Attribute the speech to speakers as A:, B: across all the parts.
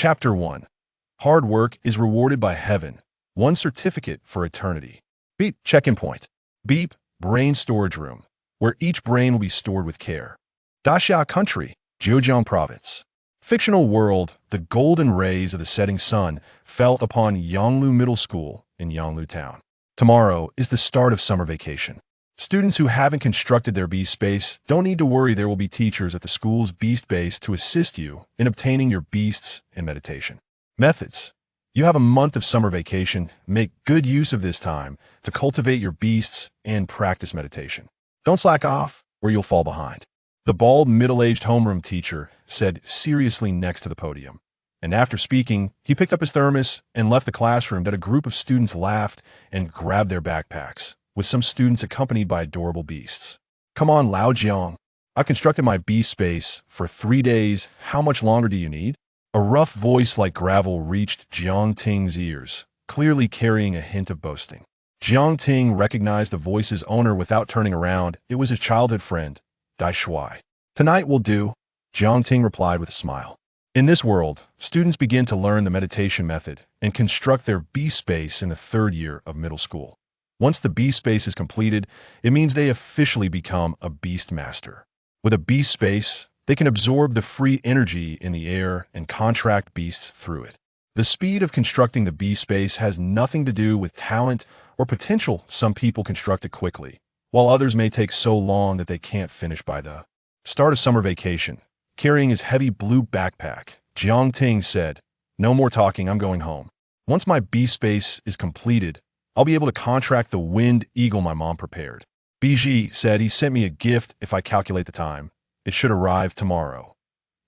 A: Chapter 1. Hard work is rewarded by heaven. One certificate for eternity. Beep, check-in point. Beep, brain storage room, where each brain will be stored with care. Daxia Country, Zhejiang Province. Fictional world, the golden rays of the setting sun fell upon Yanglu Middle School in Yanglu Town. Tomorrow is the start of summer vacation. Students who haven't constructed their beast space don't need to worry. There will be teachers at the school's beast base to assist you in obtaining your beasts in meditation. Methods. You have a month of summer vacation. Make good use of this time to cultivate your beasts and practice meditation. Don't slack off, or you'll fall behind. The bald, middle-aged homeroom teacher said seriously next to the podium. And after speaking, he picked up his thermos and left the classroom. That a group of students laughed and grabbed their backpacks, with some students accompanied by adorable beasts. Come on, Lao Jiang. I've constructed my beast space for 3 days. How much longer do you need? A rough voice like gravel reached Jiang Ting's ears, clearly carrying a hint of boasting. Jiang Ting recognized the voice's owner without turning around. It was his childhood friend, Dai Shuai. Tonight will do, Jiang Ting replied with a smile. In this world, students begin to learn the meditation method and construct their beast space in the 3rd year of middle school. Once the beast space is completed, it means they officially become a Beastmaster. With a beast space, they can absorb the free energy in the air and contract beasts through it. The speed of constructing the beast space has nothing to do with talent or potential. Some people construct it quickly, while others may take so long that they can't finish by the start of summer vacation. Carrying his heavy blue backpack, Jiang Ting said, "No more talking, I'm going home. Once my beast space is completed, I'll be able to contract the wind eagle my mom prepared. Biji said he sent me a gift if I calculate the time. It should arrive tomorrow."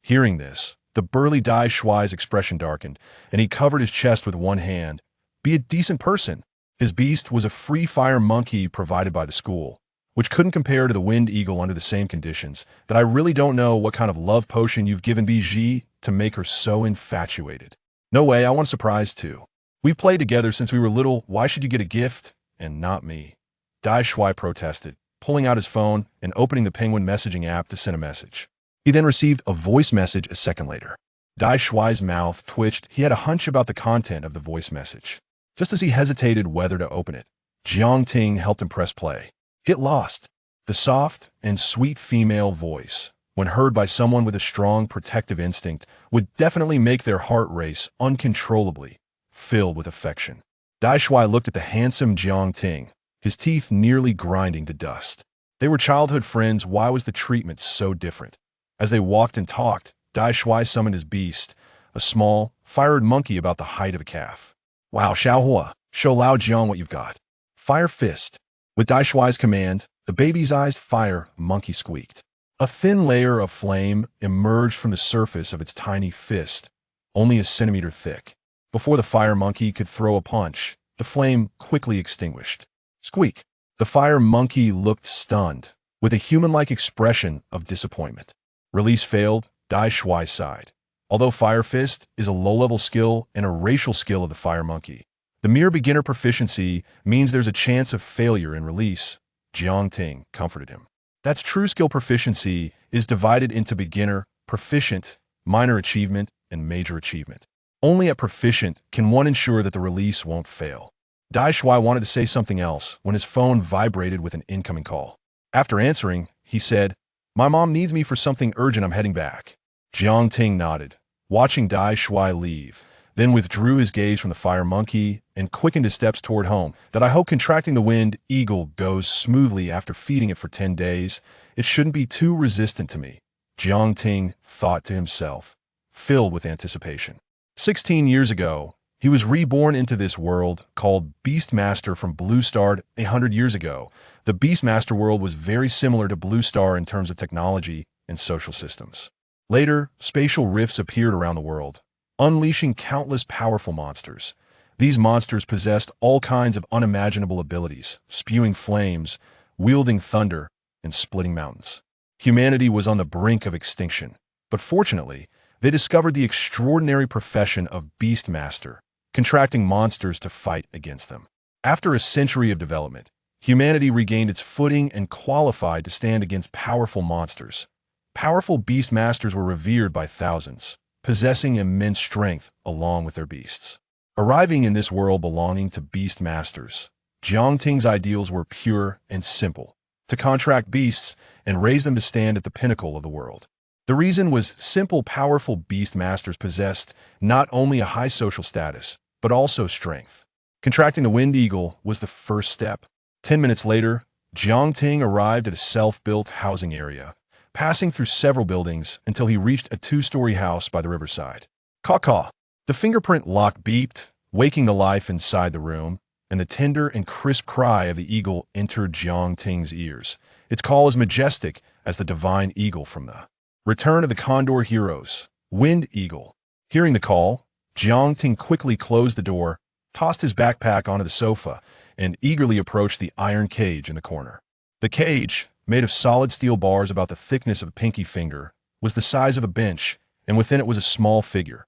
A: Hearing this, the burly Dai Shuai's expression darkened, and he covered his chest with one hand. Be a decent person. His beast was a free fire monkey provided by the school, which couldn't compare to the wind eagle under the same conditions. That I really don't know what kind of love potion you've given Biji to make her so infatuated. No way, I want a surprise too. We've played together since we were little. Why should you get a gift and not me? Dai Shuai protested, pulling out his phone and opening the Penguin messaging app to send a message. He then received a voice message a second later. Dai Shuai's mouth twitched. He had a hunch about the content of the voice message. Just as he hesitated whether to open it, Jiang Ting helped him press play. Get lost. The soft and sweet female voice, when heard by someone with a strong protective instinct, would definitely make their heart race uncontrollably, filled with affection. Dai Shuai looked at the handsome Jiang Ting, his teeth nearly grinding to dust. They were childhood friends. Why was the treatment so different? As they walked and talked, Dai Shuai summoned his beast, a small, fire-red monkey about the height of a calf. Wow, Xiaohua, show Lao Jiang what you've got. Fire fist. With Dai Shuai's command, the baby's eyes fire monkey squeaked. A thin layer of flame emerged from the surface of its tiny fist, only a centimeter thick. Before the fire monkey could throw a punch, the flame quickly extinguished. Squeak. The fire monkey looked stunned, with a human-like expression of disappointment. Release failed, Dai Shuai sighed. Although Fire Fist is a low-level skill and a racial skill of the fire monkey, the mere beginner proficiency means there's a chance of failure in release. Jiang Ting comforted him. That's true. Skill proficiency is divided into beginner, proficient, minor achievement, and major achievement. Only at proficient can one ensure that the release won't fail. Dai Shuai wanted to say something else when his phone vibrated with an incoming call. After answering, he said, "My mom needs me for something urgent. I'm heading back." Jiang Ting nodded, watching Dai Shuai leave, then withdrew his gaze from the fire monkey and quickened his steps toward home. That I hope contracting the wind eagle goes smoothly. After feeding it for 10 days, it shouldn't be too resistant to me, Jiang Ting thought to himself, filled with anticipation. 16 years ago, he was reborn into this world called Beastmaster from Blue Star. 100 years ago, the Beastmaster world was very similar to Blue Star in terms of technology and social systems. Later, spatial rifts appeared around the world, unleashing countless powerful monsters. These monsters possessed all kinds of unimaginable abilities, spewing flames, wielding thunder, and splitting mountains. Humanity was on the brink of extinction, but fortunately, they discovered the extraordinary profession of Beastmaster, contracting monsters to fight against them. After a century of development, humanity regained its footing and qualified to stand against powerful monsters. Powerful Beastmasters were revered by thousands, possessing immense strength along with their beasts. Arriving in this world belonging to Beastmasters, Jiangting's ideals were pure and simple: to contract beasts and raise them to stand at the pinnacle of the world. The reason was simple: powerful Beastmasters possessed not only a high social status, but also strength. Contracting the Wind Eagle was the first step. 10 minutes later, Jiangting arrived at a self-built housing area, passing through several buildings until he reached a 2-story house by the riverside. Caw-caw. The fingerprint lock beeped, waking the life inside the room, and the tender and crisp cry of the eagle entered Jiangting's ears. Its call as majestic as the divine eagle from the Return of the Condor Heroes, Wind Eagle. Hearing the call, Jiangting quickly closed the door, tossed his backpack onto the sofa, and eagerly approached the iron cage in the corner. The cage, made of solid steel bars about the thickness of a pinky finger, was the size of a bench, and within it was a small figure.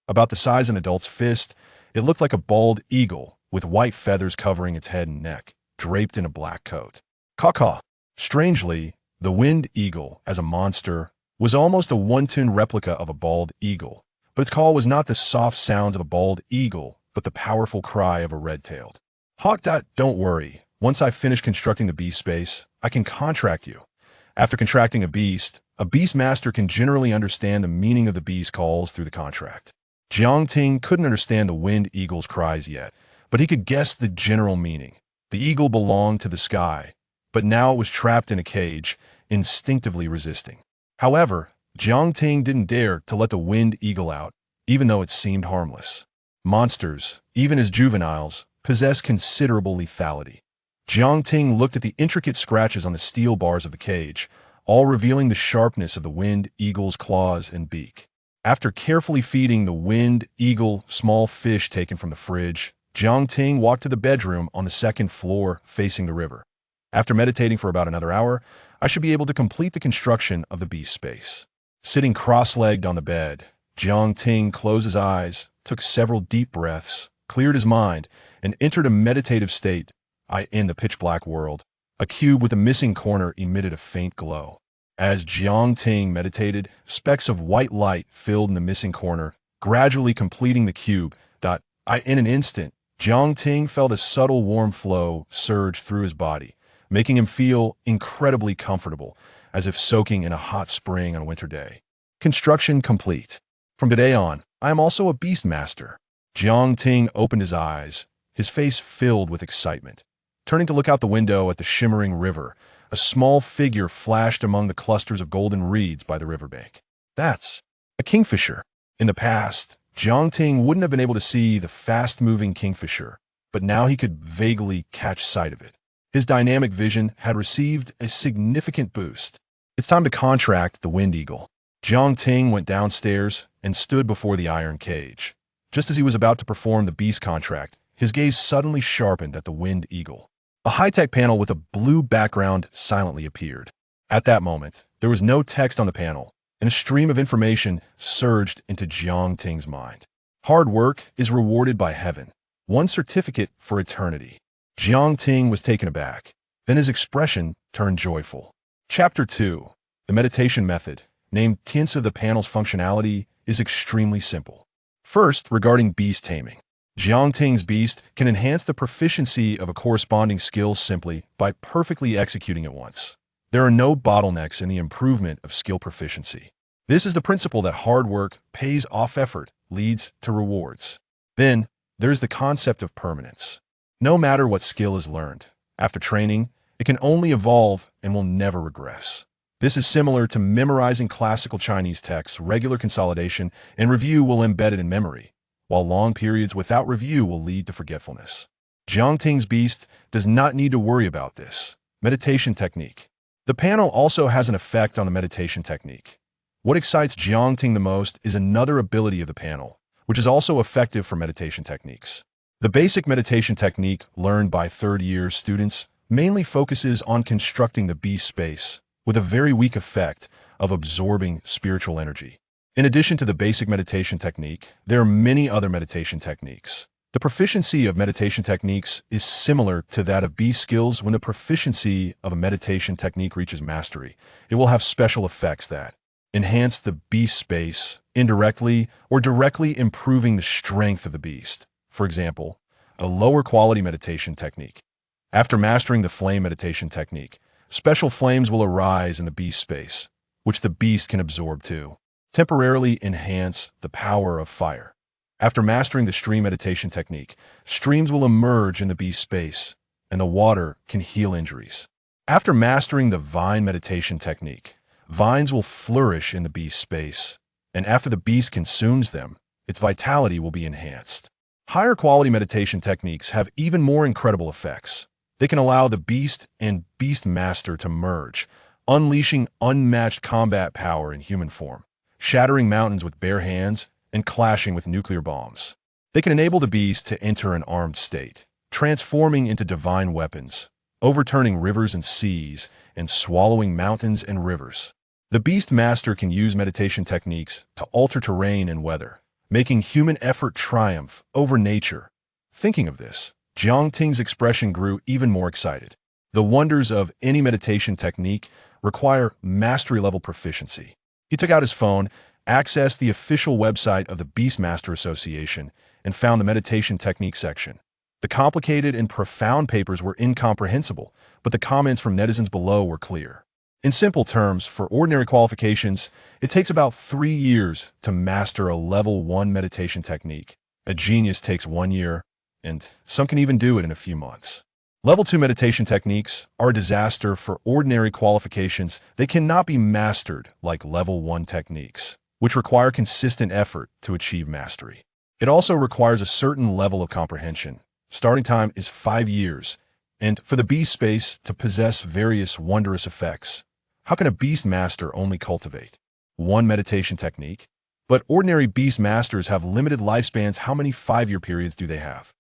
A: About the size of an adult's fist, it looked like a bald eagle, with white feathers covering its head and neck, draped in a black coat. Caw-caw. Strangely, the Wind Eagle, as a monster, was almost a one-tone replica of a bald eagle, but its call was not the soft sounds of a bald eagle, but the powerful cry of a red-tailed hawk. Don't worry, once I finish constructing the beast space, I can contract you. After contracting a Beastmaster can generally understand the meaning of the beast calls through the contract. Jiangting couldn't understand the Wind Eagle's cries yet, but he could guess the general meaning. The eagle belonged to the sky, but now it was trapped in a cage, instinctively resisting. However, Jiangting didn't dare to let the Wind Eagle out, even though it seemed harmless. Monsters, even as juveniles, possess considerable lethality. Jiangting looked at the intricate scratches on the steel bars of the cage, all revealing the sharpness of the Wind Eagle's claws and beak. After carefully feeding the Wind Eagle small fish taken from the fridge, Jiangting walked to the bedroom on the 2nd floor facing the river. After meditating for about another hour, I should be able to complete the construction of the beast space. Sitting cross-legged on the bed, Jiangting closed his eyes, took several deep breaths, cleared his mind, and entered a meditative state. In the pitch-black world, a cube with a missing corner emitted a faint glow. As Jiangting meditated, specks of white light filled in the missing corner, gradually completing the cube. In an instant, Jiangting felt a subtle warm flow surge through his body, making him feel incredibly comfortable, as if soaking in a hot spring on a winter day. Construction complete. From today on, I am also a Beastmaster. Jiangting opened his eyes, his face filled with excitement. Turning to look out the window at the shimmering river, a small figure flashed among the clusters of golden reeds by the riverbank. That's a kingfisher. In the past, Jiangting wouldn't have been able to see the fast-moving kingfisher, but now he could vaguely catch sight of it. His dynamic vision had received a significant boost. It's time to contract the Wind Eagle. Jiangting went downstairs and stood before the iron cage. Just as he was about to perform the beast contract, his gaze suddenly sharpened at the Wind Eagle. A high-tech panel with a blue background silently appeared. At that moment, there was no text on the panel, and a stream of information surged into Jiangting's mind. Hard work is rewarded by heaven. One certificate for eternity. Jiangting was taken aback. Then his expression turned joyful. Chapter 2. The meditation method, named Tiansa. The panel's functionality is extremely simple. First, regarding beast taming. Jiangting's beast can enhance the proficiency of a corresponding skill simply by perfectly executing it once. There are no bottlenecks in the improvement of skill proficiency. This is the principle that hard work pays off effort, leads to rewards. Then, there's the concept of permanence. No matter what skill is learned, after training, it can only evolve and will never regress. This is similar to memorizing classical Chinese texts. Regular consolidation and review will embed it in memory, while long periods without review will lead to forgetfulness. Jiangting's beast does not need to worry about this. Meditation technique. The panel also has an effect on the meditation technique. What excites Jiangting the most is another ability of the panel, which is also effective for meditation techniques. The basic meditation technique learned by third-year students mainly focuses on constructing the beast space with a very weak effect of absorbing spiritual energy. In addition to the basic meditation technique, there are many other meditation techniques. The proficiency of meditation techniques is similar to that of beast skills. When the proficiency of a meditation technique reaches mastery, it will have special effects that enhance the beast space, indirectly or directly improving the strength of the beast. For example, a lower quality meditation technique. After mastering the flame meditation technique, special flames will arise in the beast space, which the beast can absorb too. Temporarily enhance the power of fire. After mastering the stream meditation technique, streams will emerge in the beast space, and the water can heal injuries. After mastering the vine meditation technique, vines will flourish in the beast space, and after the beast consumes them, its vitality will be enhanced. Higher quality meditation techniques have even more incredible effects. They can allow the beast and Beastmaster to merge, unleashing unmatched combat power in human form, shattering mountains with bare hands and clashing with nuclear bombs. They can enable the beast to enter an armed state, transforming into divine weapons, overturning rivers and seas, and swallowing mountains and rivers. The Beastmaster can use meditation techniques to alter terrain and weather, making human effort triumph over nature. Thinking of this, Jiang Ting's expression grew even more excited. The wonders of any meditation technique require mastery-level proficiency. He took out his phone, accessed the official website of the Beastmaster Association, and found the meditation technique section. The complicated and profound papers were incomprehensible, but the comments from netizens below were clear. In simple terms, for ordinary qualifications, it takes about 3 years to master a level 1 meditation technique. A genius takes 1 year, and some can even do it in a few months. Level 2 meditation techniques are a disaster for ordinary qualifications. They cannot be mastered like level 1 techniques, which require consistent effort to achieve mastery. It also requires a certain level of comprehension. Starting time is 5 years, and for the beast space to possess various wondrous effects, how can a Beastmaster only cultivate 1 meditation technique? But ordinary Beastmasters have limited lifespans. How many 5-year periods do they have?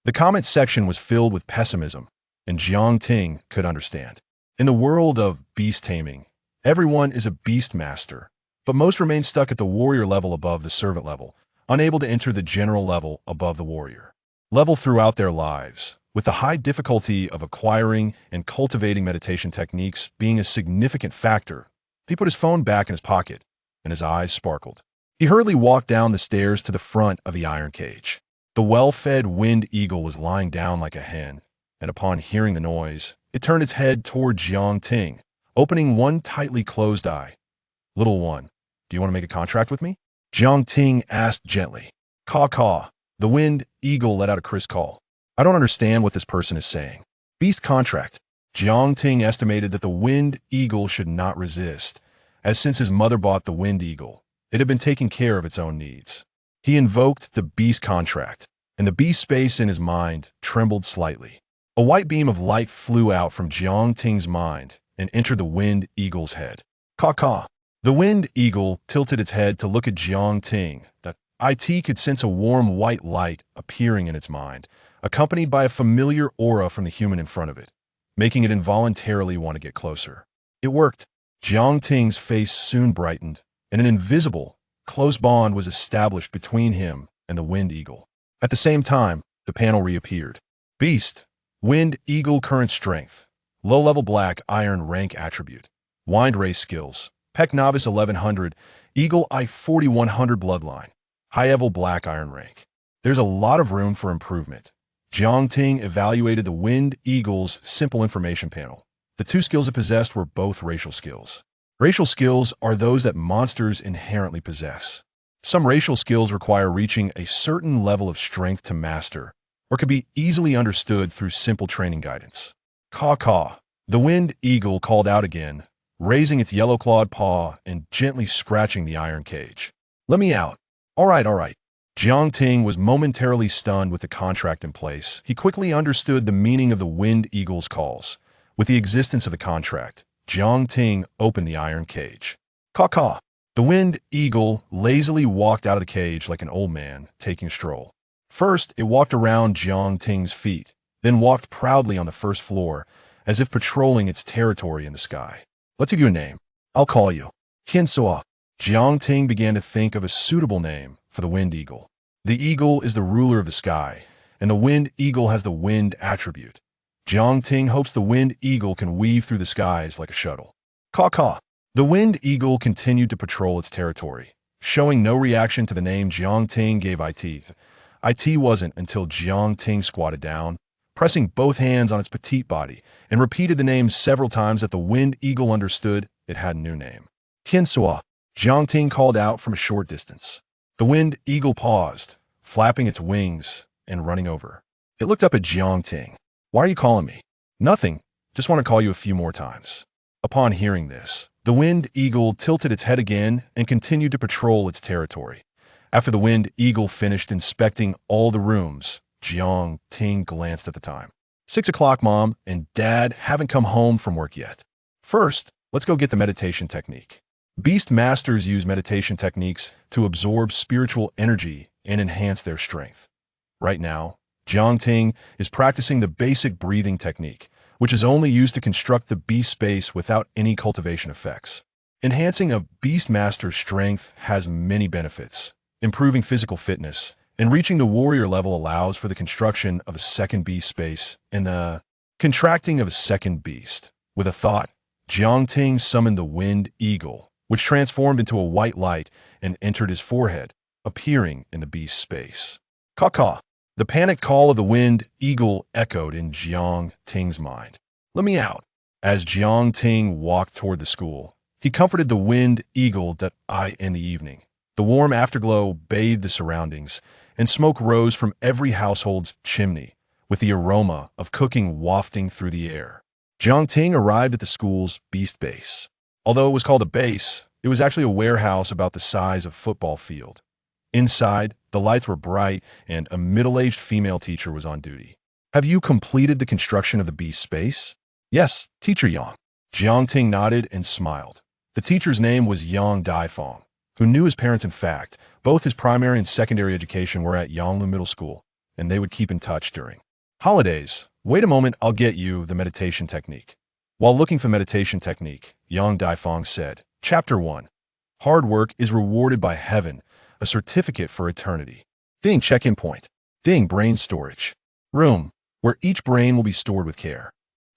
A: The comment section was filled with pessimism, and Jiang Ting could understand. In the world of beast taming, everyone is a Beastmaster, but most remain stuck at the warrior level above the servant level, unable to enter the general level above the warrior level throughout their lives, with the high difficulty of acquiring and cultivating meditation techniques being a significant factor. He put his phone back in his pocket, and his eyes sparkled. He hurriedly walked down the stairs to the front of the iron cage. The well-fed wind eagle was lying down like a hen, and upon hearing the noise, it turned its head toward Jiang Ting, opening one tightly closed eye. "Little one, do you want to make a contract with me?" Jiang Ting asked gently. "Caw-caw." The wind eagle let out a crisp call. "I don't understand what this person is saying." "Beast contract." Jiang Ting estimated that the wind eagle should not resist, as since his mother bought the wind eagle, it had been taking care of its own needs. He invoked the beast contract, and the beast space in his mind trembled slightly. A white beam of light flew out from Jiang Ting's mind and entered the wind eagle's head. "Caw-caw." The wind eagle tilted its head to look at Jiang Ting. That IT could sense a warm white light appearing in its mind, accompanied by a familiar aura from the human in front of it, making it involuntarily want to get closer. It worked. Jiang Ting's face soon brightened, and an invisible, close bond was established between him and the wind eagle. At the same time, the panel reappeared. Beast, wind eagle current strength, low-level black iron rank attribute, wind race skills, Peck Novice 1100, Eagle Eye 4100 bloodline, high-level black iron rank. There's a lot of room for improvement. Jiang Ting evaluated the wind eagle's simple information panel. The 2 skills it possessed were both racial skills. Racial skills are those that monsters inherently possess. Some racial skills require reaching a certain level of strength to master, or can be easily understood through simple training guidance. Caw-caw. The wind eagle called out again, raising its yellow-clawed paw and gently scratching the iron cage. "Let me out." All right. Jiang Ting was momentarily stunned with the contract in place. He quickly understood the meaning of the wind eagle's calls. With the existence of the contract, Jiang Ting opened the iron cage. Caw-caw. The wind eagle lazily walked out of the cage like an old man taking a stroll. First, it walked around Jiang Ting's feet, then walked proudly on the first floor, as if patrolling its territory in the sky. "Let's give you a name. I'll call you Tiansuo." Jiang Ting began to think of a suitable name for the wind eagle. The eagle is the ruler of the sky, and the wind eagle has the wind attribute. Jiang Ting hopes the wind eagle can weave through the skies like a shuttle. Caw-caw. The Wind Eagle continued to patrol its territory, showing no reaction to the name Jiang Ting gave it. It wasn't until Jiang Ting squatted down, pressing both hands on its petite body, and repeated the name several times that the Wind Eagle understood it had a new name. Tiansua, Jiang Ting called out from a short distance. The Wind Eagle paused, flapping its wings and running over. It looked up at Jiang Ting. Why are you calling me? Nothing. Just want to call you a few more times. Upon hearing this, the Wind Eagle tilted its head again and continued to patrol its territory. After the Wind Eagle finished inspecting all the rooms, Jiang Ting glanced at the time. 6 o'clock, Mom and Dad haven't come home from work yet. First, let's go get the meditation technique. Beastmasters use meditation techniques to absorb spiritual energy and enhance their strength. Right now, Jiang Ting is practicing the basic breathing technique, which is only used to construct the beast space without any cultivation effects. Enhancing a Beastmaster's strength has many benefits. Improving physical fitness and reaching the warrior level allows for the construction of a second beast space and the contracting of a second beast. With a thought, Jiang Ting summoned the Wind Eagle, which transformed into a white light and entered his forehead, appearing in the beast space. Caw-caw. The panicked call of the Wind Eagle echoed in Jiang Ting's mind. Let me out. As Jiang Ting walked toward the school, he comforted the Wind Eagle that in the evening. The warm afterglow bathed the surroundings, and smoke rose from every household's chimney, with the aroma of cooking wafting through the air. Jiang Ting arrived at the school's beast base. Although it was called a base, it was actually a warehouse about the size of a football field. Inside, the lights were bright, and a middle-aged female teacher was on duty. Have you completed the construction of the beast space? Yes, Teacher Yang. Jiang Ting nodded and smiled. The teacher's name was Yang Daifang, who knew his parents. In fact, both his primary and secondary education were at Yanglu Middle School, and they would keep in touch during holidays. Wait a moment, I'll get you the meditation technique. While looking for meditation technique, Yang Daifang said, Chapter 1. Hard work is rewarded by heaven, a certificate for eternity. Ding check-in point. Ding brain storage. Room, where each brain will be stored with care.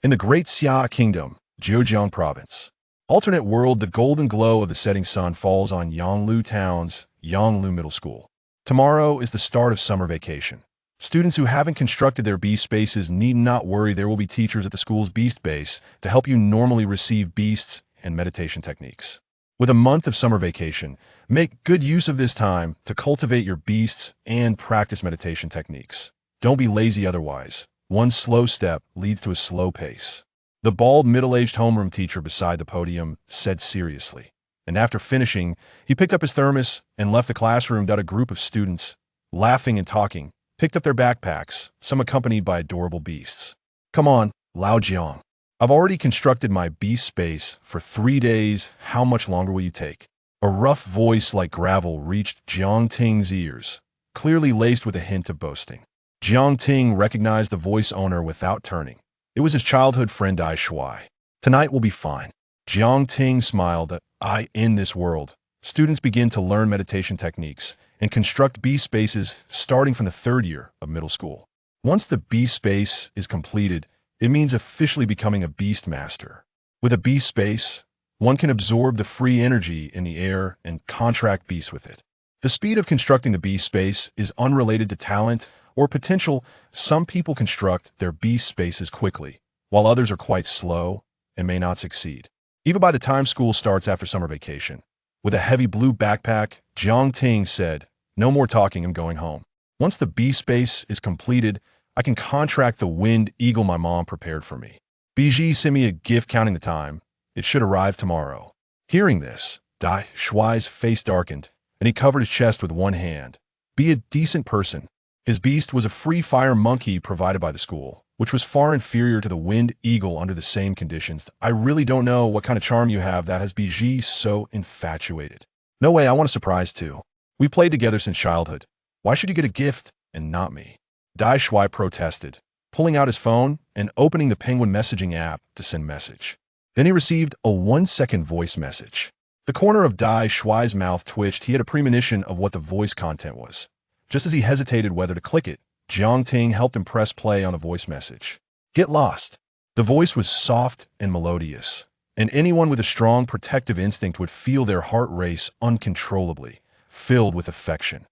A: In the Great Xia Kingdom, Zhejiang Province. Alternate world, the golden glow of the setting sun falls on Yanglu Town's Yanglu Middle School. Tomorrow is the start of summer vacation. Students who haven't constructed their beast spaces need not worry. There will be teachers at the school's beast base to help you normally receive beasts and meditation techniques. With a month of summer vacation, make good use of this time to cultivate your beasts and practice meditation techniques. Don't be lazy otherwise. One slow step leads to a slow pace. The bald, middle-aged homeroom teacher beside the podium said seriously. And after finishing, he picked up his thermos and left the classroom. A group of students, laughing and talking, picked up their backpacks, some accompanied by adorable beasts. Come on, Lao Jiang. I've already constructed my beast space for 3 days. How much longer will you take? A rough voice like gravel reached Jiang Ting's ears, clearly laced with a hint of boasting. Jiang Ting recognized the voice owner without turning. It was his childhood friend Dai Shuai. Tonight will be fine. Jiang Ting smiled. In this world, students begin to learn meditation techniques and construct beast spaces starting from the 3rd year of middle school. Once the beast space is completed, it means officially becoming a Beastmaster. With a beast space, one can absorb the free energy in the air and contract beasts with it. The speed of constructing the beast space is unrelated to talent or potential. Some people construct their beast spaces quickly, while others are quite slow and may not succeed. Even by the time school starts after summer vacation. With a heavy blue backpack, Jiang Ting said, No more talking, I'm going home. Once the beast space is completed, I can contract the Wind Eagle my mom prepared for me. Biji sent me a gift counting the time. It should arrive tomorrow. Hearing this, Dai Shuai's face darkened, and he covered his chest with one hand. Be a decent person. His beast was a free fire monkey provided by the school, which was far inferior to the Wind Eagle under the same conditions. I really don't know what kind of charm you have that has Biji so infatuated. No way, I want a surprise too. We played together since childhood. Why should you get a gift and not me? Dai Shuai protested, pulling out his phone and opening the Penguin messaging app to send message. Then he received a 1-second voice message. The corner of Dai Shuai's mouth twitched. He had a premonition of what the voice content was. Just as he hesitated whether to click it, Jiang Ting helped him press play on the voice message. Get lost. The voice was soft and melodious, and anyone with a strong protective instinct would feel their heart race uncontrollably, filled with affection.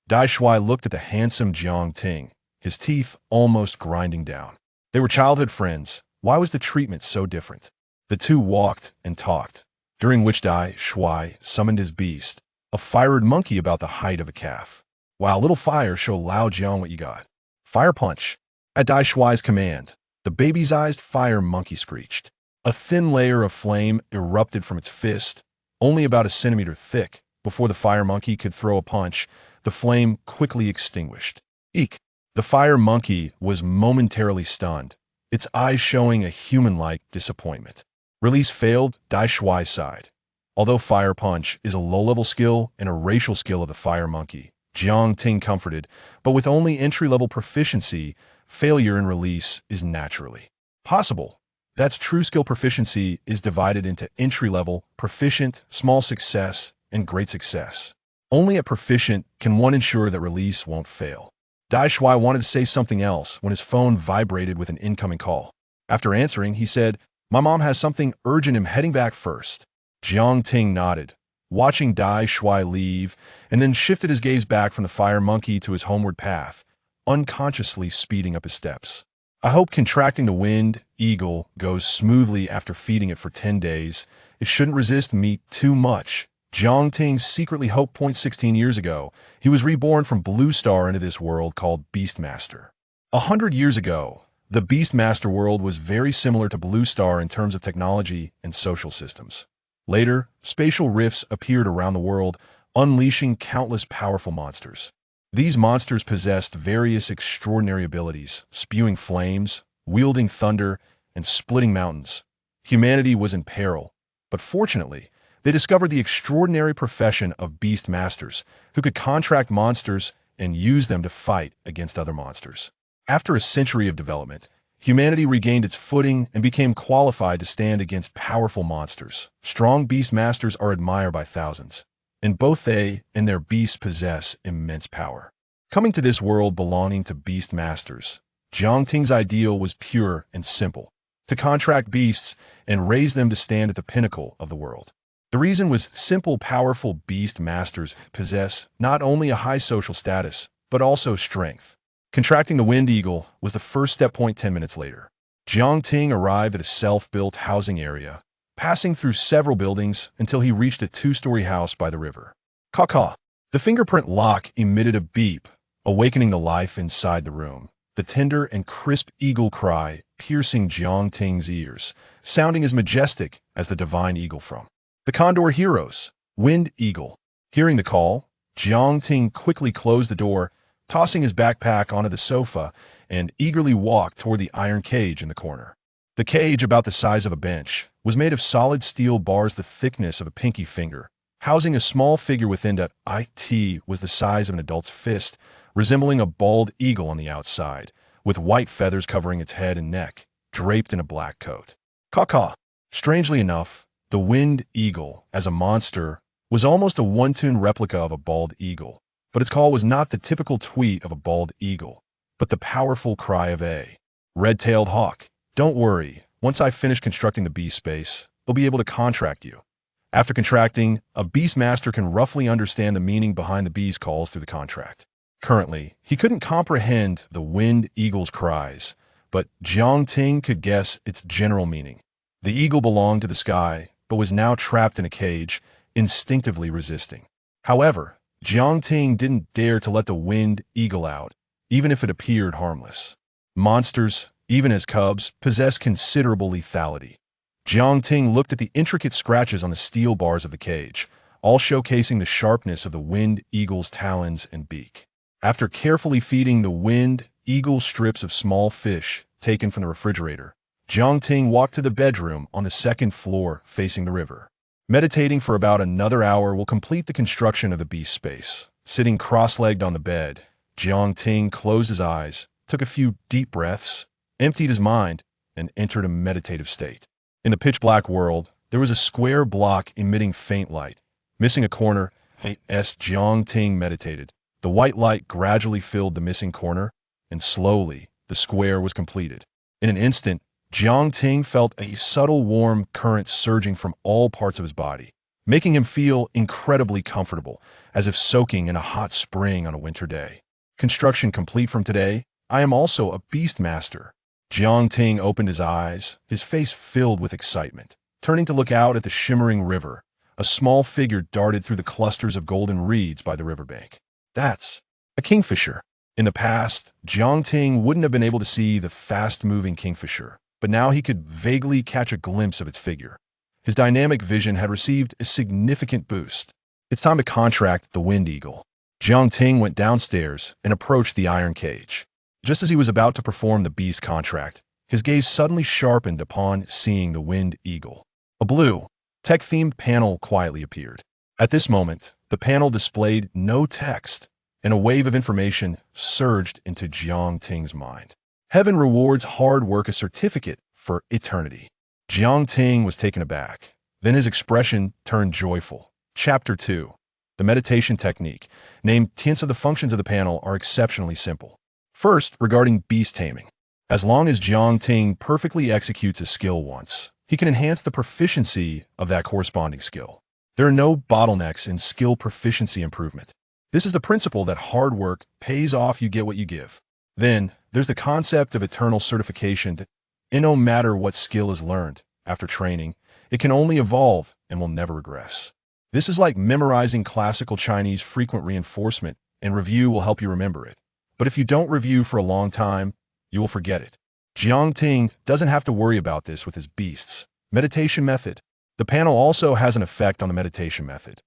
A: Dai Shui looked at the handsome Jiang Ting, his teeth almost grinding down. They were childhood friends. Why was the treatment so different? The two walked and talked, during which Dai Shui summoned his beast, a fire-red monkey about the height of a calf. Wow, little fire, show Lao Jiang what you got. Fire punch. At Dai Shui's command, the baby-sized fire monkey screeched. A thin layer of flame erupted from its fist, only about a centimeter thick. Before the fire monkey could throw a punch, the flame quickly extinguished. Eek! The fire monkey was momentarily stunned, its eyes showing a human-like disappointment. Release failed, Dai Shui sighed. Although fire punch is a low-level skill and a racial skill of the fire monkey, Jiang Ting comforted, but with only entry-level proficiency, failure in release is naturally possible. That's true skill proficiency is divided into entry-level, proficient, small success, and great success. Only at proficient can one ensure that release won't fail. Dai Shui wanted to say something else when his phone vibrated with an incoming call. After answering, he said, "My mom has something urgent. I'm heading back first." Jiang Ting nodded, watching Dai Shui leave, and then shifted his gaze back from the fire monkey to his homeward path, unconsciously speeding up his steps. I hope contracting the wind eagle goes smoothly after feeding it for 10 days. It shouldn't resist meat too much. Jiang Ting secretly hoped. 16 years ago, he was reborn from Blue Star into this world called Beastmaster. 100 years ago, the Beastmaster world was very similar to Blue Star in terms of technology and social systems. Later, spatial rifts appeared around the world, unleashing countless powerful monsters. These monsters possessed various extraordinary abilities, spewing flames, wielding thunder, and splitting mountains. Humanity was in peril, but fortunately, they discovered the extraordinary profession of Beastmasters, who could contract monsters and use them to fight against other monsters. After a century of development, humanity regained its footing and became qualified to stand against powerful monsters. Strong Beastmasters are admired by thousands, and both they and their beasts possess immense power. Coming to this world belonging to Beastmasters, Jiang Ting's ideal was pure and simple: to contract beasts and raise them to stand at the pinnacle of the world. The reason was simple. Powerful Beastmasters possess not only a high social status, but also strength. Contracting the Wind Eagle was the first step. 10 minutes later, Jiang Ting arrived at a self-built housing area, passing through several buildings until he reached a 2-story house by the river. Caw-caw. The fingerprint lock emitted a beep, awakening the life inside the room. The tender and crisp eagle cry piercing Jiang Ting's ears, sounding as majestic as the divine eagle from the Condor Heroes. Wind Eagle. Hearing the call, Jiang Ting quickly closed the door, tossing his backpack onto the sofa, and eagerly walked toward the iron cage in the corner. The cage, about the size of a bench, was made of solid steel bars the thickness of a pinky finger, housing a small figure within that. It was the size of an adult's fist, resembling a bald eagle on the outside, with white feathers covering its head and neck, draped in a black coat. Caw-caw. Strangely enough, the Wind Eagle, as a monster, was almost a one-tune replica of a bald eagle, but its call was not the typical tweet of a bald eagle, but the powerful cry of a red-tailed hawk. Don't worry, once I finish constructing the beast space, they'll be able to contract you. After contracting, a Beastmaster can roughly understand the meaning behind the bee's calls through the contract. Currently, he couldn't comprehend the Wind Eagle's cries, but Jiang Ting could guess its general meaning. The eagle belonged to the sky, but was now trapped in a cage, instinctively resisting. However, Jiang Ting didn't dare to let the Wind Eagle out, even if it appeared harmless. Monsters, even as cubs, possess considerable lethality. Jiang Ting looked at the intricate scratches on the steel bars of the cage, all showcasing the sharpness of the Wind Eagle's talons and beak. After carefully feeding the Wind Eagle strips of small fish taken from the refrigerator, Jiang Ting walked to the bedroom on the 2nd floor facing the river. Meditating for about another hour will complete the construction of the beast space. Sitting cross-legged on the bed, Jiang Ting closed his eyes, took a few deep breaths, emptied his mind, and entered a meditative state. In the pitch-black world, there was a square block emitting faint light. Missing a corner, as Jiang Ting meditated, the white light gradually filled the missing corner, and slowly, the square was completed. In an instant, Jiang Ting felt a subtle warm current surging from all parts of his body, making him feel incredibly comfortable, as if soaking in a hot spring on a winter day. Construction complete from today. I am also a Beastmaster. Jiang Ting opened his eyes, his face filled with excitement. Turning to look out at the shimmering river, a small figure darted through the clusters of golden reeds by the riverbank. That's a kingfisher. In the past, Jiang Ting wouldn't have been able to see the fast-moving kingfisher, but now he could vaguely catch a glimpse of its figure. His dynamic vision had received a significant boost. It's time to contract the wind eagle. Jiang Ting went downstairs and approached the iron cage. Just as he was about to perform the beast contract, his gaze suddenly sharpened upon seeing the wind eagle. A blue, tech-themed panel quietly appeared. At this moment, the panel displayed no text, and a wave of information surged into Jiang Ting's mind. Heaven rewards hard work a certificate for eternity. Jiang Ting was taken aback. Then his expression turned joyful. Chapter 2. The meditation technique. Named Tints of the functions of the panel are exceptionally simple. First, regarding beast taming. As long as Jiang Ting perfectly executes a skill once, he can enhance the proficiency of that corresponding skill. There are no bottlenecks in skill proficiency improvement. This is the principle that hard work pays off, you get what you give. Then, there's the concept of eternal certification. No matter what skill is learned, after training, it can only evolve and will never regress. This is like memorizing classical Chinese. Frequent reinforcement and review will help you remember it. But if you don't review for a long time, you will forget it. Jiang Ting doesn't have to worry about this with his beasts. Meditation method. The panel also has an effect on the meditation method.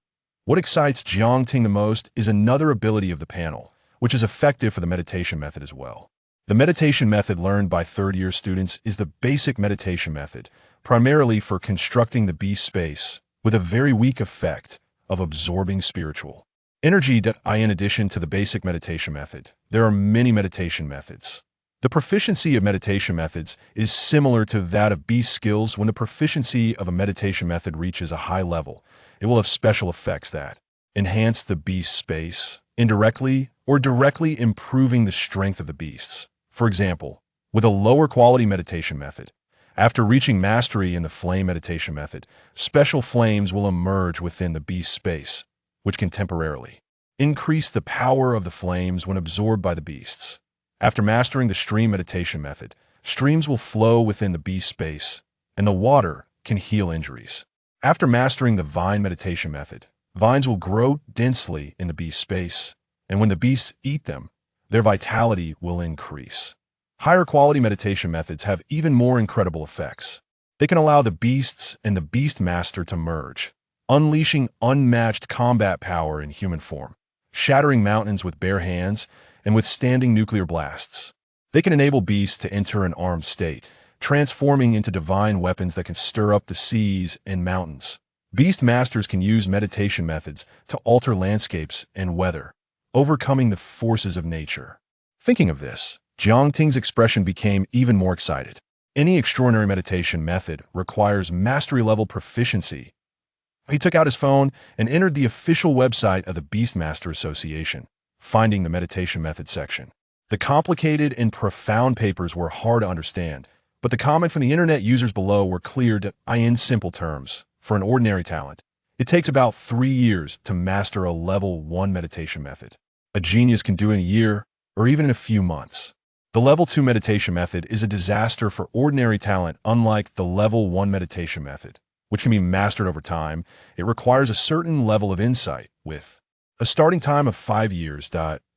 A: What excites Jiang Ting the most is another ability of the panel, which is effective for the meditation method as well. The meditation method learned by third-year students is the basic meditation method, primarily for constructing the beast space, with a very weak effect of absorbing spiritual energy. In addition to the basic meditation method, there are many meditation methods. The proficiency of meditation methods is similar to that of beast skills. When the proficiency of a meditation method reaches a high level, it will have special effects that enhance the beast space, indirectly or directly improving the strength of the beasts. For example, with a lower quality meditation method, after reaching mastery in the flame meditation method, special flames will emerge within the beast space, which can temporarily increase the power of the flames when absorbed by the beasts. After mastering the stream meditation method, streams will flow within the beast space, and the water can heal injuries. After mastering the vine meditation method, vines will grow densely in the beast space, and when the beasts eat them, their vitality will increase. Higher quality meditation methods have even more incredible effects. They can allow the beasts and the Beastmaster to merge, unleashing unmatched combat power in human form, shattering mountains with bare hands and withstanding nuclear blasts. They can enable beasts to enter an armed state, transforming into divine weapons that can stir up the seas and mountains. Beastmasters can use meditation methods to alter landscapes and weather, overcoming the forces of nature. Thinking of this, Jiang Ting's expression became even more excited. Any extraordinary meditation method requires mastery-level proficiency. He took out his phone and entered the official website of the Beastmaster Association, finding the meditation method section. The complicated and profound papers were hard to understand, but the comment from the internet users below were clear in simple terms. For an ordinary talent, it takes about 3 years to master a level 1 meditation method. A genius can do it in a year or even in a few months. The level 2 meditation method is a disaster for ordinary talent. Unlike the level 1 meditation method, which can be mastered over time, it requires a certain level of insight with a starting time of 5 years.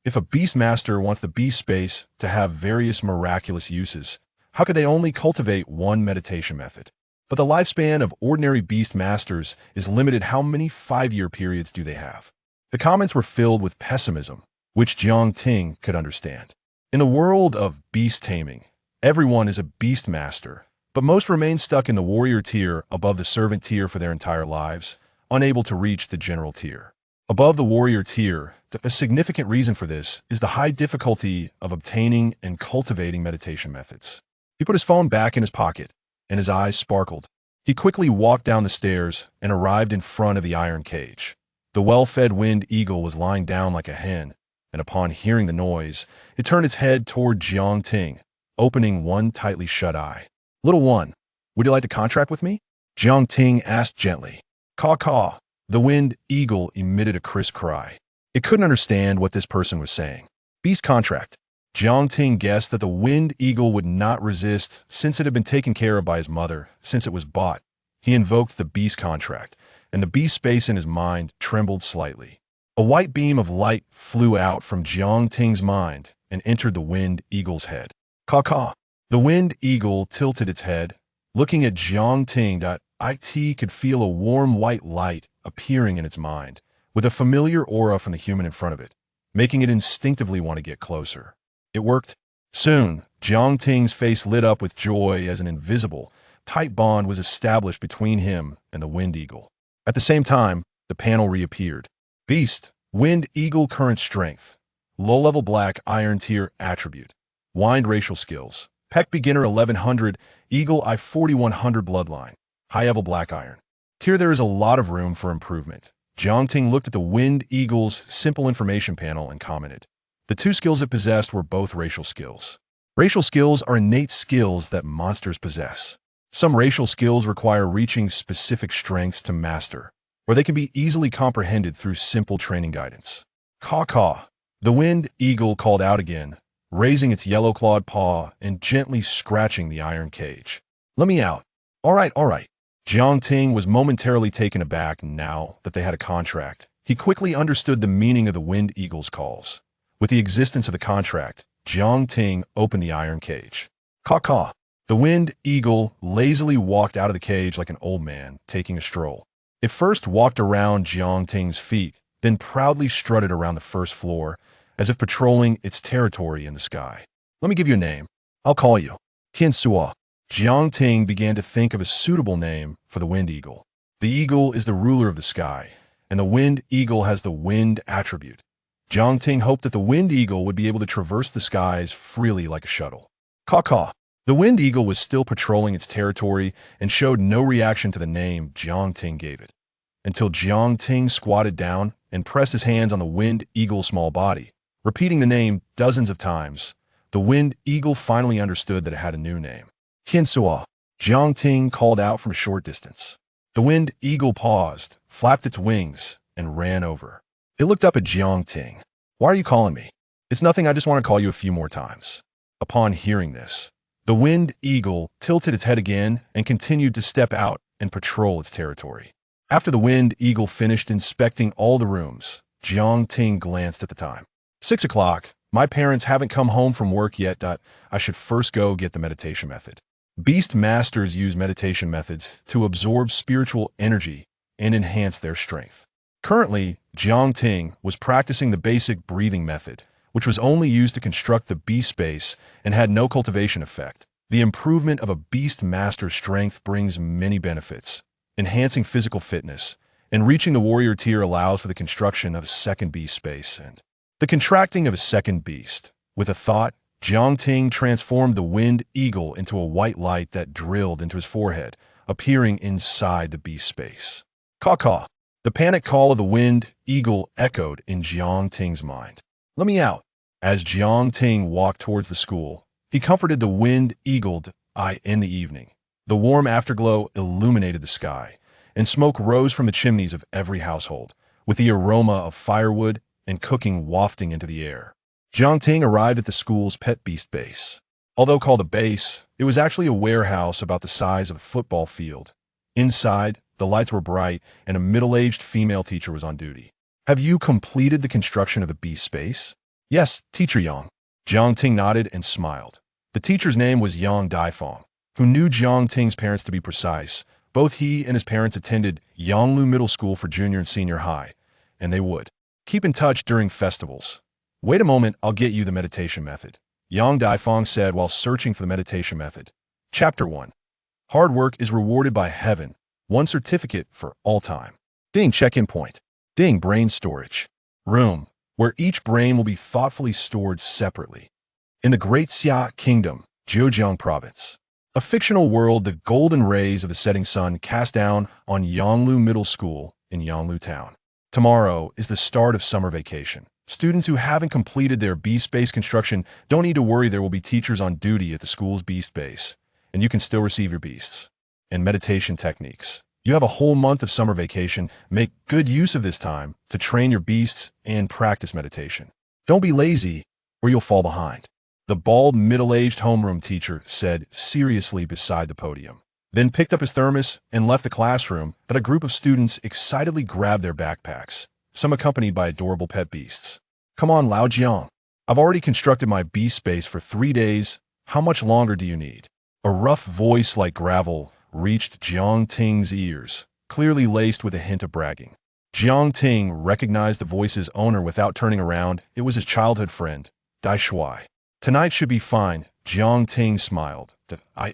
A: If a Beastmaster wants the beast space to have various miraculous uses, how could they only cultivate one meditation method? But the lifespan of ordinary Beastmasters is limited. How many 5-year periods do they have? The comments were filled with pessimism, which Jiang Ting could understand. In the world of beast taming, everyone is a Beastmaster, but most remain stuck in the warrior tier above the servant tier for their entire lives, unable to reach the general tier. Above the warrior tier, a significant reason for this is the high difficulty of obtaining and cultivating meditation methods. He put his phone back in his pocket, and his eyes sparkled. He quickly walked down the stairs and arrived in front of the iron cage. The well-fed wind eagle was lying down like a hen, and upon hearing the noise, it turned its head toward Jiang Ting, opening one tightly shut eye. Little one, would you like to contract with me? Jiang Ting asked gently. Caw caw. The wind eagle emitted a crisp cry. It couldn't understand what this person was saying. Beast contract. Jiang Ting guessed that the wind eagle would not resist since it had been taken care of by his mother since it was bought. He invoked the beast contract, and the beast space in his mind trembled slightly. A white beam of light flew out from Jiang Ting's mind and entered the wind eagle's head. Caw caw. The wind eagle tilted its head. Looking at Jiang Ting, it could feel a warm white light appearing in its mind, with a familiar aura from the human in front of it, making it instinctively want to get closer. It worked. Soon, Jiang Ting's face lit up with joy as an invisible, tight bond was established between him and the wind eagle. At the same time, the panel reappeared. Beast, wind eagle current strength, low-level black iron tier attribute, wind racial skills, Peck beginner 1100, eagle I 4100 bloodline, high-level black iron. Tier there is a lot of room for improvement. Jiang Ting looked at the wind eagle's simple information panel and commented. The two skills it possessed were both racial skills. Racial skills are innate skills that monsters possess. Some racial skills require reaching specific strengths to master, or they can be easily comprehended through simple training guidance. Caw caw. The wind eagle called out again, raising its yellow-clawed paw and gently scratching the iron cage. Let me out. All right, all right. Jiang Ting was momentarily taken aback now that they had a contract. He quickly understood the meaning of the wind eagle's calls. With the existence of the contract, Jiang Ting opened the iron cage. Caw caw. The wind eagle lazily walked out of the cage like an old man taking a stroll. It first walked around Jiang Ting's feet, then proudly strutted around the first floor, as if patrolling its territory in the sky. Let me give you a name. I'll call you Tian Suo. Jiang Ting began to think of a suitable name for the wind eagle. The eagle is the ruler of the sky, and the wind eagle has the wind attribute. Jiang Ting hoped that the wind eagle would be able to traverse the skies freely like a shuttle. Caw caw. The wind eagle was still patrolling its territory and showed no reaction to the name Jiang Ting gave it, until Jiang Ting squatted down and pressed his hands on the wind eagle's small body. Repeating the name dozens of times, the wind eagle finally understood that it had a new name. Tian Suo. Jiang Ting called out from a short distance. The wind eagle paused, flapped its wings, and ran over. It looked up at Jiang Ting. Why are you calling me? It's nothing, I just want to call you a few more times. Upon hearing this, the wind eagle tilted its head again and continued to step out and patrol its territory. After the wind eagle finished inspecting all the rooms, Jiang Ting glanced at the time. 6 o'clock. My parents haven't come home from work yet. I should first go get the meditation method. Beastmasters use meditation methods to absorb spiritual energy and enhance their strength. Currently, Jiang Ting was practicing the basic breathing method, which was only used to construct the beast space and had no cultivation effect. The improvement of a Beastmaster's strength brings many benefits. Enhancing physical fitness and reaching the warrior tier allows for the construction of a second beast space and the contracting of a second beast. With a thought, Jiang Ting transformed the wind eagle into a white light that drilled into his forehead, appearing inside the beast space. Caw caw. The panic call of the wind eagle echoed in Jiang Ting's mind. Let me out. As Jiang Ting walked towards the school, he comforted the wind eagle in the evening. The warm afterglow illuminated the sky, and smoke rose from the chimneys of every household, with the aroma of firewood and cooking wafting into the air. Jiang Ting arrived at the school's pet beast base. Although called a base, it was actually a warehouse about the size of a football field. Inside, the lights were bright, and a middle-aged female teacher was on duty. Have you completed the construction of the beast space? Yes, Teacher Yang. Jiang Ting nodded and smiled. The teacher's name was Yang Daifang, who knew Jiang Ting's parents to be precise. Both he and his parents attended Yanglu Middle School for junior and senior high, and they would keep in touch during festivals. Wait a moment, I'll get you the meditation method, Yang Daifang said while searching for the meditation method. Chapter 1. Hard work is rewarded by heaven. One certificate for all time. Ding check-in point. Ding brain storage. Room, where each brain will be thoughtfully stored separately. In the Great Xia Kingdom, Zhejiang Province. A fictional world, the golden rays of the setting sun cast down on Yanglu Middle School in Yanglu Town. Tomorrow is the start of summer vacation. Students who haven't completed their beast base construction don't need to worry, there will be teachers on duty at the school's beast base, and you can still receive your beasts. And meditation techniques. You have a whole month of summer vacation. Make good use of this time to train your beasts and practice meditation. Don't be lazy, or you'll fall behind. The bald, middle-aged homeroom teacher said seriously beside the podium, then picked up his thermos and left the classroom, but a group of students excitedly grabbed their backpacks, some accompanied by adorable pet beasts. Come on, Lao Jiang. I've already constructed my beast space for 3 days. How much longer do you need? A rough voice like gravel reached Jiang Ting's ears, clearly laced with a hint of bragging. Jiang Ting recognized the voice's owner without turning around. It was his childhood friend, Dai Shuai. Tonight should be fine, Jiang Ting smiled.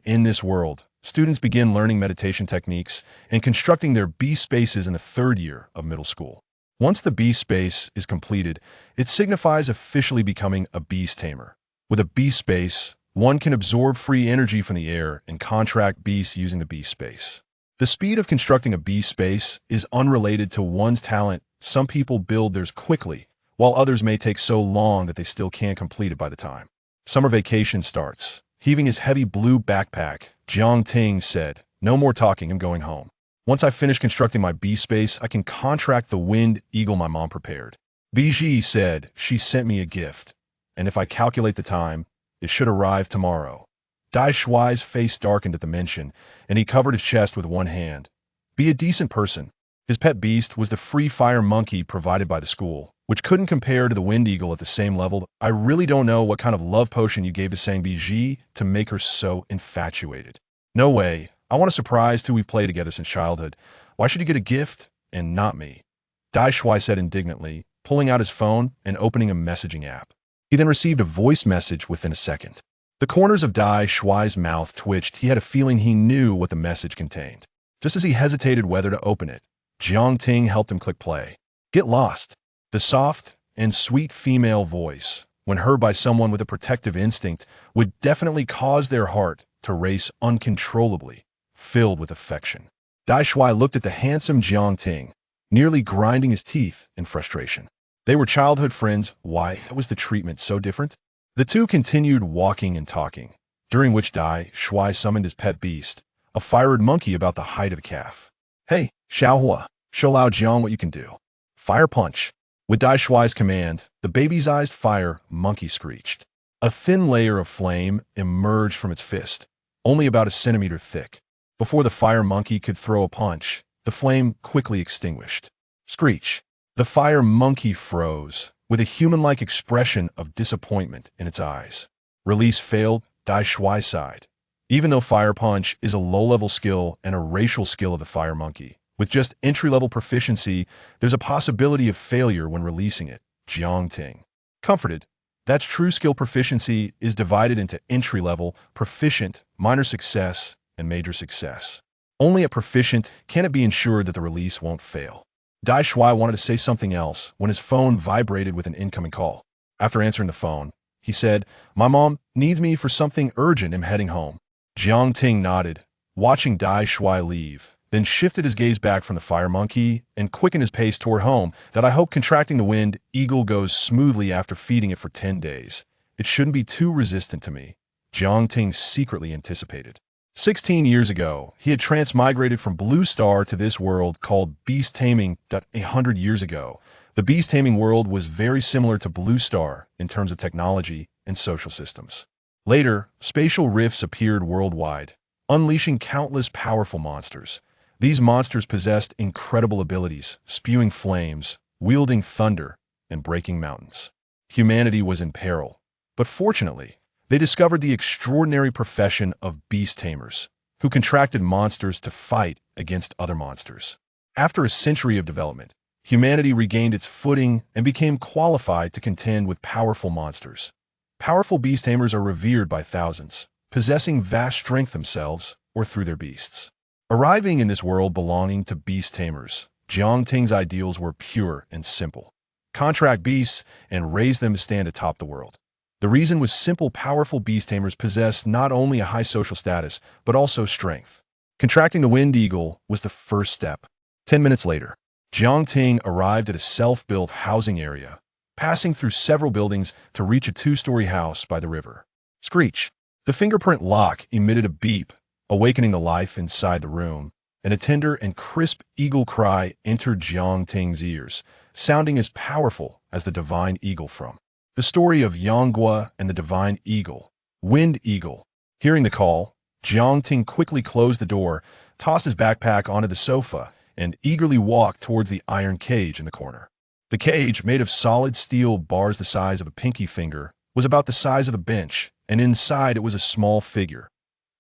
A: In this world, students begin learning meditation techniques and constructing their beast spaces in the 3rd year of middle school. Once the beast space is completed, it signifies officially becoming a beast tamer. With a beast space, one can absorb free energy from the air and contract beasts using the beast space. The speed of constructing a beast space is unrelated to one's talent. Some people build theirs quickly, while others may take so long that they still can't complete it by the time summer vacation starts. Heaving his heavy blue backpack, Jiang Ting said, "No more talking, I'm going home. Once I finish constructing my beast space, I can contract the wind eagle my mom prepared." Biji said, "She sent me a gift, and if I calculate the time, it should arrive tomorrow." Dai Shuai's face darkened at the mention, and he covered his chest with one hand. Be a decent person. His pet beast was the free fire monkey provided by the school, which couldn't compare to the wind eagle at the same level. I really don't know what kind of love potion you gave to Sang Biji to make her so infatuated. No way. I want to surprise who we've played together since childhood. Why should you get a gift and not me? Dai Shuai said indignantly, pulling out his phone and opening a messaging app. He then received a voice message within a second. The corners of Dai Shuai's mouth twitched. He had a feeling he knew what the message contained. Just as he hesitated whether to open it, Jiang Ting helped him click play. Get lost. The soft and sweet female voice, when heard by someone with a protective instinct, would definitely cause their heart to race uncontrollably, filled with affection. Dai Shuai looked at the handsome Jiang Ting, nearly grinding his teeth in frustration. They were childhood friends. Why was the treatment so different? The two continued walking and talking, during which Dai Shuai summoned his pet beast, a fire monkey about the height of a calf. Hey, Xiaohua, show Lao Jiang what you can do. Fire punch. With Dai Shuai's command, the baby-sized fire monkey screeched. A thin layer of flame emerged from its fist, only about a centimeter thick. Before the fire monkey could throw a punch, the flame quickly extinguished. Screech. The fire monkey froze, with a human-like expression of disappointment in its eyes. Release failed, Dai Shuai sighed. Even though Fire Punch is a low-level skill and a racial skill of the fire monkey, with just entry-level proficiency, there's a possibility of failure when releasing it, Jiang Ting. Comforted. That's true skill proficiency is divided into entry-level, proficient, minor success, and major success. Only at proficient can it be ensured that the release won't fail. Dai Shuai wanted to say something else when his phone vibrated with an incoming call. After answering the phone, he said, "My mom needs me for something urgent. I'm heading home." Jiang Ting nodded, watching Dai Shuai leave, then shifted his gaze back from the fire monkey and quickened his pace toward home. That I hope contracting the wind eagle goes smoothly after feeding it for 10 days. It shouldn't be too resistant to me, Jiang Ting secretly anticipated. 16 years ago, he had transmigrated from Blue Star to this world called beast taming. 100 years ago, the beast taming world was very similar to Blue Star in terms of technology and social systems. Later, spatial rifts appeared worldwide, unleashing countless powerful monsters. These monsters possessed incredible abilities, spewing flames, wielding thunder, and breaking mountains. Humanity was in peril, but fortunately, they discovered the extraordinary profession of beast tamers, who contracted monsters to fight against other monsters. After a century of development, humanity regained its footing and became qualified to contend with powerful monsters. Powerful beast tamers are revered by thousands, possessing vast strength themselves or through their beasts. Arriving in this world belonging to beast tamers, Jiang Ting's ideals were pure and simple. Contract beasts and raise them to stand atop the world. The reason was simple. Powerful beast tamers possess not only a high social status, but also strength. Contracting the wind eagle was the first step. 10 minutes later, Jiang Ting arrived at a self-built housing area, passing through several buildings to reach a 2-story house by the river. Screech. The fingerprint lock emitted a beep, awakening the life inside the room, and a tender and crisp eagle cry entered Jiang Ting's ears, sounding as powerful as the divine eagle from the story of Yanghua and the divine eagle, Wind Eagle. Hearing the call, Jiang Ting quickly closed the door, tossed his backpack onto the sofa, and eagerly walked towards the iron cage in the corner. The cage, made of solid steel bars the size of a pinky finger, was about the size of a bench, and inside it was a small figure.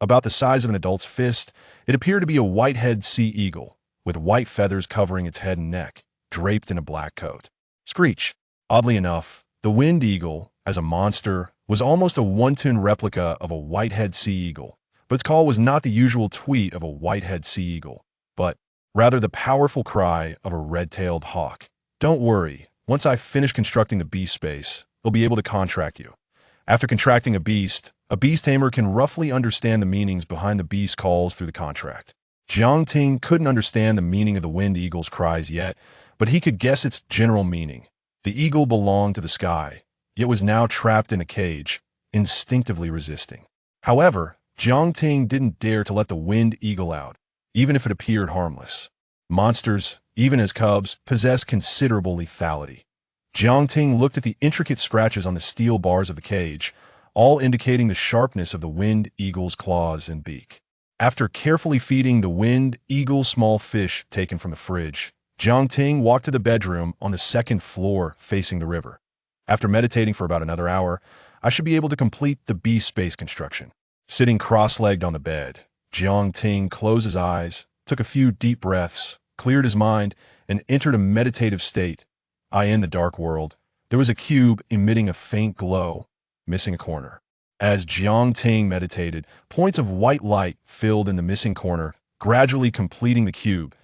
A: About the size of an adult's fist, it appeared to be a white-headed sea eagle, with white feathers covering its head and neck, draped in a black coat. Screech. Oddly enough, the Wind Eagle, as a monster, was almost a one-to-one replica of a white-headed sea eagle, but its call was not the usual tweet of a white-headed sea eagle, but rather the powerful cry of a red-tailed hawk. Don't worry, once I finish constructing the beast space, they'll be able to contract you. After contracting a beast tamer can roughly understand the meanings behind the beast calls through the contract. Jiang Ting couldn't understand the meaning of the Wind Eagle's cries yet, but he could guess its general meaning. The eagle belonged to the sky, yet was now trapped in a cage, instinctively resisting. However, Jiang Ting didn't dare to let the Wind Eagle out, even if it appeared harmless. Monsters, even as cubs, possess considerable lethality. Jiang Ting looked at the intricate scratches on the steel bars of the cage, all indicating the sharpness of the Wind Eagle's claws and beak. After carefully feeding the Wind Eagle small fish taken from the fridge, Jiang Ting walked to the bedroom on the second floor facing the river. After meditating for about another hour, I should be able to complete the beast space construction. Sitting cross-legged on the bed, Jiang Ting closed his eyes, took a few deep breaths, cleared his mind, and entered a meditative state. In the dark world, there was a cube emitting a faint glow, missing a corner. As Jiang Ting meditated, points of white light filled in the missing corner, gradually completing the cube.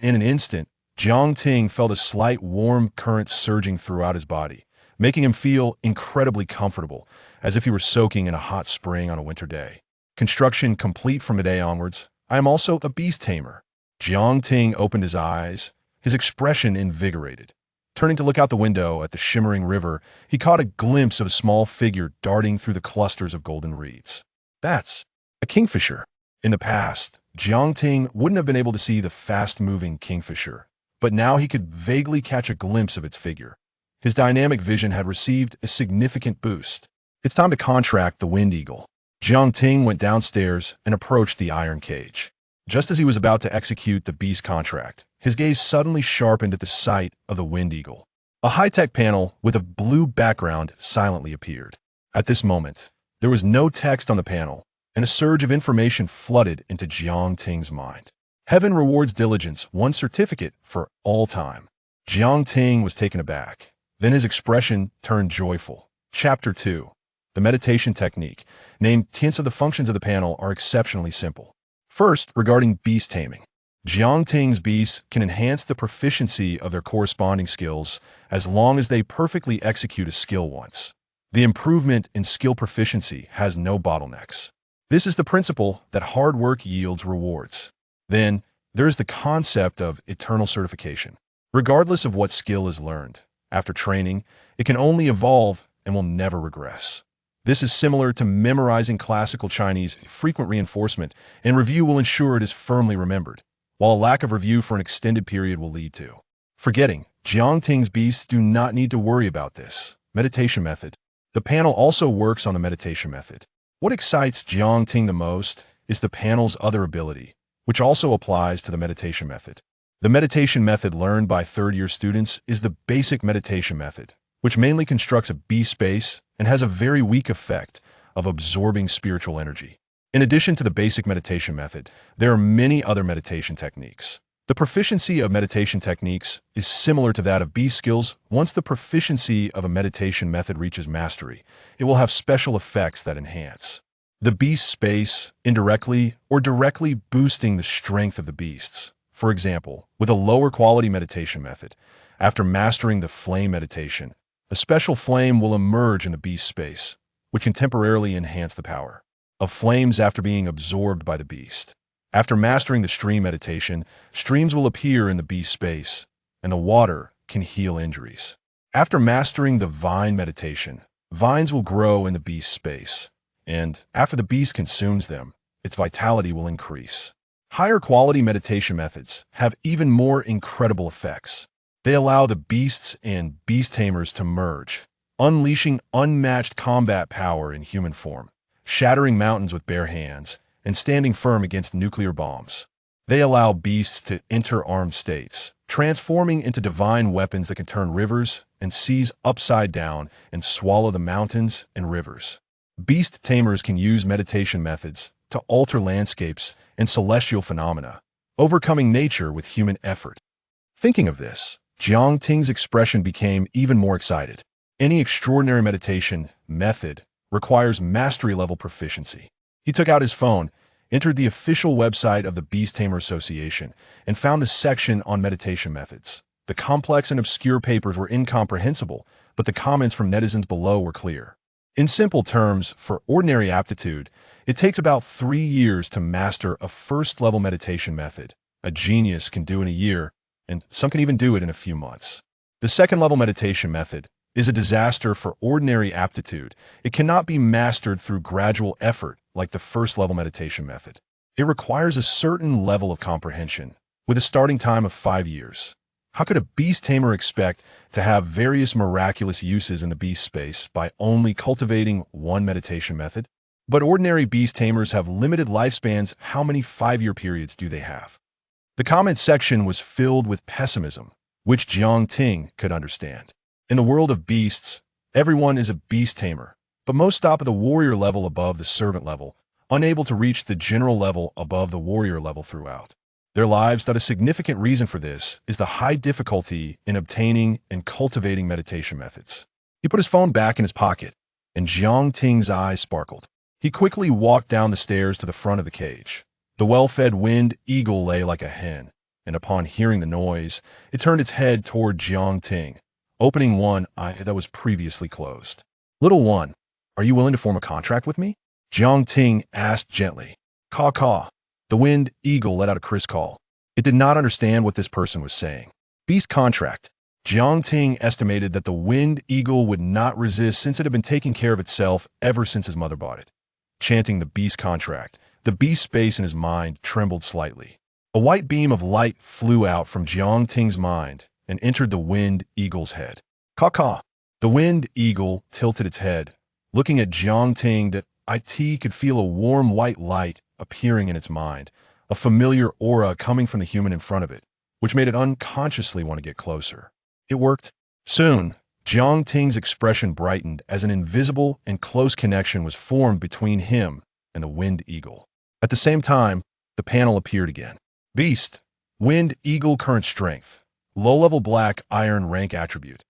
A: In an instant, Jiang Ting felt a slight warm current surging throughout his body, making him feel incredibly comfortable, as if he were soaking in a hot spring on a winter day. Construction complete from today onwards. I am also a beast tamer. Jiang Ting opened his eyes, his expression invigorated. Turning to look out the window at the shimmering river, he caught a glimpse of a small figure darting through the clusters of golden reeds. That's a kingfisher. In the past, Jiang Ting wouldn't have been able to see the fast-moving kingfisher, but now he could vaguely catch a glimpse of its figure. His dynamic vision had received a significant boost. It's time to contract the Wind Eagle. Jiang Ting went downstairs and approached the iron cage. Just as he was about to execute the beast contract, his gaze suddenly sharpened at the sight of the Wind Eagle. A high-tech panel with a blue background silently appeared. At this moment, there was no text on the panel, and a surge of information flooded into Jiang Ting's mind. Heaven rewards diligence, one certificate for all time. Jiang Ting was taken aback. Then his expression turned joyful. Chapter 2. The meditation technique, named Tints of the functions of the panel, are exceptionally simple. First, regarding beast taming. Jiang Ting's beasts can enhance the proficiency of their corresponding skills as long as they perfectly execute a skill once. The improvement in skill proficiency has no bottlenecks. This is the principle that hard work yields rewards. Then, there is the concept of eternal certification. Regardless of what skill is learned, after training, it can only evolve and will never regress. This is similar to memorizing classical Chinese. Frequent reinforcement and review will ensure it is firmly remembered, while a lack of review for an extended period will lead to forgetting. Jiang Ting's beasts do not need to worry about this. Meditation method. The panel also works on the meditation method. What excites Jiang Ting the most is the panel's other ability, which also applies to the meditation method. The meditation method learned by third-year students is the basic meditation method, which mainly constructs a beast space and has a very weak effect of absorbing spiritual energy. In addition to the basic meditation method, there are many other meditation techniques. The proficiency of meditation techniques is similar to that of beast skills. Once the proficiency of a meditation method reaches mastery, it will have special effects that enhance the beast space, indirectly or directly boosting the strength of the beasts. For example, with a lower quality meditation method, after mastering the flame meditation, a special flame will emerge in the beast space, which can temporarily enhance the power of flames after being absorbed by the beast. After mastering the stream meditation, streams will appear in the beast space, and the water can heal injuries. After mastering the vine meditation, vines will grow in the beast space. and after the beast consumes them, its vitality will increase. Higher quality meditation methods have even more incredible effects. They allow the beasts and beast tamers to merge, unleashing unmatched combat power in human form, shattering mountains with bare hands, and standing firm against nuclear bombs. They allow beasts to enter armed states, transforming into divine weapons that can turn rivers and seas upside down and swallow the mountains and rivers. Beast tamers can use meditation methods to alter landscapes and celestial phenomena, overcoming nature with human effort. Thinking of this, Jiang Ting's expression became even more excited. Any extraordinary meditation method requires mastery-level proficiency. He took out his phone, entered the official website of the Beast Tamer Association, and found the section on meditation methods. The complex and obscure papers were incomprehensible, but the comments from netizens below were clear. In simple terms, for ordinary aptitude, it takes about 3 years to master a first-level meditation method. A genius can do it in a year, and some can even do it in a few months. The second-level meditation method is a disaster for ordinary aptitude. It cannot be mastered through gradual effort like the first-level meditation method. It requires a certain level of comprehension, with a starting time of 5 years. How could a beast tamer expect to have various miraculous uses in the beast space by only cultivating one meditation method? But ordinary beast tamers have limited lifespans. How many 5-year periods do they have? The comment section was filled with pessimism, which Jiang Ting could understand. In the world of beasts, everyone is a beast tamer, but most stop at the warrior level above the servant level, unable to reach the general level above the warrior level throughout their lives. That a significant reason for this is the high difficulty in obtaining and cultivating meditation methods. He put his phone back in his pocket, and Jiang Ting's eyes sparkled. He quickly walked down the stairs to the front of the cage. The well-fed winged eagle lay like a hen, and upon hearing the noise, it turned its head toward Jiang Ting, opening one eye that was previously closed. "Little one, are you willing to form a contract with me?" Jiang Ting asked gently. "Caw caw." The winged eagle let out a crisp call. It did not understand what this person was saying. Beast contract. Jiang Ting estimated that the winged eagle would not resist since it had been taking care of itself ever since his mother bought it. Chanting the beast contract, the beast space in his mind trembled slightly. A white beam of light flew out from Jiang Ting's mind and entered the winged eagle's head. Caw caw. The winged eagle tilted its head, looking at Jiang Ting. That it could feel a warm white light appearing in its mind, a familiar aura coming from the human in front of it, which made it unconsciously want to get closer. It worked. Soon, Jiang Ting's expression brightened as an invisible and close connection was formed between him and the winged eagle. At the same time, the panel appeared again. Beast, winged eagle current strength, low-level black iron rank attribute,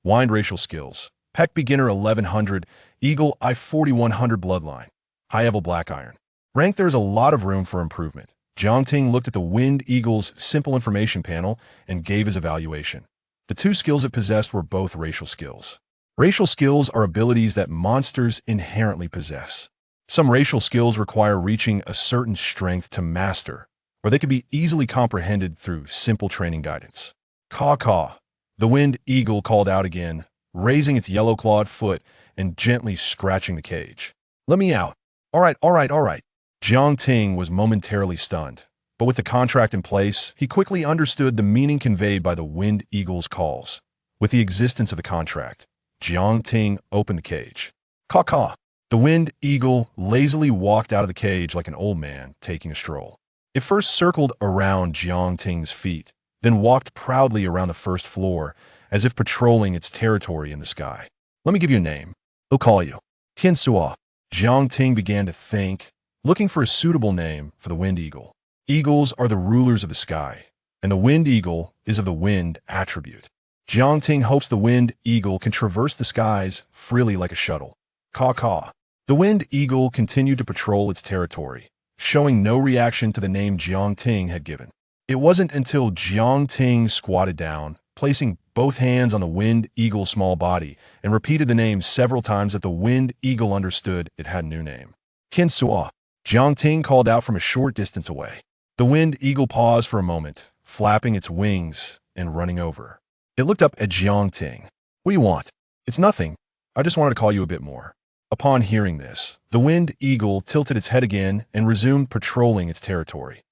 A: wind racial skills, Peck beginner 1100, eagle I 4100 bloodline, high-level black iron. Rank. There is a lot of room for improvement. Jiang Ting looked at the winged eagle's simple information panel and gave his evaluation. The 2 skills it possessed were both racial skills. Racial skills are abilities that monsters inherently possess. Some racial skills require reaching a certain strength to master, or they can be easily comprehended through simple training guidance. Caw caw. The winged eagle called out again, raising its yellow-clawed foot and gently scratching the cage. "Let me out." All right. Jiang Ting was momentarily stunned, but with the contract in place, he quickly understood the meaning conveyed by the winged eagle's calls. With the existence of the contract, Jiang Ting opened the cage. Caw caw. The winged eagle lazily walked out of the cage like an old man taking a stroll. It first circled around Jiang Ting's feet, then walked proudly around the first floor, as if patrolling its territory in the sky. "Let me give you a name. I'll call you Tian Suo." Jiang Ting began to think, looking for a suitable name for the winged eagle. Eagles are the rulers of the sky, and the winged eagle is of the wind attribute. Jiang Ting hopes the winged eagle can traverse the skies freely like a shuttle. Caw caw. The winged eagle continued to patrol its territory, showing no reaction to the name Jiang Ting had given. It wasn't until Jiang Ting squatted down, placing both hands on the winged eagle's small body, and repeated the name several times that the winged eagle understood it had a new name. Tian Suo. Jiang Ting called out from a short distance away. The winged eagle paused for a moment, flapping its wings and running over. It looked up at Jiang Ting. "What do you want?" "It's nothing. I just wanted to call you a bit more." Upon hearing this, the winged eagle tilted its head again and resumed patrolling its territory.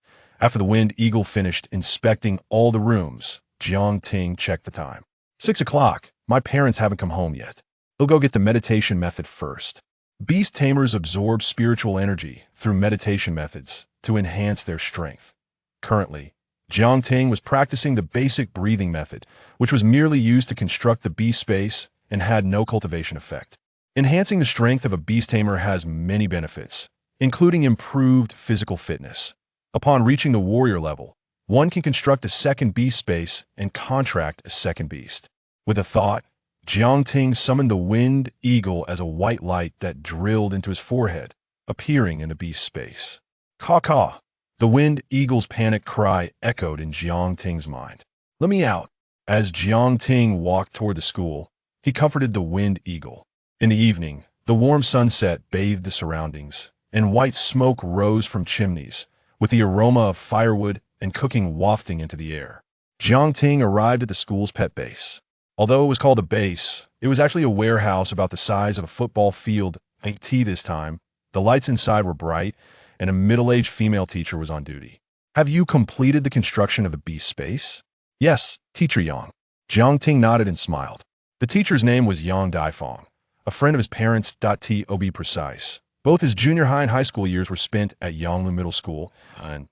A: After the winged eagle finished inspecting all the rooms, Jiang Ting checked the time. 6 o'clock. My parents haven't come home yet. They'll go get the meditation method first. Beast tamers absorb spiritual energy through meditation methods to enhance their strength. Currently, Jiang Ting was practicing the basic breathing method, which was merely used to construct the beast space and had no cultivation effect. Enhancing the strength of a beast tamer has many benefits, including improved physical fitness. Upon reaching the warrior level, one can construct a second beast space and contract a second beast. With a thought, Jiang Ting summoned the winged eagle as a white light that drilled into his forehead, appearing in the beast space. Caw-caw! The winged eagle's panic cry echoed in Jiang Ting's mind. Let me out! As Jiang Ting walked toward the school, he comforted the winged eagle. In the evening, the warm sunset bathed the surroundings, and white smoke rose from chimneys, with the aroma of firewood and cooking wafting into the air. Jiang Ting arrived at the school's pet base. Although it was called a base, it was actually a warehouse about the size of a football field. This time, the lights inside were bright, and a middle-aged female teacher was on duty. Have you completed the construction of the beast space? Yes, Teacher Yang. Jiang Ting nodded and smiled. The teacher's name was Yang Daifang, a friend of his parents. To be precise, both his junior high and high school years were spent at Yanglu Middle School, and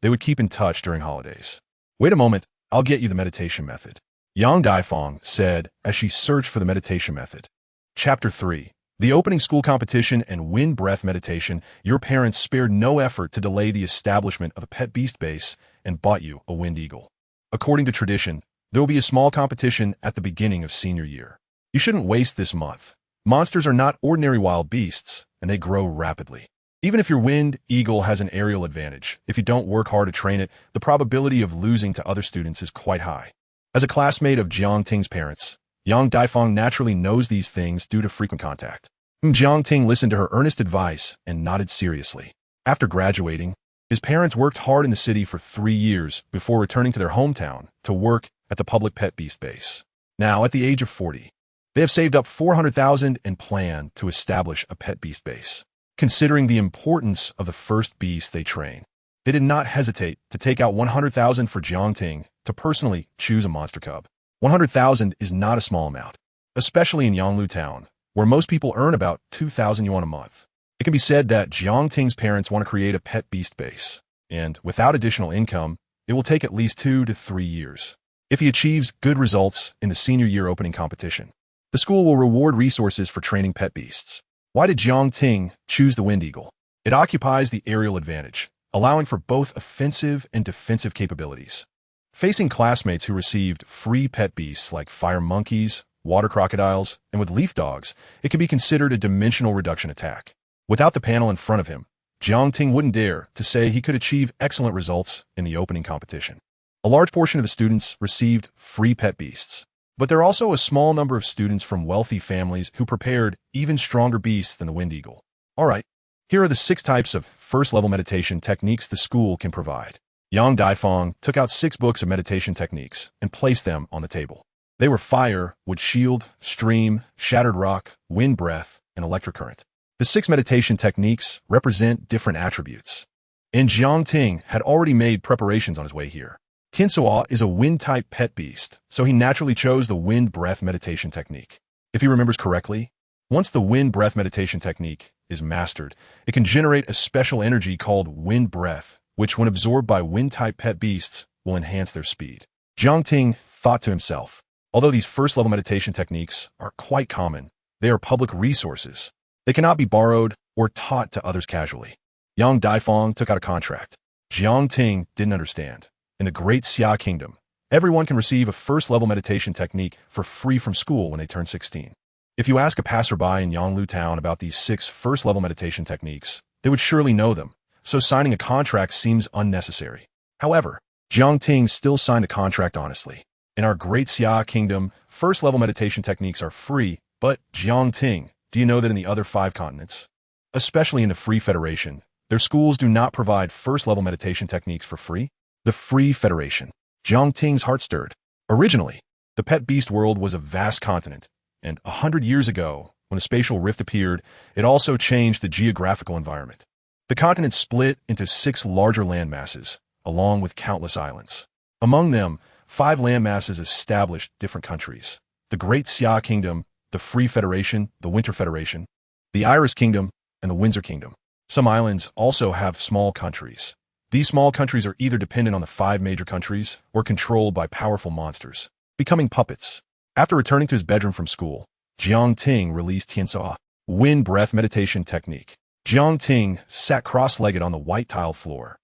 A: they would keep in touch during holidays. Wait a moment, I'll get you the meditation method, Yang Daifang said as she searched for the meditation method. Chapter 3. The opening school competition and wind breath meditation. Your parents spared no effort to delay the establishment of a pet beast base and bought you a wind eagle. According to tradition, there will be a small competition at the beginning of senior year. You shouldn't waste this month. Monsters are not ordinary wild beasts, and they grow rapidly. Even if your wind eagle has an aerial advantage, if you don't work hard to train it, the probability of losing to other students is quite high. As a classmate of Jiang Ting's parents, Yang Daifang naturally knows these things due to frequent contact. Jiang Ting listened to her earnest advice and nodded seriously. After graduating, his parents worked hard in the city for 3 years before returning to their hometown to work at the public pet beast base. Now, at the age of 40, they have saved up 400,000 and plan to establish a pet beast base. Considering the importance of the first beast they train, they did not hesitate to take out 100,000 for Jiang Ting to personally choose a monster cub. 100,000 is not a small amount, especially in Yanglu Town, where most people earn about 2,000 yuan a month. It can be said that Jiang Ting's parents want to create a pet beast base, and without additional income, it will take at least 2 to 3 years. If he achieves good results in the senior year opening competition, the school will reward resources for training pet beasts. Why did Jiang Ting choose the wind eagle? It occupies the aerial advantage, allowing for both offensive and defensive capabilities. Facing classmates who received free pet beasts like fire monkeys, water crocodiles, and with leaf dogs, it can be considered a dimensional reduction attack. Without the panel in front of him, Jiang Ting wouldn't dare to say he could achieve excellent results in the opening competition. A large portion of the students received free pet beasts, but there are also a small number of students from wealthy families who prepared even stronger beasts than the wind eagle. All right, here are the 6 types of first-level meditation techniques the school can provide. Yang Daifang took out 6 books of meditation techniques and placed them on the table. They were fire, wood shield, stream, shattered rock, wind breath, and electric current. The 6 meditation techniques represent different attributes. And Jiang Ting had already made preparations on his way here. Tiansuo is a wind-type pet beast, so he naturally chose the wind breath meditation technique. If he remembers correctly, once the wind breath meditation technique is mastered, it can generate a special energy called wind breath, which when absorbed by wind-type pet beasts will enhance their speed. Jiang Ting thought to himself, although these first-level meditation techniques are quite common, they are public resources. They cannot be borrowed or taught to others casually. Yang Daifang took out a contract. Jiang Ting didn't understand. In the Great Xia Kingdom, everyone can receive a first-level meditation technique for free from school when they turn 16. If you ask a passerby in Yanglu Town about these 6 first-level meditation techniques, they would surely know them, so signing a contract seems unnecessary. However, Jiang Ting still signed a contract honestly. In our Great Xia Kingdom, first-level meditation techniques are free, but Jiang Ting, do you know that in the other 5 continents, especially in the Free Federation, their schools do not provide first-level meditation techniques for free? The Free Federation. Jiang Ting's heart stirred. Originally, the pet beast world was a vast continent, and 100 years ago, When a spatial rift appeared, it also changed the geographical environment. The continent split into 6 larger landmasses, along with countless islands. Among them, 5 landmasses established different countries: the Great Xia Kingdom, the Free Federation, the Winter Federation, the Iris Kingdom, and the Windsor Kingdom. Some islands also have small countries. These small countries are either dependent on the 5 major countries or controlled by powerful monsters, becoming puppets. After returning to his bedroom from school, Jiang Ting released Tiansa, wind breath meditation technique. Jiang Ting sat cross-legged on the white tile floor,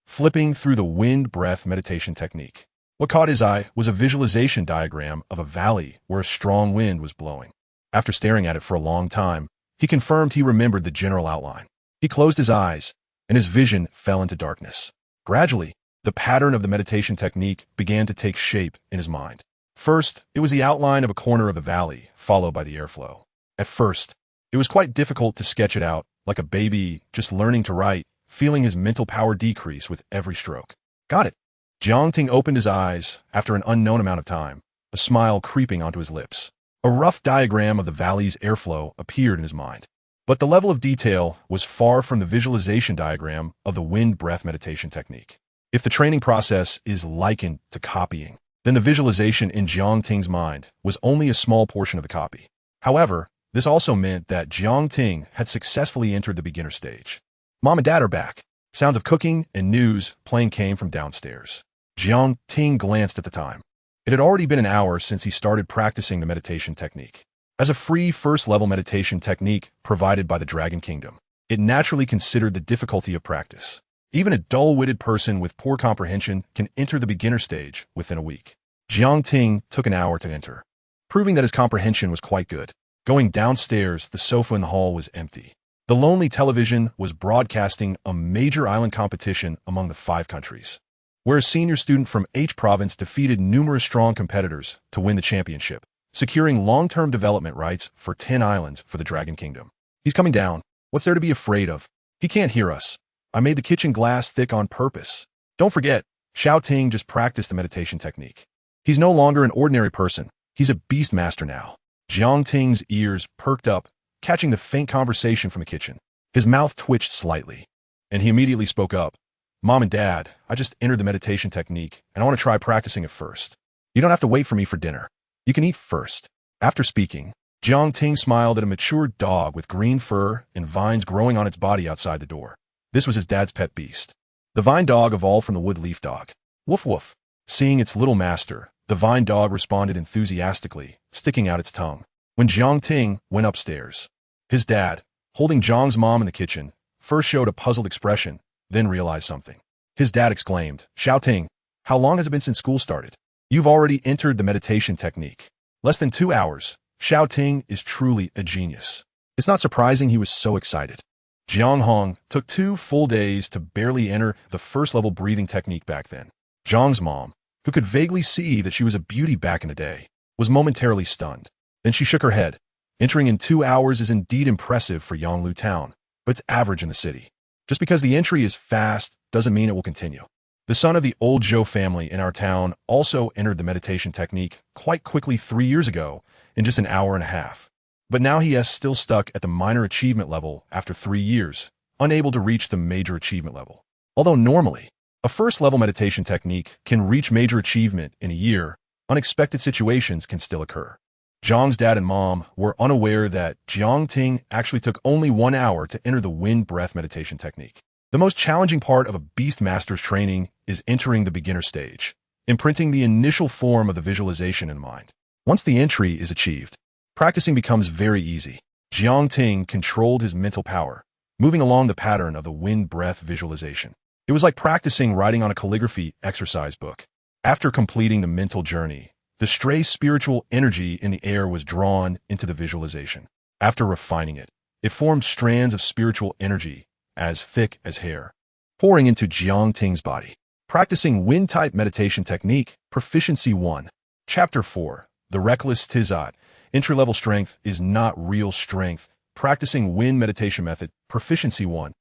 A: flipping through the wind breath meditation technique. What caught his eye was a visualization diagram of a valley where a strong wind was blowing. After staring at it for a long time, he confirmed he remembered the general outline. He closed his eyes, and his vision fell into darkness. Gradually, the pattern of the meditation technique began to take shape in his mind. First, it was the outline of a corner of the valley, followed by the airflow. At first, it was quite difficult to sketch it out, like a baby just learning to write, feeling his mental power decrease with every stroke. Got it. Jiang Ting opened his eyes after an unknown amount of time, a smile creeping onto his lips. A rough diagram of the valley's airflow appeared in his mind. But the level of detail was far from the visualization diagram of the wind breath meditation technique. If the training process is likened to copying, then the visualization in Jiang Ting's mind was only a small portion of the copy. However, this also meant that Jiang Ting had successfully entered the beginner stage. Mom and Dad are back. Sounds of cooking and news playing came from downstairs. Jiang Ting glanced at the time. It had already been an hour since he started practicing the meditation technique. As a free first-level meditation technique provided by the Dragon Kingdom, it naturally considered the difficulty of practice. Even a dull-witted person with poor comprehension can enter the beginner stage within a week. Jiang Ting took an hour to enter, proving that his comprehension was quite good. Going downstairs, the sofa in the hall was empty. The lonely television was broadcasting a major island competition among the 5 countries, where a senior student from H province defeated numerous strong competitors to win the championship, securing long-term development rights for 10 islands for the Dragon Kingdom. He's coming down. What's there to be afraid of? He can't hear us. I made the kitchen glass thick on purpose. Don't forget, Xiao Ting just practiced the meditation technique. He's no longer an ordinary person. He's a Beastmaster now. Jiang Ting's ears perked up, catching the faint conversation from the kitchen. His mouth twitched slightly, and he immediately spoke up. Mom and Dad, I just entered the meditation technique, and I want to try practicing it first. You don't have to wait for me for dinner. You can eat first. After speaking, Jiang Ting smiled at a mature dog with green fur and vines growing on its body outside the door. This was his dad's pet beast. The vine dog evolved from the wood leaf dog. Woof woof. Seeing its little master, the vine dog responded enthusiastically, sticking out its tongue. When Jiang Ting went upstairs, his dad, holding Jiang's mom in the kitchen, first showed a puzzled expression, then realized something. His dad exclaimed, Xiao Ting, how long has it been since school started? You've already entered the meditation technique. Less than 2 hours. Xiao Ting is truly a genius. It's not surprising he was so excited. Jiang Hong took 2 full days to barely enter the first-level breathing technique back then. Jiang's mom, who could vaguely see that she was a beauty back in the day, was momentarily stunned. Then she shook her head. Entering in 2 hours is indeed impressive for Yonglu Town, but it's average in the city. Just because the entry is fast doesn't mean it will continue. The son of the old Zhou family in our town also entered the meditation technique quite quickly 3 years ago in just an hour and a half. But now he is still stuck at the minor achievement level after 3 years, unable to reach the major achievement level. Although normally, a first-level meditation technique can reach major achievement in a year, unexpected situations can still occur. Jiang's dad and mom were unaware that Jiang Ting actually took only 1 hour to enter the wind breath meditation technique. The most challenging part of a Beastmaster's training is entering the beginner stage, imprinting the initial form of the visualization in mind. Once the entry is achieved, practicing becomes very easy. Jiang Ting controlled his mental power, moving along the pattern of the wind breath visualization. It was like practicing writing on a calligraphy exercise book. After completing the mental journey, the stray spiritual energy in the air was drawn into the visualization. After refining it, it formed strands of spiritual energy as thick as hair, pouring into Jiang Ting's body. Practicing Wind-type meditation technique, Proficiency 1. Chapter 4. The Reckless Tizat. Entry-level strength is not real strength. Practicing Wind meditation method, Proficiency 1.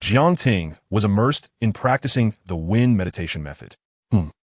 A: Jiang Ting was immersed in practicing the Wind meditation method.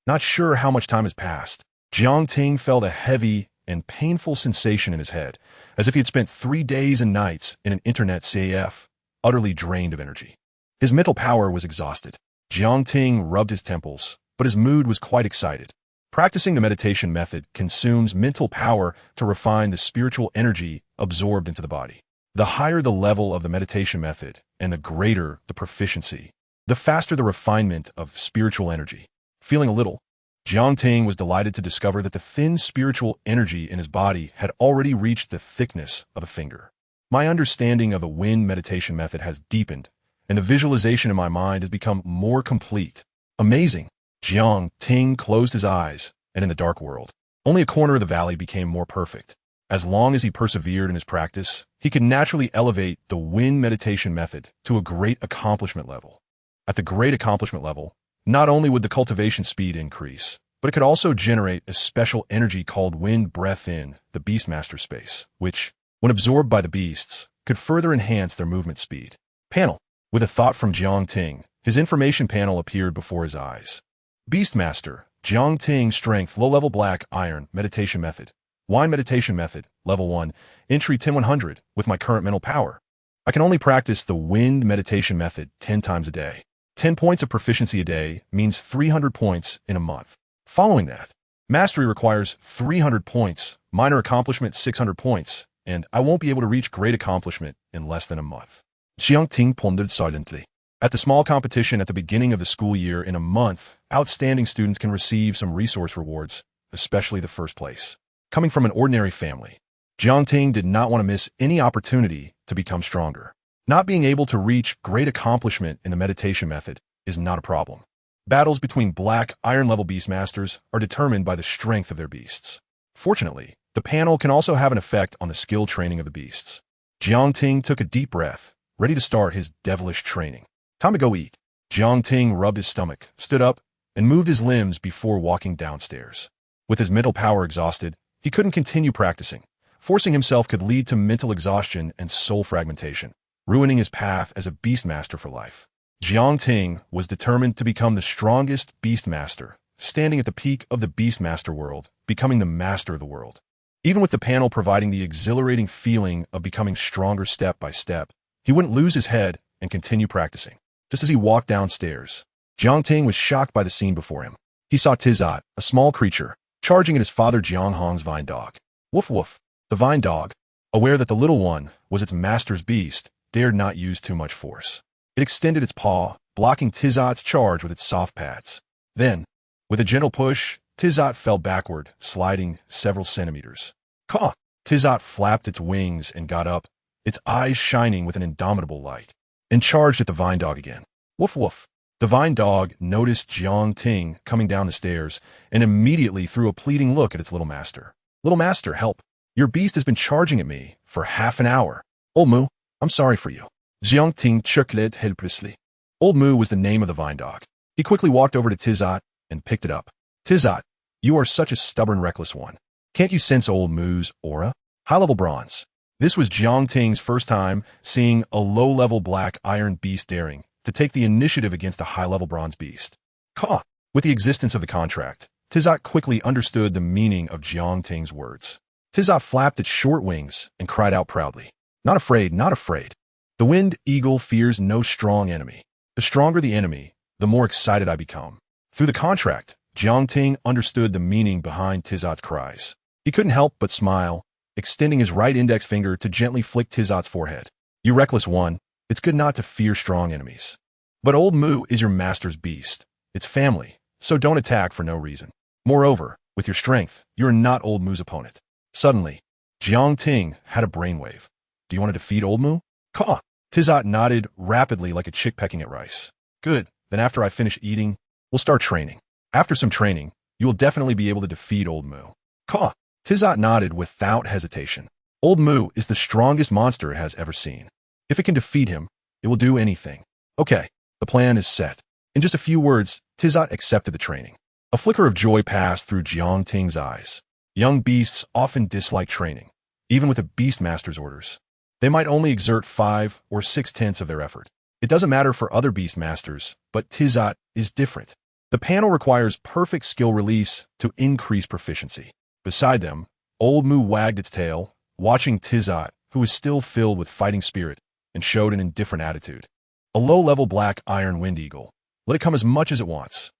A: Not sure how much time has passed. Jiang Ting felt a heavy, and painful sensation in his head, as if he had spent 3 days and nights in an internet CAF, utterly drained of energy. His mental power was exhausted. Jiang Ting rubbed his temples, but his mood was quite excited. Practicing the meditation method consumes mental power to refine the spiritual energy absorbed into the body. The higher the level of the meditation method, and the greater the proficiency, the faster the refinement of spiritual energy. Feeling a little, Jiang Ting was delighted to discover that the thin spiritual energy in his body had already reached the thickness of a finger. My understanding of the wind meditation method has deepened, and the visualization in my mind has become more complete. Amazing! Jiang Ting closed his eyes, and in the dark world, only a corner of the valley became more perfect. As long as he persevered in his practice, he could naturally elevate the wind meditation method to a great accomplishment level. At the great accomplishment level, not only would the cultivation speed increase, but it could also generate a special energy called wind breath in the Beastmaster space, which, when absorbed by the beasts, could further enhance their movement speed. Panel. With a thought from Jiang Ting, his information panel appeared before his eyes. Beastmaster, Jiang Ting Strength, Low-Level Black Iron, Meditation Method. Wine Meditation Method, Level 1, Entry 10-100, with my current mental power. I can only practice the Wind Meditation Method 10 times a day. 10 points of proficiency a day means 300 points in a month. Following that, Mastery requires 300 points, Minor Accomplishment 600 points, and I won't be able to reach Great Accomplishment in less than a month. Jiang Ting pondered silently. At the small competition at the beginning of the school year in a month, outstanding students can receive some resource rewards, especially the first place. Coming from an ordinary family, Jiang Ting did not want to miss any opportunity to become stronger. Not being able to reach great accomplishment in the meditation method is not a problem. Battles between black iron-level Beastmasters are determined by the strength of their beasts. Fortunately, the panel can also have an effect on the skill training of the beasts. Jiang Ting took a deep breath, ready to start his devilish training. Time to go eat. Jiang Ting rubbed his stomach, stood up, and moved his limbs before walking downstairs. With his mental power exhausted, he couldn't continue practicing. Forcing himself could lead to mental exhaustion and soul fragmentation, ruining his path as a Beastmaster for life. Jiang Ting was determined to become the strongest Beastmaster, standing at the peak of the Beastmaster world, becoming the master of the world. Even with the panel providing the exhilarating feeling of becoming stronger step by step, he wouldn't lose his head and continue practicing. Just as he walked downstairs, Jiang Ting was shocked by the scene before him. He saw Tizat, a small creature, charging at his father Jiang Hong's vine dog. Woof woof. The vine dog, aware that the little one was its master's beast, dared not use too much force. It extended its paw, blocking Tizat's charge with its soft pads. Then, with a gentle push, Tizat fell backward, sliding several centimeters. Caw! Tizat flapped its wings and got up, its eyes shining with an indomitable light, and charged at the vine dog again. Woof woof. The vine dog noticed Jiang Ting coming down the stairs and immediately threw a pleading look at its little master. Little master, help. Your beast has been charging at me for half an hour. Old Moo, I'm sorry for you. Jiang Ting chuckled helplessly. Old Moo was the name of the vine dog. He quickly walked over to Tizat and picked it up. Tizat, you are such a stubborn, reckless one. Can't you sense Old Moo's aura? High-level bronze. This was Jiang Ting's first time seeing a low-level black iron beast daring to take the initiative against a high-level bronze beast. Caw! With the existence of the contract, Tizat quickly understood the meaning of Jiang Ting's words. Tizat flapped its short wings and cried out proudly. Not afraid, not afraid. The wind eagle fears no strong enemy. The stronger the enemy, the more excited I become. Through the contract, Jiang Ting understood the meaning behind Tizat's cries. He couldn't help but smile, extending his right index finger to gently flick Tizat's forehead. You reckless one, it's good not to fear strong enemies. But Old Moo is your master's beast. It's family, so don't attack for no reason. Moreover, with your strength, you're not Old Moo's opponent. Suddenly, Jiang Ting had a brainwave. Do you want to defeat Old Moo? Caw! Tizat nodded rapidly like a chick pecking at rice. Good, then after I finish eating, we'll start training. After some training, you will definitely be able to defeat Old Moo. Caw! Tizat nodded without hesitation. Old Moo is the strongest monster it has ever seen. If it can defeat him, it will do anything. Okay, the plan is set. In just a few words, Tizat accepted the training. A flicker of joy passed through Jiang Ting's eyes. Young beasts often dislike training, even with a Beastmaster's orders. They might only exert 5 or 6/10 of their effort. It doesn't matter for other Beastmasters, but Tizat is different. The panel requires perfect skill release to increase proficiency. Beside them, Old Moo wagged its tail, watching Tizot, who was still filled with fighting spirit and showed an indifferent attitude. A low-level black iron wind eagle. Let it come as much as it wants.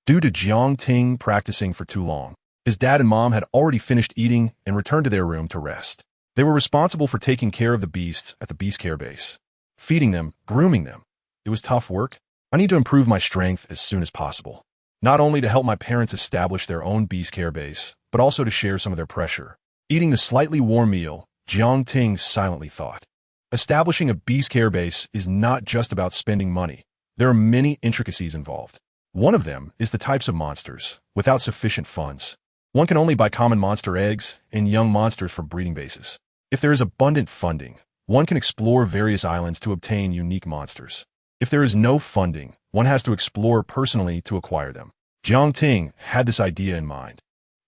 A: Due to Jiang Ting practicing for too long, his dad and mom had already finished eating and returned to their room to rest. They were responsible for taking care of the beasts at the beast care base. Feeding them, grooming them. It was tough work. I need to improve my strength as soon as possible. Not only to help my parents establish their own beast care base, but also to share some of their pressure. Eating the slightly warm meal, Jiang Ting silently thought. Establishing a beast care base is not just about spending money. There are many intricacies involved. One of them is the types of monsters. Without sufficient funds, one can only buy common monster eggs and young monsters from breeding bases. If there is abundant funding, one can explore various islands to obtain unique monsters. If there is no funding, one has to explore personally to acquire them. Jiang Ting had this idea in mind.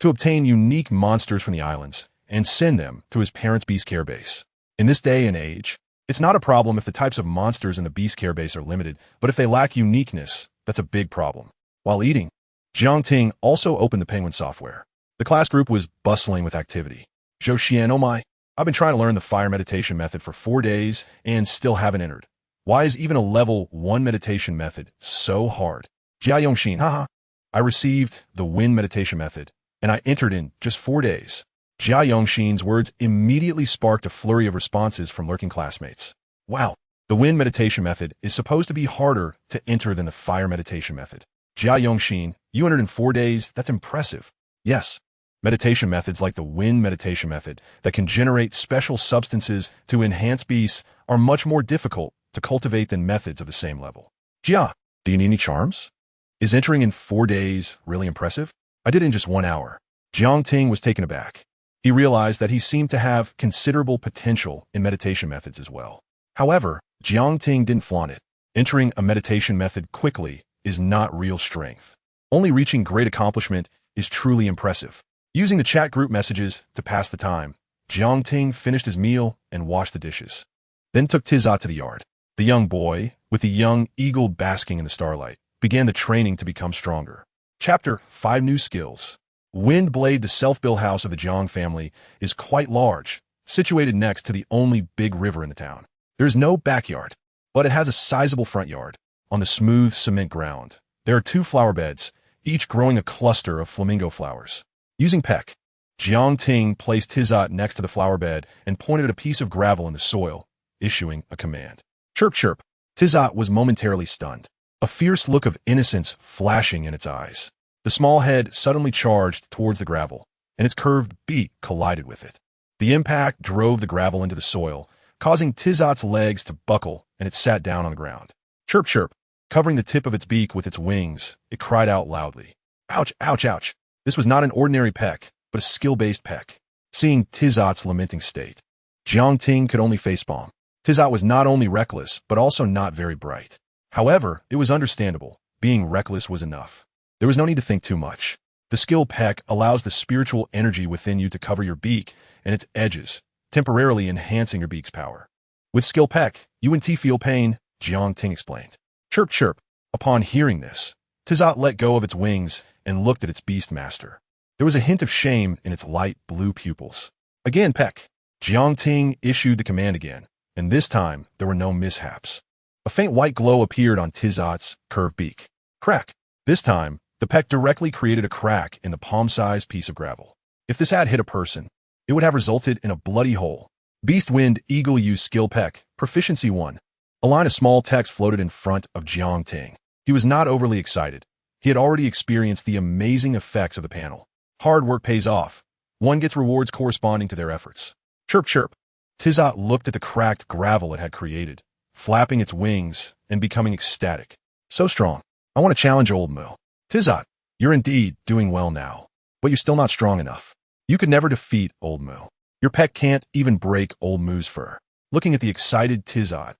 A: To obtain unique monsters from the islands and send them to his parents' beast care base. In this day and age, it's not a problem if the types of monsters in the beast care base are limited, but if they lack uniqueness, that's a big problem. While eating, Jiang Ting also opened the Penguin software. The class group was bustling with activity. Zhou Xian, oh my, I've been trying to learn the fire meditation method for 4 days and still haven't entered. Why is even a level 1 meditation method so hard? Jia Yongxin, haha. I received the wind meditation method, and I entered in just 4 days. Jia Yongxin's words immediately sparked a flurry of responses from lurking classmates. Wow, the wind meditation method is supposed to be harder to enter than the fire meditation method. Jia Yongxin, you entered in 4 days, that's impressive. Yes, meditation methods like the wind meditation method that can generate special substances to enhance beasts are much more difficult to cultivate than methods of the same level. Jia, do you need any charms? Is entering in 4 days really impressive? I did it in just 1 hour. Jiang Ting was taken aback. He realized that he seemed to have considerable potential in meditation methods as well. However, Jiang Ting didn't flaunt it. Entering a meditation method quickly is not real strength. Only reaching great accomplishment is truly impressive. Using the chat group messages to pass the time, Jiang Ting finished his meal and washed the dishes. Then took Tizot to the yard. The young boy, with the young eagle basking in the starlight, began the training to become stronger. Chapter 5 New Skills. Wind Blade, the self-built house of the Jiang family, is quite large, situated next to the only big river in the town. There is no backyard, but it has a sizable front yard. On the smooth cement ground, there are 2 flower beds, each growing a cluster of flamingo flowers. Using Peck, Jiang Ting placed Tizot next to the flower bed and pointed at a piece of gravel in the soil, issuing a command. Chirp, chirp. Tizot was momentarily stunned, a fierce look of innocence flashing in its eyes. The small head suddenly charged towards the gravel, and its curved beak collided with it. The impact drove the gravel into the soil, causing Tizot's legs to buckle, and it sat down on the ground. Chirp, chirp. Covering the tip of its beak with its wings, it cried out loudly. Ouch, ouch, ouch. This was not an ordinary peck, but a skill-based peck. Seeing Tizot's lamenting state, Jiang Ting could only facepalm. Tizot was not only reckless, but also not very bright. However, it was understandable. Being reckless was enough. There was no need to think too much. The skill peck allows the spiritual energy within you to cover your beak and its edges, temporarily enhancing your beak's power. With skill peck, you and T feel pain, Jiang Ting explained. Chirp, chirp. Upon hearing this, Tizot let go of its wings and looked at its Beastmaster. There was a hint of shame in its light blue pupils. Again, peck. Jiang Ting issued the command again, and this time there were no mishaps. A faint white glow appeared on Tizot's curved beak. Crack. This time, the peck directly created a crack in the palm-sized piece of gravel. If this had hit a person, it would have resulted in a bloody hole. Beast Wind Eagle used skill peck, proficiency 1. A line of small text floated in front of Jiang Ting. He was not overly excited. He had already experienced the amazing effects of the panel. Hard work pays off. One gets rewards corresponding to their efforts. Chirp, chirp. Tizot looked at the cracked gravel it had created, flapping its wings and becoming ecstatic. So strong. I want to challenge Old Moo. Tizot, you're indeed doing well now, but you're still not strong enough. You could never defeat Old Moo. Your pet can't even break Old Moo's fur. Looking at the excited Tizot,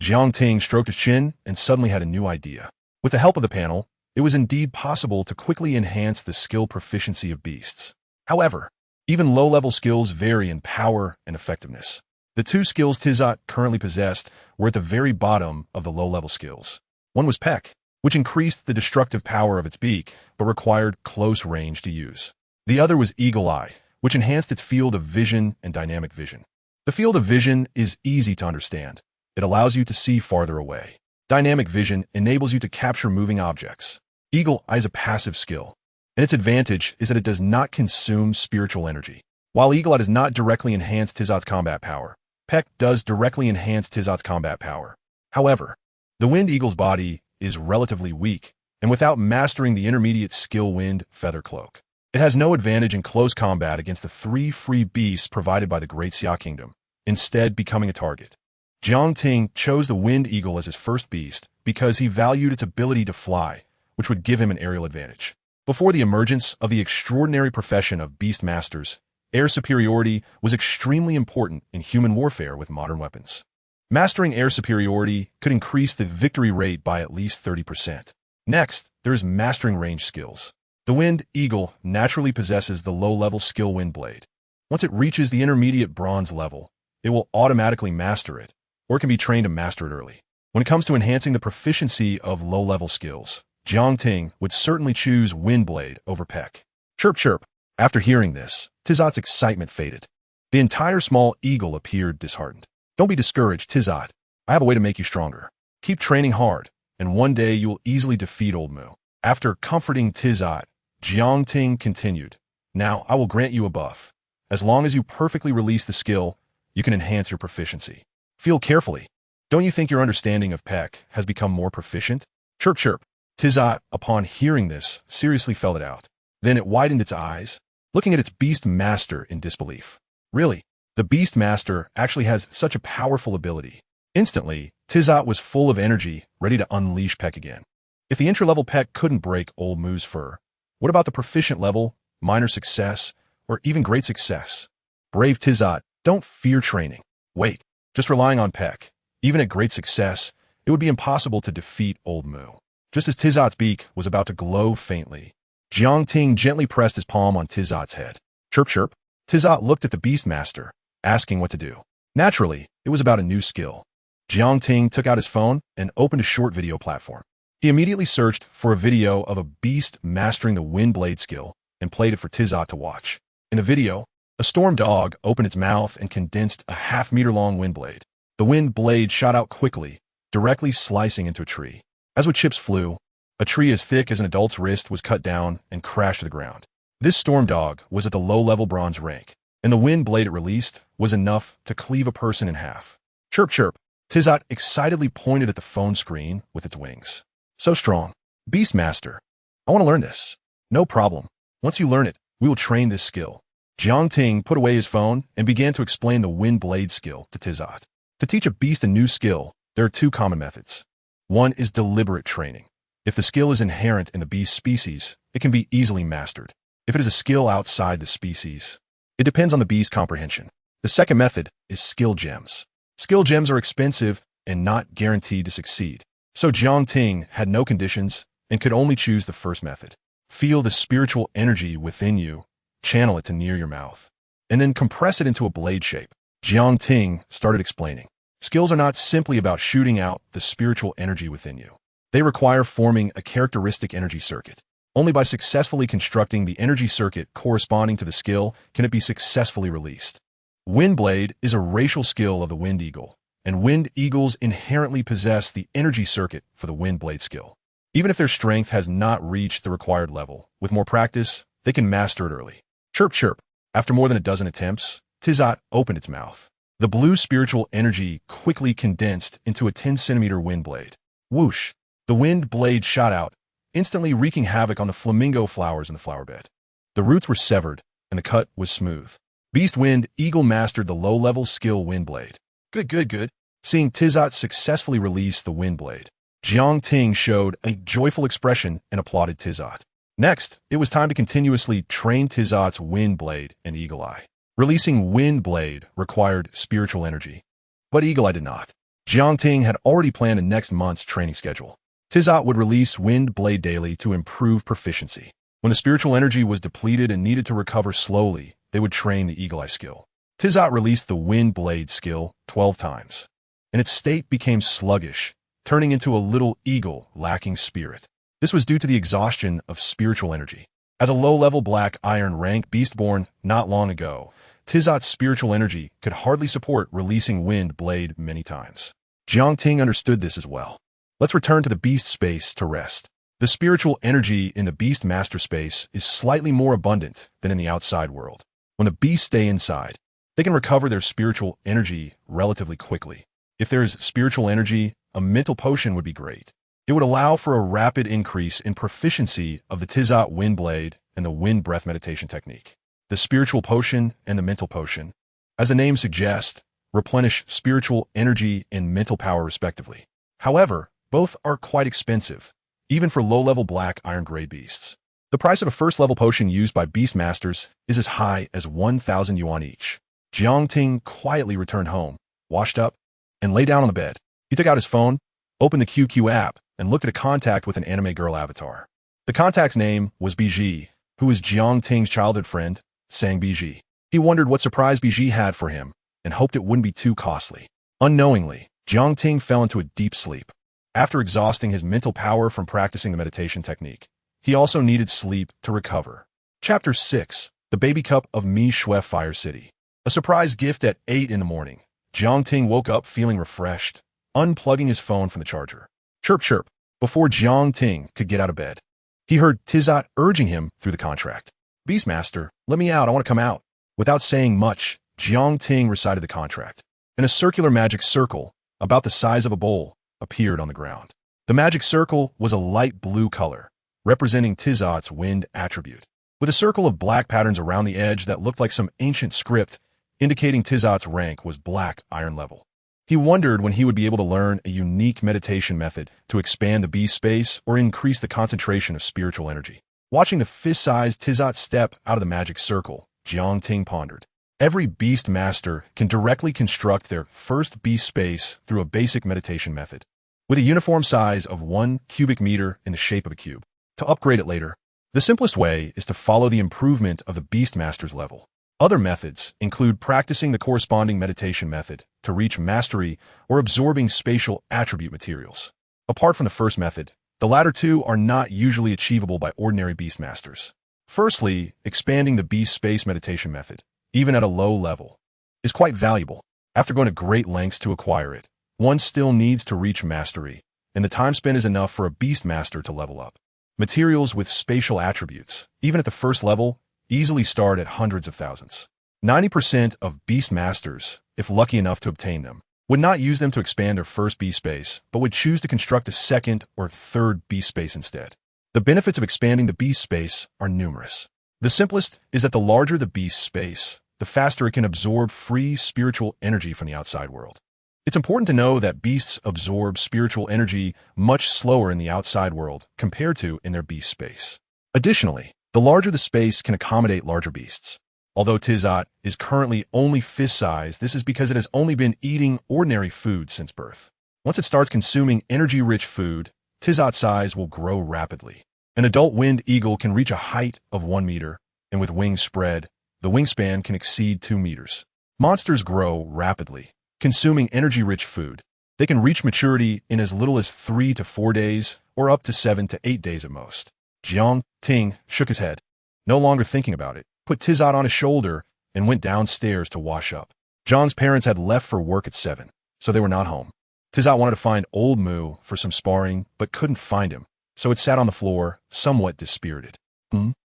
A: Jiang Ting stroked his chin and suddenly had a new idea. With the help of the panel, it was indeed possible to quickly enhance the skill proficiency of beasts. However, even low-level skills vary in power and effectiveness. The 2 skills Tizot currently possessed were at the very bottom of the low-level skills. One was Peck, which increased the destructive power of its beak, but required close range to use. The other was Eagle Eye, which enhanced its field of vision and dynamic vision. The field of vision is easy to understand. It allows you to see farther away. Dynamic vision enables you to capture moving objects. Eagle Eye is a passive skill, and its advantage is that it does not consume spiritual energy. While Eagle Eye does not directly enhance Tizot's combat power, Peck does directly enhance Tizot's combat power. However, the Wind Eagle's body is relatively weak, and without mastering the intermediate skill Wind Feather Cloak, it has no advantage in close combat against the 3 free beasts provided by the Great Xia Kingdom, instead becoming a target. Jiang Ting chose the Wind Eagle as his first beast because he valued its ability to fly, which would give him an aerial advantage. Before the emergence of the extraordinary profession of Beastmasters, air superiority was extremely important in human warfare with modern weapons. Mastering air superiority could increase the victory rate by at least 30%. Next, there is mastering range skills. The Wind Eagle naturally possesses the low-level skill Wind Blade. Once it reaches the intermediate bronze level, it will automatically master it, or it can be trained to master it early. When it comes to enhancing the proficiency of low-level skills, Jiang Ting would certainly choose Wind Blade over Peck. Chirp chirp. After hearing this, Tizot's excitement faded. The entire small eagle appeared disheartened. Don't be discouraged, Tizot. I have a way to make you stronger. Keep training hard, and one day you will easily defeat Old Moo. After comforting Tizot, Jiang Ting continued, Now I will grant you a buff. As long as you perfectly release the skill, you can enhance your proficiency. Feel carefully. Don't you think your understanding of Peck has become more proficient? Chirp chirp. Tizot, upon hearing this, seriously felt it out. Then it widened its eyes, looking at its Beastmaster in disbelief. Really? The Beastmaster actually has such a powerful ability. Instantly, Tizot was full of energy, ready to unleash Peck again. If the intra-level Peck couldn't break Old Moo's fur, what about the proficient level, minor success, or even great success? Brave Tizot, don't fear training. Wait, just relying on Peck, even at great success, it would be impossible to defeat Old Moo. Just as Tizot's beak was about to glow faintly, Jiang Ting gently pressed his palm on Tizot's head. Chirp chirp. Tizot looked at the Beastmaster, asking what to do. Naturally, it was about a new skill. Jiang Ting took out his phone and opened a short video platform. He immediately searched for a video of a beast mastering the Wind Blade skill and played it for Tizot to watch. In the video, a storm dog opened its mouth and condensed a half-meter-long wind blade. The wind blade shot out quickly, directly slicing into a tree. As with chips flew, a tree as thick as an adult's wrist was cut down and crashed to the ground. This storm dog was at the low-level bronze rank, and the wind blade it released was enough to cleave a person in half. Chirp chirp. Tizot excitedly pointed at the phone screen with its wings. So strong. Beastmaster. I want to learn this. No problem. Once you learn it, we will train this skill. Jiang Ting put away his phone and began to explain the wind blade skill to Tizot. To teach a beast a new skill, there are 2 common methods. One is deliberate training. If the skill is inherent in the beast species, it can be easily mastered. If it is a skill outside the species, it depends on the beast's comprehension. The second method is skill gems. Skill gems are expensive and not guaranteed to succeed. So Jiang Ting had no conditions and could only choose the first method. Feel the spiritual energy within you, channel it to near your mouth, and then compress it into a blade shape. Jiang Ting started explaining. Skills are not simply about shooting out the spiritual energy within you. They require forming a characteristic energy circuit. Only by successfully constructing the energy circuit corresponding to the skill can it be successfully released. Wind Blade is a racial skill of the Wind Eagle, and Wind Eagles inherently possess the energy circuit for the Wind Blade skill. Even if their strength has not reached the required level, with more practice, they can master it early. Chirp chirp. After more than a dozen attempts, Tizot opened its mouth. The blue spiritual energy quickly condensed into a 10-centimeter wind blade. Whoosh! The wind blade shot out, instantly wreaking havoc on the flamingo flowers in the flower bed. The roots were severed, and the cut was smooth. Beast Wind Eagle mastered the low-level skill Wind Blade. Good. Seeing Tizot successfully release the Wind Blade, Jiang Ting showed a joyful expression and applauded Tizot. Next, it was time to continuously train Tizot's Wind Blade and Eagle Eye. Releasing Wind Blade required spiritual energy, but Eagle Eye did not. Jiang Ting had already planned a next month's training schedule. Tizot would release Wind Blade daily to improve proficiency. When the spiritual energy was depleted and needed to recover slowly, they would train the Eagle Eye skill. Tizot released the Wind Blade skill 12 times, and its state became sluggish, turning into a little eagle lacking spirit. This was due to the exhaustion of spiritual energy. As a low-level black iron rank beast born not long ago, Tizot's spiritual energy could hardly support releasing Wind Blade many times. Jiang Ting understood this as well. Let's return to the beast space to rest. The spiritual energy in the Beastmaster space is slightly more abundant than in the outside world. When the beasts stay inside, they can recover their spiritual energy relatively quickly. If there is spiritual energy, a mental potion would be great. It would allow for a rapid increase in proficiency of the Tizot Wind Blade and the Wind Breath meditation technique. The spiritual potion and the mental potion, as the name suggests, replenish spiritual energy and mental power respectively. However, both are quite expensive, even for low-level black iron-grade beasts. The price of a first-level potion used by Beastmasters is as high as 1,000 yuan each. Jiang Ting quietly returned home, washed up, and lay down on the bed. He took out his phone, opened the QQ app, and looked at a contact with an anime girl avatar. The contact's name was Biji, who was Jiang Ting's childhood friend, Sang Biji. He wondered what surprise Biji had for him and hoped it wouldn't be too costly. Unknowingly, Jiang Ting fell into a deep sleep. After exhausting his mental power from practicing the meditation technique, he also needed sleep to recover. Chapter 6. The Baby Cup of Mi Shui Fire City. A surprise gift at 8 in the morning. Jiang Ting woke up feeling refreshed, unplugging his phone from the charger. Chirp chirp. Before Jiang Ting could get out of bed, he heard Tizot urging him through the contract. Beastmaster, let me out, I want to come out. Without saying much, Jiang Ting recited the contract. And a circular magic circle, about the size of a bowl, appeared on the ground. The magic circle was a light blue color, representing Tizot's wind attribute, with a circle of black patterns around the edge that looked like some ancient script, indicating Tizot's rank was black iron level. He wondered when he would be able to learn a unique meditation method to expand the beast space or increase the concentration of spiritual energy. Watching the fist-sized Tizot step out of the magic circle, Jiang Ting pondered. Every Beastmaster can directly construct their first beast space through a basic meditation method, with a uniform size of 1 cubic meter in the shape of a cube. To upgrade it later, the simplest way is to follow the improvement of the Beastmaster's level. Other methods include practicing the corresponding meditation method to reach mastery or absorbing spatial attribute materials. Apart from the first method, the latter two are not usually achievable by ordinary Beastmasters. Firstly, expanding the beast space meditation method, even at a low level, is quite valuable. After going to great lengths to acquire it, one still needs to reach mastery, and the time spent is enough for a Beastmaster to level up. Materials with spatial attributes, even at the first level, easily start at hundreds of thousands. 90% of Beastmasters, if lucky enough to obtain them, would not use them to expand their first beast space, but would choose to construct a second or third beast space instead. The benefits of expanding the beast space are numerous. The simplest is that the larger the beast space, the faster it can absorb free spiritual energy from the outside world. It's important to know that beasts absorb spiritual energy much slower in the outside world compared to in their beast space. Additionally, the larger the space can accommodate larger beasts. Although Tizot is currently only fist-sized, this is because it has only been eating ordinary food since birth. Once it starts consuming energy-rich food, Tizot's size will grow rapidly. An adult wind eagle can reach a height of 1 meter, and with wings spread, the wingspan can exceed 2 meters. Monsters grow rapidly, consuming energy-rich food. They can reach maturity in as little as 3 to 4 days, or up to 7 to 8 days at most. Jiang Ting shook his head, no longer thinking about it, put Tizot on his shoulder, and went downstairs to wash up. John's parents had left for work at 7, so they were not home. Tizot wanted to find old Moo for some sparring, but couldn't find him, so it sat on the floor, somewhat dispirited.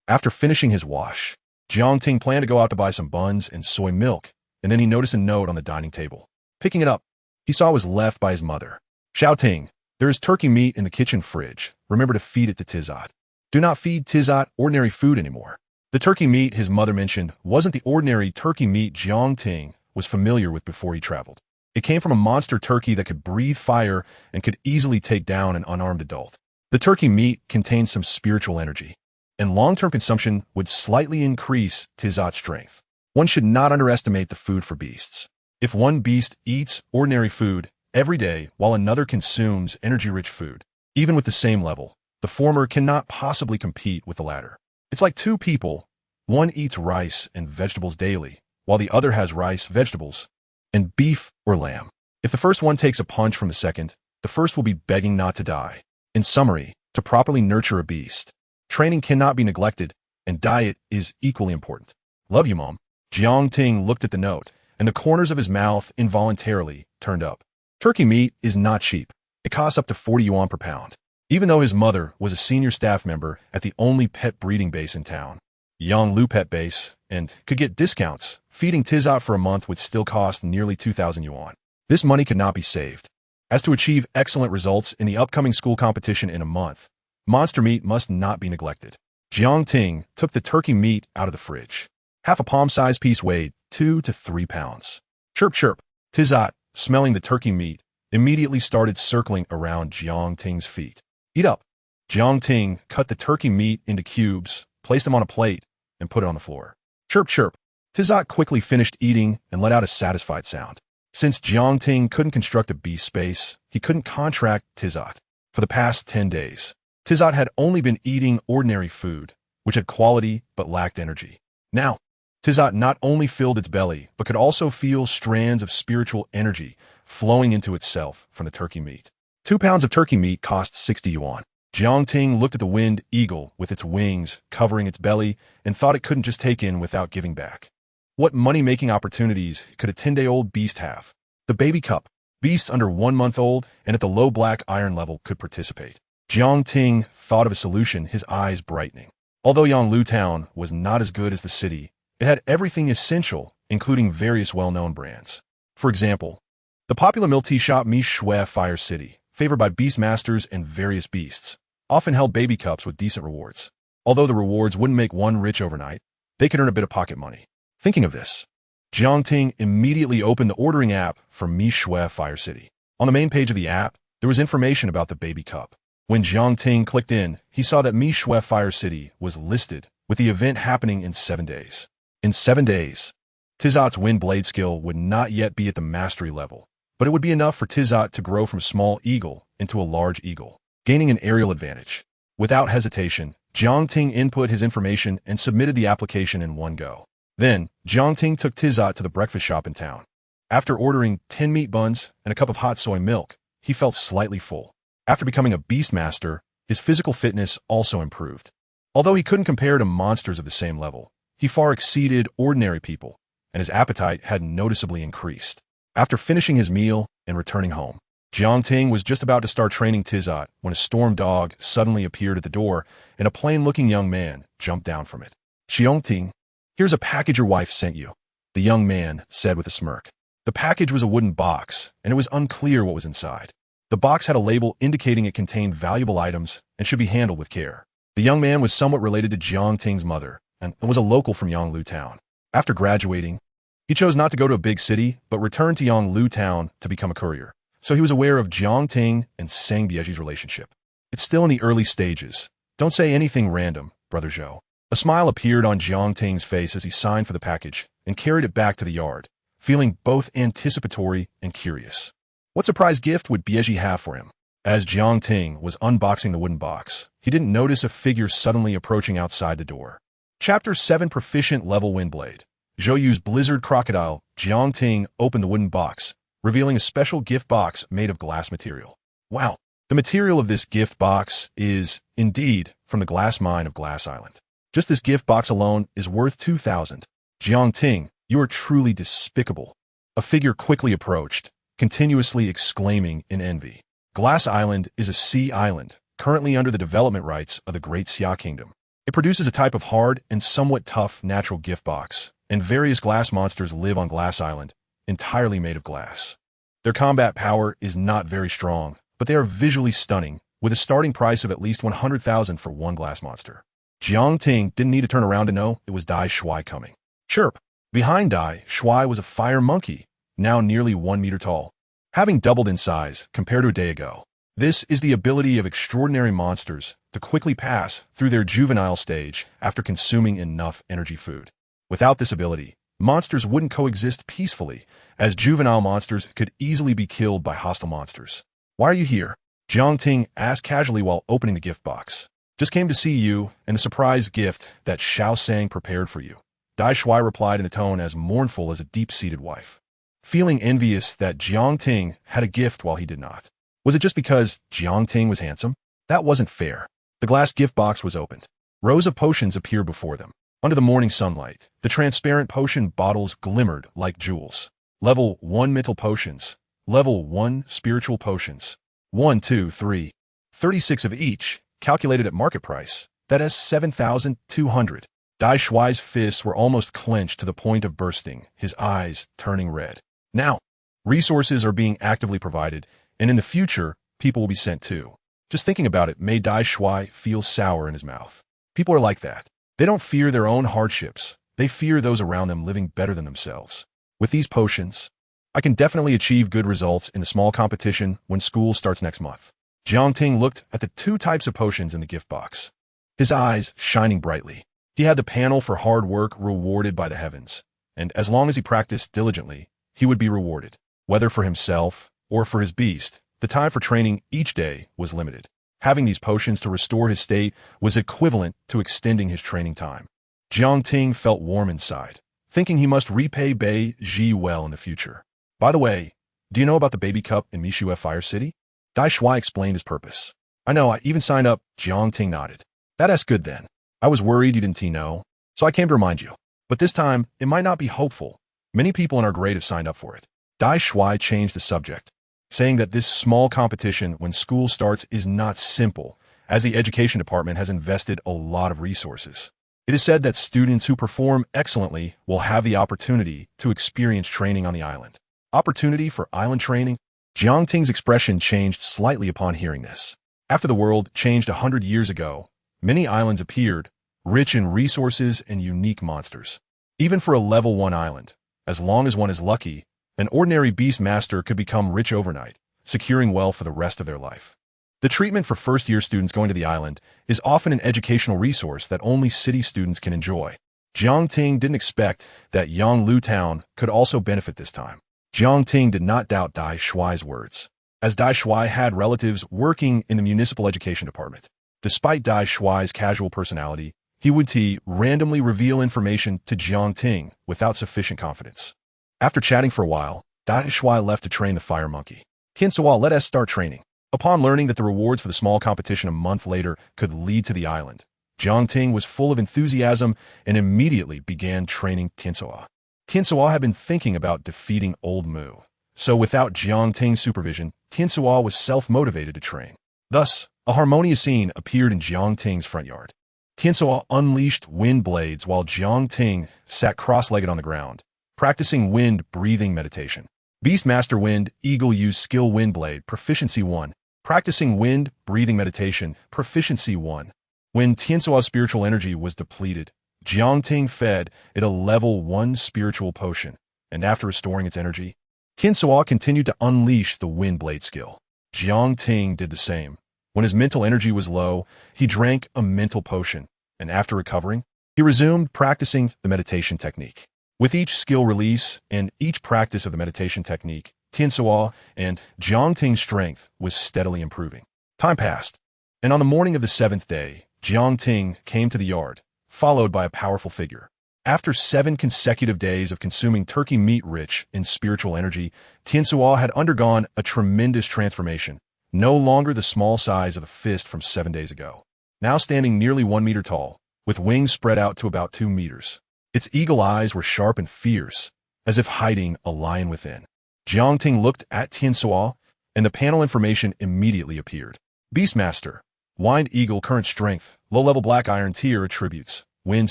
A: After finishing his wash, Jiang Ting planned to go out to buy some buns and soy milk, and then he noticed a note on the dining table. Picking it up, he saw it was left by his mother. Xiao Ting, there is turkey meat in the kitchen fridge. Remember to feed it to Tizot. Do not feed Tizot ordinary food anymore. The turkey meat his mother mentioned wasn't the ordinary turkey meat Jiang Ting was familiar with before he traveled. It came from a monster turkey that could breathe fire and could easily take down an unarmed adult. The turkey meat contained some spiritual energy, and long-term consumption would slightly increase Tizot's strength. One should not underestimate the food for beasts. If one beast eats ordinary food every day while another consumes energy-rich food, even with the same level, the former cannot possibly compete with the latter. It's like two people. One eats rice and vegetables daily, while the other has rice, vegetables, and beef or lamb. If the first one takes a punch from the second, the first will be begging not to die. In summary, to properly nurture a beast, training cannot be neglected, and diet is equally important. Love you, Mom. Jiang Ting looked at the note, and the corners of his mouth involuntarily turned up. Turkey meat is not cheap. It costs up to 40 yuan per pound. Even though his mother was a senior staff member at the only pet breeding base in town, Yanglu Pet Base, and could get discounts, feeding Tizot for a month would still cost nearly 2,000 yuan. This money could not be saved. As to achieve excellent results in the upcoming school competition in a month, monster meat must not be neglected. Jiang Ting took the turkey meat out of the fridge. Half a palm-sized piece weighed 2 to 3 pounds. Chirp, chirp. Tizot, smelling the turkey meat, immediately started circling around Jiang Ting's feet. Eat up. Jiang Ting cut the turkey meat into cubes, placed them on a plate, and put it on the floor. Chirp, chirp. Tizot quickly finished eating and let out a satisfied sound. Since Jiang Ting couldn't construct a beast space, he couldn't contract Tizot. For the past 10 days, Tizot had only been eating ordinary food, which had quality but lacked energy. Now, Tizot not only filled its belly, but could also feel strands of spiritual energy flowing into itself from the turkey meat. 2 pounds of turkey meat cost 60 yuan. Jiang Ting looked at the winged eagle with its wings covering its belly and thought it couldn't just take in without giving back. What money-making opportunities could a 10-day-old beast have? The baby cup. Beasts under 1 month old and at the low black iron level could participate. Jiang Ting thought of a solution, his eyes brightening. Although Yanglu Town was not as good as the city, it had everything essential, including various well-known brands. For example, the popular milk tea shop Mi Shui Fire City, favored by Beastmasters and various beasts, often held baby cups with decent rewards. Although the rewards wouldn't make one rich overnight, they could earn a bit of pocket money. Thinking of this, Jiang Ting immediately opened the ordering app for Mi Shui Fire City. On the main page of the app, there was information about the baby cup. When Jiang Ting clicked in, he saw that Mi Shui Fire City was listed, with the event happening in 7 days. In 7 days, Tizot's wind blade skill would not yet be at the mastery level, but it would be enough for Tizot to grow from a small eagle into a large eagle, gaining an aerial advantage. Without hesitation, Jiang Ting input his information and submitted the application in one go. Then, Jiang Ting took Tizot to the breakfast shop in town. After ordering 10 meat buns and a cup of hot soy milk, he felt slightly full. After becoming a Beastmaster, his physical fitness also improved. Although he couldn't compare to monsters of the same level, he far exceeded ordinary people, and his appetite had noticeably increased. After finishing his meal and returning home, Jiang Ting was just about to start training Tizot when a storm dog suddenly appeared at the door, and a plain-looking young man jumped down from it. Jiang Ting, here's a package your wife sent you, the young man said with a smirk. The package was a wooden box, and it was unclear what was inside. The box had a label indicating it contained valuable items and should be handled with care. The young man was somewhat related to Jiang Ting's mother and was a local from Yanglu Town. After graduating, he chose not to go to a big city, but returned to Yanglu Town to become a courier. So he was aware of Jiang Ting and Sang Bieji's relationship. It's still in the early stages. Don't say anything random, Brother Zhou. A smile appeared on Jiang Ting's face as he signed for the package and carried it back to the yard, feeling both anticipatory and curious. What surprise gift would Bieji have for him? As Jiang Ting was unboxing the wooden box, he didn't notice a figure suddenly approaching outside the door. Chapter 7 Proficient Level Windblade. Zhou Blizzard Crocodile. Jiang Ting opened the wooden box, revealing a special gift box made of glass material. Wow, the material of this gift box is, indeed, from the glass mine of Glass Island. Just this gift box alone is worth 2,000. Jiang Ting, you are truly despicable. A figure quickly approached, continuously exclaiming in envy. Glass Island is a sea island, currently under the development rights of the Great Xia Kingdom. It produces a type of hard and somewhat tough natural gift box, and various glass monsters live on Glass Island, entirely made of glass. Their combat power is not very strong, but they are visually stunning, with a starting price of at least 100,000 for one glass monster. Jiang Ting didn't need to turn around to know it was Dai Shui coming. Chirp! Behind Dai Shui was a fire monkey, now nearly 1 meter tall, having doubled in size compared to a day ago. This is the ability of extraordinary monsters to quickly pass through their juvenile stage after consuming enough energy food. Without this ability, monsters wouldn't coexist peacefully, as juvenile monsters could easily be killed by hostile monsters. Why are you here? Jiang Ting asked casually while opening the gift box. Just came to see you and the surprise gift that Xiao Sang prepared for you. Dai Shui replied in a tone as mournful as a deep-seated wife, feeling envious that Jiang Ting had a gift while he did not. Was it just because Jiang Ting was handsome? That wasn't fair. The glass gift box was opened. Rows of potions appeared before them. Under the morning sunlight, the transparent potion bottles glimmered like jewels. Level 1 mental potions. Level 1 spiritual potions. 1, 2, 3. 36 of each, calculated at market price. That is 7,200. Dai Shuai's fists were almost clenched to the point of bursting, his eyes turning red. Now, resources are being actively provided, and in the future, people will be sent too. Just thinking about it made Dai Shuai feel sour in his mouth. People are like that. They don't fear their own hardships. They fear those around them living better than themselves. With these potions, I can definitely achieve good results in the small competition when school starts next month. Jiang Ting looked at the 2 types of potions in the gift box, his eyes shining brightly. He had the panel for hard work rewarded by the heavens, and as long as he practiced diligently, he would be rewarded. Whether for himself or for his beast, the time for training each day was limited. Having these potions to restore his state was equivalent to extending his training time. Jiang Ting felt warm inside, thinking he must repay Bei Ji well in the future. By the way, do you know about the baby cup in Mishue Fire City? Dai Shuai explained his purpose. I know, I even signed up. Jiang Ting nodded. That's good then. I was worried you didn't know, so I came to remind you. But this time, it might not be hopeful. Many people in our grade have signed up for it. Dai Shuai changed the subject, saying that this small competition when school starts is not simple, as the education department has invested a lot of resources. It is said that students who perform excellently will have the opportunity to experience training on the island. Opportunity for island training? Jiang Ting's expression changed slightly upon hearing this. After the world changed 100 years ago, many islands appeared, rich in resources and unique monsters. Even for a level 1 island, as long as one is lucky, an ordinary Beastmaster could become rich overnight, securing wealth for the rest of their life. The treatment for first-year students going to the island is often an educational resource that only city students can enjoy. Jiang Ting didn't expect that Yanglu Town could also benefit this time. Jiang Ting did not doubt Dai Shuai's words, as Dai Shuai had relatives working in the municipal education department. Despite Dai Shuai's casual personality, he would randomly reveal information to Jiang Ting without sufficient confidence. After chatting for a while, Dai Shuai left to train the fire monkey. Tiansuo, let us start training. Upon learning that the rewards for the small competition a month later could lead to the island, Jiang Ting was full of enthusiasm and immediately began training Tiansuo. Tiansuo had been thinking about defeating Old Mu, so without Jiang Ting's supervision, Tiansuo was self-motivated to train. Thus, a harmonious scene appeared in Jiang Ting's front yard. Tiansuo unleashed wind blades while Jiang Ting sat cross-legged on the ground, practicing wind-breathing meditation. Beastmaster Wind Eagle used Skill Wind Blade Proficiency 1, practicing wind-breathing meditation Proficiency 1. When Tiansuo's spiritual energy was depleted, Jiang Ting fed it a level 1 spiritual potion, and after restoring its energy, Tiansuo continued to unleash the wind blade skill. Jiang Ting did the same. When his mental energy was low, he drank a mental potion, and after recovering, he resumed practicing the meditation technique. With each skill release and each practice of the meditation technique, Tiansuo and Jiang Ting's strength was steadily improving. Time passed, and on the morning of the 7th day, Jiang Ting came to the yard, followed by a powerful figure. After 7 consecutive days of consuming turkey meat rich in spiritual energy, Tiansuo had undergone a tremendous transformation, no longer the small size of a fist from 7 days ago. Now standing nearly 1 meter tall, with wings spread out to about 2 meters. Its eagle eyes were sharp and fierce, as if hiding a lion within. Jiang Ting looked at Tiansuo, and the panel information immediately appeared. Beastmaster, Wind Eagle current strength, low-level black iron tier attributes, wind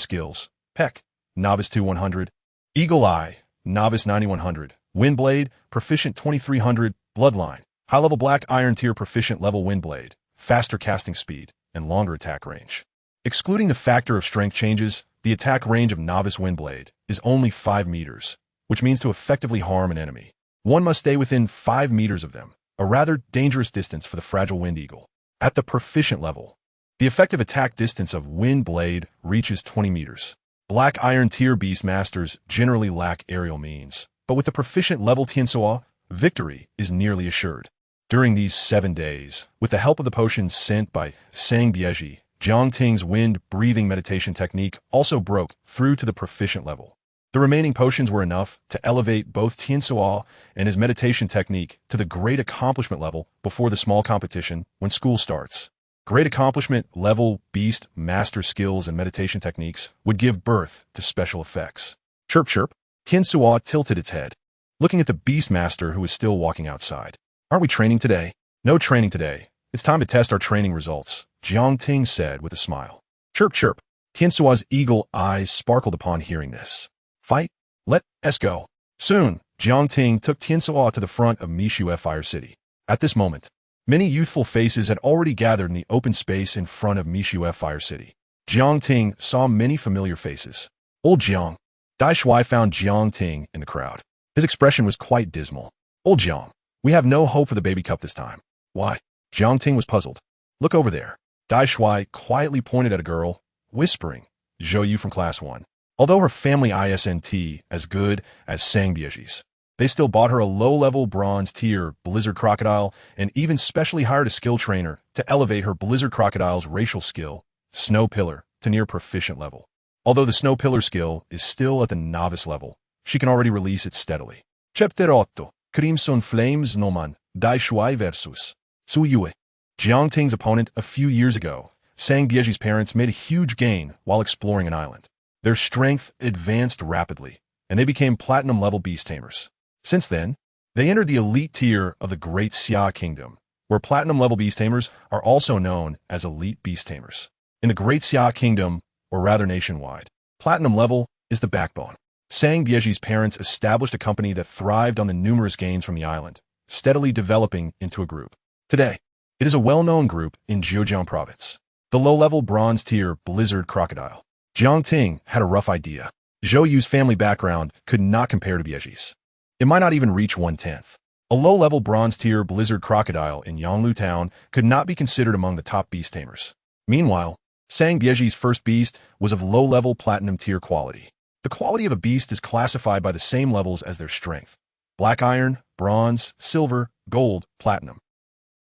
A: skills, Peck, novice 2100, Eagle Eye, novice 9100, Wind Blade, proficient 2300, bloodline, high-level black iron tier proficient level wind blade, faster casting speed, and longer attack range. Excluding the factor of strength changes, the attack range of novice wind blade is only 5 meters, which means to effectively harm an enemy, one must stay within 5 meters of them, a rather dangerous distance for the fragile wind eagle. At the proficient level, the effective attack distance of wind blade reaches 20 meters. Black iron tier Beastmasters generally lack aerial means, but with the proficient level Tiansuo, victory is nearly assured. During these 7 days, with the help of the potions sent by Sang Bieji, Jiang Ting's wind-breathing meditation technique also broke through to the proficient level. The remaining potions were enough to elevate both Tiansuo and his meditation technique to the great accomplishment level before the small competition when school starts. Great accomplishment level Beastmaster skills and meditation techniques would give birth to special effects. Chirp chirp. Kinsuo tilted its head, looking at the Beastmaster who was still walking outside. Aren't we training today? No training today. It's time to test our training results, Jiang Ting said with a smile. Chirp chirp. Kinsuo's eagle eyes sparkled upon hearing this. Fight? Let's go. Soon, Jiang Ting took Kinsuo to the front of Mishu Fire City. At this moment, many youthful faces had already gathered in the open space in front of Mishu Fire City. Jiang Ting saw many familiar faces. Old Jiang. Dai Shui found Jiang Ting in the crowd. His expression was quite dismal. Old Jiang, we have no hope for the baby cup this time. Why? Jiang Ting was puzzled. Look over there. Dai Shui quietly pointed at a girl, whispering, Zhou Yu from Class 1. Although her family isn't as good as Sangbieji's, they still bought her a low-level bronze tier Blizzard Crocodile and even specially hired a skill trainer to elevate her Blizzard Crocodile's racial skill, Snow Pillar, to near proficient level. Although the Snow Pillar skill is still at the novice level, she can already release it steadily. Chapter 8. Crimson Flames Noman, Dai Shui vs. Su Yue. Jiang Ting's opponent a few years ago, Sangbieji's parents made a huge gain while exploring an island. Their strength advanced rapidly, and they became platinum-level beast tamers. Since then, they entered the elite tier of the Great Xia Kingdom, where platinum-level beast tamers are also known as elite beast tamers. In the Great Xia Kingdom, or rather nationwide, platinum level is the backbone. Sangbieji's parents established a company that thrived on the numerous gains from the island, steadily developing into a group. Today, it is a well-known group in Zhejiang Province. The low-level bronze tier Blizzard Crocodile. Jiang Ting had a rough idea. Zhou Yu's family background could not compare to Bieji's. It might not even reach 1/10. A low-level bronze tier Blizzard Crocodile in Yanglu Town could not be considered among the top beast tamers. Meanwhile, Sangbieji's first beast was of low-level platinum tier quality. The quality of a beast is classified by the same levels as their strength: black iron, bronze, silver, gold, platinum.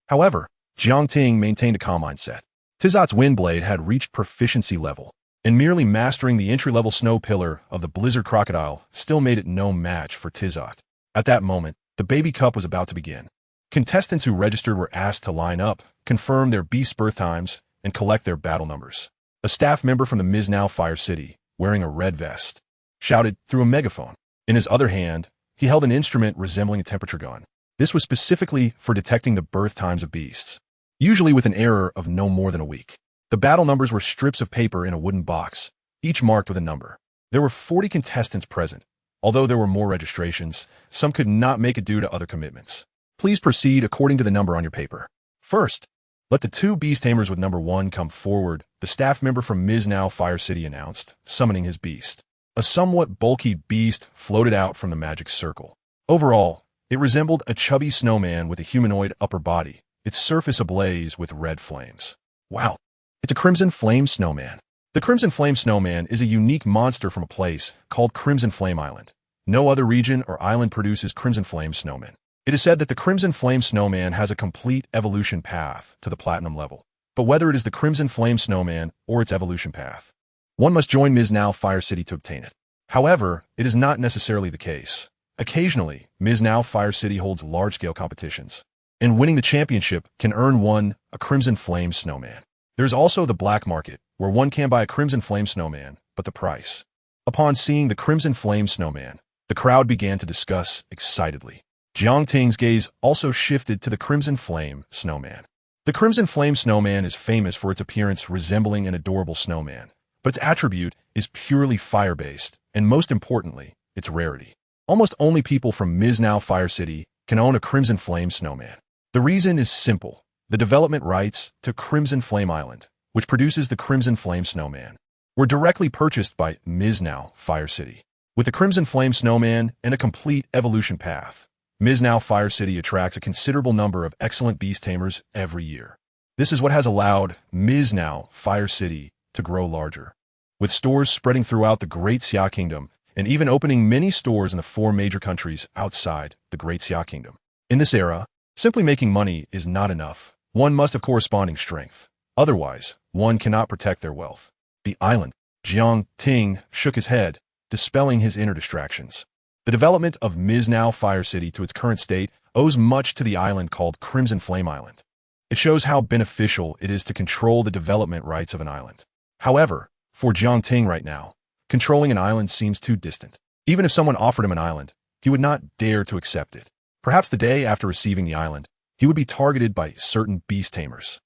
A: However, Jiang Ting maintained a calm mindset. Tizot's Windblade had reached proficiency level, and merely mastering the entry-level Snow Pillar of the Blizzard Crocodile still made it no match for Tizot. At that moment, the baby cup was about to begin. Contestants who registered were asked to line up, confirm their beast birth times, and collect their battle numbers. A staff member from the Misnao Fire City, wearing a red vest, shouted through a megaphone. In his other hand, he held an instrument resembling a temperature gun. This was specifically for detecting the birth times of beasts, usually with an error of no more than a week. The battle numbers were strips of paper in a wooden box, each marked with a number. There were 40 contestants present. Although there were more registrations, some could not make it due to other commitments. Please proceed according to the number on your paper. First, let the two beast tamers with number 1 come forward, the staff member from Misnao Fire City announced, summoning his beast. A somewhat bulky beast floated out from the magic circle. Overall, it resembled a chubby snowman with a humanoid upper body, its surface ablaze with red flames. Wow, it's a Crimson Flame Snowman. The Crimson Flame Snowman is a unique monster from a place called Crimson Flame Island. No other region or island produces Crimson Flame Snowmen. It is said that the Crimson Flame Snowman has a complete evolution path to the platinum level. But whether it is the Crimson Flame Snowman or its evolution path, one must join Misnao Fire City to obtain it. However, it is not necessarily the case. Occasionally, Misnao Fire City holds large-scale competitions, and winning the championship can earn one a Crimson Flame Snowman. There is also the black market, where one can buy a Crimson Flame Snowman, but the price. Upon seeing the Crimson Flame Snowman, the crowd began to discuss excitedly. Jiang Ting's gaze also shifted to the Crimson Flame Snowman. The Crimson Flame Snowman is famous for its appearance resembling an adorable snowman, but its attribute is purely fire-based, and most importantly, its rarity. Almost only people from Misnao Fire City can own a Crimson Flame Snowman. The reason is simple: the development rights to Crimson Flame Island, which produces the Crimson Flame Snowman, were directly purchased by Misnao Fire City. With the Crimson Flame Snowman and a complete evolution path, Misnao Fire City attracts a considerable number of excellent beast tamers every year. This is what has allowed Misnao Fire City to grow larger, with stores spreading throughout the Great Xia Kingdom and even opening many stores in the 4 major countries outside the Great Xia Kingdom. In this era, simply making money is not enough. One must have corresponding strength. Otherwise, one cannot protect their wealth. The island. Jiang Ting shook his head, dispelling his inner distractions. The development of Misnao Fire City to its current state owes much to the island called Crimson Flame Island. It shows how beneficial it is to control the development rights of an island. However, for Jiang Ting right now, controlling an island seems too distant. Even if someone offered him an island, he would not dare to accept it. Perhaps the day after receiving the island, he would be targeted by certain beast tamers.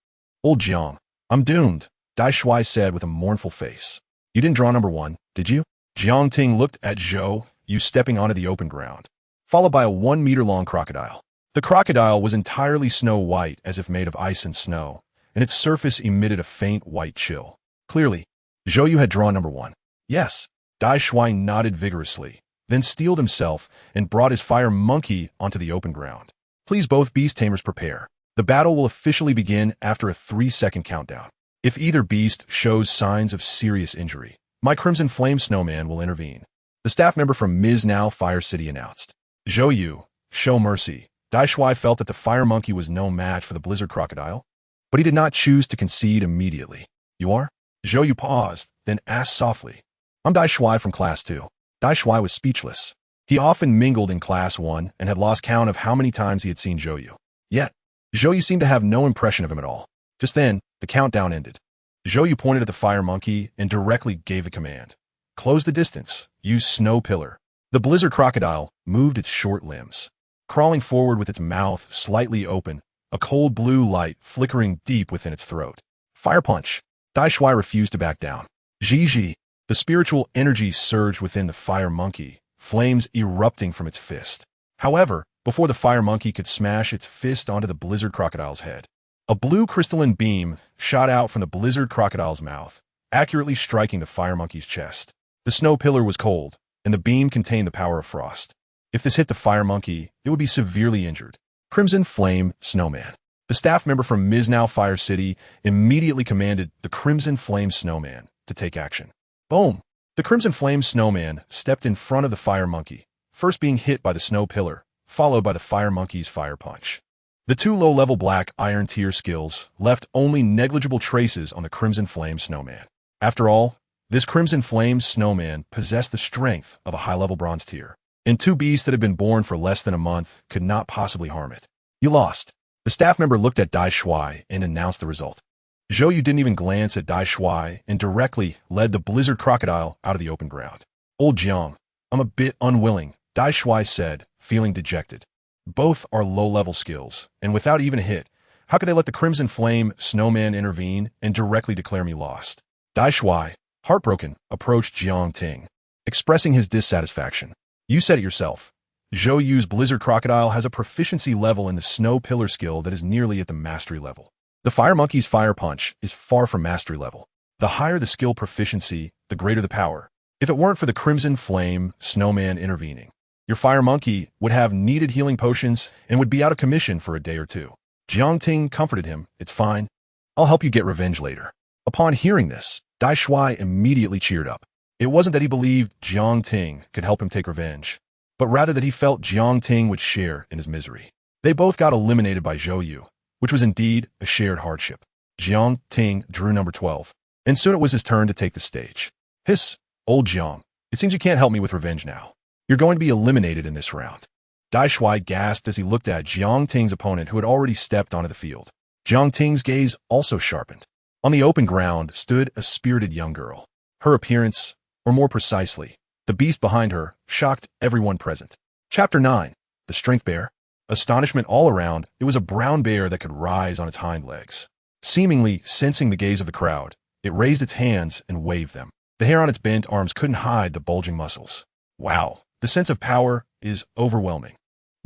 A: Old Jiang, I'm doomed, Dai Shuai said with a mournful face. You didn't draw number 1, did you? Jiang Ting looked at Zhou Yu stepping onto the open ground, followed by a 1-meter-long crocodile. The crocodile was entirely snow-white as if made of ice and snow, and its surface emitted a faint white chill. Clearly, Zhou Yu had drawn number 1. Yes, Dai Shuai nodded vigorously, then steeled himself and brought his fire monkey onto the open ground. Please both beast tamers prepare. The battle will officially begin after a 3-second countdown. If either beast shows signs of serious injury, my Crimson Flame Snowman will intervene. The staff member from Ms. Now Fire City announced. Zhou Yu, show mercy. Dai Shuai felt that the fire monkey was no match for the blizzard crocodile, but he did not choose to concede immediately. You are? Zhou Yu paused, then asked softly. I'm Dai Shuai from Class 2. Dai Shuai was speechless. He often mingled in Class 1 and had lost count of how many times he had seen Zhou Yu. Yet, Zhou Yu seemed to have no impression of him at all. Just then, the countdown ended. Zhou Yu pointed at the fire monkey and directly gave the command. Close the distance. Use snow pillar. The blizzard crocodile moved its short limbs, crawling forward with its mouth slightly open, a cold blue light flickering deep within its throat. Fire punch. Dai Shuai refused to back down. Zhi. The spiritual energy surged within the fire monkey, flames erupting from its fist. However, before the fire monkey could smash its fist onto the blizzard crocodile's head, a blue crystalline beam shot out from the blizzard crocodile's mouth, accurately striking the fire monkey's chest. The snow pillar was cold, and the beam contained the power of frost. If this hit the fire monkey, it would be severely injured. Crimson Flame Snowman. The staff member from Ms. Now Fire City immediately commanded the Crimson Flame Snowman to take action. Boom! The Crimson Flame Snowman stepped in front of the fire monkey, first being hit by the snow pillar, followed by the fire monkey's fire punch. The 2 low-level black iron tier skills left only negligible traces on the Crimson Flame Snowman. After all, this Crimson Flame Snowman possessed the strength of a high-level bronze tier, and 2 beasts that had been born for less than a month could not possibly harm it. You lost. The staff member looked at Dai Shuai and announced the result. Zhou Yu didn't even glance at Dai Shuai and directly led the blizzard crocodile out of the open ground. Old Jiang, I'm a bit unwilling, Dai Shuai said, feeling dejected. Both are low-level skills, and without even a hit, how could they let the Crimson Flame Snowman intervene and directly declare me lost? Dai Shuai, heartbroken, approached Jiang Ting, expressing his dissatisfaction. You said it yourself. Zhou Yu's blizzard crocodile has a proficiency level in the snow pillar skill that is nearly at the mastery level. The fire monkey's fire punch is far from mastery level. The higher the skill proficiency, the greater the power. If it weren't for the Crimson Flame Snowman intervening, your fire monkey would have needed healing potions and would be out of commission for a day or 2. Jiang Ting comforted him. It's fine. I'll help you get revenge later. Upon hearing this, Dai Shuai immediately cheered up. It wasn't that he believed Jiang Ting could help him take revenge, but rather that he felt Jiang Ting would share in his misery. They both got eliminated by Zhou Yu, which was indeed a shared hardship. Jiang Ting drew number 12, and soon it was his turn to take the stage. Hiss, old Jiang, it seems you can't help me with revenge now. You're going to be eliminated in this round. Dai Shuai gasped as he looked at Jiang Ting's opponent who had already stepped onto the field. Jiang Ting's gaze also sharpened. On the open ground stood a spirited young girl. Her appearance, or more precisely, the beast behind her, shocked everyone present. Chapter 9. The Strength Bear. Astonishment all around, it was a brown bear that could rise on its hind legs. Seemingly sensing the gaze of the crowd, it raised its hands and waved them. The hair on its bent arms couldn't hide the bulging muscles. Wow, the sense of power is overwhelming.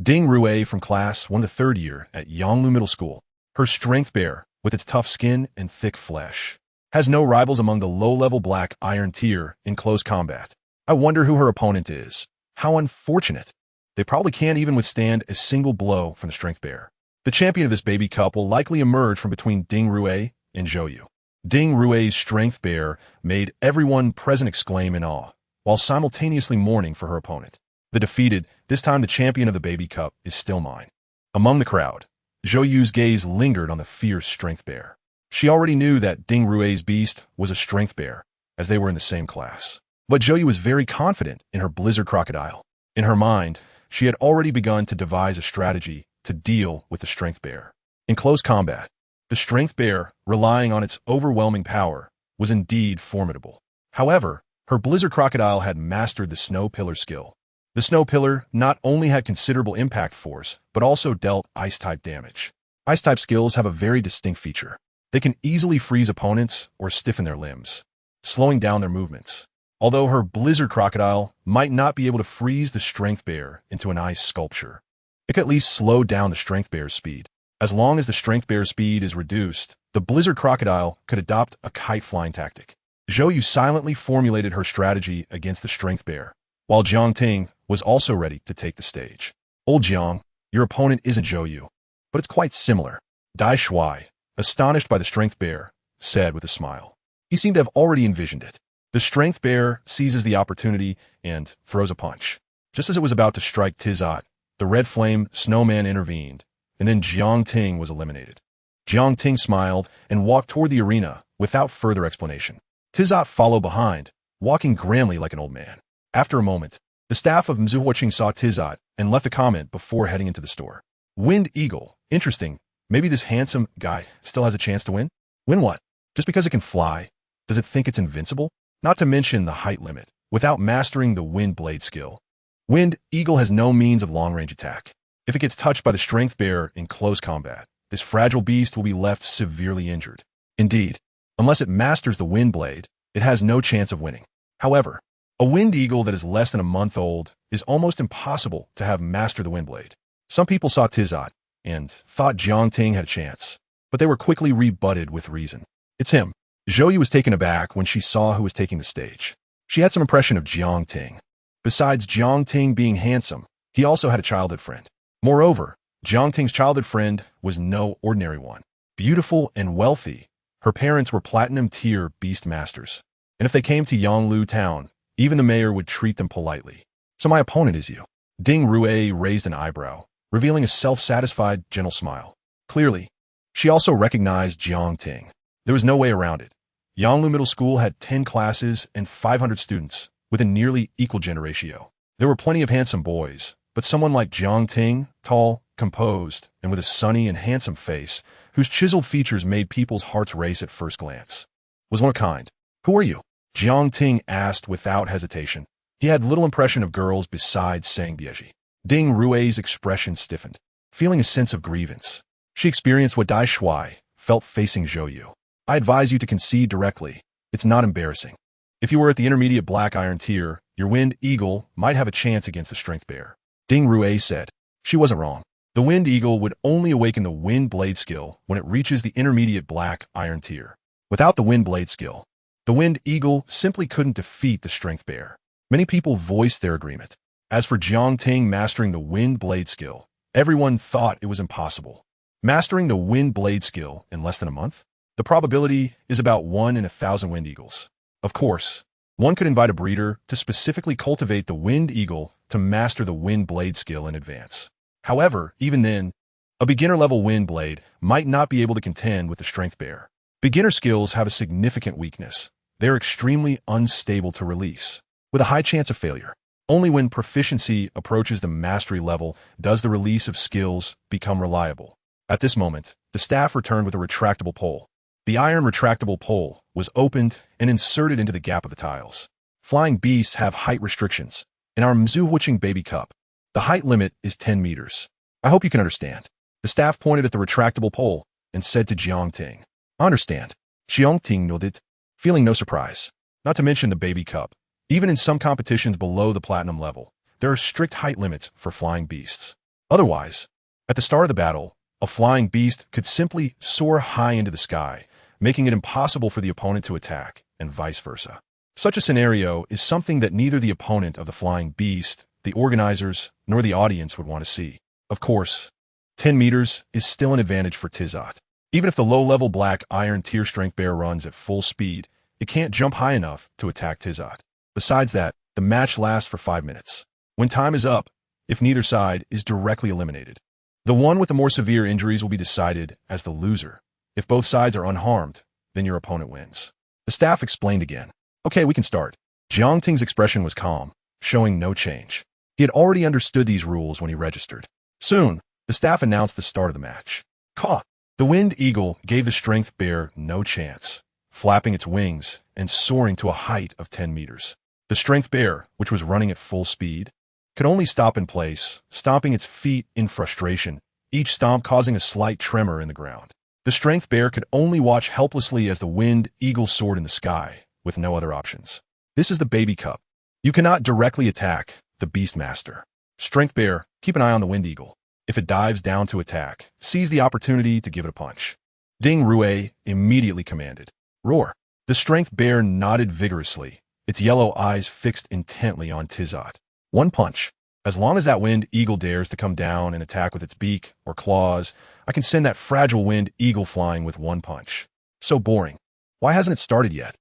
A: Ding Rue from Class 1 the 3rd year at Yanglu Middle School. Her strength bear, with its tough skin and thick flesh, has no rivals among the low-level black iron tier in close combat. I wonder who her opponent is. How unfortunate. They probably can't even withstand a single blow from the strength bear. The champion of this baby cup will likely emerge from between Ding Rue and Zhou Yu. Ding Rue's strength bear made everyone present exclaim in awe, while simultaneously mourning for her opponent. The defeated, this time the champion of the baby cup, is still mine. Among the crowd, Zhou Yu's gaze lingered on the fierce strength bear. She already knew that Ding Rue's beast was a strength bear, as they were in the same class. But Zhou Yu was very confident in her blizzard crocodile. In her mind, she had already begun to devise a strategy to deal with the strength bear. In close combat, The strength bear, relying on its overwhelming power, was indeed formidable. However, her blizzard crocodile had mastered the snow pillar skill. The snow pillar not only had considerable impact force, but also dealt ice-type damage. Ice-type skills have a very distinct feature. They can easily freeze opponents or stiffen their limbs, slowing down their movements. Although her blizzard crocodile might not be able to freeze the strength bear into an ice sculpture, it could at least slow down the strength bear's speed. As long as the strength bear's speed is reduced, the blizzard crocodile could adopt a kite-flying tactic. Zhou Yu silently formulated her strategy against the strength bear, while Jiang Ting was also ready to take the stage. Old Jiang, your opponent isn't Zhou Yu, but it's quite similar. Dai Shuai, astonished by the strength bear, said with a smile. He seemed to have already envisioned it. The strength bear seizes the opportunity and throws a punch. Just as it was about to strike Tizot, the red flame snowman intervened, and then Jiang Ting was eliminated. Jiang Ting smiled and walked toward the arena without further explanation. Tizot followed behind, walking grandly like an old man. After a moment, the staff of Mzuhuoqing saw Tizot and left a comment before heading into the store. Wind Eagle. Interesting. Maybe this handsome guy still has a chance to win? Win what? Just because it can fly, does it think it's invincible? Not to mention the height limit, without mastering the Wind Blade skill. Wind Eagle has no means of long-range attack. If it gets touched by the strength bear in close combat, this fragile beast will be left severely injured. Indeed, unless it masters the Wind Blade, it has no chance of winning. However, a Wind Eagle that is less than a month old is almost impossible to have mastered the Wind Blade. Some people saw Tizot and thought Jiang Ting had a chance, but they were quickly rebutted with reason. It's him. Zhou Yu was taken aback when she saw who was taking the stage. She had some impression of Jiang Ting. Besides Jiang Ting being handsome, he also had a childhood friend. Moreover, Jiang Ting's childhood friend was no ordinary one. Beautiful and wealthy, her parents were platinum-tier Beastmasters. And if they came to Yonglu Town, even the mayor would treat them politely. So my opponent is you. Ding Rue raised an eyebrow, revealing a self-satisfied, gentle smile. Clearly, she also recognized Jiang Ting. There was no way around it. Yonglu Middle School had 10 classes and 500 students, with a nearly equal gender ratio. There were plenty of handsome boys, but someone like Jiang Ting, tall, composed, and with a sunny and handsome face, whose chiseled features made people's hearts race at first glance, was one of a kind. Who are you? Jiang Ting asked without hesitation. He had little impression of girls besides Sang Bieji. Ding Rue's expression stiffened, feeling a sense of grievance. She experienced what Dai Shuai felt facing Zhou Yu. I advise you to concede directly. It's not embarrassing. If you were at the intermediate Black Iron tier, your Wind Eagle might have a chance against the Strength Bear. Ding Rue said. She wasn't wrong. The Wind Eagle would only awaken the Wind Blade skill when it reaches the intermediate Black Iron tier. Without the Wind Blade skill, the Wind Eagle simply couldn't defeat the Strength Bear. Many people voiced their agreement. As for Jiang Ting mastering the Wind Blade skill, everyone thought it was impossible. Mastering the Wind Blade skill in less than a month? The probability is about 1 in 1,000 Wind Eagles. Of course, one could invite a breeder to specifically cultivate the Wind Eagle to master the Wind Blade skill in advance. However, even then, a beginner-level Wind Blade might not be able to contend with the Strength Bear. Beginner skills have a significant weakness. They're extremely unstable to release, with a high chance of failure. Only when proficiency approaches the mastery level does the release of skills become reliable. At this moment, the staff returned with a retractable pole. The iron retractable pole was opened and inserted into the gap of the tiles. Flying beasts have height restrictions. In our Mzuhuoqing baby cup, the height limit is 10 meters. I hope you can understand. The staff pointed at the retractable pole and said to Jiang Ting, I understand. Jiang Ting nodded, feeling no surprise. Not to mention the baby cup. Even in some competitions below the platinum level, there are strict height limits for flying beasts. Otherwise, at the start of the battle, a flying beast could simply soar high into the sky, making it impossible for the opponent to attack, and vice versa. Such a scenario is something that neither the opponent of the flying beast, the organizers, nor the audience would want to see. Of course, 10 meters is still an advantage for Tizot. Even if the low-level Black Iron tier Strength Bear runs at full speed, it can't jump high enough to attack Tizot. Besides that, the match lasts for 5 minutes. When time is up, if neither side is directly eliminated, the one with the more severe injuries will be decided as the loser. If both sides are unharmed, then your opponent wins. The staff explained again. Okay, we can start. Jiang Ting's expression was calm, showing no change. He had already understood these rules when he registered. Soon, the staff announced the start of the match. Caw! The Wind Eagle gave the Strength Bear no chance, flapping its wings and soaring to a height of 10 meters. The Strength Bear, which was running at full speed, could only stop in place, stomping its feet in frustration, each stomp causing a slight tremor in the ground. The Strength Bear could only watch helplessly as the Wind Eagle soared in the sky, with no other options. This is the baby cup. You cannot directly attack the Beastmaster. Strength Bear, keep an eye on the Wind Eagle. If it dives down to attack, seize the opportunity to give it a punch. Ding Rue immediately commanded. Roar. The Strength Bear nodded vigorously, its yellow eyes fixed intently on Tizot. One punch. As long as that Wind Eagle dares to come down and attack with its beak or claws, I can send that fragile Wind Eagle flying with one punch. So boring. Why hasn't it started yet?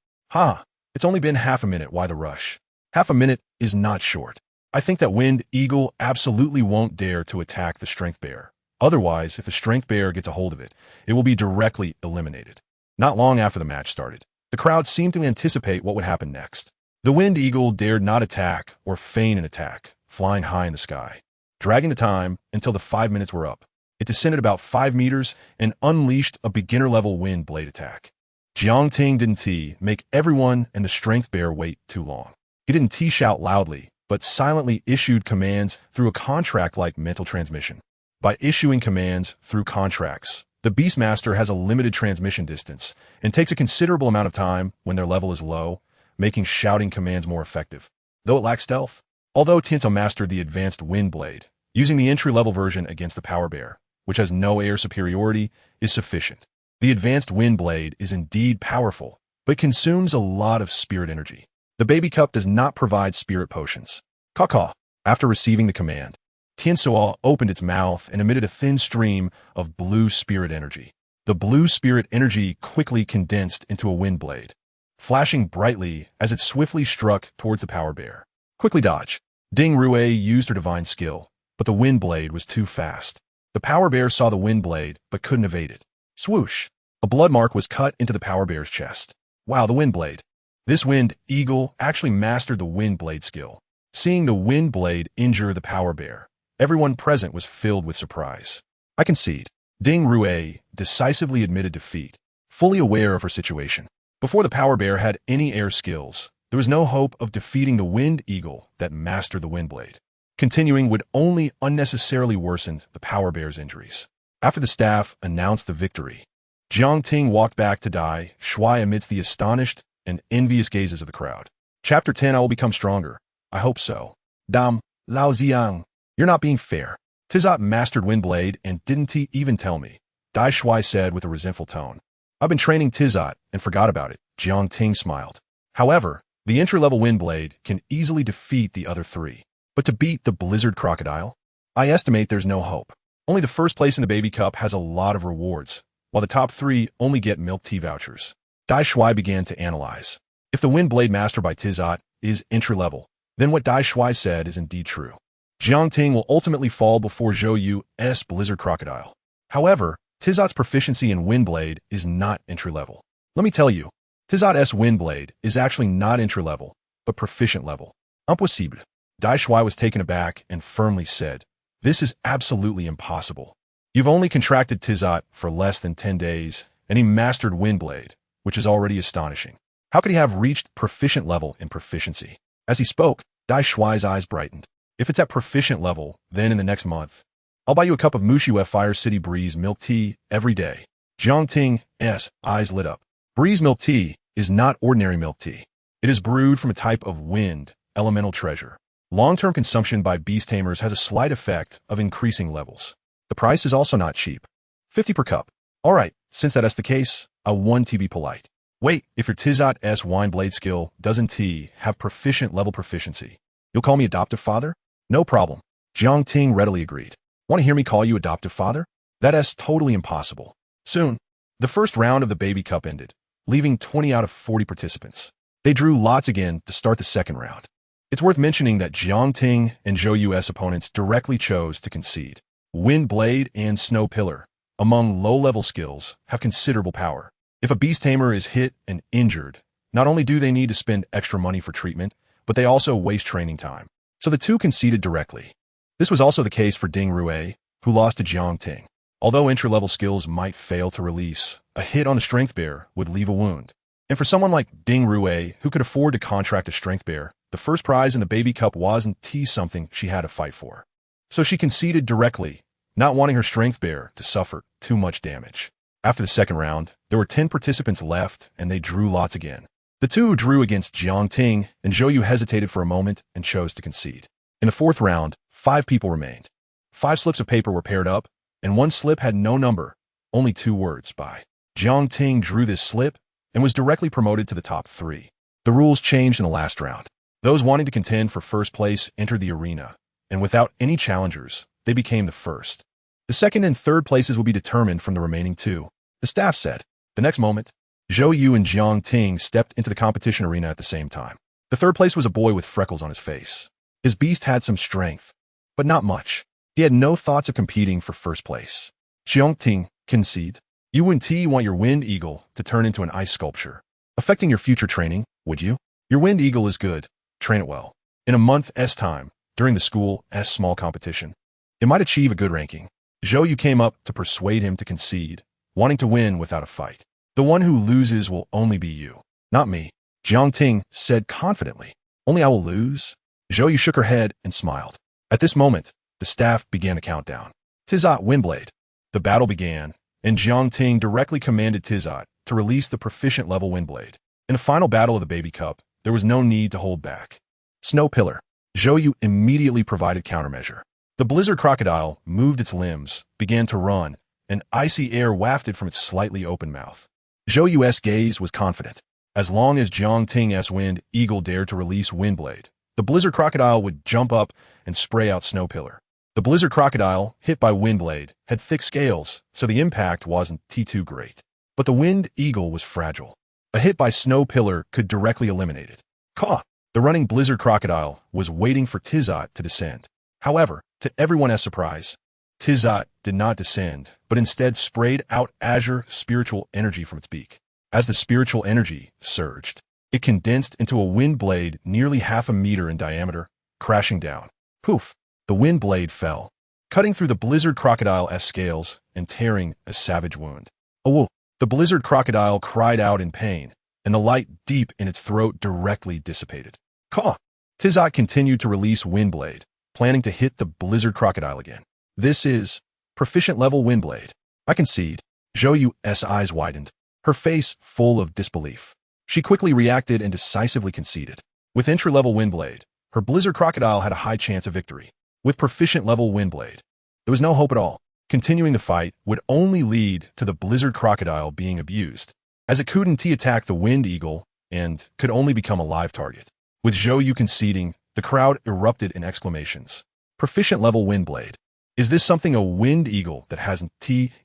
A: It's only been half a minute, why the rush? Half a minute is not short. I think that Wind Eagle absolutely won't dare to attack the Strength Bear. Otherwise, if the Strength Bear gets a hold of it, it will be directly eliminated. Not long after the match started, the crowd seemed to anticipate what would happen next. The Wind Eagle dared not attack or feign an attack, flying high in the sky, dragging the time until the 5 minutes were up. It descended about 5 meters and unleashed a beginner-level wind blade attack. Jiangting didn't make everyone and the Strength Bear wait too long. He didn't shout loudly, but silently issued commands through a contract-like mental transmission. By issuing commands through contracts, the Beastmaster has a limited transmission distance and takes a considerable amount of time when their level is low, making shouting commands more effective. Though it lacks stealth, although Tianzo mastered the advanced Wind Blade, using the entry-level version against the Power Bear, which has no air superiority, is sufficient. The advanced Wind Blade is indeed powerful, but consumes a lot of spirit energy. The baby cup does not provide spirit potions. Caw-caw. After receiving the command, Tianzo opened its mouth and emitted a thin stream of blue spirit energy. The blue spirit energy quickly condensed into a wind blade, flashing brightly as it swiftly struck towards the Power Bear. Quickly dodge. Ding Rue used her divine skill, but the wind blade was too fast. The Power Bear saw the wind blade, but couldn't evade it. Swoosh! A blood mark was cut into the Power Bear's chest. Wow, the wind blade. This Wind Eagle actually mastered the wind blade skill. Seeing the wind blade injure the Power Bear, everyone present was filled with surprise. I concede. Ding Rue decisively admitted defeat, fully aware of her situation. Before the Power Bear had any air skills, there was no hope of defeating the Wind Eagle that mastered the wind blade. Continuing would only unnecessarily worsen the Power Bear's injuries. After the staff announced the victory, Jiangting walked back to Dai Shuai amidst the astonished and envious gazes of the crowd. Chapter 10. I will become stronger. I hope so. Dam, Lao Ziang. You're not being fair. Tizot mastered Windblade and didn't he even tell me? Dai Shuai said with a resentful tone. I've been training Tizot and forgot about it. Jiangting smiled. However, the entry-level Windblade can easily defeat the other three. But to beat the Blizzard Crocodile? I estimate there's no hope. Only the first place in the Baby Cup has a lot of rewards, while the top three only get milk tea vouchers. Dai Shuai began to analyze. If the Windblade Master by Tizot is entry-level, then what Dai Shuai said is indeed true. Jiangting will ultimately fall before Zhou Yu's Blizzard Crocodile. However, Tizot's proficiency in Windblade is not entry-level. Let me tell you, Tizot's Windblade is actually not entry-level, but proficient level. Impossible. Dai Shuai was taken aback and firmly said, this is absolutely impossible. You've only contracted Tizot for less than 10 days, and he mastered Windblade, which is already astonishing. How could he have reached proficient level in proficiency? As he spoke, Dai Shuai's eyes brightened. If it's at proficient level, then in the next month, I'll buy you a cup of Mushue Fire City Breeze milk tea every day. Jiangting's eyes lit up. Breeze milk tea is not ordinary milk tea. It is brewed from a type of wind, elemental treasure. Long-term consumption by beast tamers has a slight effect of increasing levels. The price is also not cheap. 50 per cup. Alright, since that's the case, I want to be polite. Wait, if your Tizot's wine blade skill doesn't have proficient level proficiency, you'll call me adoptive father? No problem. Jiangting readily agreed. Want to hear me call you adoptive father? That's totally impossible. Soon, the first round of the Baby Cup ended, leaving 20 out of 40 participants. They drew lots again to start the second round. It's worth mentioning that Jiangting and Zhou Yu's opponents directly chose to concede. Wind Blade and Snow Pillar, among low-level skills, have considerable power. If a beast tamer is hit and injured, not only do they need to spend extra money for treatment, but they also waste training time. So the two conceded directly. This was also the case for Ding Rue, who lost to Jiangting. Although entry-level skills might fail to release, a hit on a strength bear would leave a wound. And for someone like Ding Rue, who could afford to contract a strength bear, the first prize in the baby cup wasn't something she had to fight for. So she conceded directly, not wanting her strength bear to suffer too much damage. After the second round, there were 10 participants left, and they drew lots again. The two drew against Jiang Ting, and Zhou Yu hesitated for a moment and chose to concede. In the fourth round, 5 people remained. 5 slips of paper were paired up, and one slip had no number, only 2 words by. Jiang Ting drew this slip and was directly promoted to the top 3. The rules changed in the last round. Those wanting to contend for first place entered the arena, and without any challengers, they became the first. The second and third places will be determined from the remaining 2, the staff said. The next moment, Zhou Yu and Jiang Ting stepped into the competition arena at the same time. The third place was a boy with freckles on his face. His beast had some strength, but not much. He had no thoughts of competing for first place. Jiang Ting, concede. You and T want your wind eagle to turn into an ice sculpture, affecting your future training, would you? Your wind eagle is good. Train it well. In a month's time, during the school's small competition, it might achieve a good ranking. Zhou Yu came up to persuade him to concede, wanting to win without a fight. The one who loses will only be you, not me, Jiang Ting said confidently. Only I will lose? Zhou Yu shook her head and smiled. At this moment, the staff began a countdown. Tizat Windblade. The battle began, and Jiang Ting directly commanded Tizat to release the proficient level Windblade. In the final battle of the Baby Cup, there was no need to hold back. Snow Pillar. Zhou Yu immediately provided countermeasure. The blizzard crocodile moved its limbs, began to run, and icy air wafted from its slightly open mouth. Zhou Yu's gaze was confident. As long as Jiang Ting's wind eagle dared to release Windblade, the blizzard crocodile would jump up and spray out Snow Pillar. The blizzard crocodile, hit by Windblade, had thick scales, so the impact wasn't too great. But the wind eagle was fragile. A hit by Snow Pillar could directly eliminate it. Caw! The running blizzard crocodile was waiting for Tizat to descend. However, to everyone's surprise, Tizat did not descend, but instead sprayed out azure spiritual energy from its beak. As the spiritual energy surged, it condensed into a wind blade nearly half a meter in diameter, crashing down. Poof! The wind blade fell, cutting through the blizzard crocodile's scales and tearing a savage wound. Oh! The blizzard crocodile cried out in pain, and the light deep in its throat directly dissipated. Caw! Tizat continued to release Windblade, planning to hit the blizzard crocodile again. This is proficient level Windblade. I concede. Zhou Yu's eyes widened, her face full of disbelief. She quickly reacted and decisively conceded. With entry-level Windblade, her blizzard crocodile had a high chance of victory. With proficient level Windblade, there was no hope at all. Continuing the fight would only lead to the blizzard crocodile being abused, as it couldn't attack the wind eagle and could only become a live target. With Zhou Yu conceding, the crowd erupted in exclamations. Proficient level Windblade. Is this something a wind eagle that hasn't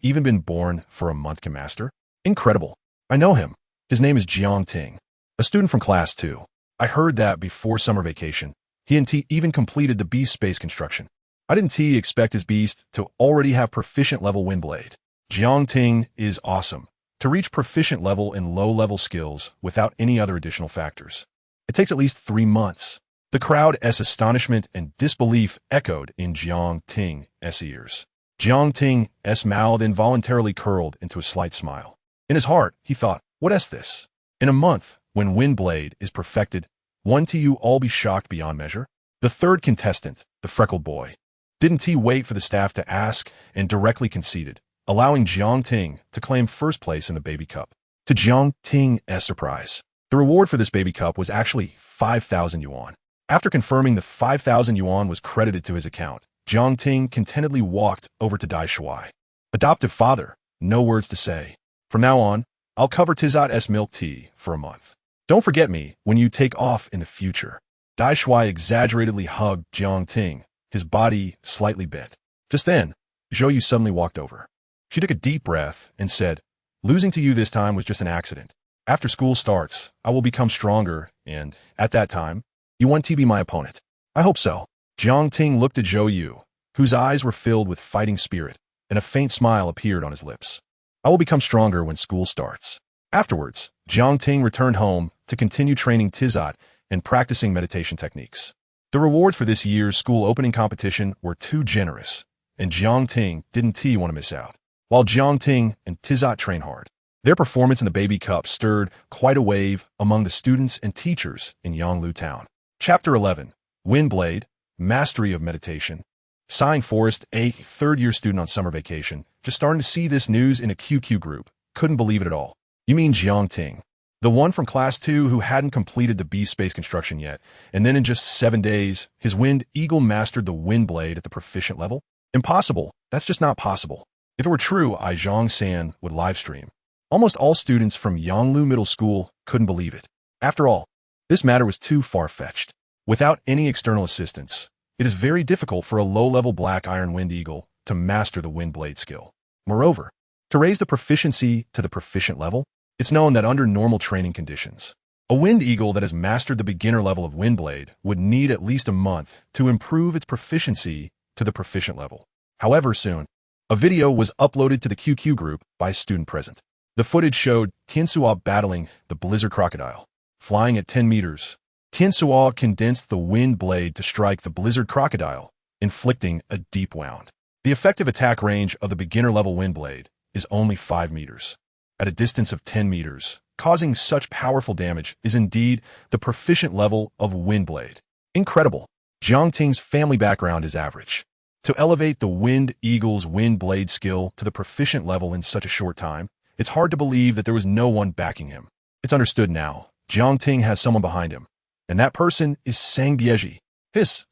A: even been born for a month can master? Incredible. I know him. His name is Jiang Ting, a student from class 2. I heard that before summer vacation, he and T even completed the beast space construction. I didn't expect his beast to already have proficient level Windblade. Jiang Ting is awesome. To reach proficient level in low-level skills without any other additional factors, it takes at least 3 months. The crowd's astonishment and disbelief echoed in Jiang Ting's ears. Jiang Ting's mouth involuntarily curled into a slight smile. In his heart, he thought, what is this? In a month, when Windblade is perfected, won't you all be shocked beyond measure? The third contestant, the freckled boy, didn't wait for the staff to ask and directly conceded, allowing Jiang Ting to claim first place in the Baby Cup. To Jiang Ting's surprise, the reward for this Baby Cup was actually 5,000 yuan. After confirming the 5,000 yuan was credited to his account, Jiang Ting contentedly walked over to Dai Shuai. Adoptive father, no words to say. From now on, I'll cover Tizat's milk tea for a month. Don't forget me when you take off in the future. Dai Shuai exaggeratedly hugged Jiang Ting, his body slightly bent. Just then, Zhou Yu suddenly walked over. She took a deep breath and said, losing to you this time was just an accident. After school starts, I will become stronger, and at that time, you want to be my opponent. I hope so. Jiang Ting looked at Zhou Yu, whose eyes were filled with fighting spirit, and a faint smile appeared on his lips. I will become stronger when school starts. Afterwards, Jiang Ting returned home to continue training Tizat and practicing meditation techniques. The rewards for this year's school opening competition were too generous, and Jiang Ting didn't want to miss out. while Jiangting and Tizot train hard. Their performance in the Baby Cup stirred quite a wave among the students and teachers in Yonglu Town. Chapter 11. Windblade, Mastery of Meditation. Sighing Forrest, a third-year student on summer vacation, just starting to see this news in a QQ group. Couldn't believe it at all. You mean Jiangting, the one from Class 2 who hadn't completed the Beast space construction yet, and then in just 7 days, his Wind Eagle mastered the Windblade at the proficient level? Impossible. That's just not possible. If it were true, Zhang-san would livestream. Almost all students from Yonglu Middle School couldn't believe it. After all, this matter was too far-fetched. Without any external assistance, it is very difficult for a low-level Black Iron Wind Eagle to master the Windblade skill. Moreover, to raise the proficiency to the proficient level, it's known that under normal training conditions, a Wind Eagle that has mastered the beginner level of Windblade would need at least a month to improve its proficiency to the proficient level. However, soon, a video was uploaded to the QQ group by a student present. The footage showed Tiansuo battling the blizzard crocodile. Flying at 10 meters, Tiansuo condensed the wind blade to strike the blizzard crocodile, inflicting a deep wound. The effective attack range of the beginner-level wind blade is only 5 meters. At a distance of 10 meters, causing such powerful damage is indeed the proficient level of wind blade. Incredible. Jiangting's family background is average. To elevate the Wind Eagle's wind blade skill to the proficient level in such a short time, it's hard to believe that there was no one backing him. It's understood now. Jiangting has someone behind him, and that person is Sang Bieji.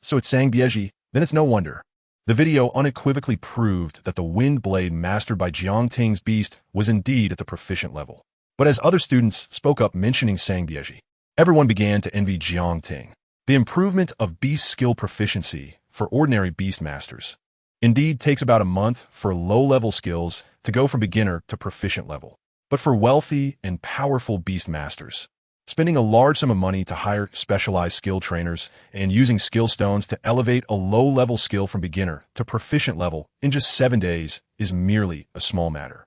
A: So it's Sang Bieji, then it's no wonder. The video unequivocally proved that the wind blade mastered by Jiangting's beast was indeed at the proficient level. But as other students spoke up mentioning Sang Bieji, everyone began to envy Jiangting. The improvement of beast skill proficiency for ordinary Beastmasters indeed takes about a month for low-level skills to go from beginner to proficient level. But for wealthy and powerful Beastmasters, spending a large sum of money to hire specialized skill trainers and using skill stones to elevate a low-level skill from beginner to proficient level in just 7 days is merely a small matter.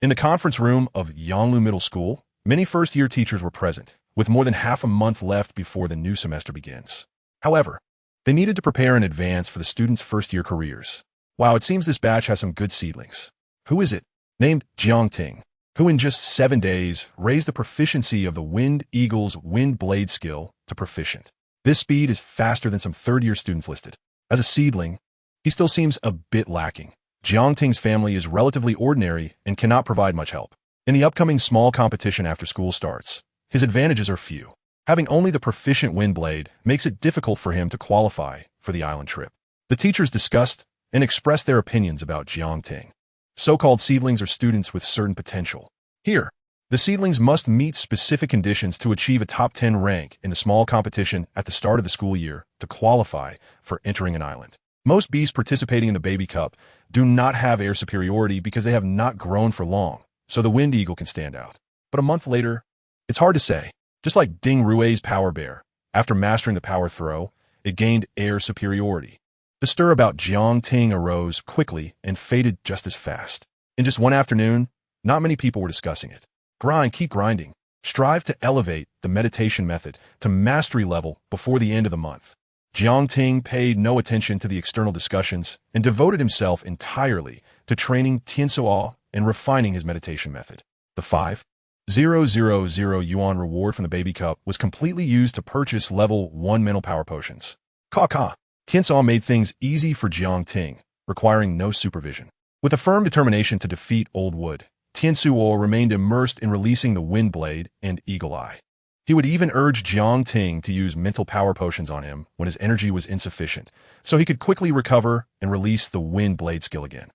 A: In the conference room of Yonglu Middle School, many first-year teachers were present, with more than half a month left before the new semester begins. However, they needed to prepare in advance for the students' first-year careers. Wow, it seems this batch has some good seedlings. Who is it? Named Jiangting, who in just 7 days raised the proficiency of the Wind Eagle's wind blade skill to proficient. This speed is faster than some third-year students listed. As a seedling, he still seems a bit lacking. Jiangting's family is relatively ordinary and cannot provide much help. In the upcoming small competition after school starts, his advantages are few. Having only the proficient wind blade makes it difficult for him to qualify for the island trip. The teachers discussed and expressed their opinions about Jiangting. So-called seedlings are students with certain potential. Here, the seedlings must meet specific conditions to achieve a top 10 rank in the small competition at the start of the school year to qualify for entering an island. Most beasts participating in the Baby Cup do not have air superiority because they have not grown for long, so the Wind Eagle can stand out. But a month later, it's hard to say. Just like Ding Rui's Power Bear, after mastering the power throw, it gained air superiority. The stir about Jiangting arose quickly and faded just as fast. In just one afternoon, not many people were discussing it. Keep grinding. Strive to elevate the meditation method to mastery level before the end of the month. Jiangting paid no attention to the external discussions and devoted himself entirely to training Tiansuo and refining his meditation method. The 5,000 yuan reward from the Baby Cup was completely used to purchase level 1 mental power potions. Tiansuo made things easy for Jiangting, requiring no supervision. With a firm determination to defeat Old Wood, Tiansuo remained immersed in releasing the Wind Blade and Eagle Eye. He would even urge Jiangting to use mental power potions on him when his energy was insufficient, so he could quickly recover and release the Wind Blade skill again.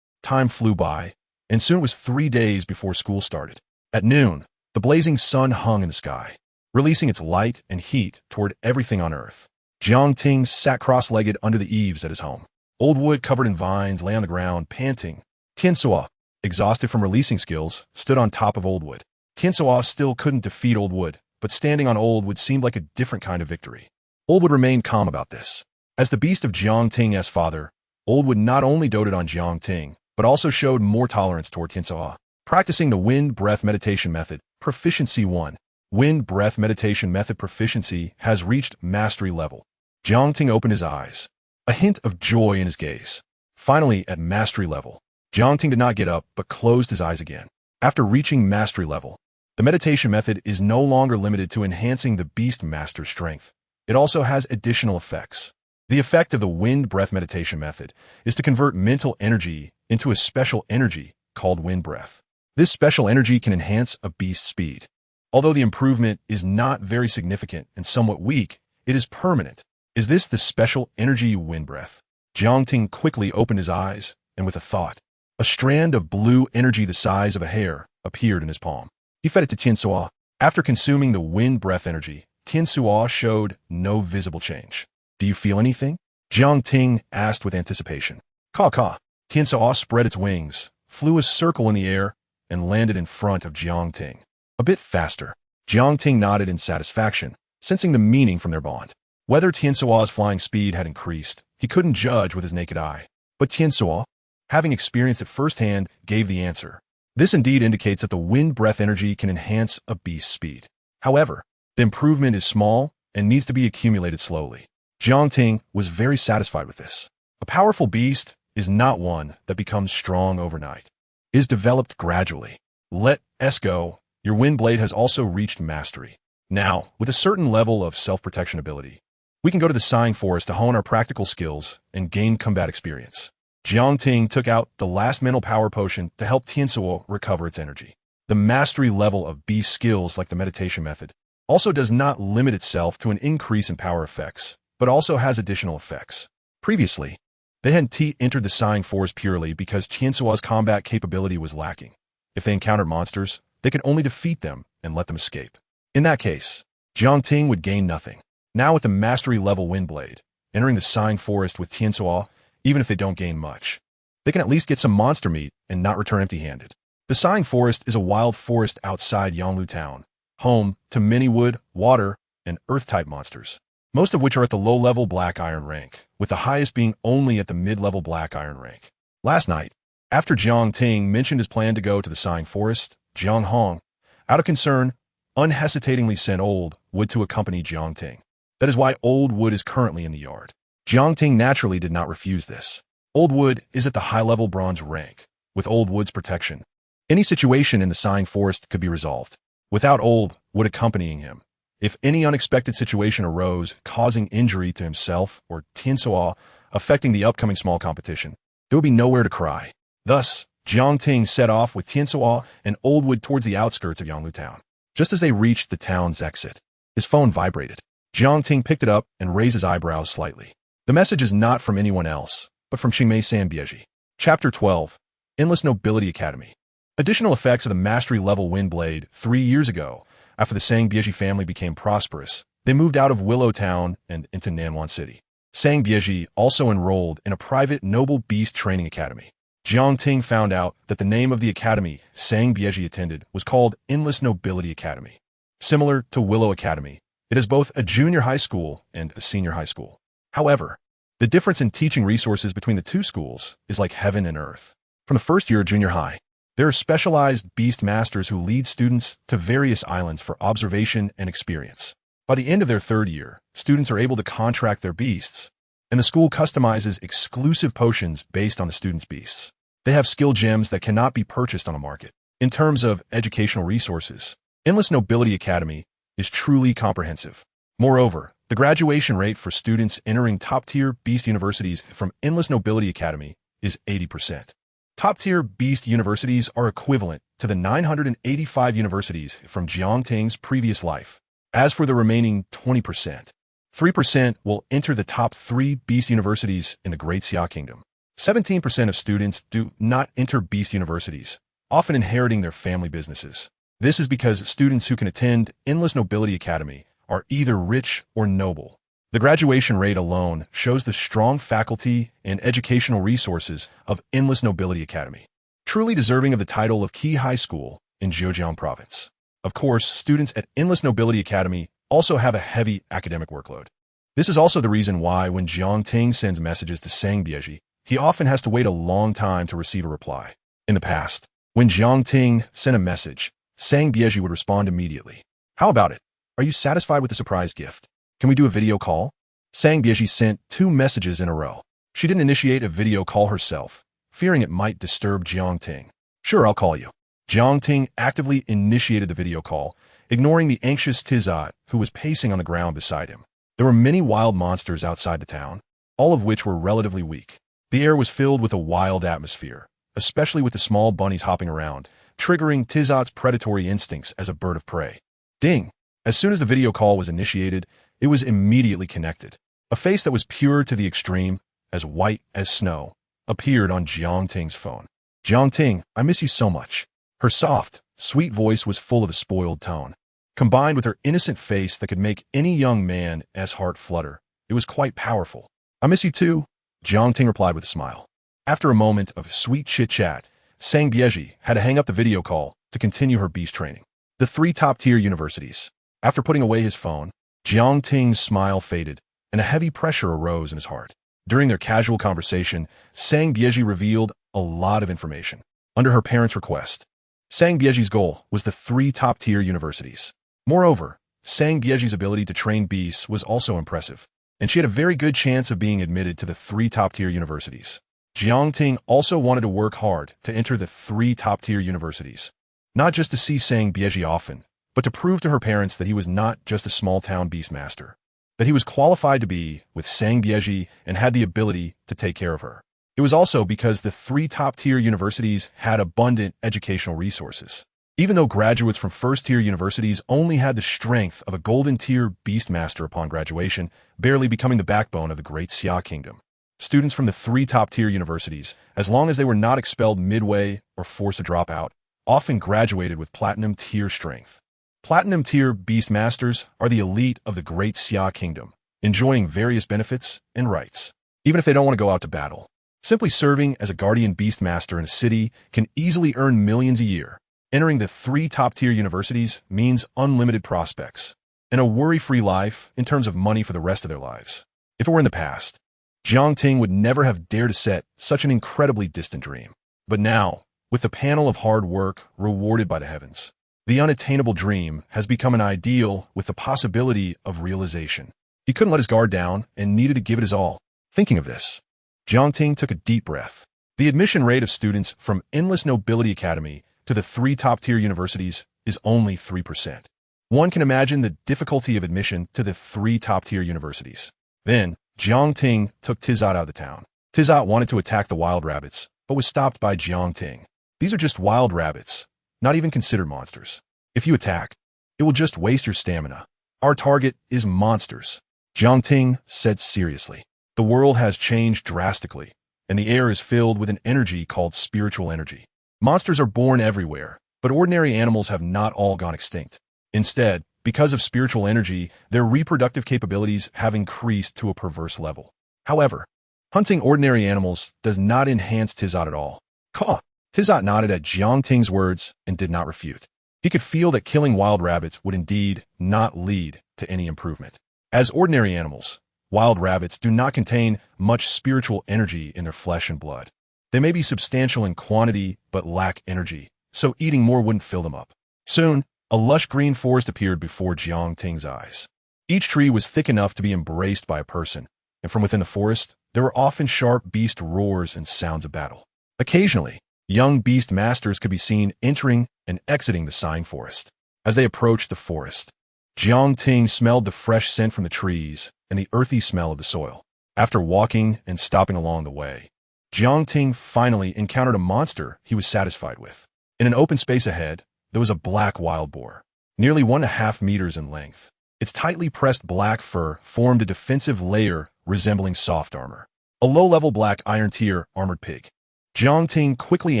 A: Time flew by, and soon it was 3 days before school started. At noon, the blazing sun hung in the sky, releasing its light and heat toward everything on Earth. Jiangting sat cross-legged under the eaves at his home. Old Wood covered in vines lay on the ground, panting. Tiansuo, exhausted from releasing skills, stood on top of Old Wood. Tiansuo still couldn't defeat Old Wood, but standing on Old Wood seemed like a different kind of victory. Old Wood remained calm about this. As the beast of Jiangting's father, Old Wood not only doted on Jiangting, but also showed more tolerance toward Tiansuo. Practicing the Wind Breath Meditation Method, Proficiency 1. Wind Breath Meditation Method proficiency has reached mastery level. Jiangting opened his eyes, a hint of joy in his gaze. Finally, at mastery level, Jiangting did not get up, but closed his eyes again. After reaching mastery level, the meditation method is no longer limited to enhancing the Beastmaster's strength. It also has additional effects. The effect of the wind breath meditation method is to convert mental energy into a special energy called wind breath. This special energy can enhance a beast's speed. Although the improvement is not very significant and somewhat weak, it is permanent. Is this the special energy wind breath? Jiangting quickly opened his eyes, and with a thought, a strand of blue energy the size of a hair appeared in his palm. He fed it to Tiansuo. After consuming the wind breath energy, Tiansuo showed no visible change. Do you feel anything? Jiangting asked with anticipation. Caw. Tiansuo spread its wings, flew a circle in the air, and landed in front of Jiangting. A bit faster. Jiangting nodded in satisfaction, sensing the meaning from their bond. Whether Tiansuo's flying speed had increased, he couldn't judge with his naked eye. But Tiansuo, having experienced it firsthand, gave the answer. This indeed indicates that the wind breath energy can enhance a beast's speed. However, the improvement is small and needs to be accumulated slowly. Jiangting was very satisfied with this. A powerful beast is not one that becomes strong overnight. It is developed gradually. Let us go. Your wind blade has also reached mastery. Now, with a certain level of self-protection ability, we can go to the Sighing Forest to hone our practical skills and gain combat experience. Jiangting took out the last mental power potion to help Tiansuo recover its energy. The mastery level of beast skills like the meditation method also does not limit itself to an increase in power effects, but also has additional effects. Previously, they had entered the Sighing Forest purely because Tiansuo's combat capability was lacking. If they encountered monsters, they could only defeat them and let them escape. In that case, Jiangting would gain nothing. Now with the mastery level wind blade, entering the Sighing Forest with Tiansuo, even if they don't gain much, they can at least get some monster meat and not return empty-handed. The Sighing Forest is a wild forest outside Yonglu Town, home to many wood, water, and earth-type monsters, most of which are at the low-level black iron rank, with the highest being only at the mid-level black iron rank. Last night, after Jiangting mentioned his plan to go to the Sighing Forest, Jiang Hong, out of concern, unhesitatingly sent Old Wood to accompany Jiangting. That is why Old Wood is currently in the yard. Jiangting naturally did not refuse this. Old Wood is at the high-level bronze rank. With Old Wood's protection, any situation in the Sighing Forest could be resolved. Without Old Wood accompanying him, if any unexpected situation arose causing injury to himself or Tiansuo affecting the upcoming small competition, there would be nowhere to cry. Thus, Jiangting set off with Tiansuo and Old Wood towards the outskirts of Yonglu Town. Just as they reached the town's exit, his phone vibrated. Jiangting picked it up and raised his eyebrows slightly. The message is not from anyone else, but from Xingmei Sanbieji. Chapter 12. Endless Nobility Academy. Additional effects of the mastery level wind blade. 3 years ago, after the Sanbieji family became prosperous, they moved out of Willow Town and into Nanwan City. Sanbieji also enrolled in a private noble beast training academy. Jiangting found out that the name of the academy Sanbieji attended was called Endless Nobility Academy. Similar to Willow Academy, it is both a junior high school and a senior high school. However, the difference in teaching resources between the two schools is like heaven and earth. From the first year of junior high, there are specialized Beastmasters who lead students to various islands for observation and experience. By the end of their third year, students are able to contract their beasts, and the school customizes exclusive potions based on the students' beasts. They have skill gems that cannot be purchased on the market. In terms of educational resources, Endless Nobility Academy is truly comprehensive. Moreover, the graduation rate for students entering top-tier beast universities from Endless Nobility Academy is 80%. Top-tier beast universities are equivalent to the 985 universities from Jiangting's previous life. As for the remaining 20%, 3% will enter the top 3 beast universities in the Great Xia Kingdom. 17% of students do not enter beast universities, often inheriting their family businesses. This is because students who can attend Endless Nobility Academy are either rich or noble. The graduation rate alone shows the strong faculty and educational resources of Endless Nobility Academy, truly deserving of the title of Key High School in Zhejiang Province. Of course, students at Endless Nobility Academy also have a heavy academic workload. This is also the reason why when Jiangting sends messages to Sanbieji, he often has to wait a long time to receive a reply. In the past, when Jiangting sent a message, Sanbieji would respond immediately. How about it? Are you satisfied with the surprise gift? Can we do a video call? Sanbieji sent 2 messages in a row. She didn't initiate a video call herself, fearing it might disturb Jiangting. "Sure, I'll call you." Jiangting actively initiated the video call, ignoring the anxious Tizot, who was pacing on the ground beside him. There were many wild monsters outside the town, all of which were relatively weak. The air was filled with a wild atmosphere, especially with the small bunnies hopping around, triggering Tizot's predatory instincts as a bird of prey. Ding! As soon as the video call was initiated, it was immediately connected. A face that was pure to the extreme, as white as snow, appeared on Jiangting's phone. "Jiangting, I miss you so much." Her soft, sweet voice was full of a spoiled tone. Combined with her innocent face that could make any young man's heart flutter, it was quite powerful. "I miss you too," Jiangting replied with a smile. After a moment of sweet chit-chat, Sang Bieji had to hang up the video call to continue her beast training. The 3 top-tier universities. After putting away his phone, Jiangting's smile faded, and a heavy pressure arose in his heart. During their casual conversation, Sang Bieji revealed a lot of information. Under her parents' request, Sang Bieji's goal was the 3 top-tier universities. Moreover, Sang Bieji's ability to train beasts was also impressive, and she had a very good chance of being admitted to the 3 top-tier universities. Jiangting also wanted to work hard to enter the 3 top-tier universities, not just to see Sang Bieji often, but to prove to her parents that he was not just a small-town Beastmaster, that he was qualified to be with Sang Bieji and had the ability to take care of her. It was also because the 3 top-tier universities had abundant educational resources. Even though graduates from first-tier universities only had the strength of a golden-tier Beastmaster upon graduation, barely becoming the backbone of the Great Xia Kingdom, students from the 3 top-tier universities, as long as they were not expelled midway or forced to drop out, often graduated with platinum-tier strength. Platinum-tier Beastmasters are the elite of the Great Xia Kingdom, enjoying various benefits and rights, even if they don't want to go out to battle. Simply serving as a guardian Beastmaster in a city can easily earn millions a year. Entering the 3 top-tier universities means unlimited prospects and a worry-free life in terms of money for the rest of their lives. If it were in the past, Jiangting would never have dared to set such an incredibly distant dream. But now, with the panel of hard work rewarded by the heavens, the unattainable dream has become an ideal with the possibility of realization. He couldn't let his guard down and needed to give it his all. Thinking of this, Jiangting took a deep breath. The admission rate of students from Endless Nobility Academy to the 3 top-tier universities is only 3%. One can imagine the difficulty of admission to the 3 top-tier universities. Then, Jiangting took Tizot out of the town. Tizot wanted to attack the wild rabbits, but was stopped by Jiangting. "These are just wild rabbits, not even considered monsters. If you attack, it will just waste your stamina. Our target is monsters," Jiangting said seriously. "The world has changed drastically, and the air is filled with an energy called spiritual energy. Monsters are born everywhere, but ordinary animals have not all gone extinct. Instead, because of spiritual energy, their reproductive capabilities have increased to a perverse level. However, hunting ordinary animals does not enhance Tizot at all." "Caw!" Tizot nodded at Jiangting's words and did not refute. He could feel that killing wild rabbits would indeed not lead to any improvement. As ordinary animals, wild rabbits do not contain much spiritual energy in their flesh and blood. They may be substantial in quantity but lack energy, so eating more wouldn't fill them up. Soon, a lush green forest appeared before Jiangting's eyes. Each tree was thick enough to be embraced by a person, and from within the forest, there were often sharp beast roars and sounds of battle. Occasionally, young Beastmasters could be seen entering and exiting the Sign Forest. As they approached the forest, Jiangting smelled the fresh scent from the trees and the earthy smell of the soil. After walking and stopping along the way, Jiangting finally encountered a monster he was satisfied with. In an open space ahead, there was a black wild boar, nearly 1.5 meters in length. Its tightly pressed black fur formed a defensive layer resembling soft armor. A low-level black iron-tier armored pig. Jiangting quickly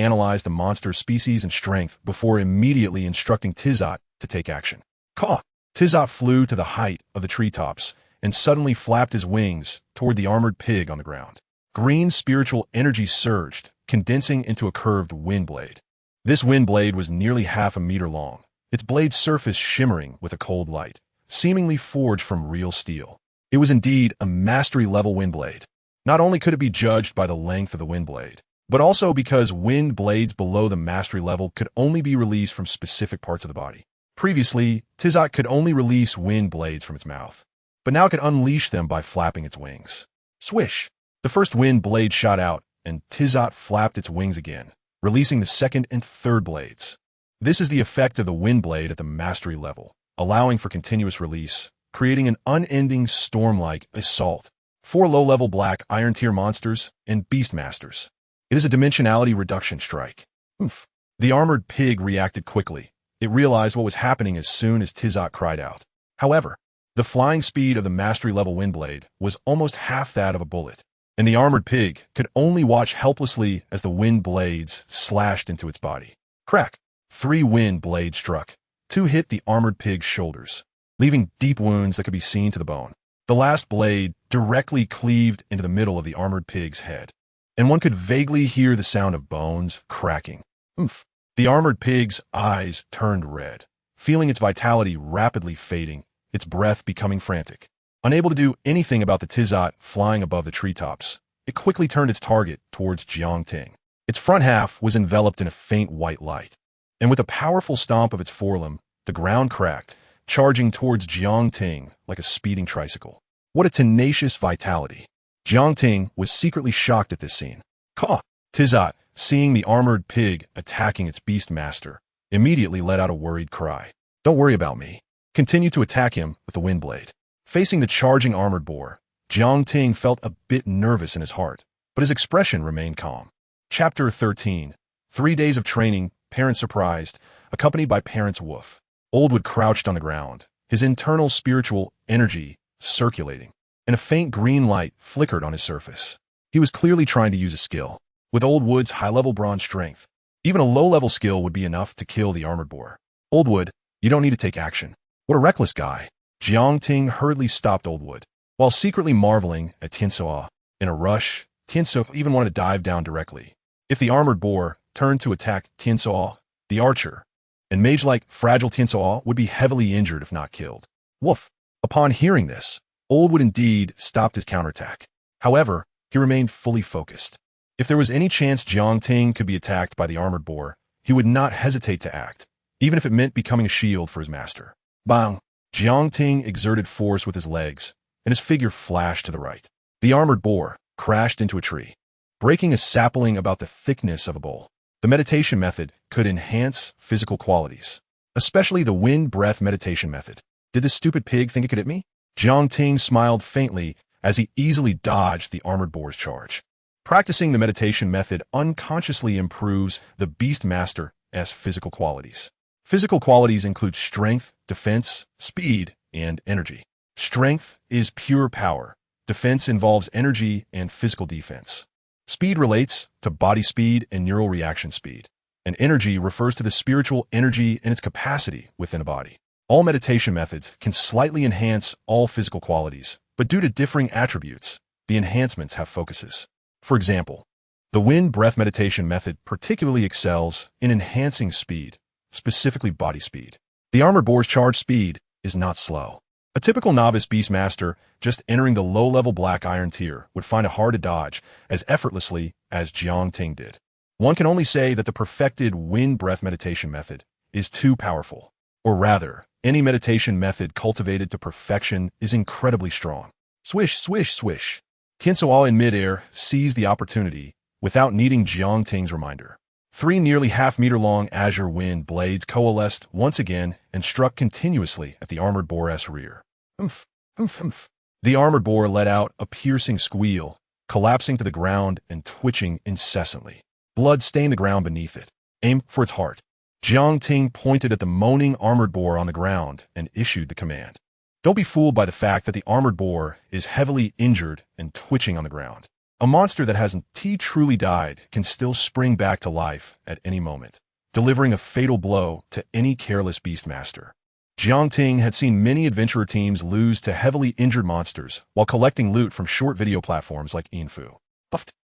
A: analyzed the monster's species and strength before immediately instructing Tizot to take action. "Caw!" Tizot flew to the height of the treetops and suddenly flapped his wings toward the armored pig on the ground. Green spiritual energy surged, condensing into a curved wind blade. This wind blade was nearly 1/2 meter long, its blade surface shimmering with a cold light, seemingly forged from real steel. It was indeed a mastery-level wind blade. Not only could it be judged by the length of the wind blade, but also because wind blades below the mastery level could only be released from specific parts of the body. Previously, Tizot could only release wind blades from its mouth, but now it could unleash them by flapping its wings. Swish! The first wind blade shot out, and Tizot flapped its wings again, releasing the second and third blades. This is the effect of the wind blade at the mastery level, allowing for continuous release, creating an unending storm-like assault. 4 low-level black iron tier monsters and Beastmasters. It is a dimensionality reduction strike. Oof. The armored pig reacted quickly. It realized what was happening as soon as Tizot cried out. However, the flying speed of the mastery-level windblade was almost half that of a bullet, and the armored pig could only watch helplessly as the wind blades slashed into its body. Crack! 3 wind blades struck. 2 hit the armored pig's shoulders, leaving deep wounds that could be seen to the bone. The last blade directly cleaved into the middle of the armored pig's head, and one could vaguely hear the sound of bones cracking. Oomph! The armored pig's eyes turned red, feeling its vitality rapidly fading, its breath becoming frantic. Unable to do anything about the Tizot flying above the treetops, it quickly turned its target towards Jiangting. Its front half was enveloped in a faint white light, and with a powerful stomp of its forelimb, the ground cracked, charging towards Jiangting like a speeding tricycle. What a tenacious vitality! Jiangting was secretly shocked at this scene. Caw! Tizot, seeing the armored pig attacking its Beastmaster, immediately let out a worried cry. Don't worry about me. Continue to attack him with the wind blade. Facing the charging armored boar, Jiangting felt a bit nervous in his heart, but his expression remained calm. Chapter 13. 3 days of training, parents surprised, accompanied by parents woof. Oldwood crouched on the ground, his internal spiritual energy circulating, and a faint green light flickered on his surface. He was clearly trying to use a skill. With Oldwood's high-level bronze strength, even a low-level skill would be enough to kill the armored boar. Oldwood, you don't need to take action. What a reckless guy. Jiangting hurriedly stopped Oldwood, while secretly marveling at Tiansuo. In a rush, Tiansuo even wanted to dive down directly. If the armored boar turned to attack Tiansuo, the archer, and mage-like fragile Tiansuo would be heavily injured if not killed. Woof! Upon hearing this, Oldwood indeed stopped his counterattack. However, he remained fully focused. If there was any chance Jiangting could be attacked by the armored boar, he would not hesitate to act, even if it meant becoming a shield for his master. Bang! Jiangting exerted force with his legs, and his figure flashed to the right. The armored boar crashed into a tree, breaking a sapling about the thickness of a bowl. The meditation method could enhance physical qualities, especially the wind-breath meditation method. Did this stupid pig think it could hit me? Jiangting smiled faintly as he easily dodged the armored boar's charge. Practicing the meditation method unconsciously improves the Beastmaster's physical qualities. Physical qualities include strength, defense, speed, and energy. Strength is pure power. Defense involves energy and physical defense. Speed relates to body speed and neural reaction speed, and energy refers to the spiritual energy and its capacity within a body. All meditation methods can slightly enhance all physical qualities, but due to differing attributes, the enhancements have focuses. For example, the wind-breath meditation method particularly excels in enhancing speed, specifically body speed. The armored boar's charge speed is not slow. A typical novice Beastmaster just entering the low-level black iron tier would find it hard to dodge as effortlessly as Jiangting did. One can only say that the perfected wind-breath meditation method is too powerful. Or rather, any meditation method cultivated to perfection is incredibly strong. Swish, swish, swish. Tiansuo in midair seized the opportunity without needing Jiangting's reminder. 3 nearly half-meter-long azure wind blades coalesced once again and struck continuously at the armored boar's rear. Humph, humph, humph. The armored boar let out a piercing squeal, collapsing to the ground and twitching incessantly. Blood stained the ground beneath it. Aim for its heart. Jiangting pointed at the moaning armored boar on the ground and issued the command. Don't be fooled by the fact that the armored boar is heavily injured and twitching on the ground. A monster that hasn't truly died can still spring back to life at any moment, delivering a fatal blow to any careless Beastmaster. Jiangting had seen many adventurer teams lose to heavily injured monsters while collecting loot from short video platforms like Infu.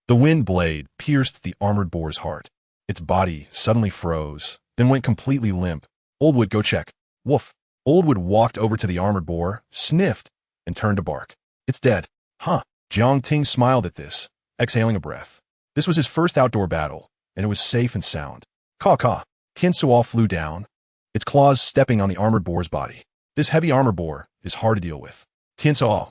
A: The wind blade pierced the armored boar's heart. Its body suddenly froze, then went completely limp. Oldwood, go check. Woof. Oldwood walked over to the armored boar, sniffed, and turned to bark. It's dead. Huh. Jiangting smiled at this, exhaling a breath. This was his first outdoor battle, and it was safe and sound. Caw-caw. Tiansuo flew down, its claws stepping on the armored boar's body. This heavy armor boar is hard to deal with. Tiansuo,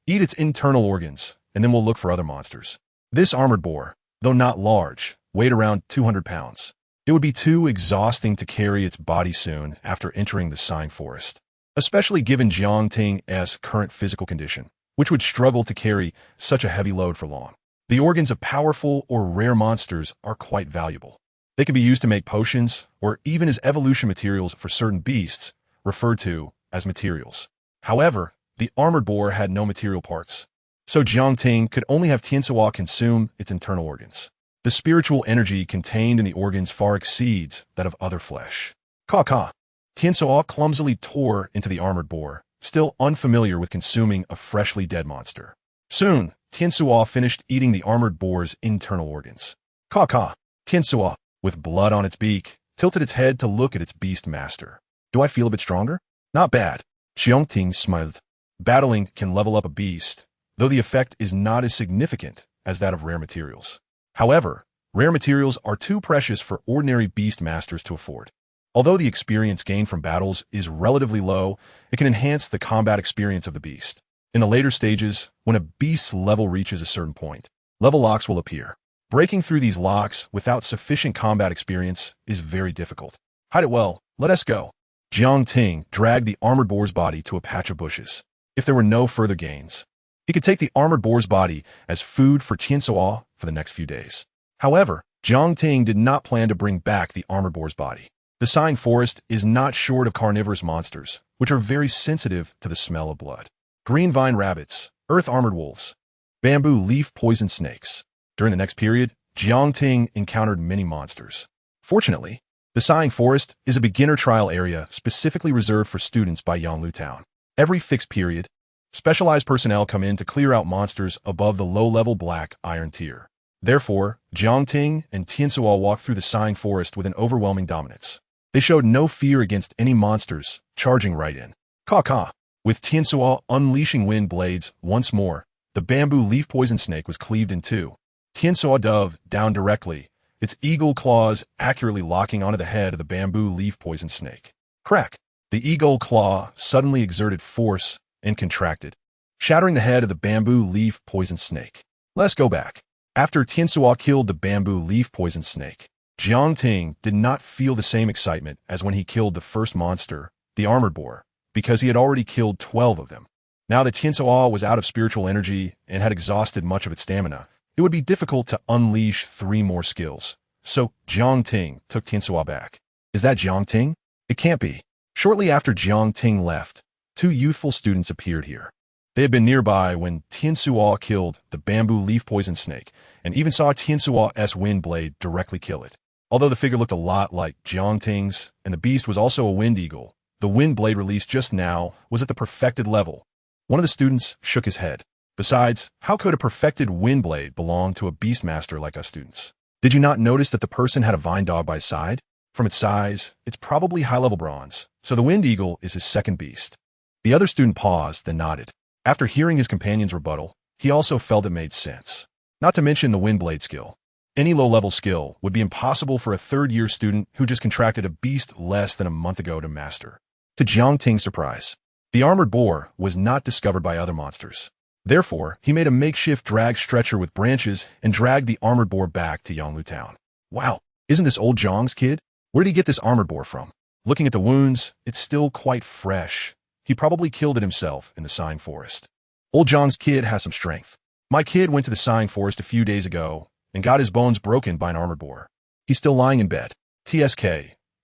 A: eat its internal organs, and then we'll look for other monsters. This armored boar though not large, weighed around 200 pounds. It would be too exhausting to carry its body soon after entering the Sighing Forest, especially given Jiang Ting's current physical condition, which would struggle to carry such a heavy load for long. The organs of powerful or rare monsters are quite valuable. They can be used to make potions or even as evolution materials for certain beasts, referred to as materials. However, the armored boar had no material parts, so Jiang Ting could only have Tiansuo consume its internal organs. The spiritual energy contained in the organs far exceeds that of other flesh. Caw-caw. Tiansuo clumsily tore into the armored boar, still unfamiliar with consuming a freshly dead monster. Soon, Tiansuo finished eating the armored boar's internal organs. Caw-caw. Tiansuo, with blood on its beak, tilted its head to look at its Beastmaster. Do I feel a bit stronger? Not bad. Xiongting smiled. Battling can level up a beast, though the effect is not as significant as that of rare materials. However, rare materials are too precious for ordinary Beastmasters to afford. Although the experience gained from battles is relatively low, it can enhance the combat experience of the beast. In the later stages, when a beast's level reaches a certain point, level locks will appear. Breaking through these locks without sufficient combat experience is very difficult. Hide it well, let us go. Jiang Ting dragged the armored boar's body to a patch of bushes. If there were no further gains, he could take the armored boar's body as food for Tiansuo for the next few days. However, Jiang Ting did not plan to bring back the armored boar's body. The Sighing Forest is not short of carnivorous monsters, which are very sensitive to the smell of blood. Green vine rabbits, earth-armored wolves, bamboo leaf poison snakes. During the next period, Jiang Ting encountered many monsters. Fortunately, the Sighing Forest is a beginner trial area specifically reserved for students by Yanglu Town. Every fixed period, specialized personnel come in to clear out monsters above the low-level black iron tier. Therefore, Jiang Ting and Tiansuo walked through the Sighing Forest with an overwhelming dominance. They showed no fear against any monsters, charging right in. Caw-caw. With Tiansuo unleashing wind blades once more, the bamboo leaf poison snake was cleaved in two. Tiansuo dove down directly, its eagle claws accurately locking onto the head of the bamboo leaf poison snake. Crack! The eagle claw suddenly exerted force and contracted, shattering the head of the bamboo leaf poison snake. Let's go back. After Tiansuo killed the bamboo leaf poison snake, Jiang Ting did not feel the same excitement as when he killed the first monster, the armored boar, because he had already killed 12 of them. Now that Tiansuo was out of spiritual energy and had exhausted much of its stamina, it would be difficult to unleash 3 more skills. So Jiang Ting took Tiansuo back. Is that Jiang Ting? It can't be. Shortly after Jiang Ting left, 2 youthful students appeared here. They had been nearby when Tiansuo killed the bamboo leaf poison snake and even saw Tiansuo's wind blade directly kill it. Although the figure looked a lot like Jiang Ting's and the beast was also a wind eagle, the wind blade released just now was at the perfected level. One of the students shook his head. Besides, how could a perfected wind blade belong to a Beastmaster like us students? Did you not notice that the person had a vine dog by his side? From its size, it's probably high-level bronze, so the wind eagle is his second beast. The other student paused, then nodded. After hearing his companion's rebuttal, he also felt it made sense. Not to mention the wind blade skill. Any low-level skill would be impossible for a third-year student who just contracted a beast less than a month ago to master. To Jiang Ting's surprise, the armored boar was not discovered by other monsters. Therefore, he made a makeshift drag stretcher with branches and dragged the armored boar back to Yanglu Town. Wow, isn't this old Zhang's kid? Where did he get this armored boar from? Looking at the wounds, it's still quite fresh. He probably killed it himself in the Sighing Forest. Old Zhang's kid has some strength. My kid went to the Sighing Forest a few days ago and got his bones broken by an armored boar. He's still lying in bed. TSK.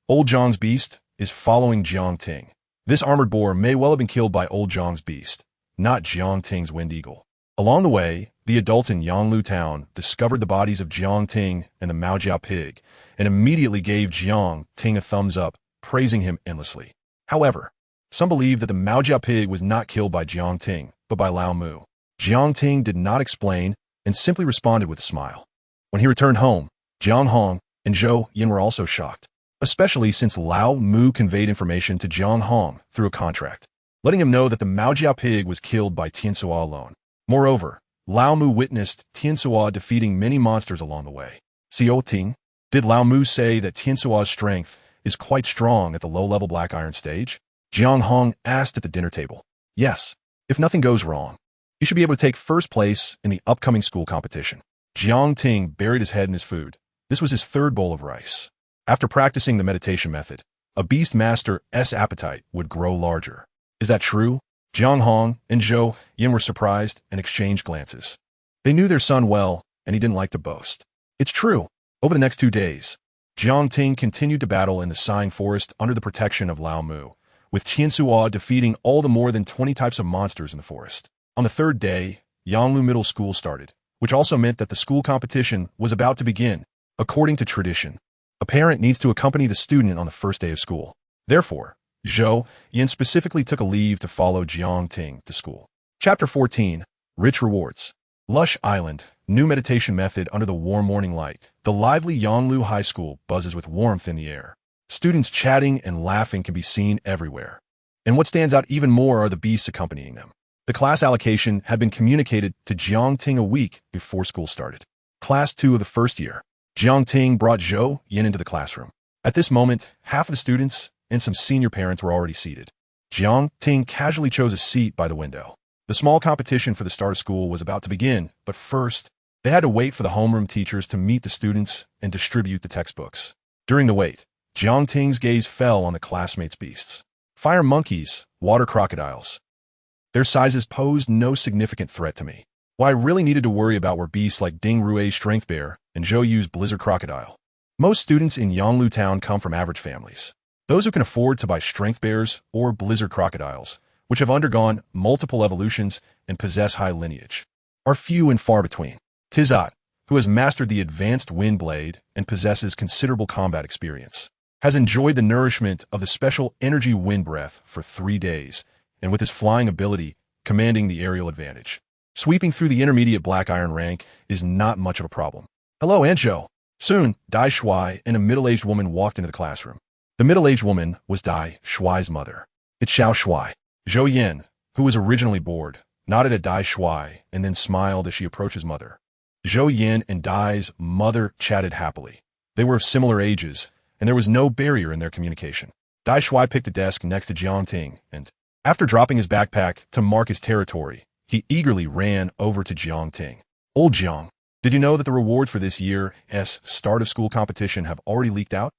A: Old Zhang's beast is following Jiang Ting. This armored boar may well have been killed by old Zhang's beast, not Jiang Ting's wind eagle. Along the way, the adults in Yanglu Town discovered the bodies of Jiang Ting and the Maojiao pig, and immediately gave Jiang Ting a thumbs up, praising him endlessly. However, some believe that the Maojiao pig was not killed by Jiang Ting, but by Lao Mu. Jiang Ting did not explain and simply responded with a smile. When he returned home, Jiang Hong and Zhou Yin were also shocked, especially since Lao Mu conveyed information to Jiang Hong through a contract, letting him know that the Maojiao pig was killed by Tiansuo alone. Moreover, Lao Mu witnessed Tiansuo defeating many monsters along the way. Xiao Ting, did Lao Mu say that Tiansuo's strength is quite strong at the low-level black iron stage? Jiang Hong asked at the dinner table. Yes, if nothing goes wrong, you should be able to take first place in the upcoming school competition. Jiang Ting buried his head in his food. This was his third bowl of rice. After practicing the meditation method, a Beastmaster's appetite would grow larger. Is that true? Jiang Hong and Zhou Yin were surprised and exchanged glances. They knew their son well, and he didn't like to boast. It's true. Over the next 2 days, Jiang Ting continued to battle in the sighing forest under the protection of Lao Mu, with Qian Suo defeating all the more than 20 types of monsters in the forest. On the third day, Yanglu Middle School started, which also meant that the school competition was about to begin. According to tradition, a parent needs to accompany the student on the first day of school. Therefore, Zhou Yin specifically took a leave to follow Jiang Ting to school. Chapter 14. Rich Rewards. Lush Island, new meditation method under the warm morning light. The lively Yanglu High School buzzes with warmth in the air. Students chatting and laughing can be seen everywhere. And what stands out even more are the beasts accompanying them. The class allocation had been communicated to Jiang Ting a week before school started. Class 2 of the first year. Jiang Ting brought Zhou Yin into the classroom. At this moment, half of the students and some senior parents were already seated. Jiang Ting casually chose a seat by the window. The small competition for the start of school was about to begin, but first, they had to wait for the homeroom teachers to meet the students and distribute the textbooks. During the wait, Jiang Ting's gaze fell on the classmates' beasts. Fire monkeys, water crocodiles. Their sizes posed no significant threat to me. What I really needed to worry about were beasts like Ding Rui's strength bear and Zhou Yu's blizzard crocodile. Most students in Yanglu Town come from average families. Those who can afford to buy strength bears or blizzard crocodiles, which have undergone multiple evolutions and possess high lineage, are few and far between. Tizot, who has mastered the advanced wind blade and possesses considerable combat experience, has enjoyed the nourishment of the special energy wind breath for 3 days, and with his flying ability, commanding the aerial advantage. Sweeping through the intermediate black iron rank is not much of a problem. Hello, Aunt Zhou. Soon, Dai Shuai and a middle-aged woman walked into the classroom. The middle-aged woman was Dai Shuai's mother. It's Xiao Shuai. Zhou Yin, who was originally bored, nodded at Dai Shuai and then smiled as she approached his mother. Zhou Yin and Dai's mother chatted happily. They were of similar ages, and there was no barrier in their communication. Dai Shuai picked a desk next to Jiang Ting, and, after dropping his backpack to mark his territory, he eagerly ran over to Jiang Ting. Old Jiang, did you know that the rewards for this year's start of school competition have already leaked out?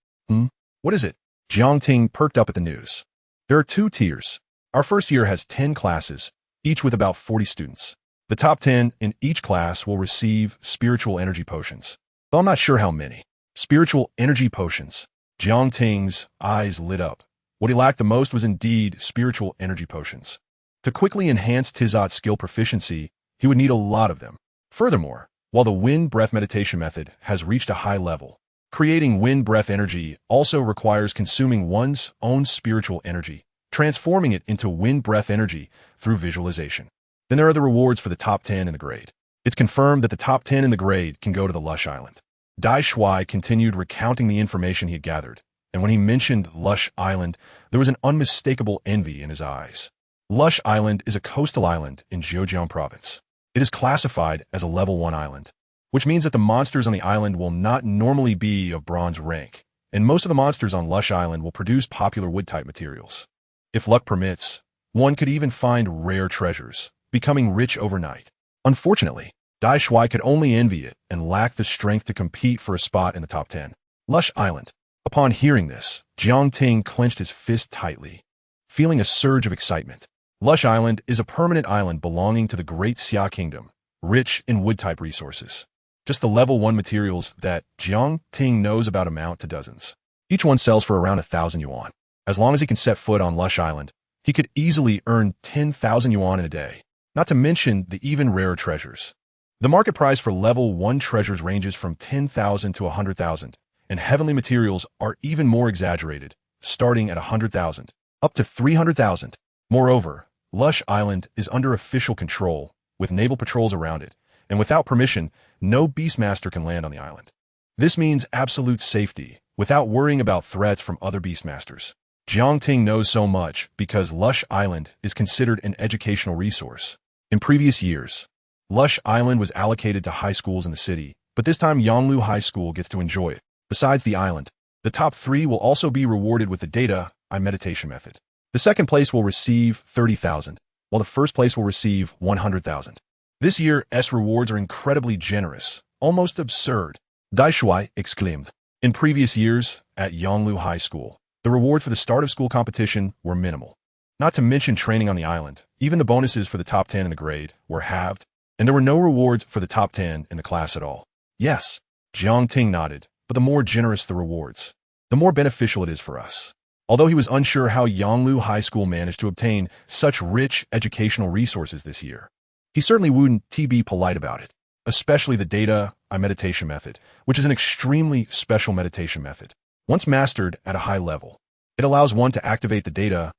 A: What is it? Jiang Ting perked up at the news. There are 2 tiers. Our first year has 10 classes, each with about 40 students. The top 10 in each class will receive spiritual energy potions, though I'm not sure how many. Spiritual energy potions. Jiang Ting's eyes lit up. What he lacked the most was indeed spiritual energy potions. To quickly enhance Tizot's skill proficiency, he would need a lot of them. Furthermore, while the wind breath meditation method has reached a high level, creating wind breath energy also requires consuming one's own spiritual energy, transforming it into wind breath energy through visualization. Then there are the rewards for the top 10 in the grade. It's confirmed that the top 10 in the grade can go to the Lush Island. Dai Shuai continued recounting the information he had gathered, and when he mentioned Lush Island, there was an unmistakable envy in his eyes. Lush Island is a coastal island in Zhejiang province. It is classified as a level 1 island, which means that the monsters on the island will not normally be of bronze rank, and most of the monsters on Lush Island will produce popular wood-type materials. If luck permits, one could even find rare treasures, becoming rich overnight. Unfortunately, Dai Shuai could only envy it and lacked the strength to compete for a spot in the top 10. Lush Island. Upon hearing this, Jiang Ting clenched his fist tightly, feeling a surge of excitement. Lush Island is a permanent island belonging to the Great Xia Kingdom, rich in wood-type resources. Just the level 1 materials that Jiang Ting knows about amount to dozens. Each one sells for around 1,000 yuan. As long as he can set foot on Lush Island, he could easily earn 10,000 yuan in a day, not to mention the even rarer treasures. The market price for level 1 treasures ranges from 10,000 to 100,000, and heavenly materials are even more exaggerated, starting at 100,000, up to 300,000. Moreover, Lush Island is under official control, with naval patrols around it, and without permission, no Beastmaster can land on the island. This means absolute safety, without worrying about threats from other Beastmasters. Jiang Ting knows so much because Lush Island is considered an educational resource. In previous years, Lush Island was allocated to high schools in the city, but this time Yanglu High School gets to enjoy it. Besides the island, the top 3 will also be rewarded with the data meditation method. The second place will receive 30,000, while the first place will receive 100,000. This year's rewards are incredibly generous, almost absurd. Dai Shuai exclaimed. In previous years, at Yonglu High School, the rewards for the start of school competition were minimal. Not to mention training on the island, even the bonuses for the top 10 in the grade were halved, and there were no rewards for the top 10 in the class at all. Yes, Jiang Ting nodded, but the more generous the rewards, the more beneficial it is for us. Although he was unsure how Yonglu High School managed to obtain such rich educational resources this year, he certainly wouldn't be polite about it, especially the data meditation method, which is an extremely special meditation method. Once mastered at a high level, it allows one to activate the data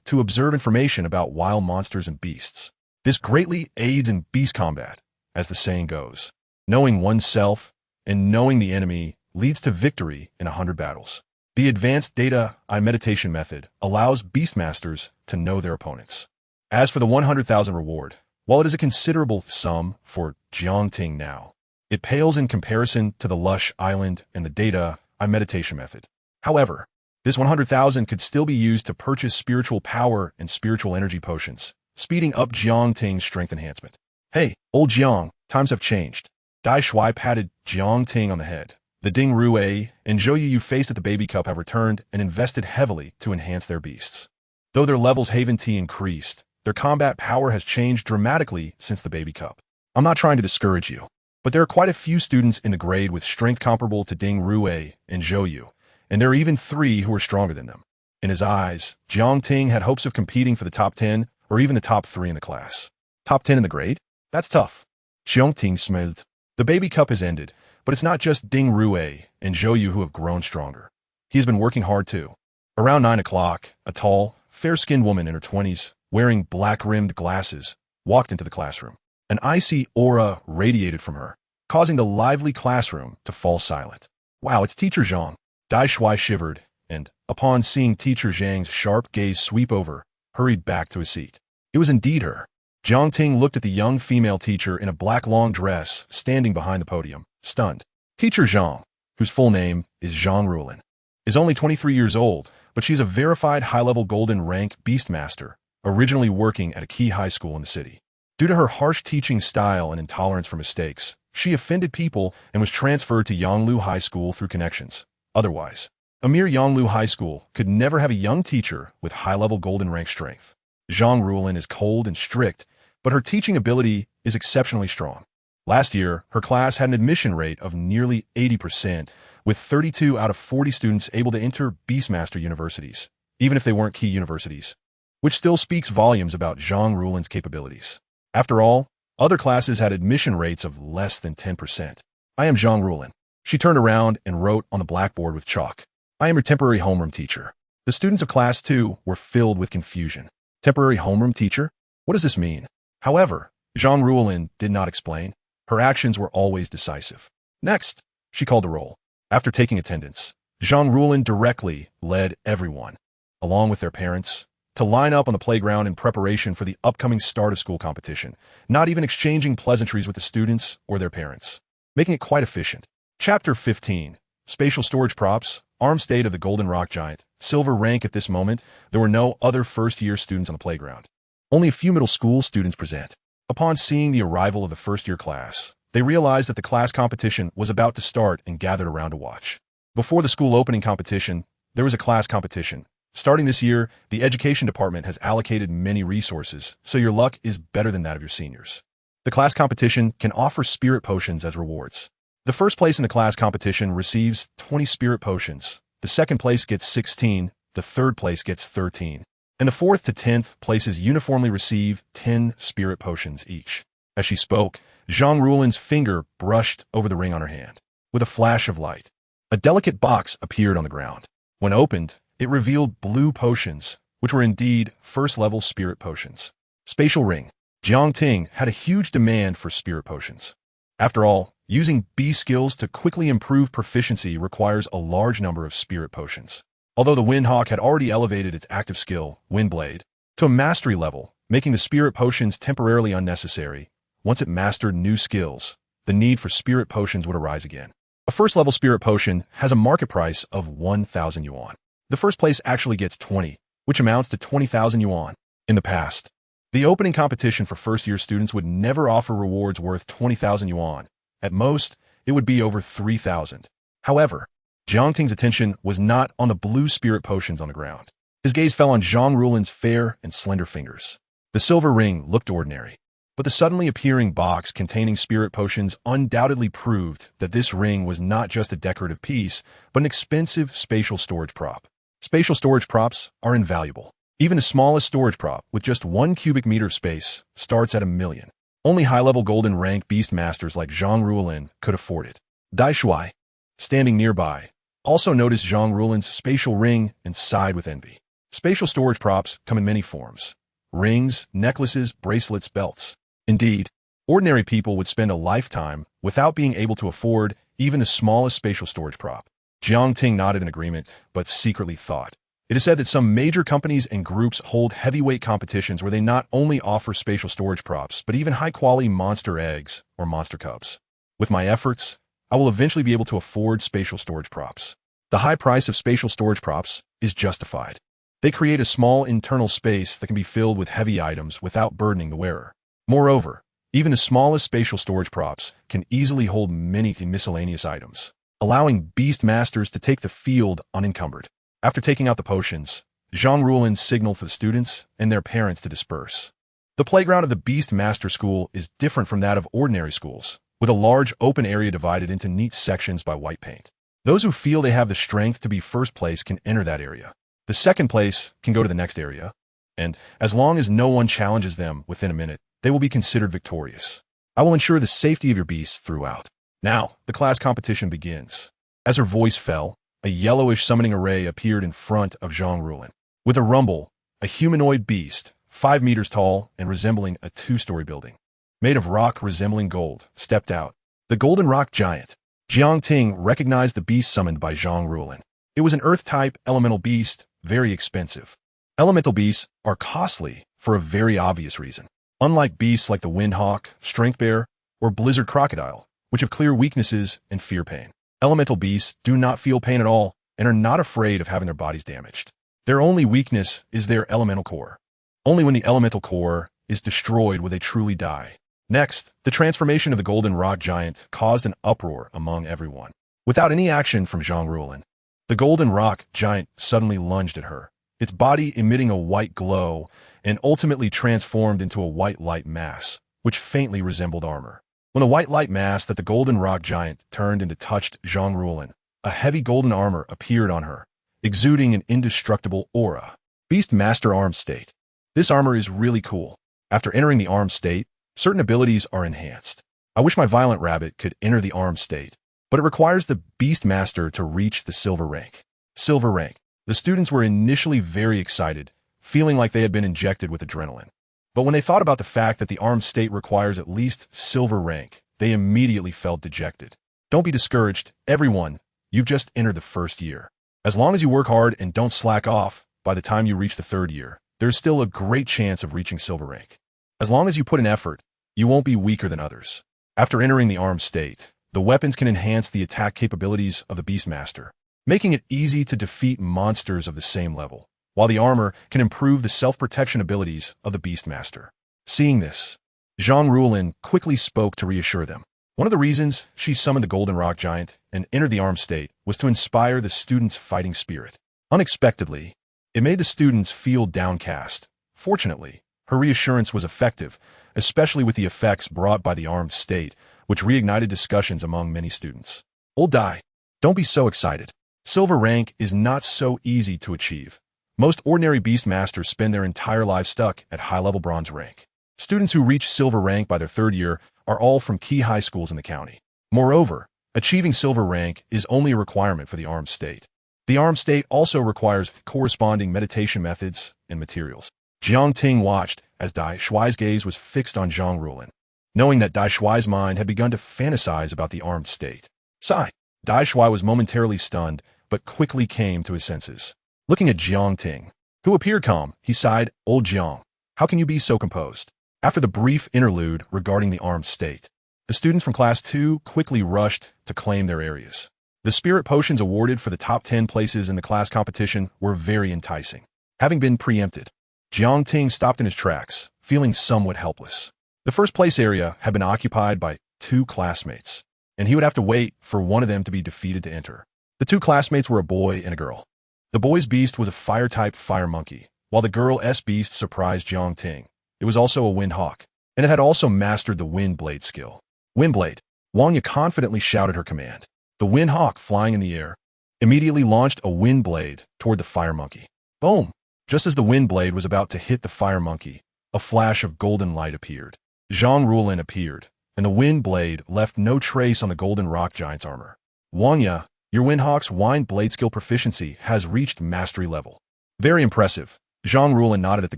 A: to observe information about wild monsters and beasts. This greatly aids in beast combat, as the saying goes. Knowing oneself and knowing the enemy leads to victory in 100 battles. The advanced data meditation method allows Beastmasters to know their opponents. As for the 100,000 reward, while it is a considerable sum for Jiangting now, it pales in comparison to the Lush Island and the data meditation method. However, this 100,000 could still be used to purchase spiritual power and spiritual energy potions, speeding up Jiangting's strength enhancement. Hey, old Jiang, times have changed. Dai Shuai patted Jiangting on the head. The Ding Rue and Zhouyu you faced at the baby cup have returned and invested heavily to enhance their beasts. Though their levels Haven T increased, their combat power has changed dramatically since the baby cup. I'm not trying to discourage you, but there are quite a few students in the grade with strength comparable to Ding Rue and Zhouyu, and there are even 3 who are stronger than them. In his eyes, Jiangting had hopes of competing for the top 10 or even the top 3 in the class. Top 10 in the grade? That's tough. Jiangting smiled. The baby cup has ended, but it's not just Ding Rue and Zhouyu who have grown stronger. He has been working hard too. Around 9 o'clock, a tall, fair-skinned woman in her 20s, wearing black-rimmed glasses, walked into the classroom. An icy aura radiated from her, causing the lively classroom to fall silent. Wow, it's Teacher Zhang. Dai Shuai shivered, and, upon seeing Teacher Zhang's sharp gaze sweep over, hurried back to his seat. It was indeed her. Jiangting looked at the young female teacher in a black long dress standing behind the podium, stunned. Teacher Zhang, whose full name is Zhang Ruolin, is only 23 years old, but she's a verified high-level golden rank Beastmaster, originally working at a key high school in the city. Due to her harsh teaching style and intolerance for mistakes, she offended people and was transferred to Yonglu High School through connections. Otherwise, a mere Yonglu High School could never have a young teacher with high-level golden rank strength. Zhang Ruolin is cold and strict, but her teaching ability is exceptionally strong. Last year, her class had an admission rate of nearly 80%, with 32 out of 40 students able to enter Beastmaster universities, even if they weren't key universities, which still speaks volumes about Zhang Ruolin's capabilities. After all, other classes had admission rates of less than 10%. I am Zhang Ruolin. She turned around and wrote on the blackboard with chalk. I am your temporary homeroom teacher. The students of Class 2 were filled with confusion. Temporary homeroom teacher? What does this mean? However, Zhang Ruolin did not explain. Her actions were always decisive. Next, she called the roll. After taking attendance, Zhang Ruolin directly led everyone, along with their parents, to line up on the playground in preparation for the upcoming start of school competition, not even exchanging pleasantries with the students or their parents, making it quite efficient. Chapter 15. Spatial Storage Props, Arm State of the Golden Rock Giant, Silver rank. At this moment, there were no other first-year students on the playground. Only a few middle school students present. Upon seeing the arrival of the first-year class, they realized that the class competition was about to start and gathered around to watch. Before the school opening competition, there was a class competition. Starting this year, the education department has allocated many resources, so your luck is better than that of your seniors. The class competition can offer spirit potions as rewards. The first place in the class competition receives 20 spirit potions, the second place gets 16, the third place gets 13, and the 4th to 10th places uniformly receive 10 spirit potions each. As she spoke, Zhang Ruolin's finger brushed over the ring on her hand. With a flash of light, a delicate box appeared on the ground. When opened, it revealed blue potions, which were indeed first-level spirit potions. Spatial Ring. Jiangting had a huge demand for spirit potions. After all, using B skills to quickly improve proficiency requires a large number of spirit potions. Although the Windhawk had already elevated its active skill, Windblade, to a mastery level, making the spirit potions temporarily unnecessary, once it mastered new skills, the need for spirit potions would arise again. A first-level spirit potion has a market price of 1,000 yuan. The first place actually gets 20, which amounts to 20,000 yuan. In the past, the opening competition for first-year students would never offer rewards worth 20,000 yuan, At most, it would be over 3,000. However, Jiang Ting's attention was not on the blue spirit potions on the ground. His gaze fell on Zhang Rulin's fair and slender fingers. The silver ring looked ordinary, but the suddenly appearing box containing spirit potions undoubtedly proved that this ring was not just a decorative piece, but an expensive spatial storage prop. Spatial storage props are invaluable. Even the smallest storage prop with just 1 cubic meter of space starts at $1 million. Only high-level golden rank Beastmasters like Zhang Rulin could afford it. Dai Shuai, standing nearby, also noticed Zhang Rulin's spatial ring and sighed with envy. Spatial storage props come in many forms: rings, necklaces, bracelets, belts. Indeed, ordinary people would spend a lifetime without being able to afford even the smallest spatial storage prop. Jiang Ting nodded in agreement, but secretly thought. It is said that some major companies and groups hold heavyweight competitions where they not only offer spatial storage props, but even high-quality monster eggs or monster cubs. With my efforts, I will eventually be able to afford spatial storage props. The high price of spatial storage props is justified. They create a small internal space that can be filled with heavy items without burdening the wearer. Moreover, even the smallest spatial storage props can easily hold many miscellaneous items, allowing Beastmasters to take the field unencumbered. After taking out the potions, Zhang Rulin signaled for the students and their parents to disperse. The playground of the Beastmaster school is different from that of ordinary schools, with a large open area divided into neat sections by white paint. Those who feel they have the strength to be first place can enter that area. The second place can go to the next area, and as long as no one challenges them within a minute, they will be considered victorious. I will ensure the safety of your beasts throughout. Now, the class competition begins. As her voice fell, a yellowish summoning array appeared in front of Zhang Rulin. With a rumble, a humanoid beast, 5 meters tall and resembling a 2-story building, made of rock resembling gold, stepped out. The golden rock giant. Jiang Ting recognized the beast summoned by Zhang Rulin. It was an earth-type elemental beast, very expensive. Elemental beasts are costly for a very obvious reason. Unlike beasts like the windhawk, strength bear, or blizzard crocodile, which have clear weaknesses and fear pain, elemental beasts do not feel pain at all and are not afraid of having their bodies damaged. Their only weakness is their elemental core. Only when the elemental core is destroyed will they truly die. Next, the transformation of the golden rock giant caused an uproar among everyone. Without any action from Zhang Rulin, the golden rock giant suddenly lunged at her, its body emitting a white glow and ultimately transformed into a white light mass, which faintly resembled armor. When the white light mass that the golden rock giant turned into touched Zhang Rulin, a heavy golden armor appeared on her, exuding an indestructible aura. Beastmaster Arm State. This armor is really cool. After entering the arm state, certain abilities are enhanced. I wish my violent rabbit could enter the arm state, but it requires the Beastmaster to reach the silver rank. Silver rank. The students were initially very excited, feeling like they had been injected with adrenaline. But when they thought about the fact that the armed state requires at least silver rank, they immediately felt dejected. Don't be discouraged, everyone. You've just entered the first year. As long as you work hard and don't slack off, by the time you reach the 3rd year, there's still a great chance of reaching silver rank. As long as you put in effort, you won't be weaker than others. After entering the armed state, the weapons can enhance the attack capabilities of the Beastmaster, making it easy to defeat monsters of the same level, while the armor can improve the self-protection abilities of the Beastmaster. Seeing this, Zhang Rulin quickly spoke to reassure them. One of the reasons she summoned the Golden Rock Giant and entered the armed state was to inspire the students' fighting spirit. Unexpectedly, it made the students feel downcast. Fortunately, her reassurance was effective, especially with the effects brought by the armed state, which reignited discussions among many students. Old Dai, don't be so excited. Silver rank is not so easy to achieve. Most ordinary Beastmasters spend their entire lives stuck at high-level bronze rank. Students who reach silver rank by their 3rd year are all from key high schools in the county. Moreover, achieving silver rank is only a requirement for the armed state. The armed state also requires corresponding meditation methods and materials. Jiang Ting watched as Dai Shuai's gaze was fixed on Zhang Rulin, knowing that Dai Shuai's mind had begun to fantasize about the armed state. Sigh. Dai Shuai was momentarily stunned, but quickly came to his senses. Looking at Jiang Ting, who appeared calm, he sighed, "Old Jiang, how can you be so composed?" After the brief interlude regarding the armed state, the students from Class 2 quickly rushed to claim their areas. The spirit potions awarded for the top 10 places in the class competition were very enticing. Having been preempted, Jiang Ting stopped in his tracks, feeling somewhat helpless. The first place area had been occupied by 2 classmates. and he would have to wait for one of them to be defeated to enter. The two classmates were a boy and a girl. The boy's beast was a fire-type fire monkey, while the girl's beast surprised Jiang Ting. It was also a wind hawk, and it had also mastered the wind blade skill. Wind blade. Wang Yi confidently shouted her command. The wind hawk, flying in the air, immediately launched a wind blade toward the fire monkey. Boom! Just as the wind blade was about to hit the fire monkey, a flash of golden light appeared. Zhang Rulin appeared, and the wind blade left no trace on the golden rock giant's armor. Wang Yi, your Windhawk's wind blade skill proficiency has reached mastery level. Very impressive. Zhang Rulin nodded at the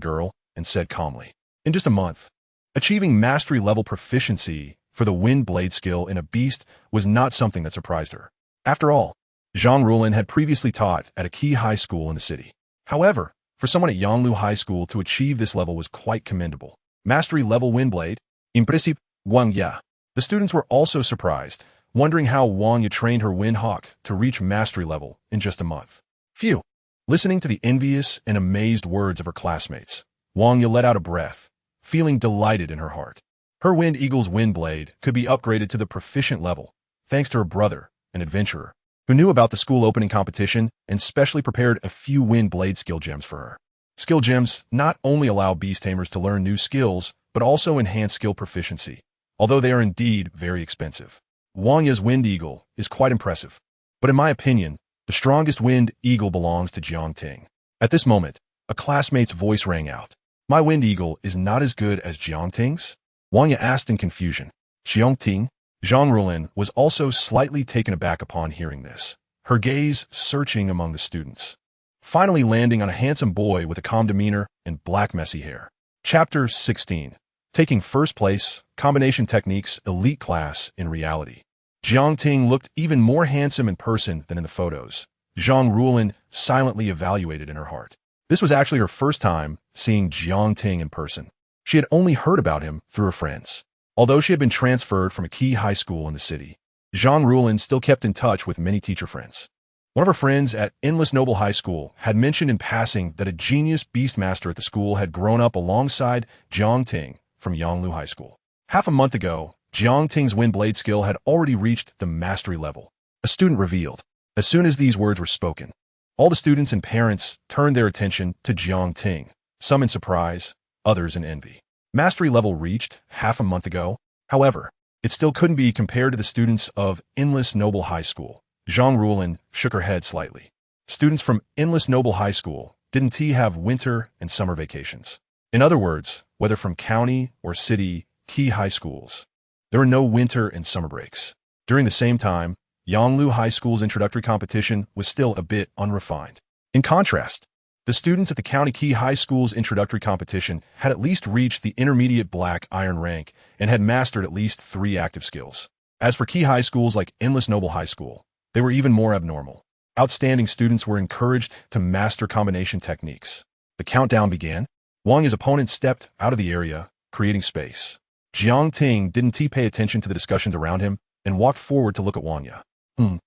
A: girl and said calmly. In just a month, achieving mastery level proficiency for the wind blade skill in a beast was not something that surprised her. After all, Zhang Rulin had previously taught at a key high school in the city. However, for someone at Yanglu High School to achieve this level was quite commendable. Mastery level wind blade, impressive, Wang Yi. The students were also surprised, wondering how Wang Yi trained her wind hawk to reach mastery level in just a month. Phew! Listening to the envious and amazed words of her classmates, Wang Yi let out a breath, feeling delighted in her heart. Her Wind Eagle's wind blade could be upgraded to the proficient level, thanks to her brother, an adventurer, who knew about the school opening competition and specially prepared a few wind blade skill gems for her. Skill gems not only allow beast tamers to learn new skills, but also enhance skill proficiency, although they are indeed very expensive. Wang Yi's Wind Eagle is quite impressive, but in my opinion, the strongest Wind Eagle belongs to Jiang Ting. At this moment, a classmate's voice rang out. My Wind Eagle is not as good as Jiang Ting's? Wang Yi asked in confusion. Jiang Ting? Zhang Rulin was also slightly taken aback upon hearing this, her gaze searching among the students, finally landing on a handsome boy with a calm demeanor and black messy hair. Chapter 16. Taking first place, combination techniques, elite class in reality. Jiang Ting looked even more handsome in person than in the photos. Zhang Rulin silently evaluated in her heart. This was actually her first time seeing Jiang Ting in person. She had only heard about him through her friends. Although she had been transferred from a key high school in the city, Zhang Rulin still kept in touch with many teacher friends. One of her friends at Endless Noble High School had mentioned in passing that a genius Beastmaster at the school had grown up alongside Jiang Ting from Yanglu High School. Half a month ago, Jiang Ting's wind blade skill had already reached the mastery level. A student revealed. As soon as these words were spoken, all the students and parents turned their attention to Jiang Ting, some in surprise, others in envy. Mastery level reached half a month ago. However, it still couldn't be compared to the students of Endless Noble High School. Zhang Rulin shook her head slightly. Students from Endless Noble High School didn't have winter and summer vacations. In other words, whether from county or city key high schools, there were no winter and summer breaks. During the same time, Yanglu High School's introductory competition was still a bit unrefined. In contrast, the students at the County Key High School's introductory competition had at least reached the intermediate black iron rank and had mastered at least 3 active skills. As for key high schools like Endless Noble High School, they were even more abnormal. Outstanding students were encouraged to master combination techniques. The countdown began. Wang Yi's opponent stepped out of the area, creating space. Jiang Ting didn't pay attention to the discussions around him and walked forward to look at Wang Yi.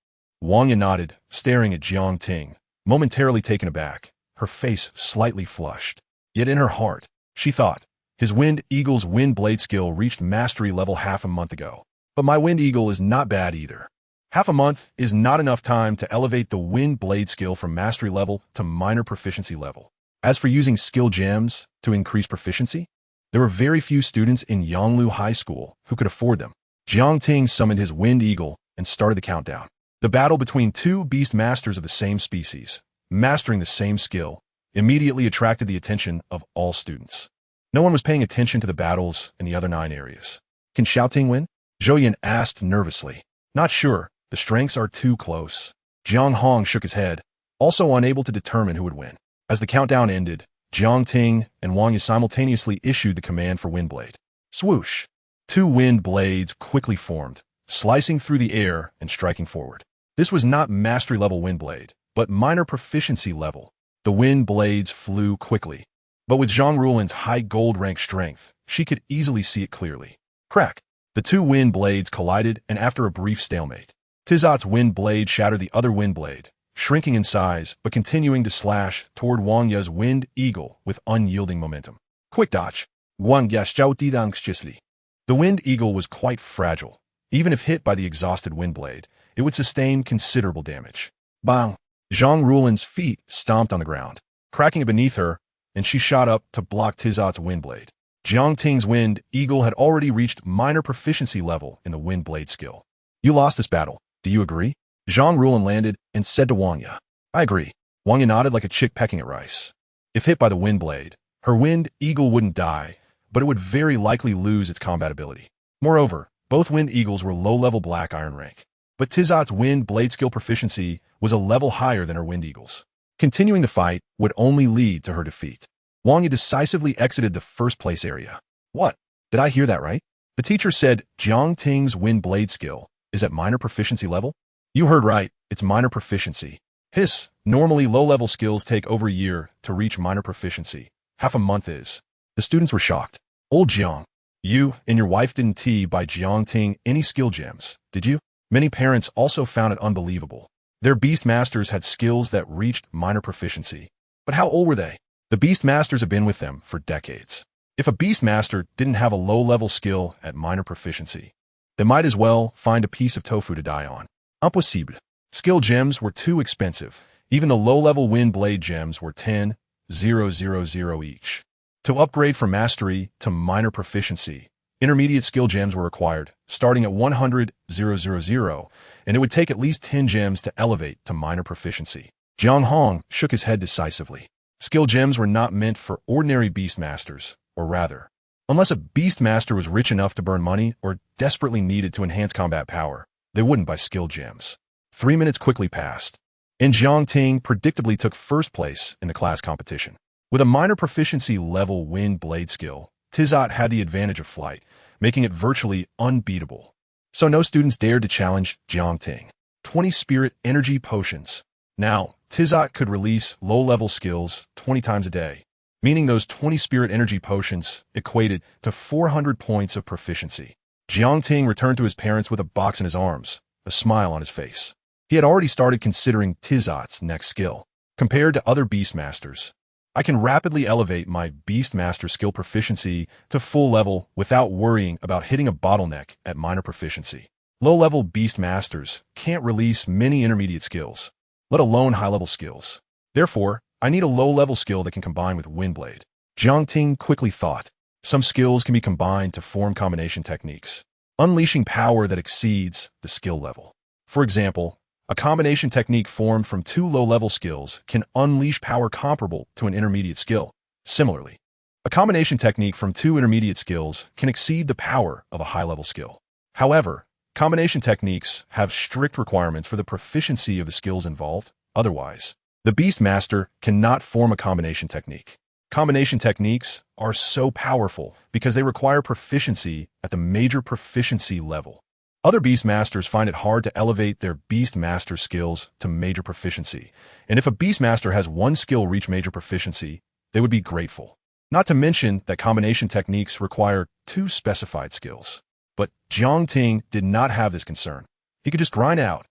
A: Wang Yi nodded, staring at Jiang Ting, momentarily taken aback, her face slightly flushed. Yet in her heart, she thought, his Wind Eagle's wind blade skill reached mastery level half a month ago. But my Wind Eagle is not bad either. Half a month is not enough time to elevate the wind blade skill from mastery level to minor proficiency level. As for using skill gems to increase proficiency, there were very few students in Yanglu High School who could afford them. Jiang Ting summoned his Wind Eagle and started the countdown. The battle between 2 Beastmasters of the same species, mastering the same skill, immediately attracted the attention of all students. No one was paying attention to the battles in the other 9 areas. Can Xiaoting win? Zhou Yan asked nervously. Not sure. The strengths are too close. Jiang Hong shook his head, also unable to determine who would win. As the countdown ended, Jiang Ting and Wang Yi simultaneously issued the command for Wind Blade. Swoosh! 2 wind blades quickly formed, slicing through the air and striking forward. This was not mastery level wind blade, but minor proficiency level. The wind blades flew quickly, but with Zhang Rulin's high gold rank strength, she could easily see it clearly. Crack! The 2 wind blades collided, and after a brief stalemate, Tizot's wind blade shattered the other wind blade, shrinking in size but continuing to slash toward Wang Yi's Wind Eagle with unyielding momentum. Quick dodge! Wang Yi xiao didang. The Wind Eagle was quite fragile, Even if hit by the exhausted wind blade, it would sustain considerable damage. Bang! Zhang Ruolin's feet stomped on the ground, cracking it beneath her, and she shot up to block Tizot's wind blade. Jiang Ting's wind eagle had already reached minor proficiency level in the wind blade skill. You lost this battle. Do you agree? Zhang Ruolin landed and said to Wang Ya. I agree. Wang Ya nodded like a chick pecking at rice. If hit by the wind blade, her wind eagle wouldn't die, but it would very likely lose its combat ability. Moreover, both wind eagles were low-level black iron rank, but Tizot's wind blade skill proficiency was a level higher than her wind eagles. Continuing the fight would only lead to her defeat. Wang Ya decisively exited the first-place area. What? Did I hear that right? The teacher said Jiang Ting's wind blade skill is at minor proficiency level? You heard right, it's minor proficiency. Hiss, normally low-level skills take over a year to reach minor proficiency. Half a month is. The students were shocked. Old Jiang, you and your wife didn't buy Jiang Ting any skill gems, did you? Many parents also found it unbelievable. Their Beastmasters had skills that reached minor proficiency. But how old were they? The Beastmasters have been with them for decades. If a Beastmaster didn't have a low-level skill at minor proficiency, they might as well find a piece of tofu to die on. Impossible. Skill gems were too expensive. Even the low-level wind blade gems were 10,000 each. To upgrade from mastery to minor proficiency, intermediate skill gems were required, starting at 100,000, and it would take at least 10 gems to elevate to minor proficiency. Jiang Hong shook his head decisively. Skill gems were not meant for ordinary Beastmasters, or rather, unless a Beastmaster was rich enough to burn money or desperately needed to enhance combat power, they wouldn't buy skill gems. 3 minutes quickly passed, and Jiang Ting predictably took first place in the class competition. With a minor proficiency level wind blade skill, Tizot had the advantage of flight, making it virtually unbeatable. So no students dared to challenge Jiang Ting. 20 spirit energy potions. Now, Tizot could release low-level skills 20 times a day, meaning those 20 spirit energy potions equated to 400 points of proficiency. Jiang Ting returned to his parents with a box in his arms, a smile on his face. He had already started considering Tizot's next skill. Compared to other Beastmasters, I can rapidly elevate my Beastmaster skill proficiency to full level without worrying about hitting a bottleneck at minor proficiency. Low-level Beastmasters can't release many intermediate skills, let alone high-level skills. Therefore, I need a low-level skill that can combine with Windblade. Jiang Ting quickly thought. Some skills can be combined to form combination techniques, unleashing power that exceeds the skill level. For example, a combination technique formed from 2 low-level skills can unleash power comparable to an intermediate skill. Similarly, a combination technique from 2 intermediate skills can exceed the power of a high-level skill. However, combination techniques have strict requirements for the proficiency of the skills involved. Otherwise, the Beastmaster cannot form a combination technique. Combination techniques are so powerful because they require proficiency at the major proficiency level. Other Beastmasters find it hard to elevate their Beastmaster skills to major proficiency, and if a Beastmaster has one skill reach major proficiency, they would be grateful. Not to mention that combination techniques require 2 specified skills. But Jiang Ting did not have this concern. He could just grind out.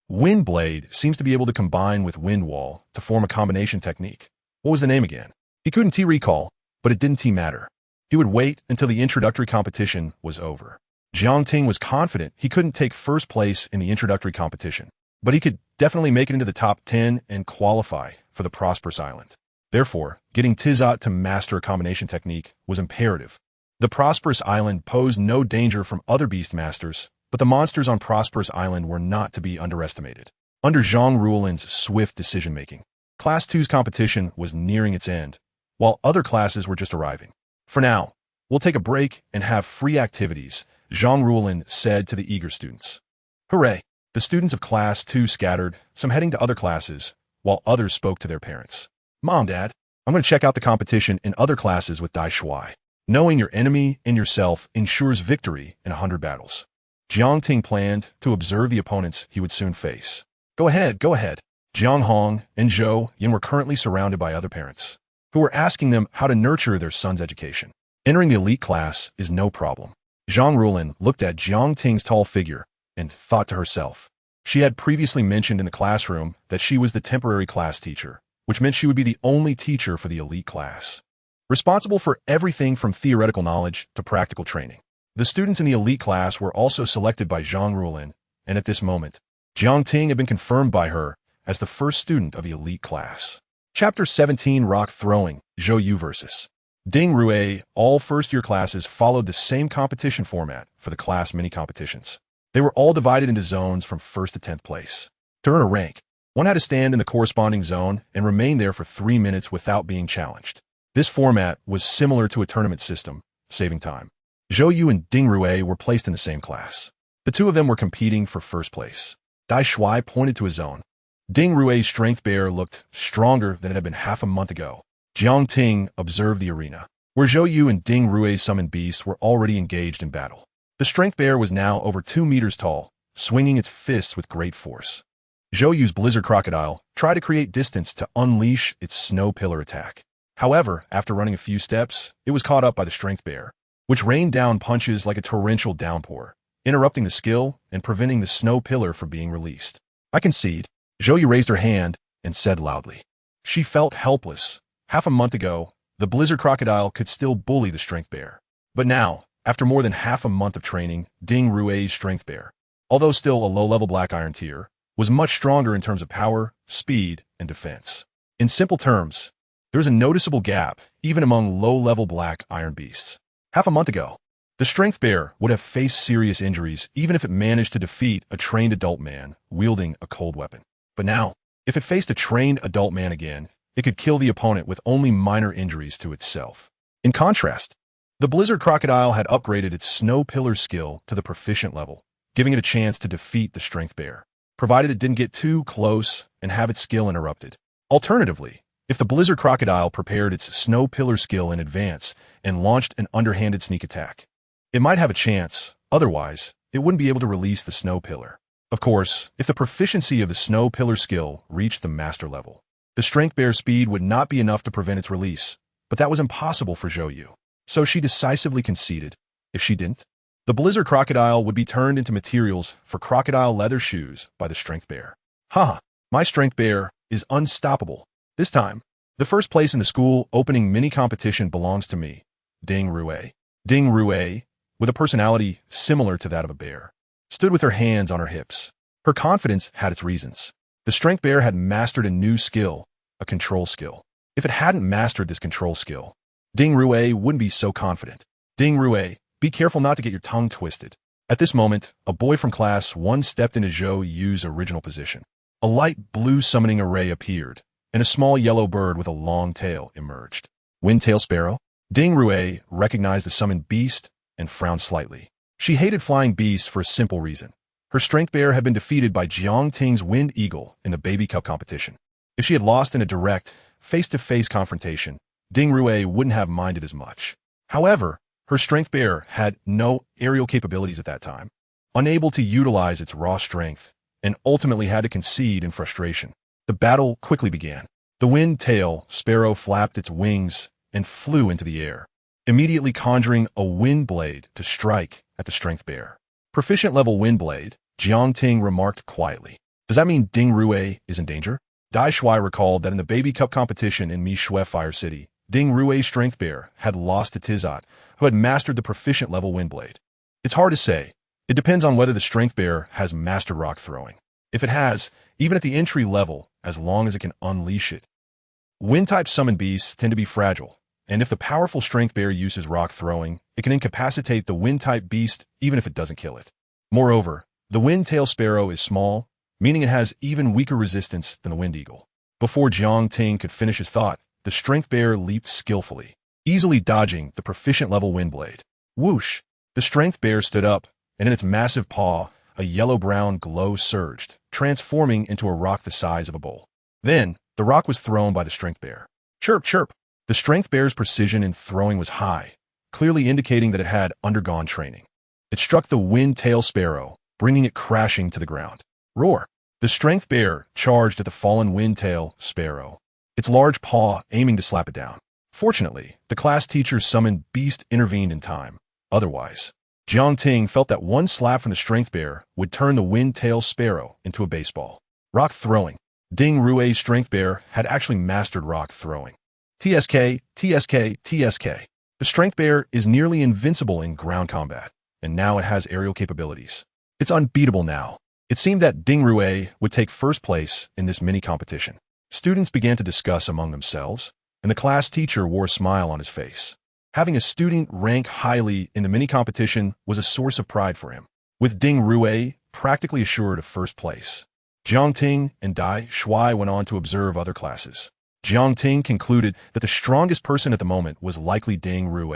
A: Windblade seems to be able to combine with Windwall to form a combination technique. What was the name again? He couldn't recall, but it didn't matter. He would wait until the introductory competition was over. Jiang Ting was confident he couldn't take first place in the introductory competition, but he could definitely make it into the top 10 and qualify for the Prosperous Island. Therefore, getting Tizot to master a combination technique was imperative. The Prosperous Island posed no danger from other Beastmasters, but the monsters on Prosperous Island were not to be underestimated. Under Zhang Ruolin's swift decision-making, Class 2's competition was nearing its end, while other classes were just arriving. For now, we'll take a break and have free activities, Zhang Ruolin said to the eager students. Hooray! The students of Class 2 scattered, some heading to other classes, while others spoke to their parents. Mom, Dad, I'm going to check out the competition in other classes with Dai Shuai. Knowing your enemy and yourself ensures victory in 100 battles. Jiang Ting planned to observe the opponents he would soon face. Go ahead, go ahead. Jiang Hong and Zhou Yin were currently surrounded by other parents, who were asking them how to nurture their son's education. Entering the elite class is no problem. Zhang Ruolin looked at Jiang Ting's tall figure and thought to herself. She had previously mentioned in the classroom that she was the temporary class teacher, which meant she would be the only teacher for the elite class, responsible for everything from theoretical knowledge to practical training. The students in the elite class were also selected by Zhang Ruolin, and at this moment, Jiang Ting had been confirmed by her as the first student of the elite class. Chapter 17 Rock Throwing, Zhou Yu vs. Ding Rui. All first-year classes followed the same competition format for the class mini-competitions. They were all divided into zones from 1st to 10th place. To earn a rank, one had to stand in the corresponding zone and remain there for 3 minutes without being challenged. This format was similar to a tournament system, saving time. Zhou Yu and Ding Rui were placed in the same class. The two of them were competing for first place. Dai Shuai pointed to his zone. Ding Rui's strength bear looked stronger than it had been half a month ago. Jiang Ting observed the arena, where Zhou Yu and Ding Rui's summoned beasts were already engaged in battle. The strength bear was now over 2 meters tall, swinging its fists with great force. Zhou Yu's blizzard crocodile tried to create distance to unleash its snow pillar attack. However, after running a few steps, it was caught up by the strength bear, which rained down punches like a torrential downpour, interrupting the skill and preventing the snow pillar from being released. I concede. Zhou Yu raised her hand and said loudly. She felt helpless. Half a month ago, the blizzard crocodile could still bully the strength bear. But now, after more than half a month of training, Ding Rui's strength bear, although still a low-level black iron tier, was much stronger in terms of power, speed, and defense. In simple terms, there is a noticeable gap even among low-level black iron beasts. Half a month ago, the strength bear would have faced serious injuries even if it managed to defeat a trained adult man wielding a cold weapon. But now, if it faced a trained adult man again, it could kill the opponent with only minor injuries to itself. In contrast, the blizzard crocodile had upgraded its snow pillar skill to the proficient level, giving it a chance to defeat the strength bear, provided it didn't get too close and have its skill interrupted. Alternatively, if the blizzard crocodile prepared its snow pillar skill in advance and launched an underhanded sneak attack, it might have a chance. Otherwise, it wouldn't be able to release the snow pillar. Of course, if the proficiency of the snow pillar skill reached the master level, the strength bear's speed would not be enough to prevent its release, but that was impossible for Zhou Yu. So she decisively conceded. If she didn't, the blizzard crocodile would be turned into materials for crocodile leather shoes by the strength bear. Haha, my strength bear is unstoppable. This time, the first place in the school opening mini competition belongs to me, Ding Rui. Ding Rui, with a personality similar to that of a bear, stood with her hands on her hips. Her confidence had its reasons. The strength bear had mastered a new skill, a control skill. If it hadn't mastered this control skill, Ding Rui wouldn't be so confident. Ding Rui, be careful not to get your tongue twisted. At this moment, a boy from class 1 stepped into Zhou Yu's original position. A light blue summoning array appeared, and a small yellow bird with a long tail emerged. Windtail Sparrow? Ding Rui recognized the summoned beast and frowned slightly. She hated flying beasts for a simple reason. Her strength bear had been defeated by Jiang Ting's Wind Eagle in the Baby Cup competition. If she had lost in a direct, face-to-face confrontation, Ding Rui wouldn't have minded as much. However, her strength bear had no aerial capabilities at that time, unable to utilize its raw strength, and ultimately had to concede in frustration. The battle quickly began. The Wind-tail Sparrow flapped its wings and flew into the air, immediately conjuring a wind blade to strike at the strength bear. Proficient level wind blade, Jiang Ting remarked quietly. Does that mean Ding Rui is in danger? Dai Shuai recalled that in the Baby Cup competition in Mishui Fire City, Ding Rui's strength bear had lost to Tizat, who had mastered the proficient level wind blade. It's hard to say. It depends on whether the strength bear has mastered rock throwing. If it has, even at the entry level, as long as it can unleash it. Wind-type summoned beasts tend to be fragile, and if the powerful strength bear uses rock throwing, it can incapacitate the wind-type beast even if it doesn't kill it. Moreover, the wind-tail sparrow is small, meaning it has even weaker resistance than the wind eagle. Before Jiang Ting could finish his thought, the strength bear leaped skillfully, easily dodging the proficient level wind blade. Whoosh! The strength bear stood up, and in its massive paw, a yellow-brown glow surged, transforming into a rock the size of a bowl. Then, the rock was thrown by the strength bear. Chirp, chirp! The strength bear's precision in throwing was high, clearly indicating that it had undergone training. It struck the wind-tail sparrow, bringing it crashing to the ground. Roar! The strength bear charged at the fallen wind-tail sparrow, its large paw aiming to slap it down. Fortunately, the class teacher's summoned beast intervened in time. Otherwise, Jiang Ting felt that one slap from the strength bear would turn the wind-tail sparrow into a baseball. Rock throwing. Ding Rui's strength bear had actually mastered rock throwing. TSK, TSK, TSK. The strength bear is nearly invincible in ground combat. and now it has aerial capabilities. It's unbeatable now. It seemed that Ding Rue would take first place in this mini competition. Students began to discuss among themselves, and the class teacher wore a smile on his face. Having a student rank highly in the mini competition was a source of pride for him, with Ding Rue practically assured of first place. Jiang Ting and Dai Shui went on to observe other classes. Jiang Ting concluded that the strongest person at the moment was likely Ding Rue.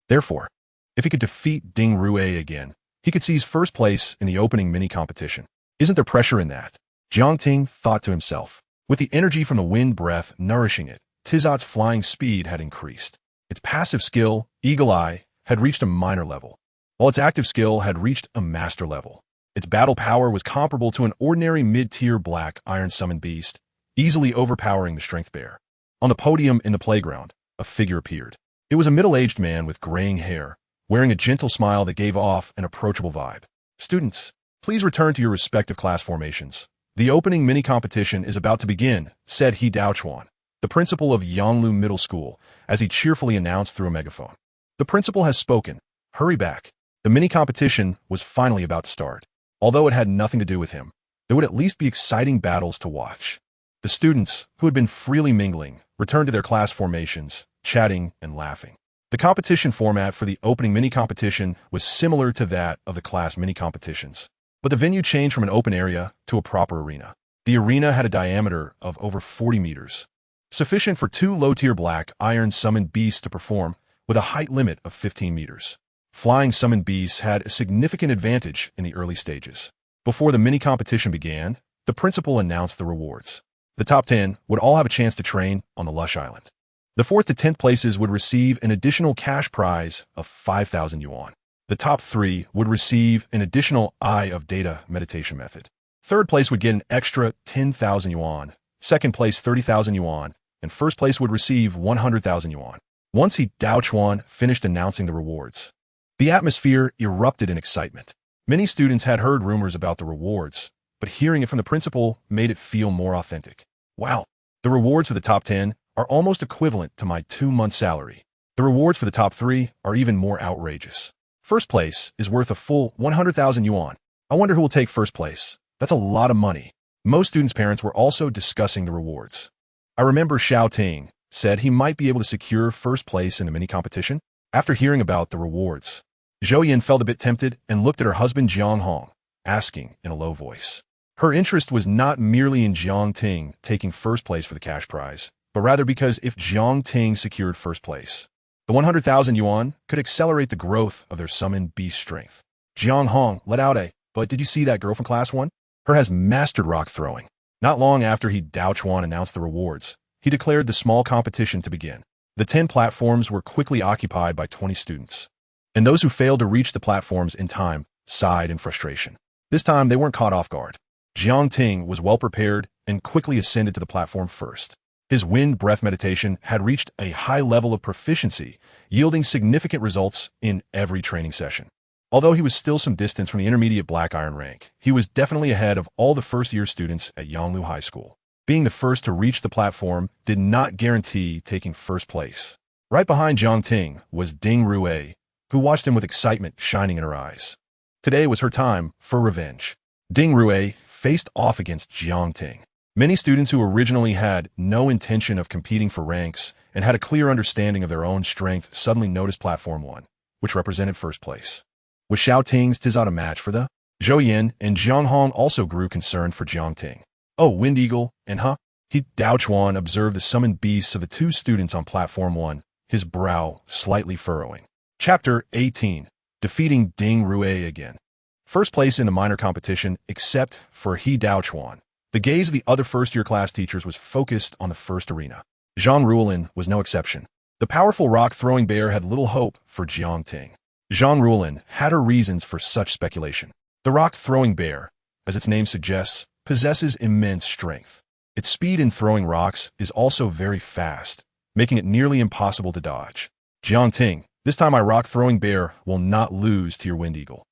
A: Therefore, if he could defeat Ding Rue again, he could seize first place in the opening mini competition. Isn't there pressure in that? Jiang Ting thought to himself. With the energy from the wind breath nourishing it, Tizot's flying speed had increased. Its passive skill, Eagle Eye, had reached a minor level, while its active skill had reached a master level. Its battle power was comparable to an ordinary mid-tier black iron summoned beast, easily overpowering the strength bear. On the podium in the playground, a figure appeared. It was a middle-aged man with graying hair, wearing a gentle smile that gave off an approachable vibe. Students, please return to your respective class formations. The opening mini competition is about to begin, said He Daochuan, the principal of Yanglu Middle School, as he cheerfully announced through a megaphone. The principal has spoken. Hurry back. The mini competition was finally about to start. Although it had nothing to do with him, there would at least be exciting battles to watch. The students, who had been freely mingling, returned to their class formations, chatting and laughing. The competition format for the opening mini competition was similar to that of the class mini competitions, but the venue changed from an open area to a proper arena. The arena had a diameter of over 40 meters, sufficient for 2 low-tier black iron summoned beasts to perform, with a height limit of 15 meters. Flying summoned beasts had a significant advantage in the early stages. Before the mini competition began, the principal announced the rewards. The top 10 would all have a chance to train on the Lush Island. The 4th to 10th places would receive an additional cash prize of 5,000 yuan. The top 3 would receive an additional Eye of Data meditation method. 3rd place would get an extra 10,000 yuan, 2nd place 30,000 yuan, and 1st place would receive 100,000 yuan. Once He Daochuan finished announcing the rewards, the atmosphere erupted in excitement. Many students had heard rumors about the rewards, but hearing it from the principal made it feel more authentic. Wow, the rewards for the top 10 are almost equivalent to my 2-month salary. The rewards for the top 3 are even more outrageous. 1st place is worth a full 100,000 yuan. I wonder who will take 1st place. That's a lot of money. Most students' parents were also discussing the rewards. I remember Xiao Ting said he might be able to secure 1st place in the mini competition. After hearing about the rewards, Zhou Yin felt a bit tempted and looked at her husband Jiang Hong, asking in a low voice. Her interest was not merely in Jiang Ting taking 1st place for the cash prize, but rather because if Jiang Ting secured 1st place, the 100,000 yuan could accelerate the growth of their summoned beast strength. Jiang Hong let out a, "But did you see that girl from class 1? Her has mastered rock throwing." Not long after He Daochuan announced the rewards, he declared the small competition to begin. The 10 platforms were quickly occupied by 20 students, and those who failed to reach the platforms in time sighed in frustration. This time, they weren't caught off guard. Jiang Ting was well prepared and quickly ascended to the platform first. His wind breath meditation had reached a high level of proficiency, yielding significant results in every training session. Although he was still some distance from the intermediate black iron rank, he was definitely ahead of all the first-year students at Yanglu High School. Being the first to reach the platform did not guarantee taking 1st place. Right behind Jiang Ting was Ding Rue, who watched him with excitement shining in her eyes. Today was her time for revenge. Ding Rue faced off against Jiang Ting. Many students who originally had no intention of competing for ranks and had a clear understanding of their own strength suddenly noticed Platform 1, which represented 1st place. Was Xiao Ting's Tizot a match for the? Zhou Yin and Jiang Hong also grew concerned for Jiang Ting. Oh, Wind Eagle, and He Daochuan observed the summoned beasts of the 2 students on Platform 1, his brow slightly furrowing. Chapter 18. Defeating Ding Rue again. 1st place in the minor competition, except for He Daochuan. The gaze of the other first-year class teachers was focused on the first arena. Zhang Ruolin was no exception. The powerful rock-throwing bear had little hope for Jiang Ting. Zhang Ruolin had her reasons for such speculation. The rock-throwing bear, as its name suggests, possesses immense strength. Its speed in throwing rocks is also very fast, making it nearly impossible to dodge. Jiang Ting, this time my rock-throwing bear will not lose to your Wind Eagle.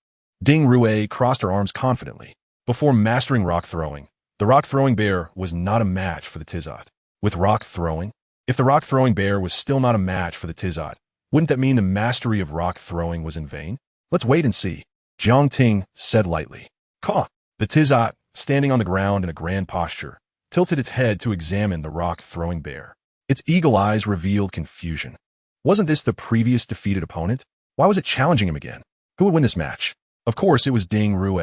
A: Ding Rue crossed her arms confidently. Before mastering rock throwing, the rock-throwing bear was not a match for the Tizot. With rock throwing, if the rock-throwing bear was still not a match for the Tizot, wouldn't that mean the mastery of rock throwing was in vain? Let's wait and see, Jiang Ting said lightly. Caw. The Tizot, standing on the ground in a grand posture, tilted its head to examine the rock-throwing bear. Its eagle eyes revealed confusion. Wasn't this the previous defeated opponent? Why was it challenging him again? Who would win this match? Of course, it was Ding Rue.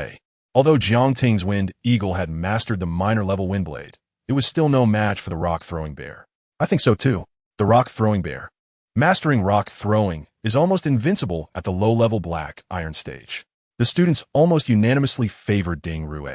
A: Although Jiang Ting's wind eagle had mastered the minor-level wind blade, it was still no match for the rock-throwing bear. I think so too. The rock-throwing bear. Mastering rock-throwing is almost invincible at the low-level black iron stage. The students almost unanimously favored Ding Rue.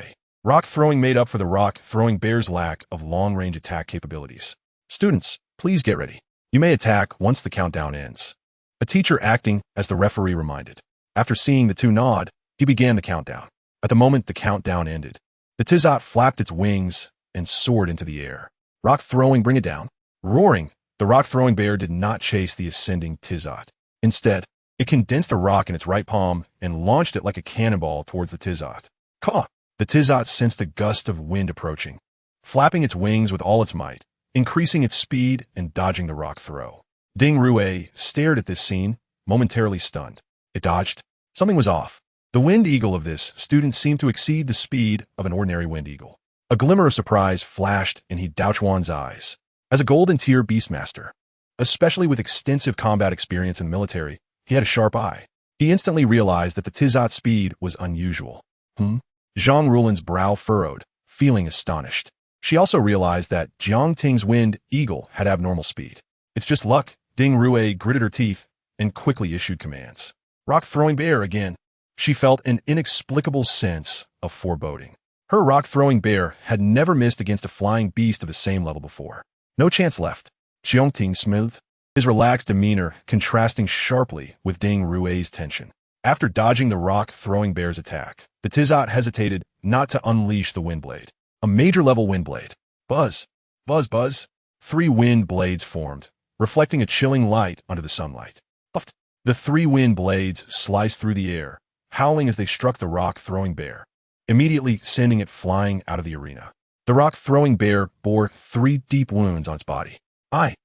A: Rock-throwing made up for the rock-throwing bear's lack of long-range attack capabilities. Students, please get ready. You may attack once the countdown ends. A teacher acting as the referee reminded. After seeing the two nod, he began the countdown. At the moment the countdown ended, the Tizot flapped its wings and soared into the air. Rock-throwing, bring it down. Roaring, the rock-throwing bear did not chase the ascending Tizot. Instead, it condensed a rock in its right palm and launched it like a cannonball towards the Tizot. Caw! The Tizot sensed a gust of wind approaching, flapping its wings with all its might, increasing its speed and dodging the rock throw. Ding Rue stared at this scene, momentarily stunned. It dodged. Something was off. The wind eagle of this student seemed to exceed the speed of an ordinary wind eagle. A glimmer of surprise flashed in He Daochuan's eyes. As a golden-tier Beastmaster, especially with extensive combat experience in the military, he had a sharp eye. He instantly realized that the Tizot's speed was unusual. Zhang Rulin's brow furrowed, feeling astonished. She also realized that Jiang Ting's wind eagle had abnormal speed. It's just luck. Ding Rue gritted her teeth and quickly issued commands. Rock-throwing bear again. She felt an inexplicable sense of foreboding. Her rock-throwing bear had never missed against a flying beast of the same level before. No chance left. Jiang Ting smoothed, his relaxed demeanor contrasting sharply with Ding Rue's tension. After dodging the rock-throwing bear's attack, the Tizot hesitated not to unleash the wind blade. A major-level wind blade. Buzz. Buzz, buzz. 3 wind blades formed, reflecting a chilling light under the sunlight. Puffed. The 3 wind blades sliced through the air, howling as they struck the rock-throwing bear, immediately sending it flying out of the arena. The rock-throwing bear bore 3 deep wounds on its body. I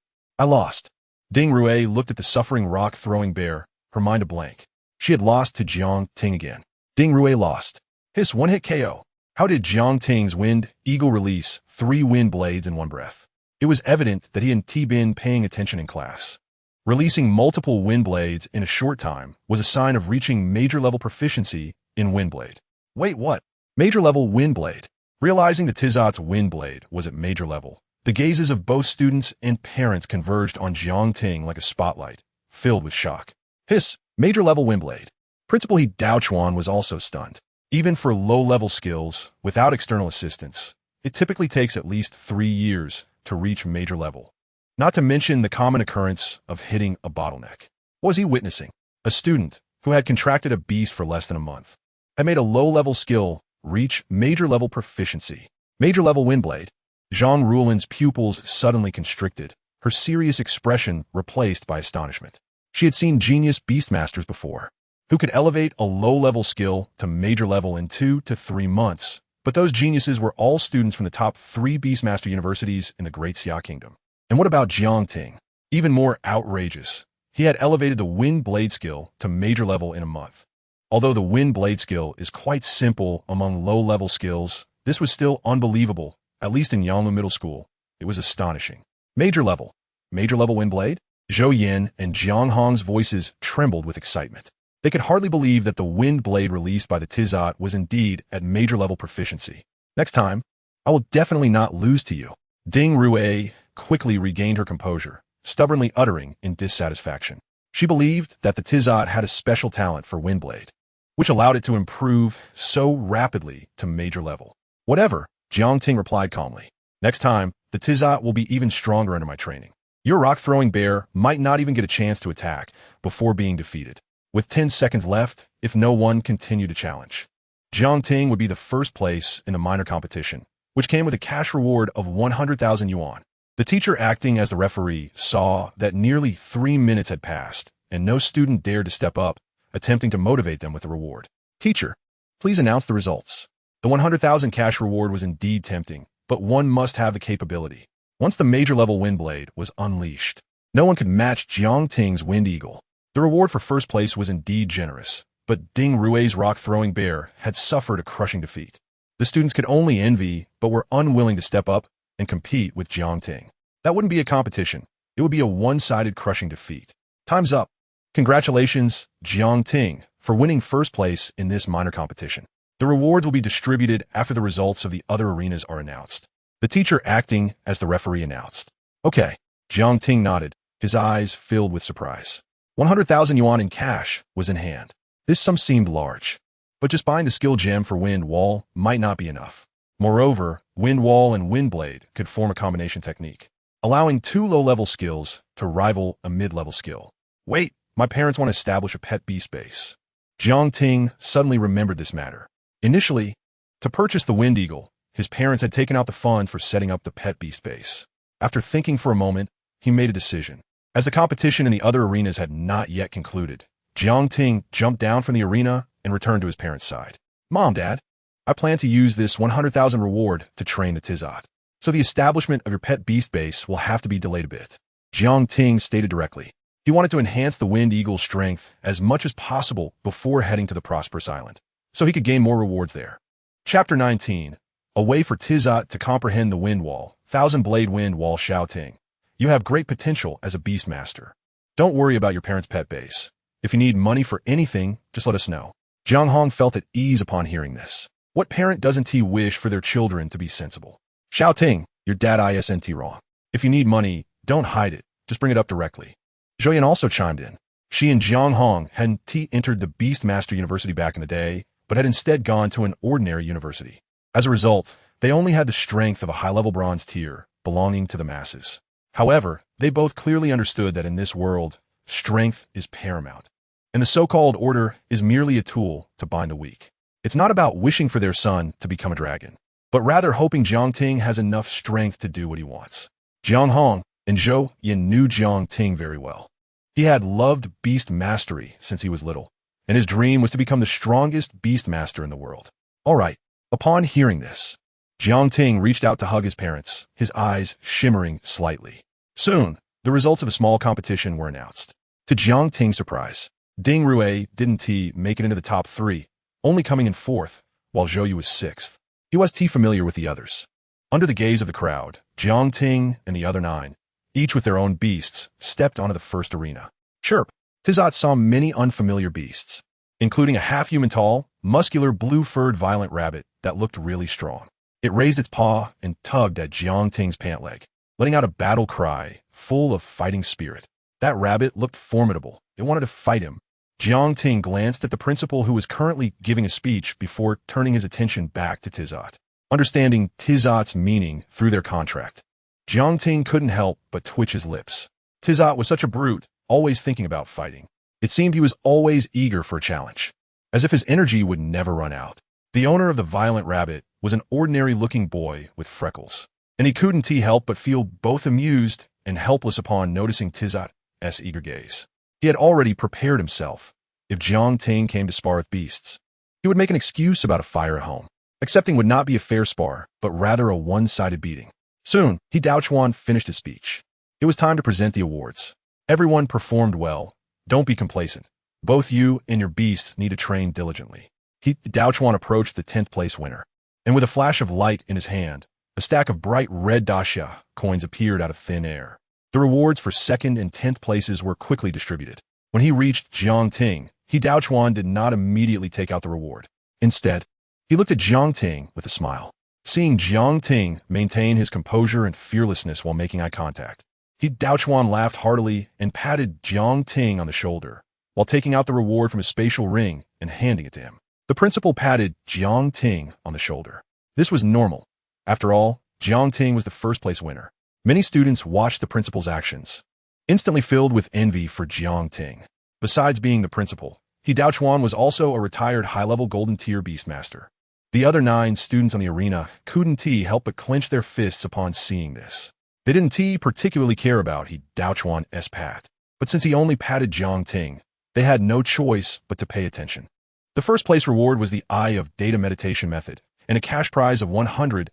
A: lost. Ding Rue looked at the suffering rock-throwing bear, her mind a blank. She had lost to Jiang Ting again. Ding Rue lost. Hiss, one-hit KO. How did Jiang Ting's wind eagle release 3 wind blades in one breath? It was evident that he hadn't been paying attention in class. Releasing multiple wind blades in a short time was a sign of reaching major-level proficiency in wind blade. Wait, what? Major-level wind blade. Realizing the Tizot's wind blade was at major level, the gazes of both students and parents converged on Jiang Ting like a spotlight, filled with shock. Hiss, major-level wind blade. Principal He Daochuan was also stunned. Even for low-level skills, without external assistance, it typically takes at least 3 years to reach major level. Not to mention the common occurrence of hitting a bottleneck. What was he witnessing? A student who had contracted a beast for less than a month had made a low-level skill reach major-level proficiency. Major-level wind blade. Zhang Rulin's pupils suddenly constricted, her serious expression replaced by astonishment. She had seen genius Beastmasters before, who could elevate a low-level skill to major level in 2 to 3 months, but those geniuses were all students from the top 3 Beastmaster universities in the Great Xia Kingdom. And what about Jiang Ting? Even more outrageous. He had elevated the wind blade skill to major level in a month. Although the wind blade skill is quite simple among low-level skills, this was still unbelievable, at least in Yanglu Middle School. It was astonishing. Major level wind blade? Zhou Yin and Jiang Hong's voices trembled with excitement. They could hardly believe that the wind blade released by the Tizot was indeed at major-level proficiency. Next time, I will definitely not lose to you. Ding Rue quickly regained her composure, stubbornly uttering in dissatisfaction. She believed that the Tizot had a special talent for wind blade, which allowed it to improve so rapidly to major level. Whatever, Jiang Ting replied calmly. Next time, the Tizot will be even stronger under my training. Your rock-throwing bear might not even get a chance to attack before being defeated. With 10 seconds left, if no one continued to challenge, Jiang Ting would be the first place in the minor competition, which came with a cash reward of 100,000 yuan. The teacher acting as the referee saw that nearly 3 minutes had passed, and no student dared to step up, attempting to motivate them with the reward. Teacher, please announce the results. The 100,000 cash reward was indeed tempting, but one must have the capability. Once the major-level wind blade was unleashed, no one could match Jiang Ting's wind eagle. The reward for first place was indeed generous, but Ding Rui's rock-throwing bear had suffered a crushing defeat. The students could only envy, but were unwilling to step up and compete with Jiang Ting. That wouldn't be a competition. It would be a one-sided crushing defeat. Time's up. Congratulations, Jiang Ting, for winning first place in this minor competition. The rewards will be distributed after the results of the other arenas are announced. The teacher acting as the referee announced. Okay, Jiang Ting nodded, his eyes filled with surprise. 100,000 yuan in cash was in hand. This sum seemed large, but just buying the skill gem for Wind Wall might not be enough. Moreover, Wind Wall and Wind Blade could form a combination technique, allowing two low-level skills to rival a mid-level skill. Wait, my parents want to establish a pet beast base. Jiang Ting suddenly remembered this matter. Initially, to purchase the Wind Eagle, his parents had taken out the funds for setting up the pet beast base. After thinking for a moment, he made a decision. As the competition in the other arenas had not yet concluded, Jiang Ting jumped down from the arena and returned to his parents' side. Mom, Dad, I plan to use this 100,000 reward to train the Tizot. So the establishment of your pet beast base will have to be delayed a bit. Jiang Ting stated directly. He wanted to enhance the Wind Eagle's strength as much as possible before heading to the Prosperous Island, so he could gain more rewards there. Chapter 19. A way for Tizot to comprehend the Wind Wall. Thousand Blade Wind Wall Shao Ting. You have great potential as a Beastmaster. Don't worry about your parents' pet base. If you need money for anything, just let us know. Jiang Hong felt at ease upon hearing this. What parent doesn't he wish for their children to be sensible? Shao Ting, your dad isn't wrong. If you need money, don't hide it. Just bring it up directly. Zhou Yan also chimed in. She and Jiang Hong hadn't entered the Beastmaster University back in the day, but had instead gone to an ordinary university. As a result, they only had the strength of a high-level bronze tier, belonging to the masses. However, they both clearly understood that in this world, strength is paramount, and the so-called order is merely a tool to bind the weak. It's not about wishing for their son to become a dragon, but rather hoping Jiang Ting has enough strength to do what he wants. Jiang Hong and Zhou Yan knew Jiang Ting very well. He had loved beast mastery since he was little, and his dream was to become the strongest Beastmaster in the world. All right, upon hearing this, Jiang Ting reached out to hug his parents, his eyes shimmering slightly. Soon, the results of a small competition were announced. To Jiang Ting's surprise, Ding Rui didn't make it into the top 3, only coming in 4th, while Zhou Yu was 6th. He was familiar with the others. Under the gaze of the crowd, Jiang Ting and the other 9, each with their own beasts, stepped onto the first arena. Chirp! Tizot saw many unfamiliar beasts, including a half-human tall, muscular blue-furred violent rabbit that looked really strong. It raised its paw and tugged at Jiang Ting's pant leg, letting out a battle cry full of fighting spirit. That rabbit looked formidable. It wanted to fight him. Jiang Ting glanced at the principal who was currently giving a speech before turning his attention back to Tizot. Understanding Tizot's meaning through their contract, Jiang Ting couldn't help but twitch his lips. Tizot was such a brute, always thinking about fighting. It seemed he was always eager for a challenge, as if his energy would never run out. The owner of the violent rabbit was an ordinary-looking boy with freckles, and he couldn't help but feel both amused and helpless upon noticing Tizot's eager gaze. He had already prepared himself. If Jiang Ting came to spar with beasts, he would make an excuse about a fire at home. Accepting would not be a fair spar, but rather a one-sided beating. Soon, Daochuan finished his speech. It was time to present the awards. Everyone performed well. Don't be complacent. Both you and your beasts need to train diligently. Daochuan approached the 10th place winner, and with a flash of light in his hand, a stack of bright red daxia coins appeared out of thin air. The rewards for 2nd and 10th places were quickly distributed. When he reached Jiang Ting, Daochuan did not immediately take out the reward. Instead, he looked at Jiang Ting with a smile. Seeing Jiang Ting maintain his composure and fearlessness while making eye contact, Daochuan laughed heartily and patted Jiang Ting on the shoulder, while taking out the reward from his spatial ring and handing it to him. The principal patted Jiang Ting on the shoulder. This was normal. After all, Jiang Ting was the first-place winner. Many students watched the principal's actions, instantly filled with envy for Jiang Ting. Besides being the principal, Daochuan was also a retired high-level golden-tier Beastmaster. The other 9 students on the arena couldn't help but clench their fists upon seeing this. They didn't particularly care about Daochuan's pat, but since he only patted Jiang Ting, they had no choice but to pay attention. The first-place reward was the Eye of Data Meditation method, and a cash prize of 100,000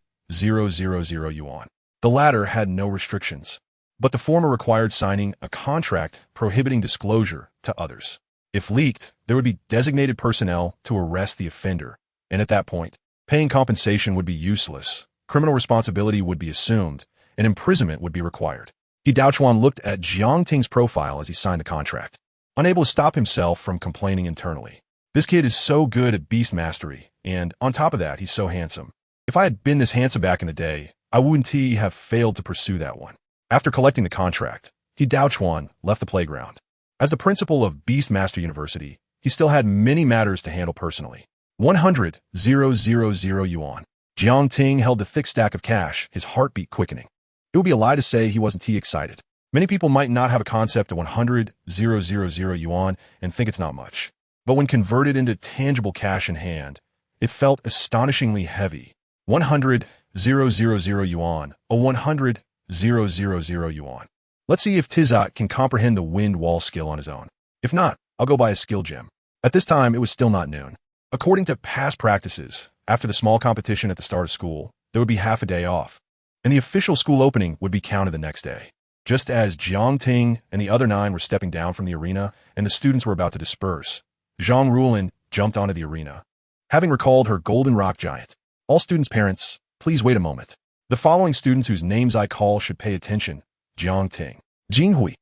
A: yuan. The latter had no restrictions, but the former required signing a contract prohibiting disclosure to others. If leaked, there would be designated personnel to arrest the offender, and at that point, paying compensation would be useless, criminal responsibility would be assumed, and imprisonment would be required. Daochuan looked at Jiang Ting's profile as he signed the contract, unable to stop himself from complaining internally. This kid is so good at beast mastery, and on top of that, he's so handsome. If I had been this handsome back in the day, I wouldn't have failed to pursue that one. After collecting the contract, Daochuan left the playground. As the principal of Beastmaster University, he still had many matters to handle personally. 100,000 yuan. Jiang Ting held the thick stack of cash, his heartbeat quickening. It would be a lie to say he wasn't excited. Many people might not have a concept of 100,000 yuan and think it's not much. But when converted into tangible cash in hand, it felt astonishingly heavy. 100,000 yuan, a 100,000 yuan. Let's see if Tizot can comprehend the wind wall skill on his own. If not, I'll go buy a skill gem. At this time, it was still not noon. According to past practices, after the small competition at the start of school, there would be half a day off, and the official school opening would be counted the next day. Just as Jiang Ting and the other 9 were stepping down from the arena and the students were about to disperse, Zhang Rulin jumped onto the arena. Having recalled her golden rock giant, all students' parents, please wait a moment. The following students whose names I call should pay attention. Jiang Ting. Jinghui.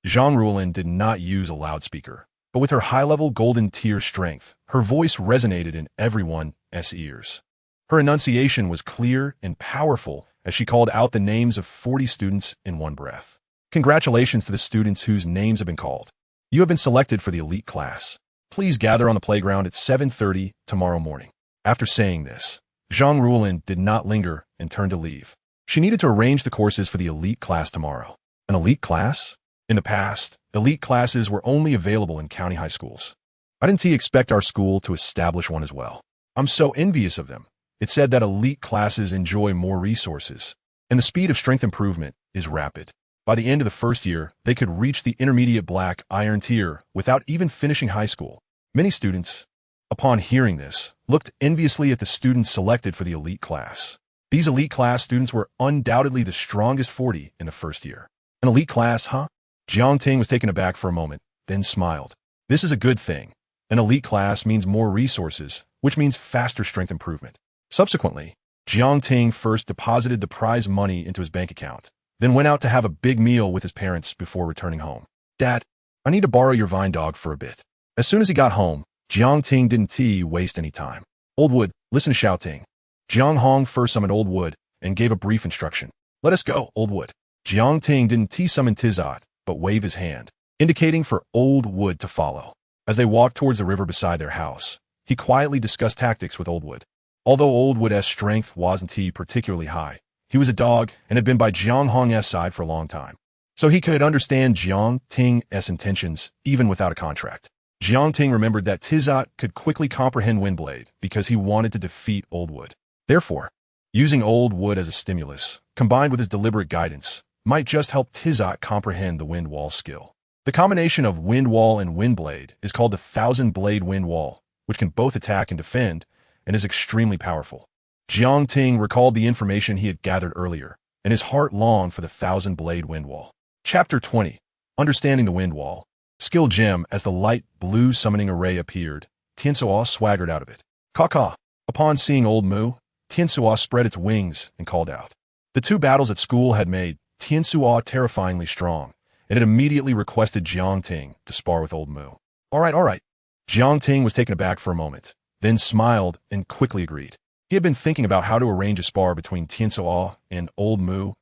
A: Zhang Rulin did not use a loudspeaker, but with her high-level golden tier strength, her voice resonated in everyone's ears. Her enunciation was clear and powerful as she called out the names of 40 students in one breath. Congratulations to the students whose names have been called. You have been selected for the elite class. Please gather on the playground at 7:30 tomorrow morning. After saying this, Zhang Rulin did not linger and turned to leave. She needed to arrange the courses for the elite class tomorrow. An elite class? In the past, elite classes were only available in county high schools. I didn't expect our school to establish one as well. I'm so envious of them. It said that elite classes enjoy more resources, and the speed of strength improvement is rapid. By the end of the first year, they could reach the intermediate black iron tier without even finishing high school. Many students, upon hearing this, looked enviously at the students selected for the elite class. These elite class students were undoubtedly the strongest 40 in the first year. An elite class, huh? Jiang Ting was taken aback for a moment, then smiled. This is a good thing. An elite class means more resources, which means faster strength improvement. Subsequently, Jiang Ting first deposited the prize money into his bank account, then went out to have a big meal with his parents before returning home. Dad, I need to borrow your vine dog for a bit. As soon as he got home, Jiang Ting didn't waste any time. Old Wood, listen to Xiao Ting. Jiang Hong first summoned Old Wood and gave a brief instruction. Let us go, Old Wood. Jiang Ting didn't summon Tizot, but wave his hand, indicating for Old Wood to follow. As they walked towards the river beside their house, he quietly discussed tactics with Old Wood. Although Old Wood's strength wasn't particularly high, he was a dog and had been by Jiang Hong's side for a long time, so he could understand Jiang Ting's intentions even without a contract. Jiang Ting remembered that Tizot could quickly comprehend Windblade because he wanted to defeat Old Wood. Therefore, using Old Wood as a stimulus, combined with his deliberate guidance, might just help Tizot comprehend the Wind Wall skill. The combination of Wind Wall and Windblade is called the 1,000-Blade Wind Wall, which can both attack and defend, and is extremely powerful. Jiang Ting recalled the information he had gathered earlier, and his heart longed for the 1,000-Blade Wind Wall. Chapter 20. Understanding the Wind Wall. Skill Gem. As the light blue summoning array appeared, Tiansuo swaggered out of it. Caw-caw. Upon seeing Old Mu, Tiansuo spread its wings and called out. The 2 battles at school had made Tiansuo terrifyingly strong, and it immediately requested Jiang Ting to spar with Old Mu. All right. Jiang Ting was taken aback for a moment, then smiled and quickly agreed. He had been thinking about how to arrange a spar between Tiansuo and Old Mu,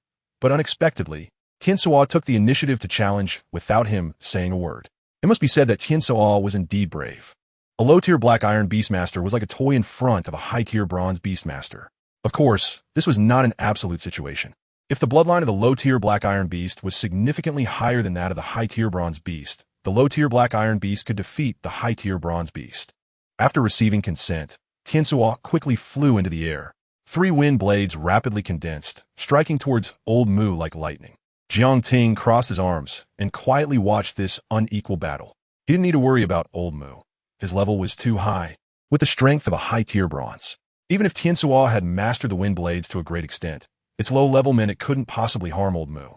A: but unexpectedly, Tiansuo took the initiative to challenge without him saying a word. It must be said that Tiansuo was indeed brave. A low-tier black iron Beastmaster was like a toy in front of a high-tier bronze Beastmaster. Of course, this was not an absolute situation. If the bloodline of the low-tier black iron beast was significantly higher than that of the high-tier bronze beast, the low-tier black iron beast could defeat the high-tier bronze beast. After receiving consent, Tiansuo quickly flew into the air. 3 wind blades rapidly condensed, striking towards Old Mu like lightning. Jiang Ting crossed his arms and quietly watched this unequal battle. He didn't need to worry about Old Mu. His level was too high, with the strength of a high-tier bronze. Even if Tiansuo had mastered the wind blades to a great extent, its low level meant it couldn't possibly harm Old Mu.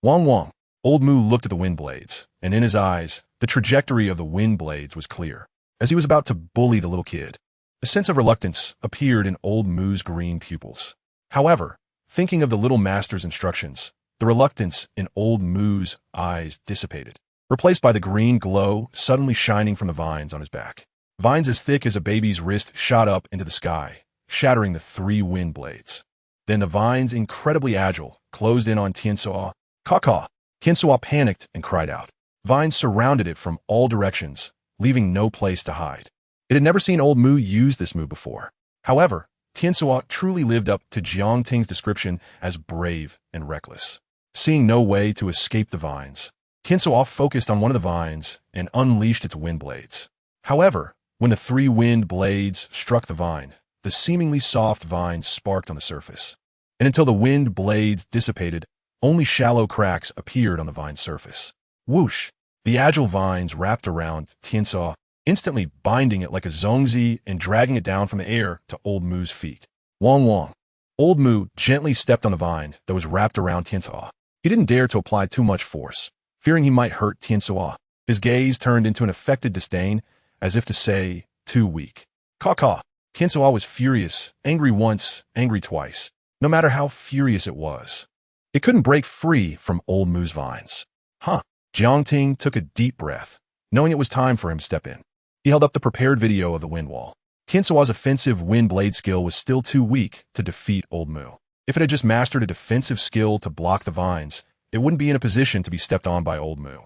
A: Wong Wong. Old Mu looked at the wind blades, and in his eyes, the trajectory of the wind blades was clear. As he was about to bully the little kid, a sense of reluctance appeared in Old Mu's green pupils. However, thinking of the little master's instructions, the reluctance in Old Mu's eyes dissipated, replaced by the green glow suddenly shining from the vines on his back. Vines as thick as a baby's wrist shot up into the sky, shattering the 3 wind blades. Then the vines, incredibly agile, closed in on Tiansuo. Caw-caw! Tiansuo panicked and cried out. Vines surrounded it from all directions, leaving no place to hide. It had never seen Old Mu use this move before. However, Tiansuo truly lived up to Jiang Ting's description as brave and reckless. Seeing no way to escape the vines, Tiansuo focused on one of the vines and unleashed its wind blades. However, when the 3 wind blades struck the vine, the seemingly soft vine sparked on the surface. And until the wind blades dissipated, only shallow cracks appeared on the vine's surface. Whoosh! The agile vines wrapped around Tiansuo, instantly binding it like a zongzi and dragging it down from the air to Old Mu's feet. Wong wong. Old Mu gently stepped on the vine that was wrapped around Tiansuo. He didn't dare to apply too much force, fearing he might hurt Tiansuo. His gaze turned into an affected disdain, as if to say, too weak. Caw-caw. Tiansuo was furious, angry once, angry twice. No matter how furious it was, it couldn't break free from Old Mu's vines. Huh. Jiang Ting took a deep breath, knowing it was time for him to step in. He held up the prepared video of the wind wall. Tiansuo's offensive wind blade skill was still too weak to defeat Old Mu. If it had just mastered a defensive skill to block the vines, it wouldn't be in a position to be stepped on by Old Mu.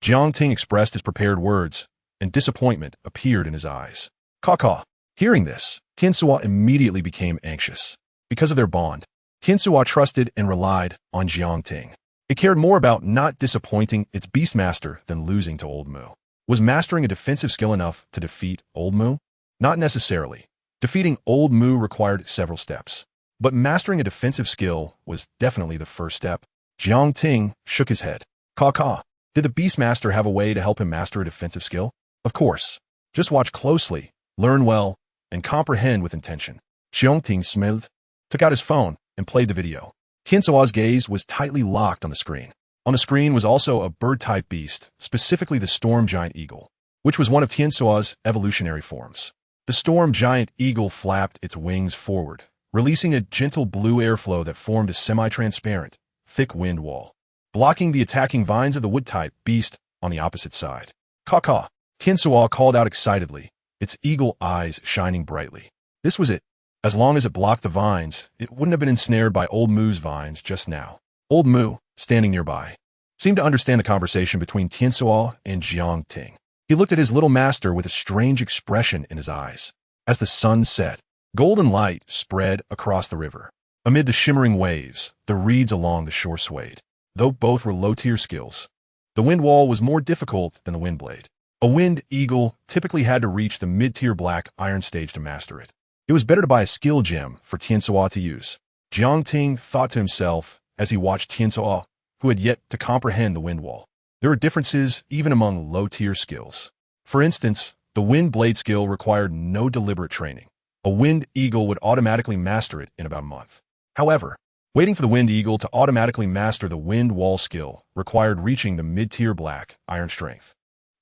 A: Jiang Ting expressed his prepared words, and disappointment appeared in his eyes. Caw-caw. Hearing this, Tiansuo immediately became anxious. Because of their bond, Tiansuo trusted and relied on Jiang Ting. It cared more about not disappointing its Beastmaster than losing to Old Mu. Was mastering a defensive skill enough to defeat Old Mu? Not necessarily. Defeating Old Mu required several steps. But mastering a defensive skill was definitely the first step. Jiang Ting shook his head. Caw-caw. Did the Beastmaster have a way to help him master a defensive skill? Of course. Just watch closely, learn well, and comprehend with intention. Jiang Ting smiled, took out his phone, and played the video. Tiansuo's gaze was tightly locked on the screen. On the screen was also a bird-type beast, specifically the storm giant eagle, which was one of Tiansuo's evolutionary forms. The storm giant eagle flapped its wings forward, releasing a gentle blue airflow that formed a semi-transparent, thick wind wall, blocking the attacking vines of the wood-type beast on the opposite side. Caw-caw. Tiansuo called out excitedly, its eagle eyes shining brightly. This was it. As long as it blocked the vines, it wouldn't have been ensnared by Old Mu's vines just now. Old Mu, standing nearby, seemed to understand the conversation between Tiansuo and Jiang Ting. He looked at his little master with a strange expression in his eyes. As the sun set, golden light spread across the river. Amid the shimmering waves, the reeds along the shore swayed. Though both were low-tier skills, the wind wall was more difficult than the wind blade. A wind eagle typically had to reach the mid-tier black iron stage to master it. It was better to buy a skill gem for Tiansuo to use. Jiang Ting thought to himself as he watched Tiansuo, who had yet to comprehend the wind wall. There were differences even among low-tier skills. For instance, the wind blade skill required no deliberate training. A wind eagle would automatically master it in about a month. However, waiting for the wind eagle to automatically master the wind wall skill required reaching the mid-tier black iron strength.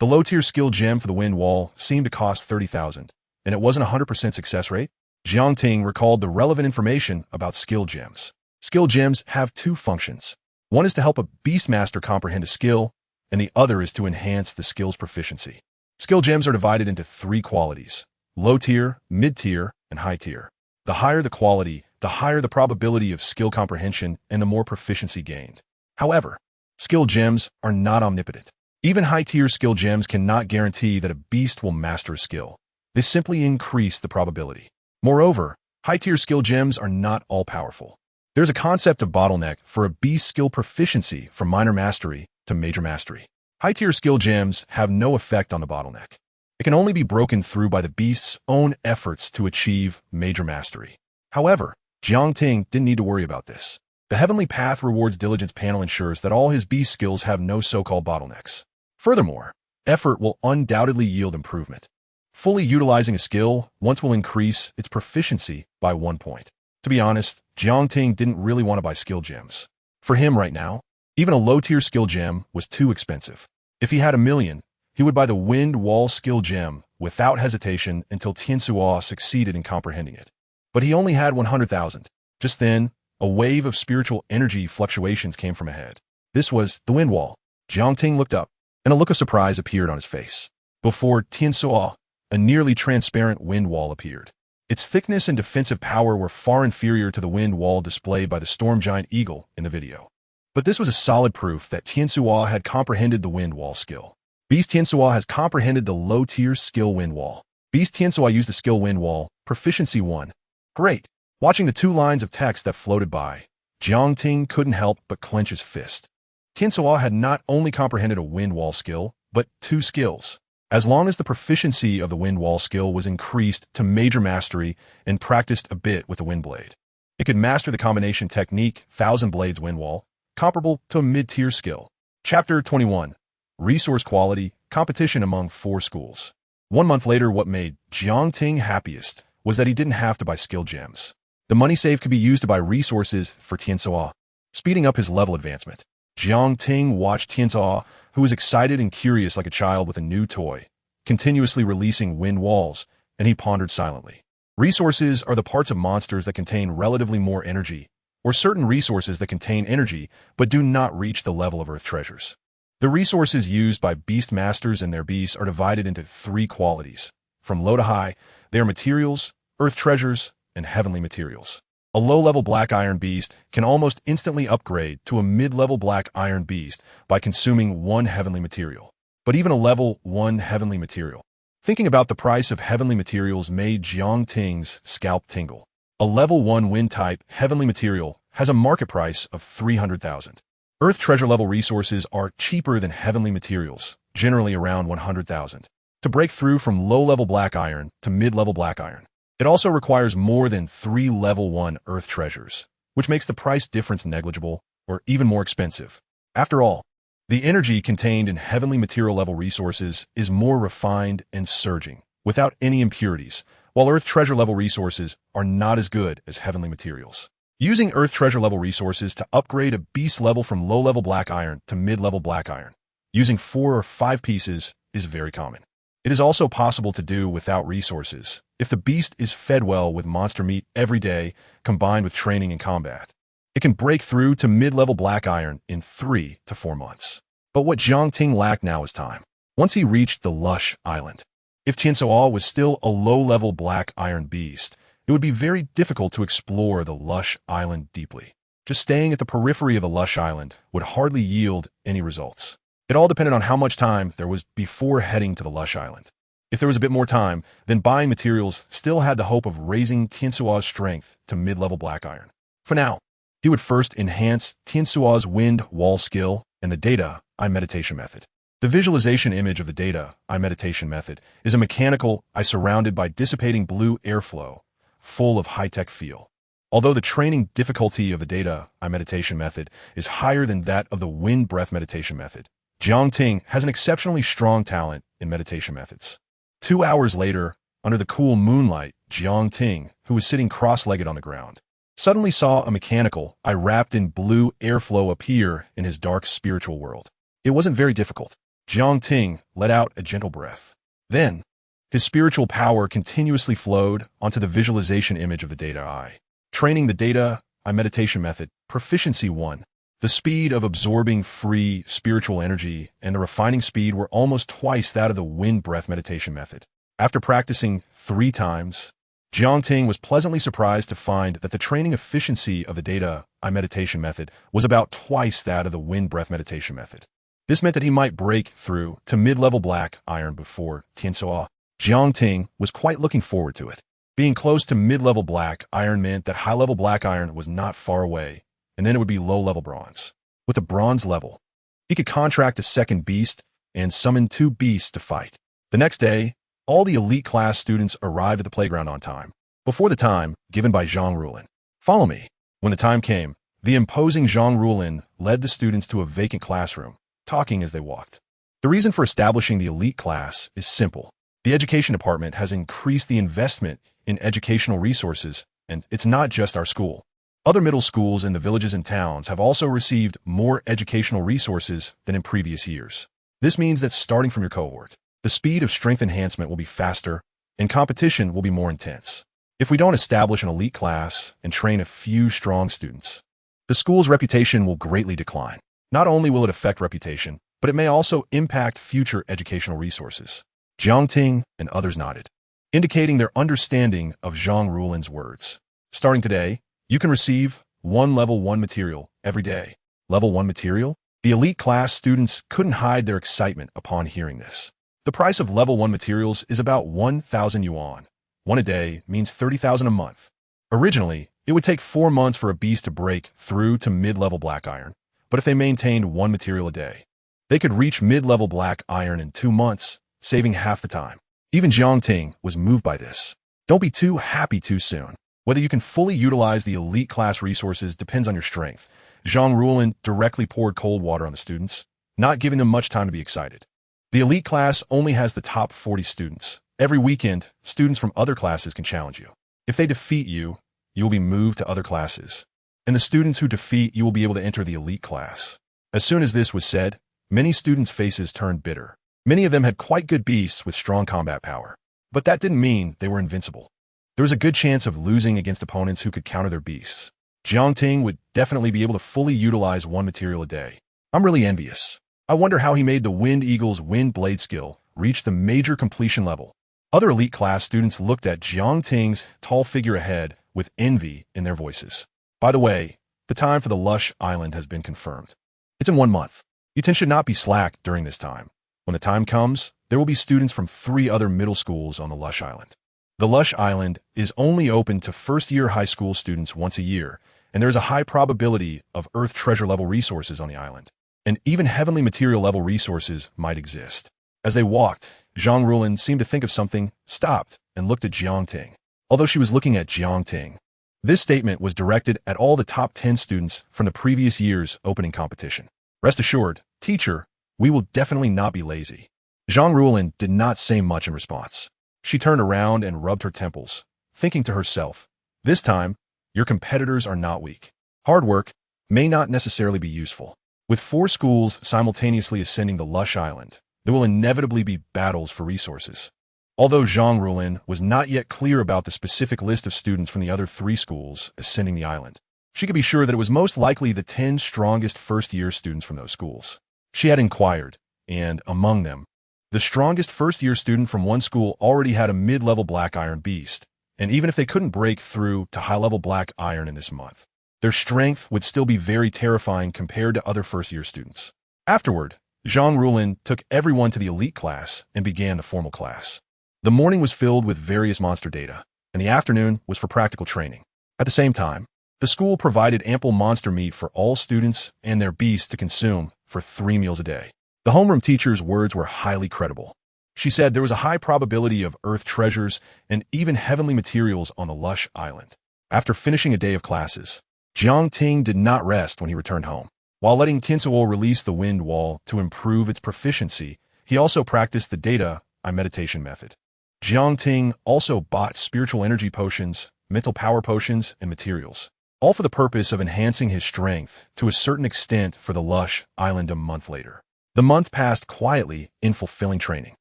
A: The low-tier skill gem for the wind wall seemed to cost 30,000. And it wasn't a 100% success rate. Jiang Ting recalled the relevant information about skill gems. Skill gems have 2 functions. One is to help a Beastmaster comprehend a skill, and the other is to enhance the skill's proficiency. Skill gems are divided into 3 qualities: low tier, mid tier, and high tier. The higher the quality, the higher the probability of skill comprehension and the more proficiency gained. However, skill gems are not omnipotent. Even high-tier skill gems cannot guarantee that a beast will master a skill. This simply increased the probability. Moreover, high-tier skill gems are not all-powerful. There's a concept of bottleneck for a beast skill proficiency from minor mastery to major mastery. High-tier skill gems have no effect on the bottleneck. It can only be broken through by the beast's own efforts to achieve major mastery. However, Jiang Ting didn't need to worry about this. The Heavenly Path Rewards Diligence panel ensures that all his beast skills have no so-called bottlenecks. Furthermore, effort will undoubtedly yield improvement. Fully utilizing a skill once will increase its proficiency by 1 point. To be honest, Jiang Ting didn't really want to buy skill gems. For him right now, Even a low-tier skill gem was too expensive. If he had 1,000,000, he would buy the Wind Wall skill gem without hesitation until Tiansuo succeeded in comprehending it. But he only had 100,000. Just then, a wave of spiritual energy fluctuations came from ahead. This was the Wind Wall. Jiangting looked up, and a look of surprise appeared on his face. Before Tiansuo, a nearly transparent wind wall appeared. Its thickness and defensive power were far inferior to the wind wall displayed by the storm giant eagle in the video. But this was a solid proof that Tiansuo had comprehended the wind wall skill. Beast Tiansuo has comprehended the low-tier skill wind wall. Beast Tiansuo used the skill wind wall, proficiency 1. Great. Watching the 2 lines of text that floated by, Jiangting couldn't help but clench his fist. Tiansuo had not only comprehended a wind wall skill, but 2 skills. As long as the proficiency of the wind wall skill was increased to major mastery and practiced a bit with the wind blade, it could master the combination technique Thousand Blades Wind Wall, comparable to a mid-tier skill. Chapter 21. Resource Quality, Competition Among 4 Schools. 1 month later, what made Jiangting happiest was that he didn't have to buy skill gems. The money saved could be used to buy resources for Tiansuo, speeding up his level advancement. Jiangting watched Tiansuo, who was excited and curious like a child with a new toy, continuously releasing wind walls, and he pondered silently. Resources are the parts of monsters that contain relatively more energy, or certain resources that contain energy but do not reach the level of Earth treasures. The resources used by Beastmasters and their beasts are divided into 3 qualities. From low to high, they are materials, Earth treasures, and heavenly materials. A low-level black iron beast can almost instantly upgrade to a mid-level black iron beast by consuming 1 heavenly material. But even a level 1 heavenly material. Thinking about the price of heavenly materials made Jiangting's scalp tingle. A level 1 wind-type heavenly material has a market price of 300,000. Earth treasure-level resources are cheaper than heavenly materials, generally around 100,000. To break through from low-level black iron to mid-level black iron, it also requires more than 3 level 1 Earth treasures, which makes the price difference negligible or even more expensive. After all, the energy contained in heavenly material level resources is more refined and surging, without any impurities, while Earth treasure level resources are not as good as heavenly materials. Using Earth treasure level resources to upgrade a beast level from low-level black iron to mid-level black iron, using 4 or 5 pieces is very common. It is also possible to do without resources, if the beast is fed well with monster meat every day, combined with training and combat. It can break through to mid-level black iron in 3 to 4 months. But what Jiangting lacked now is time. Once he reached the lush island, if Tiansuo was still a low-level black iron beast, it would be very difficult to explore the lush island deeply. Just staying at the periphery of the lush island would hardly yield any results. It all depended on how much time there was before heading to the lush island. If there was a bit more time, then buying materials still had the hope of raising Tiansuo's strength to mid-level black iron. For now, he would first enhance Tiansuo's wind wall skill and the data eye meditation method. The visualization image of the data eye meditation method is a mechanical eye surrounded by dissipating blue airflow, full of high-tech feel. Although the training difficulty of the data eye meditation method is higher than that of the wind breath meditation method, Jiangting has an exceptionally strong talent in meditation methods. 2 hours later, under the cool moonlight, Jiangting, who was sitting cross-legged on the ground, suddenly saw a mechanical eye wrapped in blue airflow appear in his dark spiritual world. It wasn't very difficult. Jiangting let out a gentle breath. Then, his spiritual power continuously flowed onto the visualization image of the data eye. Training the data eye meditation method, proficiency 1. The speed of absorbing free spiritual energy and the refining speed were almost twice that of the wind breath meditation method. After practicing 3 times, Jiangting was pleasantly surprised to find that the training efficiency of the data eye meditation method was about twice that of the wind breath meditation method. This meant that he might break through to mid-level black iron before Tiansuo. Jiangting was quite looking forward to it. Being close to mid-level black iron meant that high-level black iron was not far away, and then it would be low-level bronze. With the bronze level, he could contract a second beast and summon 2 beasts to fight. The next day, all the elite class students arrived at the playground on time, before the time given by Zhang Rulin. Follow me. When the time came, the imposing Zhang Rulin led the students to a vacant classroom, talking as they walked. The reason for establishing the elite class is simple. The education department has increased the investment in educational resources, and it's not just our school. Other middle schools in the villages and towns have also received more educational resources than in previous years. This means that starting from your cohort, the speed of strength enhancement will be faster and competition will be more intense. If we don't establish an elite class and train a few strong students, the school's reputation will greatly decline. Not only will it affect reputation, but it may also impact future educational resources. Jiang Ting and others nodded, indicating their understanding of Zhang Rulin's words. Starting today, you can receive one level 1 material every day. Level 1 material? The elite class students couldn't hide their excitement upon hearing this. The price of level 1 materials is about 1,000 yuan. One a day means 30,000 a month. Originally, it would take 4 months for a beast to break through to mid-level black iron, but if they maintained one material a day, they could reach mid-level black iron in 2 months, saving half the time. Even Jiang Ting was moved by this. Don't be too happy too soon. Whether you can fully utilize the elite class resources depends on your strength. Zhang Rulin directly poured cold water on the students, not giving them much time to be excited. The elite class only has the top 40 students. Every weekend, students from other classes can challenge you. If they defeat you, you will be moved to other classes. And the students who defeat you will be able to enter the elite class. As soon as this was said, many students' faces turned bitter. Many of them had quite good beasts with strong combat power. But that didn't mean they were invincible. There was a good chance of losing against opponents who could counter their beasts. Jiang Ting would definitely be able to fully utilize one material a day. I'm really envious. I wonder how he made the Wind Eagle's Wind Blade skill reach the major completion level. Other elite class students looked at Jiang Ting's tall figure ahead with envy in their voices. By the way, the time for the Lush Island has been confirmed. It's in 1 month. You should not be slack during this time. When the time comes, there will be students from 3 other middle schools on the Lush Island. The Lush Island is only open to first-year high school students once a year, and there is a high probability of Earth treasure-level resources on the island. And even heavenly material-level resources might exist. As they walked, Zhang Rulin seemed to think of something, stopped, and looked at Jiang Ting. Although she was looking at Jiang Ting, this statement was directed at all the top 10 students from the previous year's opening competition. Rest assured, teacher, we will definitely not be lazy. Zhang Rulin did not say much in response. She turned around and rubbed her temples, thinking to herself, this time, your competitors are not weak. Hard work may not necessarily be useful. With 4 schools simultaneously ascending the Lush Island, there will inevitably be battles for resources. Although Zhang Rulin was not yet clear about the specific list of students from the other 3 schools ascending the island, she could be sure that it was most likely the 10 strongest first-year students from those schools. She had inquired, and among them, the strongest first-year student from one school already had a mid-level black iron beast, and even if they couldn't break through to high-level black iron in this month, their strength would still be very terrifying compared to other first-year students. Afterward, Zhang Rulin took everyone to the elite class and began the formal class. The morning was filled with various monster data, and the afternoon was for practical training. At the same time, the school provided ample monster meat for all students and their beasts to consume for 3 meals a day. The homeroom teacher's words were highly credible. She said there was a high probability of Earth treasures and even heavenly materials on the Lush Island. After finishing a day of classes, Jiang Ting did not rest when he returned home. While letting Tiansuo release the wind wall to improve its proficiency, he also practiced the data meditation method. Jiang Ting also bought spiritual energy potions, mental power potions, and materials, all for the purpose of enhancing his strength to a certain extent for the Lush Island a month later. The month passed quietly in fulfilling training.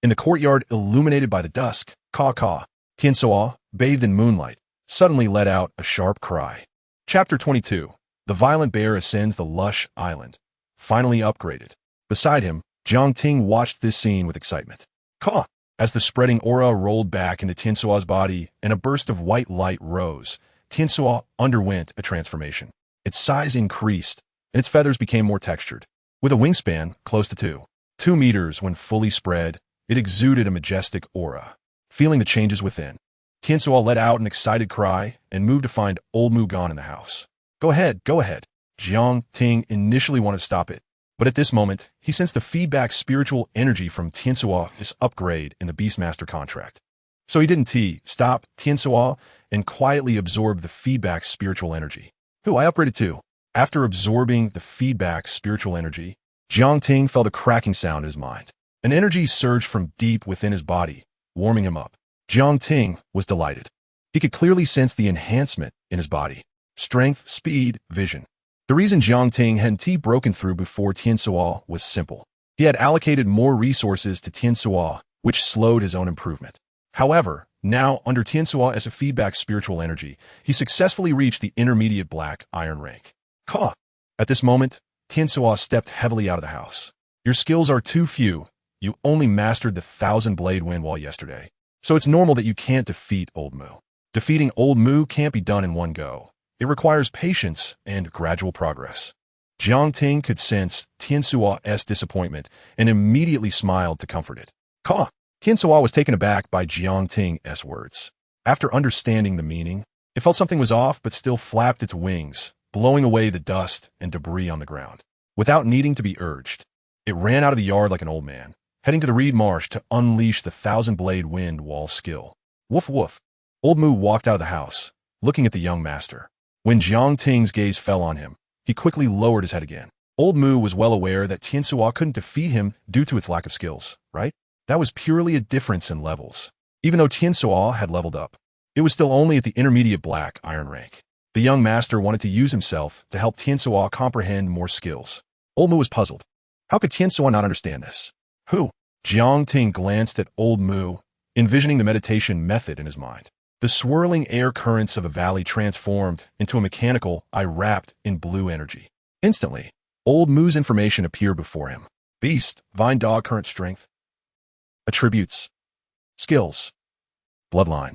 A: In the courtyard illuminated by the dusk, Tiansuo, bathed in moonlight, suddenly let out a sharp cry. Chapter 22. The Violent Bear Ascends the Lush Island. Finally upgraded. Beside him, Jiang Ting watched this scene with excitement. As the spreading aura rolled back into Tiansuo's body and a burst of white light rose, Tiansuo underwent a transformation. Its size increased, and its feathers became more textured. With a wingspan close to 2 meters when fully spread, it exuded a majestic aura. Feeling the changes within, Tiansuo let out an excited cry and moved to find old Mu gone in the house. Go ahead. Jiang Ting initially wanted to stop it, but at this moment, he sensed the feedback spiritual energy from Tiansuo's upgrade in the Beastmaster contract. So he didn't stop Tiansuo and quietly absorbed the feedback spiritual energy. I upgraded too. After absorbing the feedback spiritual energy, Jiang Ting felt a cracking sound in his mind. An energy surged from deep within his body, warming him up. Jiang Ting was delighted. He could clearly sense the enhancement in his body. strength, speed, vision. The reason Jiang Ting hadn't broken through before Tian Suo was simple. He had allocated more resources to Tian Suo, which slowed his own improvement. However, now, under Tian Suo as a feedback spiritual energy, he successfully reached the intermediate black iron rank. Ka! At this moment, Tian Suo stepped heavily out of the house. Your skills are too few. You only mastered the 1,000-blade wind wall yesterday. So it's normal that you can't defeat Old Mu. Defeating Old Mu can't be done in one go. It requires patience and gradual progress. Jiang Ting could sense Tian Suo's disappointment and immediately smiled to comfort it. Ka! Tian Suo was taken aback by Jiang Ting's words. After understanding the meaning, it felt something was off but still flapped its wings, blowing away the dust and debris on the ground. Without needing to be urged, it ran out of the yard like an old man, heading to the reed marsh to unleash the 1,000-blade wind wall skill. Woof woof. Old Mu walked out of the house, looking at the young master. When Jiang Ting's gaze fell on him, he quickly lowered his head again. Old Mu was well aware that Tian Suo couldn't defeat him due to its lack of skills, right? That was purely a difference in levels. Even though Tian Suo had leveled up, it was still only at the intermediate black iron rank. The young master wanted to use himself to help Tian Suo comprehend more skills. Old Mu was puzzled. How could Tian Suo not understand this? Who? Jiang Ting glanced at Old Mu, envisioning the meditation method in his mind. The swirling air currents of a valley transformed into a mechanical eye wrapped in blue energy. Instantly, Old Mu's information appeared before him. Beast, Vine Dog current strength. Attributes. Skills. Bloodline.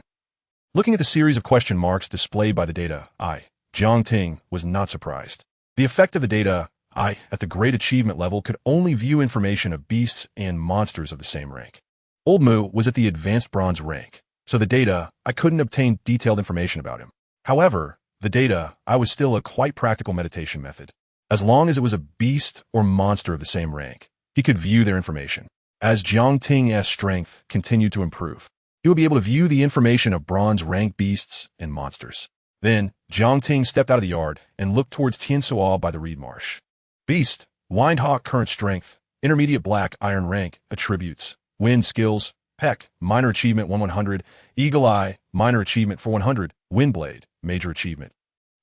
A: Looking at the series of question marks displayed by the data I, Jiang Ting was not surprised. The effect of the data I at the great achievement level could only view information of beasts and monsters of the same rank. Old Mu was at the advanced bronze rank, so the data I couldn't obtain detailed information about him. However, the data I was still a quite practical meditation method. As long as it was a beast or monster of the same rank, he could view their information. As Jiang Ting's strength continued to improve, he would be able to view the information of bronze rank beasts and monsters. Then, Jiang Ting stepped out of the yard and looked towards Tian Suo by the reed marsh. Beast, Windhawk current strength, intermediate black iron rank, attributes, wind skills, Peck, minor achievement 100, Eagle Eye, minor achievement 100, Windblade, major achievement.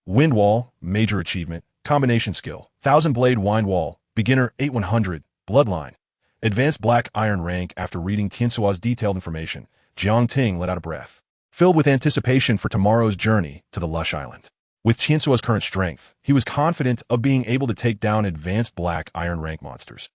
A: Wind Wall, major achievement, combination skill, 1,000-blade wind wall, beginner 8100, bloodline. Advanced black iron rank. After reading Tian Suo's detailed information, Jiang Ting let out a breath, filled with anticipation for tomorrow's journey to the Lush Island. With Tian Suo's current strength, he was confident of being able to take down advanced black iron rank monsters.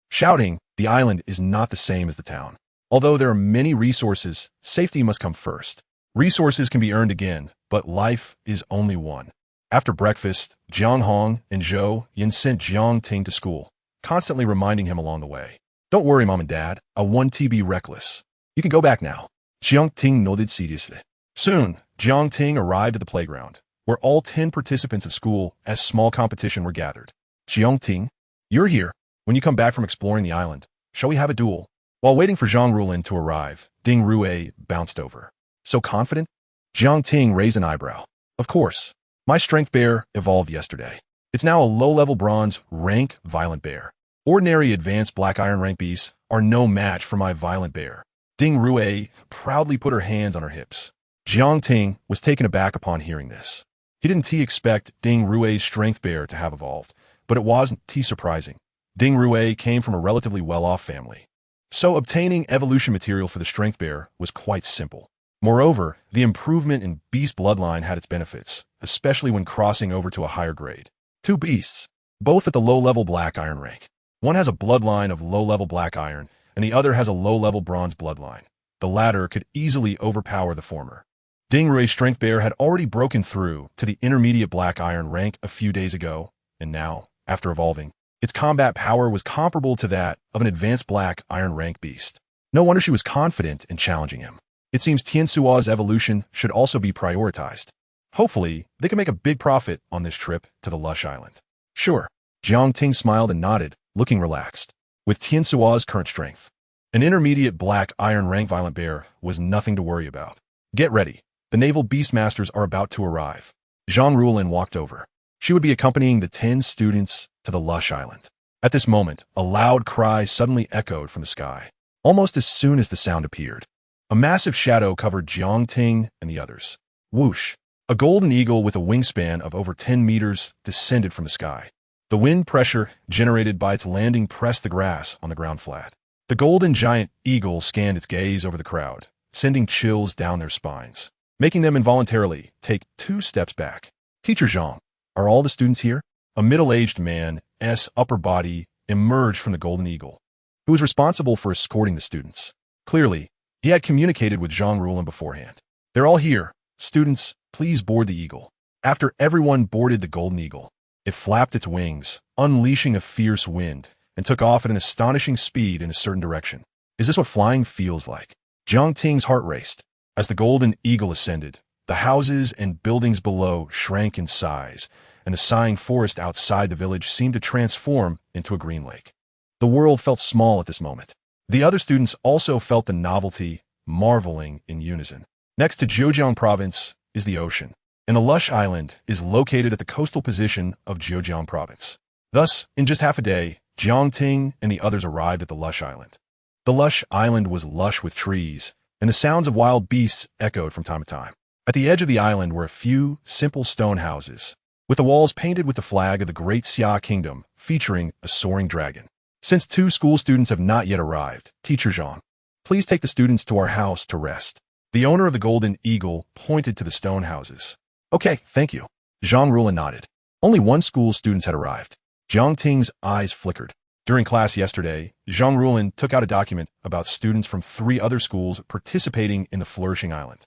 A: Shouting, the island is not the same as the town. Although there are many resources, safety must come first. Resources can be earned again, but life is only one. After breakfast, Jiang Hong and Zhou Yin sent Jiang Ting to school, constantly reminding him along the way. Don't worry, Mom and Dad, I want to be reckless. You can go back now. Jiang Ting nodded seriously. Soon, Jiang Ting arrived at the playground, where all 10 participants of school as small competition were gathered. Jiang Ting, you're here. When you come back from exploring the island, shall we have a duel? While waiting for Zhang Rulin to arrive, Ding Rue bounced over. So confident? Jiang Ting raised an eyebrow. Of course. My strength bear evolved yesterday. It's now a low-level bronze rank violent bear. Ordinary advanced black iron rank beasts are no match for my violent bear. Ding Rue proudly put her hands on her hips. Jiang Ting was taken aback upon hearing this. He didn't expect Ding Rue's strength bear to have evolved, but it wasn't surprising. Ding Rue came from a relatively well-off family, so obtaining evolution material for the strength bear was quite simple. Moreover, the improvement in beast bloodline had its benefits, especially when crossing over to a higher grade. 2 beasts, both at the low-level black iron rank. One has a bloodline of low-level black iron, and the other has a low-level bronze bloodline. The latter could easily overpower the former. Ding Rue's strength bear had already broken through to the intermediate black iron rank a few days ago, and now, after evolving, its combat power was comparable to that of an advanced black iron rank beast. No wonder she was confident in challenging him. It seems Tian Suo's evolution should also be prioritized. Hopefully, they can make a big profit on this trip to the Lush Island. Sure. Jiang Ting smiled and nodded, looking relaxed. With Tian Suo's current strength, an intermediate black iron rank violent bear was nothing to worry about. Get ready. The naval Beastmasters are about to arrive. Zhang Rulin walked over. She would be accompanying the 10 students to the Lush Island. At this moment, a loud cry suddenly echoed from the sky. Almost as soon as the sound appeared, a massive shadow covered Jiang Ting and the others. Whoosh! A golden eagle with a wingspan of over 10 meters descended from the sky. The wind pressure generated by its landing pressed the grass on the ground flat. The golden giant eagle scanned its gaze over the crowd, sending chills down their spines, making them involuntarily take 2 steps back. Teacher Zhang, are all the students here? A middle-aged man's upper body emerged from the golden eagle, who was responsible for escorting the students. Clearly, he had communicated with Zhang Rulin beforehand. They're all here. Students, please board the eagle. After everyone boarded the golden eagle, it flapped its wings, unleashing a fierce wind, and took off at an astonishing speed in a certain direction. Is this what flying feels like? Jiang Ting's heart raced. As the golden eagle ascended, the houses and buildings below shrank in size, and the sighing forest outside the village seemed to transform into a green lake. The world felt small at this moment. The other students also felt the novelty, marveling in unison. Next to Zhejiang province is the ocean, and a lush island is located at the coastal position of Zhejiang province. Thus, in just half a day, Jiang Ting and the others arrived at the lush island. The lush island was lush with trees, and the sounds of wild beasts echoed from time to time. At the edge of the island were a few simple stone houses, with the walls painted with the flag of the Great Xia Kingdom, featuring a soaring dragon. Since 2 school students have not yet arrived, Teacher Zhang, please take the students to our house to rest. The owner of the Golden Eagle pointed to the stone houses. Okay, thank you. Zhang Rulin nodded. Only 1 school students had arrived. Jiang Ting's eyes flickered. During class yesterday, Zhang Rulin took out a document about students from 3 other schools participating in the Flourishing Island.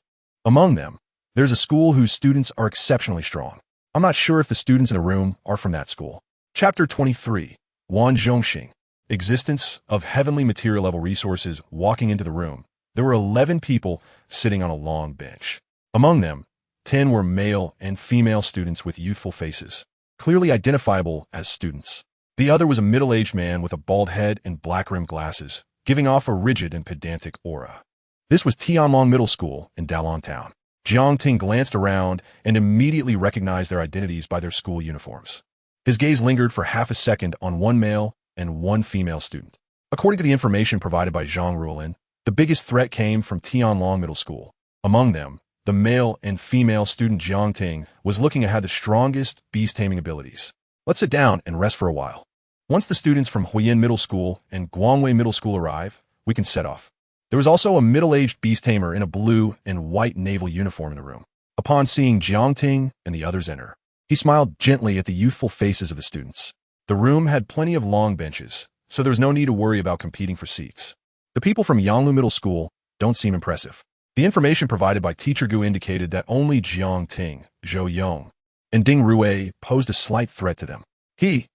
A: Among them, there's a school whose students are exceptionally strong. I'm not sure if the students in the room are from that school. Chapter 23, Wan Zhongxing, Existence of Heavenly Material Level Resources. Walking into the room, there were 11 people sitting on a long bench. Among them, 10 were male and female students with youthful faces, clearly identifiable as students. The other was a middle-aged man with a bald head and black-rimmed glasses, giving off a rigid and pedantic aura. This was Tianlong Middle School in Daolong Town. Jiang Ting glanced around and immediately recognized their identities by their school uniforms. His gaze lingered for half a second on 1 male and 1 female student. According to the information provided by Zhang Rulin, the biggest threat came from Tianlong Middle School. Among them, the male and female student Jiang Ting was looking to have the strongest beast-taming abilities. Let's sit down and rest for a while. Once the students from Huiyin Middle School and Guangwei Middle School arrive, we can set off. There was also a middle-aged beast tamer in a blue and white naval uniform in the room. Upon seeing Jiang Ting and the others enter, he smiled gently at the youthful faces of the students. The room had plenty of long benches, so there was no need to worry about competing for seats. The people from Yanglu Middle School don't seem impressive. The information provided by Teacher Gu indicated that only Jiang Ting, Zhou Yong, and Ding Ruwei posed a slight threat to them.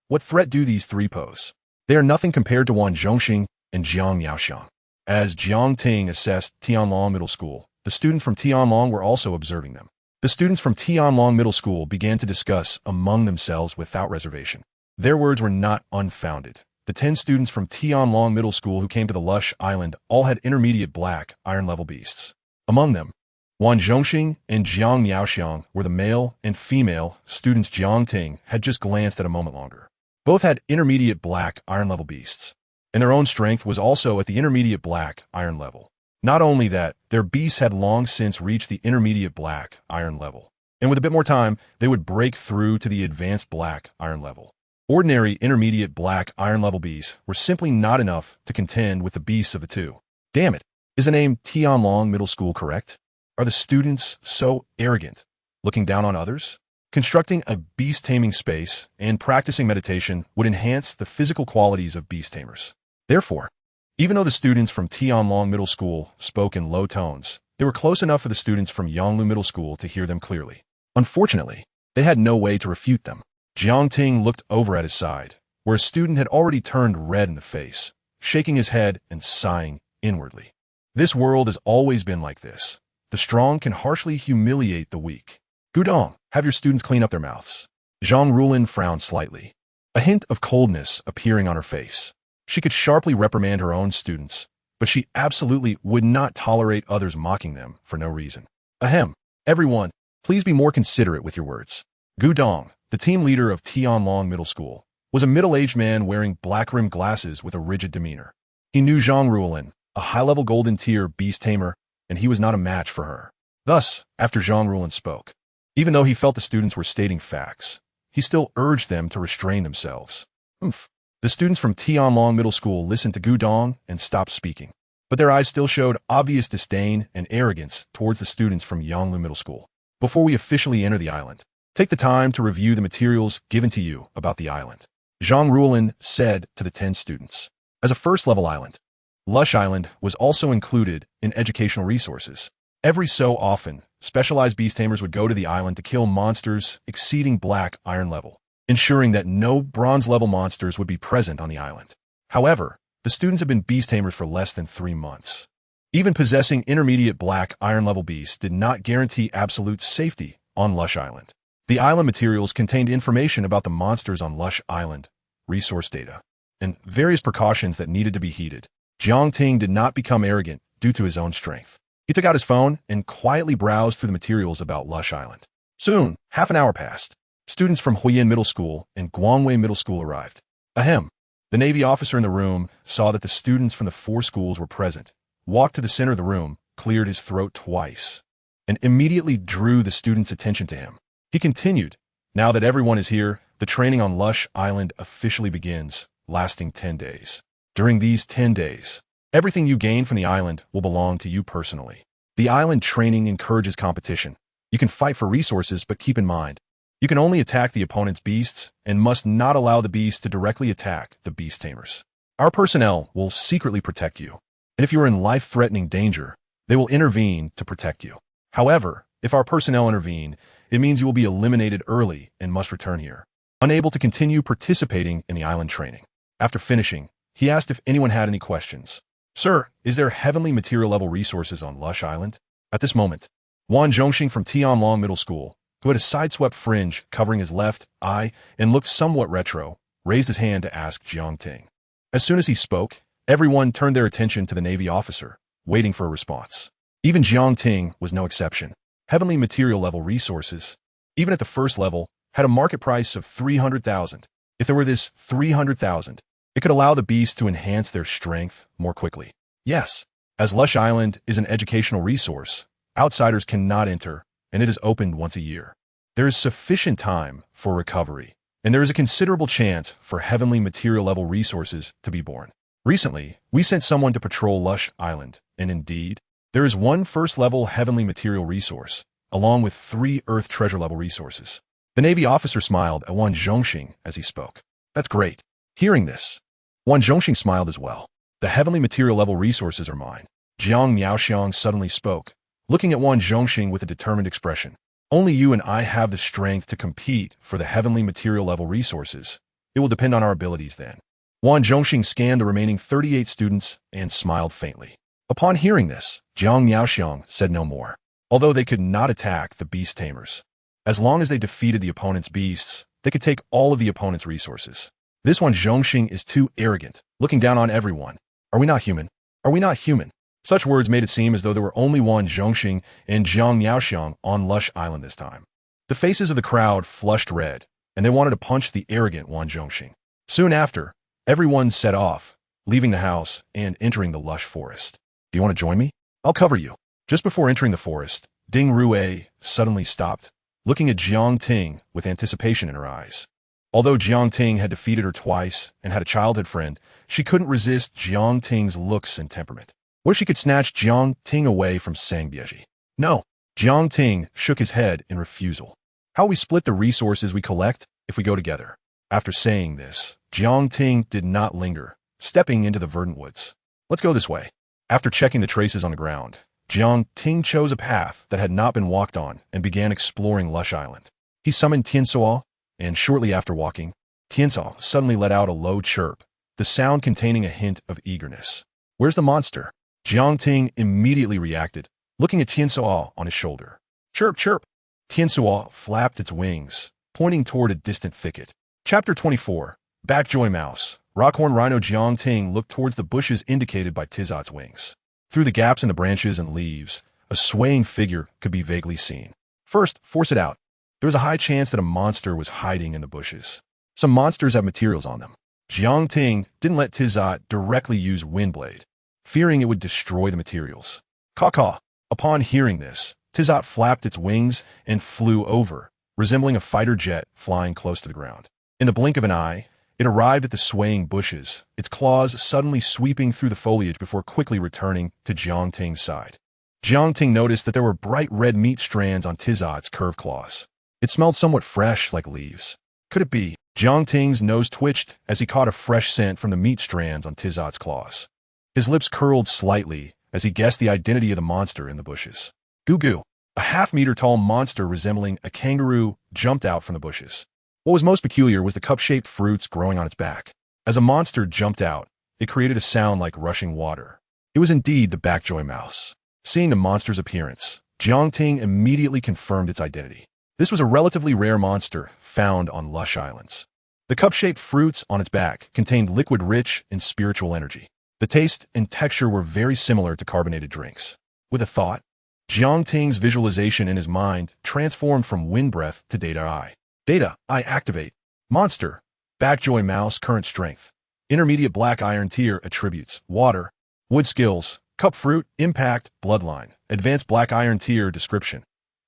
A: What threat do these 3 pose? They are nothing compared to Wan Zhongxing and Jiang Miaoxiang. As Jiang Ting assessed Tianlong Middle School, the students from Tianlong were also observing them. The students from Tianlong Middle School began to discuss among themselves without reservation. Their words were not unfounded. The 10 students from Tianlong Middle School who came to the lush island all had intermediate black, iron-level beasts. Among them, Wan Zhongxing and Jiang Miaoxiang were the male and female students. Jiang Ting had just glanced at a moment longer. Both had intermediate black, iron-level beasts, and their own strength was also at the intermediate black, iron level. Not only that, their beasts had long since reached the intermediate black, iron level, and with a bit more time, they would break through to the advanced black, iron level. Ordinary intermediate black, iron level beasts were simply not enough to contend with the beasts of the 2. Damn it, is the name Tianlong Middle School correct? Are the students so arrogant, looking down on others? Constructing a beast-taming space and practicing meditation would enhance the physical qualities of beast tamers. Therefore, even though the students from Tianlong Middle School spoke in low tones, they were close enough for the students from Yanglu Middle School to hear them clearly. Unfortunately, they had no way to refute them. Jiang Ting looked over at his side, where a student had already turned red in the face, shaking his head and sighing inwardly. This world has always been like this. The strong can harshly humiliate the weak. Gudong, have your students clean up their mouths. Zhang Rulin frowned slightly, a hint of coldness appearing on her face. She could sharply reprimand her own students, but she absolutely would not tolerate others mocking them for no reason. Ahem. Everyone, please be more considerate with your words. Gudong, the team leader of Tianlong Middle School, was a middle-aged man wearing black-rimmed glasses with a rigid demeanor. He knew Zhang Rulin, a high-level golden tier beast tamer, and he was not a match for her. Thus, after Zhang Rulin spoke, Even though he felt the students were stating facts, he still urged them to restrain themselves. Oomph. The students from Tianlong Middle School listened to Gudong and stopped speaking, but their eyes still showed obvious disdain and arrogance towards the students from Yonglu Middle School. Before we officially enter the island, take the time to review the materials given to you about the island. Zhang Ruolin said to the 10 students. As a first-level island, Lush Island was also included in educational resources. Every so often, specialized beast tamers would go to the island to kill monsters exceeding black iron level, ensuring that no bronze-level monsters would be present on the island. However, the students have been beast tamers for less than 3 months. Even possessing intermediate black iron level beasts did not guarantee absolute safety on Lush Island. The island materials contained information about the monsters on Lush Island, resource data, and various precautions that needed to be heeded. Jiang Ting did not become arrogant due to his own strength. He took out his phone and quietly browsed through the materials about Lush Island. Soon, half an hour passed. Students from Huiyin Middle School and Guangwei Middle School arrived. Ahem. The Navy officer in the room saw that the students from the 4 schools were present, walked to the center of the room, cleared his throat twice, and immediately drew the students' attention to him. He continued, "Now that everyone is here, the training on Lush Island officially begins, lasting 10 days. During these 10 days, everything you gain from the island will belong to you personally. The island training encourages competition. You can fight for resources, but keep in mind, you can only attack the opponent's beasts and must not allow the beasts to directly attack the beast tamers. Our personnel will secretly protect you, and if you are in life-threatening danger, they will intervene to protect you. However, if our personnel intervene, it means you will be eliminated early and must return here, unable to continue participating in the island training." After finishing, he asked if anyone had any questions. "Sir, is there heavenly material level resources on Lush Island?" At this moment, Wan Zhongxing from Tianlong Middle School, who had a sideswept fringe covering his left eye and looked somewhat retro, raised his hand to ask Jiang Ting. As soon as he spoke, everyone turned their attention to the Navy officer, waiting for a response. Even Jiang Ting was no exception. Heavenly material level resources, even at the first level, had a market price of 300,000. If there were this 300,000, it could allow the beasts to enhance their strength more quickly. Yes, as Lush Island is an educational resource, outsiders cannot enter, and it is opened once a year. There is sufficient time for recovery, and there is a considerable chance for heavenly material level resources to be born. Recently, we sent someone to patrol Lush Island, and indeed, there is 1 first-level heavenly material resource, along with 3 earth treasure-level resources. The Navy officer smiled at Wan Zhongxing as he spoke. "That's great." Hearing this, Wan Zhongxing smiled as well. "The heavenly material level resources are mine." Jiang Miaoxiang suddenly spoke, looking at Wan Zhongxing with a determined expression. "Only you and I have the strength to compete for the heavenly material level resources. It will depend on our abilities then." Wan Zhongxing scanned the remaining 38 students and smiled faintly. Upon hearing this, Jiang Miaoxiang said no more. Although they could not attack the beast tamers, as long as they defeated the opponent's beasts, they could take all of the opponent's resources. This Wan Zhongxing is too arrogant, looking down on everyone. Are we not human? Are we not human? Such words made it seem as though there were only Wan Zhongxing and Jiang Miaoxiang on Lush Island this time. The faces of the crowd flushed red, and they wanted to punch the arrogant Wan Zhongxing. Soon after, everyone set off, leaving the house and entering the lush forest. "Do you want to join me? I'll cover you." Just before entering the forest, Ding Rue suddenly stopped, looking at Jiang Ting with anticipation in her eyes. Although Jiang Ting had defeated her twice and had a childhood friend, she couldn't resist Jiang Ting's looks and temperament. What if she could snatch Jiang Ting away from Sangbieji? No. Jiang Ting shook his head in refusal. "How we split the resources we collect if we go together?" After saying this, Jiang Ting did not linger, stepping into the verdant woods. "Let's go this way." After checking the traces on the ground, Jiang Ting chose a path that had not been walked on and began exploring Lush Island. He summoned Tiansuo, and shortly after walking, Tiansuo suddenly let out a low chirp, the sound containing a hint of eagerness. "Where's the monster?" Jiang Ting immediately reacted, looking at Tiansuo on his shoulder. "Chirp, chirp." Tiansuo flapped its wings, pointing toward a distant thicket. Chapter 24. Backjoy Mouse. Rockhorn Rhino Jiang Ting looked towards the bushes indicated by Tizot's wings. Through the gaps in the branches and leaves, a swaying figure could be vaguely seen. "First, force it out." There was a high chance that a monster was hiding in the bushes. Some monsters have materials on them. Jiang Ting didn't let Tizot directly use Windblade, fearing it would destroy the materials. "Caw-caw." Upon hearing this, Tizot flapped its wings and flew over, resembling a fighter jet flying close to the ground. In the blink of an eye, it arrived at the swaying bushes, its claws suddenly sweeping through the foliage before quickly returning to Jiang Ting's side. Jiang Ting noticed that there were bright red meat strands on Tizot's curved claws. It smelled somewhat fresh, like leaves. Could it be? Jiang Ting's nose twitched as he caught a fresh scent from the meat strands on Tizot's claws. His lips curled slightly as he guessed the identity of the monster in the bushes. Goo goo! A half-meter-tall monster resembling a kangaroo jumped out from the bushes. What was most peculiar was the cup-shaped fruits growing on its back. As a monster jumped out, it created a sound like rushing water. It was indeed the Backjoy mouse. Seeing the monster's appearance, Jiang Ting immediately confirmed its identity. This was a relatively rare monster found on lush islands. The cup-shaped fruits on its back contained liquid rich in spiritual energy. The taste and texture were very similar to carbonated drinks. With a thought, Jiang Ting's visualization in his mind transformed from wind breath to data eye. Data eye activate. Monster. Backjoy mouse current strength. Intermediate black iron tier attributes. Water. Wood skills. Cup fruit. Impact. Bloodline. Advanced black iron tier description.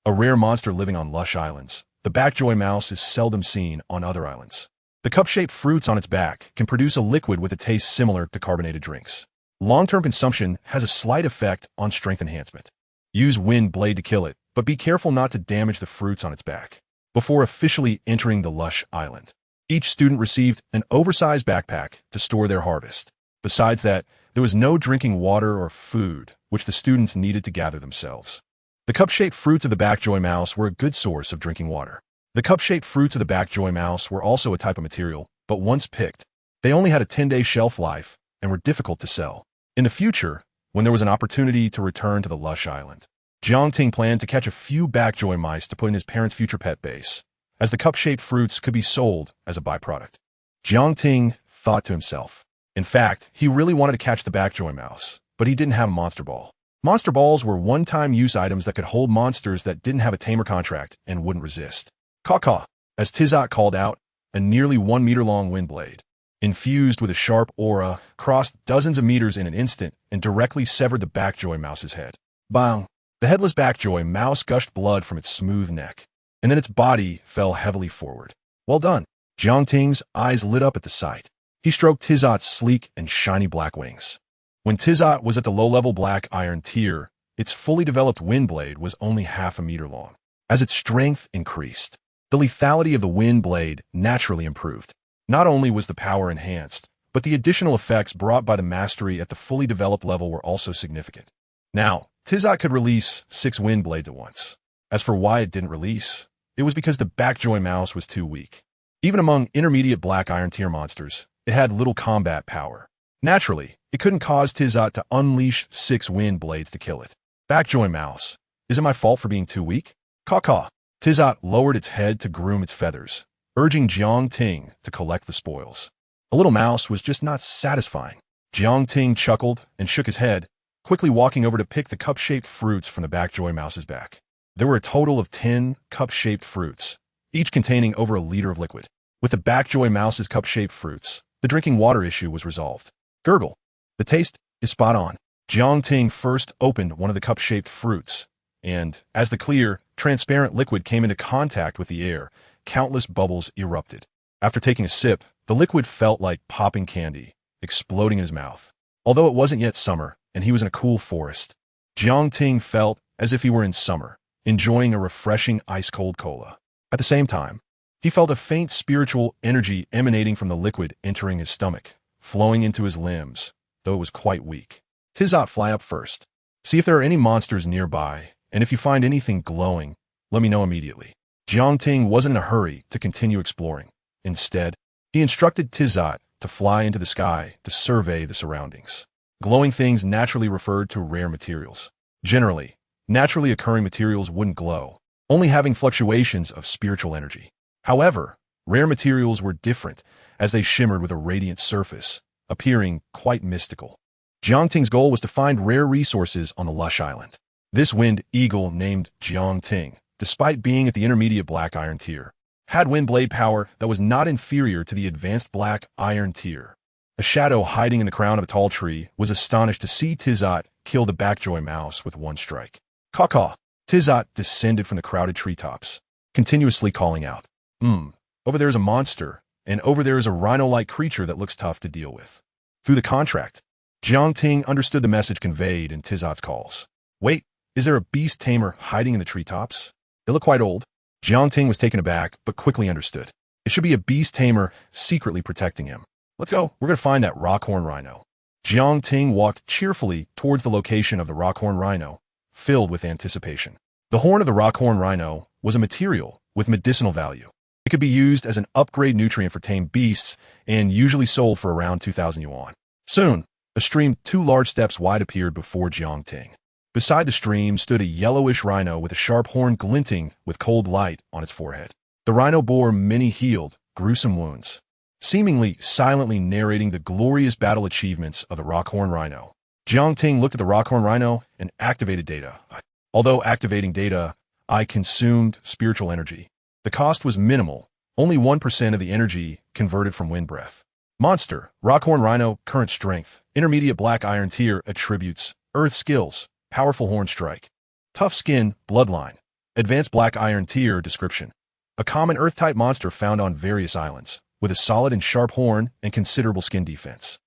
A: A rare monster living on lush islands. The Backjoy mouse is seldom seen on other islands. The cup-shaped fruits on its back can produce a liquid with a taste similar to carbonated drinks. Long-term consumption has a slight effect on strength enhancement. Use wind blade to kill it, but be careful not to damage the fruits on its back. Before officially entering the lush island, each student received an oversized backpack to store their harvest. Besides that, there was no drinking water or food, which the students needed to gather themselves. The cup-shaped fruits of the Backjoy mouse were a good source of drinking water. The cup-shaped fruits of the Backjoy mouse were also a type of material, but once picked, they only had a 10-day shelf life and were difficult to sell. In the future, when there was an opportunity to return to the lush island, Jiang Ting planned to catch a few Backjoy mice to put in his parents' future pet base, as the cup-shaped fruits could be sold as a byproduct. Jiang Ting thought to himself. In fact, he really wanted to catch the Backjoy mouse, but he didn't have a monster ball. Monster balls were one-time use items that could hold monsters that didn't have a tamer contract and wouldn't resist. Caw-caw, as Tizot called out, a nearly 1-meter-long wind blade, infused with a sharp aura, crossed dozens of meters in an instant and directly severed the Backjoy mouse's head. Bang! The headless Backjoy mouse gushed blood from its smooth neck, and then its body fell heavily forward. Well done! Jiang Ting's eyes lit up at the sight. He stroked Tizot's sleek and shiny black wings. When Tizot was at the low-level black iron tier, its fully developed wind blade was only half a meter long. As its strength increased, the lethality of the wind blade naturally improved. Not only was the power enhanced, but the additional effects brought by the mastery at the fully developed level were also significant. Now, Tizot could release 6 wind blades at once. As for why it didn't release, it was because the Backjoy mouse was too weak. Even among intermediate black iron tier monsters, it had little combat power. Naturally, it couldn't cause Tizot to unleash 6 wind blades to kill it. Backjoy mouse, is it my fault for being too weak? Caw-caw. Tizot lowered its head to groom its feathers, urging Jiang Ting to collect the spoils. A little mouse was just not satisfying. Jiang Ting chuckled and shook his head, quickly walking over to pick the cup-shaped fruits from the Backjoy mouse's back. There were a total of 10 cup-shaped fruits, each containing over a liter of liquid. With the Backjoy mouse's cup-shaped fruits, the drinking water issue was resolved. Gurgle. The taste is spot on. Jiang Ting first opened one of the cup-shaped fruits, and, as the clear, transparent liquid came into contact with the air, countless bubbles erupted. After taking a sip, the liquid felt like popping candy, exploding in his mouth. Although it wasn't yet summer, and he was in a cool forest, Jiang Ting felt as if he were in summer, enjoying a refreshing ice-cold cola. At the same time, he felt a faint spiritual energy emanating from the liquid entering his stomach, flowing into his limbs, though it was quite weak. Tizot, fly up first. See if there are any monsters nearby, and if you find anything glowing, let me know immediately. Jiang Ting wasn't in a hurry to continue exploring. Instead, he instructed Tizot to fly into the sky to survey the surroundings. Glowing things naturally referred to rare materials. Generally, naturally occurring materials wouldn't glow, only having fluctuations of spiritual energy. However, rare materials were different, as they shimmered with a radiant surface, appearing quite mystical. Jiang Ting's goal was to find rare resources on the lush island. This wind eagle named Jiang Ting, despite being at the intermediate black iron tier, had wind blade power that was not inferior to the advanced black iron tier. A shadow hiding in the crown of a tall tree was astonished to see Tizot kill the Backjoy mouse with one strike. Caw-caw. Tizot descended from the crowded treetops, continuously calling out, over there is a monster, and over there is a rhino-like creature that looks tough to deal with. Through the contract, Jiangting understood the message conveyed in Tizot's calls. Wait, is there a beast tamer hiding in the treetops? It looked quite old. Jiangting was taken aback, but quickly understood. It should be a beast tamer secretly protecting him. Let's go. We're going to find that rockhorn rhino. Jiangting walked cheerfully towards the location of the rockhorn rhino, filled with anticipation. The horn of the rockhorn rhino was a material with medicinal value. It could be used as an upgrade nutrient for tame beasts and usually sold for around 2,000 yuan. Soon, a stream 2 large steps wide appeared before Jiangting. Beside the stream stood a yellowish rhino with a sharp horn glinting with cold light on its forehead. The rhino bore many healed, gruesome wounds, seemingly silently narrating the glorious battle achievements of the rockhorn rhino. Jiangting looked at the rockhorn rhino and activated data. Although activating data, I consumed spiritual energy. The cost was minimal, only 1% of the energy converted from wind breath. Monster, rockhorn rhino, current strength, intermediate black iron tier, attributes, earth skills, powerful horn strike. Tough skin, bloodline, advanced black iron tier, description. A common earth-type monster found on various islands, with a solid and sharp horn and considerable skin defense.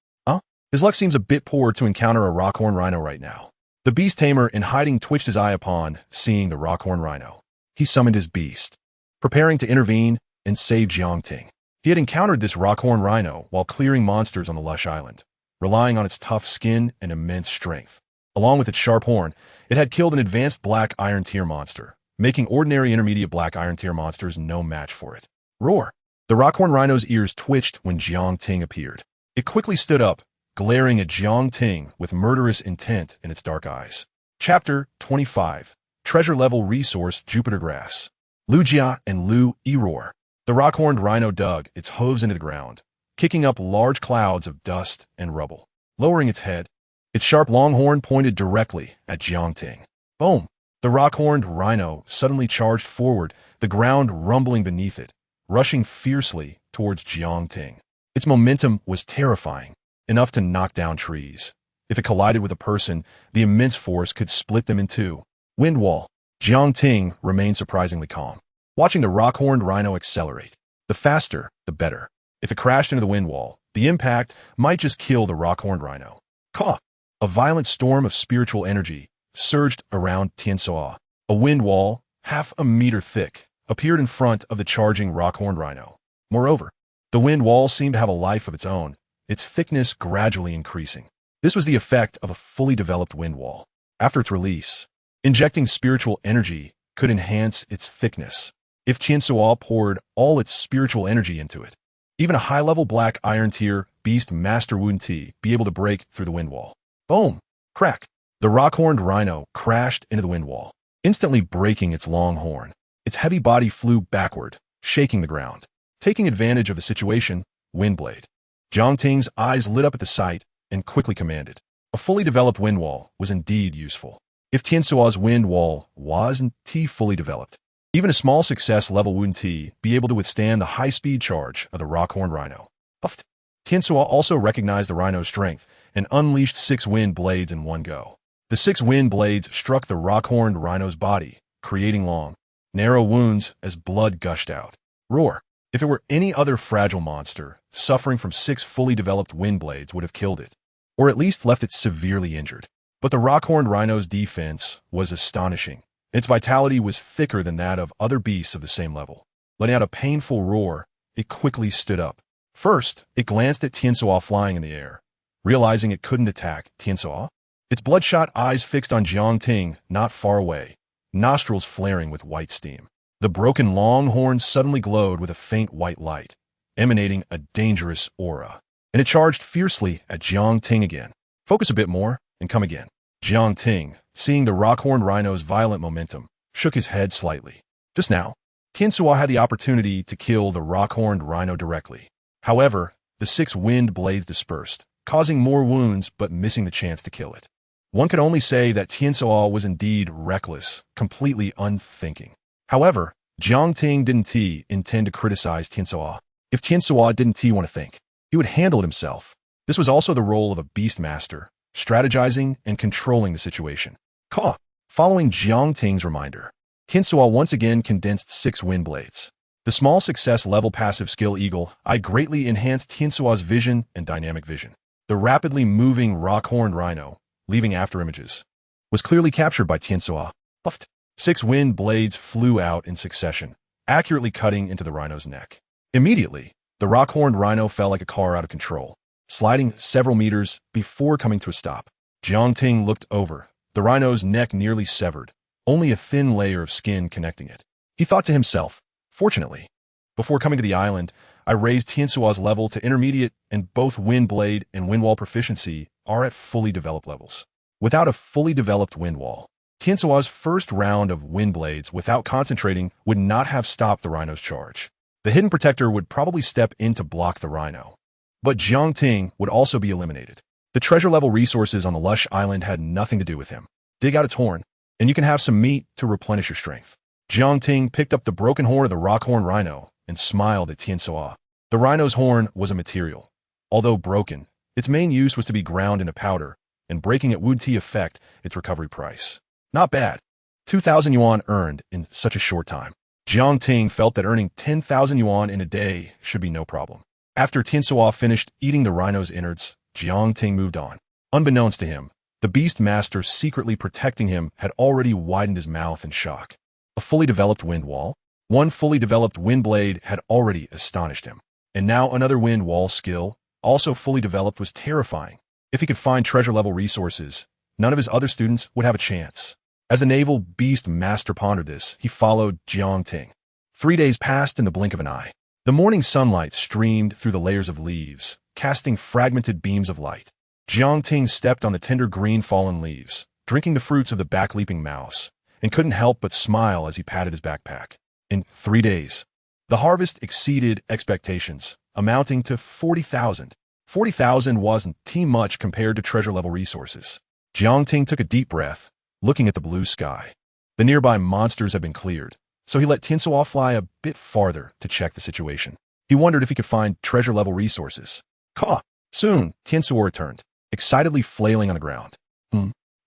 A: His luck seems a bit poor to encounter a rockhorn rhino right now. The beast tamer in hiding twitched his eye upon seeing the rockhorn rhino. He summoned his beast, preparing to intervene and save Jiangting. He had encountered this rockhorn rhino while clearing monsters on the lush island, relying on its tough skin and immense strength. Along with its sharp horn, it had killed an advanced black iron tier monster, making ordinary intermediate black iron tier monsters no match for it. Roar! The rockhorn rhino's ears twitched when Jiangting appeared. It quickly stood up, glaring at Jiangting with murderous intent in its dark eyes. Chapter 25. Treasure Level Resource Jupiter Grass. Lu Jia and Lu Yi roar. The rockhorned rhino dug its hooves into the ground, kicking up large clouds of dust and rubble. Lowering its head, its sharp long horn pointed directly at Jiangting. Boom! The rockhorned rhino suddenly charged forward, the ground rumbling beneath it, rushing fiercely towards Jiangting. Its momentum was terrifying, enough to knock down trees. If it collided with a person, the immense force could split them in two. Wind wall. Jiangting remained surprisingly calm, watching the rockhorned rhino accelerate. The faster, the better. If it crashed into the wind wall, the impact might just kill the rockhorned rhino. Caw! A violent storm of spiritual energy surged around Tiansoa. A wind wall, half a meter thick, appeared in front of the charging rockhorned rhino. Moreover, the wind wall seemed to have a life of its own, its thickness gradually increasing. This was the effect of a fully developed wind wall. After its release, injecting spiritual energy could enhance its thickness. If Tiansoa poured all its spiritual energy into it, even a high-level black iron tier Beastmaster wouldn't be able to break through the wind wall. Boom! Crack! The rockhorned rhino crashed into the wind wall, instantly breaking its long horn. Its heavy body flew backward, shaking the ground. Taking advantage of the situation, Windblade. Jiangting's eyes lit up at the sight and quickly commanded. A fully developed wind wall was indeed useful. If Tiansua's wind wall wasn't fully developed, even a small success level wouldn't be able to withstand the high-speed charge of the rockhorned rhino. Puffed. Tiansua also recognized the rhino's strength and unleashed 6 wind blades in one go. The 6 wind blades struck the rockhorned rhino's body, creating long, narrow wounds as blood gushed out. Roar! If it were any other fragile monster, suffering from 6 fully developed wind blades would have killed it, or at least left it severely injured. But the rockhorned rhino's defense was astonishing. Its vitality was thicker than that of other beasts of the same level. Letting out a painful roar, it quickly stood up. First, it glanced at Tiansoa flying in the air. Realizing it couldn't attack Tiansoa, its bloodshot eyes fixed on Jiangting not far away, nostrils flaring with white steam. The broken long horn suddenly glowed with a faint white light, emanating a dangerous aura, and it charged fiercely at Jiangting again. Focus a bit more, and come again. Jiangting, seeing the rockhorned rhino's violent momentum, shook his head slightly. Just now, Tiansuo had the opportunity to kill the rockhorned rhino directly. However, the 6 wind blades dispersed, causing more wounds but missing the chance to kill it. One could only say that Tiansuo was indeed reckless, completely unthinking. However, Jiangting didn't intend to criticize Tiansuo. If Tiansuo didn't want to think, he would handle it himself. This was also the role of a Beastmaster, strategizing and controlling the situation. Caw! Following Jiang Ting's reminder, Tianxua once again condensed 6 wind blades. The small success level passive skill Eagle Eye greatly enhanced Tianxua's vision and dynamic vision. The rapidly moving rock-horned rhino, leaving afterimages, was clearly captured by Tianxua. Puffed. 6 wind blades flew out in succession, accurately cutting into the rhino's neck. Immediately, the rock-horned rhino fell like a car out of control, sliding several meters before coming to a stop. Jiang Ting looked over, the rhino's neck nearly severed, only a thin layer of skin connecting it. He thought to himself, fortunately, before coming to the island, I raised Tianxua's level to intermediate, and both wind blade and wind wall proficiency are at fully developed levels. Without a fully developed wind wall, Tianxua's first round of wind blades without concentrating would not have stopped the rhino's charge. The hidden protector would probably step in to block the rhino. But Jiang Ting would also be eliminated. The treasure level resources on the lush island had nothing to do with him. Dig out its horn, and you can have some meat to replenish your strength. Jiang Ting picked up the broken horn of the rock-horned rhino and smiled at Tianxua. The rhino's horn was a material. Although broken, its main use was to be ground into powder, and breaking it would affect its recovery price. Not bad. 2,000 yuan earned in such a short time. Jiang Ting felt that earning 10,000 yuan in a day should be no problem. After Tianxua finished eating the rhino's innards, Jiang Ting moved on. Unbeknownst to him, the Beastmaster secretly protecting him had already widened his mouth in shock. A fully developed wind wall? One fully developed wind blade had already astonished him. And now another wind wall skill, also fully developed, was terrifying. If he could find treasure-level resources, none of his other students would have a chance. As the naval Beastmaster pondered this, he followed Jiang Ting. 3 days passed in the blink of an eye. The morning sunlight streamed through the layers of leaves, casting fragmented beams of light. Jiang Ting stepped on the tender green fallen leaves, drinking the fruits of the back-leaping mouse, and couldn't help but smile as he patted his backpack. In 3 days, the harvest exceeded expectations, amounting to 40,000. 40,000 wasn't too much compared to treasure-level resources. Jiang Ting took a deep breath, looking at the blue sky. The nearby monsters had been cleared, so he let Tianxua fly a bit farther to check the situation. He wondered if he could find treasure-level resources. Caw! Soon, Tianxua returned, excitedly flailing on the ground.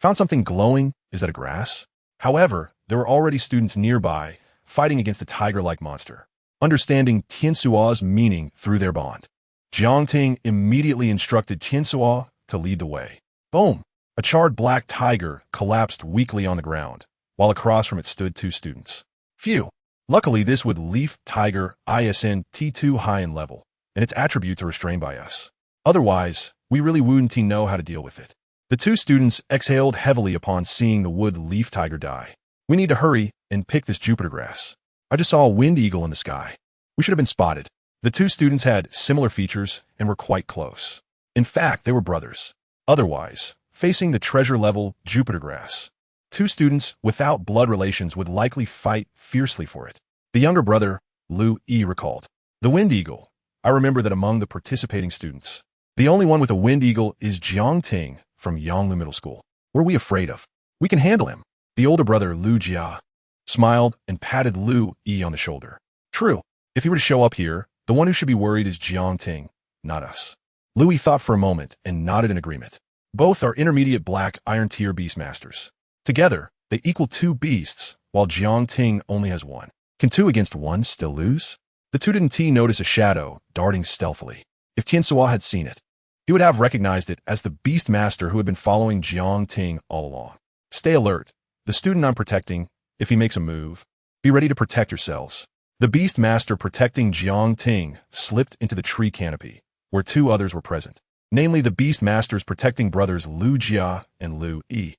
A: Found something glowing? Is that a grass? However, there were already students nearby, fighting against a tiger-like monster. Understanding Tianxua's meaning through their bond, Jiang Ting immediately instructed Tianxua to lead the way. Boom! A charred black tiger collapsed weakly on the ground, while across from it stood 2 students. Phew! Luckily, this would leaf tiger ISN T2 high in level, and its attributes are restrained by us. Otherwise, we really wouldn't know how to deal with it. The 2 students exhaled heavily upon seeing the wood leaf tiger die. We need to hurry and pick this Jupiter grass. I just saw a wind eagle in the sky. We should have been spotted. The 2 students had similar features and were quite close. In fact, they were brothers. Otherwise, facing the treasure-level Jupiter grass, 2 students without blood relations would likely fight fiercely for it. The younger brother, Lu Yi, recalled. The wind eagle. I remember that among the participating students, the only one with a wind eagle is Jiang Ting from Yanglu Middle School. What are we afraid of? We can handle him. The older brother, Lu Jia, smiled and patted Lu Yi on the shoulder. True. If he were to show up here, the one who should be worried is Jiang Ting, not us. Lu Yi thought for a moment and nodded in agreement. Both are intermediate black iron tier Beastmasters. Together, they equal 2 beasts, while Jiang Ting only has 1. Can 2 against 1 still lose? The 2 didn't notice a shadow darting stealthily. If Tianxua had seen it, he would have recognized it as the Beastmaster who had been following Jiang Ting all along. Stay alert. The student I'm protecting, if he makes a move, be ready to protect yourselves. The Beastmaster protecting Jiang Ting slipped into the tree canopy, where 2 others were present, namely the Beastmasters protecting brothers Lu Jia and Lu Yi.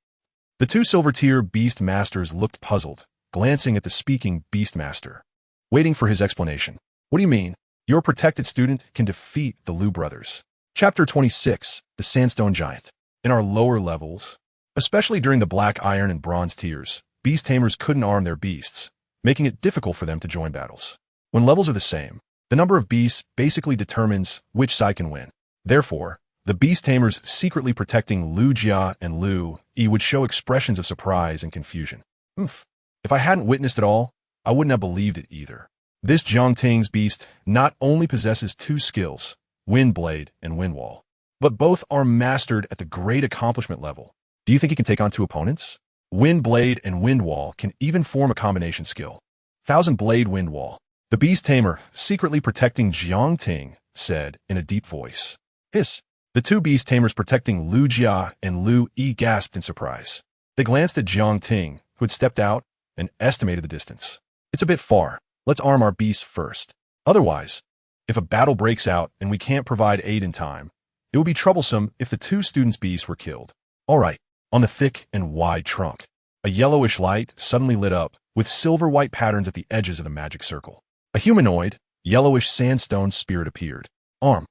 A: The 2 silver-tier Beastmasters looked puzzled, glancing at the speaking Beastmaster, waiting for his explanation. What do you mean? Your protected student can defeat the Lu brothers. Chapter 26, The Sandstone Giant. In our lower levels, especially during the black iron and bronze tiers, beast tamers couldn't arm their beasts, making it difficult for them to join battles. When levels are the same, the number of beasts basically determines which side can win. Therefore, the beast tamers secretly protecting Lu Jia and Lu Yi would show expressions of surprise and confusion. If I hadn't witnessed it all, I wouldn't have believed it either. This Jiang Ting's beast not only possesses 2 skills, Wind Blade and Wind Wall, but both are mastered at the great accomplishment level. Do you think he can take on 2 opponents? Wind Blade and Wind Wall can even form a combination skill. Thousand Blade Wind Wall. The beast tamer, secretly protecting Jiang Ting, said in a deep voice. Hiss. The two beast tamers protecting Lu Jia and Lu Yi gasped in surprise. They glanced at Jiang Ting, who had stepped out, and estimated the distance. It's a bit far. Let's arm our beasts first. Otherwise, if a battle breaks out and we can't provide aid in time, it will be troublesome if the two students' beasts were killed. All right. On the thick and wide trunk, a yellowish light suddenly lit up with silver-white patterns at the edges of the magic circle. A humanoid, yellowish sandstone spirit appeared. Arm.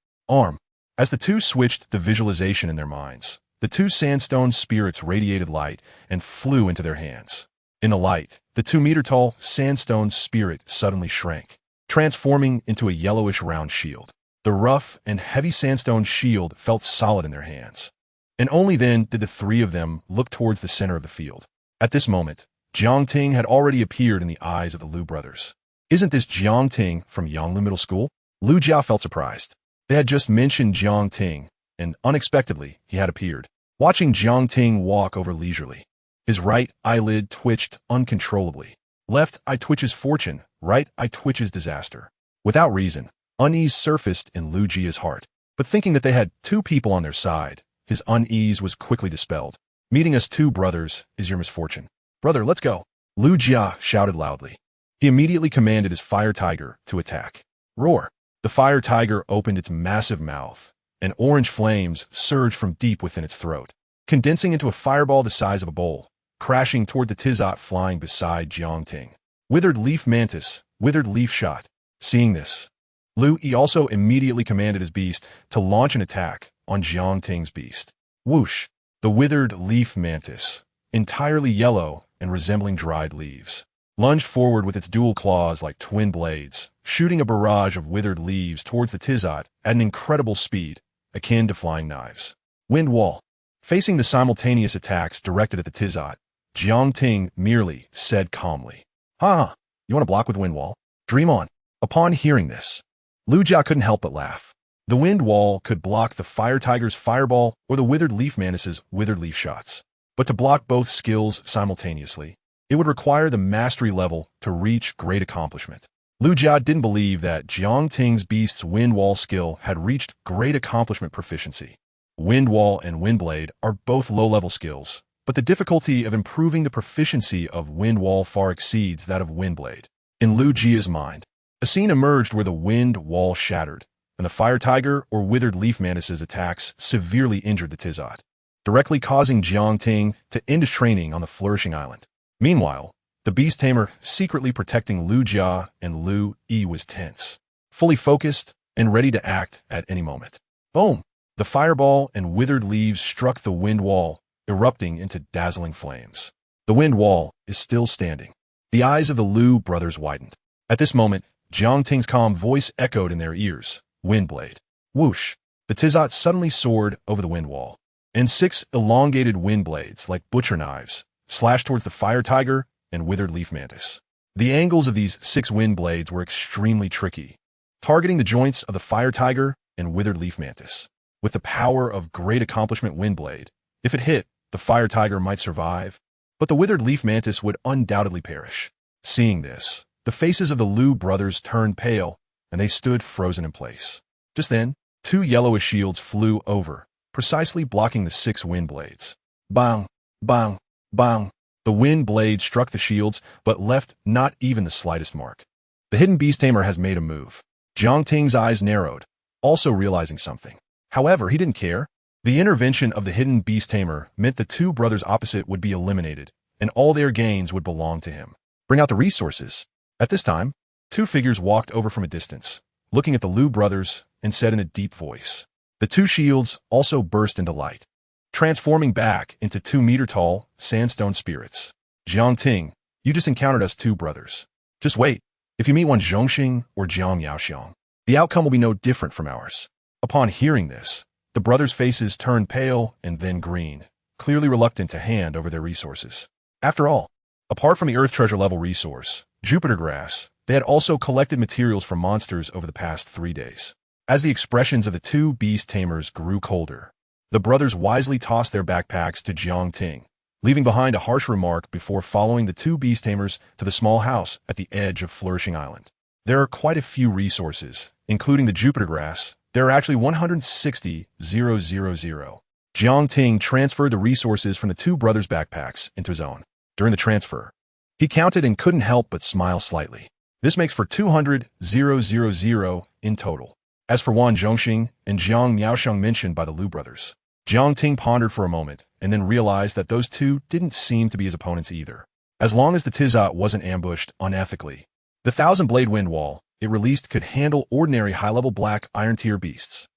A: As the two switched the visualization in their minds, the two sandstone spirits radiated light and flew into their hands. In the light, the 2-meter-tall sandstone spirit suddenly shrank, transforming into a yellowish round shield. The rough and heavy sandstone shield felt solid in their hands. And only then did the three of them look towards the center of the field. At this moment, Jiang Ting had already appeared in the eyes of the Lu brothers. Isn't this Jiang Ting from Yanglu Middle School? Lu Jia felt surprised. They had just mentioned Jiang Ting, and unexpectedly, he had appeared. Watching Jiang Ting walk over leisurely, his right eyelid twitched uncontrollably. Left eye twitches fortune, right eye twitches disaster. Without reason, unease surfaced in Lu Jia's heart. But thinking that they had two people on their side, his unease was quickly dispelled. Meeting us two brothers is your misfortune. Brother, let's go. Lu Jia shouted loudly. He immediately commanded his fire tiger to attack. Roar. The fire tiger opened its massive mouth, and orange flames surged from deep within its throat, condensing into a fireball the size of a bowl, crashing toward the Tizot flying beside Jiang Ting. Withered leaf mantis, withered leaf shot. Seeing this, Lu Yi also immediately commanded his beast to launch an attack on Jiang Ting's beast. Whoosh! The withered leaf mantis, entirely yellow and resembling dried leaves, lunged forward with its dual claws like twin blades, shooting a barrage of withered leaves towards the Tizot at an incredible speed, akin to flying knives. Wind Wall. Facing the simultaneous attacks directed at the Tizot, Jiang Ting merely said calmly, "Ha! You want to block with Wind Wall? Dream on." Upon hearing this, Lu Jia couldn't help but laugh. The Wind Wall could block the Fire Tiger's fireball or the Withered Leaf Mantis's withered leaf shots. But to block both skills simultaneously, it would require the mastery level to reach great accomplishment. Lu Jia didn't believe that Jiang Ting's beast's Wind Wall skill had reached great accomplishment proficiency. Wind Wall and Wind Blade are both low-level skills, but the difficulty of improving the proficiency of Wind Wall far exceeds that of Wind Blade. In Lu Jia's mind, a scene emerged where the Wind Wall shattered, and the Fire Tiger or Withered Leaf Mantis's attacks severely injured the Tizot, directly causing Jiang Ting to end his training on the Flourishing Island. Meanwhile, the beast tamer secretly protecting Lu Jia and Lu Yi was tense, fully focused and ready to act at any moment. Boom! The fireball and withered leaves struck the wind wall, erupting into dazzling flames. The wind wall is still standing. The eyes of the Lu brothers widened. At this moment, Jiang Ting's calm voice echoed in their ears. Wind Blade. Whoosh! The Tizot suddenly soared over the wind wall, and 6 elongated wind blades, like butcher knives, slashed towards the Fire Tiger and Withered Leaf Mantis. The angles of these 6 wind blades were extremely tricky, targeting the joints of the Fire Tiger and Withered Leaf Mantis. With the power of great accomplishment Wind Blade, if it hit, the Fire Tiger might survive, but the Withered Leaf Mantis would undoubtedly perish. Seeing this, the faces of the Lu brothers turned pale, and they stood frozen in place. Just then, 2 yellowish shields flew over, precisely blocking the 6 wind blades. Bang! Bang! Bang! The wind blade struck the shields, but left not even the slightest mark. The hidden beast tamer has made a move. Jiang Ting's eyes narrowed, also realizing something. However, he didn't care. The intervention of the hidden beast tamer meant the 2 brothers opposite would be eliminated, and all their gains would belong to him. Bring out the resources. At this time, 2 figures walked over from a distance, looking at the Lu brothers, and said in a deep voice. The 2 shields also burst into light, transforming back into 2-meter-tall sandstone spirits. Jiang Ting, you just encountered us 2 brothers. Just wait. If you meet one Zhongxing or Jiang Yaoxiang, the outcome will be no different from ours. Upon hearing this, the brothers' faces turned pale and then green, clearly reluctant to hand over their resources. After all, apart from the Earth Treasure level resource, Jupiter Grass, they had also collected materials from monsters over the past 3 days. As the expressions of the 2 beast tamers grew colder, the brothers wisely tossed their backpacks to Jiang Ting, leaving behind a harsh remark before following the two beast tamers to the small house at the edge of Flourishing Island. There are quite a few resources, including the Jupiter grass. There are actually 160,000. Jiang Ting transferred the resources from the two brothers' backpacks into his own. During the transfer, he counted and couldn't help but smile slightly. This makes for 200,000 in total. As for Wan Zhongxing and Jiang Miaoxiang mentioned by the Liu brothers, Jiang Ting pondered for a moment and then realized that those two didn't seem to be his opponents either. As long as the Tizot wasn't ambushed unethically, the Thousand-Blade Wind Wall it released could handle ordinary high-level black iron tier beasts.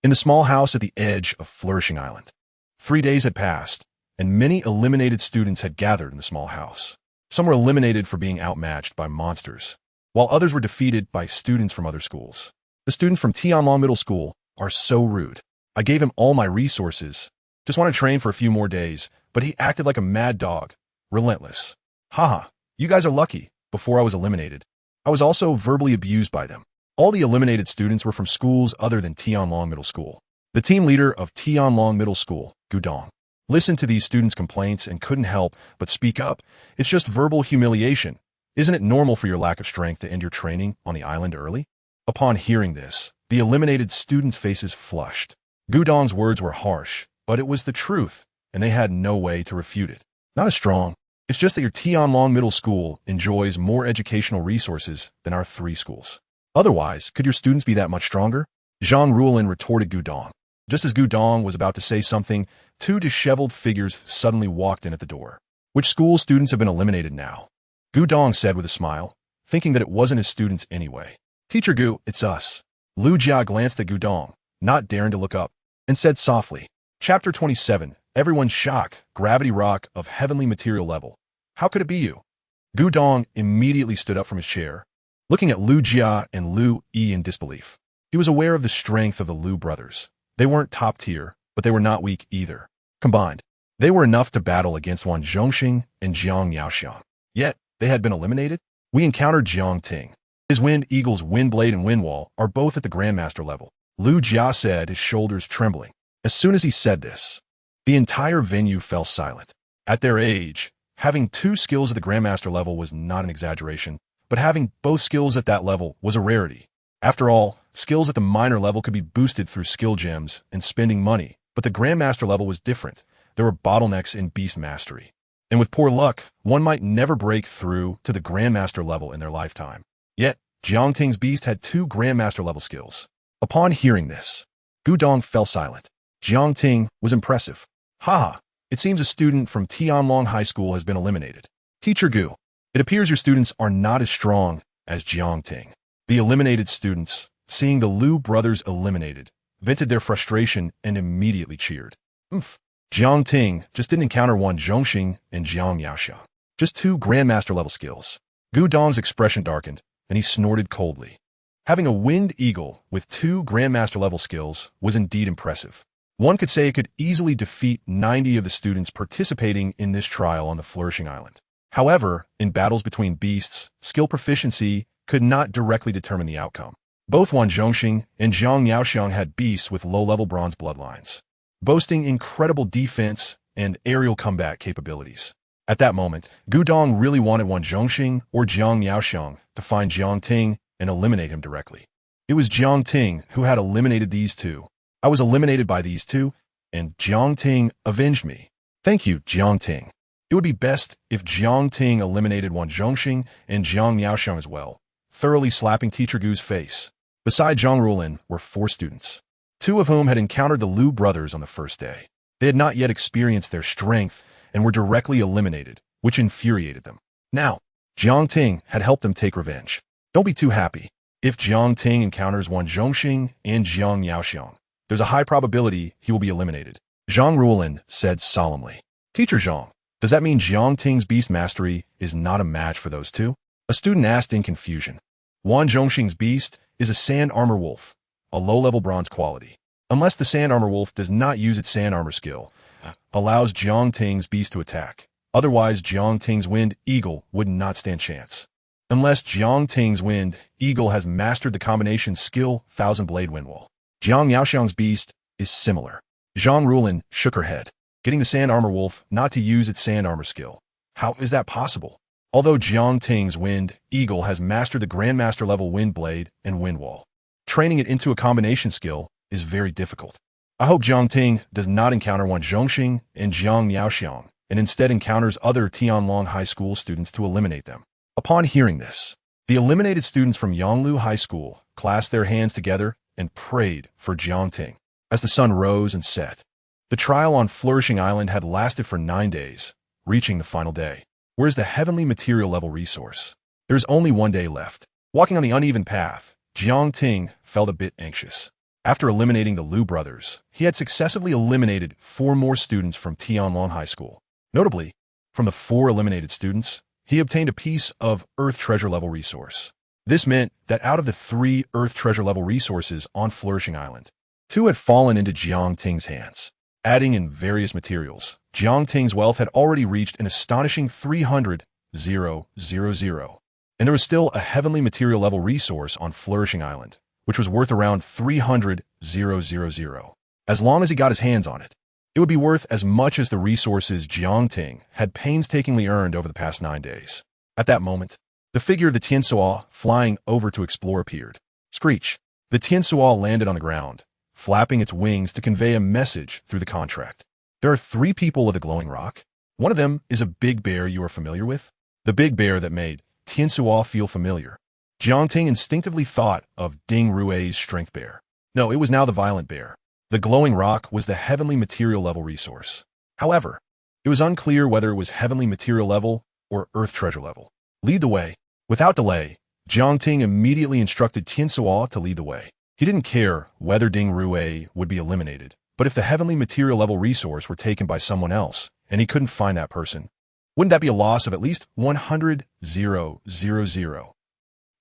A: In the small house at the edge of Flourishing Island, 3 days had passed, and many eliminated students had gathered in the small house. Some were eliminated for being outmatched by monsters, while others were defeated by students from other schools. The students from Tianlong Middle School are so rude. I gave him all my resources. Just want to train for a few more days, but he acted like a mad dog. Relentless. Haha, you guys are lucky. Before I was eliminated, I was also verbally abused by them. All the eliminated students were from schools other than Tianlong Middle School. The team leader of Tianlong Middle School, Gudong, listened to these students' complaints and couldn't help but speak up. It's just verbal humiliation. Isn't it normal for your lack of strength to end your training on the island early? Upon hearing this, the eliminated students' faces flushed. Gudong's words were harsh, but it was the truth, and they had no way to refute it. Not as strong. It's just that your Tianlong Middle School enjoys more educational resources than our 3 schools. Otherwise, could your students be that much stronger? Zhang Ruolin retorted Gudong. Just as Gudong was about to say something, 2 disheveled figures suddenly walked in at the door. Which school students have been eliminated now? Gudong said with a smile, thinking that it wasn't his students anyway. Teacher Gu, it's us. Lu Jia glanced at Gudong, not daring to look up, and said softly, Chapter 27, Everyone's Shock, Gravity Rock of Heavenly Material Level. How could it be you? Gudong immediately stood up from his chair, looking at Lu Jia and Lu Yi in disbelief. He was aware of the strength of the Liu brothers. They weren't top tier, but they were not weak either. Combined, they were enough to battle against Wan Zhongxing and Jiang Miaoxiang. Yet, they had been eliminated? We encountered Jiang Ting. His Wind Eagle's Wind Blade and Wind Wall are both at the Grandmaster level. Lu Jia said, his shoulders trembling. As soon as he said this, the entire venue fell silent. At their age, having 2 skills at the Grandmaster level was not an exaggeration, but having both skills at that level was a rarity. After all, skills at the minor level could be boosted through skill gems and spending money, but the Grandmaster level was different. There were bottlenecks in beast mastery. And with poor luck, one might never break through to the Grandmaster level in their lifetime. Yet, Jiang Ting's beast had 2 Grandmaster level skills. Upon hearing this, Gudong fell silent. Jiang Ting was impressive. Haha, it seems a student from Tianlong High School has been eliminated. Teacher Gu, it appears your students are not as strong as Jiang Ting. The eliminated students, seeing the Liu brothers eliminated, vented their frustration and immediately cheered. Jiang Ting just didn't encounter Wan Zhongxing and Jiang Miaoxiang. Just 2 Grandmaster level skills. Gudong's expression darkened, and he snorted coldly. Having a Wind Eagle with 2 Grandmaster level skills was indeed impressive. One could say it could easily defeat 90 of the students participating in this trial on the Flourishing Island. However, in battles between beasts, skill proficiency could not directly determine the outcome. Both Wan Zhongxing and Jiang Miaoxiang had beasts with low-level bronze bloodlines, boasting incredible defense and aerial combat capabilities. At that moment, Gudong really wanted Wan Zhongxing or Jiang Miaoxiang to find Jiang Ting and eliminate him directly. It was Jiang Ting who had eliminated these 2. I was eliminated by these 2, and Jiang Ting avenged me. Thank you, Jiang Ting. It would be best if Jiang Ting eliminated Wan Zhongxing and Jiang Miaoxiang as well, thoroughly slapping Teacher Gu's face. Beside Zhang Ruolin were 4 students, 2 of whom had encountered the Liu brothers on the first day. They had not yet experienced their strength and were directly eliminated, which infuriated them. Now, Jiang Ting had helped them take revenge. Don't be too happy. If Jiang Ting encounters Wan Zhongxing and Jiang Miaoxiang, there's a high probability he will be eliminated. Zhang Ruolin said solemnly. Teacher Zhang, does that mean Jiang Ting's beast mastery is not a match for those 2? A student asked in confusion. Wan Zhongxing's beast is a sand armor wolf, a low-level bronze quality. Unless the sand armor wolf does not use its sand armor skill, allows Jiang Ting's beast to attack. Otherwise, Jiang Ting's Wind Eagle would not stand chance. Unless Jiang Ting's Wind Eagle has mastered the combination skill Thousand Blade Wind Wall. Jiang Miaoxiang's beast is similar. Zhang Ruolin shook her head. getting the Sand Armor Wolf not to use its Sand Armor skill. How is that possible? Although Jiang Ting's Wind Eagle has mastered the Grandmaster level Wind Blade and Wind Wall, training it into a combination skill is very difficult. I hope Jiang Ting does not encounter Wan Zhongxing and Jiang Miaoxiang, and instead encounters other Tianlong High School students to eliminate them. Upon hearing this, the eliminated students from Yonglu High School clasped their hands together and prayed for Jiang Ting. As the sun rose and set, the trial on Flourishing Island had lasted for 9 days, reaching the final day. Where's the heavenly material level resource? There's only 1 day left. Walking on the uneven path, Jiang Ting felt a bit anxious. After eliminating the Liu brothers, he had successively eliminated 4 more students from Tianlong High School. Notably, from the 4 eliminated students, he obtained a piece of Earth Treasure level resource. This meant that out of the 3 Earth Treasure level resources on Flourishing Island, 2 had fallen into Jiang Ting's hands. Adding in various materials, Jiang Ting's wealth had already reached an astonishing 300,000, and there was still a heavenly material level resource on Flourishing Island, which was worth around 300,000. As long as he got his hands on it, it would be worth as much as the resources Jiang Ting had painstakingly earned over the past 9 days. At that moment, the figure of the Tiansuo flying over to explore appeared. Screech! The Tiansuo landed on the ground, flapping its wings to convey a message through the contract. There are 3 people of the glowing rock. One of them is a big bear you are familiar with. The big bear that made Tiansuo feel familiar. Jiang Ting instinctively thought of Ding Rui's strength bear. No, it was now the violent bear. The glowing rock was the heavenly material level resource. However, it was unclear whether it was heavenly material level or earth treasure level. Lead the way. Without delay, Jiang Ting immediately instructed Tiansuo to lead the way. He didn't care whether Ding Rui would be eliminated, but if the heavenly material level resource were taken by someone else, and he couldn't find that person, wouldn't that be a loss of at least 100,000?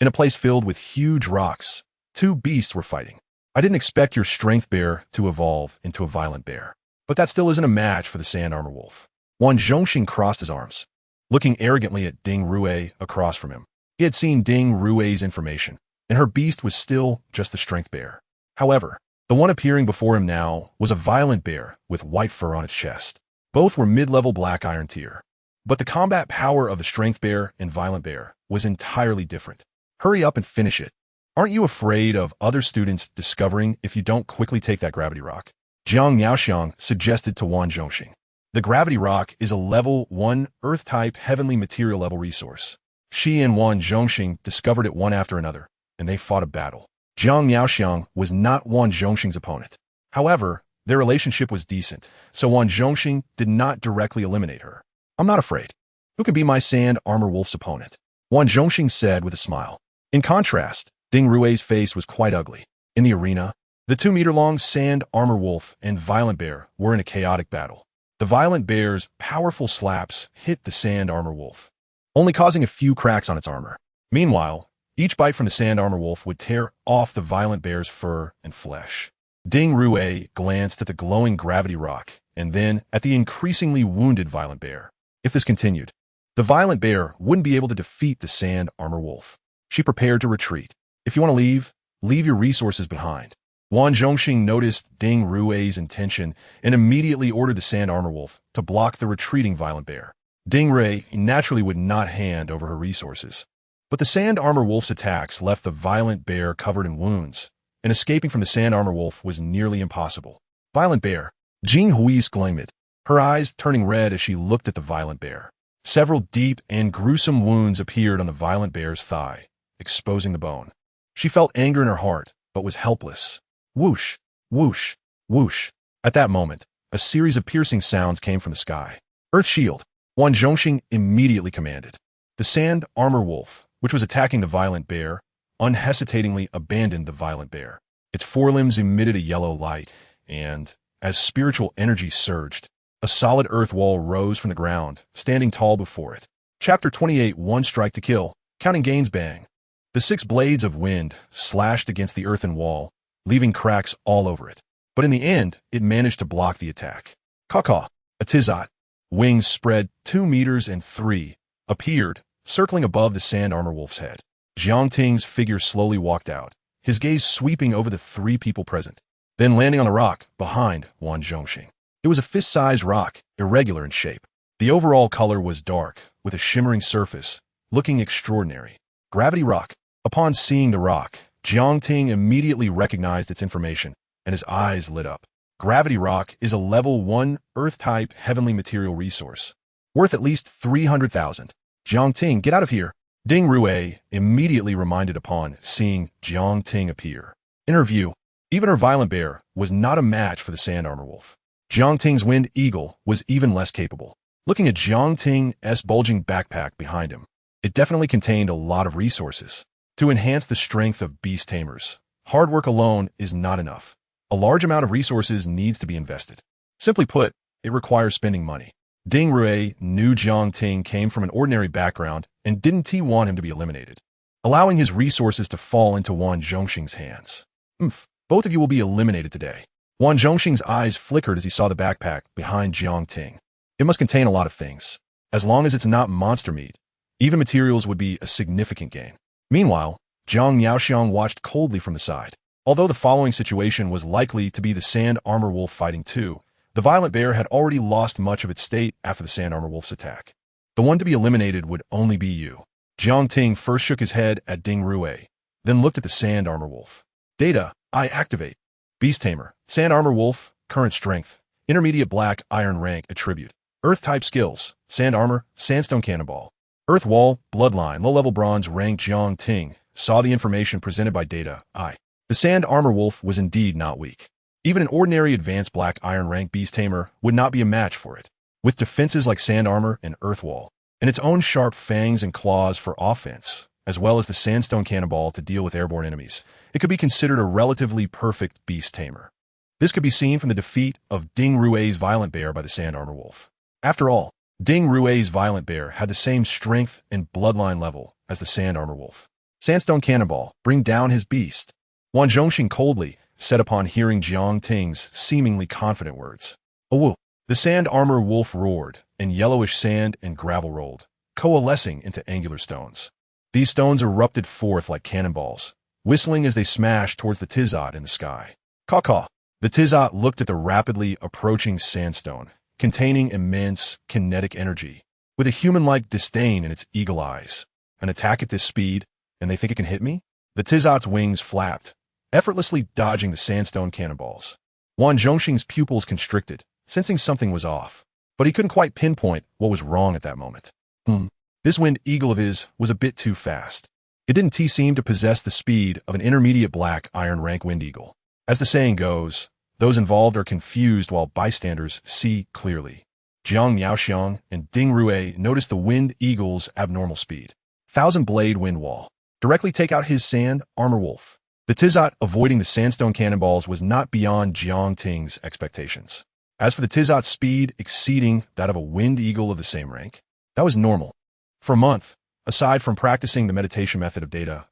A: In a place filled with huge rocks, 2 beasts were fighting. I didn't expect your strength bear to evolve into a violent bear, but that still isn't a match for the Sand Armor Wolf. Wan Zhongxing crossed his arms, looking arrogantly at Ding Rui across from him. He had seen Ding Rui's information, and her beast was still just the strength bear. However, the one appearing before him now was a violent bear with white fur on its chest. Both were mid-level black iron tier, but the combat power of the strength bear and violent bear was entirely different. Hurry up and finish it. Aren't you afraid of other students discovering if you don't quickly take that gravity rock? Jiang Miaoxiang suggested to Wan Zhongxing. The gravity rock is a level 1 earth-type heavenly material level resource. She and Wan Zhongxing discovered it one after another, and they fought a battle. Jiang Miaoxiang was not Wan Zhongxing's opponent. However, their relationship was decent, so Wan Zhongxing did not directly eliminate her. I'm not afraid. Who can be my Sand Armor Wolf's opponent? Wan Zhongxing said with a smile. In contrast, Ding Rui's face was quite ugly. In the arena, the 2-meter-long Sand Armor Wolf and Violent Bear were in a chaotic battle. The Violent Bear's powerful slaps hit the Sand Armor Wolf, only causing a few cracks on its armor. Meanwhile, each bite from the Sand Armor Wolf would tear off the Violent Bear's fur and flesh. Ding Rui glanced at the glowing gravity rock and then at the increasingly wounded Violent Bear. If this continued, the Violent Bear wouldn't be able to defeat the Sand Armor Wolf. She prepared to retreat. If you want to leave, leave your resources behind. Wan Zhongxing noticed Ding Rui's intention and immediately ordered the Sand Armor Wolf to block the retreating Violent Bear. Ding Rui naturally would not hand over her resources, but the Sand Armor Wolf's attacks left the Violent Bear covered in wounds, and escaping from the Sand Armor Wolf was nearly impossible. Violent Bear, Jing Hui exclaimed, her eyes turning red as she looked at the Violent Bear. Several deep and gruesome wounds appeared on the Violent Bear's thigh, exposing the bone. She felt anger in her heart, but was helpless. Whoosh, whoosh, whoosh. At that moment, a series of piercing sounds came from the sky. Earth Shield, Wan Zhongxing immediately commanded. The Sand Armor Wolf, which was attacking the Violent Bear, unhesitatingly abandoned the Violent Bear. Its forelimbs emitted a yellow light, and, as spiritual energy surged, a solid earth wall rose from the ground, standing tall before it. Chapter 28 One Strike to Kill, Counting Gains Bang. The 6 blades of wind slashed against the earthen wall, leaving cracks all over it. But in the end, it managed to block the attack. Caw-caw, a tizot, wings spread 2 meters and 3, appeared, circling above the Sand Armor Wolf's head. Jiang Ting's figure slowly walked out, his gaze sweeping over the 3 people present, then landing on the rock behind Wan Zhongxing. It was a fist-sized rock, irregular in shape. The overall color was dark, with a shimmering surface, looking extraordinary. Gravity rock. Upon seeing the rock, Jiangting immediately recognized its information, and his eyes lit up. Gravity rock is a level 1 Earth-type heavenly material resource, worth at least 300,000. Jiangting, get out of here! Ding Rue immediately reminded upon seeing Jiangting appear. In her view, even her violent bear was not a match for the sand armor wolf. Jiangting's wind eagle was even less capable. Looking at Jiangting's bulging backpack behind him, it definitely contained a lot of resources. To enhance the strength of beast tamers, hard work alone is not enough. A large amount of resources needs to be invested. Simply put, it requires spending money. Ding Rue knew Jiangting came from an ordinary background and didn't want him to be eliminated, allowing his resources to fall into Wang Zhongxing's hands. Both of you will be eliminated today. Wang Zhongxing's eyes flickered as he saw the backpack behind Jiangting. It must contain a lot of things. As long as it's not monster meat, even materials would be a significant gain. Meanwhile, Jiang Yaoxiang watched coldly from the side. Although the following situation was likely to be the sand armor wolf fighting too, the violent bear had already lost much of its state after the sand armor wolf's attack. The one to be eliminated would only be you. Jiangting first shook his head at Ding Rue, then looked at the sand armor wolf. Data, I activate. Beast Tamer, Sand Armor Wolf, current strength, intermediate black iron rank attribute. Earth-type skills, Sand Armor, Sandstone Cannonball. Earth Wall, Bloodline, low-level bronze rank. Jiangting saw the information presented by Data, I. The Sand Armor Wolf was indeed not weak. Even an ordinary advanced black iron rank Beast Tamer would not be a match for it. With defenses like Sand Armor and Earth Wall, and its own sharp fangs and claws for offense, as well as the Sandstone Cannonball to deal with airborne enemies, it could be considered a relatively perfect Beast Tamer. This could be seen from the defeat of Ding Rue's Violent Bear by the Sand Armor Wolf. After all, Ding Rue's Violent Bear had the same strength and bloodline level as the Sand Armor Wolf. Sandstone Cannonball, bring down his beast. Wang Zhongxing coldly said upon hearing Jiangting's seemingly confident words. Awoo! The Sand Armor Wolf roared, and yellowish sand and gravel rolled, coalescing into angular stones. These stones erupted forth like cannonballs, whistling as they smashed towards the Tizot in the sky. Caw-caw! The Tizot looked at the rapidly approaching sandstone, containing immense kinetic energy, with a human-like disdain in its eagle eyes. An attack at this speed, and they think it can hit me? The Tizot's wings flapped, effortlessly dodging the sandstone cannonballs. Wang Zhongxing's pupils constricted, sensing something was off, but he couldn't quite pinpoint what was wrong at that moment. This wind eagle of his was a bit too fast. It didn't seem to possess the speed of an intermediate black iron rank wind eagle. As the saying goes, those involved are confused while bystanders see clearly. Jiang Yaoxiang and Ding Rue noticed the wind eagle's abnormal speed. 1,000-blade wind wall. Directly take out his sand armor wolf. The Tizot avoiding the sandstone cannonballs was not beyond Jiangting's expectations. As for the Tizot's speed exceeding that of a wind eagle of the same rank, that was normal. For a month, aside from practicing the meditation method of Data,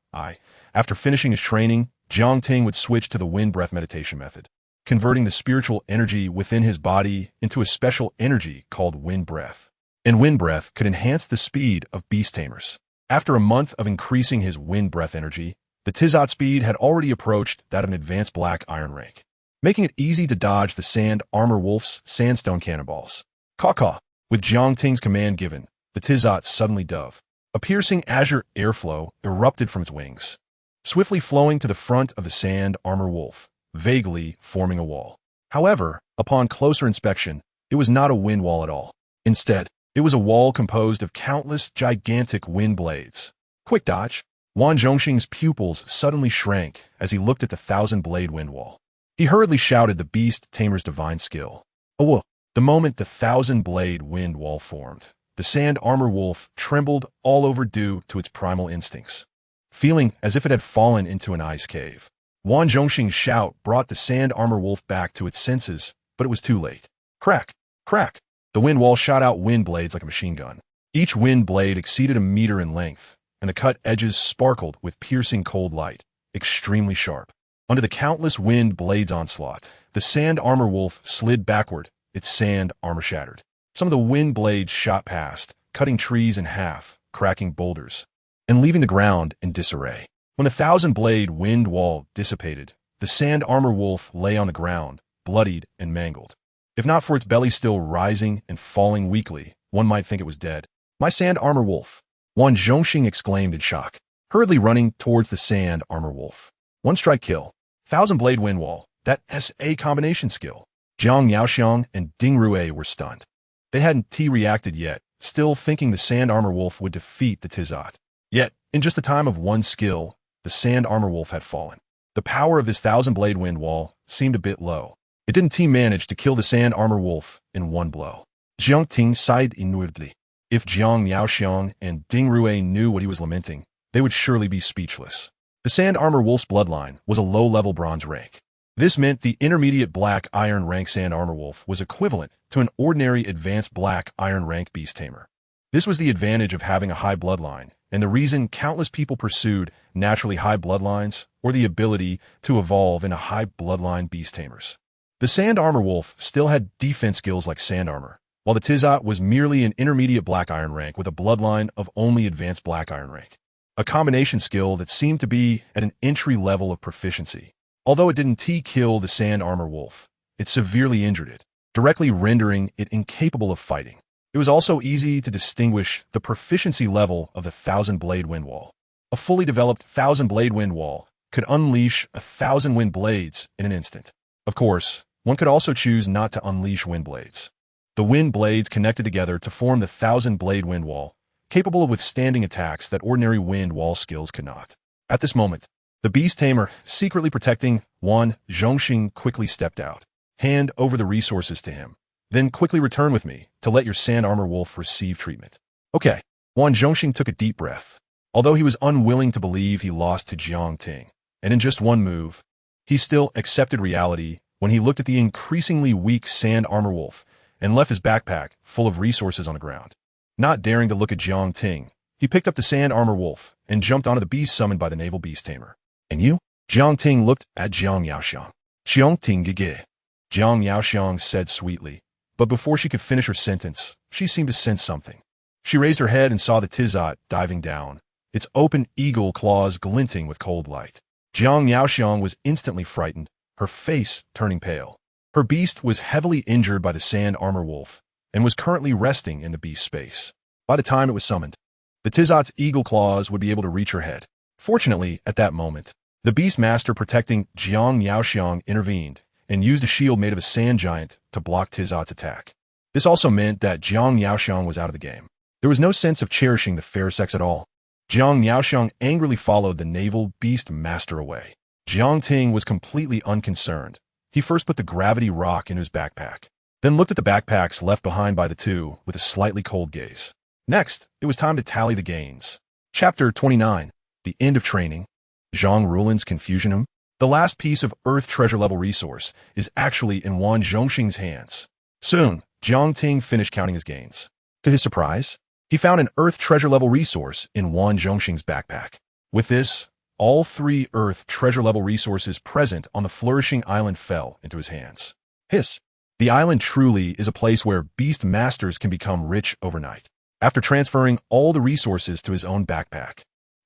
A: after finishing his training, Jiangting would switch to the wind breath meditation method, converting the spiritual energy within his body into a special energy called wind breath. And wind breath could enhance the speed of beast tamers. After a month of increasing his wind breath energy, the Tizot speed had already approached that of an advanced black iron rank, making it easy to dodge the Sand Armor Wolf's sandstone cannonballs. Caw-caw! With Jiangting's command given, the Tizot suddenly dove. A piercing azure airflow erupted from its wings, swiftly flowing to the front of the Sand Armor Wolf, vaguely forming a wall. However, upon closer inspection, it was not a wind wall at all. Instead, it was a wall composed of countless gigantic wind blades. Quick dodge! Wang Zhongxing's pupils suddenly shrank as he looked at the 1,000-blade wind wall. He hurriedly shouted the beast tamer's divine skill. Awoo! The moment the 1,000-blade wind wall formed, the Sand Armor Wolf trembled all over due to its primal instincts, feeling as if it had fallen into an ice cave. Wang Zhongxing's shout brought the Sand Armor Wolf back to its senses, but it was too late. Crack! Crack! The wind wall shot out wind blades like a machine gun. Each wind blade exceeded a meter in length, and the cut edges sparkled with piercing cold light, extremely sharp. Under the countless wind blades' onslaught, the Sand Armor Wolf slid backward, its sand armor shattered. Some of the wind blades shot past, cutting trees in half, cracking boulders, and leaving the ground in disarray. When the 1,000-blade wind wall dissipated, the Sand Armor Wolf lay on the ground, bloodied and mangled. If not for its belly still rising and falling weakly, one might think it was dead. My sand armor wolf! Wan Zhongxing exclaimed in shock, hurriedly running towards the sand armor wolf. One strike kill. Thousand Blade Wind Wall. That SA combination skill. Jiang Yaoxiang and Ding Rue were stunned. They hadn't T-reacted yet, still thinking the sand armor wolf would defeat the Tizot. Yet, in just the time of one skill, the sand armor wolf had fallen. The power of this Thousand Blade Wind Wall seemed a bit low. It didn't manage to kill the sand armor wolf in one blow. Jiang Ting sighed inwardly. If Jiang Yaoxiang and Ding Rue knew what he was lamenting, they would surely be speechless. The sand armor wolf's bloodline was a low-level bronze rank. This meant the intermediate black iron rank sand armor wolf was equivalent to an ordinary advanced black iron rank beast tamer. This was the advantage of having a high bloodline, and the reason countless people pursued naturally high bloodlines or the ability to evolve into high bloodline beast tamers. The sand armor wolf still had defense skills like sand armor, while the Tizot was merely an intermediate black iron rank with a bloodline of only advanced black iron rank. A combination skill that seemed to be at an entry level of proficiency. Although it didn't T-kill the sand armor wolf, it severely injured it, directly rendering it incapable of fighting. It was also easy to distinguish the proficiency level of the Thousand Blade Wind Wall. A fully developed Thousand Blade Wind Wall could unleash 1,000 wind blades in an instant. Of course, one could also choose not to unleash wind blades. The wind blades connected together to form the Thousand Blade Wind Wall, capable of withstanding attacks that ordinary wind wall skills could not. At this moment, the beast tamer, secretly protecting Wan Zhongxing, quickly stepped out. Hand over the resources to him. Then quickly return with me to let your sand armor wolf receive treatment. Okay. Wan Zhongxing took a deep breath. Although he was unwilling to believe he lost to Jiang Ting, and in just one move, he still accepted reality when he looked at the increasingly weak sand armor wolf and left his backpack full of resources on the ground. Not daring to look at Jiang Ting, he picked up the sand armor wolf and jumped onto the beast summoned by the naval beast tamer. And you? Jiang Ting looked at Jiang Yaoxiang. Jiang Ting gege. Jiang Yaoxiang said sweetly, but before she could finish her sentence, she seemed to sense something. She raised her head and saw the Tizot diving down, its open eagle claws glinting with cold light. Jiang Yaoxiang was instantly frightened, her face turning pale. Her beast was heavily injured by the sand armor wolf and was currently resting in the beast space. By the time it was summoned, the Tizot's eagle claws would be able to reach her head. Fortunately, at that moment, the Beastmaster protecting Jiang Yaoxiang intervened and used a shield made of a sand giant to block Tizot's attack. This also meant that Jiang Yaoxiang was out of the game. There was no sense of cherishing the fair sex at all. Jiang Yaoxiang angrily followed the naval Beastmaster away. Jiang Ting was completely unconcerned. He first put the gravity rock into his backpack, then looked at the backpacks left behind by the two with a slightly cold gaze. Next, it was time to tally the gains. Chapter 29. The End of Training. Zhang Rulin's Confusionum. The last piece of Earth treasure level resource is actually in Wan Zhongxing's hands. Soon, Jiang Ting finished counting his gains. To his surprise, he found an Earth treasure level resource in Wan Zhongxing's backpack. With this, all 3 Earth treasure level resources present on the flourishing island fell into his hands. Hiss. The island truly is a place where Beastmasters can become rich overnight. After transferring all the resources to his own backpack,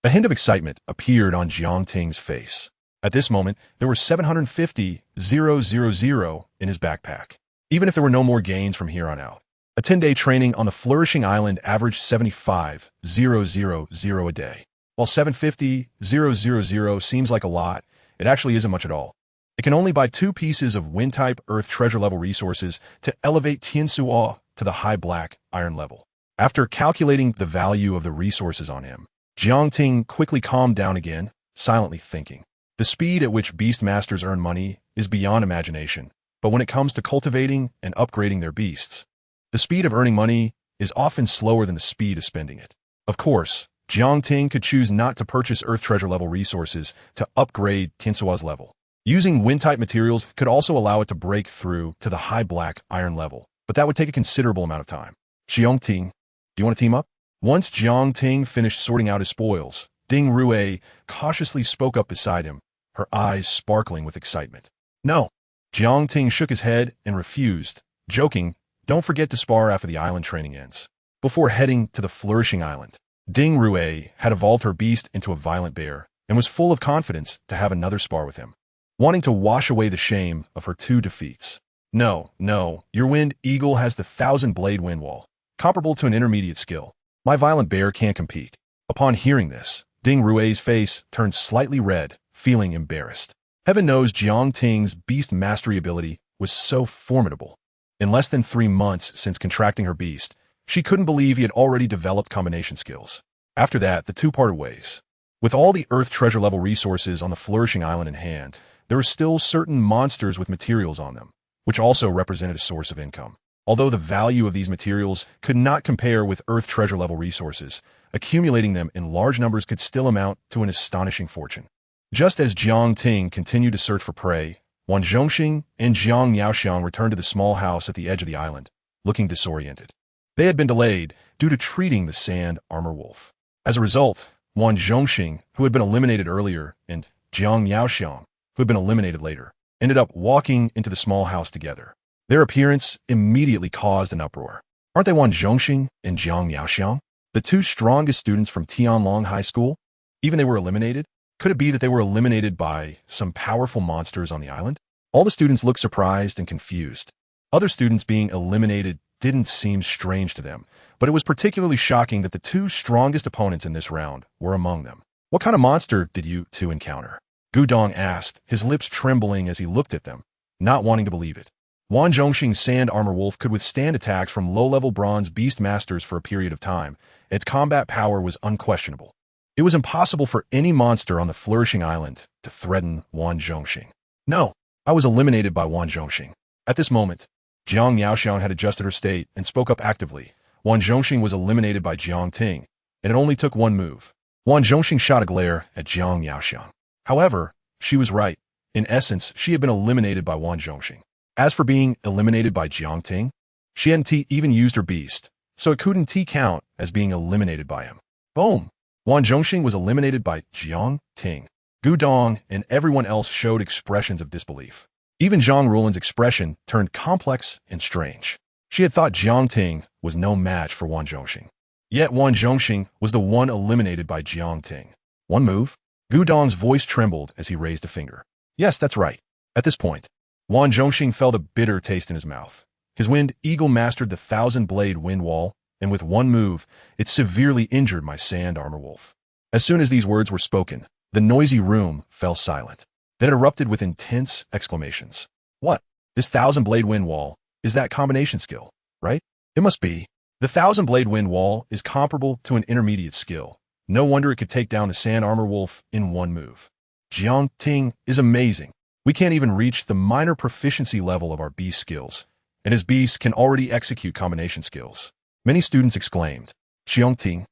A: a hint of excitement appeared on Jiang Ting's face. At this moment, there were 750,000 in his backpack, even if there were no more gains from here on out. A 10-day training on the flourishing island averaged 75,000 a day. While 750,000 seems like a lot, it actually isn't much at all. It can only buy 2 pieces of Wind-type Earth treasure level resources to elevate Tiansuo to the high black iron level. After calculating the value of the resources on him, Jiang Ting quickly calmed down again, silently thinking. The speed at which Beastmasters earn money is beyond imagination, but when it comes to cultivating and upgrading their beasts, the speed of earning money is often slower than the speed of spending it. Of course, Jiang Ting could choose not to purchase Earth treasure level resources to upgrade Tiansuo's level. Using wind-type materials could also allow it to break through to the high black iron level, but that would take a considerable amount of time. Jiang Ting, do you want to team up? Once Jiang Ting finished sorting out his spoils, Ding Rue cautiously spoke up beside him, her eyes sparkling with excitement. No. Jiang Ting shook his head and refused, joking, don't forget to spar after the island training ends. Before heading to the flourishing island, Ding Rue had evolved her beast into a violent bear and was full of confidence to have another spar with him. Wanting to wash away the shame of her 2 defeats, No, your wind eagle has the 1,000-blade wind wall, comparable to an intermediate skill. My violent bear can't compete. Upon hearing this, Ding Rui's face turned slightly red, feeling embarrassed. Heaven knows Jiang Ting's beast mastery ability was so formidable. In less than 3 months since contracting her beast, she couldn't believe he had already developed combination skills. After that, the two parted ways. With all the Earth treasure level resources on the flourishing island in hand, there were still certain monsters with materials on them, which also represented a source of income. Although the value of these materials could not compare with Earth treasure level resources, accumulating them in large numbers could still amount to an astonishing fortune. Just as Jiang Ting continued to search for prey, Wan Zhongxing and Jiang Miaoxiang returned to the small house at the edge of the island, looking disoriented. They had been delayed due to treating the sand armor wolf. As a result, Wan Zhongxing, who had been eliminated earlier, and Jiang Miaoxiang, who had been eliminated later, ended up walking into the small house together. Their appearance immediately caused an uproar. Aren't they Wan Zhongxing and Jiang Miaoxiang, the two strongest students from Tianlong High School? Even they were eliminated? Could it be that they were eliminated by some powerful monsters on the island? All the students looked surprised and confused. Other students being eliminated didn't seem strange to them, but it was particularly shocking that the two strongest opponents in this round were among them. What kind of monster did you two encounter? Gudong asked, his lips trembling as he looked at them, not wanting to believe it. Wan Zhongxing's sand armor wolf could withstand attacks from low-level bronze Beastmasters for a period of time. Its combat power was unquestionable. It was impossible for any monster on the flourishing island to threaten Wan Zhongxing. No, I was eliminated by Wan Zhongxing. At this moment, Jiang Miaoxiang had adjusted her state and spoke up actively. Wan Zhongxing was eliminated by Jiang Ting, and it only took one move. Wan Zhongxing shot a glare at Jiang Miaoxiang. However, she was right. In essence, she had been eliminated by Wan Zhongxing. As for being eliminated by Jiang Ting, she hadn't even used her beast, so it couldn't count as being eliminated by him. Boom! Wan Zhongxing was eliminated by Jiang Ting. Gudong and everyone else showed expressions of disbelief. Even Zhang Rulin's expression turned complex and strange. She had thought Jiang Ting was no match for Wan Zhongxing. Yet Wan Zhongxing was the one eliminated by Jiang Ting. One move? Gudong's voice trembled as he raised a finger. Yes, that's right. At this point, Wan Zhongxing felt a bitter taste in his mouth. His wind eagle mastered the 1,000-blade wind wall, and with one move, it severely injured my sand armor wolf. As soon as these words were spoken, the noisy room fell silent. Then it erupted with intense exclamations. What? This 1,000-blade wind wall is that combination skill, right? It must be. The 1,000-blade wind wall is comparable to an intermediate skill. No wonder it could take down the sand armor wolf in one move. Jiang Ting is amazing. We can't even reach the minor proficiency level of our beast skills, and his beast can already execute combination skills. Many students exclaimed, Jiang Ting.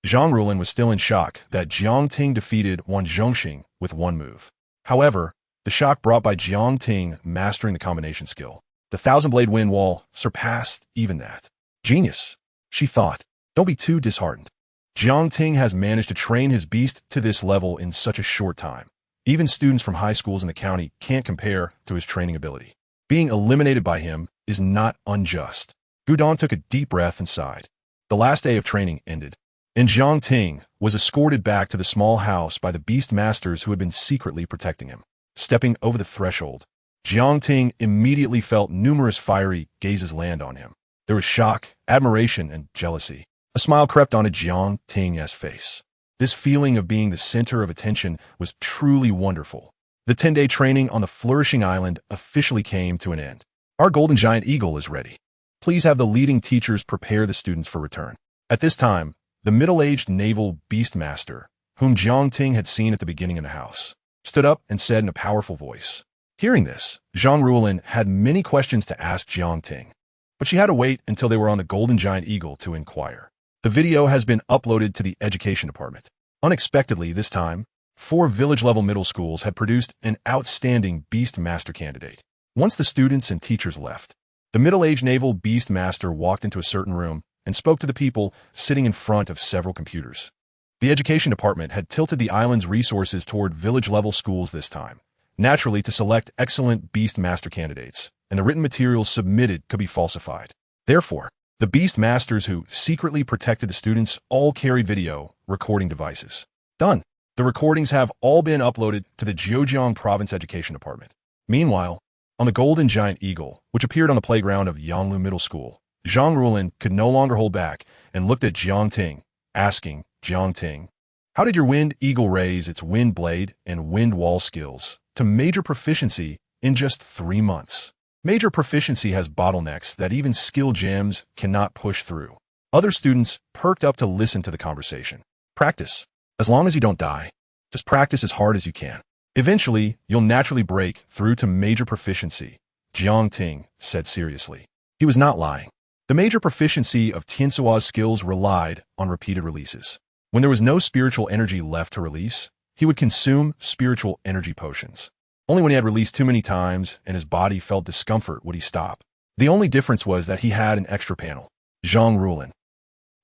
A: Zhang Rulin was still in shock that Jiang Ting defeated Wan Zhongxing with one move. However, the shock brought by Jiang Ting mastering the combination skill, the 1,000-blade wind wall, surpassed even that. Genius, she thought. Don't be too disheartened. Jiang Ting has managed to train his beast to this level in such a short time. Even students from high schools in the county can't compare to his training ability. Being eliminated by him is not unjust. Gudong took a deep breath and sighed. The last day of training ended, and Jiang Ting was escorted back to the small house by the Beastmasters who had been secretly protecting him. Stepping over the threshold, Jiang Ting immediately felt numerous fiery gazes land on him. There was shock, admiration, and jealousy. A smile crept onto Jiang Ting's face. This feeling of being the center of attention was truly wonderful. The 10-day training on the flourishing island officially came to an end. Our golden giant eagle is ready. Please have the leading teachers prepare the students for return. At this time, the middle-aged naval Beastmaster, whom Jiang Ting had seen at the beginning of the house, stood up and said in a powerful voice. Hearing this, Zhang Rulin had many questions to ask Jiang Ting, but she had to wait until they were on the golden giant eagle to inquire. The video has been uploaded to the education department. Unexpectedly this time, 4 village-level middle schools had produced an outstanding Beastmaster candidate. Once the students and teachers left, the middle-aged naval Beastmaster walked into a certain room and spoke to the people sitting in front of several computers. The education department had tilted the island's resources toward village-level schools this time, naturally to select excellent Beastmaster candidates, and the written materials submitted could be falsified. Therefore, the Beastmasters who secretly protected the students all carried video recording devices. Done. The recordings have all been uploaded to the Zhejiang Province Education Department. Meanwhile, On the golden giant eagle, which appeared on the playground of Yanglu Middle School, Zhang Rulin could no longer hold back and looked at Jiang Ting, asking, Jiang Ting, how did your wind eagle raise its wind blade and wind wall skills to major proficiency in just 3 months? Major proficiency has bottlenecks that even skill gems cannot push through. Other students perked up to listen to the conversation. Practice. As long as you don't die, just practice as hard as you can. Eventually, you'll naturally break through to major proficiency, Jiang Ting said seriously. He was not lying. The major proficiency of Tiansua's skills relied on repeated releases. When there was no spiritual energy left to release, he would consume spiritual energy potions. Only when he had released too many times and his body felt discomfort would he stop. The only difference was that he had an extra panel. Zhang Rulin.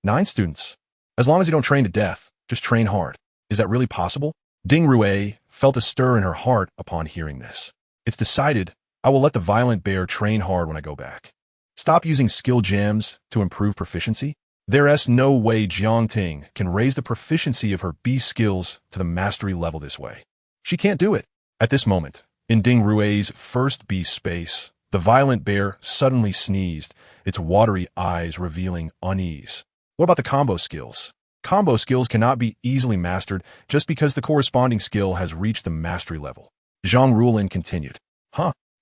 A: 9 students. As long as you don't train to death, just train hard. Is that really possible? Ding Rue felt a stir in her heart upon hearing this. It's decided, I will let the violent bear train hard when I go back. Stop using skill gems to improve proficiency? There's no way Jiang Ting can raise the proficiency of her beast skills to the mastery level this way. She can't do it. At this moment, in Ding Rue's first beast space, the violent bear suddenly sneezed, its watery eyes revealing unease. What about the combo skills? Combo skills cannot be easily mastered just because the corresponding skill has reached the mastery level. Zhang Rulin continued.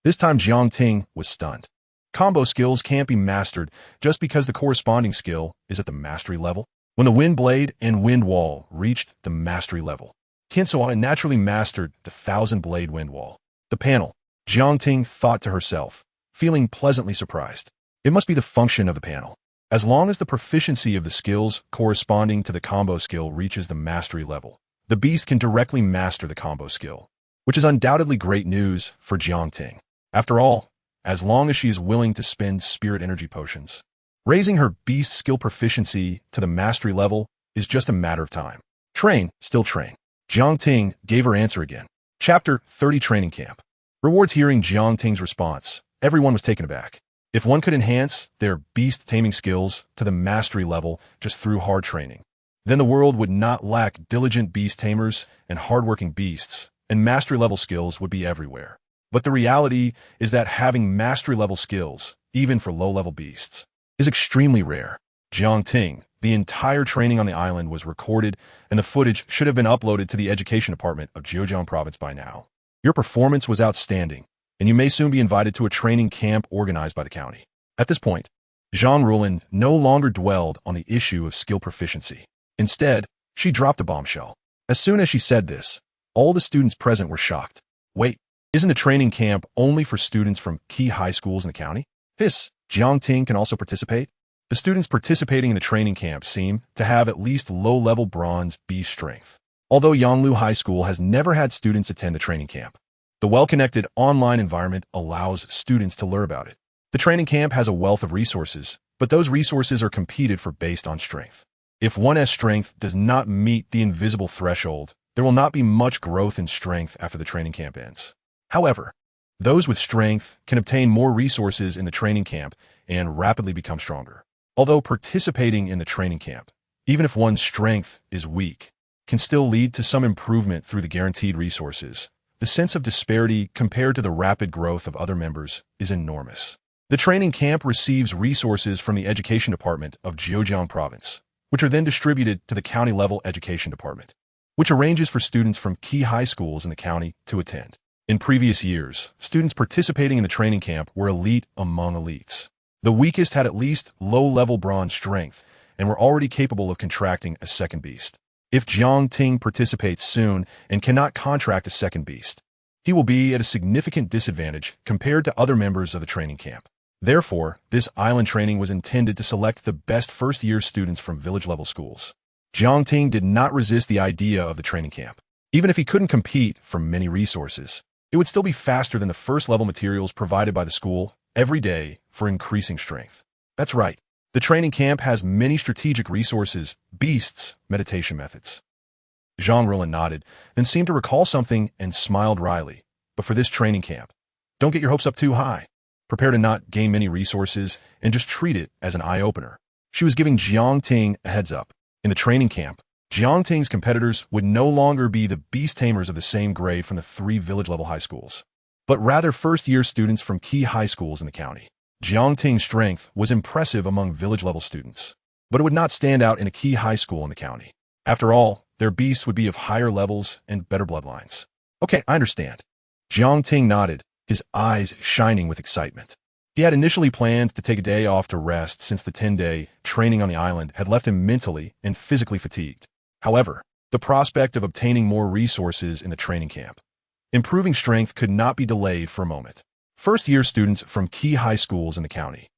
A: This time Jiang Ting was stunned. Combo skills can't be mastered just because the corresponding skill is at the mastery level. When the wind blade and wind wall reached the mastery level, Tiansuo naturally mastered the 1,000-blade wind wall. The panel, Jiang Ting thought to herself, feeling pleasantly surprised. It must be the function of the panel. As long as the proficiency of the skills corresponding to the combo skill reaches the mastery level, the beast can directly master the combo skill, which is undoubtedly great news for Jiang Ting. After all, as long as she is willing to spend spirit energy potions, raising her beast skill proficiency to the mastery level is just a matter of time. Train, still train. Jiang Ting gave her answer again. Chapter 30 Training Camp. Rewards. Hearing Jiang Ting's response, everyone was taken aback. If one could enhance their beast taming skills to the mastery level just through hard training, then the world would not lack diligent beast tamers and hardworking beasts, and mastery level skills would be everywhere. But the reality is that having mastery level skills, even for low-level beasts, is extremely rare. Jiang Ting, the entire training on the island was recorded, and the footage should have been uploaded to the education department of Zhejiang province by now. Your performance was outstanding, and you may soon be invited to a training camp organized by the county. At this point, Zhang Rulin no longer dwelled on the issue of skill proficiency. Instead, she dropped a bombshell. As soon as she said this, all the students present were shocked. Wait, isn't the training camp only for students from key high schools in the county? Jiang Ting can also participate? The students participating in the training camp seem to have at least low-level bronze beast strength. Although Yanglu High School has never had students attend the training camp, the well-connected online environment allows students to learn about it. The training camp has a wealth of resources, but those resources are competed for based on strength. If one's strength does not meet the invisible threshold, there will not be much growth in strength after the training camp ends. However, those with strength can obtain more resources in the training camp and rapidly become stronger. Although participating in the training camp, even if one's strength is weak, can still lead to some improvement through the guaranteed resources, the sense of disparity compared to the rapid growth of other members is enormous. The training camp receives resources from the education department of Zhejiang province, which are then distributed to the county-level education department, which arranges for students from key high schools in the county to attend. In previous years, students participating in the training camp were elite among elites. The weakest had at least low-level bronze strength and were already capable of contracting a second beast. If Jiang Ting participates soon and cannot contract a second beast, he will be at a significant disadvantage compared to other members of the training camp. Therefore, this island training was intended to select the best first-year students from village-level schools. Jiang Ting did not resist the idea of the training camp. Even if he couldn't compete for many resources, it would still be faster than the first-level materials provided by the school every day for increasing strength. That's right. The training camp has many strategic resources, beasts, meditation methods. Zhang Rulin nodded, then seemed to recall something and smiled wryly. But for this training camp, don't get your hopes up too high. Prepare to not gain many resources and just treat it as an eye-opener. She was giving Jiang Ting a heads up. In the training camp, Jiang Ting's competitors would no longer be the beast tamers of the same grade from the 3 village-level high schools. but rather first-year students from key high schools in the county. Jiang Ting's strength was impressive among village-level students, but it would not stand out in a key high school in the county. After all, their beasts would be of higher levels and better bloodlines. Okay, I understand. Jiang Ting nodded, his eyes shining with excitement. He had initially planned to take a day off to rest since the 10-day training on the island had left him mentally and physically fatigued. However, the prospect of obtaining more resources in the training camp, improving strength could not be delayed for a moment. First-year students from key high schools in the county.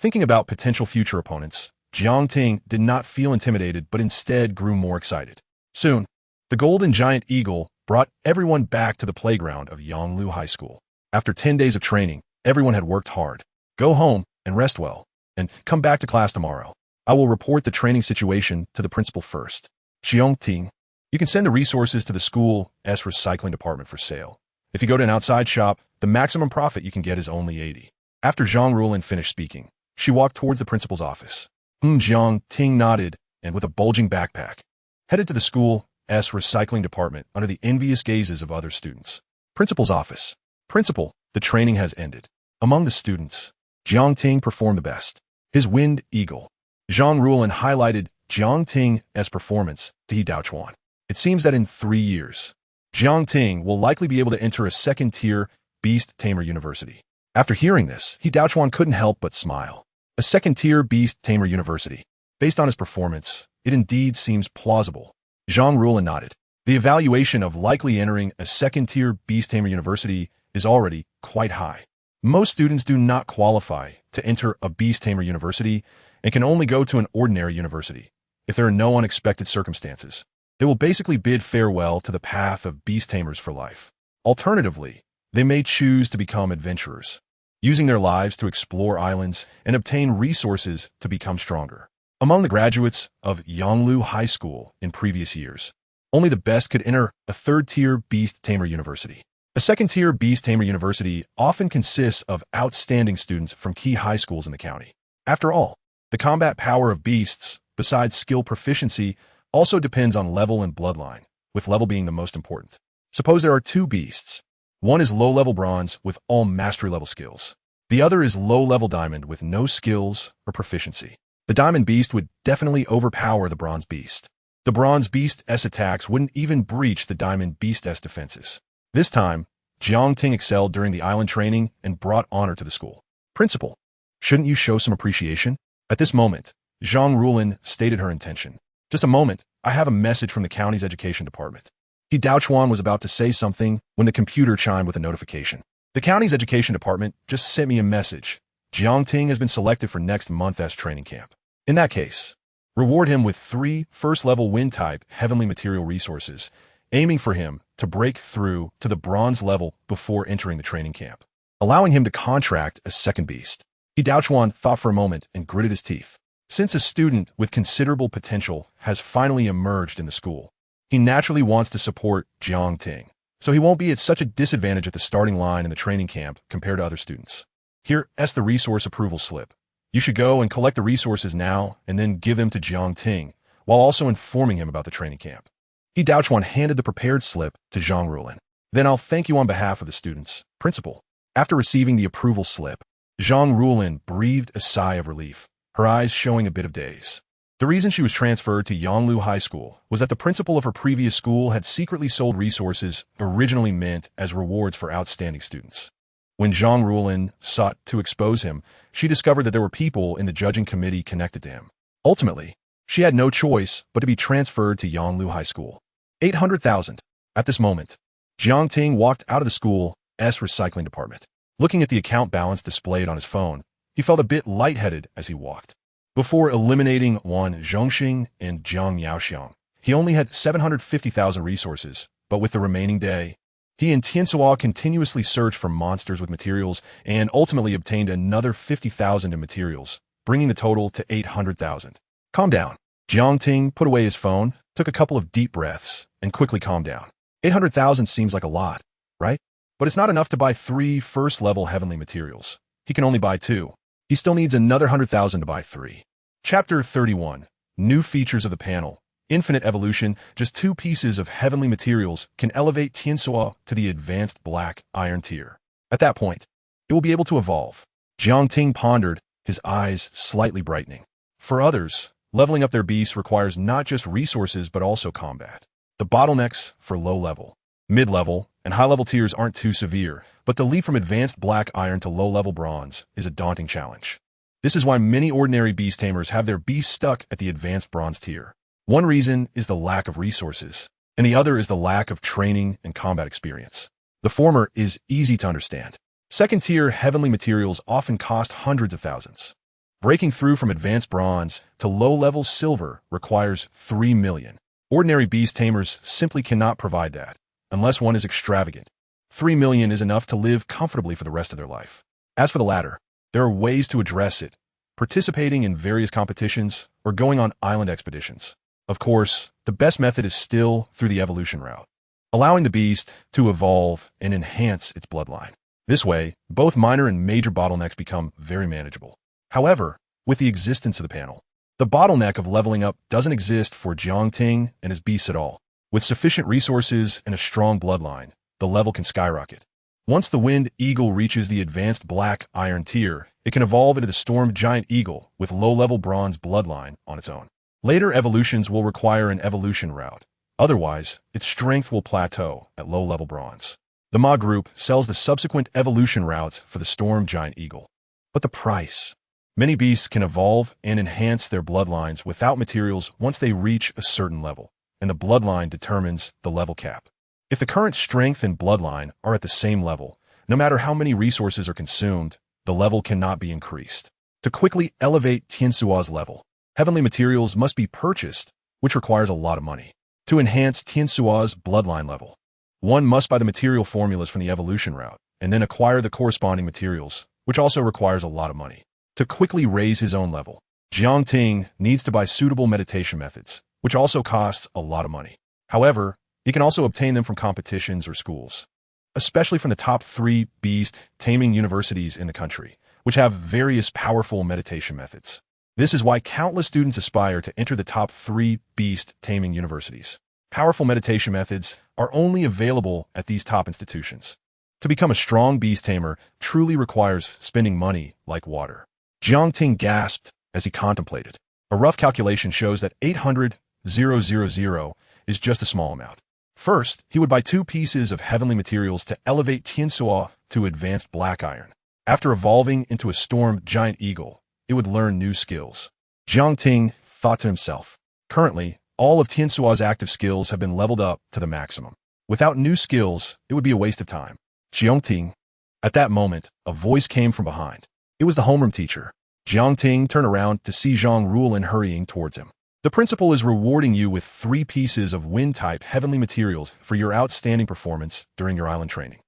A: Thinking about potential future opponents, Jiang Ting did not feel intimidated but instead grew more excited. Soon, the golden giant eagle brought everyone back to the playground of Yanglu High School. After 10 days of training, everyone had worked hard. Go home and rest well, and come back to class tomorrow. I will report the training situation to the principal first. Jiang Ting, you can send the resources to the school's recycling department for sale. If you go to an outside shop, the maximum profit you can get is only 80. After Zhang Rulin finished speaking, she walked towards the principal's office. Jiang Ting nodded and, with a bulging backpack, headed to the school's recycling department under the envious gazes of other students. Principal's office. Principal, the training has ended. Among the students, Jiang Ting performed the best. His wind eagle. Zhang Rulin highlighted Jiang Ting's performance to He Daochuan. It seems that in 3 years, Jiang Ting will likely be able to enter a second-tier Beast Tamer University. After hearing this, He Daochuan couldn't help but smile. A second-tier Beast Tamer University. Based on his performance, it indeed seems plausible. Zhang Rulin nodded. The evaluation of likely entering a second-tier Beast Tamer University is already quite high. Most students do not qualify to enter a Beast Tamer University and can only go to an ordinary university. If there are no unexpected circumstances, they will basically bid farewell to the path of Beast Tamers for life. Alternatively, they may choose to become adventurers, using their lives to explore islands and obtain resources to become stronger. Among the graduates of Yanglu High School in previous years, only the best could enter a third-tier Beast Tamer University. A second-tier Beast Tamer University often consists of outstanding students from key high schools in the county. After all, the combat power of beasts, besides skill proficiency, also depends on level and bloodline, with level being the most important. Suppose there are 2 beasts. One is low-level bronze with all mastery-level skills. The other is low-level diamond with no skills or proficiency. The diamond beast would definitely overpower the bronze beast. The bronze beast's attacks wouldn't even breach the diamond beast's defenses. This time, Jiang Ting excelled during the island training and brought honor to the school. Principal, shouldn't you show some appreciation? At this moment, Zhang Rulin stated her intention. Just a moment, I have a message from the county's education department. He Daochuan was about to say something when the computer chimed with a notification. The county's education department just sent me a message. Jiang Ting has been selected for next month's training camp. In that case, reward him with 3 first-level wind-type heavenly material resources, aiming for him to break through to the bronze level before entering the training camp, allowing him to contract a second beast. He Daochuan thought for a moment and gritted his teeth. Since a student with considerable potential has finally emerged in the school, he naturally wants to support Jiang Ting, so he won't be at such a disadvantage at the starting line in the training camp compared to other students. Here's the resource approval slip. You should go and collect the resources now and then give them to Jiang Ting, while also informing him about the training camp. He Daochuan handed the prepared slip to Zhang Rulin. Then I'll thank you on behalf of the students, Principal. After receiving the approval slip, Zhang Rulin breathed a sigh of relief, her eyes showing a bit of daze. The reason she was transferred to Yanglu High School was that the principal of her previous school had secretly sold resources originally meant as rewards for outstanding students. When Zhang Rulin sought to expose him, she discovered that there were people in the judging committee connected to him. Ultimately, she had no choice but to be transferred to Yanglu High School. 800,000. At this moment, Jiang Ting walked out of the school's recycling department. Looking at the account balance displayed on his phone, he felt a bit lightheaded as he walked. Before eliminating Wan Zhongxing and Jiang Yaoxiang, he only had 750,000 resources, but with the remaining day, he and Tiansuo continuously searched for monsters with materials and ultimately obtained another 50,000 in materials, bringing the total to 800,000. Calm down. Jiang Ting put away his phone, took a couple of deep breaths, and quickly calmed down. 800,000 seems like a lot, right? But it's not enough to buy 3 first-level heavenly materials. He can only buy 2. He still needs another 100,000 to buy 3. Chapter 31. New features of the panel. infinite evolution, just 2 pieces of heavenly materials can elevate Tianxua to the advanced black iron tier. At that point, it will be able to evolve. Jiangting pondered, his eyes slightly brightening. For others, leveling up their beasts requires not just resources but also combat. The bottlenecks for low-level, mid-level, and high-level tiers aren't too severe, but the leap from advanced black iron to low-level bronze is a daunting challenge. This is why many ordinary beast tamers have their beasts stuck at the advanced bronze tier. One reason is the lack of resources, and the other is the lack of training and combat experience. The former is easy to understand. Second-tier heavenly materials often cost hundreds of thousands. Breaking through from advanced bronze to low-level silver requires 3 million. Ordinary beast tamers simply cannot provide that, unless one is extravagant. 3 million is enough to live comfortably for the rest of their life. As for the latter, there are ways to address it, participating in various competitions or going on island expeditions. Of course, the best method is still through the evolution route, allowing the beast to evolve and enhance its bloodline. This way, both minor and major bottlenecks become very manageable. However, with the existence of the panel, the bottleneck of leveling up doesn't exist for Jiangting and his beasts at all. With sufficient resources and a strong bloodline, the level can skyrocket. Once the Wind Eagle reaches the advanced black iron tier, it can evolve into the Storm Giant Eagle with low-level bronze bloodline on its own. Later evolutions will require an evolution route. Otherwise, its strength will plateau at low-level bronze. The Ma Group sells the subsequent evolution routes for the Storm Giant Eagle. But the price. Many beasts can evolve and enhance their bloodlines without materials once they reach a certain level, and the bloodline determines the level cap. If the current strength and bloodline are at the same level, no matter how many resources are consumed, the level cannot be increased. To quickly elevate Tianxua's level, heavenly materials must be purchased, which requires a lot of money. To enhance Tianxua's bloodline level, one must buy the material formulas from the evolution route, and then acquire the corresponding materials, which also requires a lot of money. To quickly raise his own level, Jiangting needs to buy suitable meditation methods, which also costs a lot of money. However, he can also obtain them from competitions or schools, especially from the top 3 beast taming universities in the country, which have various powerful meditation methods. This is why countless students aspire to enter the top 3 beast taming universities. Powerful meditation methods are only available at these top institutions. To become a strong beast tamer truly requires spending money like water. Jiangting gasped as he contemplated. A rough calculation shows that 800,000 is just a small amount. First, he would buy 2 pieces of heavenly materials to elevate Tianxua to advanced black iron. After evolving into a Storm Giant Eagle, it would learn new skills. Jiangting thought to himself, currently, all of Tianxua's active skills have been leveled up to the maximum. Without new skills, it would be a waste of time. Jiangting. At that moment, a voice came from behind. It was the homeroom teacher. Jiangting turned around to see Zhang Rulin hurrying towards him. The principal is rewarding you with 3 pieces of wind-type heavenly materials for your outstanding performance during your island training.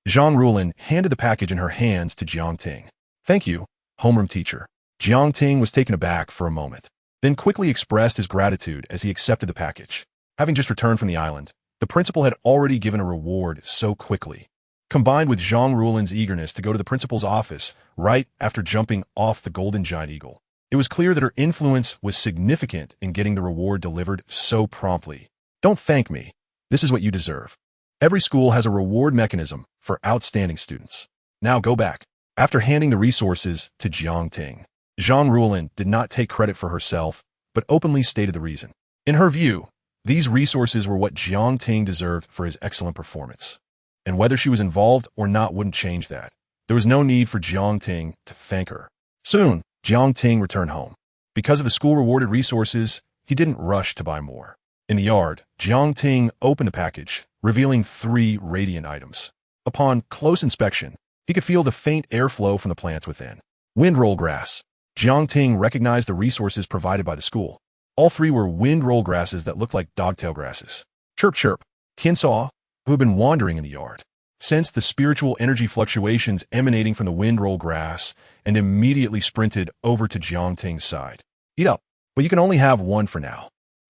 A: Zhang Rulin handed the package in her hands to Jiangting. Thank you, homeroom teacher. Jiangting was taken aback for a moment, then quickly expressed his gratitude as he accepted the package. Having just returned from the island, the principal had already given a reward so quickly. Combined with Zhang Rulin's eagerness to go to the principal's office right after jumping off the Golden Giant Eagle, it was clear that her influence was significant in getting the reward delivered so promptly. Don't thank me. This is what you deserve. Every school has a reward mechanism for outstanding students. Now go back. After handing the resources to Jiangting, Zhang Rulin did not take credit for herself, but openly stated the reason. In her view, these resources were what Jiangting deserved for his excellent performance. And whether she was involved or not wouldn't change that. There was no need for Jiangting to thank her. Soon, Jiangting returned home. Because of the school-rewarded resources, he didn't rush to buy more. In the yard, Jiangting opened the package, revealing 3 radiant items. Upon close inspection, he could feel the faint airflow from the plants within. Windroll grass. Jiangting recognized the resources provided by the school. All 3 were windroll grasses that looked like dogtail grasses. Chirp chirp. Tianxua, who had been wandering in the yard, sensed the spiritual energy fluctuations emanating from the windroll grass and immediately sprinted over to Jiangting's side. Eat up, but you can only have 1 for now.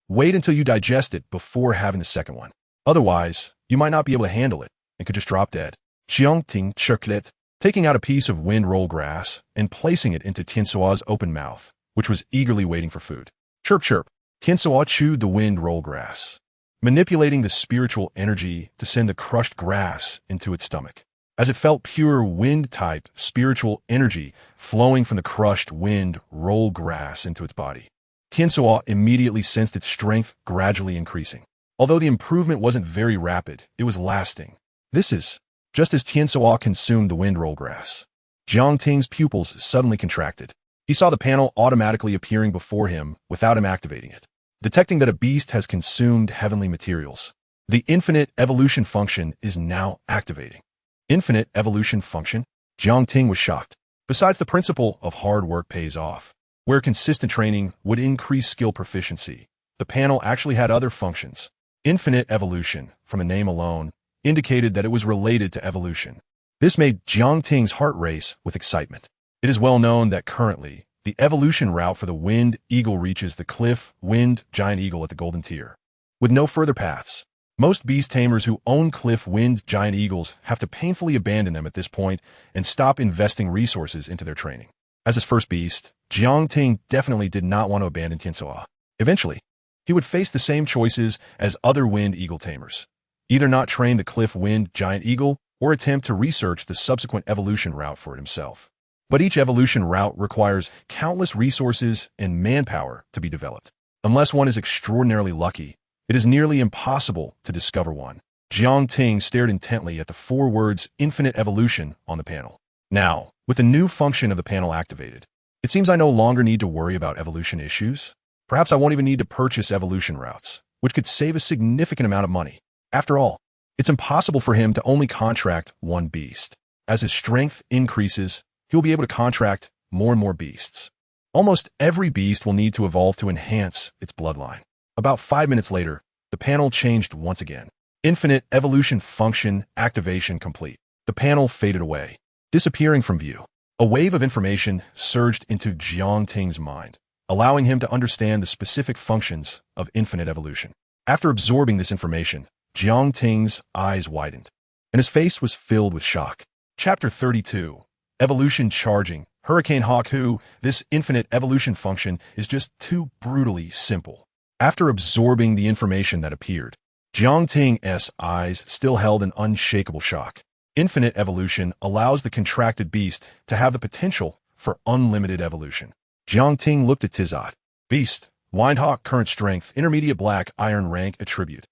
A: Wait until you digest it before having the second one. Otherwise, you might not be able to handle it and could just drop dead. Jiangting chirked it, taking out a piece of windroll grass and placing it into Tianxua's open mouth, which was eagerly waiting for food. Chirp chirp. Tiansuo chewed the wind roll grass, manipulating the spiritual energy to send the crushed grass into its stomach. As it felt pure wind-type spiritual energy flowing from the crushed wind roll grass into its body, Tiansuo immediately sensed its strength gradually increasing. Although the improvement wasn't very rapid, it was lasting. This is just as Tiansuo consumed the wind roll grass. Jiang Ting's pupils suddenly contracted. He saw the panel automatically appearing before him without him activating it, detecting that a beast has consumed heavenly materials. The infinite evolution function is now activating. Infinite evolution function? Jiang Ting was shocked. Besides the principle of hard work pays off, where consistent training would increase skill proficiency, the panel actually had other functions. Infinite evolution, from a name alone, indicated that it was related to evolution. This made Jiang Ting's heart race with excitement. It is well known that currently, the evolution route for the Wind Eagle reaches the Cliff Wind Giant Eagle at the Golden Tier, with no further paths. Most beast tamers who own Cliff Wind Giant Eagles have to painfully abandon them at this point and stop investing resources into their training. As his first beast, Jiang Ting definitely did not want to abandon Tiansuo. Eventually, he would face the same choices as other Wind Eagle tamers. Either not train the Cliff Wind Giant Eagle or attempt to research the subsequent evolution route for it himself. But each evolution route requires countless resources and manpower to be developed. Unless one is extraordinarily lucky, it is nearly impossible to discover one. Jiang Ting stared intently at the 4 words infinite evolution on the panel. Now, with the new function of the panel activated, it seems I no longer need to worry about evolution issues. Perhaps I won't even need to purchase evolution routes, which could save a significant amount of money. After all, it's impossible for him to only contract one beast. As his strength increases, he will be able to contract more and more beasts. Almost every beast will need to evolve to enhance its bloodline. About 5 minutes later, the panel changed once again. Infinite evolution function activation complete. The panel faded away, disappearing from view. A wave of information surged into Jiang Ting's mind, allowing him to understand the specific functions of infinite evolution. After absorbing this information, Jiang Ting's eyes widened, and his face was filled with shock. Chapter 32. Evolution Charging. Hurricane Hawk Who, this infinite evolution function is just too brutally simple. After absorbing the information that appeared, Jiang Ting's eyes still held an unshakable shock. Infinite evolution allows the contracted beast to have the potential for unlimited evolution. Jiang Ting looked at Tizot. Beast, Windhawk, current strength, intermediate black iron rank attribute.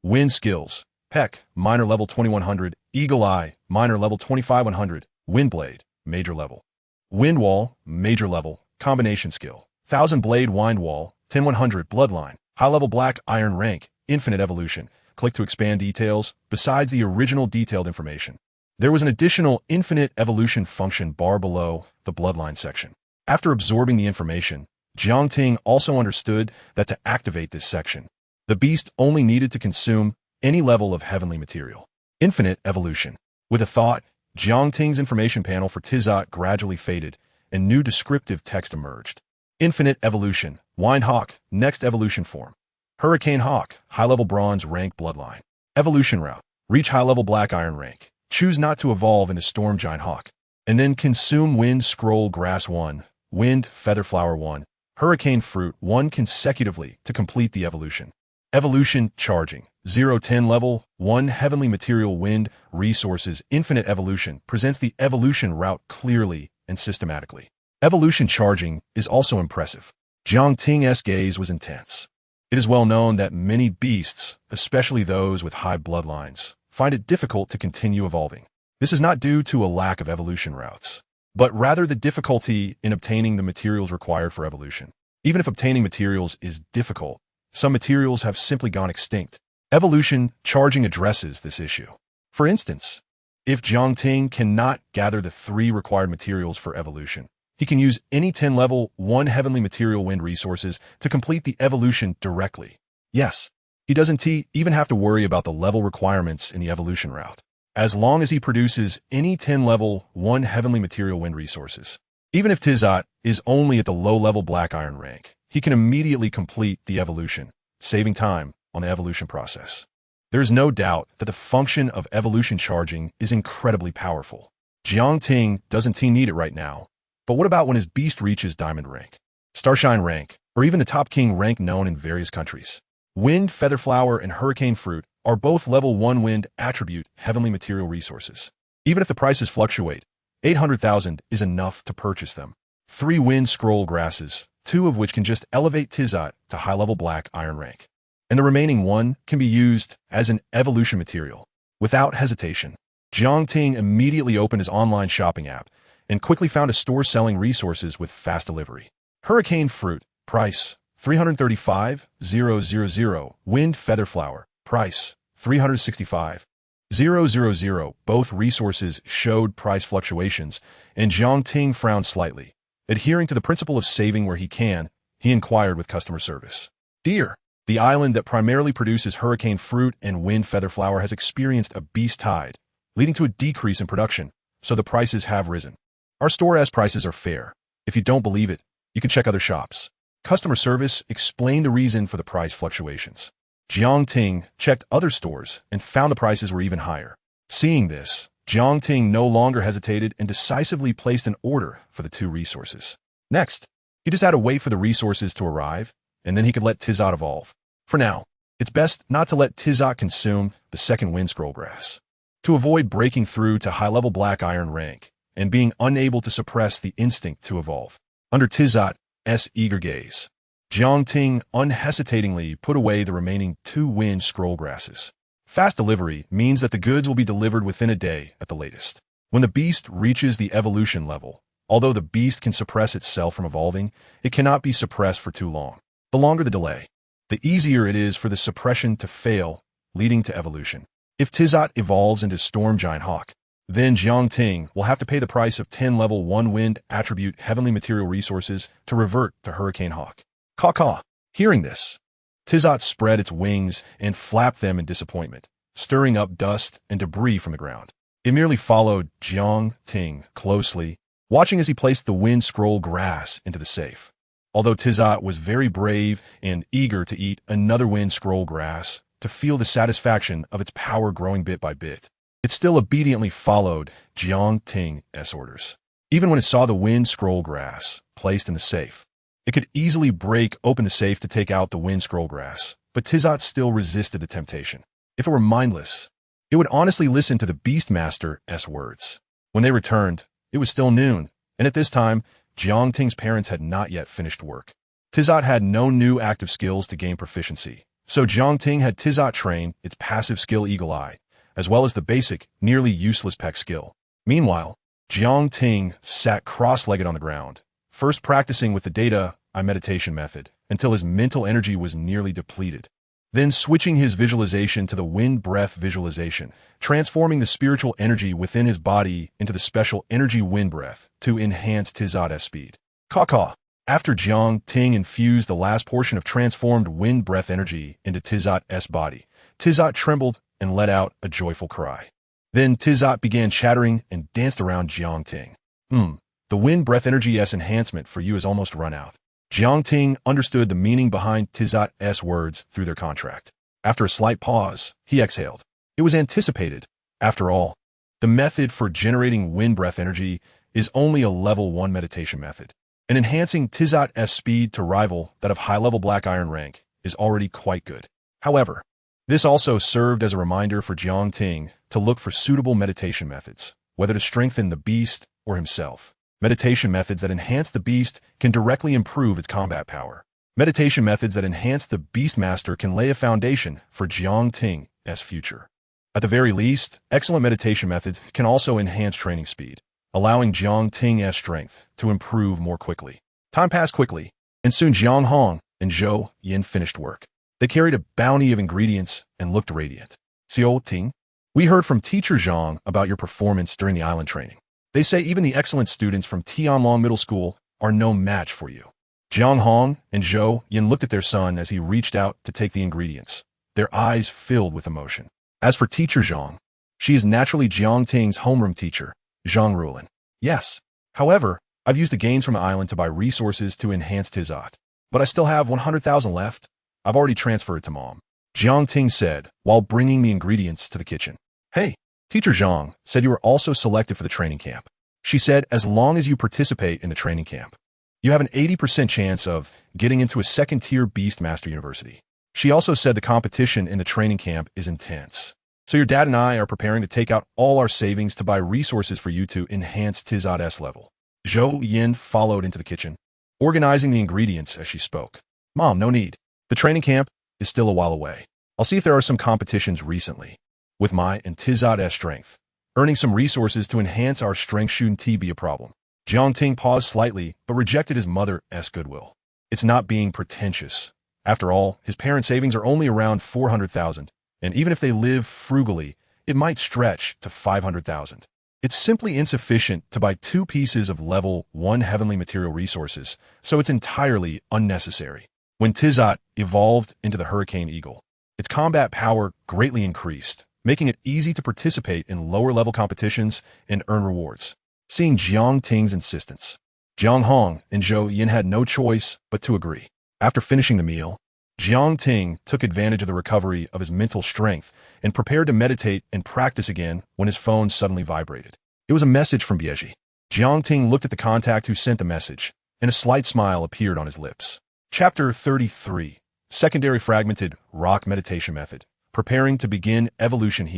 A: Wind skills, Peck, minor level 2100, Eagle Eye, minor level 25100, Windblade, major level. Windwall, major level, combination skill. 1000 Blade Windwall, 10100 Bloodline, high level black iron rank, infinite evolution. Click to expand details. Besides the original detailed information, there was an additional infinite evolution function bar below the bloodline section. After absorbing the information, Jiang Ting also understood that to activate this section, the beast only needed to consume any level of heavenly material. Infinite evolution. With a thought, Jiang Ting's information panel for Tizot gradually faded, and new descriptive text emerged. Infinite evolution. Windhawk, next evolution form. Hurricane Hawk, high-level bronze rank bloodline. Evolution route. Reach high-level black iron rank. Choose not to evolve into Storm Giant Hawk. And then consume Wind Scroll Grass 1, Wind Feather Flower 1, Hurricane Fruit 1 consecutively to complete the evolution. Evolution Charging. 0-10 level, 1 heavenly material wind resources. Infinite evolution presents the evolution route clearly and systematically. Evolution charging is also impressive. Jiang Ting's gaze was intense. It is well known that many beasts, especially those with high bloodlines, find it difficult to continue evolving. This is not due to a lack of evolution routes, but rather the difficulty in obtaining the materials required for evolution. Even if obtaining materials is difficult, some materials have simply gone extinct. Evolution charging addresses this issue. For instance, if Jiang Ting cannot gather the 3 required materials for evolution, he can use any 10 level 1 heavenly material wind resources to complete the evolution directly. Yes, he doesn't even have to worry about the level requirements in the evolution route, as long as he produces any 10 level 1 heavenly material wind resources. Even if Tizot is only at the low-level black iron rank, he can immediately complete the evolution, saving time on the evolution process. There is no doubt that the function of evolution charging is incredibly powerful. Jiang Ting doesn't need it right now, but what about when his beast reaches diamond rank? Starshine rank, or even the top king rank known in various countries. Wind, feather flower, and hurricane fruit are both level 1 wind attribute heavenly material resources. Even if the prices fluctuate, 800,000 is enough to purchase them. 3 wind scroll grasses, 2 of which can just elevate Tizot to high-level black iron rank. And the remaining 1 can be used as an evolution material. Without hesitation, Jiang Ting immediately opened his online shopping app and quickly found a store selling resources with fast delivery. Hurricane fruit, price, 335,000. Wind feather flower, price, 365,000. Both resources showed price fluctuations, and Jiang Ting frowned slightly. Adhering to the principle of saving where he can, he inquired with customer service. Dear, the island that primarily produces hurricane fruit and wind feather flower has experienced a beast tide, leading to a decrease in production, so the prices have risen. Our store prices are fair. If you don't believe it, you can check other shops. Customer service explained the reason for the price fluctuations. Jiang Ting checked other stores and found the prices were even higher. Seeing this, Jiang Ting no longer hesitated and decisively placed an order for the 2 resources. Next, he just had to wait for the resources to arrive, and then he could let Tizot evolve. For now, it's best not to let Tizot consume the second wind scroll grass. To avoid breaking through to high-level black iron rank and being unable to suppress the instinct to evolve. Under Tizot's eager gaze, Jiang Ting unhesitatingly put away the remaining 2 wind scroll grasses. Fast delivery means that the goods will be delivered within a day at the latest. When the beast reaches the evolution level, although the beast can suppress itself from evolving, it cannot be suppressed for too long. The longer the delay, the easier it is for the suppression to fail, leading to evolution. If Tizot evolves into Storm Giant Hawk, then Jiang Ting will have to pay the price of 10 level 1 wind attribute heavenly material resources to revert to Hurricane Hawk. Caw-caw. Hearing this, Tizot spread its wings and flapped them in disappointment, stirring up dust and debris from the ground. It merely followed Jiang Ting closely, watching as he placed the wind scroll grass into the safe. Although Tizot was very brave and eager to eat another wind scroll grass to feel the satisfaction of its power growing bit by bit, it still obediently followed Jiang Ting's orders. Even when it saw the wind scroll grass placed in the safe, it could easily break open the safe to take out the wind scroll grass, but Tizot still resisted the temptation. If it were mindless, it would honestly listen to the Beastmaster's words. When they returned, it was still noon, and at this time, Jiang Ting's parents had not yet finished work. Tizot had no new active skills to gain proficiency, so Jiang Ting had Tizot train its passive skill Eagle Eye, as well as the basic, nearly useless Peck skill. Meanwhile, Jiang Ting sat cross-legged on the ground, first practicing with the data eye meditation method until his mental energy was nearly depleted, then switching his visualization to the wind breath visualization, transforming the spiritual energy within his body into the special energy wind breath to enhance Tizot's speed. Caw-caw. After Jiang Ting infused the last portion of transformed wind breath energy into Tizot's body, Tizot trembled and let out a joyful cry. Then Tizot began chattering and danced around Jiang Ting. The wind breath energy's enhancement for you has almost run out. Jiang Ting understood the meaning behind Tizot's words through their contract. After a slight pause, he exhaled. It was anticipated. After all, the method for generating wind breath energy is only a level 1 meditation method, and enhancing Tizot's speed to rival that of high-level black iron rank is already quite good. However, this also served as a reminder for Jiang Ting to look for suitable meditation methods, whether to strengthen the beast or himself. Meditation methods that enhance the beast can directly improve its combat power. Meditation methods that enhance the Beastmaster can lay a foundation for Jiang Ting's future. At the very least, excellent meditation methods can also enhance training speed, allowing Jiang Ting's strength to improve more quickly. Time passed quickly, and soon Jiang Hong and Zhou Yin finished work. They carried a bounty of ingredients and looked radiant. Xiao Ting, we heard from Teacher Zhang about your performance during the island training. They say even the excellent students from Tianlong Middle School are no match for you. Jiang Hong and Zhou Yin looked at their son as he reached out to take the ingredients, their eyes filled with emotion. As for Teacher Zhang, she is naturally Jiang Ting's homeroom teacher, Zhang Rulin. Yes. However, I've used the gains from the island to buy resources to enhance Tizot, but I still have 100,000 left. I've already transferred to Mom, Jiang Ting said while bringing the ingredients to the kitchen. Hey, Teacher Zhang said you were also selected for the training camp. She said as long as you participate in the training camp, You have an 80% chance of getting into a second-tier Beastmaster university. She also said the competition in the training camp is intense. So your dad and I are preparing to take out all our savings to buy resources for you to enhance Tizad's level. Zhou Yin followed into the kitchen, organizing the ingredients as she spoke. Mom, no need. The training camp is still a while away. I'll see if there are some competitions recently. With my and Tizad's strength, earning some resources to enhance our strength shouldn't be a problem. Jiang Ting paused slightly, but rejected his mother's goodwill. It's not being pretentious. After all, his parents' savings are only around 400,000, and even if they live frugally, it might stretch to 500,000. It's simply insufficient to buy 2 pieces of level 1 heavenly material resources, so it's entirely unnecessary. When Tizat evolved into the Hurricane Eagle, its combat power greatly increased, making it easy to participate in lower-level competitions and earn rewards. Seeing Jiang Ting's insistence, Jiang Hong and Zhou Yin had no choice but to agree. After finishing the meal, Jiang Ting took advantage of the recovery of his mental strength and prepared to meditate and practice again when his phone suddenly vibrated. It was a message from Bieji. Jiang Ting looked at the contact who sent the message, and a slight smile appeared on his lips. Chapter 33. Secondary Fragmented Rock Meditation Method. Preparing to begin evolution.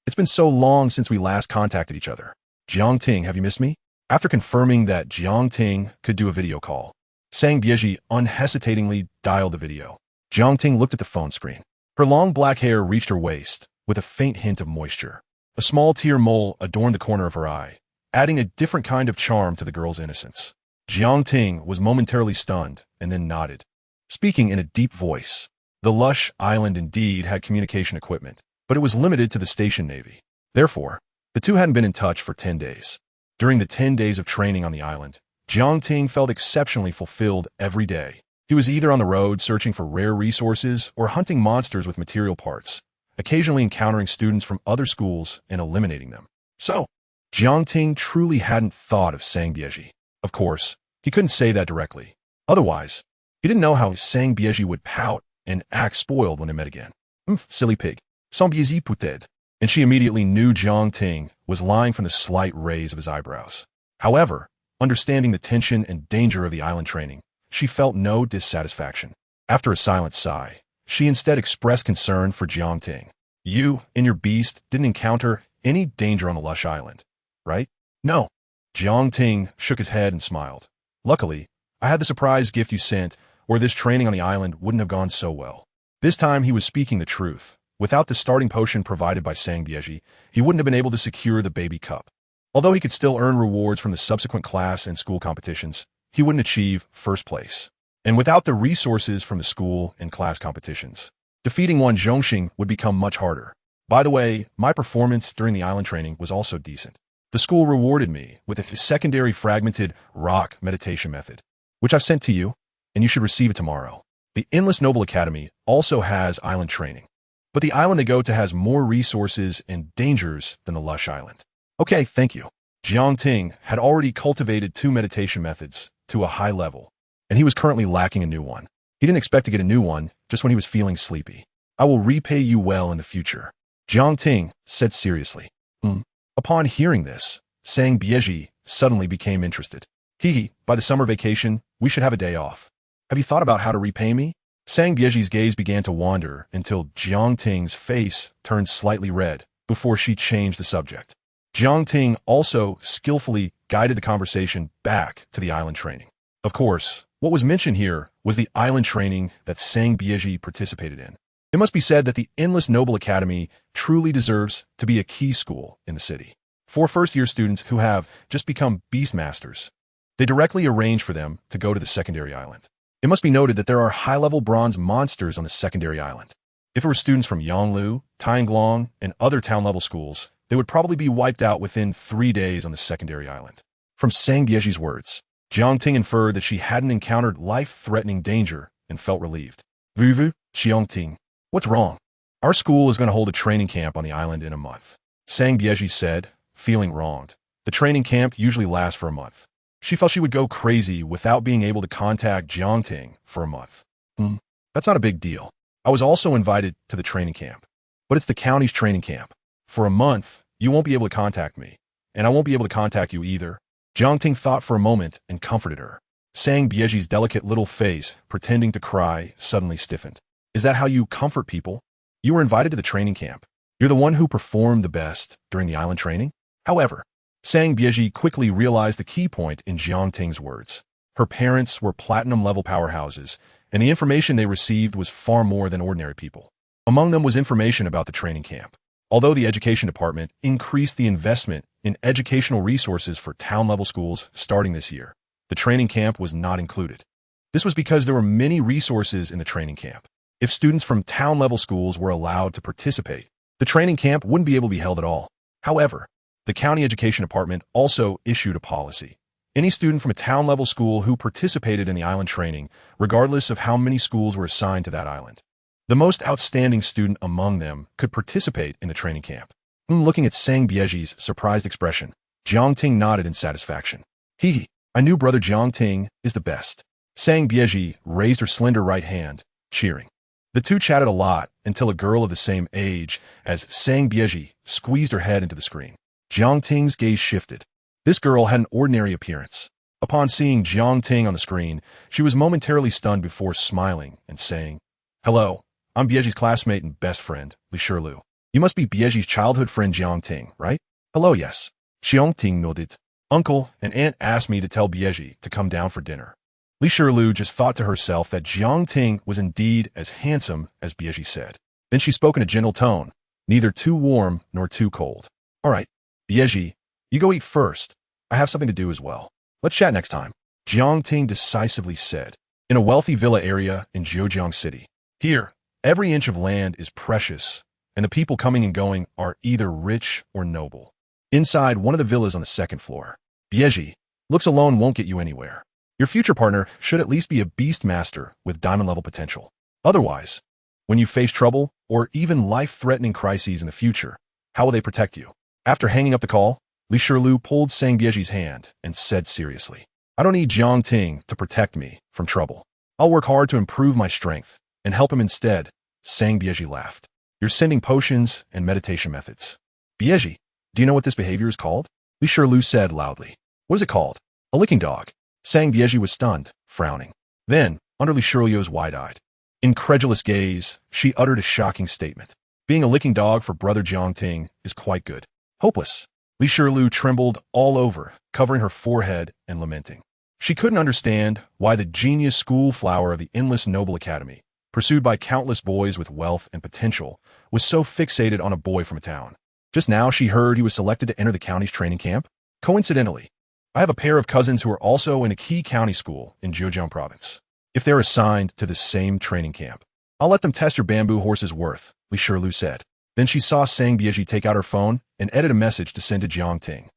A: It's been so long since we last contacted each other. Jiang Ting, have you missed me? After confirming that Jiang Ting could do a video call, Sang Bieji unhesitatingly dialed the video. Jiang Ting looked at the phone screen. Her long black hair reached her waist, with a faint hint of moisture. A small tear mole adorned the corner of her eye, adding a different kind of charm to the girl's innocence. Jiang Ting was momentarily stunned, and then nodded, speaking in a deep voice. The lush island indeed had communication equipment, but it was limited to the station navy. Therefore, the two hadn't been in touch for 10 days. During the 10 days of training on the island, Jiang Ting felt exceptionally fulfilled every day. He was either on the road searching for rare resources or hunting monsters with material parts, occasionally encountering students from other schools and eliminating them. So, Jiang Ting truly hadn't thought of Sang Bieji. Of course, he couldn't say that directly. Otherwise, he didn't know how Sang Bieji would pout and act spoiled when they met again. Silly pig. Sang Bieji peut-être. And she immediately knew Jiang Ting was lying from the slight raise of his eyebrows. However, understanding the tension and danger of the island training, she felt no dissatisfaction. After a silent sigh, she instead expressed concern for Jiang Ting. You and your beast didn't encounter any danger on the lush island, right? No. Jiang Ting shook his head and smiled. Luckily, I had the surprise gift you sent, or this training on the island wouldn't have gone so well. This time he was speaking the truth. Without the starting potion provided by Sang Bieji, he wouldn't have been able to secure the baby cup. Although he could still earn rewards from the subsequent class and school competitions, he wouldn't achieve first place. And without the resources from the school and class competitions, defeating one Zhongxing would become much harder. By the way, my performance during the island training was also decent. The school rewarded me with a secondary fragmented rock meditation method, which I've sent to you, and you should receive it tomorrow. The Endless Noble Academy also has island training, but the island they go to has more resources and dangers than the lush island. Okay, thank you. Jiang Ting had already cultivated 2 meditation methods to a high level, and he was currently lacking a new one. He didn't expect to get a new one just when he was feeling sleepy. I will repay you well in the future, Jiang Ting said seriously. Upon hearing this, Sang Bieji suddenly became interested. By the summer vacation, we should have a day off. Have you thought about how to repay me? Sang Bieji's gaze began to wander until Jiang Ting's face turned slightly red before she changed the subject. Jiang Ting also skillfully guided the conversation back to the island training. Of course, what was mentioned here was the island training that Sang Bieji participated in. It must be said that the Endless Noble Academy truly deserves to be a key school in the city. For first-year students who have just become Beastmasters, they directly arrange for them to go to the secondary island. It must be noted that there are high-level bronze monsters on the secondary island. If it were students from Yanglu, Tainglong, and other town-level schools, they would probably be wiped out within 3 days on the secondary island. From Sang Bieji's words, Jiang Ting inferred that she hadn't encountered life-threatening danger and felt relieved. Vuvu, Jiang Ting. What's wrong? Our school is going to hold a training camp on the island in a month. Sang Bieji said, feeling wronged. The training camp usually lasts for a month. She felt she would go crazy without being able to contact Jiang Ting for a month. That's not a big deal. I was also invited to the training camp, but it's the county's training camp. For a month, you won't be able to contact me, and I won't be able to contact you either. Jiang Ting thought for a moment and comforted her. Sang Bieji's delicate little face, pretending to cry, suddenly stiffened. Is that how you comfort people? You were invited to the training camp. You're the one who performed the best during the island training? However, Sang Bieji quickly realized the key point in Jiang Ting's words. Her parents were platinum-level powerhouses, and the information they received was far more than ordinary people. Among them was information about the training camp. Although the education department increased the investment in educational resources for town-level schools starting this year, the training camp was not included. This was because there were many resources in the training camp. If students from town-level schools were allowed to participate, the training camp wouldn't be able to be held at all. However, the county education department also issued a policy. Any student from a town-level school who participated in the island training, regardless of how many schools were assigned to that island, the most outstanding student among them could participate in the training camp. Looking at Sang Bieji's surprised expression, Jiang Ting nodded in satisfaction. I knew brother Jiang Ting is the best. Sang Bieji raised her slender right hand, cheering. The two chatted a lot until a girl of the same age as Sang Bieji squeezed her head into the screen. Jiang Ting's gaze shifted. This girl had an ordinary appearance. Upon seeing Jiang Ting on the screen, she was momentarily stunned before smiling and saying, "Hello, I'm Bieji's classmate and best friend, Li Shirlu. You must be Bieji's childhood friend Jiang Ting, right?" "Hello, yes." Jiang Ting nodded. "Uncle and aunt asked me to tell Bieji to come down for dinner." Li Shirlu just thought to herself that Jiang Ting was indeed as handsome as Bieji said. Then she spoke in a gentle tone, neither too warm nor too cold. "All right, Bieji, you go eat first. I have something to do as well. Let's chat next time," Jiang Ting decisively said. In a wealthy villa area in Zhejiang City. Here, every inch of land is precious, and the people coming and going are either rich or noble. Inside one of the villas on the second floor, Bieji, looks alone won't get you anywhere. Your future partner should at least be a Beastmaster with diamond-level potential. Otherwise, when you face trouble or even life-threatening crises in the future, how will they protect you? After hanging up the call, Li Shirlu pulled Sang Bieji's hand and said seriously, "I don't need Jiang Ting to protect me from trouble. I'll work hard to improve my strength and help him instead." Sang Bieji laughed. "You're sending potions and meditation methods." "Bieji, do you know what this behavior is called?" Li Shirlu said loudly. "What is it called?" "A licking dog." Sang Bieji was stunned, frowning. Then, under Li Shirlu's wide-eyed, incredulous gaze, she uttered a shocking statement. "Being a licking dog for brother Jiang Ting is quite good." "Hopeless." Li Shirlu trembled all over, covering her forehead and lamenting. She couldn't understand why the genius school flower of the endless noble academy, pursued by countless boys with wealth and potential, was so fixated on a boy from a town. Just now she heard he was selected to enter the county's training camp. Coincidentally, I have a pair of cousins who are also in a key county school in Zhejiang province. If they're assigned to the same training camp, I'll let them test your bamboo horse's worth, Li Shirlu said. Then she saw Sang Bieji take out her phone and edit a message to send to Jiang Ting.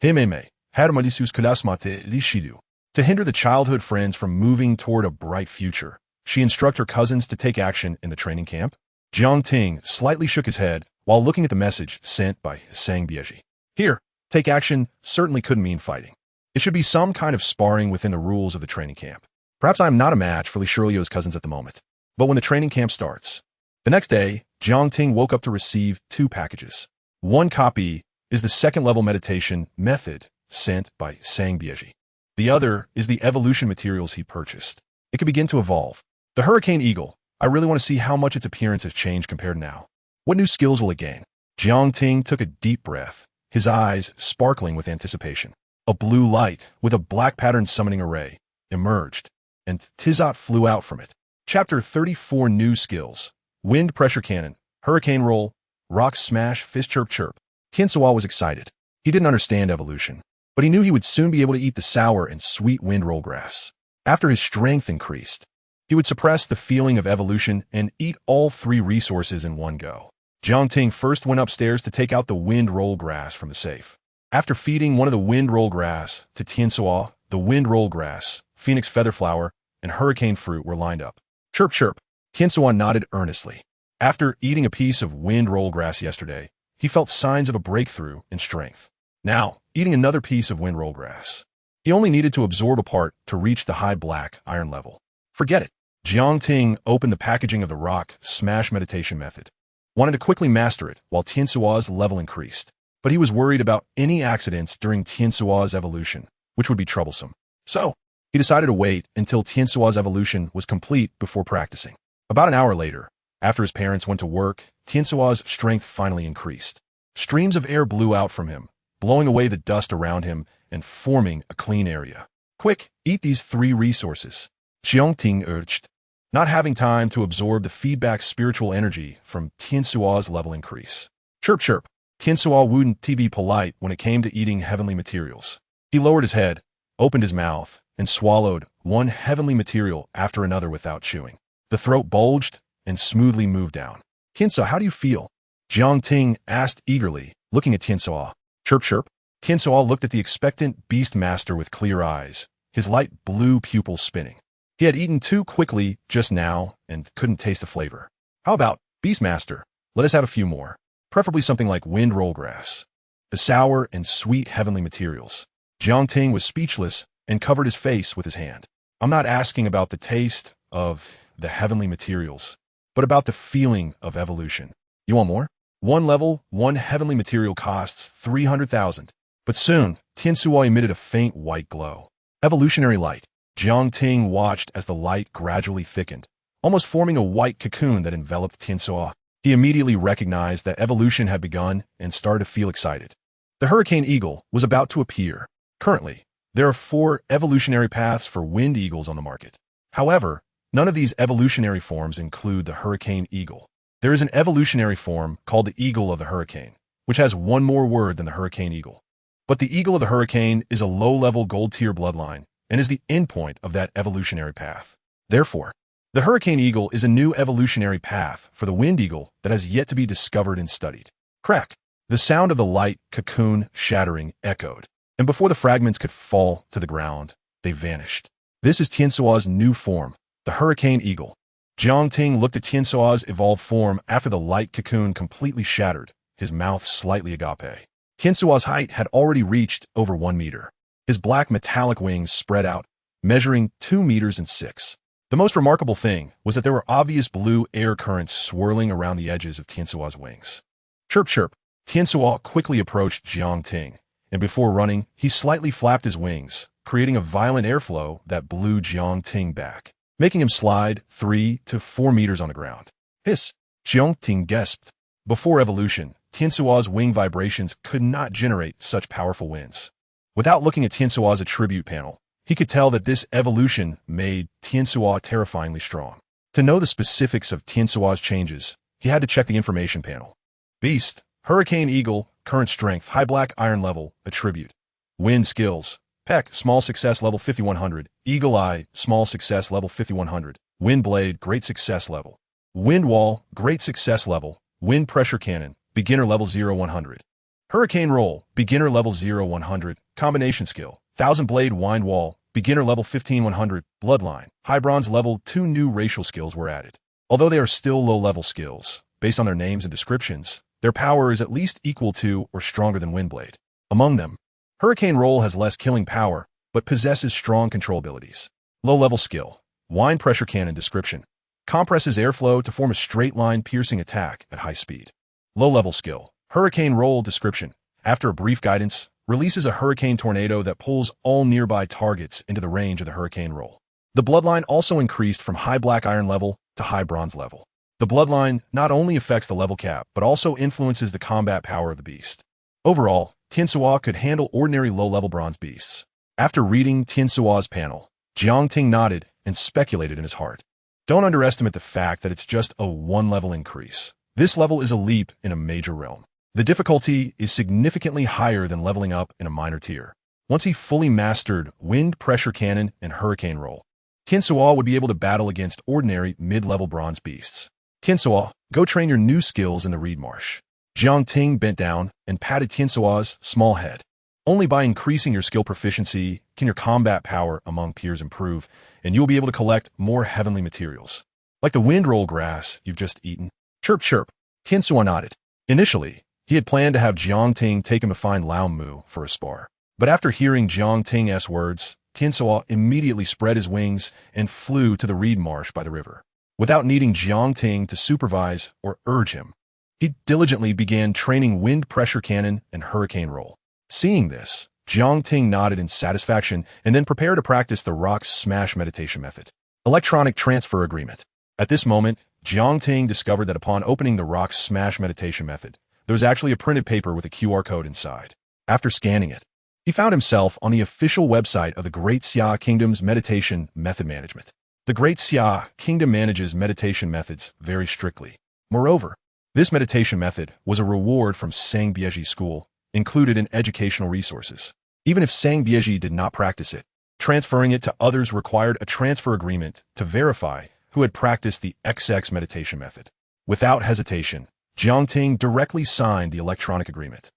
A: "Hememe, hadamadisus kadasmate lishidu." To hinder the childhood friends from moving toward a bright future, she instructed her cousins to take action in the training camp. Jiang Ting slightly shook his head while looking at the message sent by Sang Bieji. Here, take action certainly couldn't mean fighting. It should be some kind of sparring within the rules of the training camp. Perhaps I am not a match for Li Shirlu's cousins at the moment. But when the training camp starts. The next day, Jiang Ting woke up to receive 2 packages. One copy is the second-level meditation method sent by Sang Bieji. The other is the evolution materials he purchased. It could begin to evolve. The Hurricane Eagle. I really want to see how much its appearance has changed compared to now. What new skills will it gain? Jiang Ting took a deep breath, his eyes sparkling with anticipation. A blue light with a black pattern summoning array emerged, and Tizot flew out from it. Chapter 34 New Skills. Wind Pressure Cannon, Hurricane Roll, Rock Smash, Fist Chirp Chirp. Tiansuo was excited. He didn't understand evolution, but he knew he would soon be able to eat the sour and sweet wind roll grass. After his strength increased, he would suppress the feeling of evolution and eat all 3 resources in one go. Jiang Ting first went upstairs to take out the wind roll grass from the safe. After feeding one of the wind roll grass to Tiansuo, the wind roll grass, phoenix feather flower, and hurricane fruit were lined up. Chirp chirp. Tiansuo nodded earnestly. After eating a piece of wind roll grass yesterday, he felt signs of a breakthrough in strength. Now, eating another piece of wind roll grass. He only needed to absorb a part to reach the high black iron level. Forget it. Jiang Ting opened the packaging of the Rock Smash meditation method. Wanted to quickly master it while Tiansuo's level increased, but he was worried about any accidents during Tiansuo's evolution, which would be troublesome. So, He decided to wait until Tiansua's evolution was complete before practicing. About an hour later, after his parents went to work, Tiansua's strength finally increased. Streams of air blew out from him, blowing away the dust around him and forming a clean area. Quick, eat these 3 resources, Xiongting urged, not having time to absorb the feedback spiritual energy from Tiansua's level increase. Chirp chirp. Tiansua wouldn't be polite when it came to eating heavenly materials. He lowered his head, opened his mouth, and swallowed one heavenly material after another without chewing. The throat bulged and smoothly moved down. Tiansua, how do you feel? Jiangting asked eagerly, looking at Tiansua. Chirp chirp. Tiansua looked at the expectant Beastmaster with clear eyes, his light blue pupils spinning. He had eaten too quickly just now and couldn't taste the flavor. How about, Beastmaster, let us have a few more, preferably something like wind roll grass. The sour and sweet heavenly materials. Jiangting was speechless and covered his face with his hand. I'm not asking about the taste of the heavenly materials, but about the feeling of evolution. You want more? 1 level, 1 heavenly material costs 300,000. But soon, Tiansua emitted a faint white glow. Evolutionary light. Jiangting watched as the light gradually thickened, almost forming a white cocoon that enveloped Tiansua. He immediately recognized that evolution had begun and started to feel excited. The hurricane eagle was about to appear. Currently, there are 4 evolutionary paths for wind eagles on the market. However, none of these evolutionary forms include the hurricane eagle. There is an evolutionary form called the eagle of the hurricane, which has one more word than the hurricane eagle. But the eagle of the hurricane is a low-level gold-tier bloodline and is the endpoint of that evolutionary path. Therefore, the hurricane eagle is a new evolutionary path for the wind eagle that has yet to be discovered and studied. Crack! The sound of the light cocoon shattering echoed, and before the fragments could fall to the ground, they vanished. This is Tiansua's new form, the hurricane eagle. Jiangting looked at Tiansua's evolved form after the light cocoon completely shattered, his mouth slightly agape. Tiansua's height had already reached over 1 meter. His black metallic wings spread out, measuring 2 meters and 6. The most remarkable thing was that there were obvious blue air currents swirling around the edges of Tiansua's wings. Chirp chirp. Tiansua quickly approached Jiangting, and before running, he slightly flapped his wings, creating a violent airflow that blew Jiangting back, making him slide 3 to 4 meters on the ground. Hiss! Jiangting gasped. Before evolution, Tiansua's wing vibrations could not generate such powerful winds. Without looking at Tiansua's attribute panel, he could tell that this evolution made Tiansua terrifyingly strong. To know the specifics of Tiansua's changes, he had to check the information panel. Beast, Hurricane Eagle, current strength, high black iron level, attribute. Wind skills, Peck, small success level 5100, Eagle Eye, small success level 5100, Wind Blade, great success level. Wind Wall, great success level, Wind Pressure Cannon, beginner level 0100. Hurricane Roll, beginner level 0100, combination skill, Thousand Blade Wind Wall, beginner level 15100, Bloodline, high bronze level. 2 new racial skills were added. Although they are still low-level skills, based on their names and descriptions, their power is at least equal to or stronger than Windblade. Among them, Hurricane Roll has less killing power, but possesses strong control abilities. Low-level skill, Wind Pressure Cannon description, compresses airflow to form a straight-line piercing attack at high speed. Low-level skill, Hurricane Roll description, after a brief guidance, releases a hurricane tornado that pulls all nearby targets into the range of the hurricane roll. The bloodline also increased from high black iron level to high bronze level. The bloodline not only affects the level cap, but also influences the combat power of the beast. Overall, Tiansua could handle ordinary low-level bronze beasts. After reading Tiansua's panel, Jiangting nodded and speculated in his heart. Don't underestimate the fact that it's just a 1-level increase. This level is a leap in a major realm. The difficulty is significantly higher than leveling up in a minor tier. Once he fully mastered Wind Pressure Cannon and Hurricane Roll, Tiansua would be able to battle against ordinary mid-level bronze beasts. Tiansua, go train your new skills in the Reed Marsh. Jiangting bent down and patted Tiansua's small head. Only by increasing your skill proficiency can your combat power among peers improve, and you'll be able to collect more heavenly materials. Like the wind roll grass you've just eaten. Chirp chirp. Tiansua nodded. Initially, he had planned to have Jiangting take him to find Lao Mu for a spar. But after hearing Jiangting's words, Tiansua immediately spread his wings and flew to the reed marsh by the river. Without needing Jiangting to supervise or urge him, he diligently began training Wind Pressure Cannon and Hurricane Roll. Seeing this, Jiang Ting nodded in satisfaction and then prepared to practice the rock smash meditation method. Electronic transfer agreement. At this moment, Jiang Ting discovered that upon opening the rock smash meditation method, there was actually a printed paper with a QR code inside. After scanning it, he found himself on the official website of the Great Xia Kingdom's meditation method management. The Great Xia Kingdom manages meditation methods very strictly. Moreover, this meditation method was a reward from Sang Bieji School, included in educational resources. Even if Sang Bieji did not practice it, transferring it to others required a transfer agreement to verify who had practiced the XX meditation method. Without hesitation, Jiang Ting directly signed the electronic agreement.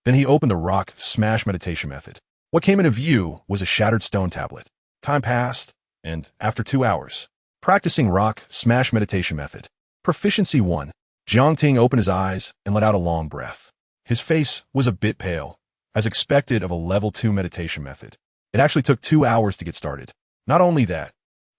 A: Then he opened the rock smash meditation method. What came into view was a shattered stone tablet. Time passed, and after 2 hours, practicing rock smash meditation method. Proficiency 1. Jiang Ting opened his eyes and let out a long breath. His face was a bit pale, as expected of a level 2 meditation method. It actually took 2 hours to get started. Not only that,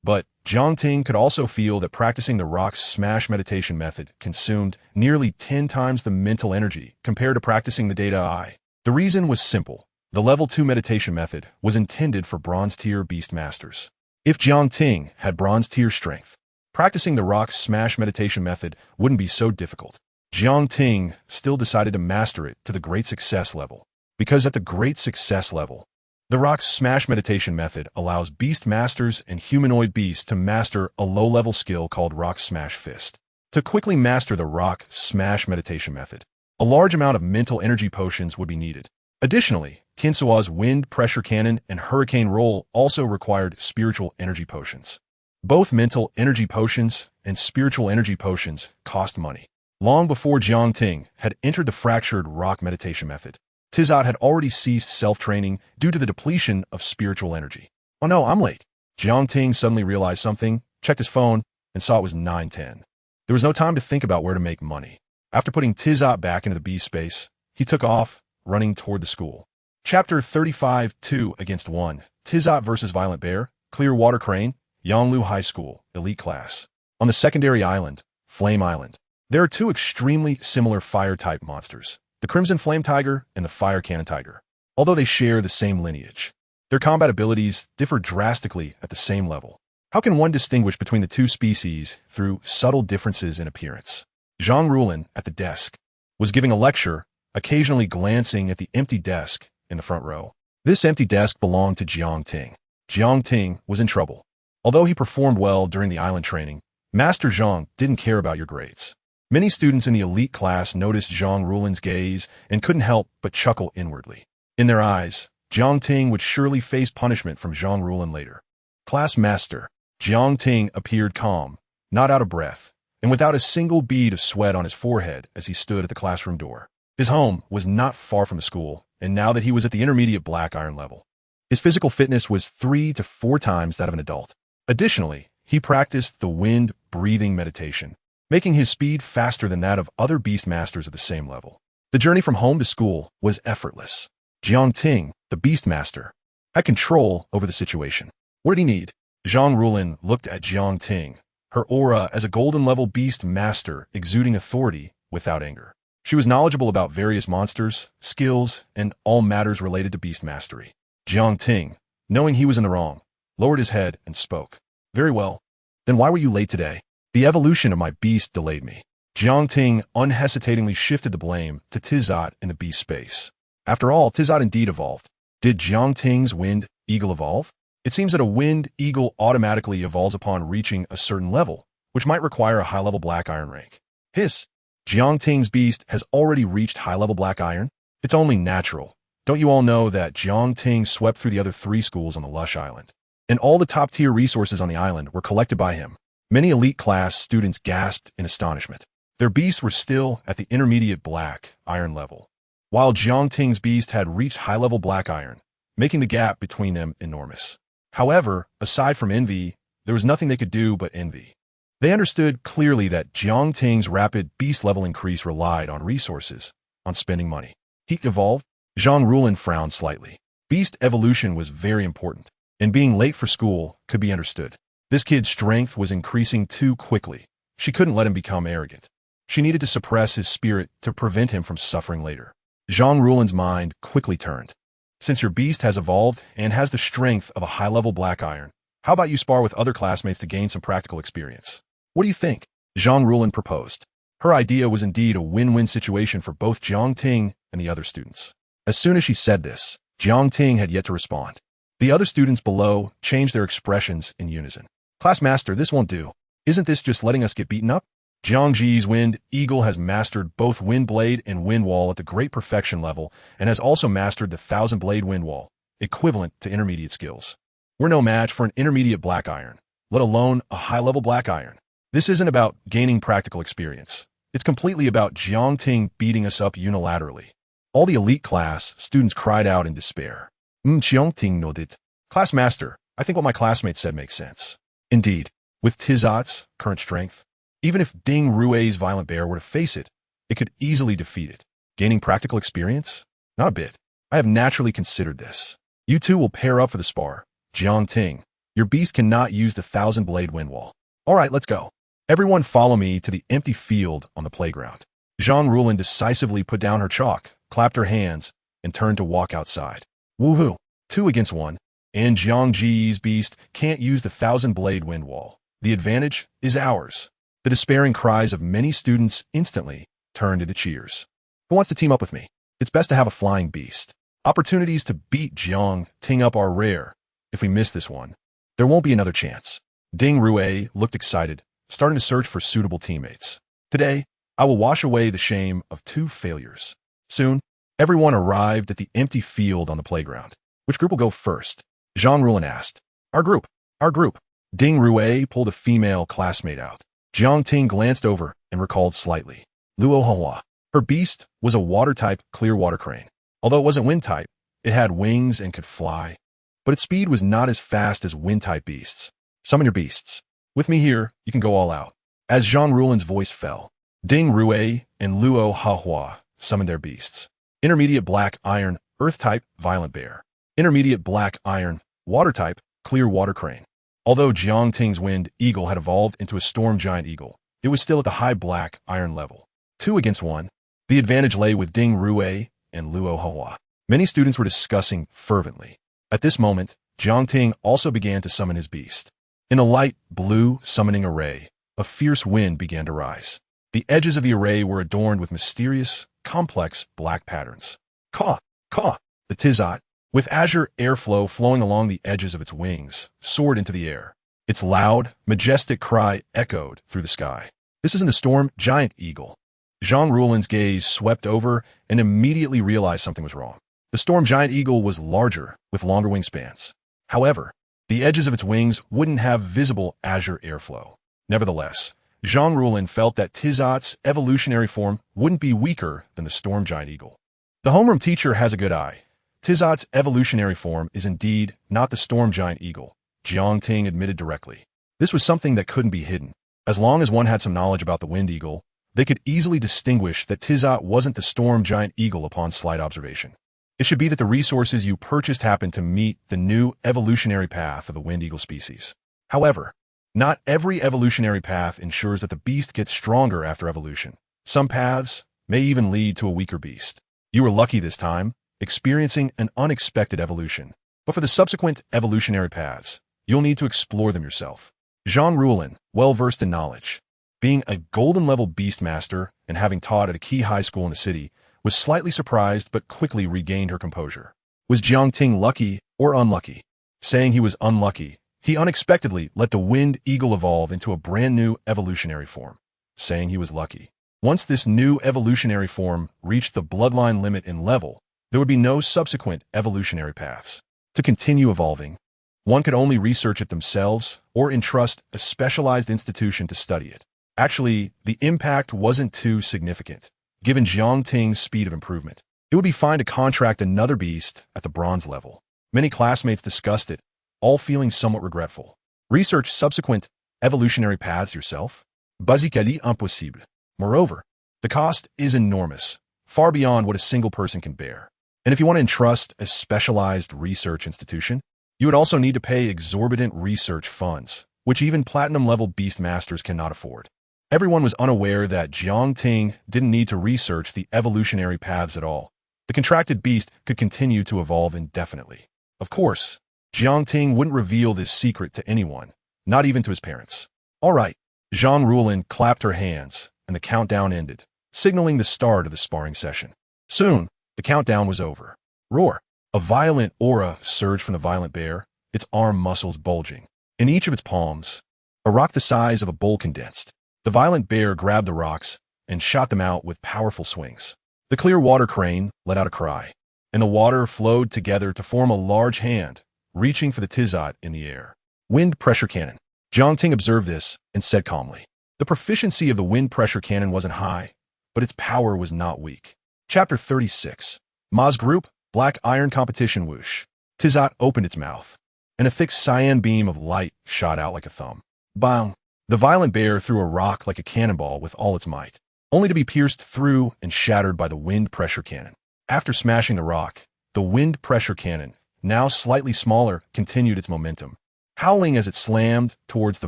A: but Jiang Ting could also feel that practicing the rock smash meditation method consumed nearly 10 times the mental energy compared to practicing the data eye. The reason was simple. The level 2 meditation method was intended for bronze tier Beastmasters. If Jiang Ting had bronze tier strength, practicing the rock smash meditation method wouldn't be so difficult. Jiang Ting still decided to master it to the great success level, because at the great success level, the rock smash meditation method allows Beastmasters and humanoid beasts to master a low-level skill called rock smash fist. To quickly master the rock smash meditation method, a large amount of mental energy potions would be needed. Additionally, Tiansua's wind pressure cannon and hurricane roll also required spiritual energy potions. Both mental energy potions and spiritual energy potions cost money. Long before Jiang Ting had entered the fractured rock meditation method, Tizot had already ceased self-training due to the depletion of spiritual energy. Oh no, I'm late. Jiang Ting suddenly realized something, checked his phone, and saw it was 9:10. There was no time to think about where to make money. After putting Tizot back into the beast space, he took off, running toward the school. Chapter 35 2 against 1. Tizot versus Violent Bear, Clearwater Crane, Yonglu High School, Elite Class. On the secondary island, Flame Island, there are two extremely similar fire-type monsters, the Crimson Flame Tiger and the Fire Cannon Tiger. Although they share the same lineage, their combat abilities differ drastically at the same level. How can one distinguish between the two species through subtle differences in appearance? Zhang Rulin, at the desk, was giving a lecture, occasionally glancing at the empty desk in the front row. This empty desk belonged to Jiang Ting. Jiang Ting was in trouble. Although he performed well during the island training, Master Zhang didn't care about your grades. Many students in the elite class noticed Zhang Rulin's gaze and couldn't help but chuckle inwardly. In their eyes, Jiang Ting would surely face punishment from Zhang Rulin later. Class Master Jiang Ting appeared calm, not out of breath, and without a single bead of sweat on his forehead as he stood at the classroom door. His home was not far from the school, and now that he was at the intermediate black iron level, his physical fitness was 3 to 4 times that of an adult. Additionally, he practiced the wind breathing meditation, making his speed faster than that of other Beastmasters at the same level. The journey from home to school was effortless. Jiang Ting, the Beastmaster, had control over the situation. What did he need? Zhang Rulin looked at Jiang Ting, her aura as a golden-level Beastmaster exuding authority without anger. She was knowledgeable about various monsters, skills, and all matters related to beast mastery. Jiang Ting, knowing he was in the wrong, lowered his head and spoke. Very well. Then why were you late today? The evolution of my beast delayed me. Jiang Ting unhesitatingly shifted the blame to Tizot in the beast space. After all, Tizot indeed evolved. Did Jiang Ting's wind eagle evolve? It seems that a wind eagle automatically evolves upon reaching a certain level, which might require a high-level black iron rank. Hiss! Jiang Ting's beast has already reached high-level black iron? It's only natural. Don't you all know that Jiang Ting swept through the other 3 schools on the Lush Island? And all the top-tier resources on the island were collected by him. Many elite class students gasped in astonishment. Their beasts were still at the intermediate black iron level, while Jiang Ting's beast had reached high-level black iron, making the gap between them enormous. However, aside from envy, there was nothing they could do but envy. They understood clearly that Jiang Ting's rapid beast level increase relied on resources, on spending money. He evolved? Zhang Rulin frowned slightly. Beast evolution was very important, and being late for school could be understood. This kid's strength was increasing too quickly. She couldn't let him become arrogant. She needed to suppress his spirit to prevent him from suffering later. Zhang Rulin's mind quickly turned. Since your beast has evolved and has the strength of a high-level black iron, how about you spar with other classmates to gain some practical experience? What do you think? Zhang Rulin proposed. Her idea was indeed a win-win situation for both Jiang Ting and the other students. As soon as she said this, Jiang Ting had yet to respond. The other students below changed their expressions in unison. Classmaster, this won't do. Isn't this just letting us get beaten up? Jiang Ji's Wind Eagle has mastered both Wind Blade and Wind Wall at the Great Perfection level and has also mastered the 1000-blade Wind Wall, equivalent to intermediate skills. We're no match for an intermediate black iron, let alone a high-level black iron. This isn't about gaining practical experience. It's completely about Jiang Ting beating us up unilaterally. All the elite class students cried out in despair. Jiang Ting nodded. Classmaster, I think what my classmates said makes sense. Indeed, with Tizat's current strength, even if Ding Rui's Violent Bear were to face it, it could easily defeat it. Gaining practical experience? Not a bit. I have naturally considered this. You two will pair up for the spar. Jiang Ting, your beast cannot use the 1000-blade wind wall. All right, let's go. Everyone follow me to the empty field on the playground. Zhang Rulin decisively put down her chalk, clapped her hands, and turned to walk outside. Woohoo! 2 against 1, and Jiang Ji's beast can't use the 1000-blade wind wall. The advantage is ours. The despairing cries of many students instantly turned into cheers. Who wants to team up with me? It's best to have a flying beast. Opportunities to beat Jiang Ting up are rare. If we miss this one, there won't be another chance. Ding Rui looked excited, starting to search for suitable teammates. Today, I will wash away the shame of 2 failures. Soon, everyone arrived at the empty field on the playground. Which group will go first? Zhang Rulin asked. Our group. Our group. Ding Rui pulled a female classmate out. Jiang Ting glanced over and recalled slightly. Luo Hua. Her beast was a water-type clear water crane. Although it wasn't wind-type, it had wings and could fly. But its speed was not as fast as wind-type beasts. Summon your beasts. With me here, you can go all out. As Zhang Rulin's voice fell, Ding Rui and Luo Hua summoned their beasts. Intermediate black iron, earth-type, violent bear. Intermediate black iron, water-type, clear water crane. Although Jiang Ting's Wind Eagle had evolved into a storm giant eagle, it was still at the high black iron level. 2 against 1. The advantage lay with Ding Rui and Luo Hua. Many students were discussing fervently. At this moment, Jiang Ting also began to summon his beast. In a light blue summoning array, a fierce wind began to rise. The edges of the array were adorned with mysterious, complex black patterns. Caw, caw, the Tizat, with azure airflow flowing along the edges of its wings, soared into the air. Its loud, majestic cry echoed through the sky. This isn't the storm giant eagle. Zhang Rulin's gaze swept over and immediately realized something was wrong. The storm giant eagle was larger, with longer wingspans. However, the edges of its wings wouldn't have visible azure airflow. Nevertheless, Zhang Rulin felt that Tizat's evolutionary form wouldn't be weaker than the storm giant eagle. The homeroom teacher has a good eye. Tizat's evolutionary form is indeed not the storm giant eagle, Jiang Ting admitted directly. This was something that couldn't be hidden. As long as one had some knowledge about the wind eagle, they could easily distinguish that Tizat wasn't the storm giant eagle upon slight observation. It should be that the resources you purchased happen to meet the new evolutionary path of the wind eagle species. However, not every evolutionary path ensures that the beast gets stronger after evolution. Some paths may even lead to a weaker beast. You were lucky this time, experiencing an unexpected evolution. But for the subsequent evolutionary paths, you'll need to explore them yourself. Zhang Rulin, well-versed in knowledge, being a golden-level Beastmaster and having taught at a key high school in the city, was slightly surprised but quickly regained her composure. Was Jiang Ting lucky or unlucky? Saying he was unlucky, he unexpectedly let the Wind Eagle evolve into a brand new evolutionary form. Saying he was lucky. Once this new evolutionary form reached the bloodline limit in level, there would be no subsequent evolutionary paths. To continue evolving, one could only research it themselves or entrust a specialized institution to study it. Actually, the impact wasn't too significant, given Jiang Ting's speed of improvement. It would be fine to contract another beast at the bronze level. Many classmates discussed it, all feeling somewhat regretful. Research subsequent evolutionary paths yourself? Basically impossible. Moreover, the cost is enormous, far beyond what a single person can bear. And if you want to entrust a specialized research institution, you would also need to pay exorbitant research funds, which even platinum-level Beastmasters cannot afford. Everyone was unaware that Jiang Ting didn't need to research the evolutionary paths at all. the contracted beast could continue to evolve indefinitely. Of course, Jiang Ting wouldn't reveal this secret to anyone, not even to his parents. All right, Zhang Rulin clapped her hands, and the countdown ended, signaling the start of the sparring session. Soon, the countdown was over. Roar! A violent aura surged from the violent bear, its arm muscles bulging. In each of its palms, a rock the size of a bowl condensed. The violent bear grabbed the rocks and shot them out with powerful swings. The clear water crane let out a cry, and the water flowed together to form a large hand, reaching for the Tizot in the air. Wind pressure cannon. Jiang Ting observed this and said calmly. The proficiency of the wind pressure cannon wasn't high, but its power was not weak. Chapter 36. Ma's Group, Black Iron Competition Whoosh. Tizot opened its mouth, and a thick cyan beam of light shot out like a thumb. Bang! The violent bear threw a rock like a cannonball with all its might, only to be pierced through and shattered by the wind pressure cannon. After smashing the rock, the wind pressure cannon, now slightly smaller, continued its momentum, howling as it slammed towards the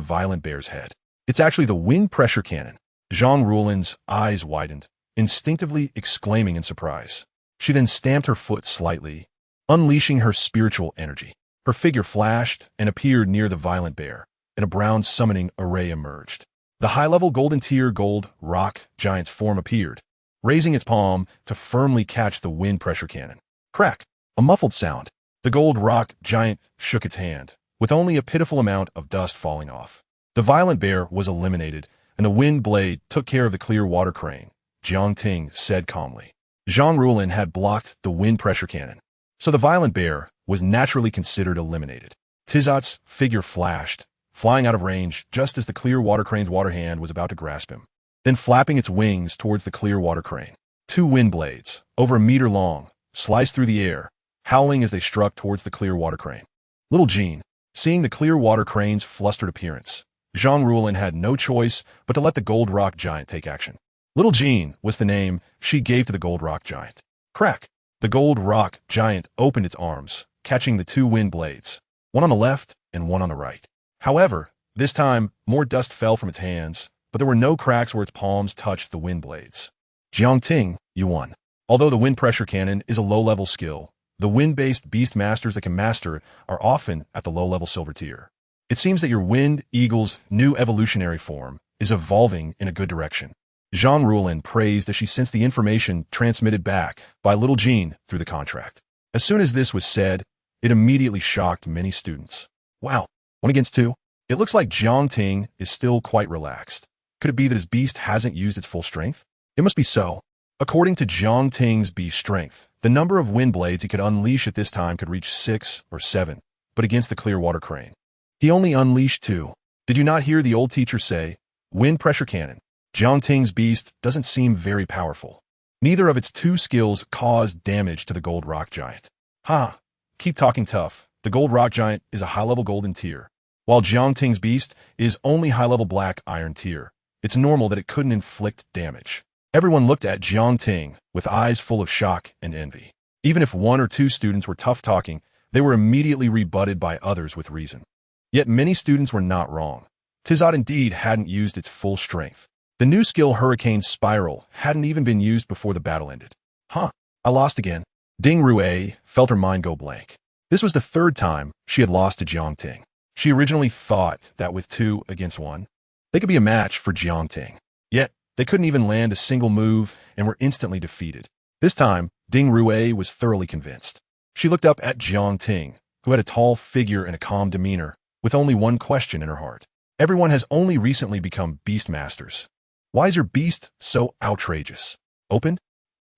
A: violent bear's head. It's actually the wind pressure cannon. Zhang Rulin's eyes widened, instinctively exclaiming in surprise. She then stamped her foot slightly, unleashing her spiritual energy. Her figure flashed and appeared near the violent bear, and a brown summoning array emerged. The high-level golden tier gold rock giant's form appeared, raising its palm to firmly catch the wind pressure cannon. Crack! A muffled sound. The gold rock giant shook its hand, with only a pitiful amount of dust falling off. The violent bear was eliminated, and the wind blade took care of the clear water crane, Jiang Ting said calmly. Zhang Rulin had blocked the wind pressure cannon, so the violent bear was naturally considered eliminated. Tizot's figure flashed, flying out of range just as the clear water crane's water hand was about to grasp him, then flapping its wings towards the clear water crane. Two wind blades, over a meter long, sliced through the air, howling as they struck towards the clear water crane. Little Jean, seeing the clear water crane's flustered appearance, Zhang Rulin had no choice but to let the gold rock giant take action. Little Jean was the name she gave to the gold rock giant. Crack! The gold rock giant opened its arms, catching the two wind blades, one on the left and one on the right. However, this time, more dust fell from its hands, but there were no cracks where its palms touched the wind blades. Jiang Ting, you won. Although the wind pressure cannon is a low-level skill, the wind-based Beastmasters that can master it are often at the low-level silver tier. It seems that your Wind Eagle's new evolutionary form is evolving in a good direction. Zhang Rulin praised as she sensed the information transmitted back by Little Jean through the contract. As soon as this was said, it immediately shocked many students. Wow, 1 against 2? It looks like Jiang Ting is still quite relaxed. Could it be that his beast hasn't used its full strength? It must be so. According to Jiang Ting's beast strength, the number of wind blades he could unleash at this time could reach 6 or 7, but against the clear water crane, he only unleashed 2. Did you not hear the old teacher say, wind pressure cannon? Jiang Ting's beast doesn't seem very powerful. Neither of its 2 skills caused damage to the gold rock giant. Ha! Keep talking tough. The gold rock giant is a high-level golden tier, while Jiang Ting's beast is only high-level black iron tier. It's normal that it couldn't inflict damage. Everyone looked at Jiang Ting with eyes full of shock and envy. Even if 1 or 2 students were tough-talking, they were immediately rebutted by others with reason. Yet many students were not wrong. Tizot indeed hadn't used its full strength. The new skill Hurricane Spiral hadn't even been used before the battle ended. Huh, I lost again. Ding Rue felt her mind go blank. This was the 3rd time she had lost to Jiang Ting. She originally thought that with 2 against 1, they could be a match for Jiang Ting. Yet, they couldn't even land a single move and were instantly defeated. This time, Ding Rue was thoroughly convinced. She looked up at Jiang Ting, who had a tall figure and a calm demeanor, with only one question in her heart. Everyone has only recently become Beastmasters. Why is your beast so outrageous? Opened?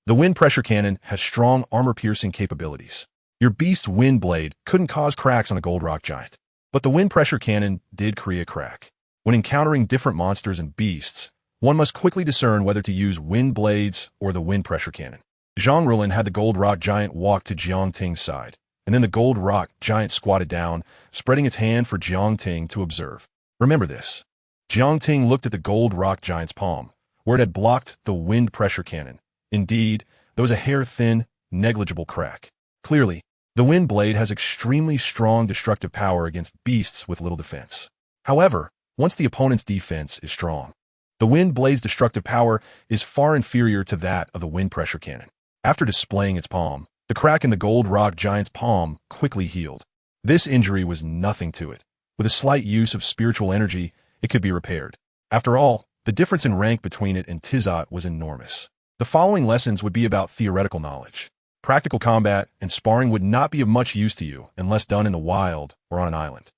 A: The wind pressure cannon has strong armor-piercing capabilities. Your beast's wind blade couldn't cause cracks on the gold rock giant, but the wind pressure cannon did create a crack. When encountering different monsters and beasts, one must quickly discern whether to use wind blades or the wind pressure cannon. Zhang Rulin had the gold rock giant walk to Jiang Ting's side, and then the gold rock giant squatted down, spreading its hand for Jiang Ting to observe. Remember this. Jiang Ting looked at the gold rock giant's palm, where it had blocked the wind pressure cannon. Indeed, there was a hair-thin, negligible crack. Clearly, the wind blade has extremely strong destructive power against beasts with little defense. However, once the opponent's defense is strong, the wind blade's destructive power is far inferior to that of the wind pressure cannon. After displaying its palm, the crack in the gold rock giant's palm quickly healed. This injury was nothing to it. With a slight use of spiritual energy, it could be repaired. After all, the difference in rank between it and Tizot was enormous. The following lessons would be about theoretical knowledge. Practical combat and sparring would not be of much use to you unless done in the wild or on an island.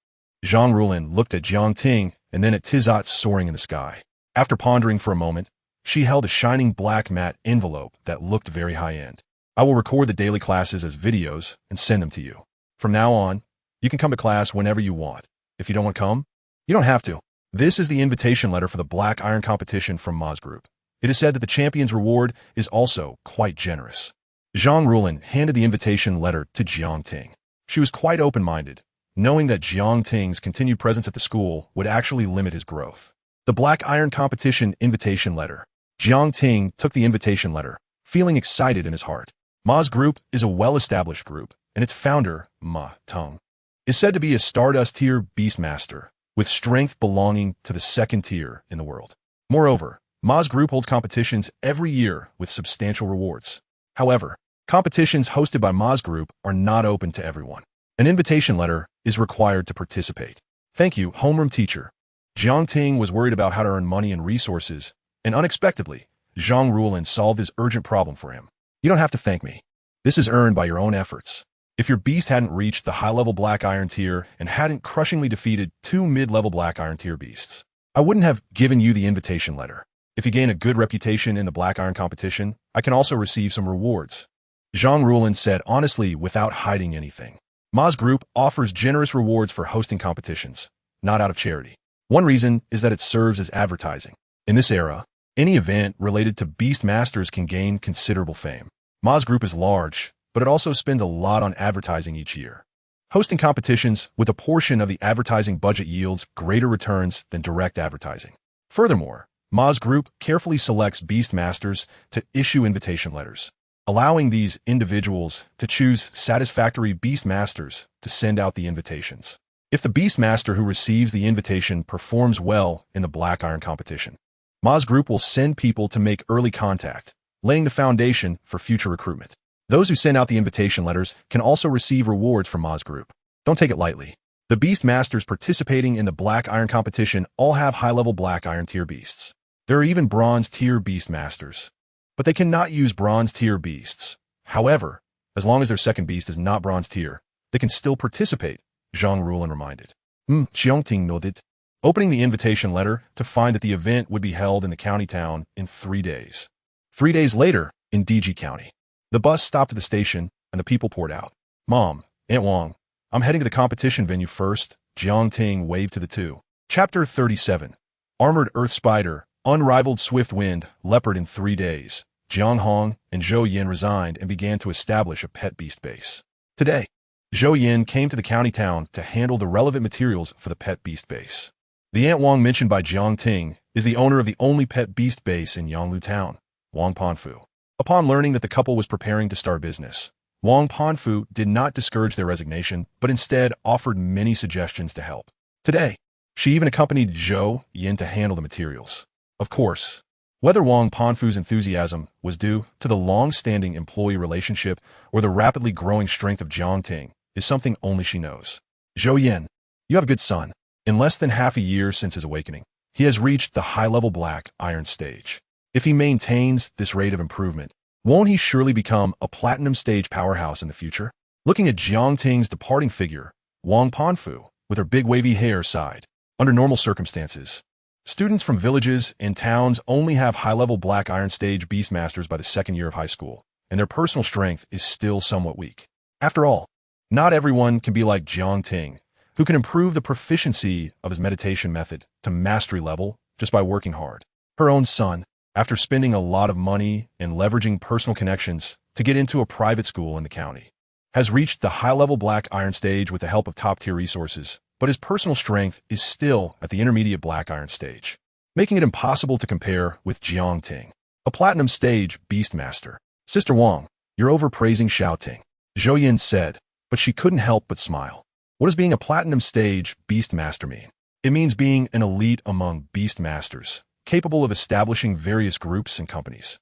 A: Zhang Rulin looked at Jiang Ting and then at Tizot soaring in the sky. After pondering for a moment, she held a shining black matte envelope that looked very high-end. I will record the daily classes as videos and send them to you. From now on, you can come to class whenever you want. If you don't want to come, you don't have to. This is the invitation letter for the Black Iron competition from Ma's group. It is said that the champion's reward is also quite generous. Zhang Rulin handed the invitation letter to Jiang Ting. She was quite open-minded, knowing that Jiang Ting's continued presence at the school would actually limit his growth. The Black Iron competition invitation letter. Jiang Ting took the invitation letter, feeling excited in his heart. Ma's group is a well-established group, and its founder, Ma Tong, is said to be a Stardust tier Beastmaster, with strength belonging to the second tier in the world. Moreover, Ma's group holds competitions every year with substantial rewards. However, competitions hosted by Ma's group are not open to everyone. An invitation letter is required to participate. Thank you, homeroom teacher. Jiang Ting was worried about how to earn money and resources, and unexpectedly, Zhang Rulin solved his urgent problem for him. You don't have to thank me. This is earned by your own efforts. If your beast hadn't reached the high-level Black Iron tier and hadn't crushingly defeated 2 mid-level Black Iron tier beasts, I wouldn't have given you the invitation letter. If you gain a good reputation in the Black Iron competition, I can also receive some rewards. Zhang Rulin said honestly without hiding anything. Ma's group offers generous rewards for hosting competitions, not out of charity. One reason is that it serves as advertising. In this era, any event related to Beastmasters can gain considerable fame. Ma's group is large, but it also spends a lot on advertising each year. Hosting competitions with a portion of the advertising budget yields greater returns than direct advertising. Furthermore, Ma's group carefully selects Beastmasters to issue invitation letters, allowing these individuals to choose satisfactory Beastmasters to send out the invitations. If the Beastmaster who receives the invitation performs well in the Black Iron competition, Ma's group will send people to make early contact, laying the foundation for future recruitment. Those who send out the invitation letters can also receive rewards from Ma's group. Don't take it lightly. The Beastmasters participating in the Black Iron competition all have high-level Black Iron tier beasts. There are even Bronze tier Beastmasters, but they cannot use Bronze tier beasts. However, as long as their second beast is not Bronze tier, they can still participate, Zhang Rulin reminded. Xiangting nodded, opening the invitation letter to find that the event would be held in the county town in 3 days. 3 days later, in DG County, the bus stopped at the station and the people poured out. Mom, Aunt Wang, I'm heading to the competition venue first, Jiang Ting waved to the two. Chapter 37. Armored Earth Spider, Unrivaled Swift Wind, Leopard in 3 days. Jiang Hong and Zhou Yin resigned and began to establish a pet beast base. Today, Zhou Yin came to the county town to handle the relevant materials for the pet beast base. The Aunt Wang mentioned by Jiang Ting is the owner of the only pet beast base in Yanglu Town, Wang Panfu. Upon learning that the couple was preparing to start business, Wang Panfu did not discourage their resignation, but instead offered many suggestions to help. Today, she even accompanied Zhou Yin to handle the materials. Of course, whether Wang Panfu's enthusiasm was due to the long-standing employee relationship or the rapidly growing strength of Jiang Ting is something only she knows. Zhou Yin, you have a good son. In less than half a year since his awakening, he has reached the high-level Black Iron stage. If he maintains this rate of improvement, won't he surely become a platinum stage powerhouse in the future? Looking at Jiang Ting's departing figure, Wang Panfu, with her big wavy hair, sighed. Under normal circumstances, students from villages and towns only have high-level Black Iron stage Beastmasters by the second year of high school, and their personal strength is still somewhat weak. After all, not everyone can be like Jiang Ting, who can improve the proficiency of his meditation method to mastery level just by working hard. Her own son, after spending a lot of money and leveraging personal connections to get into a private school in the county, has reached the high-level Black Iron stage with the help of top-tier resources, but his personal strength is still at the intermediate Black Iron stage, making it impossible to compare with Jiang Ting, a platinum stage Beastmaster. Sister Wang, you're overpraising Xiao Ting, Zhou Yin said, but she couldn't help but smile. What does being a platinum stage Beastmaster mean? It means being an elite among Beastmasters, capable of establishing various groups and companies.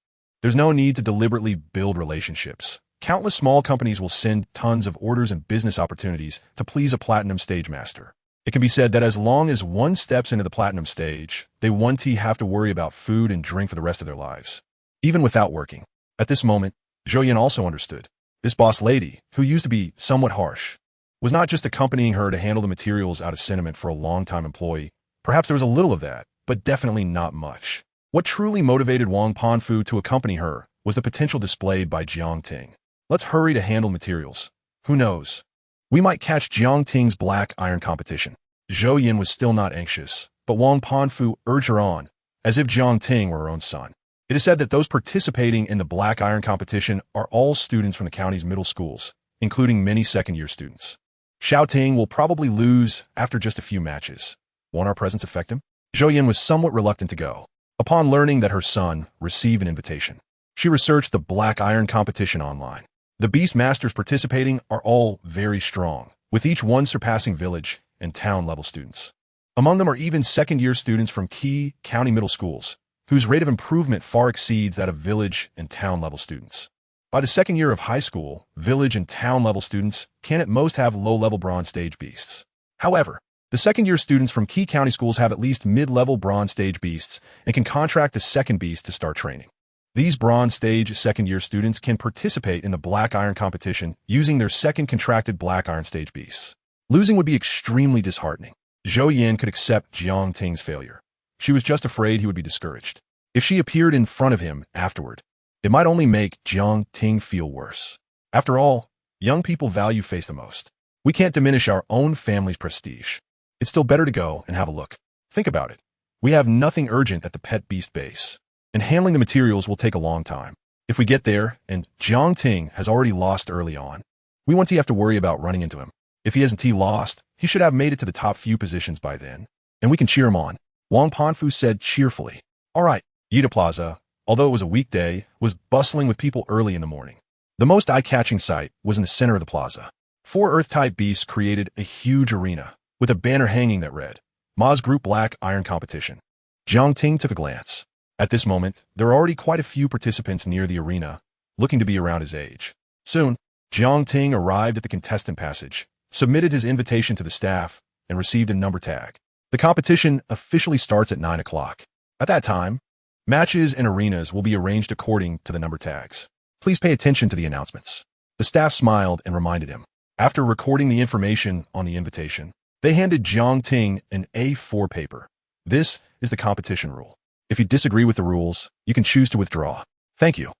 A: There's no need to deliberately build relationships. Countless small companies will send tons of orders and business opportunities to please a platinum stage master. It can be said that as long as one steps into the platinum stage, they won't have to worry about food and drink for the rest of their lives, even without working. At this moment, Zhou Yin also understood. This boss lady, who used to be somewhat harsh, was not just accompanying her to handle the materials out of sentiment for a long-time employee. Perhaps there was a little of that, but definitely not much. What truly motivated Wang Panfu to accompany her was the potential displayed by Jiang Ting. Let's hurry to handle materials. Who knows? We might catch Jiang Ting's black iron competition. Zhou Yin was still not anxious, but Wang Panfu urged her on, as if Jiang Ting were her own son. It is said that those participating in the black iron competition are all students from the county's middle schools, including many second-year students. Xiao Ting will probably lose after just a few matches. Won't our presence affect him? Zhou Yin was somewhat reluctant to go. Upon learning that her son received an invitation, she researched the black iron competition online. The Beastmasters participating are all very strong, with each one surpassing village and town-level students. Among them are even second-year students from key county middle schools, whose rate of improvement far exceeds that of village and town-level students. By the second year of high school, village and town-level students can at most have low-level bronze stage beasts. However, the second-year students from key county schools have at least mid-level bronze stage beasts and can contract a second beast to start training. These bronze stage second-year students can participate in the black iron competition using their second contracted black iron stage beasts. Losing would be extremely disheartening. Zhou Yin could accept Jiang Ting's failure. She was just afraid he would be discouraged. If she appeared in front of him afterward, it might only make Jiang Ting feel worse. After all, young people value face the most. We can't diminish our own family's prestige. It's still better to go and have a look. Think about it. We have nothing urgent at the pet beast base, and handling the materials will take a long time. If we get there and Jiang Ting has already lost early on, we won't have to worry about running into him. If he hasn't lost, he should have made it to the top few positions by then, and we can cheer him on. Wang Panfu said cheerfully. All right, Yida Plaza, although it was a weekday, was bustling with people early in the morning. The most eye-catching sight was in the center of the plaza. 4 Earth-type beasts created a huge arena, with a banner hanging that read, Ma's Group Black Iron Competition. Jiang Ting took a glance. At this moment, there are already quite a few participants near the arena, looking to be around his age. Soon, Jiang Ting arrived at the contestant passage, submitted his invitation to the staff, and received a number tag. The competition officially starts at 9 o'clock. At that time, matches and arenas will be arranged according to the number tags. Please pay attention to the announcements. The staff smiled and reminded him. After recording the information on the invitation, they handed Jiang Ting an A4 paper. This is the competition rule. If you disagree with the rules, you can choose to withdraw. Thank you.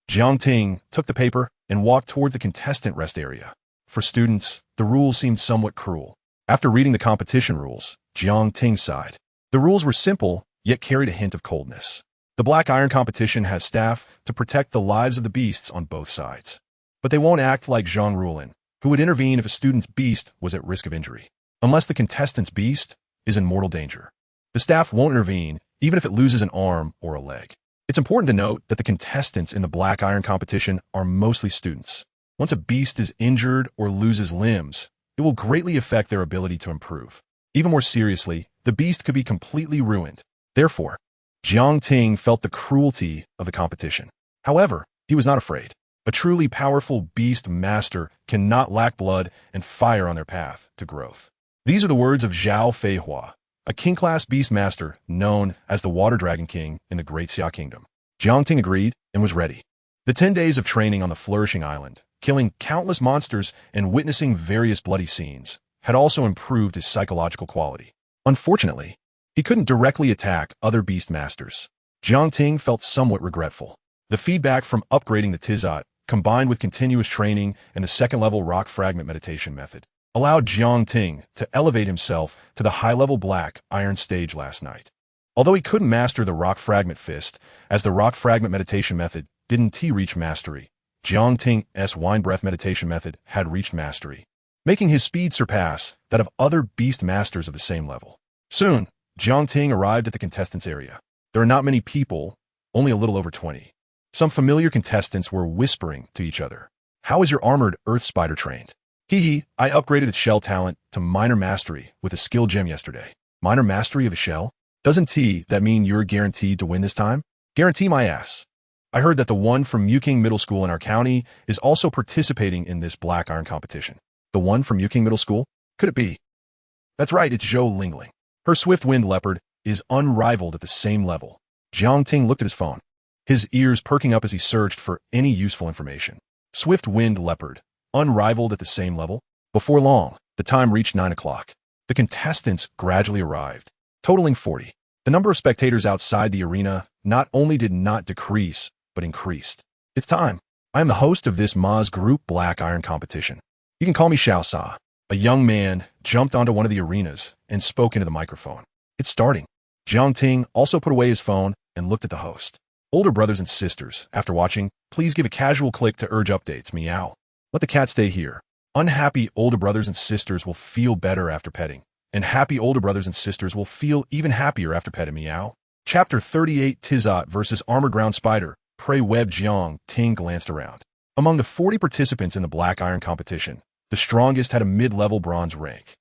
A: Jiang Ting took the paper and walked toward the contestant rest area. For students, the rules seemed somewhat cruel. After reading the competition rules, Jiang Ting sighed. The rules were simple, yet carried a hint of coldness. The black iron competition has staff to protect the lives of the beasts on both sides. But they won't act like Zhang Rulin, who would intervene if a student's beast was at risk of injury, unless the contestant's beast is in mortal danger. The staff won't intervene, even if it loses an arm or a leg. It's important to note that the contestants in the black iron competition are mostly students. Once a beast is injured or loses limbs, it will greatly affect their ability to improve. Even more seriously, the beast could be completely ruined. Therefore, Jiang Ting felt the cruelty of the competition. However, he was not afraid. A truly powerful beast master cannot lack blood and fire on their path to growth. These are the words of Zhao Feihua, a king-class beastmaster known as the Water Dragon King in the Great Xia Kingdom. Jiang Ting agreed and was ready. The 10 days of training on the Flourishing Island, killing countless monsters and witnessing various bloody scenes, had also improved his psychological quality. Unfortunately, he couldn't directly attack other beastmasters. Jiang Ting felt somewhat regretful. The feedback from upgrading the Tizat, combined with continuous training and the second-level rock fragment meditation method, allowed Jiang Ting to elevate himself to the high-level black iron stage last night. Although he couldn't master the rock fragment fist, as the rock fragment meditation method didn't reach mastery, Jiang Ting's wine breath meditation method had reached mastery, making his speed surpass that of other beast masters of the same level. Soon, Jiang Ting arrived at the contestants area. There are not many people, only a little over 20. Some familiar contestants were whispering to each other. How is your armored earth spider trained? Hee, I upgraded its shell talent to minor mastery with a skill gem yesterday. Minor mastery of a shell? Doesn't that mean you're guaranteed to win this time? Guarantee my ass. I heard that the one from Muking Middle School in our county is also participating in this black iron competition. The one from Muking Middle School? Could it be? That's right, it's Zhou Lingling. Her swift wind leopard is unrivaled at the same level. Jiang Ting looked at his phone, his ears perking up as he searched for any useful information. Swift wind leopard, unrivaled at the same level? Before long, the time reached 9 o'clock. The contestants gradually arrived, totaling 40. The number of spectators outside the arena not only did not decrease, but increased. It's time. I am the host of this Ma's Group Black Iron competition. You can call me Xiao Sa. A young man jumped onto one of the arenas and spoke into the microphone. It's starting. Jiang Ting also put away his phone and looked at the host. Older brothers and sisters, after watching, please give a casual click to urge updates. Meow. Let the cat stay here. Unhappy older brothers and sisters will feel better after petting, and happy older brothers and sisters will feel even happier after petting. Meow. Chapter 38 Tizot versus Armor Ground Spider. Prey Web. Jiang Ting glanced around. Among the 40 participants in the Black Iron competition, the strongest had a mid-level bronze rank.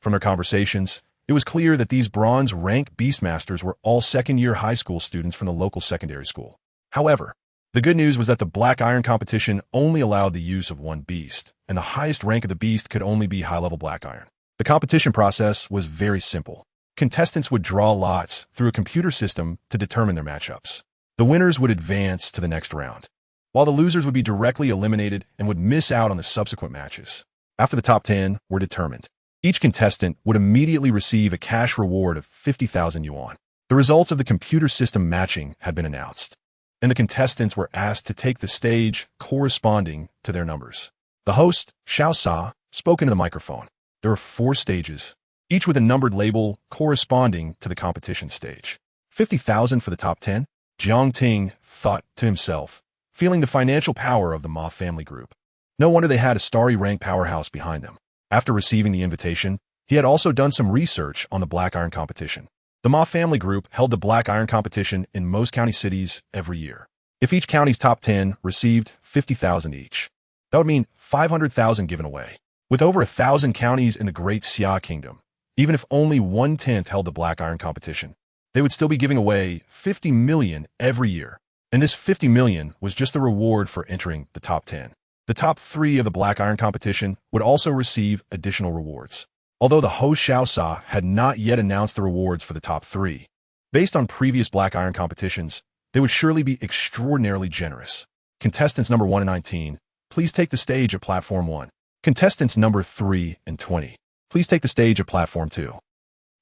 A: From their conversations, it was clear that these bronze rank Beastmasters were all second-year high school students from the local secondary school. However, the good news was that the Black Iron competition only allowed the use of one beast, and the highest rank of the beast could only be high-level Black Iron. The competition process was very simple. Contestants would draw lots through a computer system to determine their matchups. The winners would advance to the next round, while the losers would be directly eliminated and would miss out on the subsequent matches. After the top 10 were determined, each contestant would immediately receive a cash reward of 50,000 yuan. The results of the computer system matching had been announced, and the contestants were asked to take the stage corresponding to their numbers. The host, Xiao Sa, spoke into the microphone. There are 4 stages, each with a numbered label corresponding to the competition stage. 50,000 for the top 10? Jiang Ting thought to himself, feeling the financial power of the Ma family group. No wonder they had a starry rank powerhouse behind them. After receiving the invitation, he had also done some research on the Black Iron competition. The Ma family group held the Black Iron competition in most county cities every year. If each county's top 10 received 50,000 each, that would mean 500,000 given away. With over 1,000 counties in the Great Xia Kingdom, even if only 1/10 held the Black Iron competition, they would still be giving away 50 million every year. And this 50 million was just the reward for entering the top 10. The top 3 of the Black Iron competition would also receive additional rewards. Although the host Xiao Sa had not yet announced the rewards for the top 3, based on previous Black Iron competitions, they would surely be extraordinarily generous. Contestants number 1 and 19, please take the stage at platform 1. Contestants number 3 and 20, please take the stage at platform 2.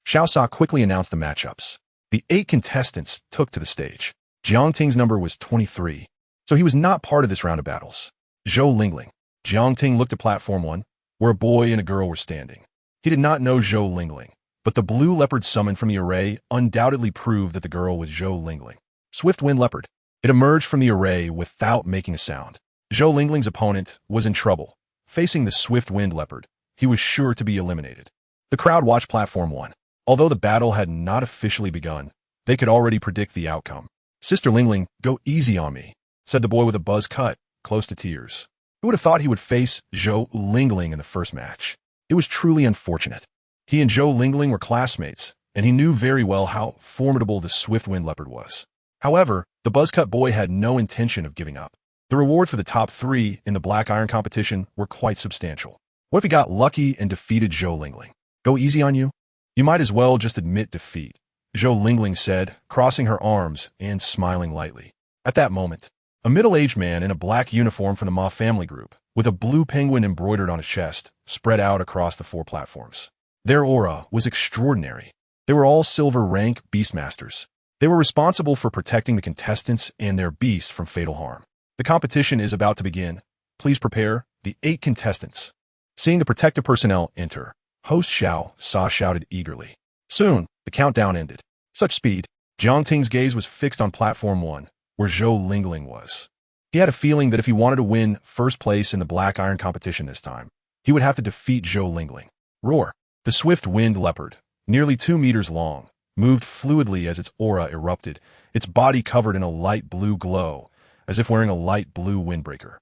A: Xiao Sa quickly announced the matchups. The 8 contestants took to the stage. Jiang Ting's number was 23, so he was not part of this round of battles. Zhou Lingling. Jiang Ting looked at platform 1, where a boy and a girl were standing. He did not know Zhou Lingling, but the blue leopard summoned from the array undoubtedly proved that the girl was Zhou Lingling. Swift Wind Leopard. It emerged from the array without making a sound. Zhou Lingling's opponent was in trouble. Facing the Swift Wind Leopard, he was sure to be eliminated. The crowd watched platform 1. Although the battle had not officially begun, they could already predict the outcome. Sister Lingling, go easy on me, said the boy with a buzz cut, close to tears. Who would have thought he would face Zhou Lingling in the first match? It was truly unfortunate. He and Zhou Lingling were classmates, and he knew very well how formidable the Swift Wind Leopard was. However, the buzz-cut boy had no intention of giving up. The reward for the top 3 in the Black Iron competition were quite substantial. What if he got lucky and defeated Zhou Lingling? Go easy on you? You might as well just admit defeat, Zhou Lingling said, crossing her arms and smiling lightly. At that moment, a middle-aged man in a black uniform from the Ma family group, with a blue penguin embroidered on his chest, spread out across the 4 platforms. Their aura was extraordinary. They were all silver rank Beastmasters. They were responsible for protecting the contestants and their beasts from fatal harm. The competition is about to begin. Please prepare the 8 contestants. Seeing the protective personnel enter, host Xiao Sa shouted eagerly. Soon, the countdown ended. Such speed, Jiang Ting's gaze was fixed on platform 1, where Zhou Lingling was. He had a feeling that if he wanted to win first place in the Black Iron competition this time, he would have to defeat Zhou Lingling. Roar. The Swift Wind Leopard, nearly 2 meters long, moved fluidly as its aura erupted, its body covered in a light blue glow, as if wearing a light blue windbreaker.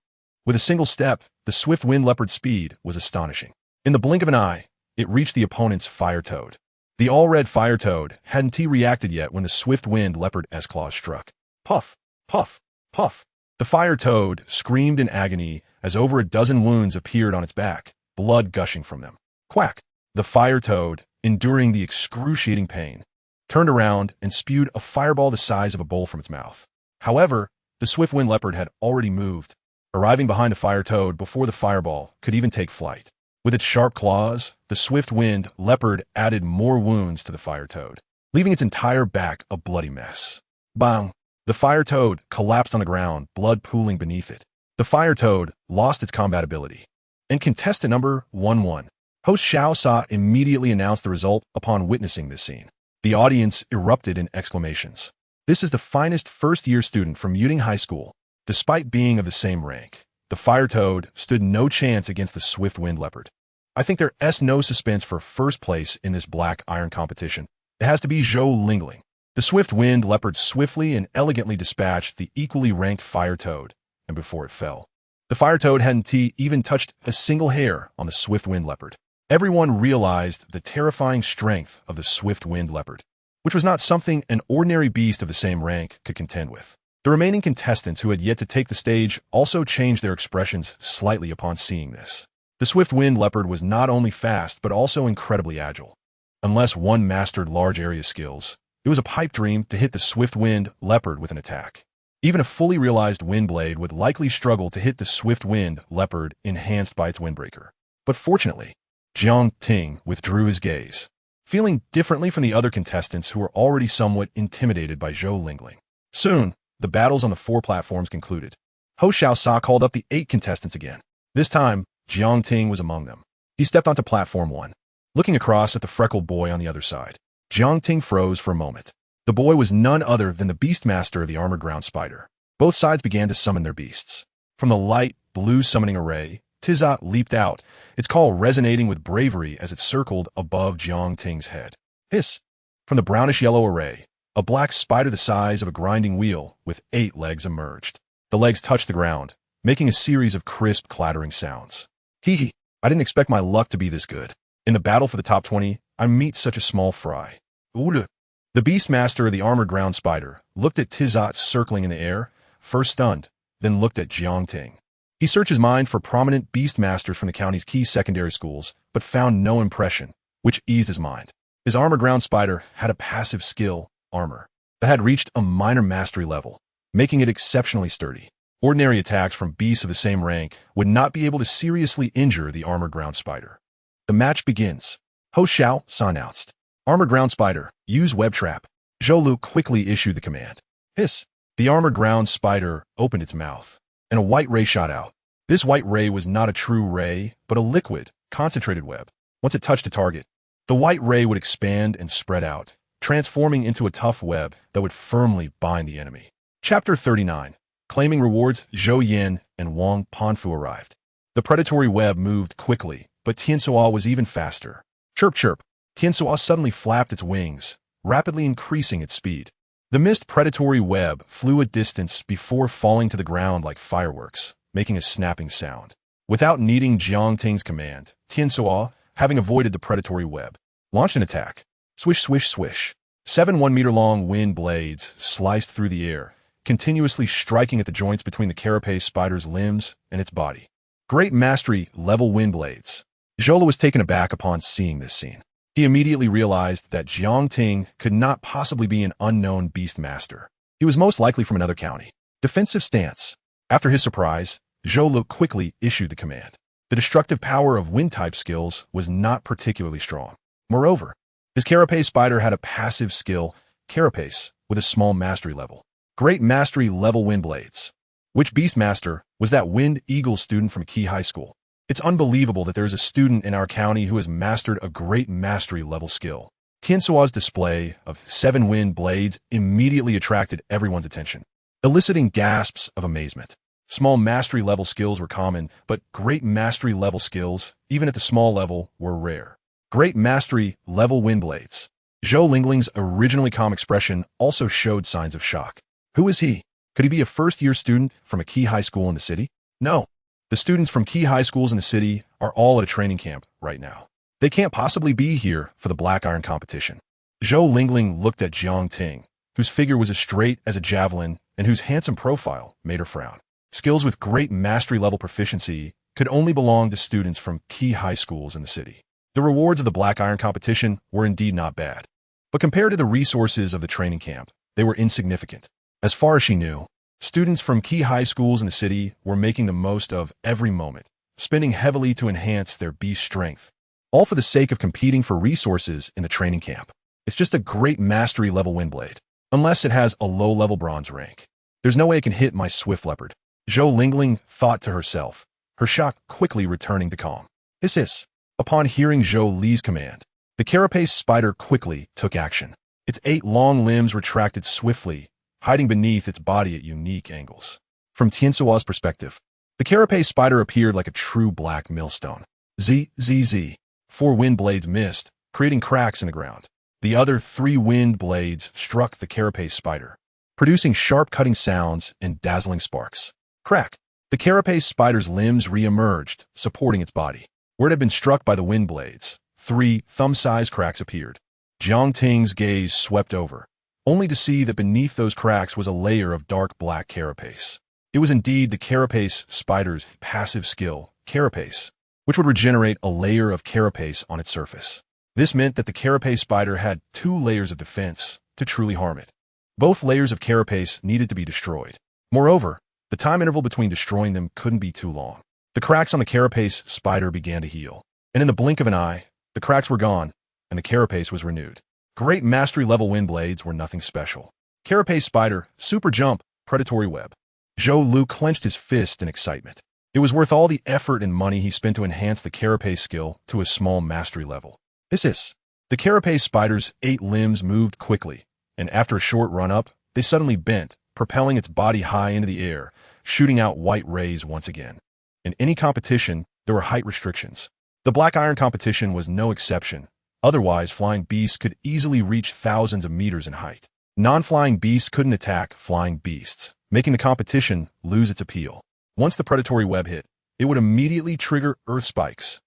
A: With a single step, the Swift Wind Leopard's speed was astonishing. In the blink of an eye, it reached the opponent's Fire Toad. The all-red Fire Toad hadn't reacted yet when the Swift Wind Leopard S-Claws struck. Puff, puff, Puff! The fire toad screamed in agony as over a dozen wounds appeared on its back, blood gushing from them. Quack! The fire toad, enduring the excruciating pain, turned around and spewed a fireball the size of a bowl from its mouth. However, the swift-winged leopard had already moved, arriving behind the fire toad before the fireball could even take flight. With its sharp claws, the swift-winged leopard added more wounds to the fire toad, leaving its entire back a bloody mess. Bang! The fire toad collapsed on the ground, blood pooling beneath it. The fire toad lost its combat ability. And contestant number 11. Host Xiao Sa immediately announced the result upon witnessing this scene. The audience erupted in exclamations. This is the finest first-year student from Yuding High School. Despite being of the same rank, the fire toad stood no chance against the swift-winged leopard. I think there's no suspense for first place in this black iron competition. It has to be Zhou Lingling. The swift-winged leopard swiftly and elegantly dispatched the equally ranked fire toad, and before it fell, the fire toad hadn't even touched a single hair on the swift-winged leopard. Everyone realized the terrifying strength of the swift-winged leopard, which was not something an ordinary beast of the same rank could contend with. The remaining contestants who had yet to take the stage also changed their expressions slightly upon seeing this. The swift-winged leopard was not only fast but also incredibly agile. Unless one mastered large area skills, it was a pipe dream to hit the swift-winged leopard with an attack. Even a fully realized wind blade would likely struggle to hit the swift-winged leopard enhanced by its windbreaker. But fortunately, Jiang Ting withdrew his gaze, feeling differently from the other contestants who were already somewhat intimidated by Zhou Lingling. Soon, the battles on the 4 platforms concluded. Ho Xiao Sa called up the 8 contestants again. This time, Jiang Ting was among them. He stepped onto platform 1, looking across at the freckled boy on the other side. Jiang Ting froze for a moment. The boy was none other than the Beastmaster of the armored ground spider. Both sides began to summon their beasts. From the light blue summoning array, Tizat leaped out, its call resonating with bravery as it circled above Jiang Ting's head. Hiss! From the brownish-yellow array, a black spider the size of a grinding wheel with 8 legs emerged. The legs touched the ground, making a series of crisp, clattering sounds. Hee, I didn't expect my luck to be this good. In the battle for the top 20, I meet such a small fry. Ooh. The Beastmaster of the armored ground spider looked at Tizat circling in the air, first stunned, then looked at Jiang Ting. He searched his mind for prominent Beastmasters from the county's key secondary schools, but found no impression, which eased his mind. His armored ground spider had a passive skill, armor, that had reached a minor mastery level, making it exceptionally sturdy. Ordinary attacks from beasts of the same rank would not be able to seriously injure the armored ground spider. The match begins. Ho Xiao Sa announced. Armored ground spider, use web trap. Zhou Lu quickly issued the command. Hiss! The armored ground spider opened its mouth, and a white ray shot out. This white ray was not a true ray, but a liquid, concentrated web. Once it touched a target, the white ray would expand and spread out, transforming into a tough web that would firmly bind the enemy. Chapter 39. Claiming rewards, Zhou Yin and Wang Panfu arrived. The predatory web moved quickly, but Tiansuo was even faster. Chirp chirp. Tiansuo suddenly flapped its wings, rapidly increasing its speed. The mist predatory web flew a distance before falling to the ground like fireworks, making a snapping sound. Without needing Jiang Ting's command, Tiansuo, having avoided the predatory web, launched an attack. Swish swish swish. 7 1-meter-long wind blades sliced through the air, continuously striking at the joints between the carapace spider's limbs and its body. Great mastery level wind blades. Zhou Lu was taken aback upon seeing this scene. He immediately realized that Jiang Ting could not possibly be an unknown Beastmaster. He was most likely from another county. Defensive stance. After his surprise, Zhou Lu quickly issued the command. The destructive power of wind-type skills was not particularly strong. Moreover, his carapace spider had a passive skill, carapace, with a small mastery level. Great mastery level wind blades. Which Beastmaster was that Wind Eagle student from Key High School? It's unbelievable that there is a student in our county who has mastered a great mastery level skill. Tiansuo's display of 7 wind blades immediately attracted everyone's attention, eliciting gasps of amazement. Small mastery level skills were common, but great mastery level skills, even at the small level, were rare. Great mastery level wind blades. Zhou Lingling's originally calm expression also showed signs of shock. Who is he? Could he be a first-year student from a key high school in the city? No. The students from key high schools in the city are all at a training camp right now. They can't possibly be here for the black iron competition. Zhou Lingling looked at Jiang Ting, whose figure was as straight as a javelin and whose handsome profile made her frown. Skills with great mastery-level proficiency could only belong to students from key high schools in the city. The rewards of the Black Iron competition were indeed not bad, but compared to the resources of the training camp, they were insignificant. As far as she knew, students from key high schools in the city were making the most of every moment, spending heavily to enhance their beast strength, all for the sake of competing for resources in the training camp. It's just a great mastery-level windblade, unless it has a low-level bronze rank. There's no way it can hit my swift leopard, Zhou Lingling thought to herself, her shock quickly returning to calm. Hiss. Upon hearing Zhou Li's command, the carapace spider quickly took action. Its 8 long limbs retracted swiftly, hiding beneath its body at unique angles. From Tiansuo's perspective, the carapace spider appeared like a true black millstone. Zzz. 4 wind blades missed, creating cracks in the ground. The other 3 wind blades struck the carapace spider, producing sharp cutting sounds and dazzling sparks. Crack! The carapace spider's limbs re-emerged, supporting its body. Where it had been struck by the wind blades, 3 thumb-sized cracks appeared. Jiang Ting's gaze swept over, only to see that beneath those cracks was a layer of dark black carapace. It was indeed the carapace spider's passive skill, carapace, which would regenerate a layer of carapace on its surface. This meant that the carapace spider had 2 layers of defense to truly harm it. Both layers of carapace needed to be destroyed. Moreover, the time interval between destroying them couldn't be too long. The cracks on the carapace spider began to heal, and in the blink of an eye, the cracks were gone, and the carapace was renewed. Great mastery-level wind blades were nothing special. Carapace spider, super jump, predatory web. Zhou Lu clenched his fist in excitement. It was worth all the effort and money he spent to enhance the carapace skill to a small mastery level. Hiss. The carapace spider's 8 limbs moved quickly, and after a short run-up, they suddenly bent, propelling its body high into the air, shooting out white rays once again. In any competition, there were height restrictions. The Black Iron competition was no exception. Otherwise, flying beasts could easily reach thousands of meters in height. Non-flying beasts couldn't attack flying beasts, making the competition lose its appeal. Once the predatory web hit, it would immediately trigger earth spikes.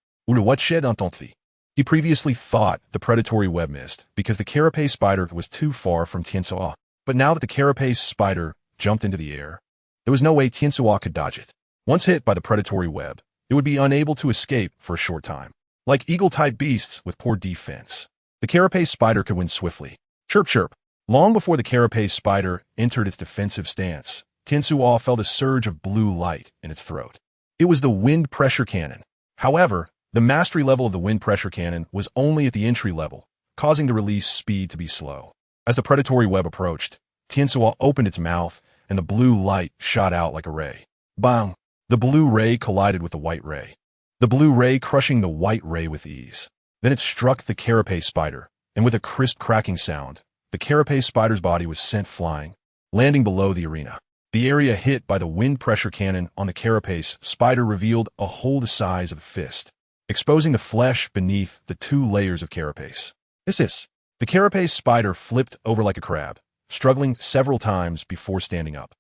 A: He previously thought the predatory web missed because the carapace spider was too far from Tiansuo. But now that the carapace spider jumped into the air, there was no way Tiansuo could dodge it. Once hit by the predatory web, it would be unable to escape for a short time. Like eagle-type beasts with poor defense, the carapace spider could win swiftly. Chirp chirp. Long before the carapace spider entered its defensive stance, Tiansuo felt a surge of blue light in its throat. It was the wind pressure cannon. However, the mastery level of the wind pressure cannon was only at the entry level, causing the release speed to be slow. As the predatory web approached, Tiansuo opened its mouth, and the blue light shot out like a ray. Bang! The blue ray collided with the white ray, the blue ray crushing the white ray with ease. Then it struck the carapace spider, and with a crisp cracking sound, the carapace spider's body was sent flying, landing below the arena. The area hit by the wind pressure cannon on the carapace spider revealed a hole the size of a fist, exposing the flesh beneath the 2 layers of carapace. Hiss. The carapace spider flipped over like a crab, struggling several times before standing up.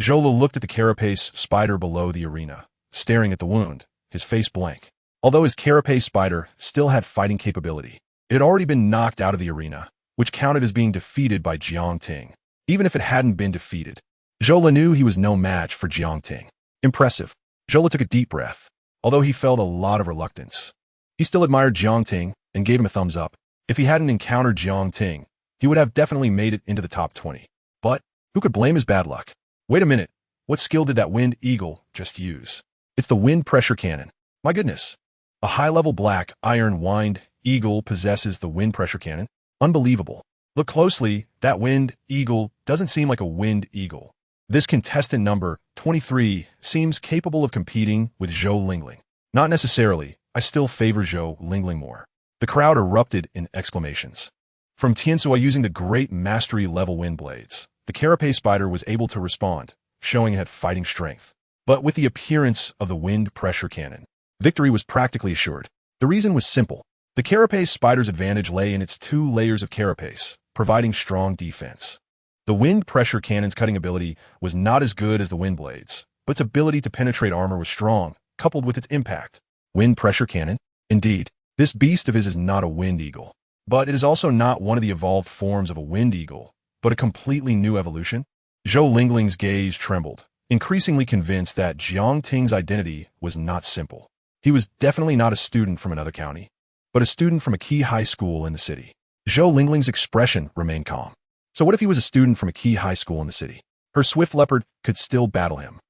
A: Zhou Lu looked at the carapace spider below the arena, staring at the wound, his face blank. Although his carapace spider still had fighting capability, it had already been knocked out of the arena, which counted as being defeated by Jiang Ting. Even if it hadn't been defeated, Zhou Lu knew he was no match for Jiang Ting. Impressive. Zhou Lu took a deep breath, although he felt a lot of reluctance. He still admired Jiang Ting and gave him a thumbs up. If he hadn't encountered Jiang Ting, he would have definitely made it into the top 20. But who could blame his bad luck? Wait a minute, what skill did that wind eagle just use? It's the wind pressure cannon. My goodness. A high-level black iron wind eagle possesses the wind pressure cannon? Unbelievable. Look closely, that wind eagle doesn't seem like a wind eagle. This contestant number 23 seems capable of competing with Zhou Lingling. Not necessarily, I still favor Zhou Lingling more. The crowd erupted in exclamations. From Tiansuo using the great mastery-level wind blades, the carapace spider was able to respond, showing it had fighting strength. But with the appearance of the wind pressure cannon, victory was practically assured. The reason was simple. The carapace spider's advantage lay in its 2 layers of carapace, providing strong defense. The wind pressure cannon's cutting ability was not as good as the wind blades, but its ability to penetrate armor was strong, coupled with its impact. Wind pressure cannon? Indeed, this beast of his is not a wind eagle. But it is also not one of the evolved forms of a wind eagle, but a completely new evolution. Zhou Lingling's gaze trembled, increasingly convinced that Jiang Ting's identity was not simple. He was definitely not a student from another county, but a student from a key high school in the city. Zhou Lingling's expression remained calm. So what if he was a student from a key high school in the city? Her swift leopard could still battle him.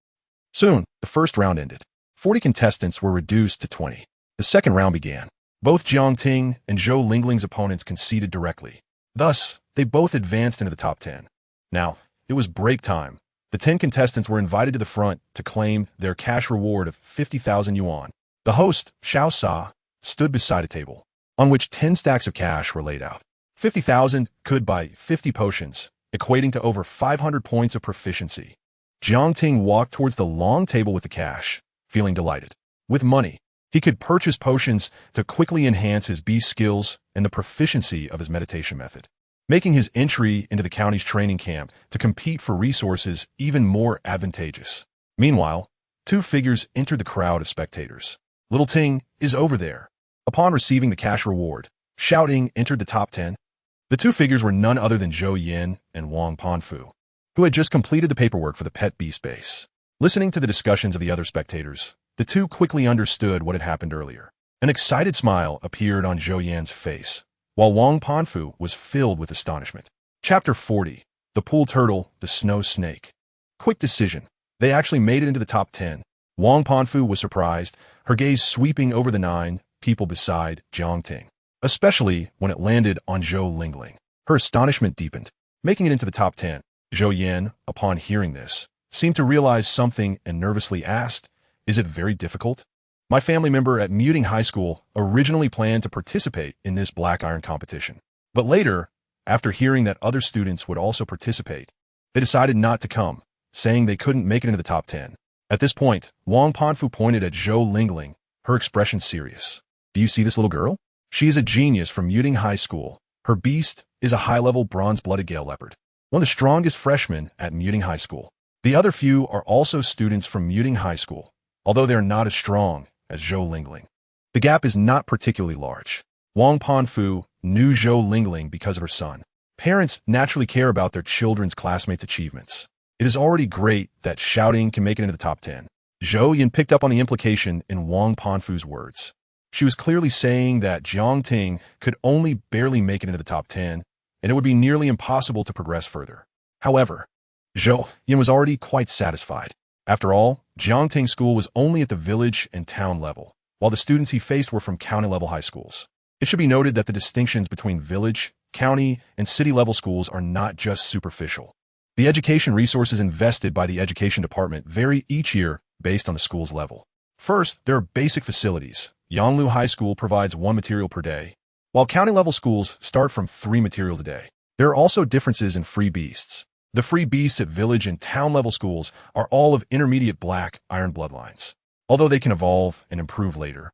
A: Soon, the first round ended. 40 contestants were reduced to 20. The second round began. Both Jiang Ting and Zhou Lingling's opponents conceded directly. Thus, they both advanced into the top 10. Now, it was break time. The 10 contestants were invited to the front to claim their cash reward of 50,000 yuan. The host, Xiao Sa, stood beside a table, on which 10 stacks of cash were laid out. 50,000 could buy 50 potions, equating to over 500 points of proficiency. Jiang Ting walked towards the long table with the cash, feeling delighted. With money, he could purchase potions to quickly enhance his beast skills and the proficiency of his meditation method, making his entry into the county's training camp to compete for resources even more advantageous. Meanwhile, two figures entered the crowd of spectators. Little Ting is over there. Upon receiving the cash reward, shouting entered the top 10. The two figures were none other than Zhou Yin and Wang Panfu, who had just completed the paperwork for the pet beast base. Listening to the discussions of the other spectators, the two quickly understood what had happened earlier. An excited smile appeared on Zhou Yan's face, while Wang Panfu was filled with astonishment. Chapter 40. The Pool Turtle, the Snow Snake. Quick decision. They actually made it into the top 10. Wang Panfu was surprised, her gaze sweeping over the 9 people beside Jiang Ting, especially when it landed on Zhou Lingling. Her astonishment deepened. Making it into the top 10, Zhou Yan, upon hearing this, seemed to realize something and nervously asked, "Is it very difficult?" My family member at Muting High School originally planned to participate in this black iron competition. But later, after hearing that other students would also participate, they decided not to come, saying they couldn't make it into the top 10. At this point, Wang Panfu pointed at Zhou Lingling, her expression serious. "Do you see this little girl? She is a genius from Muting High School. Her beast is a high-level bronze-blooded gale leopard, one of the strongest freshmen at Muting High School. The other few are also students from Muting High School, although they are not as strong as Zhou Lingling. The gap is not particularly large." Wang Panfu knew Zhou Lingling because of her son. Parents naturally care about their children's classmates' achievements. It is already great that shouting can make it into the top 10. Zhou Yin picked up on the implication in Wang Panfu's words. She was clearly saying that Jiang Ting could only barely make it into the top 10, and it would be nearly impossible to progress further. However, Zhou Yin was already quite satisfied. After all, Jiang Ting's school was only at the village and town level, while the students he faced were from county-level high schools. It should be noted that the distinctions between village, county, and city-level schools are not just superficial. The education resources invested by the education department vary each year based on the school's level. First, there are basic facilities. Yanglu High School provides 1 material per day, while county-level schools start from 3 materials a day. There are also differences in free beasts. The free beasts at village and town-level schools are all of intermediate black iron bloodlines, although they can evolve and improve later.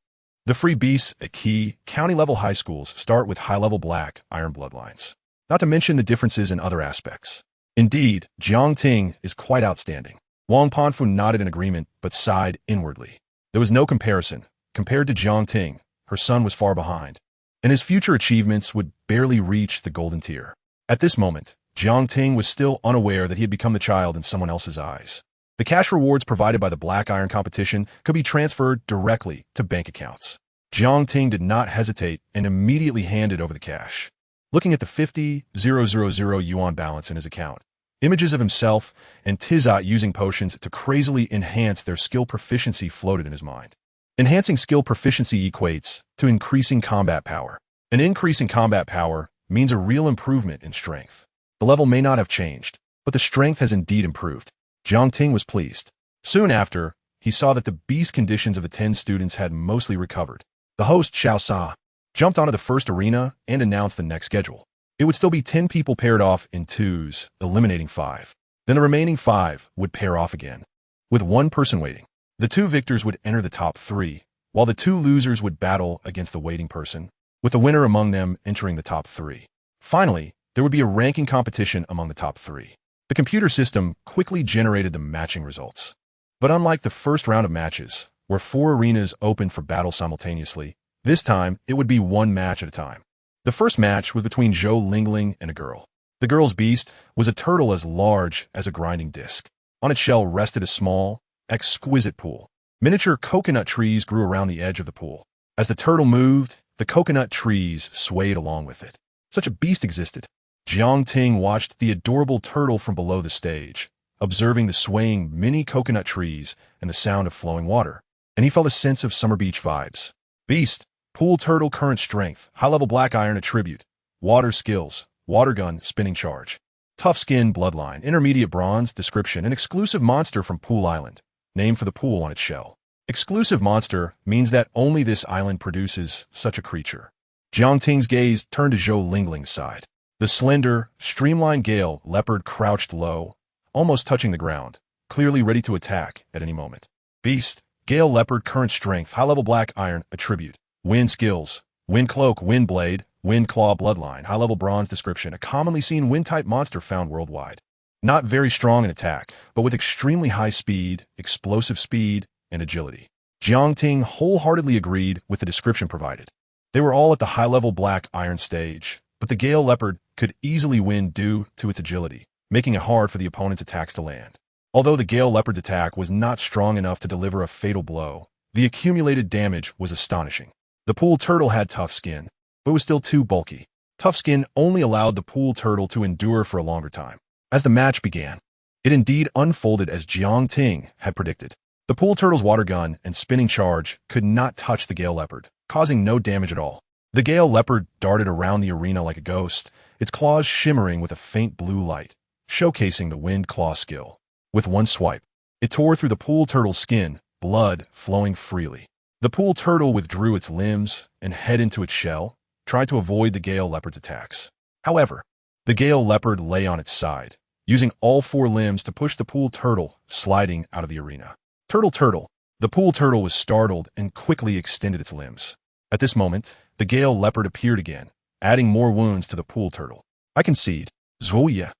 A: The free beasts at key county-level high schools start with high-level black iron bloodlines, not to mention the differences in other aspects. Indeed, Jiang Ting is quite outstanding. Wang Panfu nodded in agreement, but sighed inwardly. There was no comparison. Compared to Jiang Ting, her son was far behind, and his future achievements would barely reach the golden tier. At this moment, Jiang Ting was still unaware that he had become the child in someone else's eyes. The cash rewards provided by the black iron competition could be transferred directly to bank accounts. Jiang Ting did not hesitate and immediately handed over the cash. Looking at the 50,000 yuan balance in his account, images of himself and Tizat using potions to crazily enhance their skill proficiency floated in his mind. Enhancing skill proficiency equates to increasing combat power. An increase in combat power means a real improvement in strength. The level may not have changed, but the strength has indeed improved. Jiang Ting was pleased. Soon after, he saw that the beast conditions of the 10 students had mostly recovered. The host, Xiao Sa, jumped onto the first arena and announced the next schedule. It would still be 10 people paired off in twos, eliminating 5. Then the remaining 5 would pair off again, with 1 person waiting. The 2 victors would enter the top 3, while the 2 losers would battle against the waiting person, with the winner among them entering the top 3. Finally, there would be a ranking competition among the top 3. The computer system quickly generated the matching results. But unlike the first round of matches, where 4 arenas opened for battle simultaneously, this time it would be 1 match at a time. The first match was between Zhou Lingling and a girl. The girl's beast was a turtle as large as a grinding disc. On its shell rested a small, exquisite pool. Miniature coconut trees grew around the edge of the pool. As the turtle moved, the coconut trees swayed along with it. Such a beast existed. Jiang Ting watched the adorable turtle from below the stage, observing the swaying mini coconut trees and the sound of flowing water, and he felt a sense of summer beach vibes. Beast, pool turtle current strength, high-level black iron attribute, water skills, water gun, spinning charge. Tough skin, bloodline, intermediate bronze, description, an exclusive monster from Pool Island, name for the pool on its shell. Exclusive monster means that only this island produces such a creature. Jiang Ting's gaze turned to Zhou Lingling's side. The slender, streamlined Gale leopard crouched low, almost touching the ground, clearly ready to attack at any moment. Beast, Gale leopard current strength, high-level black iron attribute, wind skills, wind cloak, wind blade, wind claw, bloodline, high-level bronze, description, a commonly seen wind-type monster found worldwide. Not very strong in attack, but with extremely high speed, explosive speed, and agility. Jiang Ting wholeheartedly agreed with the description provided. They were all at the high-level black iron stage, but the Gale leopard could easily win due to its agility, making it hard for the opponent's attacks to land. Although the Gale leopard's attack was not strong enough to deliver a fatal blow, the accumulated damage was astonishing. The pool turtle had tough skin, but was still too bulky. Tough skin only allowed the pool turtle to endure for a longer time. As the match began, it indeed unfolded as Jiang Ting had predicted. The pool turtle's water gun and spinning charge could not touch the Gale leopard, causing no damage at all. The Gale leopard darted around the arena like a ghost, its claws shimmering with a faint blue light, showcasing the wind claw skill. With one swipe, it tore through the pool turtle's skin, blood flowing freely. The pool turtle withdrew its limbs and head into its shell, tried to avoid the Gale leopard's attacks. However, the Gale leopard lay on its side, using all four limbs to push the pool turtle, sliding out of the arena. Turtle. The pool turtle was startled and quickly extended its limbs. At this moment, the Gale leopard appeared again, adding more wounds to the pool turtle. I concede. Zhuoya,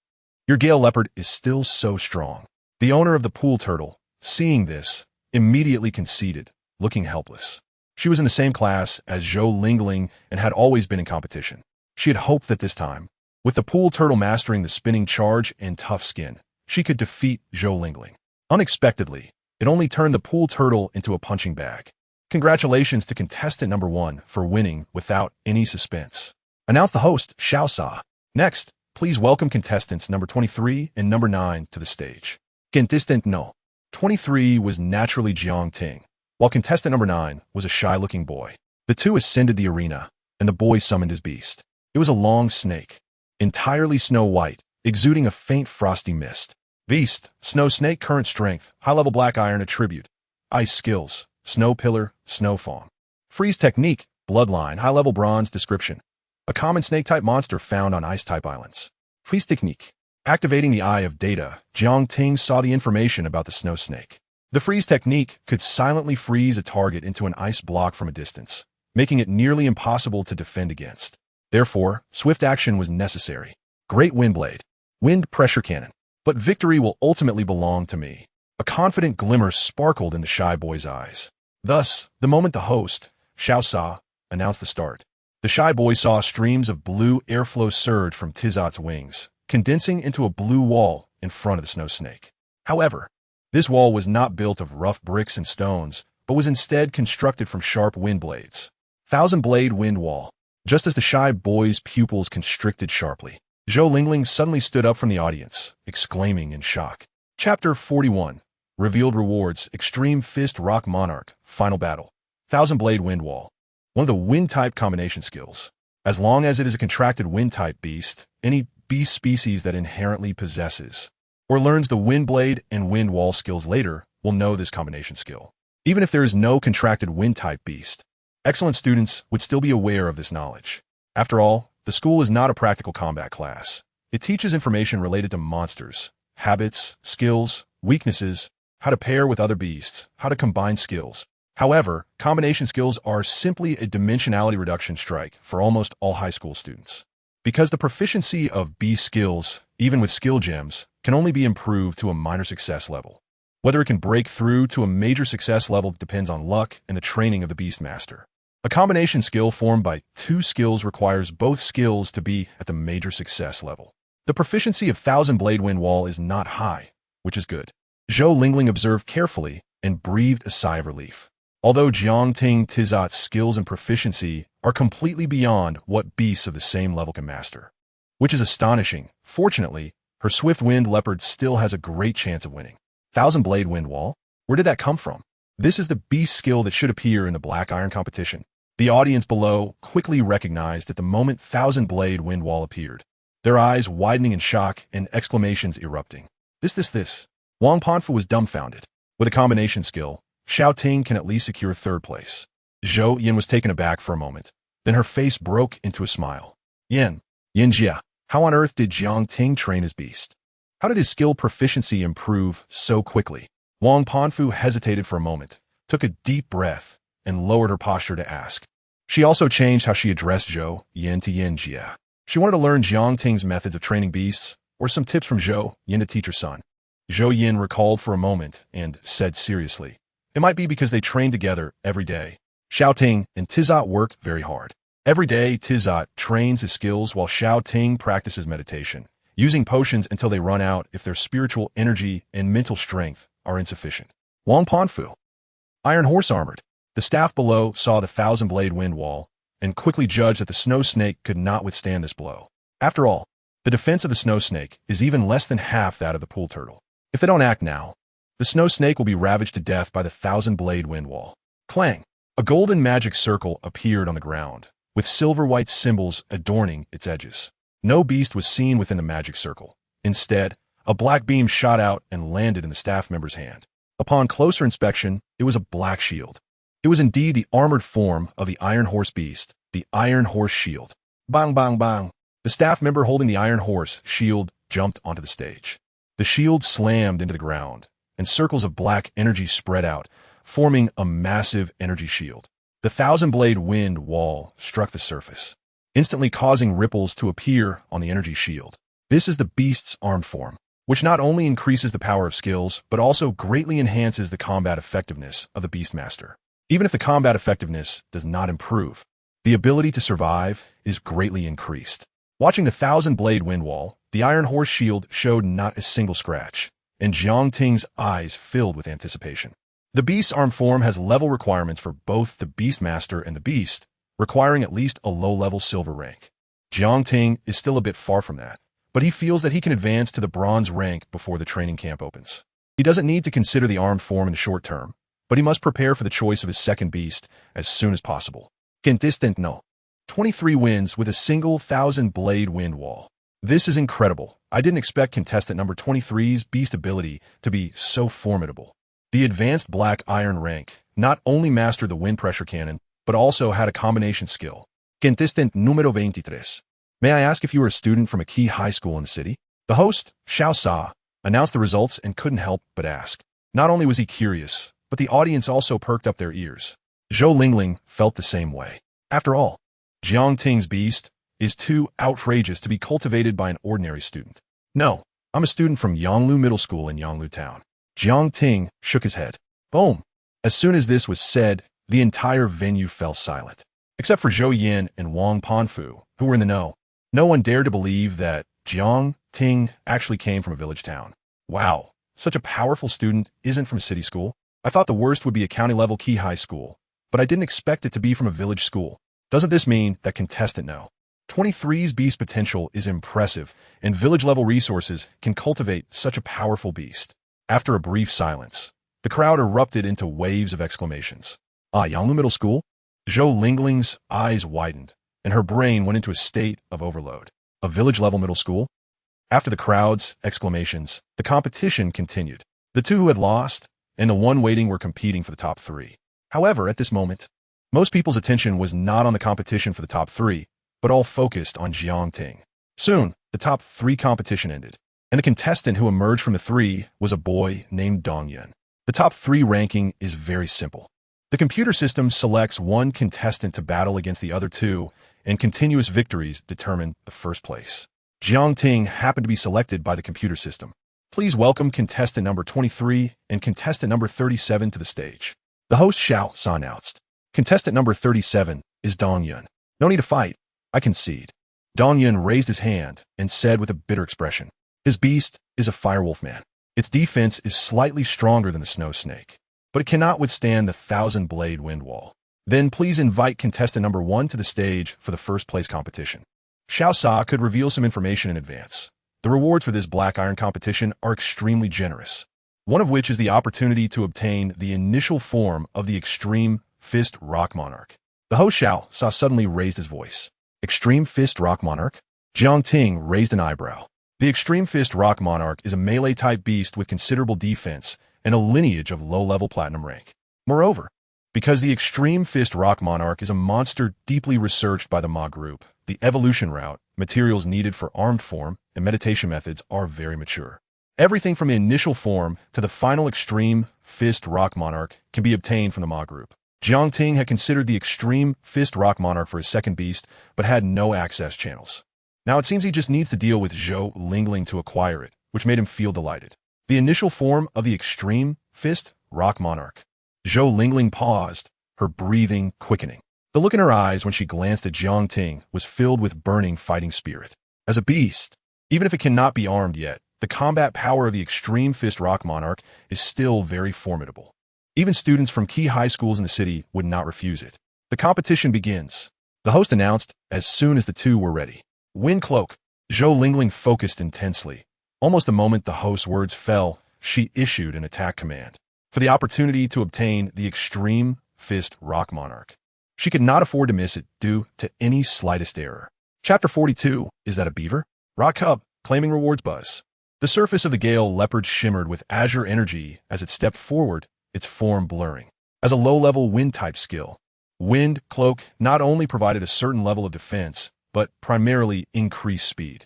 A: your Gale leopard is still so strong. The owner of the pool turtle, seeing this, immediately conceded, looking helpless. She was in the same class as Zhou Lingling and had always been in competition. She had hoped that this time, with the pool turtle mastering the spinning charge and tough skin, she could defeat Zhou Lingling. Unexpectedly, it only turned the pool turtle into a punching bag. Congratulations to contestant number 1 for winning without any suspense, announced the host, Xiao Sa. Next, please welcome contestants number 23 and number 9 to the stage. Contestant no. 23 was naturally Jiang Ting, while contestant number 9 was a shy-looking boy. The two ascended the arena, and the boy summoned his beast. It was a long snake, entirely snow-white, exuding a faint frosty mist. Beast, snow snake current strength, high-level black iron attribute, ice skills, snow pillar, snow fawn. Freeze technique, bloodline, high-level bronze description, a common snake-type monster found on ice-type islands. Freeze technique. Activating the Eye of Data, Jiang Ting saw the information about the snow snake. The freeze technique could silently freeze a target into an ice block from a distance, making it nearly impossible to defend against. Therefore, swift action was necessary. Great wind blade. Wind pressure cannon. But victory will ultimately belong to me. A confident glimmer sparkled in the shy boy's eyes. Thus, the moment the host, Xiao Sa, announced the start, the shy boy saw streams of blue airflow surge from Tizot's wings, condensing into a blue wall in front of the snow snake. However, this wall was not built of rough bricks and stones, but was instead constructed from sharp wind blades. Thousand-blade wind wall. Just as the shy boy's pupils constricted sharply, Zhou Lingling suddenly stood up from the audience, exclaiming in shock. Chapter 41. Revealed rewards, Extreme Fist Rock Monarch, Final Battle. Thousand-blade wind wall. One of the wind-type combination skills. As long as it is a contracted wind-type beast, any beast species that inherently possesses or learns the wind blade and wind wall skills later will know this combination skill. Even if there is no contracted wind-type beast, excellent students would still be aware of this knowledge. After all, the school is not a practical combat class. It teaches information related to monsters, habits, skills, weaknesses, how to pair with other beasts, how to combine skills. However, combination skills are simply a dimensionality reduction strike for almost all high school students. Because the proficiency of beast skills, even with skill gems, can only be improved to a minor success level. Whether it can break through to a major success level depends on luck and the training of the Beastmaster. A combination skill formed by two skills requires both skills to be at the major success level. The proficiency of Thousand Blade Wind Wall is not high, which is good. Zhou Lingling observed carefully and breathed a sigh of relief. Although Jiang Ting Tizat's skills and proficiency are completely beyond what beasts of the same level can master, which is astonishing, fortunately, her Swift Wind Leopard still has a great chance of winning. Thousand Blade Wind Wall? Where did that come from? This is the beast skill that should appear in the Black Iron competition. The audience below quickly recognized at the moment Thousand Blade Wind Wall appeared, their eyes widening in shock and exclamations erupting. This. Wang Panfu was dumbfounded. With a combination skill, Xiao Ting can at least secure third place. Zhou Yin was taken aback for a moment. Then her face broke into a smile. Yin Jia, how on earth did Jiang Ting train his beast? How did his skill proficiency improve so quickly? Wang Panfu hesitated for a moment, took a deep breath, and lowered her posture to ask. She also changed how she addressed Zhou Yin to Yin Jia. She wanted to learn Jiang Ting's methods of training beasts, or some tips from Zhou Yin to teach her son. Zhou Yin recalled for a moment and said seriously, it might be because they train together every day. Xiao Ting and Tizat work very hard. Every day, Tizat trains his skills while Xiao Ting practices meditation, using potions until they run out if their spiritual energy and mental strength are insufficient. Wang Panfu. Iron Horse Armored. The staff below saw the Thousand Blade Wind Wall and quickly judged that the snow snake could not withstand this blow. After all, the defense of the snow snake is even less than half that of the pool turtle. If they don't act now, the snow snake will be ravaged to death by the Thousand Blade Wind Wall. Clang! A golden magic circle appeared on the ground, with silver-white symbols adorning its edges. No beast was seen within the magic circle. Instead, a black beam shot out and landed in the staff member's hand. Upon closer inspection, it was a black shield. It was indeed the armored form of the Iron Horse Beast, the Iron Horse Shield. Bang, bang, bang. The staff member holding the Iron Horse shield jumped onto the stage. The shield slammed into the ground, and circles of black energy spread out, forming a massive energy shield. The Thousand Blade Wind Wall struck the surface, instantly causing ripples to appear on the energy shield. This is the beast's arm form, which not only increases the power of skills, but also greatly enhances the combat effectiveness of the Beastmaster. Even if the combat effectiveness does not improve, the ability to survive is greatly increased. Watching the Thousand Blade Wind Wall, the Iron Horse Shield showed not a single scratch, and Jiang Ting's eyes filled with anticipation. The beast's arm form has level requirements for both the Beastmaster and the Beast, requiring at least a low-level silver rank. Jiang Ting is still a bit far from that, but he feels that he can advance to the bronze rank before the training camp opens. He doesn't need to consider the arm form in the short term, but he must prepare for the choice of his second beast as soon as possible. Contestant No. 23 wins with a single Thousand Blade Wind Wall. This is incredible. I didn't expect contestant number 23's beast ability to be so formidable. The advanced black iron rank not only mastered the wind pressure cannon, but also had a combination skill. Contestant número 23. May I ask if you were a student from a key high school in the city? The host, Xiao Sa, announced the results and couldn't help but ask. Not only was he curious, but the audience also perked up their ears. Zhou Lingling felt the same way. After all, Jiang Ting's beast is too outrageous to be cultivated by an ordinary student. No, I'm a student from Yonglu Middle School in Yonglu Town. Jiang Ting shook his head. Boom! As soon as this was said, the entire venue fell silent. Except for Zhou Yin and Wang Panfu, who were in the know. No one dared to believe that Jiang Ting actually came from a village town. Wow, such a powerful student isn't from a city school. I thought the worst would be a county-level key high school, but I didn't expect it to be from a village school. Doesn't this mean that contestant No. 23's beast potential is impressive, and village-level resources can cultivate such a powerful beast? After a brief silence, the crowd erupted into waves of exclamations. Yonglu Middle School? Zhou Lingling's eyes widened, and her brain went into a state of overload. A village-level middle school? After the crowd's exclamations, the competition continued. The two who had lost and the one waiting were competing for the top three. However, at this moment, most people's attention was not on the competition for the top three, but all focused on Jiang Ting. Soon, the top three competition ended, and the contestant who emerged from the three was a boy named Dong Yun. The top three ranking is very simple. The computer system selects one contestant to battle against the other two, and continuous victories determine the first place. Jiang Ting happened to be selected by the computer system. Please welcome contestant number 23 and contestant number 37 to the stage. The host Xiao Sa announced. Contestant number 37 is Dong Yun. No need to fight. I concede. Dongyan raised his hand and said with a bitter expression, "His beast is a firewolf man. Its defense is slightly stronger than the snow snake, but it cannot withstand the 1,000-blade wind wall. Then please invite contestant number 1 to the stage for the first place competition." Xiao Sa could reveal some information in advance. The rewards for this black iron competition are extremely generous, one of which is the opportunity to obtain the initial form of the Extreme Fist Rock Monarch. The host Xiao Sa suddenly raised his voice. Extreme Fist Rock Monarch? Jiang Ting raised an eyebrow. The Extreme Fist Rock Monarch is a melee-type beast with considerable defense and a lineage of low-level platinum rank. Moreover, because the Extreme Fist Rock Monarch is a monster deeply researched by the Ma group, the evolution route, materials needed for armed form, and meditation methods are very mature. Everything from the initial form to the final Extreme Fist Rock Monarch can be obtained from the Ma group. Jiang Ting had considered the Extreme Fist Rock Monarch for his second beast, but had no access channels. Now it seems he just needs to deal with Zhou Lingling to acquire it, which made him feel delighted. The initial form of the Extreme Fist Rock Monarch. Zhou Lingling paused, her breathing quickening. The look in her eyes when she glanced at Jiang Ting was filled with burning fighting spirit. As a beast, even if it cannot be armed yet, the combat power of the Extreme Fist Rock Monarch is still very formidable. Even students from key high schools in the city would not refuse it. The competition begins. The host announced as soon as the two were ready. Wind Cloak. Zhou Lingling focused intensely. Almost the moment the host's words fell, she issued an attack command for the opportunity to obtain the Extreme Fist Rock Monarch. She could not afford to miss it due to any slightest error. Chapter 42. Is that a beaver? Rock Cub. Claiming rewards buzz. The surface of the Gale Leopard shimmered with azure energy as it stepped forward, its form blurring. As a low-level wind-type skill, Wind Cloak not only provided a certain level of defense, but primarily increased speed.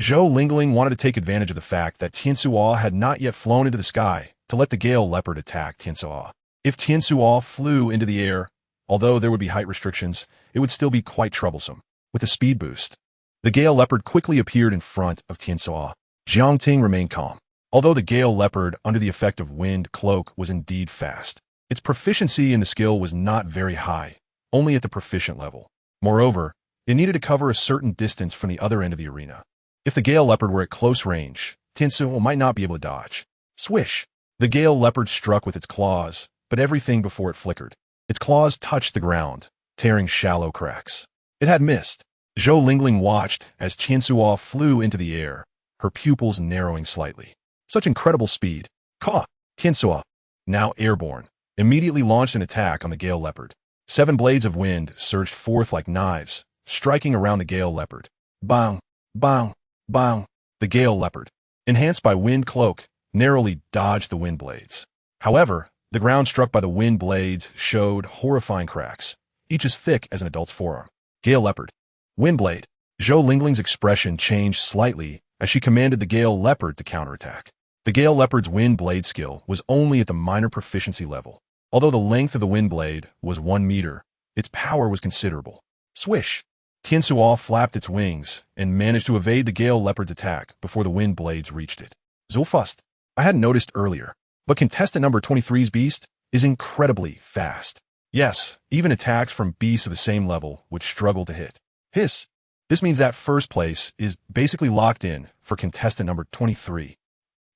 A: Zhou Lingling wanted to take advantage of the fact that Tiansuo had not yet flown into the sky to let the Gale Leopard attack Tiansuo. If Tiansuo flew into the air, although there would be height restrictions, it would still be quite troublesome. With a speed boost, the Gale Leopard quickly appeared in front of Tiansuo. Jiang Ting remained calm. Although the Gale Leopard, under the effect of Wind Cloak, was indeed fast, its proficiency in the skill was not very high, only at the proficient level. Moreover, it needed to cover a certain distance from the other end of the arena. If the Gale Leopard were at close range, Tiansuo might not be able to dodge. Swish! The Gale Leopard struck with its claws, but everything before it flickered. Its claws touched the ground, tearing shallow cracks. It had missed. Zhou Lingling watched as Tiansuo flew into the air, her pupils narrowing slightly. Such incredible speed. Ka! Tiansuo, now airborne, immediately launched an attack on the Gale Leopard. 7 blades of wind surged forth like knives, striking around the Gale Leopard. Bang! Bang! Bang! The Gale Leopard, enhanced by Wind Cloak, narrowly dodged the wind blades. However, the ground struck by the wind blades showed horrifying cracks, each as thick as an adult's forearm. Gale Leopard. Wind Blade. Zhou Lingling's expression changed slightly as she commanded the Gale Leopard to counterattack. The Gale Leopard's Wind Blade skill was only at the minor proficiency level. Although the length of the Wind Blade was 1 meter, its power was considerable. Swish! Tiansuo flapped its wings and managed to evade the Gale Leopard's attack before the wind blades reached it. Zulfust, I hadn't noticed earlier, but contestant number 23's beast is incredibly fast. Yes, even attacks from beasts of the same level would struggle to hit. Hiss! This means that first place is basically locked in for contestant number 23.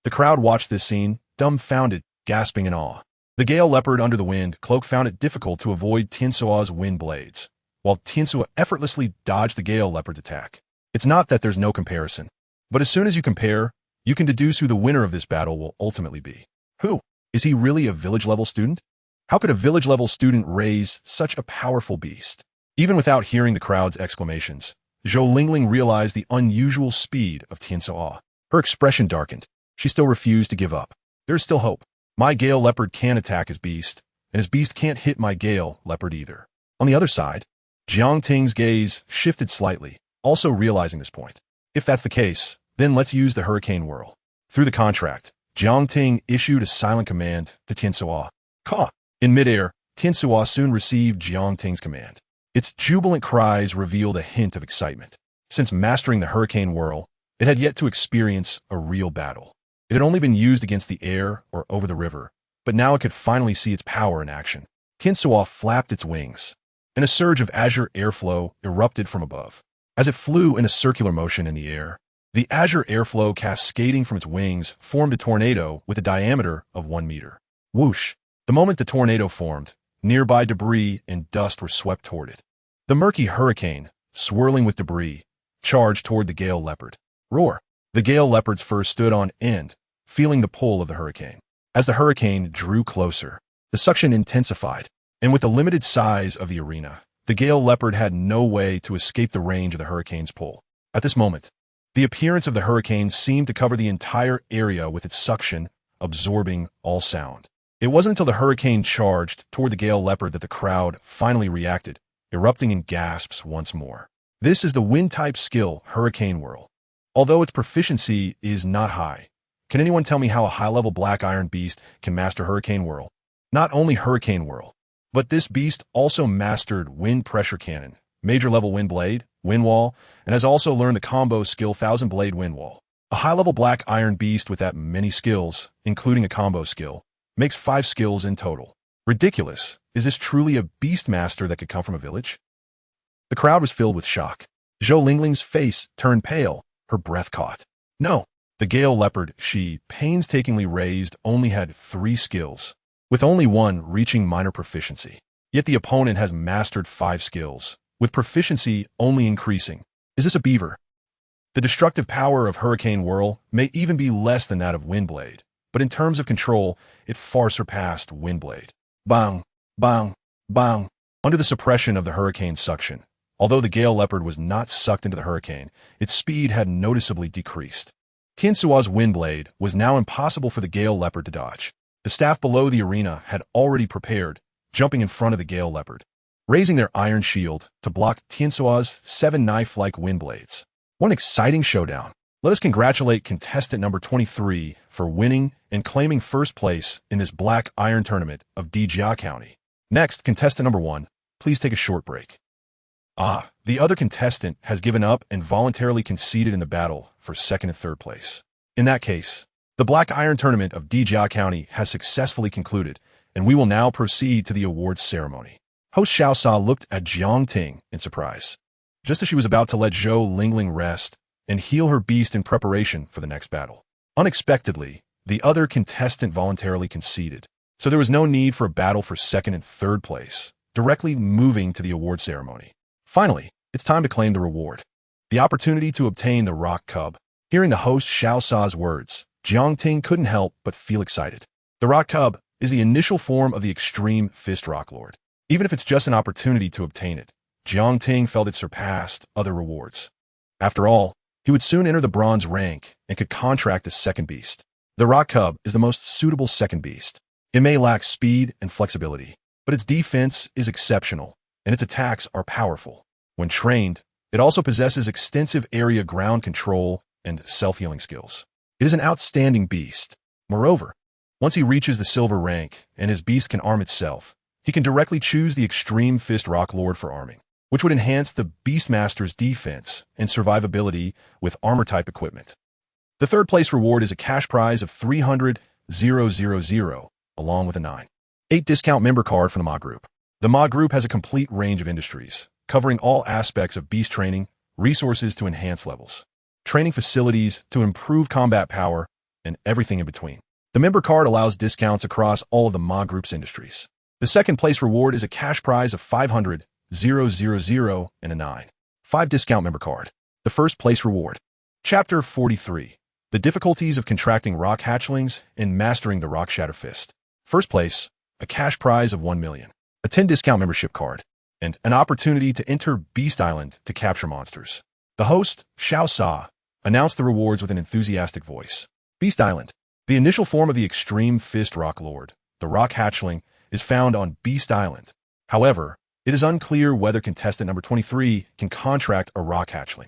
A: The crowd watched this scene, dumbfounded, gasping in awe. The Gale Leopard under the Wind Cloak found it difficult to avoid Tiansuo's wind blades, while Tiansuo effortlessly dodged the Gale Leopard's attack. It's not that there's no comparison, but as soon as you compare, you can deduce who the winner of this battle will ultimately be. Who? Is he really a village-level student? How could a village-level student raise such a powerful beast? Even without hearing the crowd's exclamations, Zhou Lingling realized the unusual speed of Tiansuo. Her expression darkened. She still refused to give up. There's still hope. My Gale Leopard can attack his beast, and his beast can't hit my Gale Leopard either. On the other side, Jiang Ting's gaze shifted slightly, also realizing this point. If that's the case, then let's use the Hurricane Whirl. Through the contract, Jiang Ting issued a silent command to Tiansuo. Ka! In midair, Tiansuo soon received Jiang Ting's command. Its jubilant cries revealed a hint of excitement. Since mastering the Hurricane Whirl, it had yet to experience a real battle. It had only been used against the air or over the river, but now it could finally see its power in action. Tiansuo flapped its wings, and a surge of azure airflow erupted from above. As it flew in a circular motion in the air, the azure airflow cascading from its wings formed a tornado with a diameter of 1 meter. Whoosh! The moment the tornado formed, nearby debris and dust were swept toward it. The murky hurricane, swirling with debris, charged toward the Gale Leopard. Roar! The Gale Leopards first stood on end, feeling the pull of the hurricane. As the hurricane drew closer, the suction intensified, and with the limited size of the arena, the Gale Leopard had no way to escape the range of the hurricane's pull. At this moment, the appearance of the hurricane seemed to cover the entire area with its suction, absorbing all sound. It wasn't until the hurricane charged toward the Gale Leopard that the crowd finally reacted, erupting in gasps once more. This is the wind-type skill Hurricane Whirl. Although its proficiency is not high, can anyone tell me how a high-level black iron beast can master Hurricane Whirl? Not only Hurricane Whirl, but this beast also mastered Wind Pressure Cannon, Major-level Wind Blade, Wind Wall, and has also learned the combo skill Thousand Blade Wind Wall. A high-level black iron beast with that many skills, including a combo skill, makes 5 skills in total. Ridiculous. Is this truly a Beastmaster that could come from a village? The crowd was filled with shock. Zhou Lingling's face turned pale, her breath caught. No, the Gale Leopard she painstakingly raised only had 3 skills, with only one reaching minor proficiency. Yet the opponent has mastered 5 skills, with proficiency only increasing. Is this a beaver? The destructive power of Hurricane Whirl may even be less than that of Windblade, but in terms of control, it far surpassed Windblade. Bang, bang, bang. Under the suppression of the hurricane's suction, although the Gale Leopard was not sucked into the hurricane, its speed had noticeably decreased. Tiansuo's Windblade was now impossible for the Gale Leopard to dodge. The staff below the arena had already prepared, jumping in front of the Gale Leopard, raising their iron shield to block Tiansuo's 7 knife-like Windblades. What an exciting showdown. Let us congratulate contestant number 23 for winning and claiming first place in this black iron tournament of Dijia County. Next, contestant number 1, please take a short break. The other contestant has given up and voluntarily conceded in the battle for 2nd and 3rd place. In that case, the black iron tournament of Dijia County has successfully concluded, and we will now proceed to the awards ceremony. Host Xiaosa looked at Jiang Ting in surprise, just as she was about to let Zhou Lingling rest and heal her beast in preparation for the next battle. Unexpectedly, the other contestant voluntarily conceded, so there was no need for a battle for 2nd and 3rd place, directly moving to the award ceremony. Finally, it's time to claim the reward. The opportunity to obtain the Rock Cub. Hearing the host Xiaosa's words, Jiang Ting couldn't help but feel excited. The Rock Cub is the initial form of the Extreme Fist Rock Lord. Even if it's just an opportunity to obtain it, Jiang Ting felt it surpassed other rewards. After all, he would soon enter the bronze rank and could contract a second beast. The Rock Cub is the most suitable second beast. It may lack speed and flexibility, but its defense is exceptional, and its attacks are powerful. When trained, it also possesses extensive area ground control and self-healing skills. It is an outstanding beast. Moreover, once he reaches the silver rank and his beast can arm itself, he can directly choose the Extreme Fist Rock Lord for arming, which would enhance the Beastmaster's defense and survivability with armor-type equipment. The 3rd place reward is a cash prize of 300,000, along with a 9.8 discount member card from the Ma Group. The Ma Group has a complete range of industries, covering all aspects of beast training, resources to enhance levels, training facilities to improve combat power, and everything in between. The member card allows discounts across all of the Ma Group's industries. The 2nd place reward is a cash prize of 500,000 and a 9.5 discount member card. The 1st place reward. Chapter 43. The difficulties of contracting rock hatchlings and mastering the Rock Shatter Fist. 1st place, a cash prize of 1 million, a 10 discount membership card, and an opportunity to enter Beast Island to capture monsters. The host, Xiaosa, announced the rewards with an enthusiastic voice. Beast Island. The initial form of the Extreme Fist Rock Lord, the Rock Hatchling, is found on Beast Island. However, it is unclear whether contestant number 23 can contract a rock hatchling.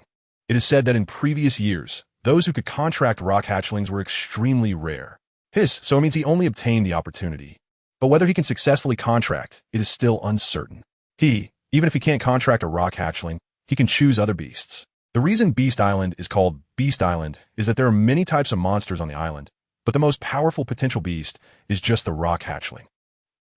A: It is said that in previous years, those who could contract rock hatchlings were extremely rare. So it means he only obtained the opportunity. But whether he can successfully contract, it is still uncertain. Even if he can't contract a rock hatchling, he can choose other beasts. The reason Beast Island is called Beast Island is that there are many types of monsters on the island, but the most powerful potential beast is just the rock hatchling.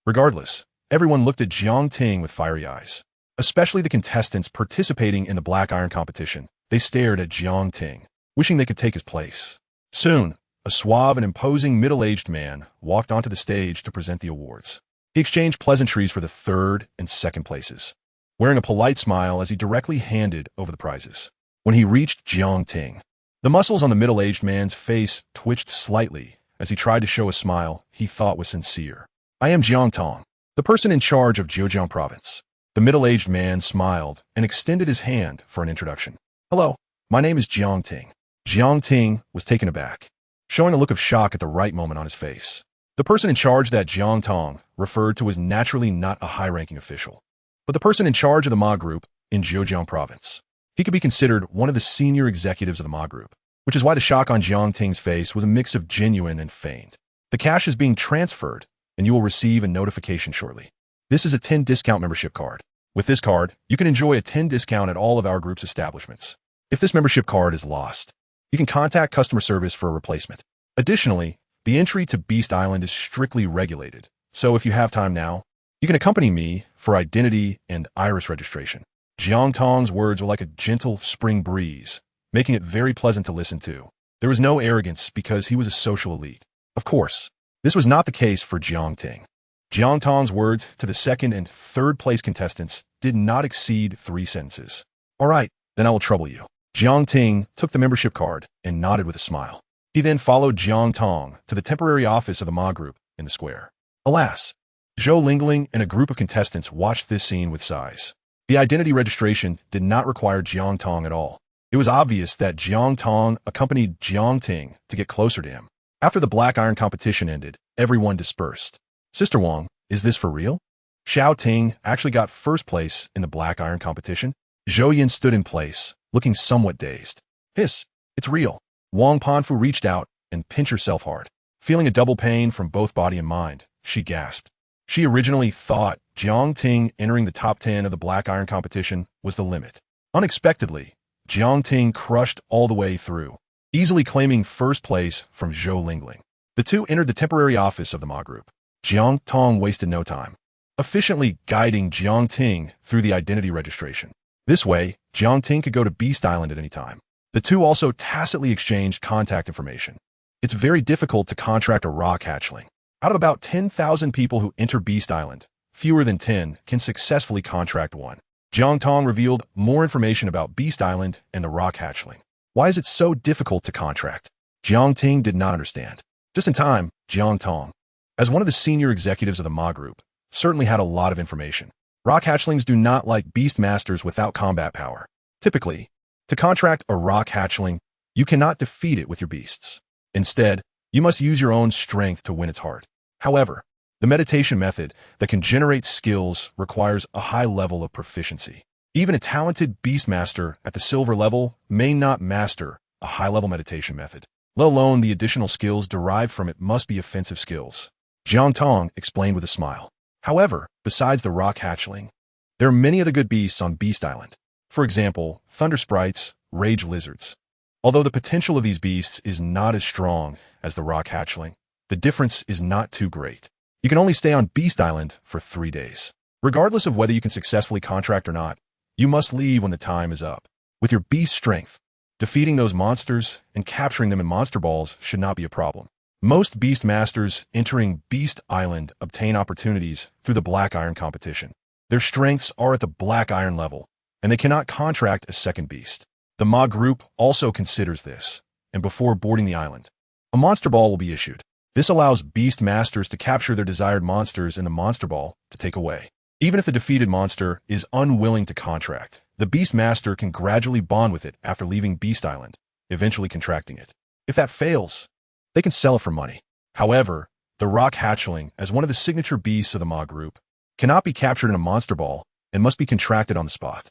A: Regardless, everyone looked at Jiang Ting with fiery eyes. Especially the contestants participating in the black iron competition. They stared at Jiang Ting, wishing they could take his place. Soon, a suave and imposing middle-aged man walked onto the stage to present the awards. He exchanged pleasantries for the third and second places, wearing a polite smile as he directly handed over the prizes. When he reached Jiang Ting, the muscles on the middle-aged man's face twitched slightly as he tried to show a smile he thought was sincere. "I am Jiang Tong, the person in charge of Zhejiang province." The middle-aged man smiled and extended his hand for an introduction. "Hello, my name is Jiang Ting." Jiang Ting was taken aback, showing a look of shock at the right moment on his face. The person in charge that Jiang Tong referred to was naturally not a high-ranking official, but the person in charge of the Ma Group in Zhejiang province. He could be considered one of the senior executives of the Ma Group, which is why the shock on Jiang Ting's face was a mix of genuine and feigned. "The cash is being transferred, and you will receive a notification shortly. This is a 10 discount membership card. With this card, you can enjoy a 10 discount at all of our group's establishments. If this membership card is lost, you can contact customer service for a replacement. Additionally, the entry to Beast Island is strictly regulated, so if you have time now, you can accompany me for identity and iris registration." Jiang Tong's words were like a gentle spring breeze, making it very pleasant to listen to. There was no arrogance because he was a social elite. Of course, this was not the case for Jiang Ting. Jiang Tong's words to the second and third place contestants did not exceed 3 sentences. "All right, then I will trouble you." Jiang Ting took the membership card and nodded with a smile. He then followed Jiang Tong to the temporary office of the Ma Group in the square. Alas, Zhou Lingling and a group of contestants watched this scene with sighs. The identity registration did not require Jiang Tong at all. It was obvious that Jiang Tong accompanied Jiang Ting to get closer to him. After the black iron competition ended, everyone dispersed. "Sister Wang, is this for real? Xiao Ting actually got first place in the black iron competition?" Zhou Yin stood in place, looking somewhat dazed. "Hiss, it's real." Wang Panfu reached out and pinched herself hard. Feeling a double pain from both body and mind, she gasped. She originally thought Jiang Ting entering the top 10 of the black iron competition was the limit. Unexpectedly, Jiang Ting crushed all the way through, easily claiming first place from Zhou Lingling. The two entered the temporary office of the Ma Group. Jiang Tong wasted no time, efficiently guiding Jiang Ting through the identity registration. This way, Jiang Ting could go to Beast Island at any time. The two also tacitly exchanged contact information. It's very difficult to contract a rock hatchling. Out of about 10,000 people who enter Beast Island, fewer than 10 can successfully contract one. Jiang Tong revealed more information about Beast Island and the rock hatchling. Why is it so difficult to contract? Jiang Ting did not understand. Just in time, Jiang Tong, as one of the senior executives of the Ma Group, certainly had a lot of information. Rock hatchlings do not like Beastmasters without combat power. Typically, to contract a rock hatchling, you cannot defeat it with your beasts. Instead, you must use your own strength to win its heart. However, the meditation method that can generate skills requires a high level of proficiency. Even a talented Beastmaster at the silver level may not master a high-level meditation method, let alone the additional skills derived from it must be offensive skills. Jiang Tong explained with a smile. However, besides the rock hatchling, there are many other good beasts on Beast Island. For example, thunder sprites, rage lizards. Although the potential of these beasts is not as strong as the rock hatchling, the difference is not too great. You can only stay on Beast Island for 3 days. Regardless of whether you can successfully contract or not, you must leave when the time is up. With your beast strength, defeating those monsters and capturing them in monster balls should not be a problem. Most Beastmasters entering Beast Island obtain opportunities through the Black Iron competition. Their strengths are at the Black Iron level, and they cannot contract a second beast. The Ma Group also considers this, and before boarding the island, a monster ball will be issued. This allows Beastmasters to capture their desired monsters in the monster ball to take away. Even if the defeated monster is unwilling to contract, the Beastmaster can gradually bond with it after leaving Beast Island, eventually contracting it. If that fails, they can sell it for money. However, the rock hatchling, as one of the signature beasts of the Ma Group, cannot be captured in a monster ball and must be contracted on the spot.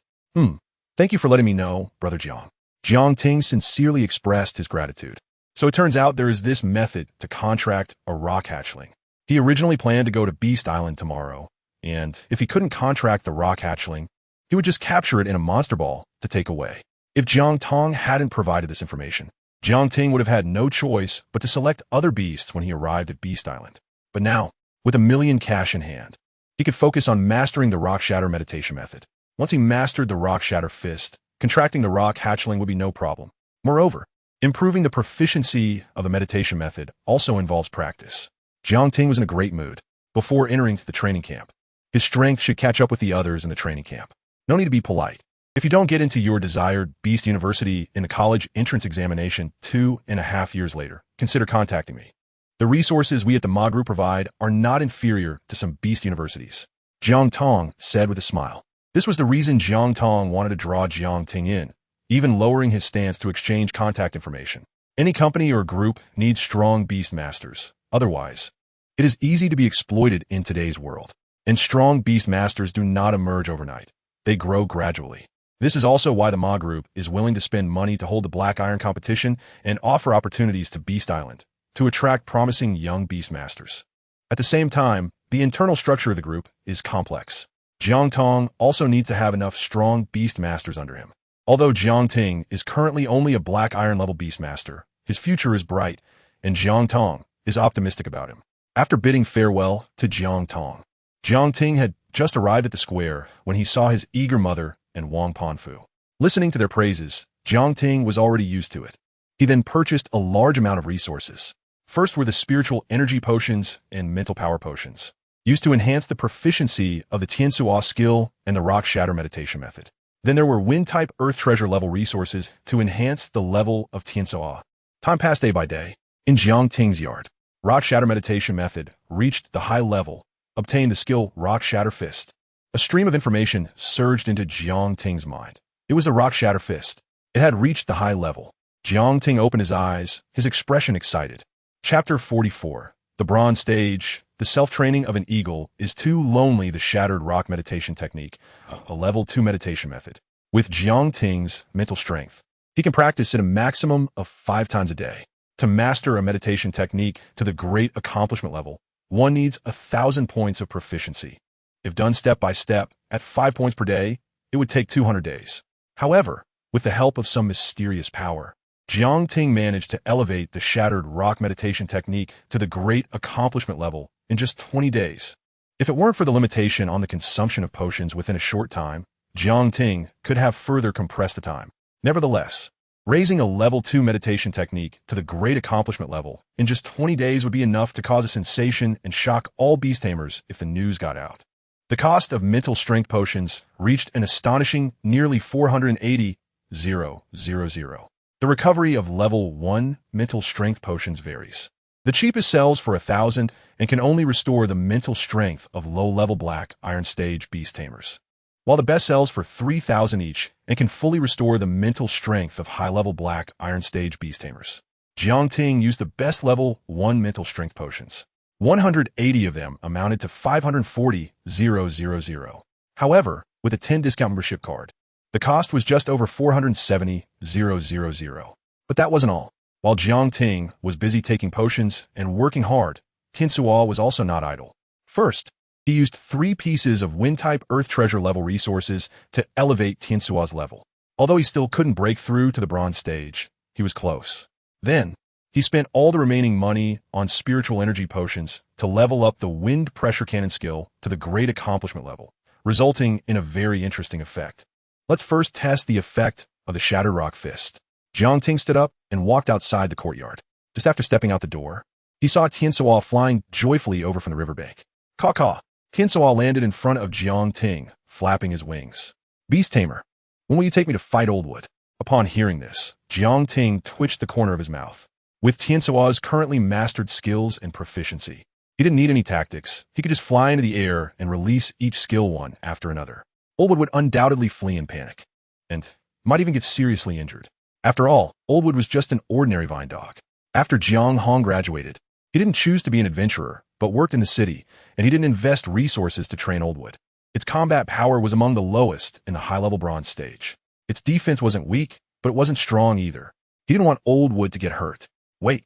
A: Thank you for letting me know, Brother Jiang. Jiang Ting sincerely expressed his gratitude. So it turns out there is this method to contract a rock hatchling. He originally planned to go to Beast Island tomorrow, and if he couldn't contract the rock hatchling, he would just capture it in a monster ball to take away. If Jiang Tong hadn't provided this information, Jiang Ting would have had no choice but to select other beasts when he arrived at Beast Island. But now, with $1 million cash in hand, he could focus on mastering the Rock Shatter meditation method. Once he mastered the rock shatter fist, contracting the rock hatchling would be no problem. Moreover, improving the proficiency of the meditation method also involves practice. Jiang Ting was in a great mood before entering the training camp. His strength should catch up with the others in the training camp. No need to be polite. If you don't get into your desired Beast University in the college entrance examination 2.5 years later, consider contacting me. The resources we at the Ma Group provide are not inferior to some Beast Universities. Jiang Tong said with a smile. This was the reason Jiang Tong wanted to draw Jiang Ting in, even lowering his stance to exchange contact information. Any company or group needs strong Beastmasters. Otherwise, it is easy to be exploited in today's world. And strong Beastmasters do not emerge overnight. They grow gradually. This is also why the Ma Group is willing to spend money to hold the Black Iron competition and offer opportunities to Beast Island to attract promising young Beastmasters. At the same time, the internal structure of the group is complex. Jiang Tong also needs to have enough strong Beastmasters under him. Although Jiang Ting is currently only a Black Iron level Beastmaster, his future is bright, and Jiang Tong is optimistic about him. After bidding farewell to Jiang Tong, Jiang Ting had just arrived at the square when he saw his eager mother and Wang Panfu. Listening to their praises, Jiang Ting was already used to it. He then purchased a large amount of resources. First were the spiritual energy potions and mental power potions, used to enhance the proficiency of the Tiansuo skill and the rock shatter meditation method. Then there were wind-type earth treasure level resources to enhance the level of Tiansuo. Time passed day by day. In Jiang Ting's yard, rock shatter meditation method reached the high level, obtained the skill rock shatter fist. A stream of information surged into Jiang Ting's mind. It was the rock shatter fist. It had reached the high level. Jiang Ting opened his eyes, his expression excited. Chapter 44. The Bronze Stage. The self-training of an eagle is too lonely. The shattered rock meditation technique, a level 2 meditation method. With Jiang Ting's mental strength, he can practice at a maximum of 5 times a day. To master a meditation technique to the great accomplishment level, one needs 1,000 points of proficiency. If done step by step, at 5 points per day, it would take 200 days. However, with the help of some mysterious power, Jiang Ting managed to elevate the shattered rock meditation technique to the great accomplishment level in just 20 days. If it weren't for the limitation on the consumption of potions within a short time, Jiang Ting could have further compressed the time. Nevertheless, raising a level 2 meditation technique to the great accomplishment level in just 20 days would be enough to cause a sensation and shock all beast tamers if the news got out. The cost of mental strength potions reached an astonishing nearly 480,000. The recovery of level 1 mental strength potions varies. The cheapest sells for 1,000 and can only restore the mental strength of low-level Black Iron Stage beast tamers, while the best sells for 3,000 each and can fully restore the mental strength of high-level Black Iron Stage beast tamers. Jiang Ting used the best level 1 mental strength potions. 180 of them amounted to 540,000. However, with a 10 discount membership card, the cost was just over 470,000. But that wasn't all. While Jiang Ting was busy taking potions and working hard, Tiansuo was also not idle. First, he used 3 pieces of wind-type earth treasure level resources to elevate Tiansuo's level. Although he still couldn't break through to the bronze stage, he was close. Then, he spent all the remaining money on spiritual energy potions to level up the wind pressure cannon skill to the great accomplishment level, resulting in a very interesting effect. Let's first test the effect of the Shattered Rock Fist. Jiang Ting stood up and walked outside the courtyard. Just after stepping out the door, he saw Tiansuo flying joyfully over from the riverbank. Caw-caw! Tiansuo landed in front of Jiang Ting, flapping his wings. Beast Tamer, when will you take me to fight Oldwood? Upon hearing this, Jiang Ting twitched the corner of his mouth. With Tiansuo's currently mastered skills and proficiency, he didn't need any tactics. He could just fly into the air and release each skill one after another. Oldwood would undoubtedly flee in panic, and might even get seriously injured. After all, Oldwood was just an ordinary vine dog. After Jiang Hong graduated, he didn't choose to be an adventurer, but worked in the city, and he didn't invest resources to train Oldwood. Its combat power was among the lowest in the high-level bronze stage. Its defense wasn't weak, but it wasn't strong either. He didn't want Oldwood to get hurt. Wait.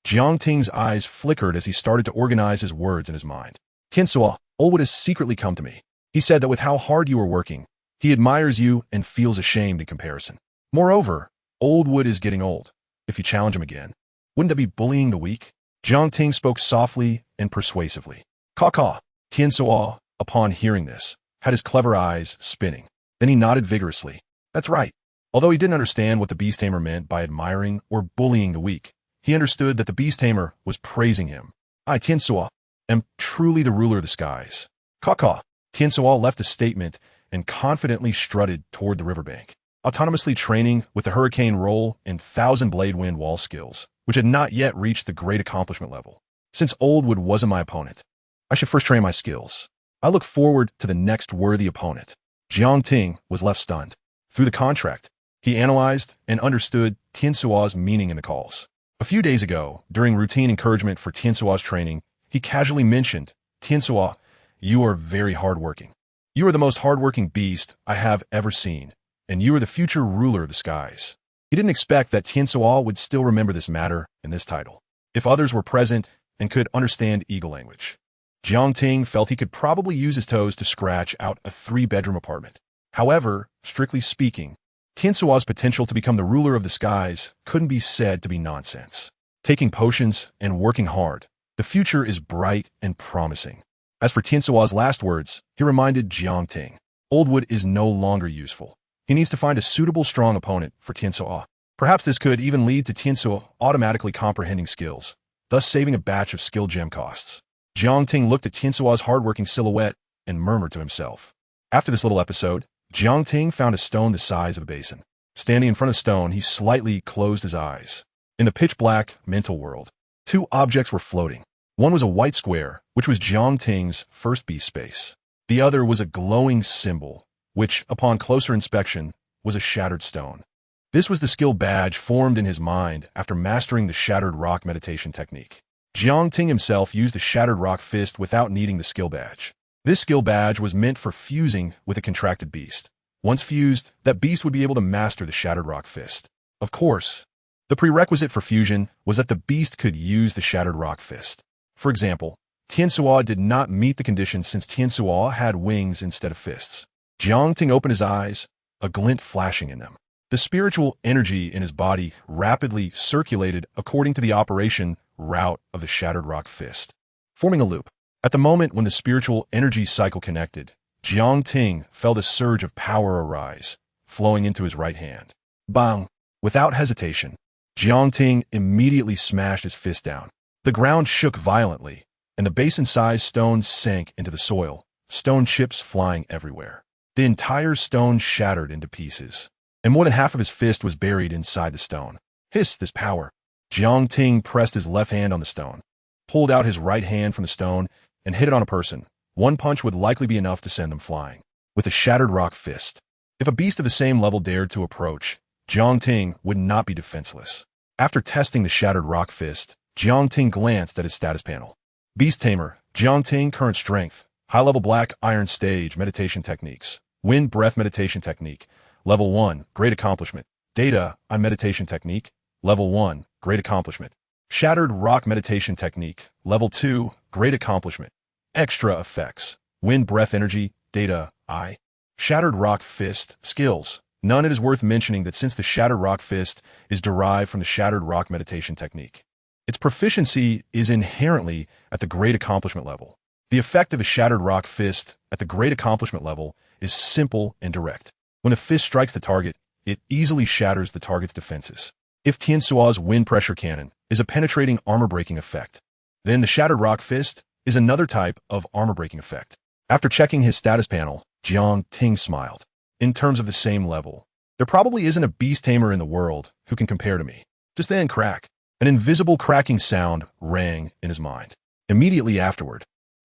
A: Jiang Ting's eyes flickered as he started to organize his words in his mind. Tiansuo, Oldwood has secretly come to me. He said that with how hard you are working, he admires you and feels ashamed in comparison. Moreover, Oldwood is getting old. If you challenge him again, wouldn't that be bullying the weak? Jiang Ting spoke softly and persuasively. Caw-caw. Tiansuo, upon hearing this, had his clever eyes spinning. Then he nodded vigorously. That's right. Although he didn't understand what the Beast Tamer meant by admiring or bullying the weak, he understood that the Beast Tamer was praising him. I, Tiansuo, am truly the ruler of the skies. Caw-caw. Tiansuo left a statement and confidently strutted toward the riverbank, autonomously training with the hurricane roll and thousand blade wind wall skills, which had not yet reached the great accomplishment level. Since Oldwood wasn't my opponent, I should first train my skills. I look forward to the next worthy opponent. Jiang Ting was left stunned. Through the contract, he analyzed and understood Tiansuo's meaning in the calls. A few days ago, during routine encouragement for Tiansuo's training, he casually mentioned, Tiansuo, you are very hardworking. You are the most hardworking beast I have ever seen, and you are the future ruler of the skies. He didn't expect that Tiansuo would still remember this matter and this title, if others were present and could understand eagle language. Jiang Ting felt he could probably use his toes to scratch out a 3-bedroom apartment. However, strictly speaking, Tiansuo's potential to become the ruler of the skies couldn't be said to be nonsense. Taking potions and working hard, the future is bright and promising. As for Tiansuo's last words, he reminded Jiang Ting, Oldwood is no longer useful. He needs to find a suitable strong opponent for Tiansuo. Perhaps this could even lead to Tiansuo automatically comprehending skills, thus saving a batch of skill gem costs. Jiang Ting looked at Tiansuo's hardworking silhouette and murmured to himself. After this little episode, Jiang Ting found a stone the size of a basin. Standing in front of the stone, he slightly closed his eyes. In the pitch-black mental world, 2 objects were floating. One was a white square, which was Jiang Ting's first beast space. The other was a glowing symbol, which, upon closer inspection, was a shattered stone. This was the skill badge formed in his mind after mastering the Shattered Rock meditation technique. Jiang Ting himself used the Shattered Rock fist without needing the skill badge. This skill badge was meant for fusing with a contracted beast. Once fused, that beast would be able to master the Shattered Rock fist. Of course, the prerequisite for fusion was that the beast could use the Shattered Rock fist. For example, Tiansuo did not meet the conditions since Tiansuo had wings instead of fists. Jiang Ting opened his eyes, a glint flashing in them. The spiritual energy in his body rapidly circulated according to the operation route of the Shattered Rock fist, forming a loop. At the moment when the spiritual energy cycle connected, Jiang Ting felt a surge of power arise, flowing into his right hand. Bang! Without hesitation, Jiang Ting immediately smashed his fist down. The ground shook violently, and the basin-sized stone sank into the soil, stone chips flying everywhere. The entire stone shattered into pieces, and more than half of his fist was buried inside the stone. Hiss, this power! Jiang Ting pressed his left hand on the stone, pulled out his right hand from the stone, and hit it on a person. One punch would likely be enough to send them flying. With a Shattered Rock fist, if a beast of the same level dared to approach, Jiang Ting would not be defenseless. After testing the Shattered Rock fist, Jiang Ting glanced at his status panel. Beast Tamer, Jiang Ting, current strength, high-level black iron stage meditation techniques, wind breath meditation technique, level 1, great accomplishment, data on meditation technique, level 1, great accomplishment, Shattered Rock meditation technique, level 2, great accomplishment, extra effects, wind breath energy, data, I, Shattered Rock fist, skills. None. It is worth mentioning that since the Shattered Rock fist is derived from the Shattered Rock meditation technique, its proficiency is inherently at the great accomplishment level. The effect of a Shattered Rock fist at the great accomplishment level is simple and direct. When the fist strikes the target, it easily shatters the target's defenses. If Tiansuo's wind pressure cannon is a penetrating armor-breaking effect, then the Shattered Rock fist is another type of armor-breaking effect. After checking his status panel, Jiang Ting smiled. In terms of the same level, there probably isn't a beast tamer in the world who can compare to me. Just then, crack. An invisible cracking sound rang in his mind. Immediately afterward,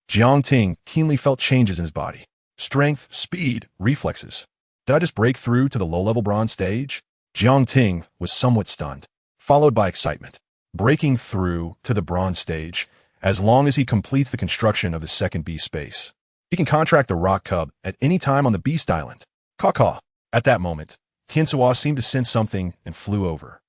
A: Jiang Ting keenly felt changes in his body. Strength, speed, reflexes. Did I just break through to the low-level bronze stage? Jiang Ting was somewhat stunned, followed by excitement. Breaking through to the bronze stage, as long as he completes the construction of the second beast space. He can contract the rock cub at any time on the beast island. Caw-caw. At that moment, Tiansuo seemed to sense something and flew over.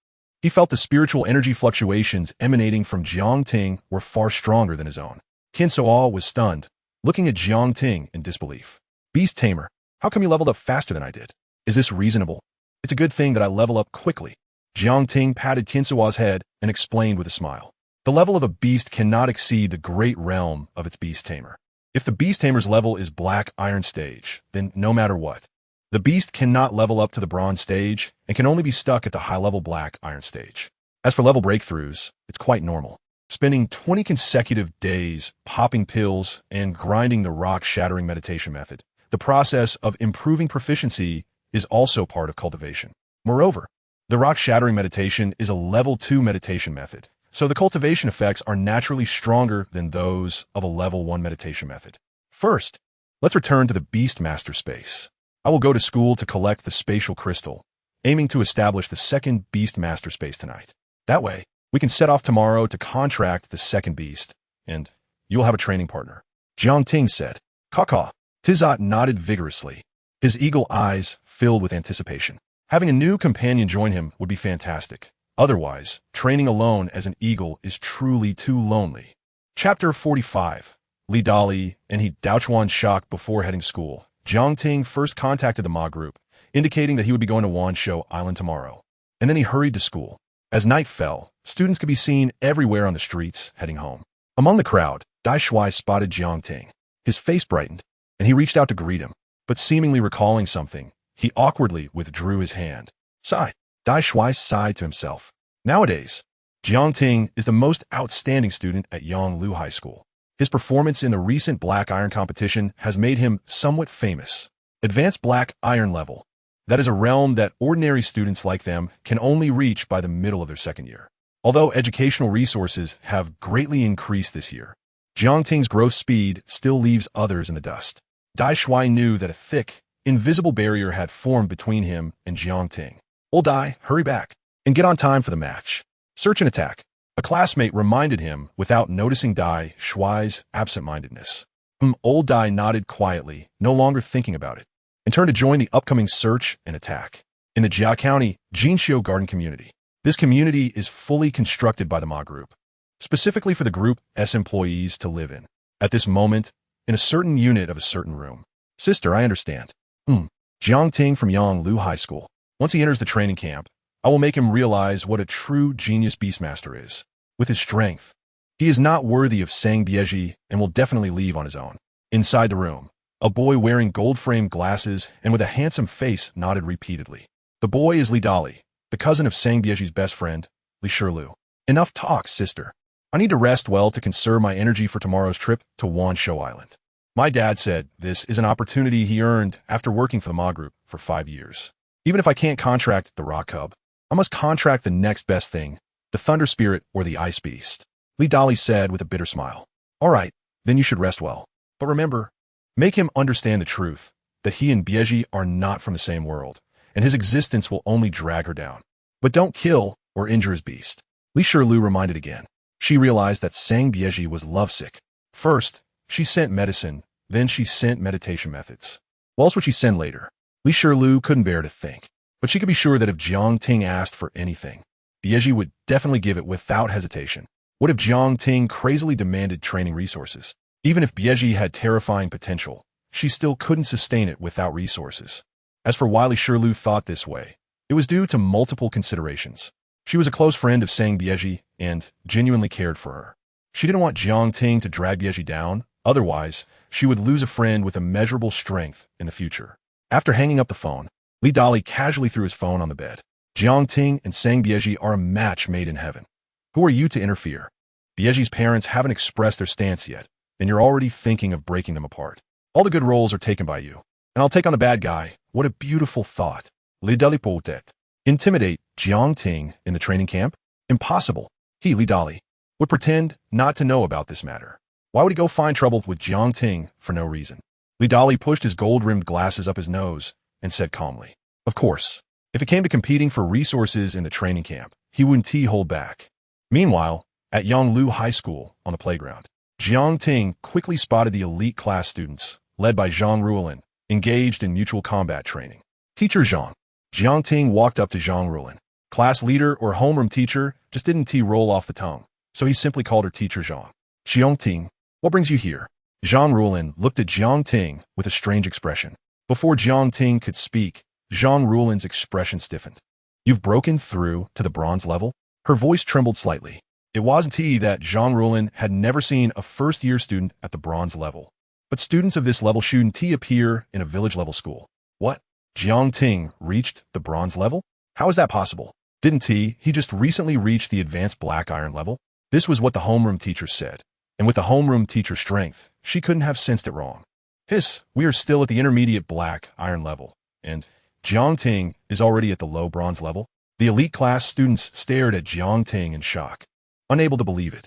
A: He felt the spiritual energy fluctuations emanating from Jiang Ting were far stronger than his own. Tiansuo was stunned, looking at Jiang Ting in disbelief. Beast Tamer, how come you leveled up faster than I did? Is this reasonable? It's a good thing that I level up quickly. Jiang Ting patted Tiansuo's head and explained with a smile. The level of a beast cannot exceed the great realm of its beast tamer. If the beast tamer's level is black iron stage, then no matter what, The beast cannot level up to the bronze stage and can only be stuck at the high-level black iron stage. As for level breakthroughs, it's quite normal. Spending 20 consecutive days popping pills and grinding the rock-shattering meditation method, the process of improving proficiency is also part of cultivation. Moreover, the rock-shattering meditation is a level 2 meditation method, so the cultivation effects are naturally stronger than those of a level 1 meditation method. First, let's return to the Beastmaster space. I will go to school to collect the spatial crystal, aiming to establish the second Beastmaster space tonight. That way, we can set off tomorrow to contract the second beast, and you'll have a training partner. Jiang Ting said. Caw-caw. Tizot nodded vigorously, his eagle eyes filled with anticipation. Having a new companion join him would be fantastic. Otherwise, training alone as an eagle is truly too lonely. Chapter 45. Li Dali and he Daochuan shocked before heading to school. Jiang Ting first contacted the Ma group, indicating that he would be going to Wanshou Island tomorrow. And then he hurried to school. As night fell, students could be seen everywhere on the streets heading home. Among the crowd, Dai Shuai spotted Jiang Ting. His face brightened, and he reached out to greet him. But seemingly recalling something, he awkwardly withdrew his hand. Sigh. Dai Shuai sighed to himself. Nowadays, Jiang Ting is the most outstanding student at Yonglu High School. His performance in the recent Black Iron competition has made him somewhat famous. Advanced Black Iron level. That is a realm that ordinary students like them can only reach by the middle of their second year. Although educational resources have greatly increased this year, Jiang Ting's growth speed still leaves others in the dust. Dai Shuai knew that a thick, invisible barrier had formed between him and Jiang Ting. Old Dai, hurry back, and get on time for the match. Search and attack. A classmate reminded him without noticing Dai Shuai's absent-mindedness. Old Dai nodded quietly, no longer thinking about it, and turned to join the upcoming search and attack. In the Jia County Jinxiu Garden Community. This community is fully constructed by the Ma Group, specifically for the Group S employees to live in. At this moment, in a certain unit of a certain room. Sister, I understand. Jiang Ting from Yonglu High School. Once he enters the training camp, I will make him realize what a true genius Beastmaster is. With his strength, he is not worthy of Sang Bieji and will definitely leave on his own. Inside the room, a boy wearing gold-framed glasses and with a handsome face nodded repeatedly. The boy is Li Dali, the cousin of Sang Bieji's best friend, Li Shirlu. Enough talk, sister. I need to rest well to conserve my energy for tomorrow's trip to Wanshou Island. My dad said this is an opportunity he earned after working for the Ma Group for 5 years. Even if I can't contract the Rock Cub, I must contract the next best thing, the Thunder Spirit or the Ice Beast. Li Dali said with a bitter smile. All right, then you should rest well. But remember, make him understand the truth, that he and Bieji are not from the same world, and his existence will only drag her down. But don't kill or injure his beast. Li Shirlu reminded again. She realized that Sang Bieji was lovesick. First, she sent medicine, then she sent meditation methods. What else would she send later? Li Shirlu couldn't bear to think, but she could be sure that if Jiang Ting asked for anything, Bieji would definitely give it without hesitation. What if Jiang Ting crazily demanded training resources? Even if Bieji had terrifying potential, she still couldn't sustain it without resources. As for why Li Shirlu thought this way, it was due to multiple considerations. She was a close friend of Sang Bieji and genuinely cared for her. She didn't want Jiang Ting to drag Bieji down, otherwise, she would lose a friend with immeasurable strength in the future. After hanging up the phone, Li Dali casually threw his phone on the bed. Jiang Ting and Sang Bieji are a match made in heaven. Who are you to interfere? Bieji's parents haven't expressed their stance yet, and you're already thinking of breaking them apart. All the good roles are taken by you, and I'll take on the bad guy. What a beautiful thought. Li Dali Poutet. Intimidate Jiang Ting in the training camp? Impossible. He, Li Dali, would pretend not to know about this matter. Why would he go find trouble with Jiang Ting for no reason? Li Dali pushed his gold-rimmed glasses up his nose and said calmly, of course, if it came to competing for resources in the training camp, he wouldn't hold back. Meanwhile, at Yonglu High School on the playground, Jiang Ting quickly spotted the elite class students, led by Zhang Ruolin, engaged in mutual combat training. Teacher Zhang. Jiang Ting walked up to Zhang Ruolin. Class leader or homeroom teacher just didn't roll off the tongue, so he simply called her Teacher Zhang. Jiang Ting, what brings you here? Zhang Ruolin looked at Jiang Ting with a strange expression. Before Jiang Ting could speak, Zhang Ruolin's expression stiffened. You've broken through to the bronze level? Her voice trembled slightly. It wasn't that Zhang Ruolin had never seen a first-year student at the bronze level. But students of this level shouldn't appear in a village-level school. What? Ting reached the bronze level? How is that possible? Didn't he just recently reached the advanced black iron level? This was what the homeroom teacher said. And with the homeroom teacher's strength, she couldn't have sensed it wrong. We are still at the intermediate black iron level, and Ting is already at the low bronze level. The elite class students stared at Ting in shock, unable to believe it.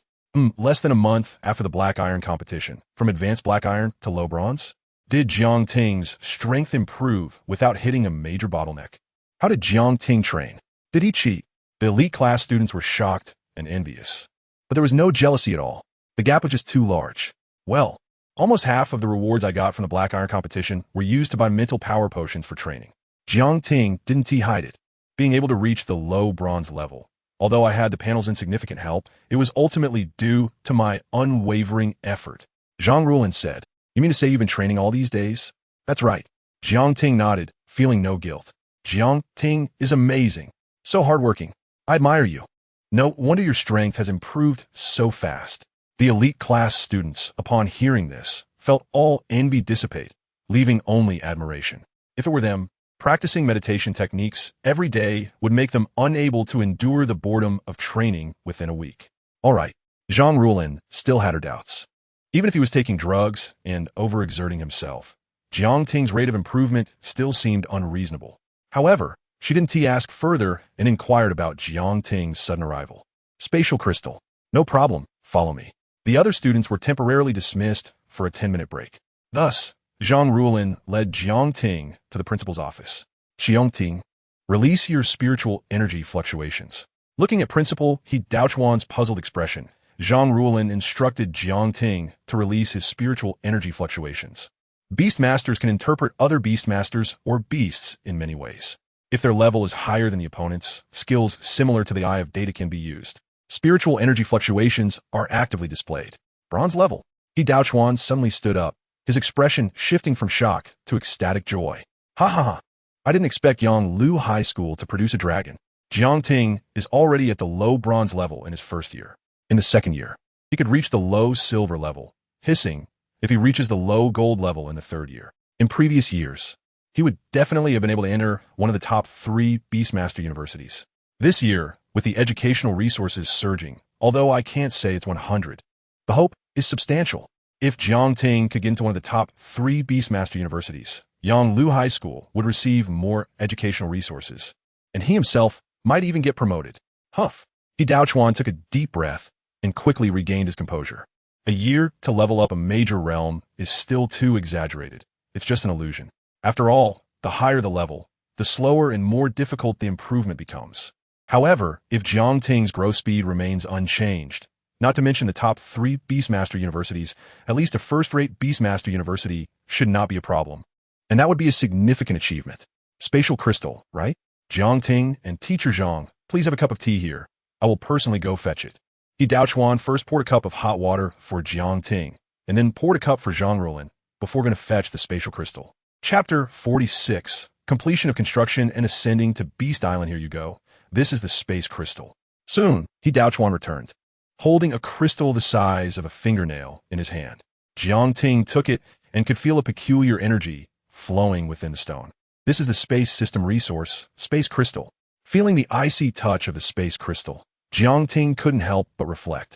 A: Less than a month after the black iron competition, from advanced black iron to low bronze, did Ting's strength improve without hitting a major bottleneck? How did Ting train? Did he cheat? The elite class students were shocked and envious. But there was no jealousy at all. The gap was just too large. Well, almost half of the rewards I got from the black iron competition were used to buy mental power potions for training. Ting didn't hide it. Being able to reach the low bronze level. Although I had the panel's insignificant help, it was ultimately due to my unwavering effort. Zhang Rulin said, "You mean to say you've been training all these days?" "That's right." Ting nodded, feeling no guilt. Ting is amazing. So hardworking. I admire you. No wonder your strength has improved so fast. The elite class students, upon hearing this, felt all envy dissipate, leaving only admiration. If it were them, practicing meditation techniques every day would make them unable to endure the boredom of training within a week. All right, Zhang Rulin still had her doubts. Even if he was taking drugs and overexerting himself, Ting's rate of improvement still seemed unreasonable. However, she didn't ask further and inquired about Ting's sudden arrival. Spatial crystal. No problem, follow me. The other students were temporarily dismissed for a 10-minute break. Thus, Zhang Rulin led Ting to the principal's office. Ting, release your spiritual energy fluctuations. Looking at Principal He Daochuan's puzzled expression, Zhang Rulin instructed Ting to release his spiritual energy fluctuations. Beastmasters can interpret other Beastmasters or beasts in many ways. If their level is higher than the opponent's, skills similar to the Eye of Data can be used. Spiritual energy fluctuations are actively displayed. Bronze level. He Daochuan suddenly stood up, his expression shifting from shock to ecstatic joy. Ha ha ha. I didn't expect Yanglu High School to produce a dragon. Ting is already at the low bronze level in his first year. In the second year, he could reach the low silver level, hissing, if he reaches the low gold level in the third year. In previous years, he would definitely have been able to enter one of the top 3 Beastmaster universities. This year, with the educational resources surging, although I can't say it's 100, the hope is substantial. If Ting could get into one of the top 3 Beastmaster universities, Yanglu High School would receive more educational resources, and he himself might even get promoted. Huff. He Daochuan took a deep breath and quickly regained his composure. A year to level up a major realm is still too exaggerated. It's just an illusion. After all, the higher the level, the slower and more difficult the improvement becomes. However, if Ting's growth speed remains unchanged, not to mention the top 3 Beastmaster universities, at least a first-rate Beastmaster university should not be a problem. And that would be a significant achievement. Spatial crystal, right? Ting and Teacher Zhang, please have a cup of tea here. I will personally go fetch it. He Daochuan first poured a cup of hot water for Ting, and then poured a cup for Zhang Rulin, before going to fetch the spatial crystal. Chapter 46, Completion of Construction and Ascending to Beast Island. Here you go. This is the space crystal. Soon, He Daochuan returned, holding a crystal the size of a fingernail in his hand. Ting took it and could feel a peculiar energy flowing within the stone. This is the space system resource, space crystal. Feeling the icy touch of the space crystal, Ting couldn't help but reflect.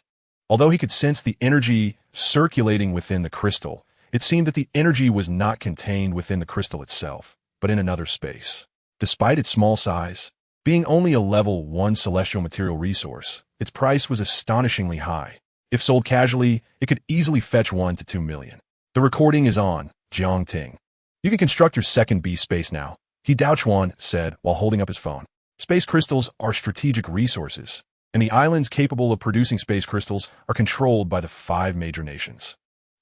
A: Although he could sense the energy circulating within the crystal, it seemed that the energy was not contained within the crystal itself, but in another space. Despite its small size, being only a level 1 celestial material resource, its price was astonishingly high. If sold casually, it could easily fetch 1 to 2 million. The recording is on, Ting. You can construct your second beast space now, He Daochuan said while holding up his phone. Space crystals are strategic resources, and the islands capable of producing space crystals are controlled by the 5 major nations.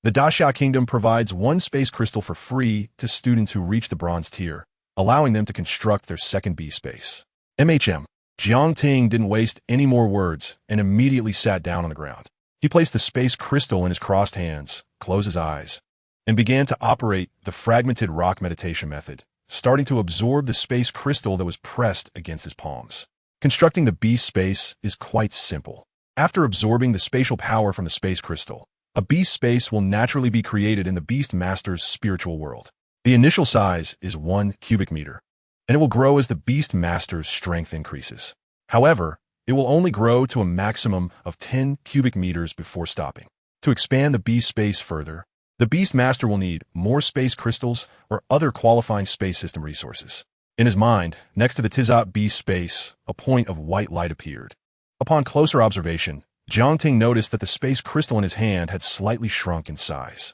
A: The Daxia Kingdom provides 1 space crystal for free to students who reach the bronze tier, allowing them to construct their second beast space. Ting didn't waste any more words and immediately sat down on the ground. He placed the space crystal in his crossed hands, closed his eyes, and began to operate the fragmented rock meditation method, starting to absorb the space crystal that was pressed against his palms. Constructing the beast space is quite simple. After absorbing the spatial power from the space crystal, a beast space will naturally be created in the Beastmaster's spiritual world. The initial size is 1 cubic meter, and it will grow as the Beastmaster's strength increases. However, it will only grow to a maximum of 10 cubic meters before stopping. To expand the beast space further, the Beastmaster will need more space crystals or other qualifying space system resources. In his mind, next to the Tizot beast space, a point of white light appeared. Upon closer observation, Jiangting noticed that the space crystal in his hand had slightly shrunk in size.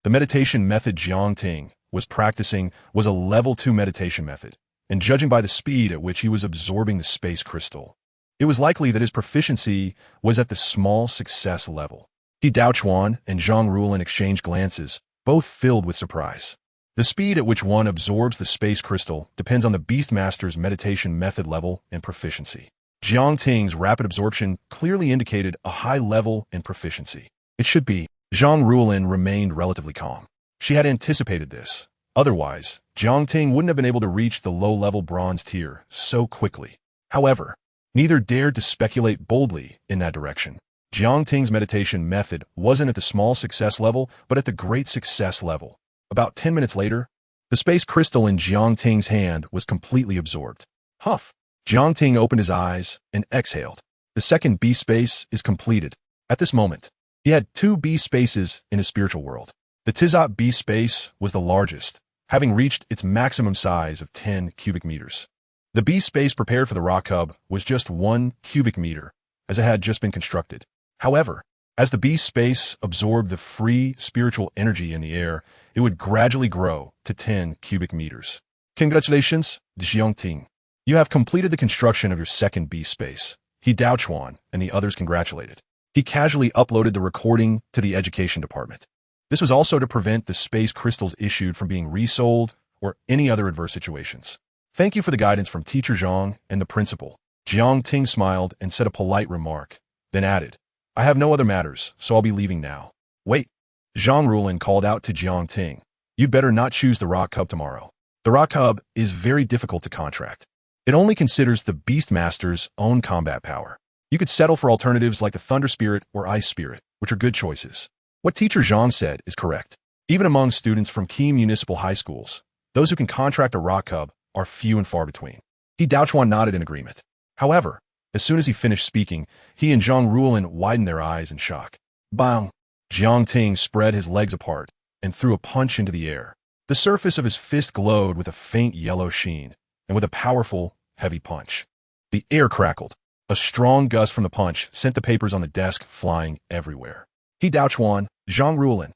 A: The meditation method Jiangting was practicing was a level 2 meditation method, and judging by the speed at which he was absorbing the space crystal, it was likely that his proficiency was at the small success level. He Daochuan and Zhang Rulin exchanged glances, both filled with surprise. The speed at which one absorbs the space crystal depends on the Beastmaster's meditation method level and proficiency. Jiangting's rapid absorption clearly indicated a high level and proficiency. It should be. Zhang Rulin remained relatively calm. She had anticipated this. Otherwise, Jiangting wouldn't have been able to reach the low-level bronze tier so quickly. However, neither dared to speculate boldly in that direction. Jiangting's meditation method wasn't at the small success level, but at the great success level. About 10 minutes later, the space crystal in Jiangting's hand was completely absorbed. Huff! Jiangting opened his eyes and exhaled. The second beast space is completed. At this moment, he had 2 beast spaces in his spiritual world. The Tizot beast space was the largest, having reached its maximum size of 10 cubic meters. The beast space prepared for the rock cub was just 1 cubic meter, as it had just been constructed. However, as the beast space absorbed the free spiritual energy in the air, it would gradually grow to 10 cubic meters. Congratulations, Jiangting. You have completed the construction of your second beast space. He Daochuan and the others congratulated. He casually uploaded the recording to the education department. This was also to prevent the space crystals issued from being resold or any other adverse situations. Thank you for the guidance from Teacher Zhang and the principal. Jiangting smiled and said a polite remark, then added, I have no other matters, so I'll be leaving now. Wait. Zhang Rulin called out to Jiangting. You'd better not choose the rock cub tomorrow. The rock cub is very difficult to contract. It only considers the Beastmaster's own combat power. You could settle for alternatives like the Thunder Spirit or Ice Spirit, which are good choices. What Teacher Zhang said is correct. Even among students from key municipal high schools, those who can contract a rock cub are few and far between. He Daochuan nodded in agreement. However, as soon as he finished speaking, he and Zhang Rulin widened their eyes in shock. Bang! Jiangting spread his legs apart and threw a punch into the air. The surface of his fist glowed with a faint yellow sheen, and with a powerful, heavy punch. The air crackled. A strong gust from the punch sent the papers on the desk flying everywhere. He Daochuan, Zhang Rulin.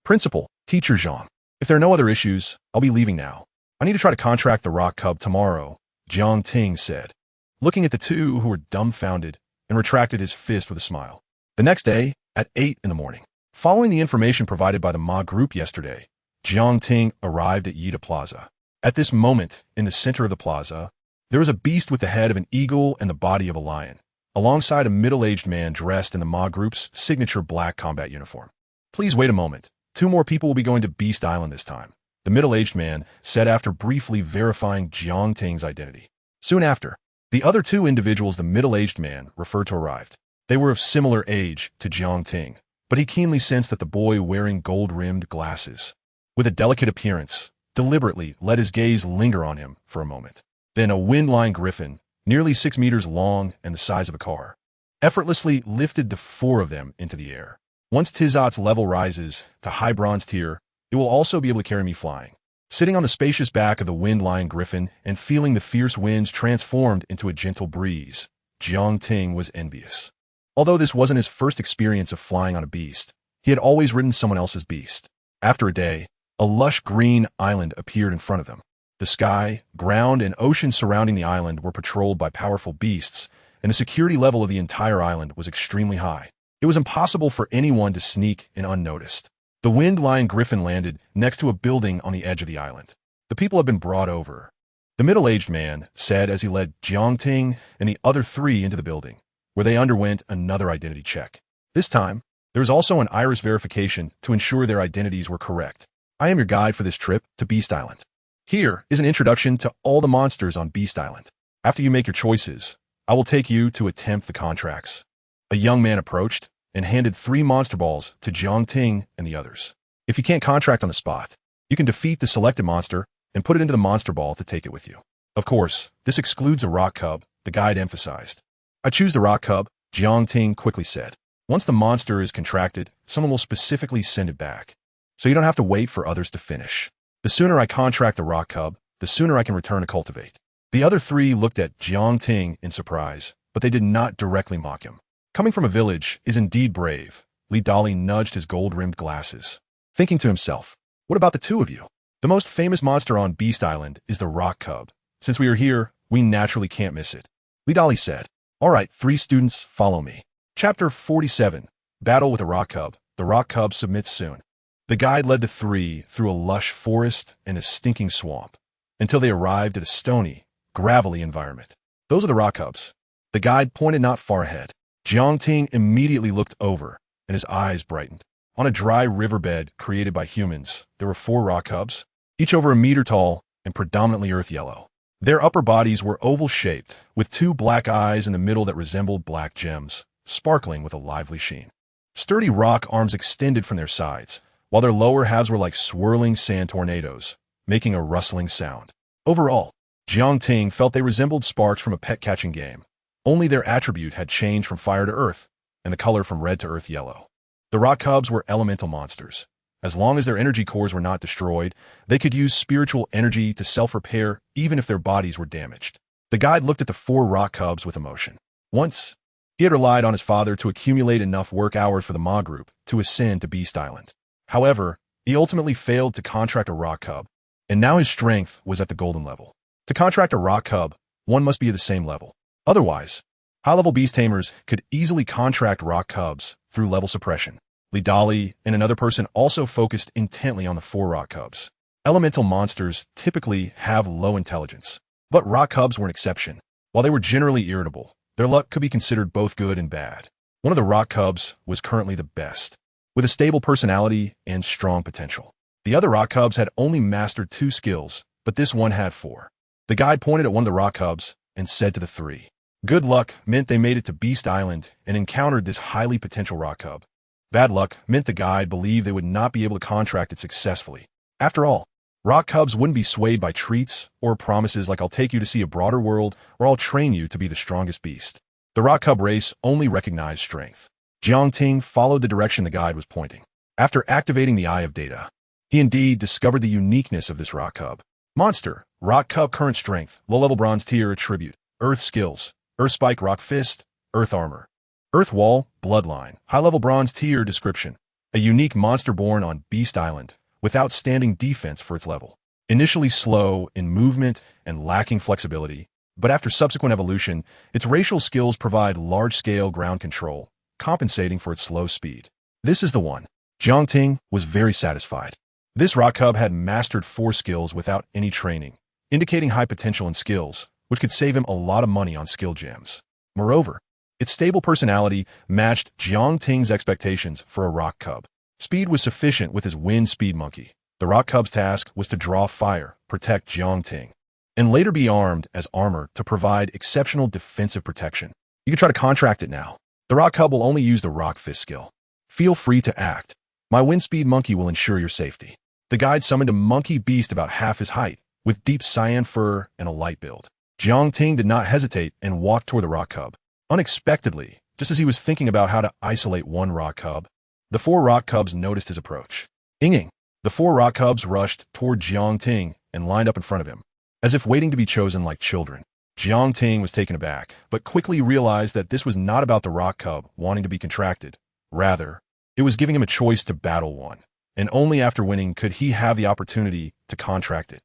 A: Principal, Teacher Zhang. If there are no other issues, I'll be leaving now. I need to try to contract the rock cub tomorrow, Jiangting said, looking at the two who were dumbfounded, and retracted his fist with a smile. The next day, at 8 in the morning, following the information provided by the Ma group yesterday, Jiangting arrived at Yida Plaza. At this moment, in the center of the plaza, there was a beast with the head of an eagle and the body of a lion, alongside a middle-aged man dressed in the Ma group's signature black combat uniform. Please wait a moment. 2 more people will be going to Beast Island this time, the middle-aged man said after briefly verifying Jiangting's identity. Soon after, the other 2 individuals the middle-aged man referred to arrived. They were of similar age to Jiangting, but he keenly sensed that the boy wearing gold-rimmed glasses, with a delicate appearance, deliberately let his gaze linger on him for a moment. Then a wind-line griffin, nearly 6 meters long and the size of a car, effortlessly lifted the 4 of them into the air. Once Tizot's level rises to high bronze tier, it will also be able to carry me flying. Sitting on the spacious back of the wind-line griffin and feeling the fierce winds transformed into a gentle breeze, Jiangting was envious. Although this wasn't his first experience of flying on a beast, he had always ridden someone else's beast. After a day, a lush green island appeared in front of them. The sky, ground, and ocean surrounding the island were patrolled by powerful beasts, and the security level of the entire island was extremely high. It was impossible for anyone to sneak in unnoticed. The wind-line griffin landed next to a building on the edge of the island. The people had been brought over, the middle-aged man said as he led Jiangting and the other 3 into the building, where they underwent another identity check. This time, there was also an iris verification to ensure their identities were correct. I am your guide for this trip to Beast Island. Here is an introduction to all the monsters on Beast Island. After you make your choices, I will take you to attempt the contracts. A young man approached and handed 3 monster balls to Jiangting and the others. If you can't contract on the spot, You can defeat the selected monster and put it into the monster ball to take it with you. Of course, this excludes a rock cub, the guide emphasized. I choose the rock cub, Jiangting quickly said. Once the monster is contracted, someone will specifically send it back. So you don't have to wait for others to finish. The sooner I contract the rock cub, the sooner I can return to cultivate. The other three looked at Jiangting in surprise, but they did not directly mock him. Coming from a village is indeed brave. Li Dali nudged his gold-rimmed glasses, thinking to himself, what about the two of you? The most famous monster on Beast Island is the rock cub. Since we are here, we naturally can't miss it. Li Dali said, all right, 3 students, follow me. Chapter 47, Battle with a Rock Cub. The rock cub submits soon. The guide led the 3 through a lush forest and a stinking swamp, until they arrived at a stony, gravelly environment. Those are the rock cubs. The guide pointed not far ahead. Jiangting immediately looked over, and his eyes brightened. On a dry riverbed created by humans, there were 4 rock cubs, each over a meter tall and predominantly earth yellow. Their upper bodies were oval-shaped, with 2 black eyes in the middle that resembled black gems, sparkling with a lively sheen. Sturdy rock arms extended from their sides, while their lower halves were like swirling sand tornadoes, making a rustling sound. Overall, Jiangting felt they resembled sparks from a pet-catching game. Only their attribute had changed from fire to earth, and the color from red to earth yellow. The rock cubs were elemental monsters. As long as their energy cores were not destroyed, they could use spiritual energy to self-repair even if their bodies were damaged. The guide looked at the 4 rock cubs with emotion. Once, he had relied on his father to accumulate enough work hours for the Ma group to ascend to Beast Island. However, he ultimately failed to contract a rock cub, and now his strength was at the golden level. To contract a rock cub, one must be at the same level. Otherwise, high-level beast tamers could easily contract rock cubs through level suppression. Li Dali and another person also focused intently on the 4 rock cubs. Elemental monsters typically have low intelligence, but rock cubs were an exception. While they were generally irritable, their luck could be considered both good and bad. One of the rock cubs was currently the best, with a stable personality and strong potential. The other rock cubs had only mastered 2 skills, but this one had 4. The guide pointed at one of the rock cubs and said to the 3, good luck meant they made it to Beast Island and encountered this highly potential rock cub. Bad luck meant the guide believed they would not be able to contract it successfully. After all, rock cubs wouldn't be swayed by treats or promises like I'll take you to see a broader world or I'll train you to be the strongest beast. The rock cub race only recognized strength. Jiangting followed the direction the guide was pointing. After activating the Eye of Data, he indeed discovered the uniqueness of this rock cub. Monster, rock cub current strength, low-level bronze tier attribute, earth skills, earth spike rock fist, earth armor. Earth Wall, Bloodline, high-level bronze tier description. A unique monster born on Beast Island, with outstanding defense for its level. Initially slow in movement and lacking flexibility, but after subsequent evolution, its racial skills provide large-scale ground control, compensating for its slow speed. This is the one. Jiangting was very satisfied. This rock cub had mastered 4 skills without any training, indicating high potential and skills, which could save him a lot of money on skill gems. Moreover, its stable personality matched Jiangting's expectations for a rock cub. Speed was sufficient with his wind speed monkey. The rock cub's task was to draw fire, protect Jiangting, and later be armed as armor to provide exceptional defensive protection. You can try to contract it now. The rock cub will only use the rock fist skill. Feel free to act. My wind speed monkey will ensure your safety. The guide summoned a monkey beast about half his height, with deep cyan fur and a light build. Jiangting did not hesitate and walked toward the rock cub. Unexpectedly, just as he was thinking about how to isolate one rock cub, the 4 rock cubs noticed his approach. Inging. The 4 rock cubs rushed toward Jiangting and lined up in front of him, as if waiting to be chosen like children. Jiangting was taken aback, but quickly realized that this was not about the rock cub wanting to be contracted. Rather, it was giving him a choice to battle one, and only after winning could he have the opportunity to contract it.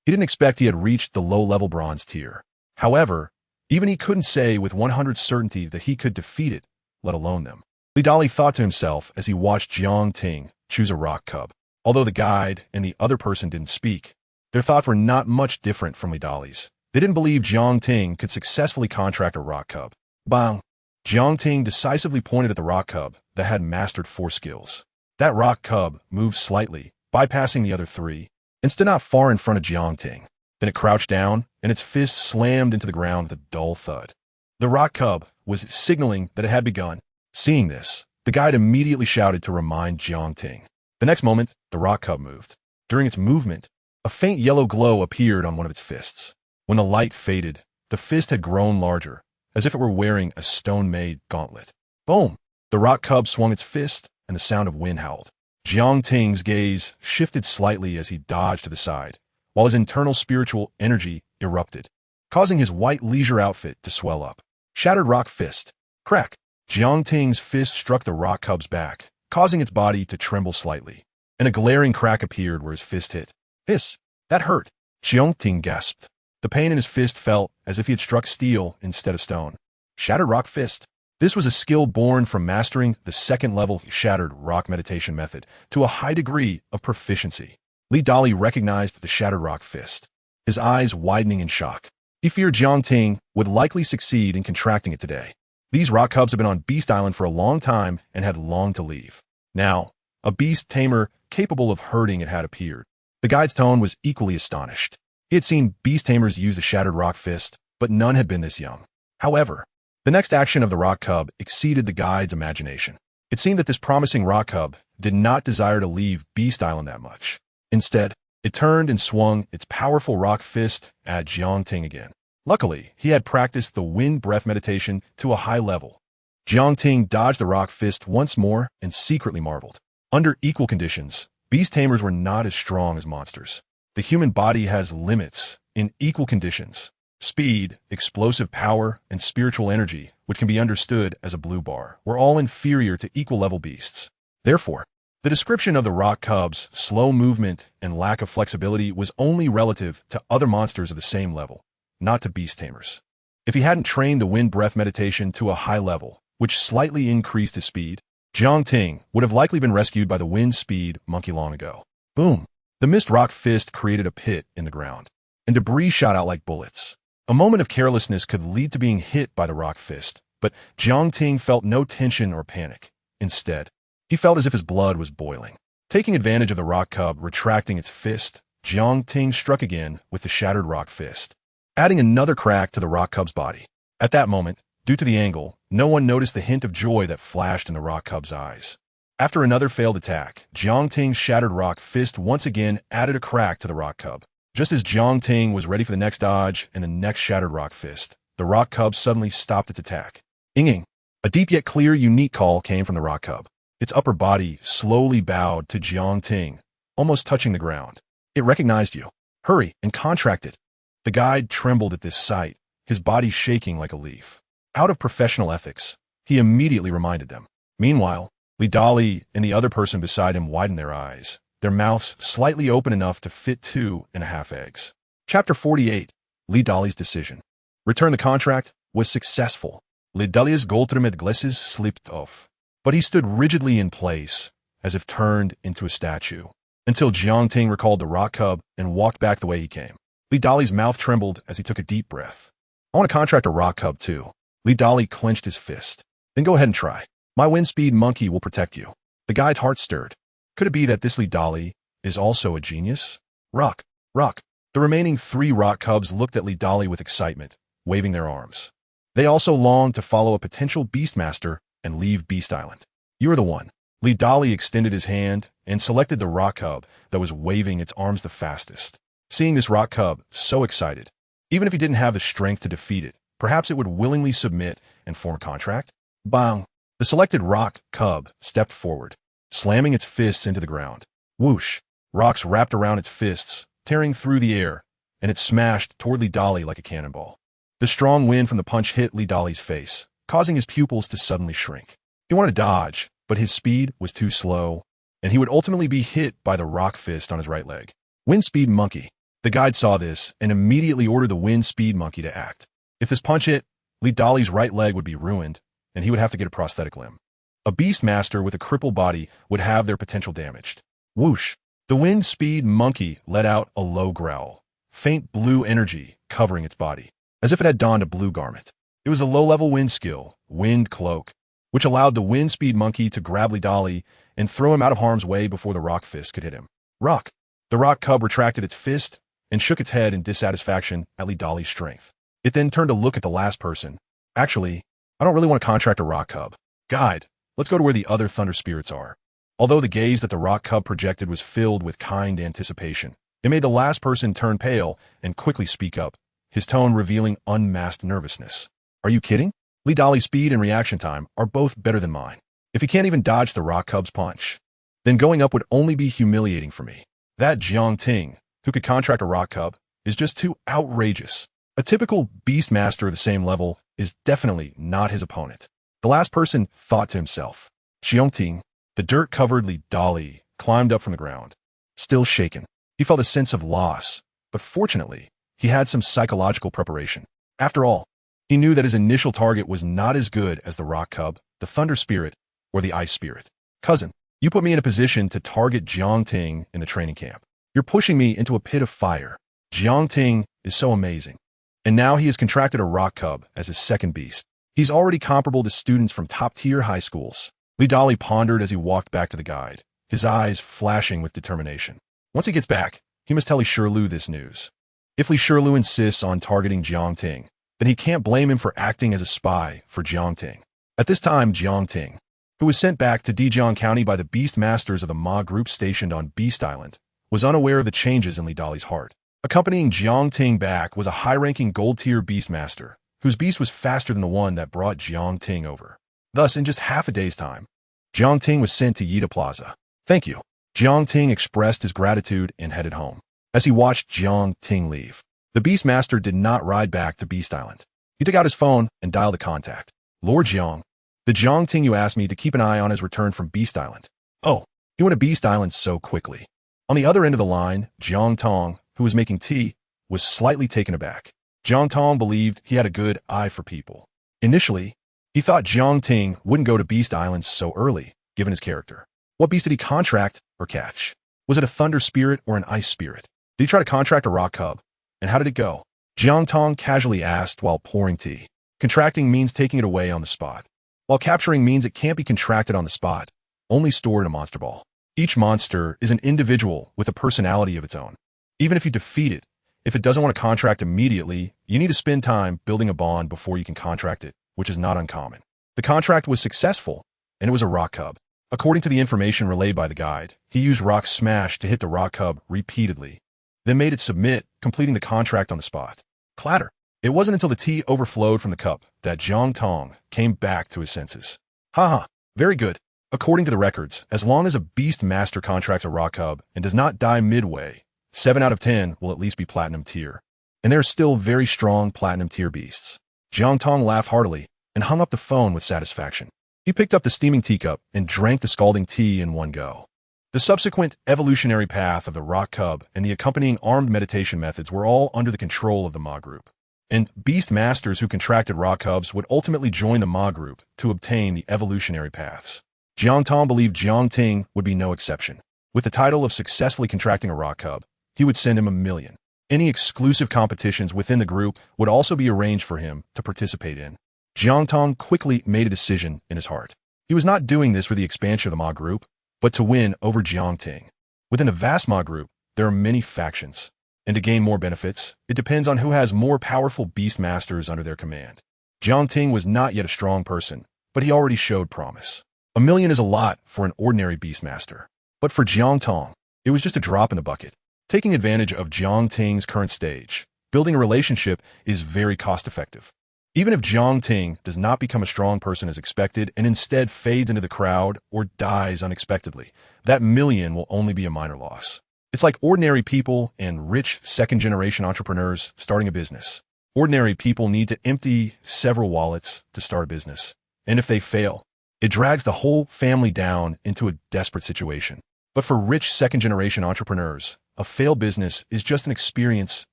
A: He didn't expect he had reached the low-level bronze tier. However, even he couldn't say with 100% certainty that he could defeat it, let alone them. Li Dali thought to himself as he watched Jiangting choose a rock cub. Although the guide and the other person didn't speak, their thoughts were not much different from Li Dali's. They didn't believe Jiangting could successfully contract a rock cub. Bang! Jiangting decisively pointed at the rock cub that had mastered 4 skills. That rock cub moved slightly, bypassing the other 3, and stood not far in front of Jiangting. Then it crouched down, and its fist slammed into the ground with a dull thud. The rock cub was signaling that it had begun. Seeing this, the guide immediately shouted to remind Jiangting. The next moment, the rock cub moved. During its movement, a faint yellow glow appeared on one of its fists. When the light faded, the fist had grown larger, as if it were wearing a stone-made gauntlet. Boom! The rock cub swung its fist, and the sound of wind howled. Jiang Ting's gaze shifted slightly as he dodged to the side, while his internal spiritual energy erupted, causing his white leisure outfit to swell up. Shattered rock fist. Crack! Jiang Ting's fist struck the rock cub's back, causing its body to tremble slightly, and a glaring crack appeared where his fist hit. Hiss! That hurt! Jiang Ting gasped. The pain in his fist felt as if he had struck steel instead of stone. Shattered rock fist. This was a skill born from mastering the second-level shattered rock meditation method to a high degree of proficiency. Li Dali recognized the shattered rock fist, his eyes widening in shock. He feared Jiang Ting would likely succeed in contracting it today. These rock cubs had been on Beast Island for a long time and had longed to leave. Now, a beast tamer capable of hurting it had appeared. The guide's tone was equally astonished. He had seen beast tamers use the shattered rock fist, but none had been this young. However, the next action of the rock cub exceeded the guide's imagination. It seemed that this promising rock cub did not desire to leave Beast Island that much. Instead, it turned and swung its powerful rock fist at Jiang Ting again. Luckily, he had practiced the wind breath meditation to a high level. Jiang Ting dodged the rock fist once more and secretly marveled. Under equal conditions, beast tamers were not as strong as monsters. The human body has limits in equal conditions. Speed, explosive power, and spiritual energy, which can be understood as a blue bar, were all inferior to equal-level beasts. Therefore, the description of the rock cub's slow movement and lack of flexibility was only relative to other monsters of the same level, not to beast tamers. If he hadn't trained the wind breath meditation to a high level, which slightly increased his speed, Jiang Ting would have likely been rescued by the wind speed monkey long ago. Boom! The mist rock fist created a pit in the ground, and debris shot out like bullets. A moment of carelessness could lead to being hit by the rock fist, but Jiang Ting felt no tension or panic. Instead, he felt as if his blood was boiling. Taking advantage of the rock cub retracting its fist, Jiang Ting struck again with the shattered rock fist, adding another crack to the rock cub's body. At that moment, due to the angle, no one noticed the hint of joy that flashed in the rock cub's eyes. After another failed attack, Jiang Ting's shattered rock fist once again added a crack to the rock cub. Just as Jiang Ting was ready for the next dodge and the next shattered rock fist, the rock cub suddenly stopped its attack. Inging! A deep yet clear unique call came from the rock cub. Its upper body slowly bowed to Jiang Ting, almost touching the ground. It recognized you. Hurry and contract it. The guide trembled at this sight, his body shaking like a leaf. Out of professional ethics, he immediately reminded them. Meanwhile, Li Dali and the other person beside him widened their eyes, their mouths slightly open enough to fit 2.5 eggs. Chapter 48. Li Dali's decision. Return the contract was successful. Li Dali's goldtrimmed glasses slipped off, but he stood rigidly in place, as if turned into a statue, until Jiang Ting recalled the rock cub and walked back the way he came. Li Dali's mouth trembled as he took a deep breath. I want to contract a rock cub too. Li Dali clenched his fist. Then go ahead and try. My wind speed monkey will protect you. The guide's heart stirred. Could it be that this Li Dali is also a genius? Rock, rock. The remaining 3 rock cubs looked at Li Dali with excitement, waving their arms. They also longed to follow a potential Beastmaster and leave Beast Island. You are the one. Li Dali extended his hand and selected the rock cub that was waving its arms the fastest. Seeing this rock cub so excited, even if he didn't have the strength to defeat it, perhaps it would willingly submit and form a contract? Bang! The selected rock cub stepped forward, slamming its fists into the ground. Whoosh! Rocks wrapped around its fists, tearing through the air, and it smashed toward Li Dali like a cannonball. The strong wind from the punch hit Li Dali's face, causing his pupils to suddenly shrink. He wanted to dodge, but his speed was too slow, and he would ultimately be hit by the rock fist on his right leg. Wind speed monkey. The guide saw this and immediately ordered the wind speed monkey to act. If this punch hit, Li Dali's right leg would be ruined, and he would have to get a prosthetic limb. A Beastmaster with a crippled body would have their potential damaged. Whoosh! The wind speed monkey let out a low growl, faint blue energy covering its body, as if it had donned a blue garment. It was a low-level wind skill, Wind Cloak, which allowed the wind speed monkey to grab Li Dali and throw him out of harm's way before the rock fist could hit him. Rock! The rock cub retracted its fist and shook its head in dissatisfaction at Li Dali's strength. It then turned to look at the last person. Actually, I don't really want to contract a rock cub. Guide, let's go to where the other thunder spirits are. Although the gaze that the rock cub projected was filled with kind anticipation, it made the last person turn pale and quickly speak up, his tone revealing unmasked nervousness. Are you kidding? Lee Dolly's speed and reaction time are both better than mine. If he can't even dodge the rock cub's punch, then going up would only be humiliating for me. That Jiang Ting, who could contract a rock cub, is just too outrageous. A typical Beastmaster of the same level is definitely not his opponent. The last person thought to himself. Jiang Ting, the dirt-covered Lee Dolly, climbed up from the ground. Still shaken, he felt a sense of loss, but fortunately, he had some psychological preparation. After all, he knew that his initial target was not as good as the rock cub, the thunder spirit, or the ice spirit. Cousin, you put me in a position to target Jiang Ting in the training camp. You're pushing me into a pit of fire. Jiang Ting is so amazing. And now he has contracted a rock cub as his second beast. He's already comparable to students from top-tier high schools. Lee Dolly pondered as he walked back to the guide, his eyes flashing with determination. Once he gets back, he must tell Li Shirlu this news. If Li Shirlu insists on targeting Jiang Ting, then he can't blame him for acting as a spy for Jiang Ting. At this time, Jiang Ting, who was sent back to Dijiang County by the Beastmasters of the Ma group stationed on Beast Island, was unaware of the changes in Lee Dolly's heart. Accompanying Jiang Ting back was a high-ranking gold-tier Beastmaster, whose beast was faster than the one that brought Jiang Ting over. Thus, in just half a day's time, Jiang Ting was sent to Yida Plaza. Thank you. Jiang Ting expressed his gratitude and headed home. As he watched Jiang Ting leave, the Beastmaster did not ride back to Beast Island. He took out his phone and dialed a contact. Lord Jiang, the Jiang Ting you asked me to keep an eye on his return from Beast Island. Oh, he went to Beast Island so quickly. On the other end of the line, Jiang Tong, who was making tea, was slightly taken aback. Jiang Tong believed he had a good eye for people. Initially, he thought Jiang Ting wouldn't go to Beast Island so early, given his character. What beast did he contract or catch? Was it a thunder spirit or an ice spirit? Did he try to contract a rock cub? And how did it go? Jiang Tong casually asked while pouring tea. Contracting means taking it away on the spot, while capturing means it can't be contracted on the spot, only stored in a monster ball. Each monster is an individual with a personality of its own. Even if you defeat it, if it doesn't want to contract immediately, you need to spend time building a bond before you can contract it, which is not uncommon. The contract was successful, and it was a rock cub. According to the information relayed by the guide, he used rock smash to hit the rock cub repeatedly, then made it submit, completing the contract on the spot. Clatter. It wasn't until the tea overflowed from the cup that Jiang Tong came back to his senses. Haha, very good. According to the records, as long as a Beastmaster contracts a rock cub and does not die midway, 7 out of 10 will at least be platinum tier. And there are still very strong platinum tier beasts. Jiang Tong laughed heartily and hung up the phone with satisfaction. He picked up the steaming teacup and drank the scalding tea in one go. The subsequent evolutionary path of the rock cub and the accompanying armed meditation methods were all under the control of the Ma group. And Beastmasters who contracted rock cubs would ultimately join the Ma group to obtain the evolutionary paths. Jiang Tong believed Jiang Ting would be no exception. With the title of successfully contracting a rock cub, he would send him $1 million. Any exclusive competitions within the group would also be arranged for him to participate in. Jiang Tong quickly made a decision in his heart. He was not doing this for the expansion of the Ma group, but to win over Jiang Ting. Within the vast Ma group, there are many factions, and to gain more benefits, it depends on who has more powerful Beastmasters under their command. Jiang Ting was not yet a strong person, but he already showed promise. $1 million is a lot for an ordinary Beastmaster, but for Jiang Tong, it was just a drop in the bucket. Taking advantage of Jiang Ting's current stage, building a relationship is very cost-effective. Even if Jiang Ting does not become a strong person as expected and instead fades into the crowd or dies unexpectedly, that $1 million will only be a minor loss. It's like ordinary people and rich second-generation entrepreneurs starting a business. Ordinary people need to empty several wallets to start a business, and if they fail, it drags the whole family down into a desperate situation. But for rich second-generation entrepreneurs, a failed business is just an experience,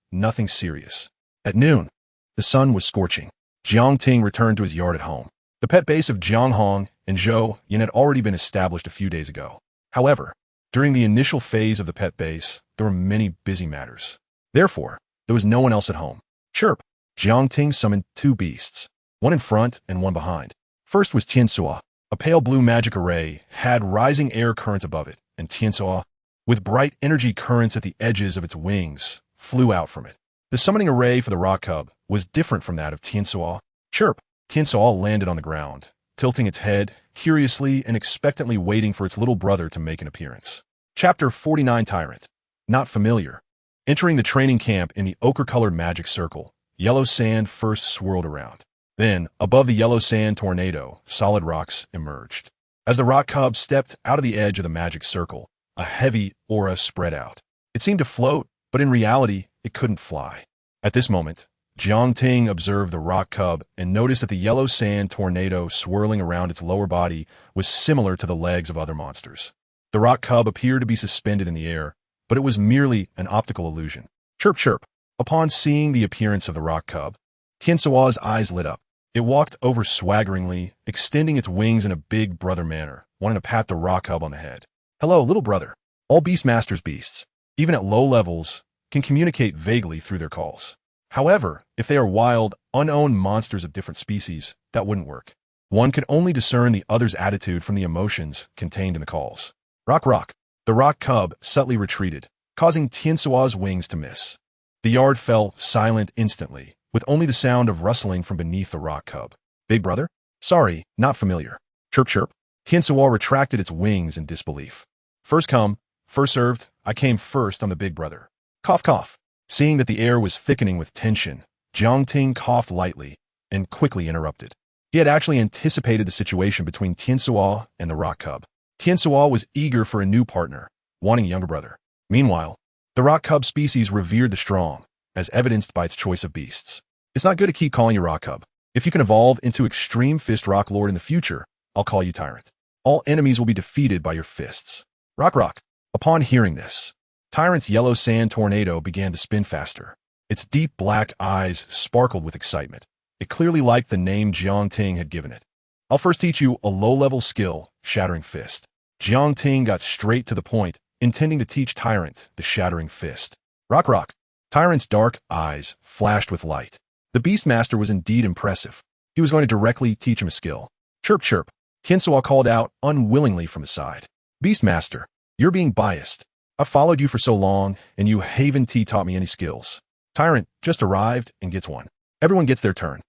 A: nothing serious. At noon, the sun was scorching. Jiang Ting returned to his yard at home. The pet base of Jiang Hong and Zhou Yin had already been established a few days ago. However, during the initial phase of the pet base, there were many busy matters. Therefore, there was no one else at home. Chirp! Jiang Ting summoned 2 beasts, one in front and one behind. First was Tiansuo. A pale blue magic array had rising air currents above it, and Tiansuo, with bright energy currents at the edges of its wings, flew out from it. The summoning array for the rock cub was different from that of Tiansuo. Chirp! Tiansuo landed on the ground, tilting its head, curiously and expectantly waiting for its little brother to make an appearance. Chapter 49 Tyrant. Not familiar. Entering the training camp in the ochre-colored magic circle, yellow sand first swirled around. Then, above the yellow sand tornado, solid rocks emerged. As the rock cub stepped out of the edge of the magic circle, a heavy aura spread out. It seemed to float, but in reality, it couldn't fly. At this moment, Jiangting observed the rock cub and noticed that the yellow sand tornado swirling around its lower body was similar to the legs of other monsters. The rock cub appeared to be suspended in the air, but it was merely an optical illusion. Chirp chirp. Upon seeing the appearance of the rock cub, Tiansua's eyes lit up. It walked over swaggeringly, extending its wings in a big brother manner, wanting to pat the rock cub on the head. Hello, little brother. All Beastmasters beasts, even at low levels, can communicate vaguely through their calls. However, if they are wild, unowned monsters of different species, that wouldn't work. One could only discern the other's attitude from the emotions contained in the calls. Rock rock. The rock cub subtly retreated, causing Tiansua's wings to miss. The yard fell silent instantly, with only the sound of rustling from beneath the rock cub. Big brother? Sorry, not familiar. Chirp chirp. Tiansua retracted its wings in disbelief. First come, first served, I came first on the big brother. Cough cough. Seeing that the air was thickening with tension, Jiangting coughed lightly and quickly interrupted. He had actually anticipated the situation between Tiansua and the rock cub. Tiansua was eager for a new partner, wanting a younger brother. Meanwhile, the rock cub species revered the strong, as evidenced by its choice of beasts. It's not good to keep calling you rock cub. If you can evolve into extreme fist rock lord in the future, I'll call you tyrant. All enemies will be defeated by your fists. Rock rock. Upon hearing this, Tyrant's yellow sand tornado began to spin faster. Its deep black eyes sparkled with excitement. It clearly liked the name Jiangting had given it. I'll first teach you a low-level skill, Shattering Fist. Jiangting got straight to the point, intending to teach Tyrant the Shattering Fist. Rock rock. Tyrant's dark eyes flashed with light. The Beastmaster was indeed impressive. He was going to directly teach him a skill. Chirp chirp. Tiansua called out unwillingly from his side. Beastmaster, you're being biased. I've followed you for so long, and you haven't taught me any skills. Tyrant just arrived and gets one. Everyone gets their turn.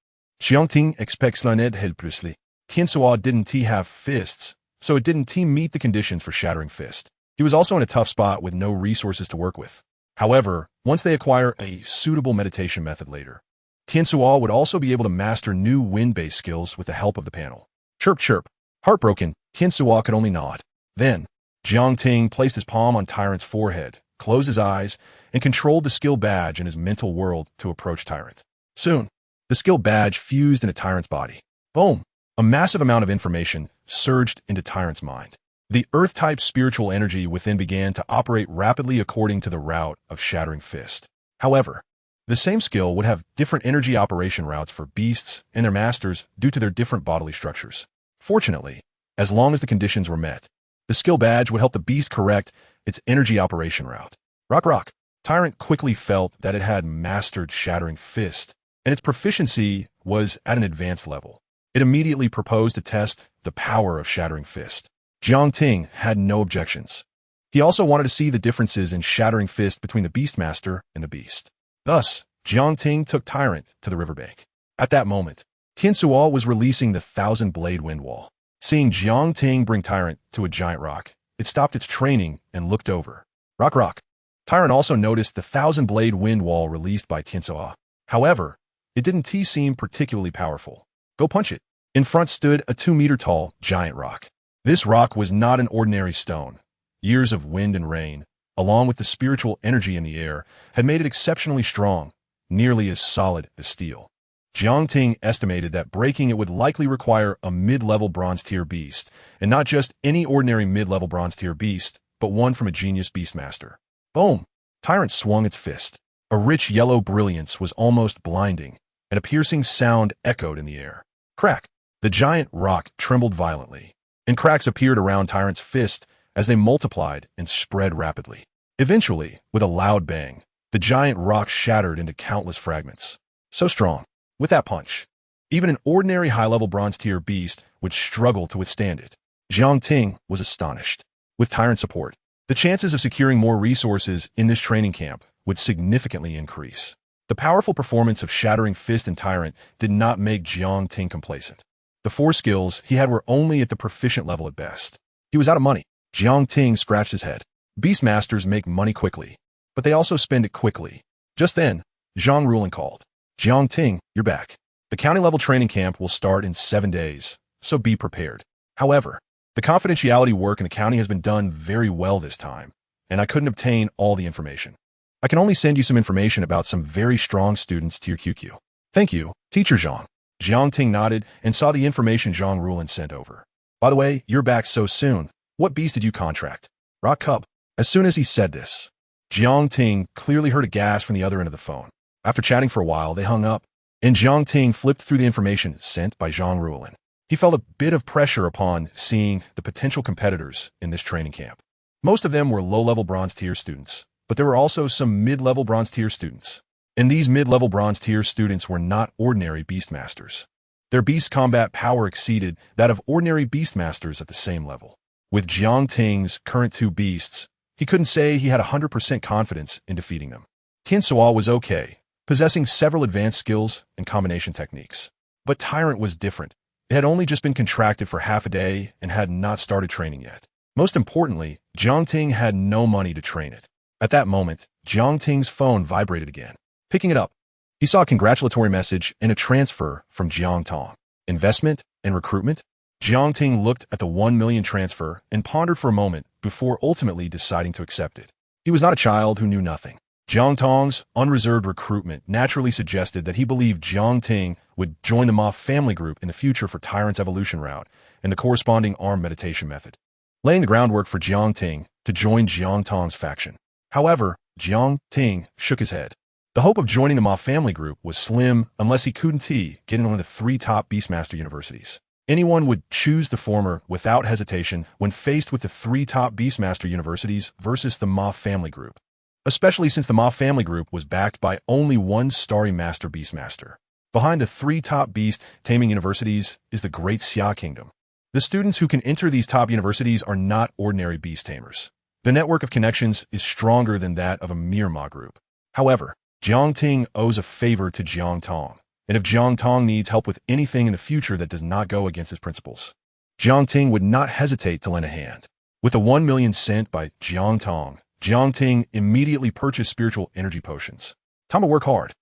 A: Jiangting expects l'année helplessly. Tiansua didn't have fists, so it didn't meet the conditions for Shattering Fist. He was also in a tough spot with no resources to work with. However, once they acquire a suitable meditation method later, Tiansua would also be able to master new wind-based skills with the help of the panel. Chirp chirp. Heartbroken, Tiansua could only nod. Then, Jiangting placed his palm on Tyrant's forehead, closed his eyes, and controlled the skill badge in his mental world to approach Tyrant. Soon, the skill badge fused into Tyrant's body. Boom! A massive amount of information surged into Tyrant's mind. The Earth-type spiritual energy within began to operate rapidly according to the route of Shattering Fist. However, the same skill would have different energy operation routes for beasts and their masters due to their different bodily structures. Fortunately, as long as the conditions were met, the skill badge would help the beast correct its energy operation route. Rock rock. Tyrant quickly felt that it had mastered Shattering Fist, and its proficiency was at an advanced level. It immediately proposed to test the power of Shattering Fist. Jiangting had no objections. He also wanted to see the differences in Shattering Fist between the Beastmaster and the beast. Thus, Jiangting took Tyrant to the riverbank. At that moment, Tiansua was releasing the 1,000-blade wind wall. Seeing Jiangting bring Tyrant to a giant rock, it stopped its training and looked over. Rock rock. Tyrant also noticed the 1,000-blade wind wall released by Tiansua. However, it didn't seem particularly powerful. Go punch it. In front stood a 2-meter-tall giant rock. This rock was not an ordinary stone. Years of wind and rain, along with the spiritual energy in the air, had made it exceptionally strong, nearly as solid as steel. Jiangting estimated that breaking it would likely require a mid-level bronze-tier beast, and not just any ordinary mid-level bronze-tier beast, but one from a genius Beastmaster. Boom! Tyrant swung its fist. A rich yellow brilliance was almost blinding, and a piercing sound echoed in the air. Crack! The giant rock trembled violently, and cracks appeared around Tyrant's fist as they multiplied and spread rapidly. Eventually, with a loud bang, the giant rock shattered into countless fragments. So strong. With that punch, even an ordinary high-level bronze-tier beast would struggle to withstand it. Jiangting was astonished. With Tyrant's support, the chances of securing more resources in this training camp would significantly increase. The powerful performance of Shattering Fist and Tyrant did not make Jiangting complacent. The 4 skills he had were only at the proficient level at best. He was out of money. Jiang Ting scratched his head. Beastmasters make money quickly, but they also spend it quickly. Just then, Zhang Rulin called. Jiang Ting, you're back. The county-level training camp will start in 7 days, so be prepared. However, the confidentiality work in the county has been done very well this time, and I couldn't obtain all the information. I can only send you some information about some very strong students to your QQ. Thank you, Teacher Zhang. Jiang Ting nodded and saw the information Zhang Rulin sent over. By the way, you're back so soon. What beast did you contract? Rock Cub. As soon as he said this, Jiang Ting clearly heard a gasp from the other end of the phone. After chatting for a while, they hung up, and Jiang Ting flipped through the information sent by Zhang Rulin. He felt a bit of pressure upon seeing the potential competitors in this training camp. Most of them were low-level bronze tier students, but there were also some mid-level bronze tier students. And these mid-level bronze tier students were not ordinary Beastmasters. Their beast combat power exceeded that of ordinary Beastmasters at the same level. With Jiang Ting's current 2 beasts, he couldn't say he had 100% confidence in defeating them. Tian Suo was okay, possessing several advanced skills and combination techniques. But Tyrant was different. It had only just been contracted for half a day and had not started training yet. Most importantly, Jiang Ting had no money to train it. At that moment, Jiang Ting's phone vibrated again. Picking it up, he saw a congratulatory message and a transfer from Jiang Tong. Investment and recruitment? Jiang Ting looked at the 1 million transfer and pondered for a moment before ultimately deciding to accept it. He was not a child who knew nothing. Jiang Tong's unreserved recruitment naturally suggested that he believed Jiang Ting would join the Ma family group in the future for Tyrant's evolution route and the corresponding arm meditation method, laying the groundwork for Jiang Ting to join Jiang Tong's faction. However, Jiang Ting shook his head. The hope of joining the Ma family group was slim unless he couldn't get in one of the 3 top Beastmaster universities. Anyone would choose the former without hesitation when faced with the 3 top Beastmaster universities versus the Ma family group, especially since the Ma family group was backed by only one starry master Beastmaster. Behind the 3 top beast taming universities is the Great Xia Kingdom. The students who can enter these top universities are not ordinary beast tamers. The network of connections is stronger than that of a mere Ma group. However, Jiang Ting owes a favor to Jiang Tong, and if Jiang Tong needs help with anything in the future that does not go against his principles, Jiang Ting would not hesitate to lend a hand. With the 1 million sent by Jiang Tong, Jiang Ting immediately purchased spiritual energy potions. Time to work hard.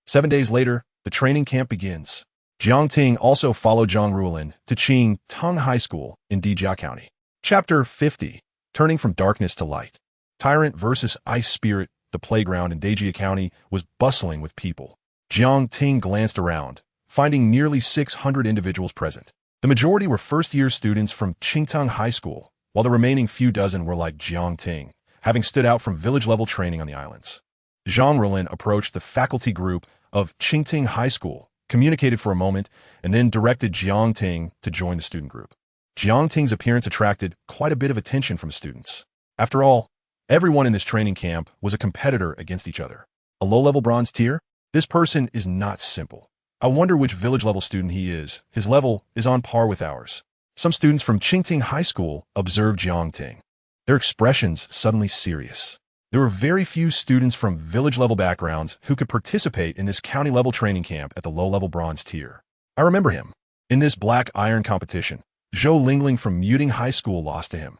A: 7 days later, the training camp begins. Jiang Ting also followed Zhang Rulin to Qing Tong High School in Dijia County. Chapter 50, Turning from Darkness to Light. Tyrant versus Ice Spirit. The playground in Dijia County was bustling with people. Jiang Ting glanced around, finding nearly 600 individuals present. The majority were first-year students from Qingtang High School, while the remaining few dozen were like Jiang Ting, having stood out from village-level training on the islands. Zhang Rulin approached the faculty group of Qingting High School, communicated for a moment, and then directed Jiang Ting to join the student group. Jiang Ting's appearance attracted quite a bit of attention from students. After all, everyone in this training camp was a competitor against each other. A low-level bronze tier? This person is not simple. I wonder which village-level student he is. His level is on par with ours. Some students from Qingting High School observed Jiang Ting. Their expressions suddenly serious. There were very few students from village-level backgrounds who could participate in this county-level training camp at the low-level bronze tier. I remember him. In this black iron competition, Zhou Lingling from Muting High School lost to him.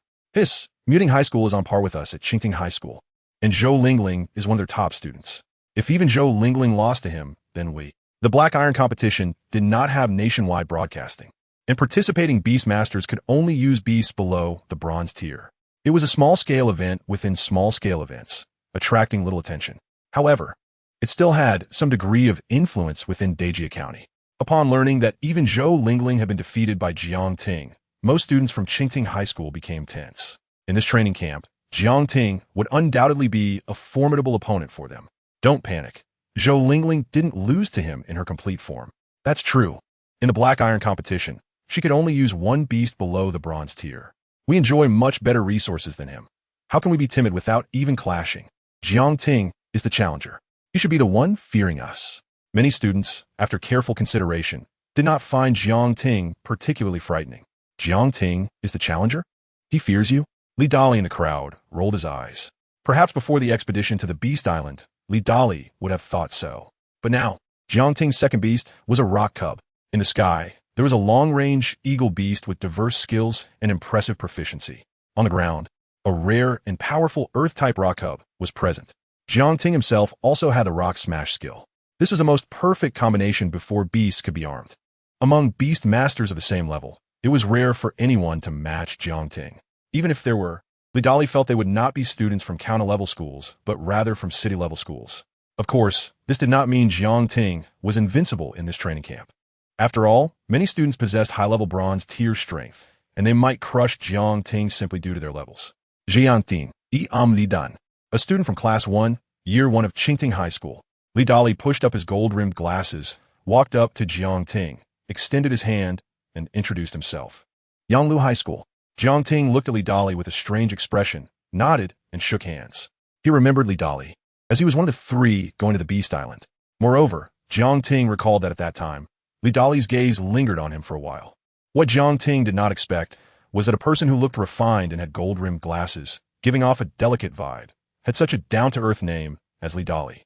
A: Muting High School is on par with us at Qingting High School, and Zhou Lingling is one of their top students. If even Zhou Lingling lost to him, then we. The Black Iron competition did not have nationwide broadcasting, and participating Beastmasters could only use beasts below the bronze tier. It was a small-scale event within small-scale events, attracting little attention. However, it still had some degree of influence within Dijia County. Upon learning that even Zhou Lingling had been defeated by Jiang Ting, most students from Qingting High School became tense. In this training camp, Jiang Ting would undoubtedly be a formidable opponent for them. Don't panic. Zhou Lingling didn't lose to him in her complete form. That's true. In the Black Iron competition, she could only use one beast below the bronze tier. We enjoy much better resources than him. How can we be timid without even clashing? Jiang Ting is the challenger. He should be the one fearing us. Many students, after careful consideration, did not find Jiang Ting particularly frightening. Jiang Ting is the challenger? He fears you? Li Dali in the crowd rolled his eyes. Perhaps before the expedition to the Beast Island, Li Dali would have thought so. But now, Jiang Ting's second beast was a rock cub. In the sky, There was a long-range eagle beast with diverse skills and impressive proficiency. On the ground, a rare and powerful Earth-type rock cub was present. Jiangting himself also had the rock smash skill. This was the most perfect combination before beasts could be armed. Among Beastmasters of the same level, it was rare for anyone to match Jiangting. Even if there were, Lidali felt they would not be students from counter-level schools, but rather from city-level schools. Of course, this did not mean Jiangting was invincible in this training camp. After all, many students possessed high-level bronze tier strength, and they might crush Jiangting simply due to their levels. Jiangting, Lidan, a student from Class 1, Year 1 of Qingting High School. Lidali pushed up his gold-rimmed glasses, walked up to Jiangting, extended his hand, and introduced himself. Yanglu High School. Jiangting looked at Lidali with a strange expression, nodded, and shook hands. He remembered Lidali, as he was one of the 3 going to the Beast Island. Moreover, Jiangting recalled that at that time, Lidali's gaze lingered on him for a while. What Jiangting did not expect was that a person who looked refined and had gold-rimmed glasses, giving off a delicate vibe, had such a down-to-earth name as Lidali.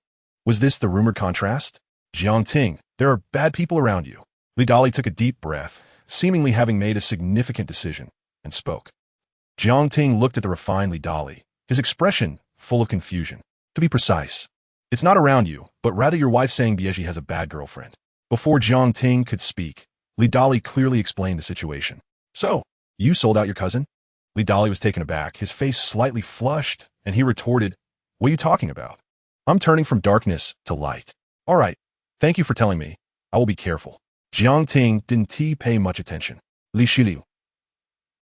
A: Was this the rumored contrast? Jiangting, there are bad people around you. Lidali took a deep breath, seemingly having made a significant decision, and spoke. Jiangting looked at the refined Lidali, his expression full of confusion. To be precise, it's not around you, but rather your wife saying Bieji has a bad girlfriend. Before Jiangting could speak, Lidali clearly explained the situation. So, you sold out your cousin? Lidali was taken aback, his face slightly flushed, and he retorted, what are you talking about? I'm turning from darkness to light. All right, thank you for telling me. I will be careful. Jiangting didn't pay much attention. Li Shiliu,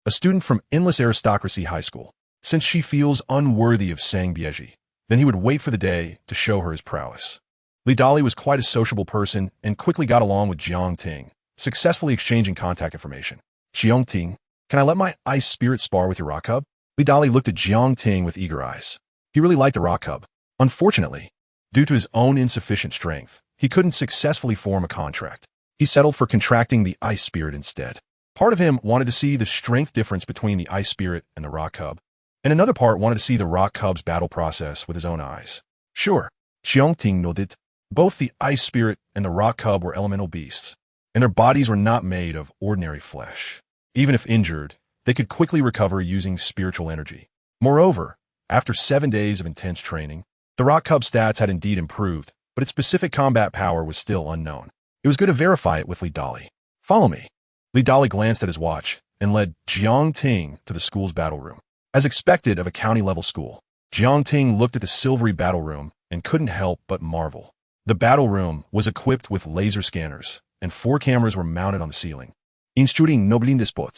A: a student from Endless Aristocracy High School. Since she feels unworthy of saying Bieji, then he would wait for the day to show her his prowess. Lidali was quite a sociable person and quickly got along with Jiangting, successfully exchanging contact information. Jiangting, can I let my ice spirit spar with your rock cub? Lidali looked at Jiangting with eager eyes. He really liked the rock cub. Unfortunately, due to his own insufficient strength, he couldn't successfully form a contract. He settled for contracting the ice spirit instead. Part of him wanted to see the strength difference between the ice spirit and the rock cub, and another part wanted to see the rock cub's battle process with his own eyes. Sure, Jiangting nodded. Both the ice spirit and the rock cub were elemental beasts, and their bodies were not made of ordinary flesh. Even if injured, they could quickly recover using spiritual energy. Moreover, after 7 days of intense training, the rock cub's stats had indeed improved, but its specific combat power was still unknown. It was good to verify it with Lidali. Follow me. Lidali glanced at his watch and led Jiangting to the school's battle room. As expected of a county-level school, Jiangting looked at the silvery battle room and couldn't help but marvel. The battle room was equipped with laser scanners, and 4 cameras were mounted on the ceiling. Instructing Noveloki-Story.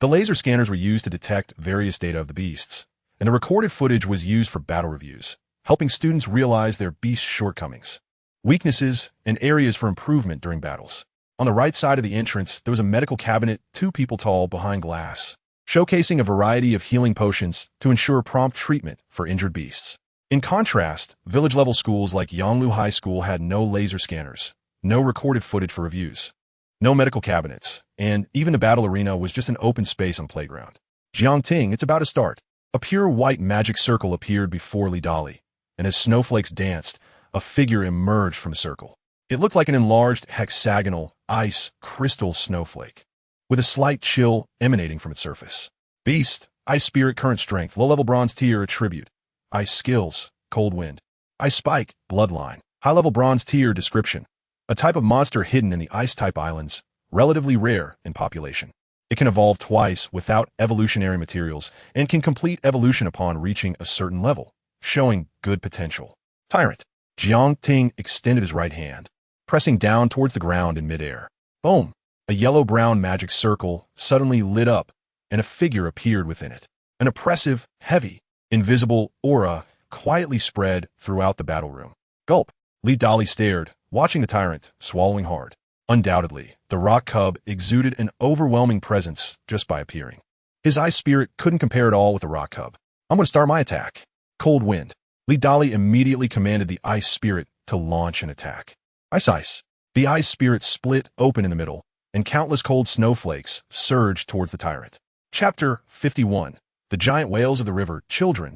A: The laser scanners were used to detect various data of the beasts, and the recorded footage was used for battle reviews, helping students realize their beast shortcomings, weaknesses, and areas for improvement during battles. On the right side of the entrance, there was a medical cabinet 2 people tall behind glass, showcasing a variety of healing potions to ensure prompt treatment for injured beasts. In contrast, village-level schools like Yanglu High School had no laser scanners, no recorded footage for reviews, no medical cabinets, and even the battle arena was just an open space on playground. Jiangting, it's about to start. A pure white magic circle appeared before Lidali, and as snowflakes danced, a figure emerged from the circle. It looked like an enlarged hexagonal ice crystal snowflake, with a slight chill emanating from its surface. Beast, ice spirit, current strength, low-level bronze tier, attribute. Ice skills, cold wind. Ice spike, bloodline. High-level bronze tier, description. A type of monster hidden in the ice-type islands, relatively rare in population. It can evolve twice without evolutionary materials and can complete evolution upon reaching a certain level, showing good potential. Tyrant. Jiangting extended his right hand, pressing down towards the ground in midair. Boom! A yellow-brown magic circle suddenly lit up, and a figure appeared within it. An oppressive, heavy, invisible aura quietly spread throughout the battle room. Gulp! Lidali stared, watching the tyrant, swallowing hard. Undoubtedly, the rock cub exuded an overwhelming presence just by appearing. His ice spirit couldn't compare at all with the rock cub. I'm going to start my attack. Cold wind. Lidali immediately commanded the ice spirit to launch an attack. Ice. The ice spirit split open in the middle, and countless cold snowflakes surged towards the tyrant. Chapter 51. The Giant Whales of the River. Children.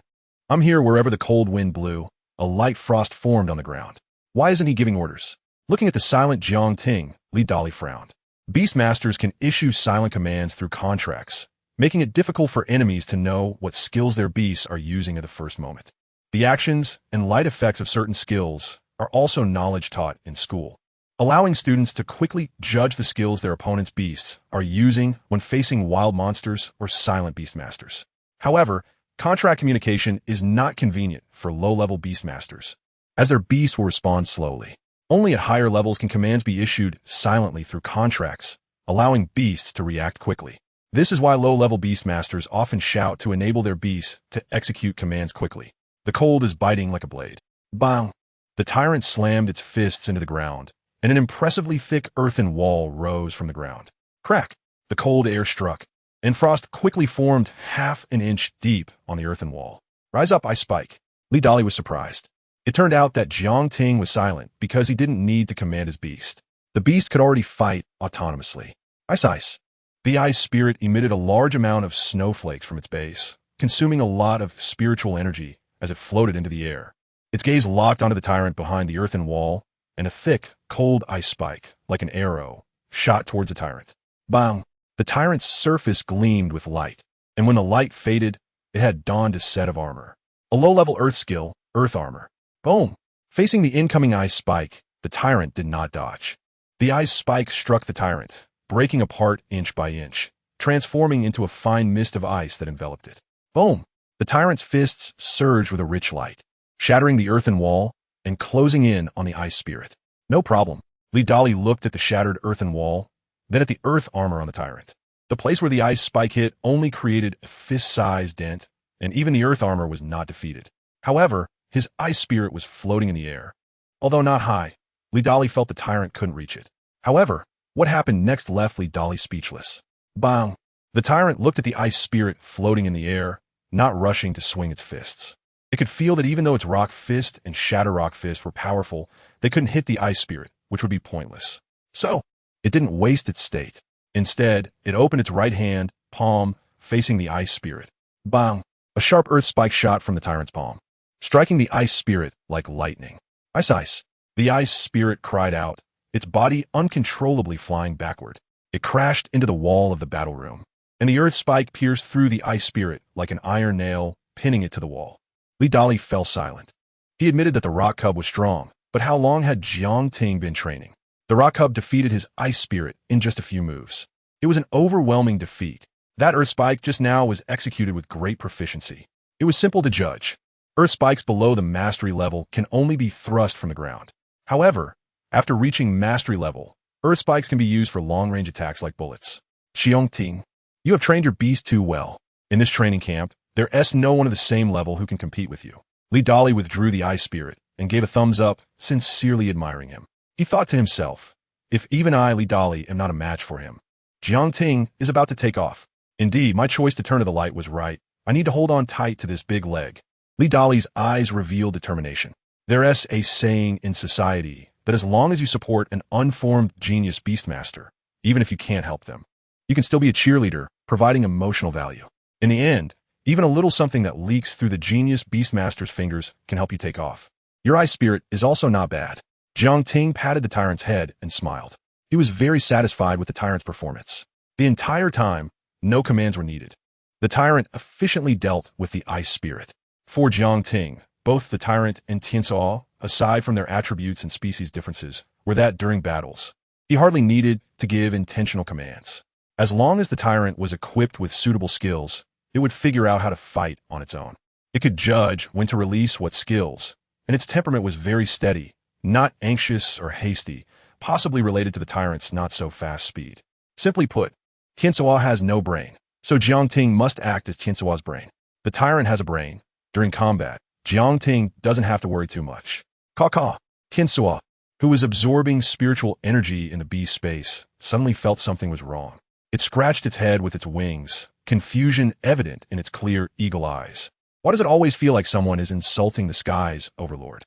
A: I'm here wherever the cold wind blew. A light frost formed on the ground. Why isn't he giving orders? Looking at the silent Jiangting, Lidali frowned. Beastmasters can issue silent commands through contracts, making it difficult for enemies to know what skills their beasts are using at the first moment. The actions and light effects of certain skills are also knowledge taught in school, allowing students to quickly judge the skills their opponent's beasts are using when facing wild monsters or silent beastmasters. However, contract communication is not convenient for low-level beastmasters, as their beasts will respond slowly. Only at higher levels can commands be issued silently through contracts, allowing beasts to react quickly. This is why low-level beastmasters often shout to enable their beasts to execute commands quickly. The cold is biting like a blade. Bang! The tyrant slammed its fists into the ground, and an impressively thick earthen wall rose from the ground. Crack! The cold air struck, and frost quickly formed half an inch deep on the earthen wall. Rise up, I spike. Li Dali was surprised. It turned out that Jiang Ting was silent because he didn't need to command his beast. The beast could already fight autonomously. Ice ice. The ice spirit emitted a large amount of snowflakes from its base, consuming a lot of spiritual energy as it floated into the air. Its gaze locked onto the tyrant behind the earthen wall, and a thick, cold ice spike, like an arrow, shot towards the tyrant. Bang! The tyrant's surface gleamed with light, and when the light faded, it had donned a set of armor. A low-level earth skill, earth armor. Boom! Facing the incoming ice spike, the tyrant did not dodge. The ice spike struck the tyrant, breaking apart inch by inch, transforming into a fine mist of ice that enveloped it. Boom! The tyrant's fists surged with a rich light, shattering the earthen wall and closing in on the ice spirit. No problem. Li Dali looked at the shattered earthen wall, then at the earth armor on the tyrant. The place where the ice spike hit only created a fist-sized dent, and even the earth armor was not defeated. However, his ice spirit was floating in the air. Although not high, Li Dali felt the tyrant couldn't reach it. However, what happened next left Li Dali speechless. Bang! The tyrant looked at the ice spirit floating in the air, not rushing to swing its fists. It could feel that even though its rock fist and shatter rock fist were powerful, they couldn't hit the ice spirit, which would be pointless. So, it didn't waste its state. Instead, it opened its right hand, palm, facing the ice spirit. Bang! A sharp earth spike shot from the tyrant's palm, striking the ice spirit like lightning. Ice ice! The ice spirit cried out, its body uncontrollably flying backward. It crashed into the wall of the battle room, and the earth spike pierced through the ice spirit like an iron nail, pinning it to the wall. Li Dali fell silent. He admitted that the rock cub was strong, but how long had Jiang Ting been training? The rock cub defeated his ice spirit in just a few moves. It was an overwhelming defeat. That earth spike just now was executed with great proficiency. It was simple to judge. Earth spikes below the mastery level can only be thrust from the ground. However, after reaching mastery level, earth spikes can be used for long-range attacks like bullets. Jiang Ting, you have trained your beast too well. In this training camp, there's no one of the same level who can compete with you. Li Dali withdrew the ice spirit and gave a thumbs up, sincerely admiring him. He thought to himself, if even I, Li Dali, am not a match for him, Jiang Ting is about to take off. Indeed, my choice to turn to the light was right. I need to hold on tight to this big leg. Li Dali's eyes revealed determination. There's a saying in society that as long as you support an unformed genius beastmaster, even if you can't help them, you can still be a cheerleader, providing emotional value. In the end, even a little something that leaks through the genius beastmaster's fingers can help you take off. Your ice spirit is also not bad. Jiang Ting patted the tyrant's head and smiled. He was very satisfied with the tyrant's performance. The entire time, no commands were needed. The tyrant efficiently dealt with the ice spirit. For Jiang Ting, both the tyrant and Tiansuo, aside from their attributes and species differences, were that during battles, he hardly needed to give intentional commands. As long as the tyrant was equipped with suitable skills, it would figure out how to fight on its own. It could judge when to release what skills, and its temperament was very steady, not anxious or hasty, possibly related to the tyrant's not-so-fast speed. Simply put, Tiansuo has no brain, so Jiang Ting must act as Tiansuo's brain. The tyrant has a brain. During combat, Jiang Ting doesn't have to worry too much. Caw-caw. Tiansuo, who was absorbing spiritual energy in the beast space, suddenly felt something was wrong. It scratched its head with its wings, confusion evident in its clear eagle eyes. Why does it always feel like someone is insulting the skies, Overlord?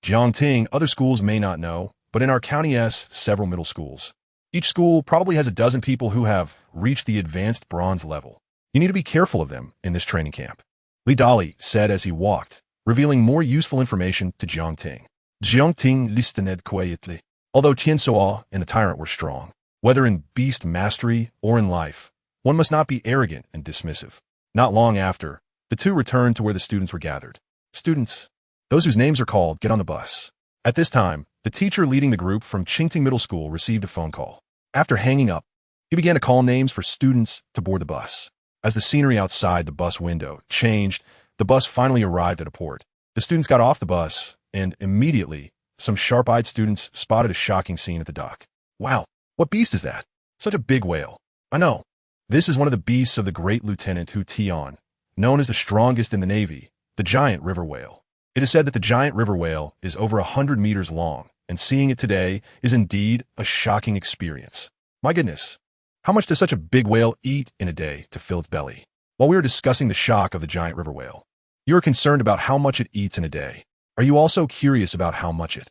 A: Jiang Ting, other schools may not know, but in our county several middle schools. Each school probably has a dozen people who have reached the advanced bronze level. You need to be careful of them in this training camp. Li Dali said as he walked, revealing more useful information to Jiang Ting. Jiang Ting listened quietly. Although Tiansuo and the tyrant were strong, Whether in beast mastery or in life, one must not be arrogant and dismissive. Not long after, the two returned to where the students were gathered. Students, those whose names are called, get on the bus. At this time, the teacher leading the group from Qingting Middle School received a phone call. After hanging up, he began to call names for students to board the bus. As the scenery outside the bus window changed, the bus finally arrived at a port. The students got off the bus, and immediately, some sharp-eyed students spotted a shocking scene at the dock. Wow, what beast is that? Such a big whale. I know. This is one of the beasts of the great Lieutenant Hu Tian, known as the strongest in the Navy, the giant river whale. It is said that the giant river whale is over 100 meters long, and seeing it today is indeed a shocking experience. My goodness, how much does such a big whale eat in a day to fill its belly? While we are discussing the shock of the giant river whale, you are concerned about how much it eats in a day. Are you also curious about how much it?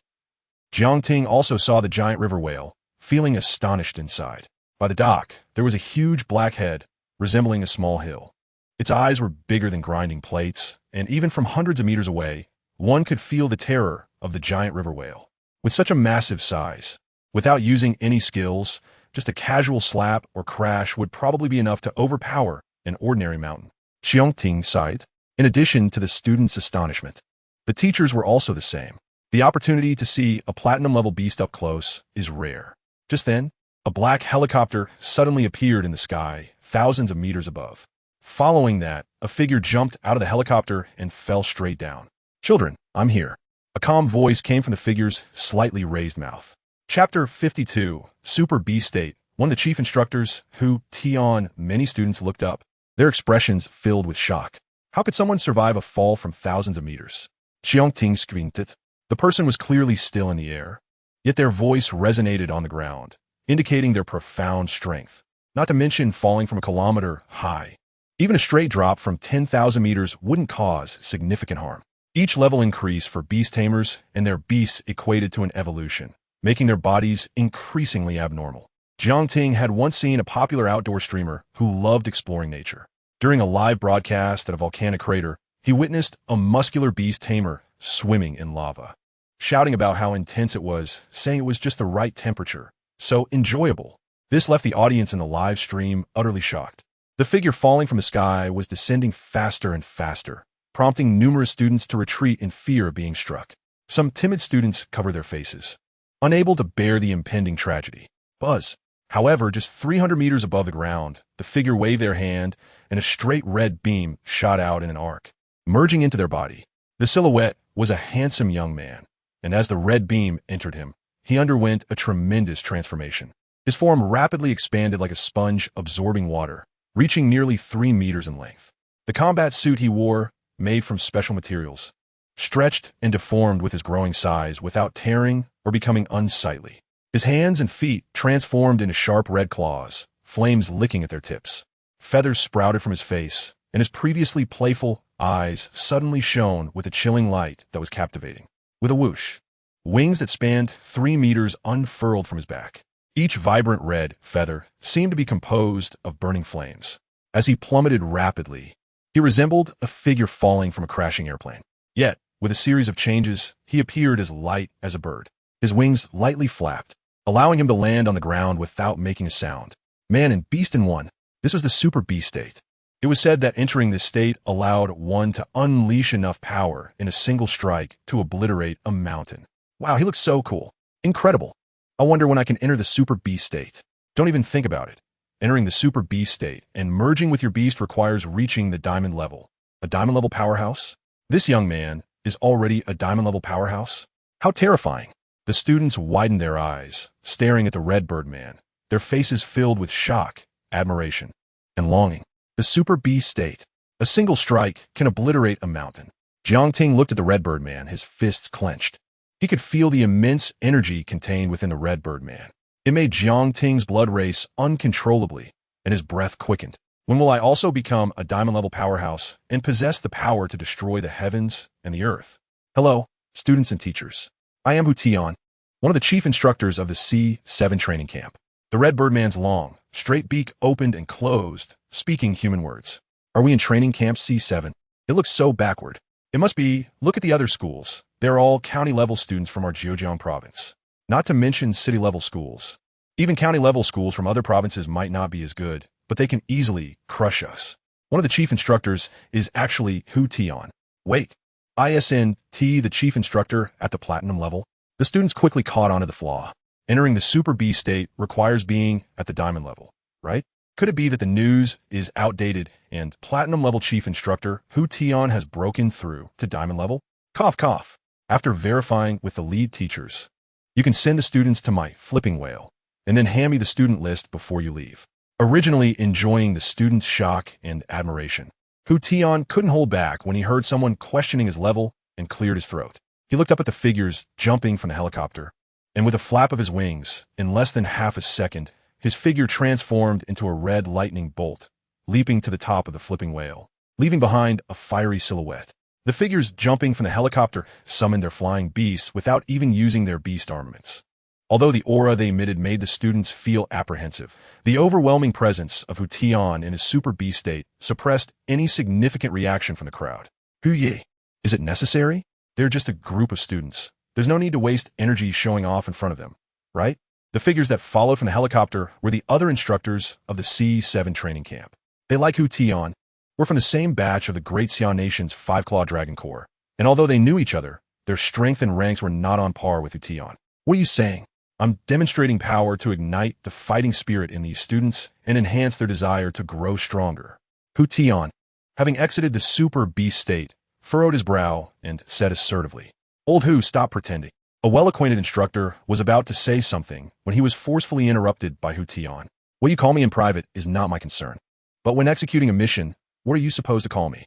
A: Jiangting also saw the giant river whale, feeling astonished inside. By the dock, there was a huge black head, resembling a small hill. Its eyes were bigger than grinding plates, and even from hundreds of meters away, one could feel the terror of the giant river whale. With such a massive size, without using any skills, just a casual slap or crash would probably be enough to overpower an ordinary mountain. Jiangting sighed. In addition to the students' astonishment, the teachers were also the same. The opportunity to see a platinum-level beast up close is rare. Just then, a black helicopter suddenly appeared in the sky, thousands of meters above. Following that, a figure jumped out of the helicopter and fell straight down. Children, I'm here. A calm voice came from the figure's slightly raised mouth. Chapter 52, Super Beast State. One of the chief instructors, Hu Tian, many students looked up, their expressions filled with shock. How could someone survive a fall from thousands of meters? Jiangting squinted. The person was clearly still in the air, yet their voice resonated on the ground, indicating their profound strength, not to mention falling from a kilometer high. Even a straight drop from 10,000 meters wouldn't cause significant harm. Each level increase for beast tamers and their beasts equated to an evolution, making their bodies increasingly abnormal. Jiangting had once seen a popular outdoor streamer who loved exploring nature. During a live broadcast at a volcanic crater, he witnessed a muscular beast tamer swimming in lava, shouting about how intense it was, saying it was just the right temperature, so enjoyable. This left the audience in the live stream utterly shocked. The figure falling from the sky was descending faster and faster, prompting numerous students to retreat in fear of being struck. Some timid students covered their faces, unable to bear the impending tragedy. Buzz. However, just 300 meters above the ground, the figure waved their hand, and a straight red beam shot out in an arc, merging into their body. The silhouette was a handsome young man, and as the red beam entered him, he underwent a tremendous transformation. His form rapidly expanded like a sponge absorbing water, reaching nearly 3 meters in length. The combat suit he wore, made from special materials, stretched and deformed with his growing size without tearing or becoming unsightly. His hands and feet transformed into sharp red claws, flames licking at their tips. Feathers sprouted from his face, and his previously playful eyes suddenly shone with a chilling light that was captivating. With a whoosh, wings that spanned 3 meters unfurled from his back. Each vibrant red feather seemed to be composed of burning flames. As he plummeted rapidly, he resembled a figure falling from a crashing airplane. Yet, with a series of changes, he appeared as light as a bird. His wings lightly flapped, allowing him to land on the ground without making a sound. Man and beast in one. This was the Super Beast State. It was said that entering this state allowed one to unleash enough power in a single strike to obliterate a mountain. Wow, he looks so cool. Incredible. I wonder when I can enter the Super Beast State. Don't even think about it. Entering the Super Beast State and merging with your beast requires reaching the diamond level. A diamond level powerhouse? This young man is already a diamond level powerhouse? How terrifying. The students widened their eyes, staring at the Redbird Man, their faces filled with shock, admiration, and longing. The Super Beast State. A single strike can obliterate a mountain. Jiangting looked at the Redbird Man, his fists clenched. He could feel the immense energy contained within the Redbird Man. It made Jiangting's blood race uncontrollably, and his breath quickened. When will I also become a diamond-level powerhouse and possess the power to destroy the heavens and the earth? Hello, students and teachers. I am Hu Tian, one of the chief instructors of the C7 training camp. The Redbird Man's long, straight beak opened and closed, speaking human words. Are we in training camp C7? It looks so backward. It must be. Look at the other schools. They're all county-level students from our Zhejiang province. Not to mention city-level schools. Even county-level schools from other provinces might not be as good, but they can easily crush us. One of the chief instructors is actually Hu Tian. Wait, ISNT, the chief instructor at the platinum level? The students quickly caught on to the flaw. Entering the Super B state requires being at the diamond level, right? Could it be that the news is outdated and platinum level chief instructor Hu Tian has broken through to diamond level? Cough, cough. After verifying with the lead teachers, you can send the students to my flipping whale and then hand me the student list before you leave. Originally enjoying the students' shock and admiration, Hu Tian couldn't hold back when he heard someone questioning his level and cleared his throat. He looked up at the figures jumping from the helicopter, and with a flap of his wings, in less than half a second, his figure transformed into a red lightning bolt, leaping to the top of the flipping whale, leaving behind a fiery silhouette. The figures jumping from the helicopter summoned their flying beasts without even using their beast armaments. Although the aura they emitted made the students feel apprehensive, the overwhelming presence of Hu Tian in his super beast state suppressed any significant reaction from the crowd. Hu Ye, is it necessary? They're just a group of students. There's no need to waste energy showing off in front of them, right? The figures that followed from the helicopter were the other instructors of the C7 training camp. They, like Hu Tian, were from the same batch of the Great Xian Nation's Five-Claw Dragon Corps, and although they knew each other, their strength and ranks were not on par with Hu Tian. What are you saying? I'm demonstrating power to ignite the fighting spirit in these students and enhance their desire to grow stronger. Hu Tian, having exited the super beast state, furrowed his brow and said assertively, "Old Hu, stop pretending." A well-acquainted instructor was about to say something when he was forcefully interrupted by Hu Tian. What you call me in private is not my concern. But when executing a mission, what are you supposed to call me?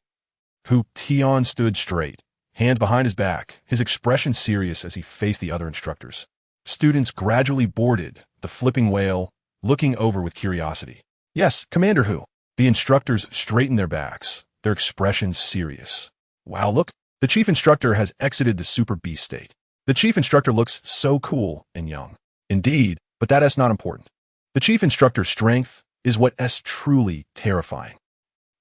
A: Hu Tian stood straight, hands behind his back, his expression serious as he faced the other instructors. Students gradually boarded the flipping whale, looking over with curiosity. Yes, Commander Hu. The instructors straightened their backs, their expressions serious. Wow, look, the chief instructor has exited the super beast state. The chief instructor looks so cool and young. Indeed, but that's not important. The chief instructor's strength is what is truly terrifying.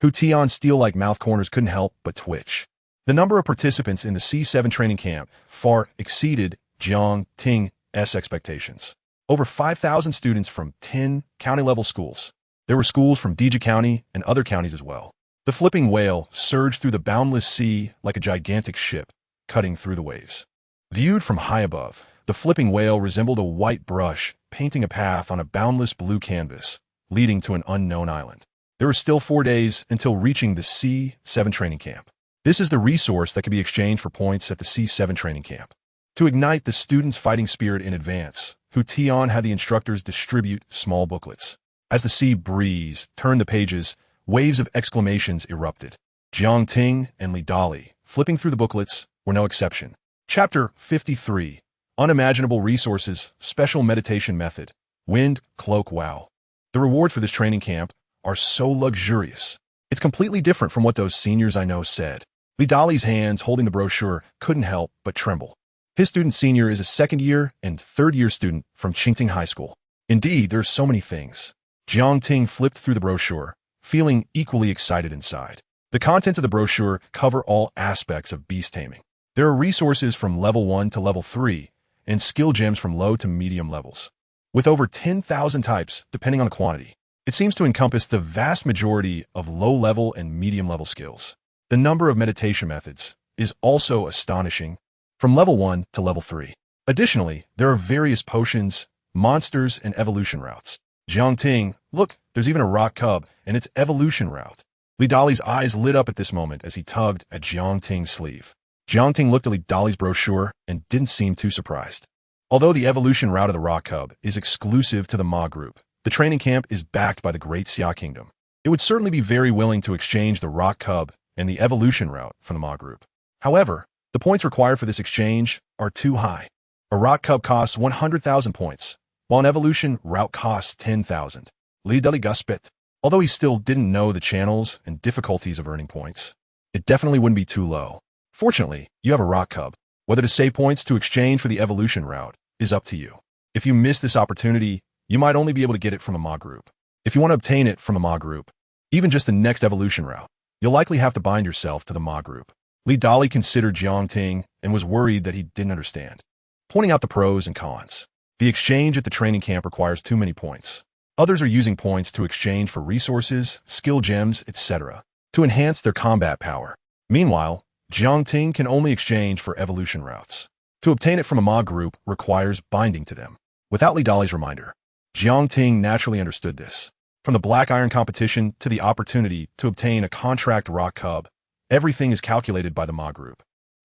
A: Hu Tian's steel-like mouth corners couldn't help but twitch. The number of participants in the C7 training camp far exceeded Jiang Ting's expectations. Over 5,000 students from 10 county-level schools. There were schools from Deja County and other counties as well. The flipping whale surged through the boundless sea like a gigantic ship, cutting through the waves. Viewed from high above, the flipping whale resembled a white brush painting a path on a boundless blue canvas, leading to an unknown island. There were still 4 days until reaching the C7 training camp. This is the resource that can be exchanged for points at the C7 training camp. To ignite the students' fighting spirit in advance, Hu Tian had the instructors distribute small booklets. As the sea breeze turned the pages, waves of exclamations erupted. Jiang Ting and Li Dali, flipping through the booklets, were no exception. Chapter 53, Unimaginable Resources, Special Meditation Method, Wind, Cloak, Wow. The rewards for this training camp are so luxurious. It's completely different from what those seniors I know said. Li Dali's hands holding the brochure couldn't help but tremble. His student senior is a second-year and third-year student from Qingting High School. Indeed, there are so many things. Jiang Ting flipped through the brochure, feeling equally excited inside. The contents of the brochure cover all aspects of beast taming. There are resources from level 1 to level 3, and skill gems from low to medium levels. With over 10,000 types, depending on the quantity, it seems to encompass the vast majority of low-level and medium-level skills. The number of meditation methods is also astonishing, from level 1 to level 3. Additionally, there are various potions, monsters, and evolution routes. Jiang Ting, look, there's even a rock cub and its evolution route. Li Dali's eyes lit up at this moment as he tugged at Jiang Ting's sleeve. Jiang Ting looked at Li Dali's brochure and didn't seem too surprised. Although the evolution route of the rock cub is exclusive to the Ma group, the training camp is backed by the Great Xia Kingdom. It would certainly be very willing to exchange the rock cub and the evolution route from the Ma group. However, the points required for this exchange are too high. A rock cub costs 100,000 points, while an evolution route costs 10,000. Li Dali guspit. Although he still didn't know the channels and difficulties of earning points, it definitely wouldn't be too low. Fortunately, you have a rock cub. Whether to save points to exchange for the evolution route is up to you. If you miss this opportunity, you might only be able to get it from a Ma group. If you want to obtain it from a Ma group, even just the next evolution route, you'll likely have to bind yourself to the Ma group. Li Dali considered Jiang Ting and was worried that he didn't understand, pointing out the pros and cons. The exchange at the training camp requires too many points. Others are using points to exchange for resources, skill gems, etc., to enhance their combat power. Meanwhile, Jiangting can only exchange for evolution routes. To obtain it from a Ma group requires binding to them. Without Li Dali's reminder, Jiangting naturally understood this. From the Black Iron competition to the opportunity to obtain a contract rock cub, everything is calculated by the Ma group.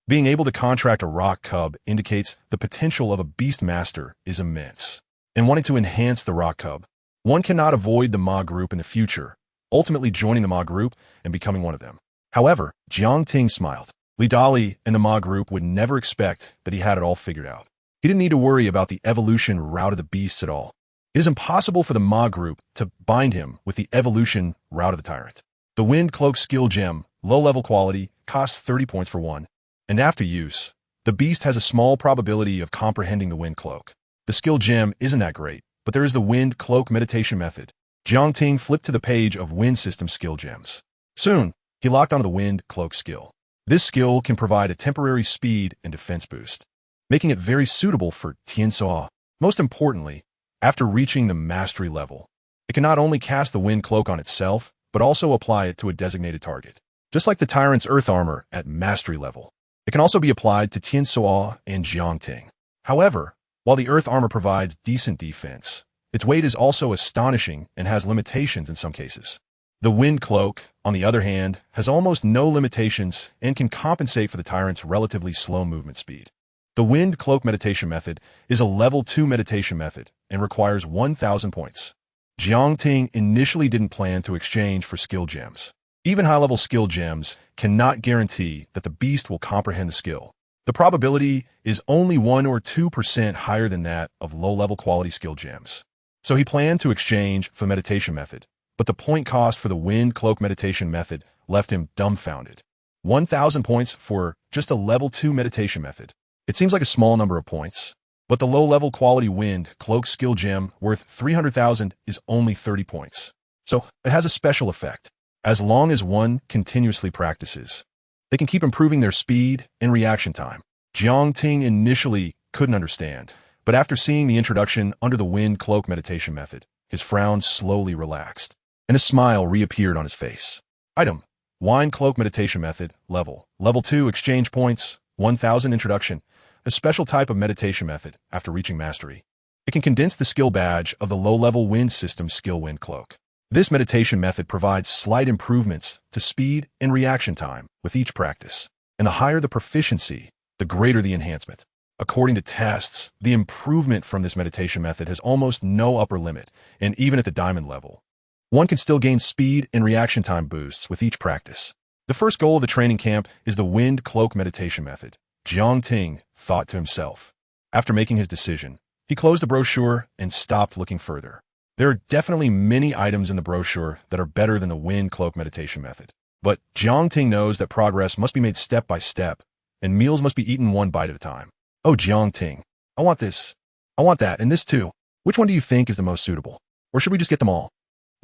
A: Being able to contract a rock cub indicates the potential of a Beastmaster is immense. And wanting to enhance the rock cub, one cannot avoid the Ma group in the future, ultimately joining the Ma group and becoming one of them. However, Jiangting smiled. Li Dali and the Ma group would never expect that he had it all figured out. He didn't need to worry about the evolution route of the beasts at all. It is impossible for the Ma group to bind him with the evolution route of the tyrant. The Wind Cloak skill gem, low-level quality, costs 30 points for one, and after use, the beast has a small probability of comprehending the Wind Cloak. The skill gem isn't that great, but there is the Wind Cloak meditation method. Jiangting flipped to the page of Wind System skill gems. Soon, he locked onto the Wind Cloak skill. This skill can provide a temporary speed and defense boost, making it very suitable for Tiansoa. Most importantly, after reaching the mastery level, it can not only cast the Wind Cloak on itself, but also apply it to a designated target. Just like the Tyrant's Earth Armor at mastery level, it can also be applied to Tiansoa and Jiangting. However, while the Earth Armor provides decent defense, its weight is also astonishing and has limitations in some cases. The Wind Cloak, on the other hand, has almost no limitations and can compensate for the Tyrant's relatively slow movement speed. The Wind Cloak meditation method is a level 2 meditation method and requires 1,000 points. Jiangting initially didn't plan to exchange for skill gems. Even high-level skill gems cannot guarantee that the beast will comprehend the skill. The probability is only 1 or 2% higher than that of low-level quality skill gems. So he planned to exchange for the meditation method, but the point cost for the Wind Cloak meditation method left him dumbfounded. 1,000 points for just a level 2 meditation method. It seems like a small number of points, but the low-level quality Wind Cloak skill gem worth 300,000 is only 30 points. So it has a special effect. As long as one continuously practices, they can keep improving their speed and reaction time. Jiangting initially couldn't understand, but after seeing the introduction under the Wind Cloak meditation method, his frown slowly relaxed, and a smile reappeared on his face. Item: Wind Cloak meditation method, level 2 exchange points, 1,000 introduction, a special type of meditation method after reaching mastery. It can condense the skill badge of the low-level Wind System skill Wind Cloak. This meditation method provides slight improvements to speed and reaction time with each practice, and the higher the proficiency, the greater the enhancement. According to tests, the improvement from this meditation method has almost no upper limit, and even at the diamond level, one can still gain speed and reaction time boosts with each practice. The first goal of the training camp is the Wind Cloak meditation method, Jiangting thought to himself. After making his decision, he closed the brochure and stopped looking further. There are definitely many items in the brochure that are better than the Wind Cloak meditation method. But Jiangting knows that progress must be made step by step, and meals must be eaten one bite at a time. Oh, Jiangting, I want this. I want that, and this too. Which one do you think is the most suitable? Or should we just get them all?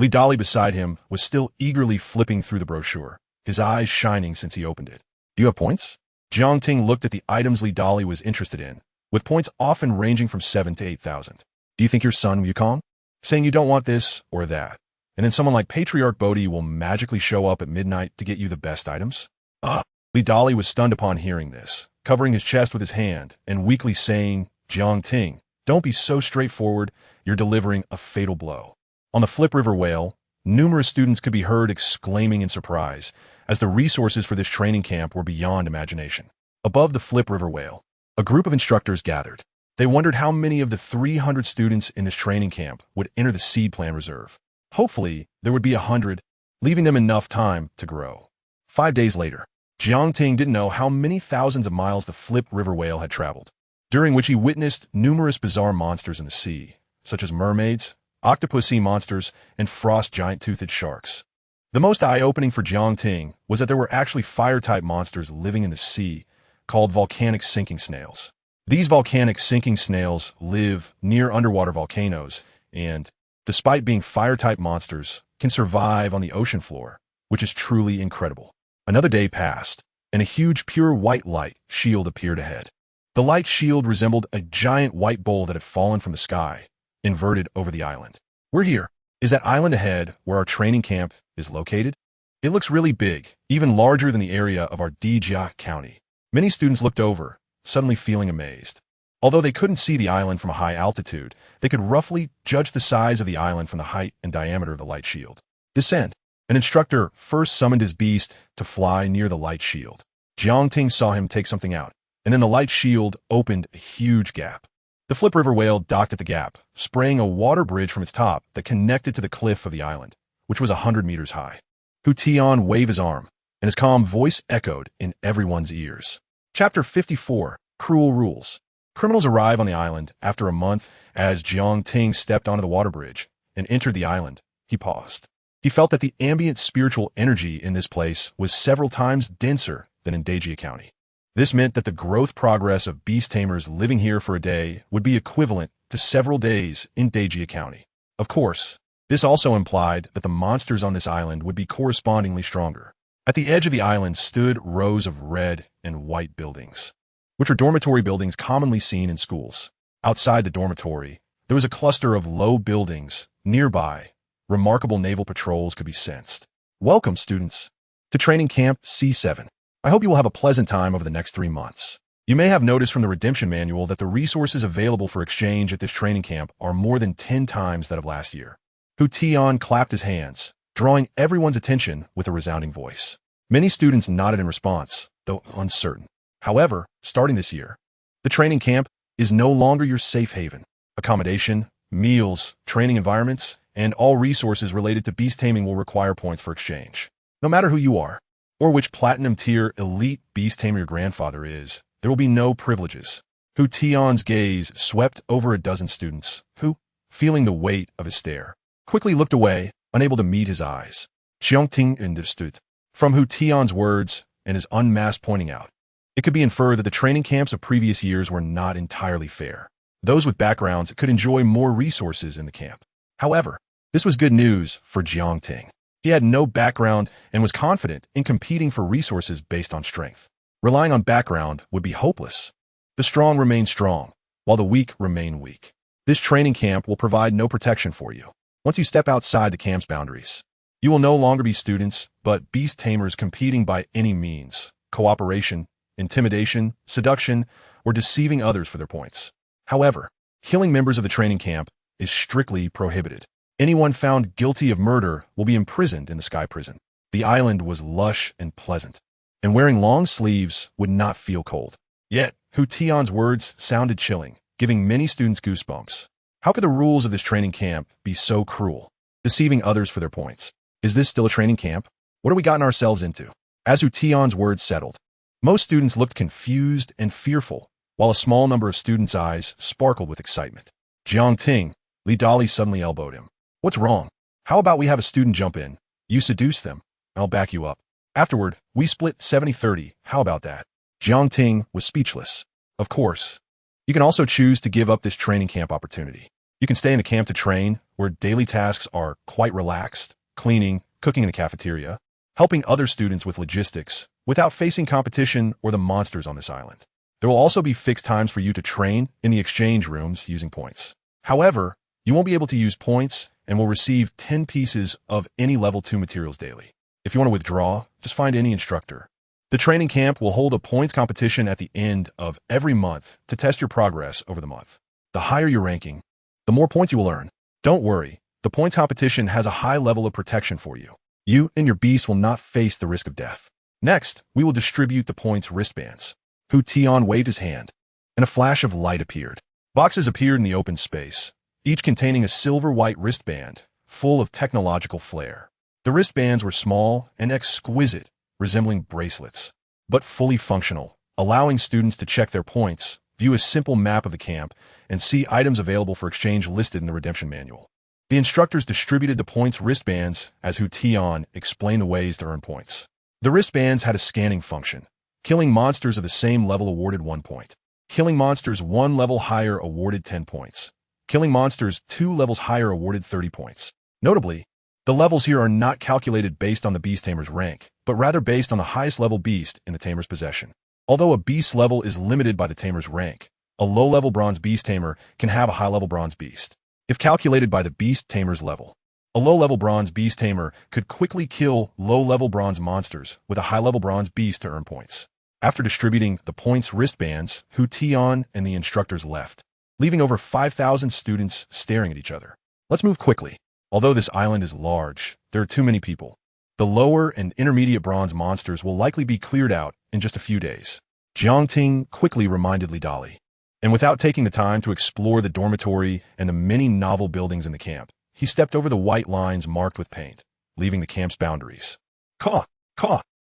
A: Li Dali beside him was still eagerly flipping through the brochure, his eyes shining since he opened it. Do you have points? Jiangting looked at the items Li Dali was interested in, with points often ranging from 7 to 8,000. Do you think your son Wukong? Saying you don't want this or that, and then someone like Patriarch Bodhi will magically show up at midnight to get you the best items? Li Dali was stunned upon hearing this, covering his chest with his hand and weakly saying, Jiangting, don't be so straightforward, you're delivering a fatal blow. On the Flip River Whale, numerous students could be heard exclaiming in surprise, as the resources for this training camp were beyond imagination. Above the Flip River Whale, a group of instructors gathered. They wondered how many of the 300 students in this training camp would enter the seed plan reserve. Hopefully, there would be 100, leaving them enough time to grow. 5 days later, Jiangting didn't know how many thousands of miles the Flip River Whale had traveled, during which he witnessed numerous bizarre monsters in the sea, such as mermaids, octopus sea monsters, and frost giant-toothed sharks. The most eye-opening for Jiangting was that there were actually fire-type monsters living in the sea, called volcanic sinking snails. These volcanic sinking snails live near underwater volcanoes and, despite being fire-type monsters, can survive on the ocean floor, which is truly incredible. Another day passed, and a huge pure white light shield appeared ahead. The light shield resembled a giant white bowl that had fallen from the sky, inverted over the island. We're here. Is that island ahead where our training camp is located? It looks really big, even larger than the area of our Dijia County. Many students looked over, suddenly feeling amazed. Although they couldn't see the island from a high altitude, they could roughly judge the size of the island from the height and diameter of the light shield. Descend. An instructor first summoned his beast to fly near the light shield. Jiangting saw him take something out, and then the light shield opened a huge gap. The Flip River whale docked at the gap, spraying a water bridge from its top that connected to the cliff of the island, which was 100 meters high. Hu Tian waved his arm, and his calm voice echoed in everyone's ears. Chapter 54, Cruel Rules. Criminals arrive on the island after a month. As Jiangting stepped onto the water bridge and entered the island, he paused. He felt that the ambient spiritual energy in this place was several times denser than in Dijia County. This meant that the growth progress of beast tamers living here for a day would be equivalent to several days in Dijia County. Of course, this also implied that the monsters on this island would be correspondingly stronger. At the edge of the island stood rows of red and white buildings, which are dormitory buildings commonly seen in schools. Outside the dormitory, there was a cluster of low buildings. Nearby, remarkable naval patrols could be sensed. Welcome, students, to Training Camp C7. I hope you will have a pleasant time over the next 3 months. You may have noticed from the redemption manual that the resources available for exchange at this training camp are more than 10 times that of last year. Hu Tian clapped his hands, drawing everyone's attention with a resounding voice. Many students nodded in response, though uncertain. However, starting this year, the training camp is no longer your safe haven. Accommodation, meals, training environments, and all resources related to beast taming will require points for exchange. No matter who you are, or which platinum tier elite beast tamer your grandfather is, there will be no privileges. Hu Tian's gaze swept over a dozen students, who, feeling the weight of his stare, quickly looked away, unable to meet his eyes. Jiangting understood. From Hu Tian's words and his unmasked pointing out, it could be inferred that the training camps of previous years were not entirely fair. Those with backgrounds could enjoy more resources in the camp. However, this was good news for Jiangting. He had no background and was confident in competing for resources based on strength. Relying on background would be hopeless. The strong remain strong, while the weak remain weak. This training camp will provide no protection for you. Once you step outside the camp's boundaries, you will no longer be students, but beast tamers competing by any means, cooperation, intimidation, seduction, or deceiving others for their points. However, killing members of the training camp is strictly prohibited. Anyone found guilty of murder will be imprisoned in the Sky Prison. The island was lush and pleasant, and wearing long sleeves would not feel cold. Yet, Hu Tian's words sounded chilling, giving many students goosebumps. How could the rules of this training camp be so cruel, deceiving others for their points? Is this still a training camp? What have we gotten ourselves into? As Hu Tian's words settled, most students looked confused and fearful, while a small number of students' eyes sparkled with excitement. Jiangting, Li Dali suddenly elbowed him. What's wrong? How about we have a student jump in? You seduce them, and I'll back you up. Afterward, we split 70-30. How about that? Jiangting was speechless. Of course. You can also choose to give up this training camp opportunity. You can stay in the camp to train, where daily tasks are quite relaxed, cleaning, cooking in the cafeteria, helping other students with logistics, without facing competition or the monsters on this island. There will also be fixed times for you to train in the exchange rooms using points. However, you won't be able to use points and will receive 10 pieces of any level 2 materials daily. If you want to withdraw, just find any instructor. The training camp will hold a points competition at the end of every month to test your progress over the month. The higher your ranking, the more points you will earn. Don't worry, the points competition has a high level of protection for you. You and your beast will not face the risk of death. Next, we will distribute the points wristbands. Hu Tian waved his hand, and a flash of light appeared. Boxes appeared in the open space, each containing a silver-white wristband, full of technological flair. The wristbands were small and exquisite, resembling bracelets, but fully functional, allowing students to check their points, view a simple map of the camp, and see items available for exchange listed in the redemption manual. The instructors distributed the points wristbands as Hu Tian explained the ways to earn points. The wristbands had a scanning function. Killing monsters of the same level awarded 1 point. Killing monsters 1 level higher awarded 10 points. Killing monsters 2 levels higher awarded 30 points. Notably, the levels here are not calculated based on the beast tamer's rank, but rather based on the highest level beast in the tamer's possession. Although a beast level is limited by the tamer's rank, a low-level bronze beast tamer can have a high-level bronze beast. If calculated by the beast tamer's level, a low-level bronze beast tamer could quickly kill low-level bronze monsters with a high-level bronze beast to earn points. After distributing the points wristbands, Hu Tian and the instructors left, leaving over 5,000 students staring at each other. Let's move quickly. Although this island is large, there are too many people. The lower and intermediate bronze monsters will likely be cleared out in just a few days. Jiang Ting quickly reminded Li Dali. And without taking the time to explore the dormitory and the many novel buildings in the camp, he stepped over the white lines marked with paint, leaving the camp's boundaries. Ka!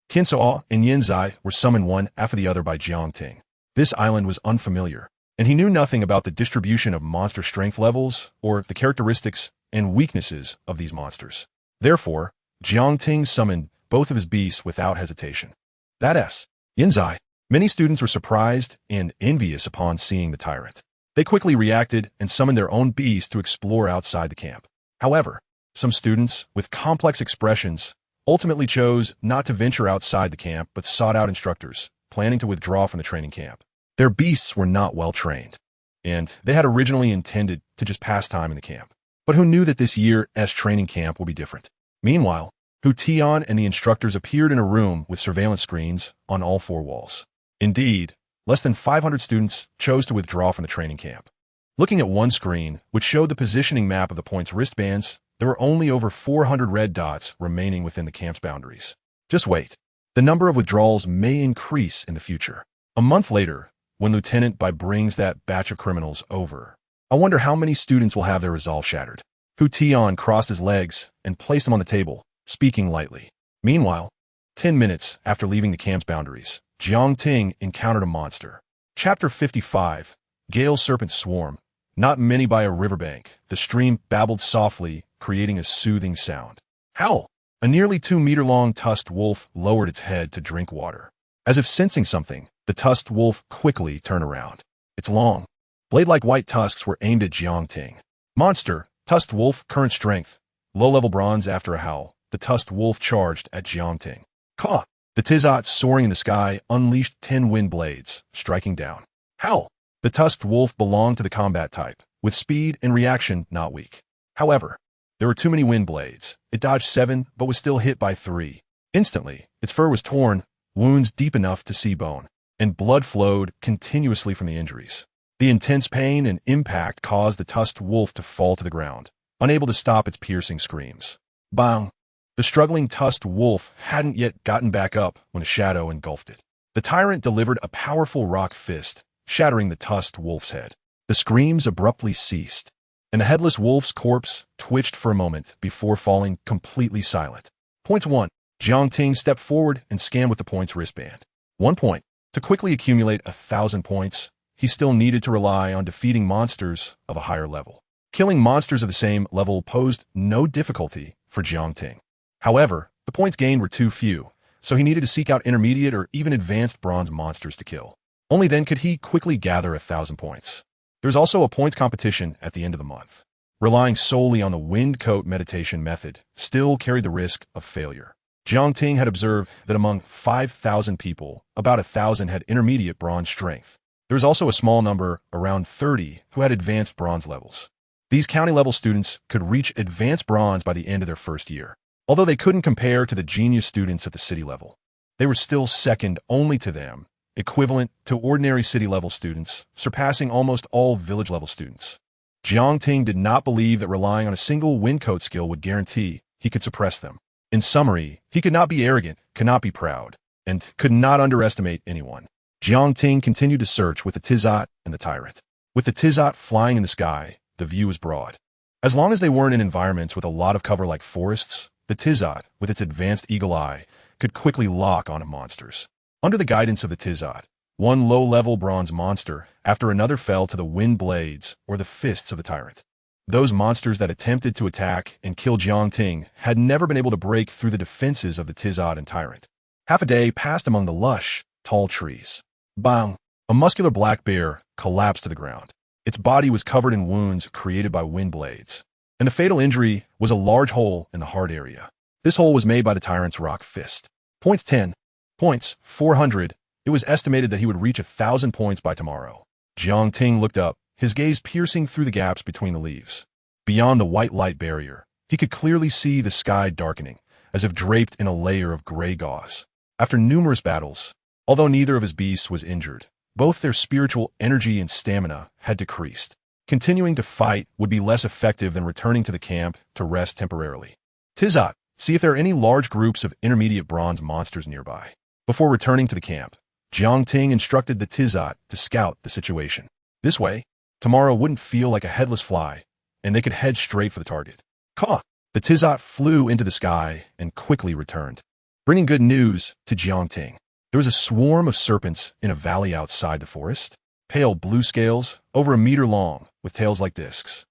A: Tiansuo and Yanzai were summoned one after the other by Jiang Ting. This island was unfamiliar, and he knew nothing about the distribution of monster strength levels or the characteristics and weaknesses of these monsters. Therefore, Jiang Ting summoned both of his beasts without hesitation. That's Yanzai. Many students were surprised and envious upon seeing the tyrant. They quickly reacted and summoned their own beasts to explore outside the camp. However, some students, with complex expressions, ultimately chose not to venture outside the camp but sought out instructors, planning to withdraw from the training camp. Their beasts were not well trained, and they had originally intended to just pass time in the camp. But who knew that this year's training camp will be different? Meanwhile, Hu Tian and the instructors appeared in a room with surveillance screens on all four walls. Indeed, less than 500 students chose to withdraw from the training camp. Looking at one screen, which showed the positioning map of the points wristbands, there were only over 400 red dots remaining within the camp's boundaries. Just wait. The number of withdrawals may increase in the future. A month later, when Lieutenant Bai brings that batch of criminals over, I wonder how many students will have their resolve shattered. Hu Tian crossed his legs and placed them on the table, speaking lightly. Meanwhile, 10 minutes after leaving the camp's boundaries, Jiang Ting encountered a monster. Chapter 55, Gale Serpent Swarm. Not many by a riverbank, the stream babbled softly, creating a soothing sound. Howl! A nearly 2-meter-long tusked wolf lowered its head to drink water. As if sensing something, the tusked wolf quickly turned around. Its long, blade-like white tusks were aimed at Jiang Ting. Monster, tusked wolf, current strength, low-level bronze. After a howl, the tusked wolf charged at Jiang Ting. Caw! The Tizot soaring in the sky unleashed 10 wind blades, striking down. Howl! The tusked wolf belonged to the combat type, with speed and reaction not weak. However, there were too many wind blades. It dodged 7, but was still hit by 3. Instantly, its fur was torn, wounds deep enough to see bone, and blood flowed continuously from the injuries. The intense pain and impact caused the tusked wolf to fall to the ground, unable to stop its piercing screams. Bang! The struggling tusked wolf hadn't yet gotten back up when a shadow engulfed it. The tyrant delivered a powerful rock fist, shattering the tusked wolf's head. The screams abruptly ceased, and the headless wolf's corpse twitched for a moment before falling completely silent. Points 1. Jiang Ting stepped forward and scanned with the points wristband. 1 point. To quickly accumulate 1,000 points, he still needed to rely on defeating monsters of a higher level. Killing monsters of the same level posed no difficulty for Jiang Ting. However, the points gained were too few, so he needed to seek out intermediate or even advanced bronze monsters to kill. Only then could he quickly gather 1,000 points. There's also a points competition at the end of the month. Relying solely on the wind coat meditation method still carried the risk of failure. Jiang Ting had observed that among 5,000 people, about 1,000 had intermediate bronze strength. There was also a small number, around 30, who had advanced bronze levels. These county-level students could reach advanced bronze by the end of their first year. Although they couldn't compare to the genius students at the city level, they were still second only to them, equivalent to ordinary city-level students, surpassing almost all village-level students. Jiang Ting did not believe that relying on a single windcoat skill would guarantee he could suppress them. In summary, he could not be arrogant, could not be proud, and could not underestimate anyone. Jiang Ting continued to search with the Tizot and the tyrant. With the Tizot flying in the sky, the view was broad. As long as they weren't in environments with a lot of cover like forests, the Tizot, with its advanced eagle eye, could quickly lock onto monsters. Under the guidance of the Tizot, one low-level bronze monster after another fell to the wind blades or the fists of the tyrant. Those monsters that attempted to attack and kill Jiang Ting had never been able to break through the defenses of the Tizot and tyrant. Half a day passed among the lush, tall trees. Bang! A muscular black bear collapsed to the ground. Its body was covered in wounds created by wind blades, and the fatal injury was a large hole in the heart area. This hole was made by the tyrant's rock fist. Points 10. Points 400. It It was estimated that he would reach 1,000 points by tomorrow. Jiang Ting looked up, his gaze piercing through the gaps between the leaves. Beyond the white light barrier, he could clearly see the sky darkening, as if draped in a layer of gray gauze. After numerous battles, although neither of his beasts was injured, both their spiritual energy and stamina had decreased. Continuing to fight would be less effective than returning to the camp to rest temporarily. Tizot, see if there are any large groups of intermediate bronze monsters nearby. Before returning to the camp, Jiang Ting instructed the Tizot to scout the situation. This way, tomorrow wouldn't feel like a headless fly, and they could head straight for the target. Caw! The Tizot flew into the sky and quickly returned, bringing good news to Jiang Ting. There was a swarm of serpents in a valley outside the forest, pale blue scales, over a meter long, with tails like discs.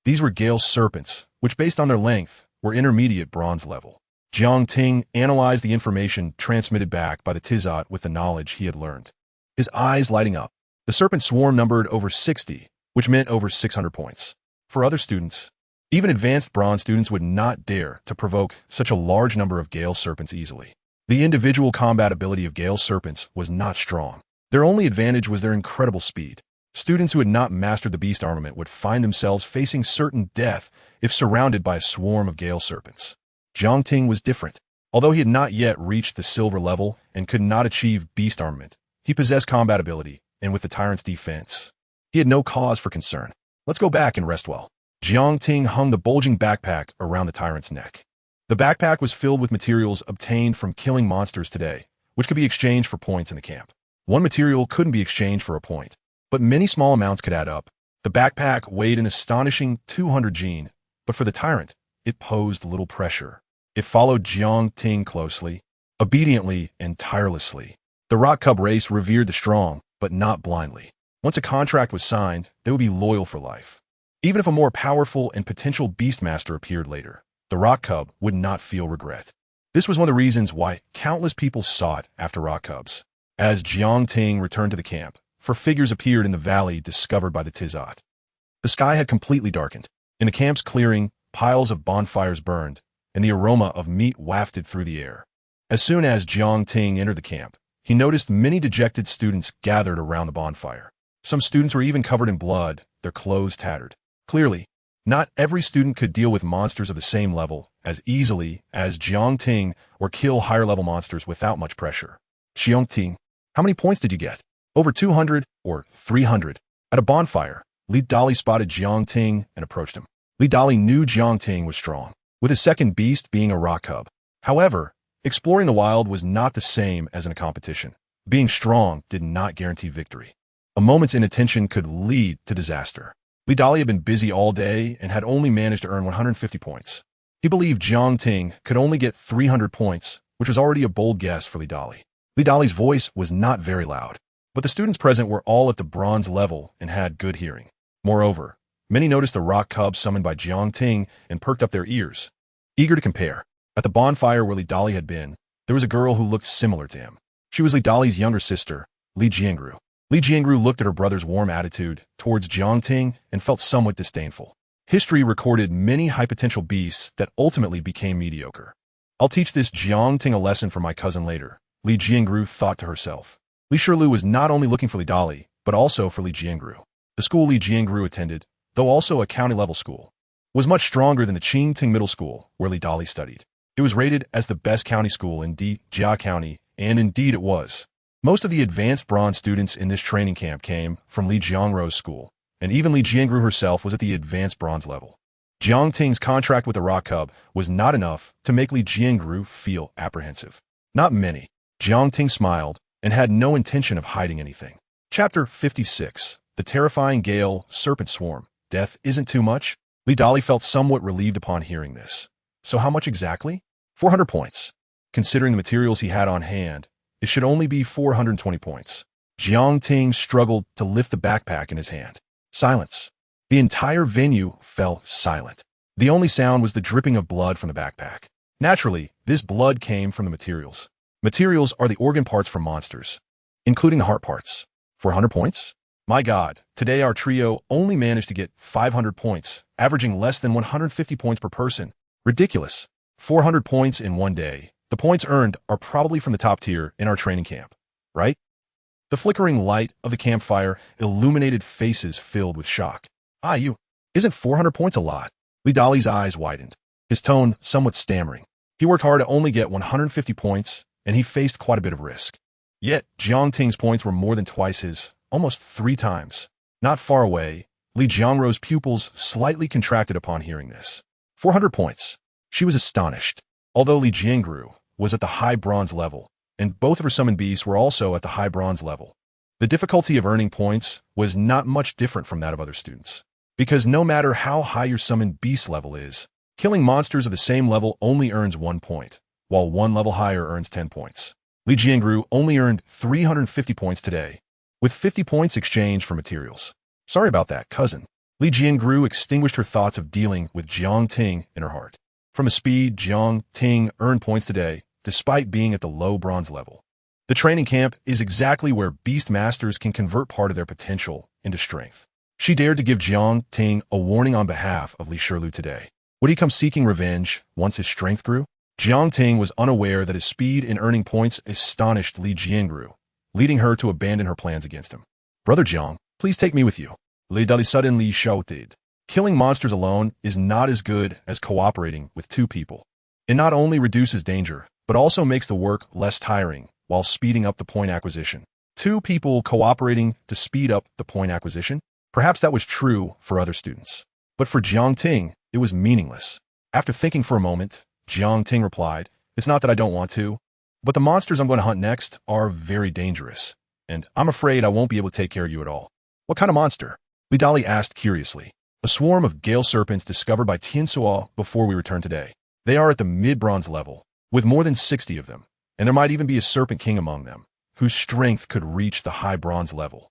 A: These were Gale serpents, which based on their length, were intermediate bronze level. Jiang Ting analyzed the information transmitted back by the Tizot with the knowledge he had learned, his eyes lighting up. The serpent swarm numbered over 60, which meant over 600 points. For other students, even advanced bronze students would not dare to provoke such a large number of Gale serpents easily. The individual combat ability of Gale serpents was not strong. Their only advantage was their incredible speed. Students who had not mastered the beast armament would find themselves facing certain death if surrounded by a swarm of Gale serpents. Jiang Ting was different. Although he had not yet reached the silver level and could not achieve beast armament, he possessed combat ability, and with the tyrant's defense, he had no cause for concern. Let's go back and rest well. Jiang Ting hung the bulging backpack around the tyrant's neck. The backpack was filled with materials obtained from killing monsters today, which could be exchanged for points in the camp. One material couldn't be exchanged for a point, but many small amounts could add up. The backpack weighed an astonishing 200 gene, but for the tyrant, it posed little pressure. It followed Jiang Ting closely, obediently and tirelessly. The Rock Cub race revered the strong, but not blindly. Once a contract was signed, they would be loyal for life. Even if a more powerful and potential Beastmaster appeared later, the Rock Cub would not feel regret. This was one of the reasons why countless people sought after Rock Cubs. As Jiang Ting returned to the camp, four figures appeared in the valley discovered by the Tizot. The sky had completely darkened. In the camp's clearing, piles of bonfires burned, and the aroma of meat wafted through the air. As soon as Jiang Ting entered the camp, he noticed many dejected students gathered around the bonfire. Some students were even covered in blood, their clothes tattered. Clearly, not every student could deal with monsters of the same level as easily as Jiang Ting or kill higher-level monsters without much pressure. Jiang Ting, how many points did you get? Over 200 or 300. At a bonfire, Li Dali spotted Jiang Ting and approached him. Li Dali knew Jiang Ting was strong, with his second beast being a rock cub. However, exploring the wild was not the same as in a competition. Being strong did not guarantee victory. A moment's inattention could lead to disaster. Li Dali had been busy all day and had only managed to earn 150 points. He believed Jiang Ting could only get 300 points, which was already a bold guess for Li Dali. Li Dali's voice was not very loud, but the students present were all at the bronze level and had good hearing. Moreover, many noticed the rock cub summoned by Jiang Ting and perked up their ears, eager to compare. At the bonfire where Li Dali had been, there was a girl who looked similar to him. She was Li Dali's younger sister, Li Jiangru. Li Jiangru looked at her brother's warm attitude towards Jiang Ting and felt somewhat disdainful. History recorded many high-potential beasts that ultimately became mediocre. I'll teach this Jiang Ting a lesson for my cousin later, Li Jiangru thought to herself. Li Shirlu was not only looking for Li Dali, but also for Li Jiangru. The school Li Jiangru attended, though also a county-level school, was much stronger than the Qingting Middle School, where Li Dali studied. It was rated as the best county school in Jia County, and indeed it was. Most of the advanced bronze students in this training camp came from Li Jiangru's school, and even Li Jiangru herself was at the advanced bronze level. Jiang Ting's contract with the Rock Cub was not enough to make Li Jiangru feel apprehensive. Not many. Jiang Ting smiled and had no intention of hiding anything. Chapter 56. The Terrifying Gale Serpent Swarm. Death isn't too much? Li Dali felt somewhat relieved upon hearing this. So how much exactly? 400 points. Considering the materials he had on hand, it should only be 420 points. Jiang Ting struggled to lift the backpack in his hand. Silence. The entire venue fell silent. The only sound was the dripping of blood from the backpack. Naturally, this blood came from the materials. Materials are the organ parts for monsters, including the heart parts. 400 points? My God, today our trio only managed to get 500 points, averaging less than 150 points per person. Ridiculous. 400 points in one day. The points earned are probably from the top tier in our training camp, right? The flickering light of the campfire illuminated faces filled with shock. "Ah, you. Isn't 400 points a lot?" Li Dali's eyes widened, his tone somewhat stammering. He worked hard to only get 150 points, and he faced quite a bit of risk. Yet, Jiang Ting's points were more than twice his, almost 3 times. Not far away, Li Jiangro's pupils slightly contracted upon hearing this. 400 points. She was astonished. Although Li Jiangru was at the high bronze level, and both of her summoned beasts were also at the high bronze level, the difficulty of earning points was not much different from that of other students. Because no matter how high your summoned beast level is, killing monsters of the same level only earns 1 point, while 1 level higher earns 10 points. Li Jiangru only earned 350 points today, with 50 points exchanged for materials. "Sorry about that, cousin." Li Jiangru extinguished her thoughts of dealing with Jiang Ting in her heart. From a speed, Jiang Ting earned points today, despite being at the low bronze level. The training camp is exactly where Beastmasters can convert part of their potential into strength. She dared to give Jiang Ting a warning on behalf of Li Shirlu today. Would he come seeking revenge once his strength grew? Jiang Ting was unaware that his speed in earning points astonished Li Jiangru, leading her to abandon her plans against him. "Brother Jiang, please take me with you," Li Dali suddenly shouted. Killing monsters alone is not as good as cooperating with 2 people. It not only reduces danger, but also makes the work less tiring while speeding up the point acquisition. 2 people cooperating to speed up the point acquisition? Perhaps that was true for other students. But for Jiang Ting, it was meaningless. After thinking for a moment, Jiang Ting replied, "It's not that I don't want to, but the monsters I'm going to hunt next are very dangerous, and I'm afraid I won't be able to take care of you at all." "What kind of monster?" Li Dali asked curiously. "A swarm of gale serpents discovered by Tiansuo before we returned today. They are at the mid-bronze level, with more than 60 of them, and there might even be a serpent king among them, whose strength could reach the high bronze level."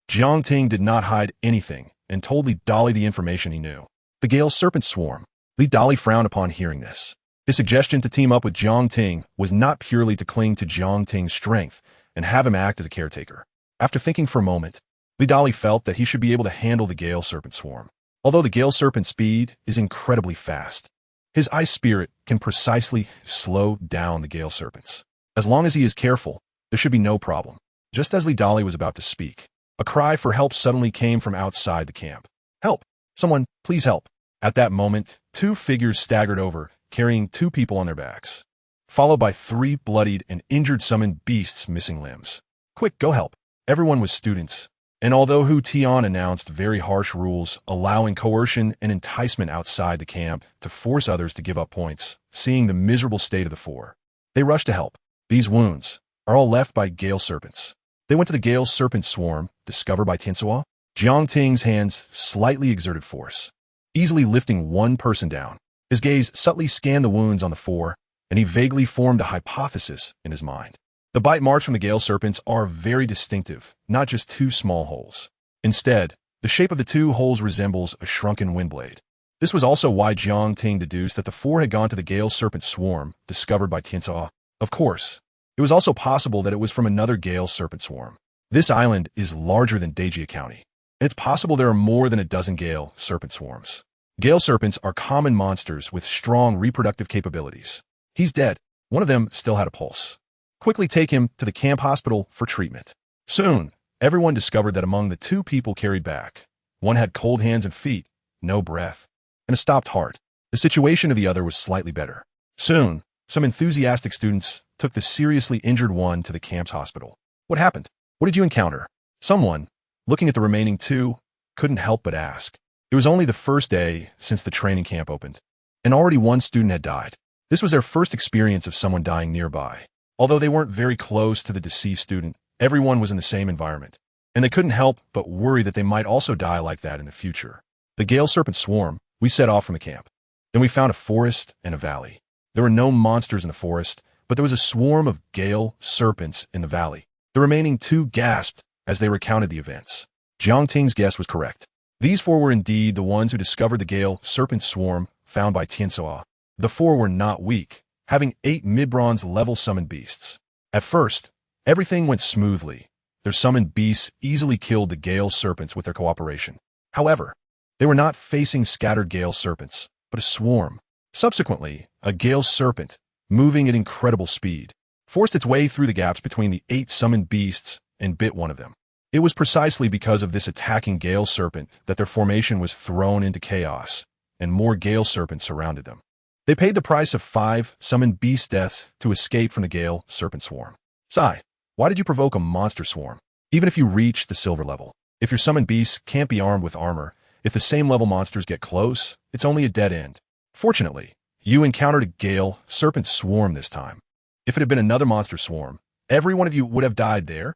A: Jiang Ting did not hide anything and told Li Dali the information he knew. The gale serpent swarm. Li Dali frowned upon hearing this. His suggestion to team up with Jiang Ting was not purely to cling to Jiang Ting's strength and have him act as a caretaker. After thinking for a moment, Li Dali felt that he should be able to handle the gale serpent swarm. Although the gale serpent's speed is incredibly fast, his ice spirit can precisely slow down the gale serpents. As long as he is careful, there should be no problem. Just as Li Dali was about to speak, a cry for help suddenly came from outside the camp. "Help! Someone, please help!" At that moment, 2 figures staggered over, carrying 2 people on their backs, followed by 3 bloodied and injured summoned beasts missing limbs. "Quick, go help!" Everyone was students, and although Hu Tian announced very harsh rules allowing coercion and enticement outside the camp to force others to give up points, seeing the miserable state of the 4, they rushed to help. These wounds are all left by gale serpents. They went to the gale serpent swarm, discovered by Tiansuo. Jiang Ting's hands slightly exerted force, easily lifting 1 person down. His gaze subtly scanned the wounds on the 4, and he vaguely formed a hypothesis in his mind. The bite marks from the gale serpents are very distinctive, not just 2 small holes. Instead, the shape of the 2 holes resembles a shrunken windblade. This was also why Jiang Ting deduced that the 4 had gone to the gale serpent swarm, discovered by Tiansuo. Of course, it was also possible that it was from another gale serpent swarm. This island is larger than Dejia County, and it's possible there are more than a dozen gale serpent swarms. Gale serpents are common monsters with strong reproductive capabilities. He's dead. One of them still had a pulse. Quickly take him to the camp hospital for treatment. Soon, everyone discovered that among the 2 people carried back, one had cold hands and feet, no breath, and a stopped heart. The situation of the other was slightly better. Soon, some enthusiastic students took the seriously injured one to the camp's hospital. "What happened? What did you encounter?" Someone, looking at the remaining 2, couldn't help but ask. It was only the first day since the training camp opened, and already 1 student had died. This was their first experience of someone dying nearby. Although they weren't very close to the deceased student, everyone was in the same environment, and they couldn't help but worry that they might also die like that in the future. The gale serpent swarm, we set off from the camp. Then we found a forest and a valley. There were no monsters in the forest, but there was a swarm of gale serpents in the valley. The remaining 2 gasped as they recounted the events. Jiang Ting's guess was correct. These 4 were indeed the ones who discovered the gale serpent swarm found by Tiansuo. The 4 were not weak, having 8 mid-bronze level summoned beasts. At first, everything went smoothly. Their summoned beasts easily killed the gale serpents with their cooperation. However, they were not facing scattered gale serpents, but a swarm. Subsequently, a gale serpent, moving at incredible speed, forced its way through the gaps between the 8 summoned beasts and bit one of them. It was precisely because of this attacking Gale Serpent that their formation was thrown into chaos, and more Gale Serpents surrounded them. They paid the price of 5 summoned beast deaths to escape from the Gale Serpent swarm. Sigh, why did you provoke a monster swarm? Even if you reach the silver level, if your summoned beasts can't be armed with armor, if the same level monsters get close, it's only a dead end. Fortunately, you encountered a Gale Serpent swarm this time. If it had been another monster swarm, every one of you would have died there.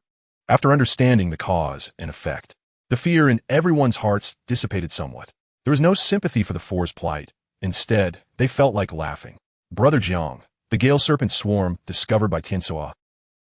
A: After understanding the cause and effect, the fear in everyone's hearts dissipated somewhat. There was no sympathy for the Four's plight. Instead, they felt like laughing. Brother Jiang, the Gale Serpent swarm discovered by Tiansuo.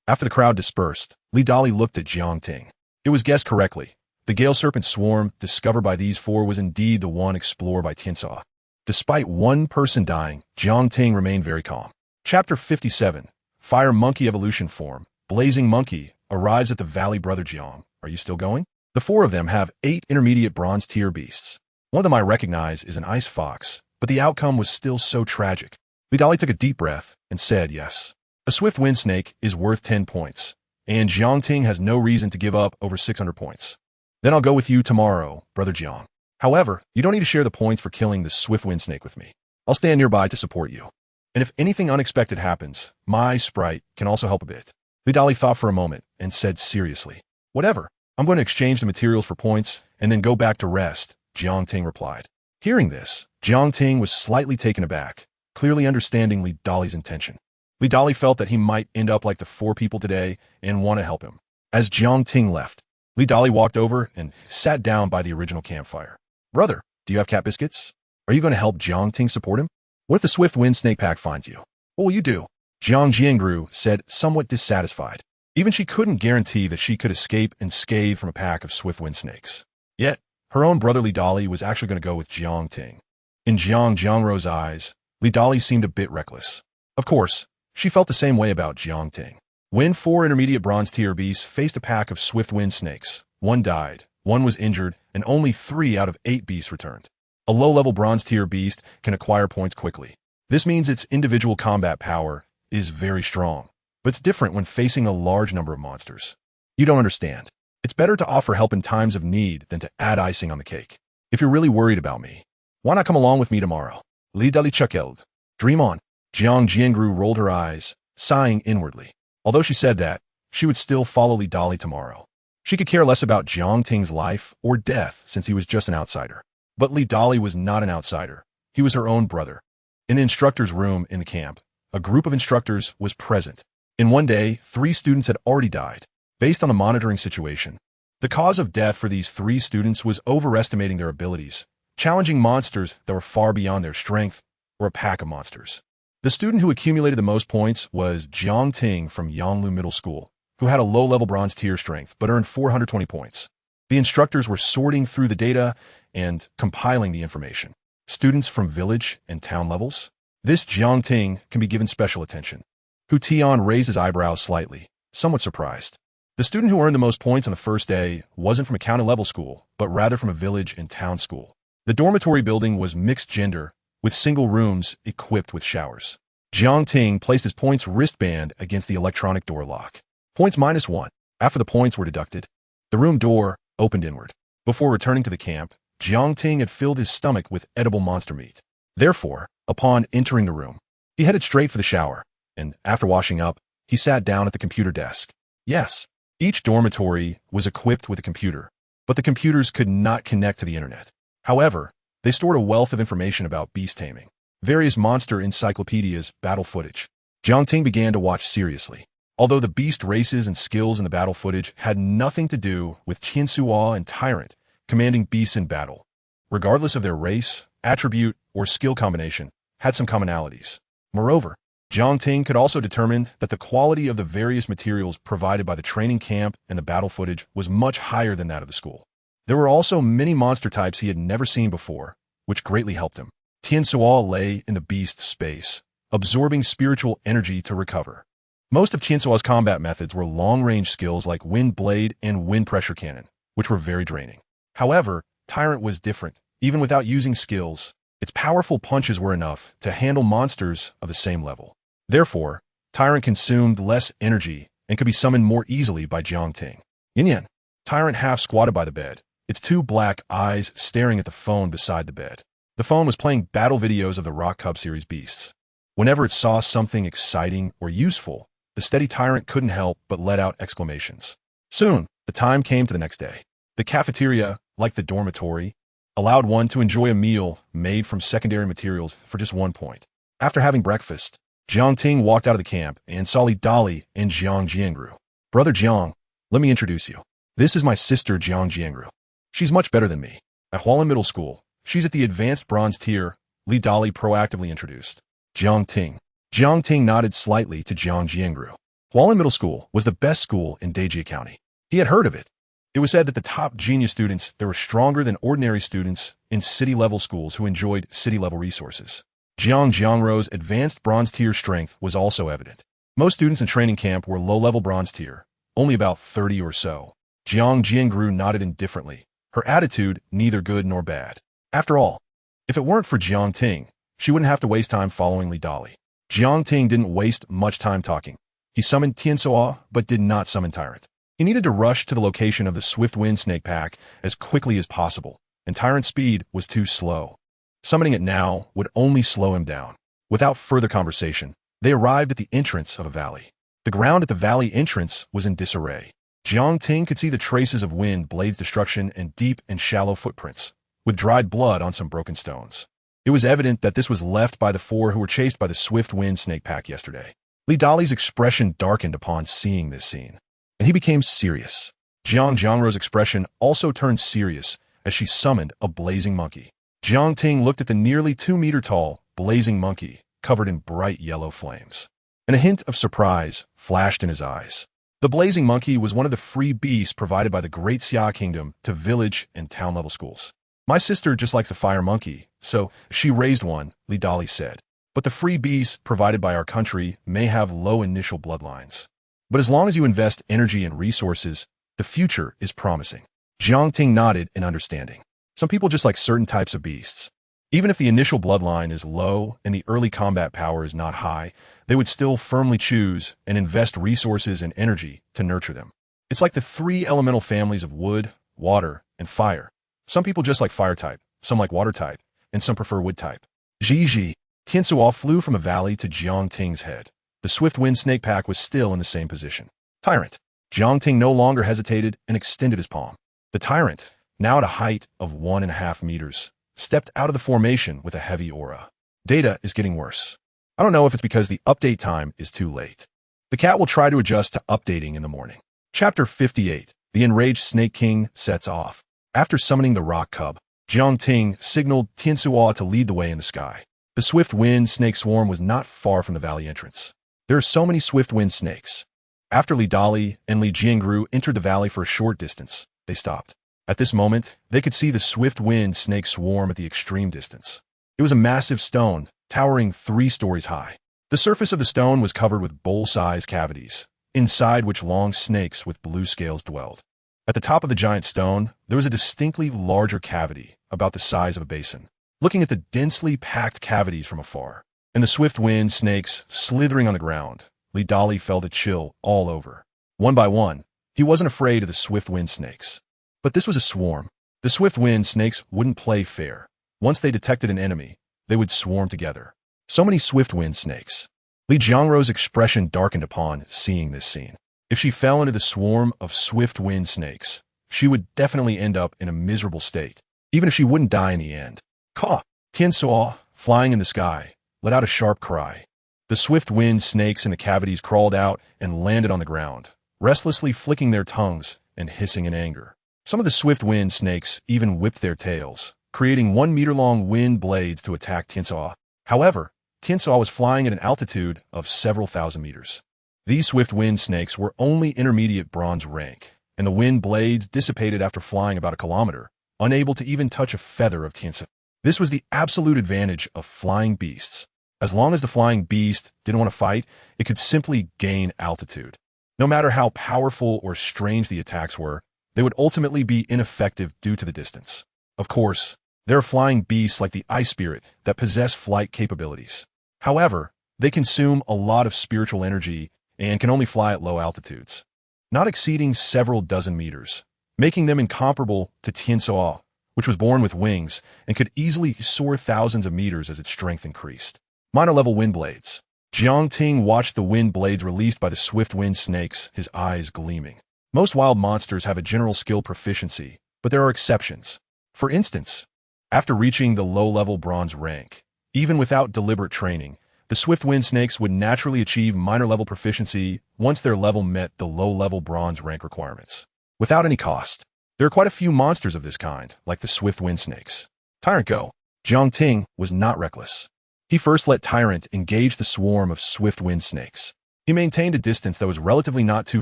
A: After the crowd dispersed, Li Dali looked at Jiang Ting. It was guessed correctly. The Gale Serpent swarm discovered by these 4 was indeed the one explored by Tiansuo. Despite one person dying, Jiang Ting remained very calm. Chapter 57. Fire Monkey Evolution Form. Blazing Monkey arrives at the valley. Brother Jiang, are you still going? The 4 of them have 8 intermediate bronze tier beasts. One of them I recognize is an ice fox, but the outcome was still so tragic. Li Dali took a deep breath and said yes. A swift wind snake is worth 10 points, and Jiang Ting has no reason to give up over 600 points. Then I'll go with you tomorrow, Brother Jiang. However, you don't need to share the points for killing the swift wind snake with me. I'll stand nearby to support you. And if anything unexpected happens, my sprite can also help a bit. Li Dali thought for a moment and said seriously, whatever. I'm going to exchange the materials for points and then go back to rest, Jiang Ting replied. Hearing this, Jiang Ting was slightly taken aback, clearly understanding Li Dali's intention. Li Dali felt that he might end up like the 4 people today and want to help him. As Jiang Ting left, Li Dali walked over and sat down by the original campfire. Brother, do you have cat biscuits? Are you going to help Jiang Ting support him? What if the swift wind snake pack finds you? What will you do? Jiang Jiangru said, somewhat dissatisfied. Even she couldn't guarantee that she could escape unscathed from a pack of swift wind snakes. Yet, her own brother Li Dali was actually going to go with Jiang Ting. In Jiang Jiangru's eyes, Li Dali seemed a bit reckless. Of course, she felt the same way about Jiang Ting. When 4 intermediate bronze tier beasts faced a pack of swift wind snakes, 1 died, 1 was injured, and only 3 out of 8 beasts returned. A low-level bronze tier beast can acquire points quickly. This means its individual combat power is very strong, but it's different when facing a large number of monsters. You don't understand. It's better to offer help in times of need than to add icing on the cake. If you're really worried about me, why not come along with me tomorrow? Li Dali chuckled. Dream on. Jiang Jiangru rolled her eyes, sighing inwardly. Although she said that, she would still follow Li Dali tomorrow. She could care less about Jiang Ting's life or death since he was just an outsider. But Li Dali was not an outsider. He was her own brother. In the instructor's room in the camp, a group of instructors was present. In one day, 3 students had already died. Based on the monitoring situation, the cause of death for these 3 students was overestimating their abilities, challenging monsters that were far beyond their strength, or a pack of monsters. The student who accumulated the most points was Jiang Ting from Yanglu Middle School, who had a low-level bronze tier strength but earned 420 points. The instructors were sorting through the data and compiling the information. Students from village and town levels? This Jiang Ting can be given special attention. Hu Tian raised his eyebrows slightly, somewhat surprised. The student who earned the most points on the first day wasn't from a county level school, but rather from a village and town school. The dormitory building was mixed gender, with single rooms equipped with showers. Jiang Ting placed his points wristband against the electronic door lock. Points -1. After the points were deducted, the room door opened inward. Before returning to the camp, Jiang Ting had filled his stomach with edible monster meat. Therefore, upon entering the room, he headed straight for the shower, and after washing up, he sat down at the computer desk. Yes, each dormitory was equipped with a computer, but the computers could not connect to the internet. However, they stored a wealth of information about beast taming, various monster encyclopedias, battle footage. Jiang Ting began to watch seriously. Although the beast races and skills in the battle footage had nothing to do with Tiansuo and Tyrant commanding beasts in battle, regardless of their race, attribute, or skill combination, had some commonalities. Moreover, Jiang Ting could also determine that the quality of the various materials provided by the training camp and the battle footage was much higher than that of the school. There were also many monster types he had never seen before, which greatly helped him. Tiansuo lay in the beast space, absorbing spiritual energy to recover. Most of Tiansuo's combat methods were long-range skills like wind blade and wind pressure cannon, which were very draining. However, Tyrant was different. Even without using skills, its powerful punches were enough to handle monsters of the same level. Therefore, Tyrant consumed less energy and could be summoned more easily by Jiang Ting. Yin Yan, Tyrant half squatted by the bed, its two black eyes staring at the phone beside the bed. The phone was playing battle videos of the Rock Cub series beasts. Whenever it saw something exciting or useful, the steady Tyrant couldn't help but let out exclamations. Soon, the time came to the next day. The cafeteria, like the dormitory, allowed one to enjoy a meal made from secondary materials for just 1 point. After having breakfast, Jiang Ting walked out of the camp and saw Li Dali and Jiang Jiangru. Brother Jiang, let me introduce you. This is my sister Jiang Jiangru. She's much better than me. At Hualin Middle School, she's at the advanced bronze tier, Li Dali proactively introduced. Jiang Ting. Jiang Ting nodded slightly to Jiang Jiangru. Hualin Middle School was the best school in Deji County. He had heard of it. It was said that the top genius students there were stronger than ordinary students in city-level schools who enjoyed city-level resources. Jiang Jiangru's advanced bronze tier strength was also evident. Most students in training camp were low-level bronze tier, only about 30 or so. Jiang Jiangru nodded indifferently, her attitude neither good nor bad. After all, if it weren't for Jiang Ting, she wouldn't have to waste time following Li Dali. Jiang Ting didn't waste much time talking. He summoned Tiansoa, but did not summon Tyrant. He needed to rush to the location of the Swift Wind Snake Pack as quickly as possible, and Tyrant's speed was too slow. Summoning it now would only slow him down. Without further conversation, they arrived at the entrance of a valley. The ground at the valley entrance was in disarray. Jiang Ting could see the traces of wind blades destruction and deep and shallow footprints, with dried blood on some broken stones. It was evident that this was left by the four who were chased by the Swift Wind Snake Pack yesterday. Li Dali's expression darkened upon seeing this scene, and he became serious. Jiang Jiangru's expression also turned serious as she summoned a blazing monkey. Jiang Ting looked at the nearly 2-meter-tall, blazing monkey covered in bright yellow flames, and a hint of surprise flashed in his eyes. The blazing monkey was one of the free beasts provided by the Great Xia Kingdom to village and town-level schools. My sister just likes the fire monkey, so she raised one, Li Dali said. But the free beasts provided by our country may have low initial bloodlines. But as long as you invest energy and resources, the future is promising. Jiang Ting nodded in understanding. Some people just like certain types of beasts. Even if the initial bloodline is low and the early combat power is not high, they would still firmly choose and invest resources and energy to nurture them. It's like the 3 elemental families of wood, water, and fire. Some people just like fire type, some like water type, and some prefer wood type. Ji. Tiansuo flew from a valley to Jiang Ting's head. The Swift Wind Snake Pack was still in the same position. Tyrant. Jiang Ting no longer hesitated and extended his palm. The Tyrant, now at a height of 1.5 meters, stepped out of the formation with a heavy aura. Data is getting worse. I don't know if it's because the update time is too late. The cat will try to adjust to updating in the morning. Chapter 58. The Enraged Snake King sets off. After summoning the Rock Cub, Jiang Ting signaled Tiansuo to lead the way in the sky. The Swift Wind Snake Swarm was not far from the valley entrance. There are so many Swift Wind Snakes. After Li Dali and Li Jiangru entered the valley for a short distance, they stopped. At this moment, they could see the Swift Wind Snake Swarm at the extreme distance. It was a massive stone, towering 3 stories high. The surface of the stone was covered with bowl-sized cavities, inside which long snakes with blue scales dwelled. At the top of the giant stone, there was a distinctly larger cavity, about the size of a basin. Looking at the densely packed cavities from afar, and the Swift Wind snakes slithering on the ground, Li Dali felt a chill all over. One by one, he wasn't afraid of the Swift Wind snakes. But this was a swarm. The Swift Wind snakes wouldn't play fair. Once they detected an enemy, they would swarm together. So many Swift Wind snakes. Li Jiangru's expression darkened upon seeing this scene. If she fell into the swarm of Swift Wind snakes, she would definitely end up in a miserable state, even if she wouldn't die in the end. Caw! Tiansuo, flying in the sky, let out a sharp cry. The Swift Wind snakes in the cavities crawled out and landed on the ground, restlessly flicking their tongues and hissing in anger. Some of the Swift Wind snakes even whipped their tails, creating 1-meter-long wind blades to attack Tiansuo. However, Tiansuo was flying at an altitude of several thousand meters. These Swift Wind snakes were only intermediate bronze rank, and the wind blades dissipated after flying about a kilometer, unable to even touch a feather of Tiansuo. This was the absolute advantage of flying beasts. As long as the flying beast didn't want to fight, it could simply gain altitude. No matter how powerful or strange the attacks were, they would ultimately be ineffective due to the distance. Of course, there are flying beasts like the Ice Spirit that possess flight capabilities. However, they consume a lot of spiritual energy and can only fly at low altitudes, not exceeding several dozen meters, making them incomparable to Tiansoa, which was born with wings and could easily soar thousands of meters as its strength increased. Minor-level wind blades. Jiangting watched the wind blades released by the swift wind snakes, his eyes gleaming. Most wild monsters have a general skill proficiency, but there are exceptions. For instance, after reaching the low-level bronze rank, even without deliberate training, the swift wind snakes would naturally achieve minor-level proficiency once their level met the low-level bronze rank requirements, without any cost. There are quite a few monsters of this kind, like the swift wind snakes. Tyrant go. Jiangting was not reckless. He first let Tyrant engage the swarm of swift wind snakes. He maintained a distance that was relatively not too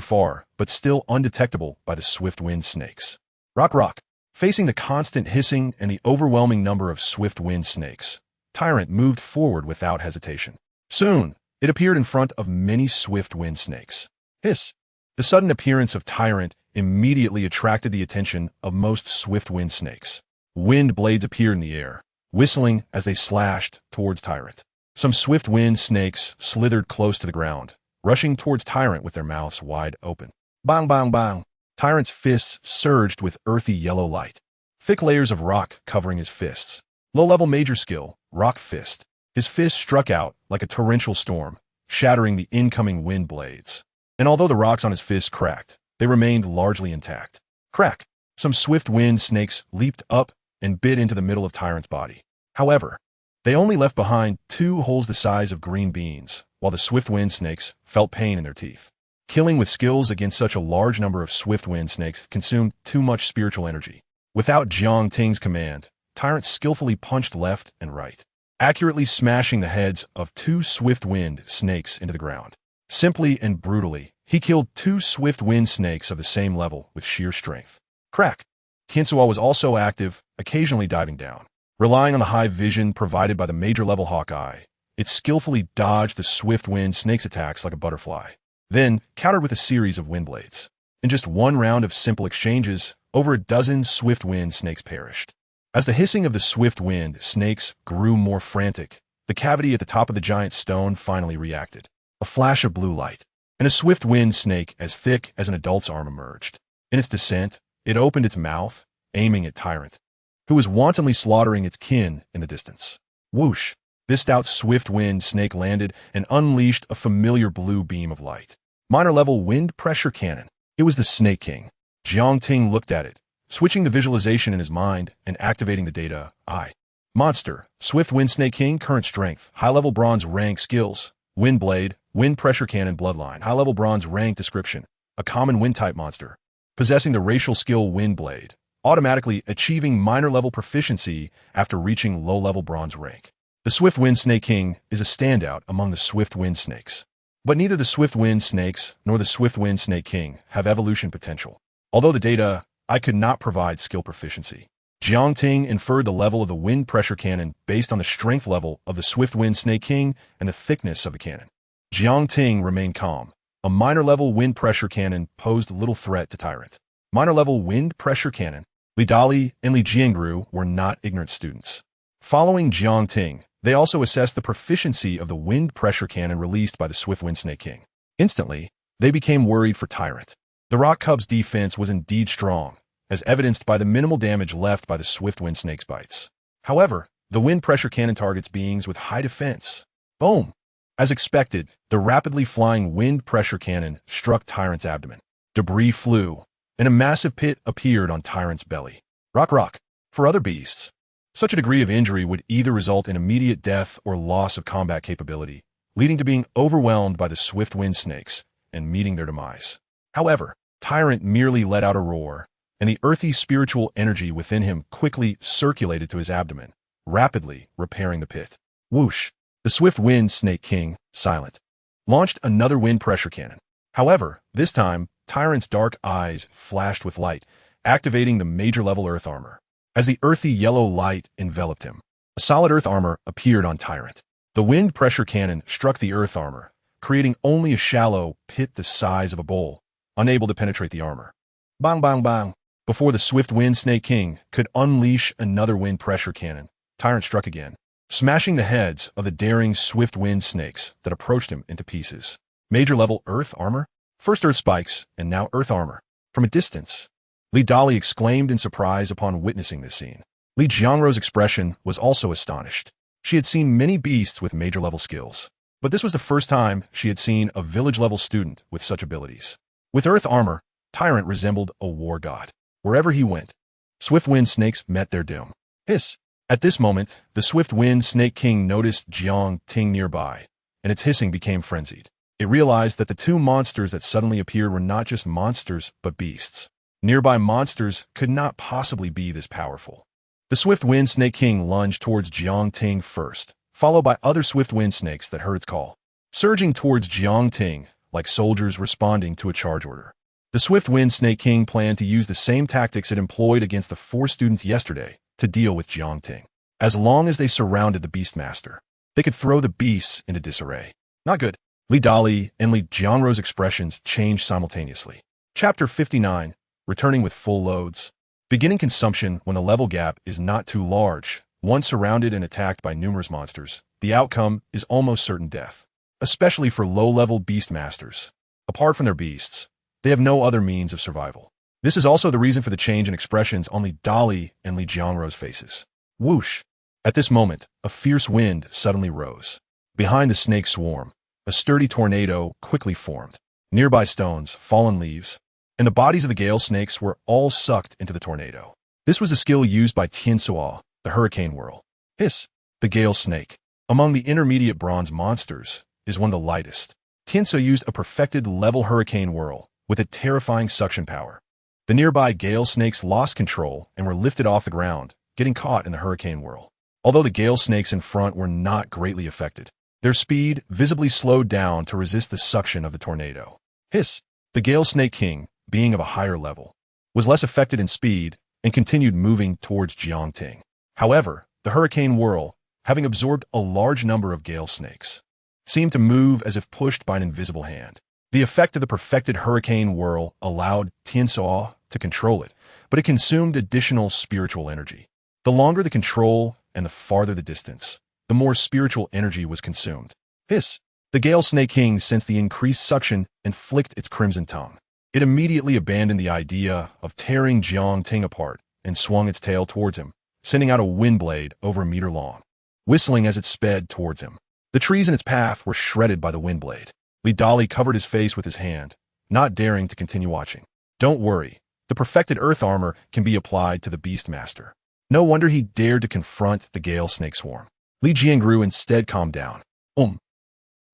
A: far, but still undetectable by the swift wind snakes. Rock. Facing the constant hissing and the overwhelming number of swift wind snakes, Tyrant moved forward without hesitation. Soon, it appeared in front of many swift wind snakes. Hiss! The sudden appearance of Tyrant immediately attracted the attention of most swift wind snakes. Wind blades appeared in the air, whistling as they slashed towards Tyrant. Some swift wind snakes slithered close to the ground, rushing towards Tyrant with their mouths wide open. Bang, bang, bang. Tyrant's fists surged with earthy yellow light. Thick layers of rock covering his fists. Low-level major skill, Rock Fist. His fist struck out like a torrential storm, shattering the incoming wind blades. And although the rocks on his fist cracked, they remained largely intact. Crack! Some swift wind snakes leaped up and bit into the middle of Tyrant's body. However, they only left behind 2 holes the size of green beans, while the swift wind snakes felt pain in their teeth. Killing with skills against such a large number of swift wind snakes consumed too much spiritual energy. Without Jiangting's command, Tyrant skillfully punched left and right, accurately smashing the heads of 2 swift wind snakes into the ground. Simply and brutally, he killed 2 swift wind snakes of the same level with sheer strength. Crack! Tiansoa was also active, occasionally diving down. Relying on the high vision provided by the major-level Hawkeye, it skillfully dodged the swift wind snake's attacks like a butterfly, then countered with a series of wind blades. In just one round of simple exchanges, over a dozen swift wind snakes perished. As the hissing of the swift wind snakes grew more frantic, the cavity at the top of the giant stone finally reacted. A flash of blue light, and a swift wind snake as thick as an adult's arm emerged. In its descent, it opened its mouth, aiming at Tyrant, who was wantonly slaughtering its kin in the distance. Whoosh! This stout swift wind snake landed and unleashed a familiar blue beam of light. Minor-level wind pressure cannon. It was the Snake King. Jiangting looked at it, switching the visualization in his mind and activating the data. Monster, Swift Wind Snake King, current strength, high-level bronze rank skills, Wind Blade, Wind Pressure Cannon bloodline, high-level bronze rank description, a common wind-type monster, possessing the racial skill Wind Blade, automatically achieving minor-level proficiency after reaching low-level bronze rank. The Swift Wind Snake King is a standout among the Swift Wind Snakes. But neither the Swift Wind Snakes nor the Swift Wind Snake King have evolution potential. Although the data, I could not provide skill proficiency. Jiangting inferred the level of the wind pressure cannon based on the strength level of the Swift Wind Snake King and the thickness of the cannon. Jiangting remained calm. A minor-level wind pressure cannon posed little threat to Tyrant. Minor-level wind pressure cannon. Li Dali and Li Jiangru were not ignorant students. Following Jiangting, they also assessed the proficiency of the wind pressure cannon released by the Swift Wind Snake King. Instantly, they became worried for Tyrant. The Rock Cub's defense was indeed strong, as evidenced by the minimal damage left by the Swift Wind Snake's bites. However, the wind pressure cannon targets beings with high defense. Boom! As expected, the rapidly flying wind pressure cannon struck Tyrant's abdomen. Debris flew, and a massive pit appeared on Tyrant's belly. Rock. For other beasts, such a degree of injury would either result in immediate death or loss of combat capability, leading to being overwhelmed by the swift wind snakes and meeting their demise. However, Tyrant merely let out a roar, and the earthy spiritual energy within him quickly circulated to his abdomen, rapidly repairing the pit. Whoosh! The Swift Wind Snake King, silent, launched another wind pressure cannon. However, this time, Tyrant's dark eyes flashed with light, activating the major-level earth armor. As the earthy yellow light enveloped him, a solid earth armor appeared on Tyrant. The wind pressure cannon struck the earth armor, creating only a shallow pit the size of a bowl, unable to penetrate the armor. Bang, bang, bang! Before the Swift Wind Snake King could unleash another wind pressure cannon, Tyrant struck again, smashing the heads of the daring swift wind snakes that approached him into pieces. Major level Earth armor? First Earth spikes, and now Earth armor. From a distance. Li Dali exclaimed in surprise upon witnessing this scene. Li Jiangro's expression was also astonished. She had seen many beasts with major level skills, but this was the first time she had seen a village level student with such abilities. With Earth armor, Tyrant resembled a war god. Wherever he went, swift wind snakes met their doom. Hiss. At this moment, the swift wind snake king noticed Jiang Ting nearby, and its hissing became frenzied. It realized that the two monsters that suddenly appeared were not just monsters, but beasts. Nearby monsters could not possibly be this powerful. The swift wind snake king lunged towards Jiang Ting first, followed by other swift wind snakes that heard its call, surging towards Jiang Ting like soldiers responding to a charge order. The swift wind snake king planned to use the same tactics it employed against the 4 students yesterday to deal with Jiang Ting. As long as they surrounded the Beastmaster, they could throw the beasts into disarray. Not good. Li Dali and Li Jiangro's expressions changed simultaneously. Chapter 59, Returning with Full Loads. Beginning consumption when the level gap is not too large. Once surrounded and attacked by numerous monsters, the outcome is almost certain death, especially for low-level Beastmasters. Apart from their beasts, they have no other means of survival. This is also the reason for the change in expressions on Li Dali and Li Jiangro's faces. Whoosh! At this moment, a fierce wind suddenly rose. Behind the snake swarm, a sturdy tornado quickly formed. Nearby stones, fallen leaves, and the bodies of the gale snakes were all sucked into the tornado. This was the skill used by Tiansuo, the hurricane whirl. Hiss! The gale snake, among the intermediate bronze monsters, is one of the lightest. Tiansuo used a perfected level hurricane whirl with a terrifying suction power. The nearby gale snakes lost control and were lifted off the ground, getting caught in the hurricane whirl. Although the gale snakes in front were not greatly affected, their speed visibly slowed down to resist the suction of the tornado. Hiss! The gale snake king, being of a higher level, was less affected in speed and continued moving towards Jiang Ting. However, the hurricane whirl, having absorbed a large number of gale snakes, seemed to move as if pushed by an invisible hand. The effect of the perfected hurricane whirl allowed Tiansuo to control it, but it consumed additional spiritual energy. The longer the control and the farther the distance, the more spiritual energy was consumed. Hiss! The gale snake king sensed the increased suction and flicked its crimson tongue. It immediately abandoned the idea of tearing Jiang Ting apart and swung its tail towards him, sending out a wind blade over a meter long, whistling as it sped towards him. The trees in its path were shredded by the wind blade. Li Dali covered his face with his hand, not daring to continue watching. Don't worry, the perfected earth armor can be applied to the Beastmaster. No wonder he dared to confront the gale snake swarm. Li Jiangru instead calmed down.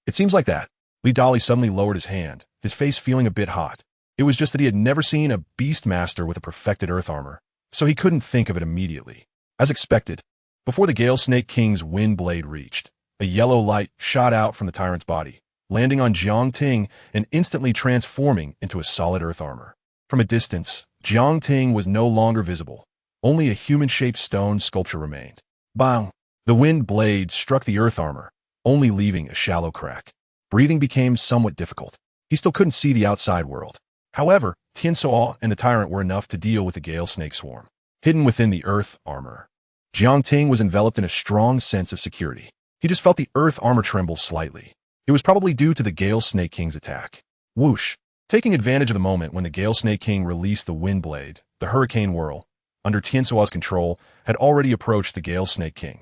A: It seems like that. Li Dali suddenly lowered his hand, his face feeling a bit hot. It was just that he had never seen a Beastmaster with a perfected earth armor, so he couldn't think of it immediately. As expected, before the Gale Snake King's wind blade reached, a yellow light shot out from the tyrant's body, landing on Jiang Ting and instantly transforming into a solid earth armor. From a distance, Jiang Ting was no longer visible. Only a human-shaped stone sculpture remained. Bang! The wind blade struck the earth armor, only leaving a shallow crack. Breathing became somewhat difficult. He still couldn't see the outside world. However, Tiansuo and the tyrant were enough to deal with the Gale Snake swarm. Hidden within the earth armor, Jiang Ting was enveloped in a strong sense of security. He just felt the earth armor tremble slightly. It was probably due to the Gale Snake King's attack. Whoosh! Taking advantage of the moment when the Gale Snake King released the wind blade, the hurricane whirl, under Tiansuo's control, had already approached the Gale Snake King.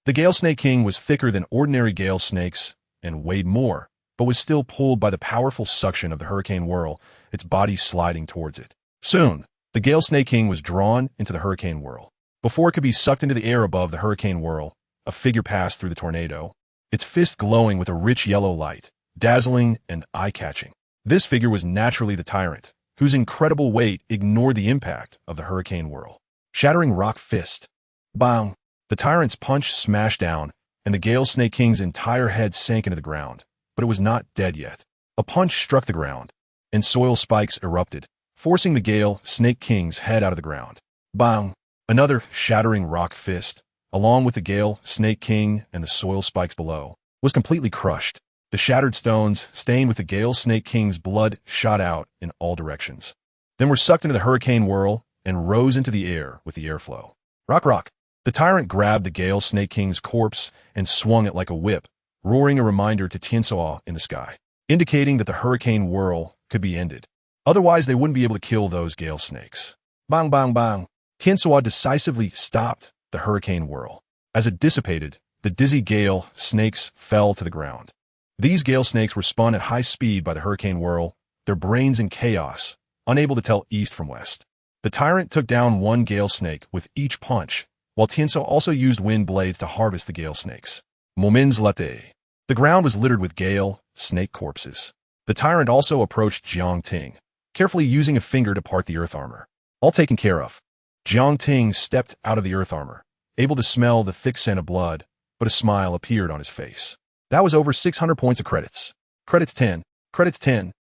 A: The Gale Snake King was thicker than ordinary gale snakes and weighed more, but was still pulled by the powerful suction of the hurricane whirl, its body sliding towards it. Soon, the Gale Snake King was drawn into the hurricane whirl. Before it could be sucked into the air above the hurricane whirl, a figure passed through the tornado, its fist glowing with a rich yellow light, dazzling and eye-catching. This figure was naturally the tyrant, whose incredible weight ignored the impact of the hurricane whirl. Shattering rock fist. Bang! The tyrant's punch smashed down, and the Gale Snake King's entire head sank into the ground, but it was not dead yet. A punch struck the ground, and soil spikes erupted, forcing the Gale Snake King's head out of the ground. Bang! Another shattering rock fist, along with the Gale Snake King and the soil spikes below, was completely crushed. The shattered stones, stained with the Gale Snake King's blood, shot out in all directions, then were sucked into the hurricane whirl and rose into the air with the airflow. Rock! The tyrant grabbed the Gale Snake King's corpse and swung it like a whip, roaring a reminder to Tiansuo in the sky. indicating that the hurricane whirl could be ended. Otherwise, they wouldn't be able to kill those gale snakes. Bang, bang, bang. Tiansuo decisively stopped the hurricane whirl. As it dissipated, the dizzy gale snakes fell to the ground. These gale snakes were spun at high speed by the hurricane whirl, their brains in chaos, unable to tell east from west. The tyrant took down one gale snake with each punch, while Tiansuo also used wind blades to harvest the gale snakes. Moments later, the ground was littered with gale snake corpses. The tyrant also approached Jiang Ting, carefully using a finger to part the earth armor. All taken care of. Jiang Ting stepped out of the earth armor, able to smell the thick scent of blood, but a smile appeared on his face. That was over 600 points of credits. Credits 10. Credits 10.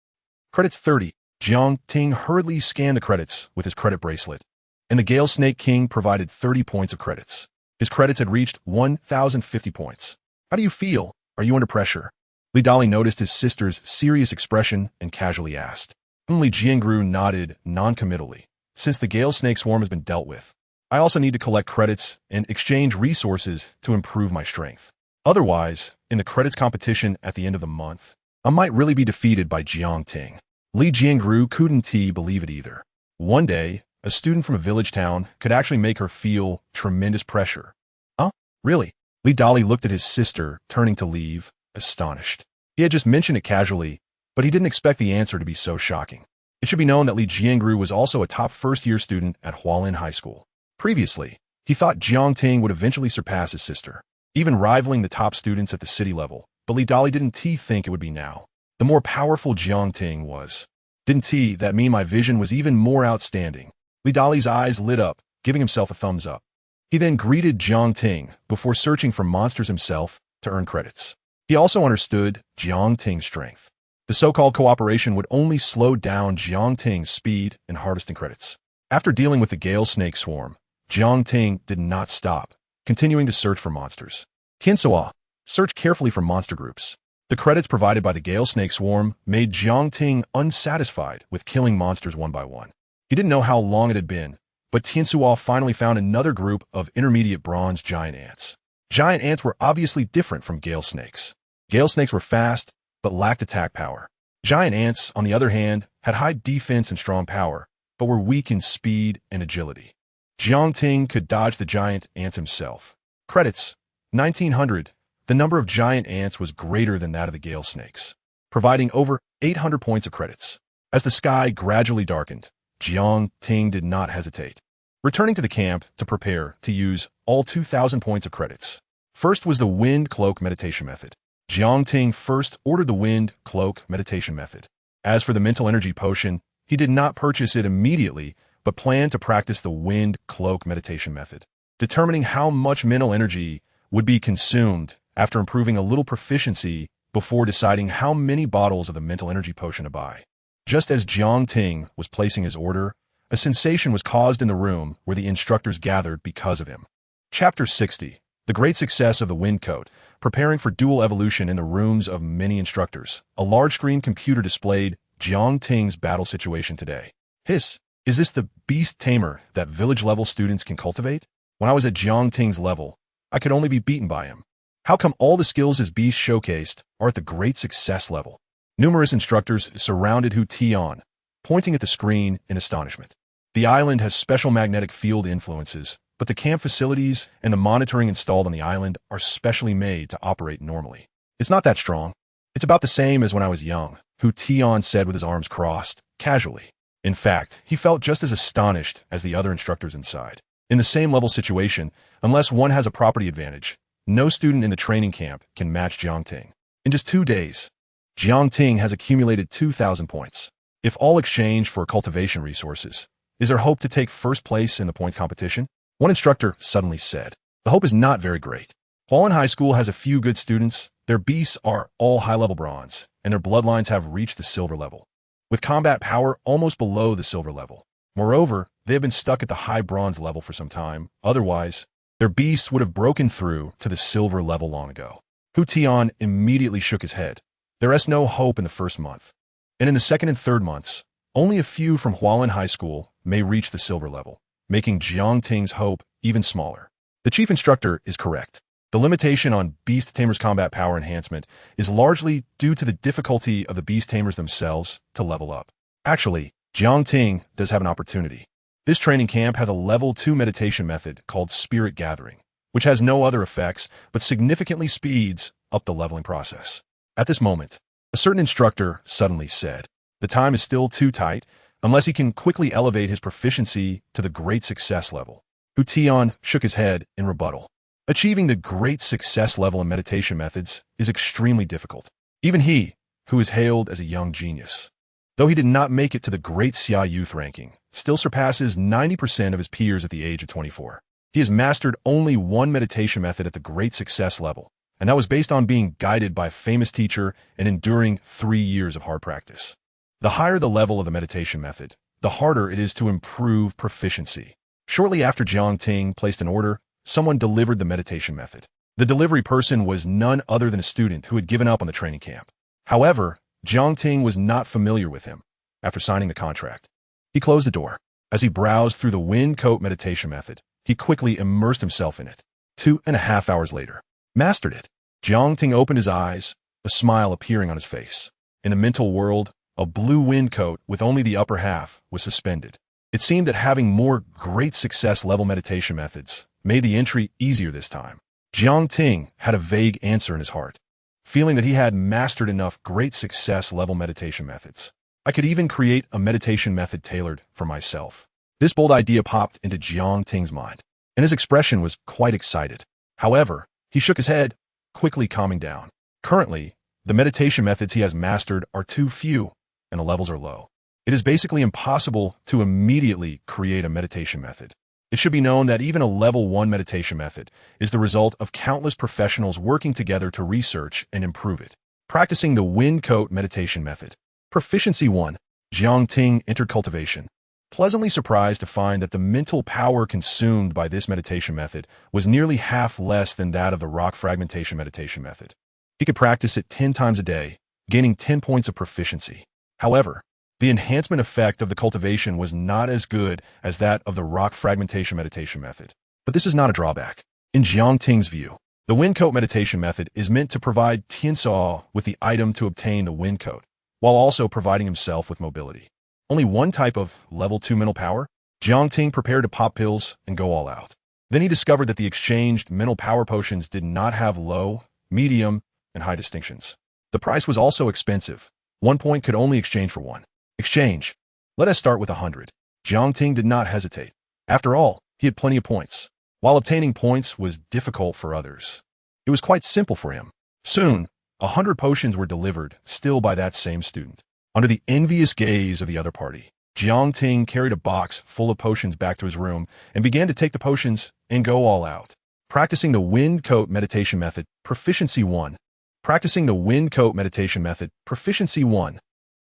A: Credits 30. Jiang Ting hurriedly scanned the credits with his credit bracelet, and the Gale Snake King provided 30 points of credits. His credits had reached 1,050 points. How do you feel? Are you under pressure? Li Dali noticed his sister's serious expression and casually asked. Li Jiangru nodded non-committally. Since the Gale Snake Swarm has been dealt with, I also need to collect credits and exchange resources to improve my strength. Otherwise, in the credits competition at the end of the month, I might really be defeated by Jiang Ting. Li Jiangru couldn't believe it either. One day, a student from a village town could actually make her feel tremendous pressure. Huh? Really? Li Dali looked at his sister, turning to leave, astonished. He had just mentioned it casually, but he didn't expect the answer to be so shocking. It should be known that Li Jiangru was also a top first-year student at Hualin High School. Previously, he thought Jiang Ting would eventually surpass his sister, even rivaling the top students at the city level, but Li Dali didn't think it would be now. The more powerful Jiang Ting was. Didn't that mean my vision was even more outstanding? Li Dali's eyes lit up, giving himself a thumbs up. He then greeted Jiang Ting before searching for monsters himself to earn credits. He also understood Jiang Ting's strength. The so-called cooperation would only slow down Jiang Ting's speed in harvesting credits. After dealing with the Gale Snake Swarm, Jiang Ting did not stop, continuing to search for monsters. Tiansuo, search carefully for monster groups. The credits provided by the Gale Snake Swarm made Jiang Ting unsatisfied with killing monsters one by one. He didn't know how long it had been, but Tiansuo finally found another group of intermediate bronze giant ants. Giant ants were obviously different from gale snakes. Gale snakes were fast, but lacked attack power. Giant ants, on the other hand, had high defense and strong power, but were weak in speed and agility. Jiang Ting could dodge the giant ants himself. Credits, 1900. The number of giant ants was greater than that of the gale snakes, providing over 800 points of credits. As the sky gradually darkened, Jiang Ting did not hesitate, returning to the camp to prepare to use all 2,000 points of credits. First was the Wind Cloak Meditation Method. Jiang Ting first ordered the Wind Cloak Meditation Method. As for the Mental Energy Potion, he did not purchase it immediately, but planned to practice the Wind Cloak Meditation Method, determining how much mental energy would be consumed after improving a little proficiency before deciding how many bottles of the Mental Energy Potion to buy. Just as Jiang Ting was placing his order, a sensation was caused in the room where the instructors gathered because of him. Chapter 60. The Great Success of the Wind Coat. Preparing for dual evolution in the rooms of many instructors. A large-screen computer displayed Jiang Ting's battle situation today. Is this the beast tamer that village-level students can cultivate? When I was at Jiang Ting's level, I could only be beaten by him. How come all the skills his beast showcased are at the Great Success level? Numerous instructors surrounded Hu Tian, pointing at the screen in astonishment. The island has special magnetic field influences, but the camp facilities and the monitoring installed on the island are specially made to operate normally. It's not that strong. It's about the same as when I was young, Hu Tian said with his arms crossed, casually. In fact, he felt just as astonished as the other instructors inside. In the same level situation, unless one has a property advantage, no student in the training camp can match Jiang Ting. In just 2 days, Jiang Ting has accumulated 2,000 points. If all exchange for cultivation resources, is there hope to take first place in the point competition? One instructor suddenly said. The hope is not very great. Hualin High School has a few good students, their beasts are all high-level bronze, and their bloodlines have reached the silver level, with combat power almost below the silver level. Moreover, they have been stuck at the high bronze level for some time, otherwise, their beasts would have broken through to the silver level long ago. Hu Tian immediately shook his head. There is no hope in the first month, and in the second and third months, only a few from Hualin High School may reach the silver level, making Jiang Ting's hope even smaller. The chief instructor is correct. The limitation on Beast Tamer's combat power enhancement is largely due to the difficulty of the Beast Tamers themselves to level up. Actually, Jiang Ting does have an opportunity. This training camp has a level 2 meditation method called Spirit Gathering, which has no other effects but significantly speeds up the leveling process. At this moment, a certain instructor suddenly said, "The time is still too tight unless he can quickly elevate his proficiency to the great success level." Hu Tian shook his head in rebuttal. Achieving the great success level in meditation methods is extremely difficult. Even he, who is hailed as a young genius, though he did not make it to the great Xia youth ranking, still surpasses 90% of his peers at the age of 24. He has mastered only one meditation method at the great success level, and that was based on being guided by a famous teacher and enduring 3 years of hard practice. The higher the level of the meditation method, the harder it is to improve proficiency. Shortly after Jiang Ting placed an order, someone delivered the meditation method. The delivery person was none other than a student who had given up on the training camp. However, Jiang Ting was not familiar with him. After signing the contract, he closed the door. As he browsed through the wind coat meditation method, he quickly immersed himself in it. 2.5 hours later, mastered it. Jiang Ting opened his eyes, a smile appearing on his face. In the mental world, a blue wind coat with only the upper half was suspended. It seemed that having more great success level meditation methods made the entry easier this time. Jiang Ting had a vague answer in his heart, feeling that he had mastered enough great success level meditation methods. I could even create a meditation method tailored for myself. This bold idea popped into Jiang Ting's mind, and his expression was quite excited. However, he shook his head, quickly calming down. Currently, the meditation methods he has mastered are too few, and the levels are low. It is basically impossible to immediately create a meditation method. It should be known that even a level 1 meditation method is the result of countless professionals working together to research and improve it. Practicing the wind coat meditation method. Proficiency 1. Jiang Ting entered cultivation, pleasantly surprised to find that the mental power consumed by this meditation method was nearly half less than that of the rock fragmentation meditation method. He could practice it 10 times a day, gaining 10 points of proficiency. However, the enhancement effect of the cultivation was not as good as that of the rock fragmentation meditation method. But this is not a drawback. In Jiang Ting's view, the wind coat meditation method is meant to provide Tiansuo with the item to obtain the wind coat, while also providing himself with mobility. Only one type of level 2 mental power? Jiang Ting prepared to pop pills and go all out. Then he discovered that the exchanged mental power potions did not have low, medium, and high distinctions. The price was also expensive. 1 point could only exchange for 1. Exchange. Let us start with 100. Jiang Ting did not hesitate. After all, he had plenty of points. While obtaining points was difficult for others, it was quite simple for him. Soon, 100 potions were delivered, still by that same student. Under the envious gaze of the other party, Jiang Ting carried a box full of potions back to his room and began to take the potions and go all out. Practicing the wind coat meditation method, proficiency 1. Practicing the wind coat meditation method, proficiency 1.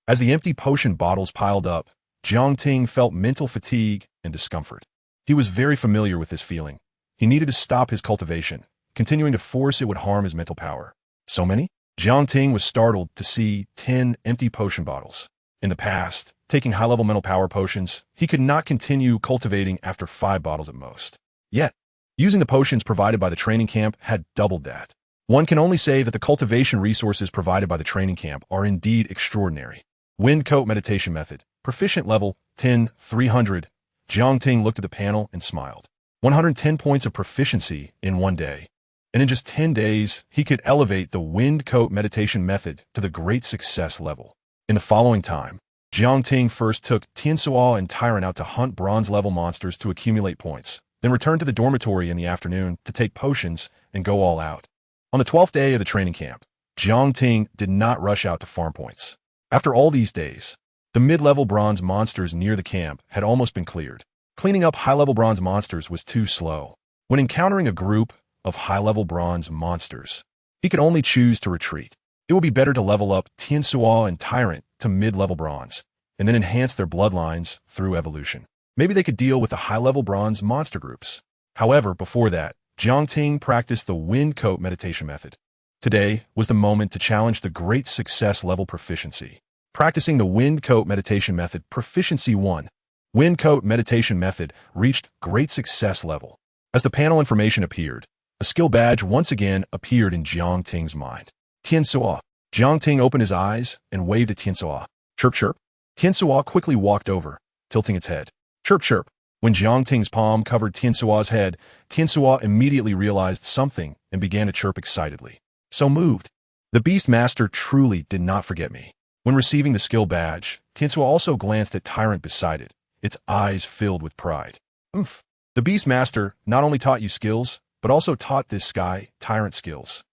A: As the empty potion bottles piled up, Jiang Ting felt mental fatigue and discomfort. He was very familiar with this feeling. He needed to stop his cultivation. Continuing to force it would harm his mental power. So many? Jiang Ting was startled to see 10 empty potion bottles. In the past, taking high-level mental power potions, he could not continue cultivating after 5 bottles at most. Yet, using the potions provided by the training camp had doubled that. One can only say that the cultivation resources provided by the training camp are indeed extraordinary. Wind coat meditation method. Proficient level 10, 300. Jiang Ting looked at the panel and smiled. 110 points of proficiency in 1 day. And in just 10 days, he could elevate the wind coat meditation method to the great success level. In the following time, Jiang Ting first took Tiansuo and Tyrant out to hunt bronze-level monsters to accumulate points, then returned to the dormitory in the afternoon to take potions and go all out. On the 12th day of the training camp, Jiang Ting did not rush out to farm points. After all these days, the mid-level bronze monsters near the camp had almost been cleared. Cleaning up high-level bronze monsters was too slow. When encountering a group of high-level bronze monsters, he could only choose to retreat. It would be better to level up Tiansuo and Tyrant to mid-level bronze, and then enhance their bloodlines through evolution. Maybe they could deal with the high-level bronze monster groups. However, before that, Jiang Ting practiced the wind coat meditation method. Today was the moment to challenge the great success level proficiency. Practicing the wind coat meditation method, proficiency 1. Wind coat meditation method reached great success level. As the panel information appeared, A skill badge once again appeared in Jiang Ting's mind. Tiansuo. Jiang Ting opened his eyes and waved at Tiansuo. Chirp chirp. Tiansuo quickly walked over, tilting its head. Chirp chirp. When Jiang Ting's palm covered Tiansuo's head, Tiansuo immediately realized something and began to chirp excitedly. So moved. The Beastmaster truly did not forget me. When receiving the skill badge, Tiansuo also glanced at Tyrant beside it, its eyes filled with pride. Oomph. The Beastmaster not only taught you skills, but also taught this guy Tyrant skills.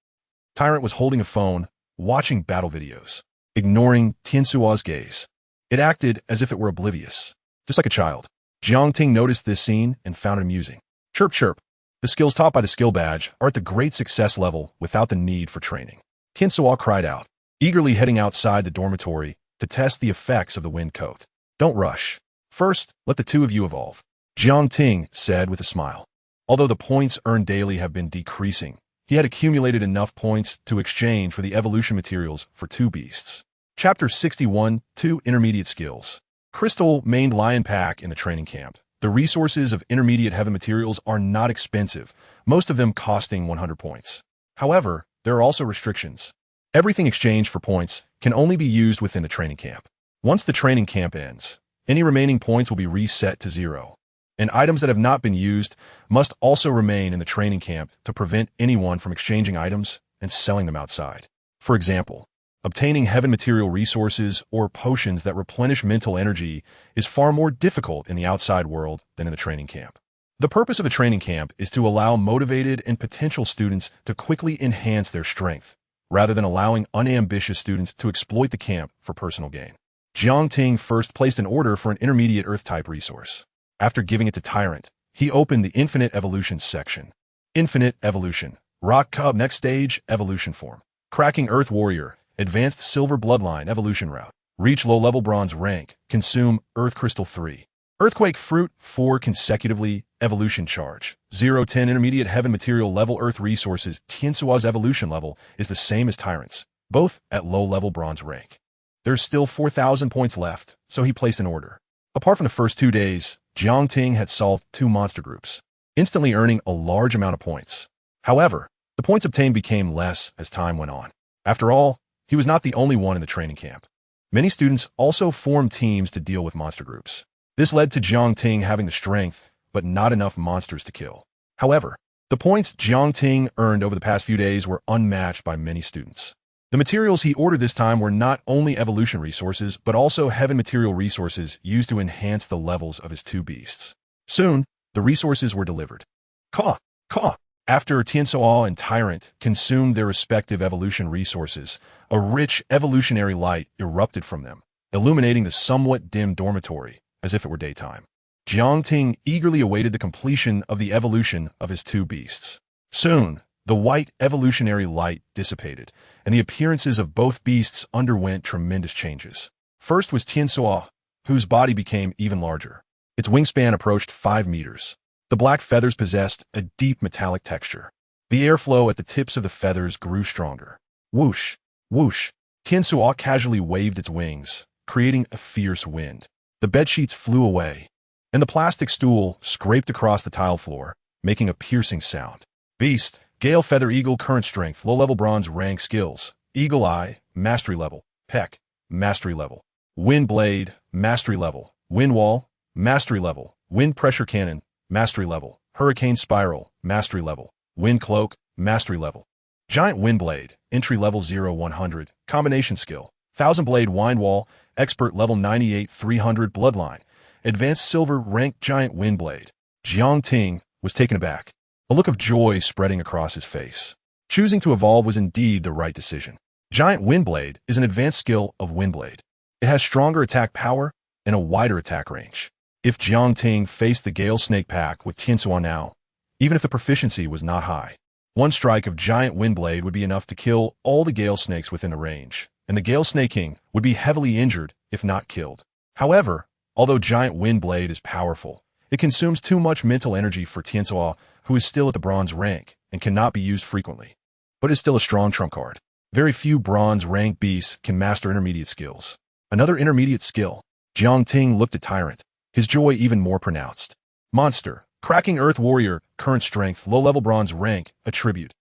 A: Tyrant was holding a phone, watching battle videos, ignoring Tiansuo's gaze. It acted as if it were oblivious, just like a child. Jiang Ting noticed this scene and found it amusing. Chirp chirp. The skills taught by the skill badge are at the great success level without the need for training. Tiansuo cried out, eagerly heading outside the dormitory to test the effects of the wind coat. Don't rush. First, let the two of you evolve, Jiang Ting said with a smile. Although the points earned daily have been decreasing, he had accumulated enough points to exchange for the evolution materials for two beasts. Chapter 61, 2 Intermediate Skills. Crystal mained Lion Pack in the training camp. The resources of intermediate heaven materials are not expensive, most of them costing 100 points. However, there are also restrictions. Everything exchanged for points can only be used within the training camp. Once the training camp ends, any remaining points will be reset to 0. And items that have not been used must also remain in the training camp to prevent anyone from exchanging items and selling them outside. For example, obtaining heaven material resources or potions that replenish mental energy is far more difficult in the outside world than in the training camp. The purpose of the training camp is to allow motivated and potential students to quickly enhance their strength, rather than allowing unambitious students to exploit the camp for personal gain. Jiang Ting first placed an order for an intermediate Earth-type resource. After giving it to Tyrant, he opened the Infinite Evolution section. Infinite Evolution. Rock Cub Next Stage Evolution Form. Cracking Earth Warrior. Advanced Silver Bloodline Evolution Route. Reach low-level Bronze rank. Consume Earth Crystal 3. Earthquake Fruit 4 consecutively. Evolution Charge. 0-10 Intermediate Heaven Material Level Earth Resources. Tiansuo's evolution level is the same as Tyrant's, both at low-level Bronze rank. There's still 4,000 points left, so he placed an order. Apart from the first 2 days, Jiang Ting had solved 2 monster groups, instantly earning a large amount of points. However, the points obtained became less as time went on. After all, he was not the only one in the training camp. Many students also formed teams to deal with monster groups. This led to Jiang Ting having the strength, but not enough monsters to kill. However, the points Jiang Ting earned over the past few days were unmatched by many students. The materials he ordered this time were not only evolution resources, but also heaven material resources used to enhance the levels of his 2 beasts. Soon, the resources were delivered. Caw! Caw! After Tiansuo and Tyrant consumed their respective evolution resources, a rich evolutionary light erupted from them, illuminating the somewhat dim dormitory as if it were daytime. Jiang Ting eagerly awaited the completion of the evolution of his 2 beasts. Soon, the white evolutionary light dissipated, and the appearances of both beasts underwent tremendous changes. First was Tiansuo, whose body became even larger. Its wingspan approached 5 meters. The black feathers possessed a deep metallic texture. The airflow at the tips of the feathers grew stronger. Whoosh! Whoosh! Tiansuo casually waved its wings, creating a fierce wind. The bedsheets flew away, and the plastic stool scraped across the tile floor, making a piercing sound. Beast! Gale Feather Eagle Current Strength Low-Level Bronze Rank Skills. Eagle Eye, Mastery Level. Peck, Mastery Level. Wind Blade, Mastery Level. Wind Wall, Mastery Level. Wind Pressure Cannon, Mastery Level. Hurricane Spiral, Mastery Level. Wind Cloak, Mastery Level. Giant Wind Blade, Entry Level 0-100. Combination Skill. Thousand Blade Wind Wall, Expert Level 98 300 Bloodline. Advanced Silver Rank Giant Wind Blade. Jiang Ting was taken aback, a look of joy spreading across his face. Choosing to evolve was indeed the right decision. Giant Windblade is an advanced skill of Windblade. It has stronger attack power and a wider attack range. If Jiang Ting faced the Gale Snake Pack with Tiansuo now, even if the proficiency was not high, one strike of Giant Windblade would be enough to kill all the Gale Snakes within the range, and the Gale Snake King would be heavily injured if not killed. However, although Giant Windblade is powerful, it consumes too much mental energy for Tiansuo, who is still at the bronze rank and cannot be used frequently, but is still a strong trump card. Very few bronze rank beasts can master intermediate skills. Another intermediate skill. Jiang Ting looked at Tyrant, his joy even more pronounced. Monster, Cracking Earth Warrior, current strength, low-level bronze rank, attribute.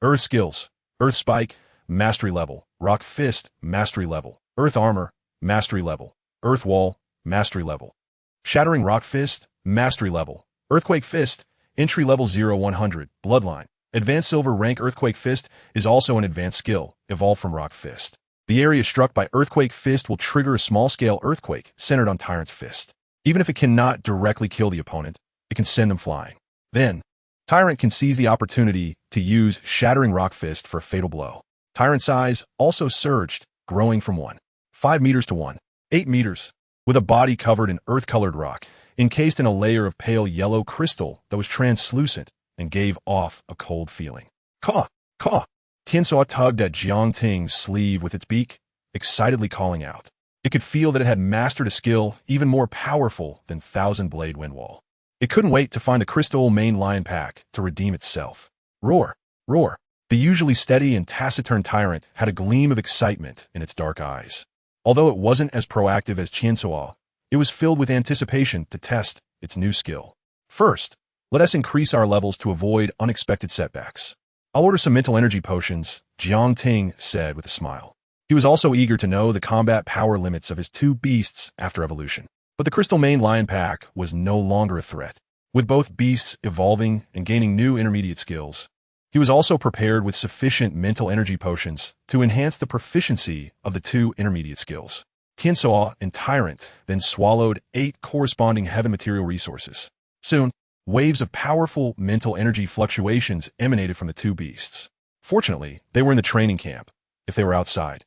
A: Earth skills, Earth Spike, mastery level. Rock Fist, mastery level. Earth Armor, mastery level. Earth Wall, mastery level. Shattering Rock Fist, mastery level. Earthquake Fist, entry level 0-100, Bloodline. Advanced Silver rank Earthquake Fist is also an advanced skill, evolved from Rock Fist. The area struck by Earthquake Fist will trigger a small-scale earthquake centered on Tyrant's Fist. Even if it cannot directly kill the opponent, it can send them flying. Then, Tyrant can seize the opportunity to use Shattering Rock Fist for a fatal blow. Tyrant's size also surged, growing from 1.5 meters to 1.8 meters, with a body covered in earth-colored rock, encased in a layer of pale yellow crystal that was translucent and gave off a cold feeling. Caw! Caw! Tiansuo tugged at Jiang Ting's sleeve with its beak, excitedly calling out. It could feel that it had mastered a skill even more powerful than Thousand Blade Windwall. It couldn't wait to find the crystal main lion pack to redeem itself. Roar! Roar! The usually steady and taciturn Tyrant had a gleam of excitement in its dark eyes. Although it wasn't as proactive as Tiansuo, it was filled with anticipation to test its new skill. First, let us increase our levels to avoid unexpected setbacks. I'll order some mental energy potions, Jiang Ting said with a smile. He was also eager to know the combat power limits of his two beasts after evolution. But the Crystal Maned Lion Pack was no longer a threat. With both beasts evolving and gaining new intermediate skills, he was also prepared with sufficient mental energy potions to enhance the proficiency of the two intermediate skills. Tiansuo and Tyrant then swallowed 8 corresponding heaven material resources. Soon, waves of powerful mental energy fluctuations emanated from the two beasts. Fortunately, they were in the training camp. If they were outside,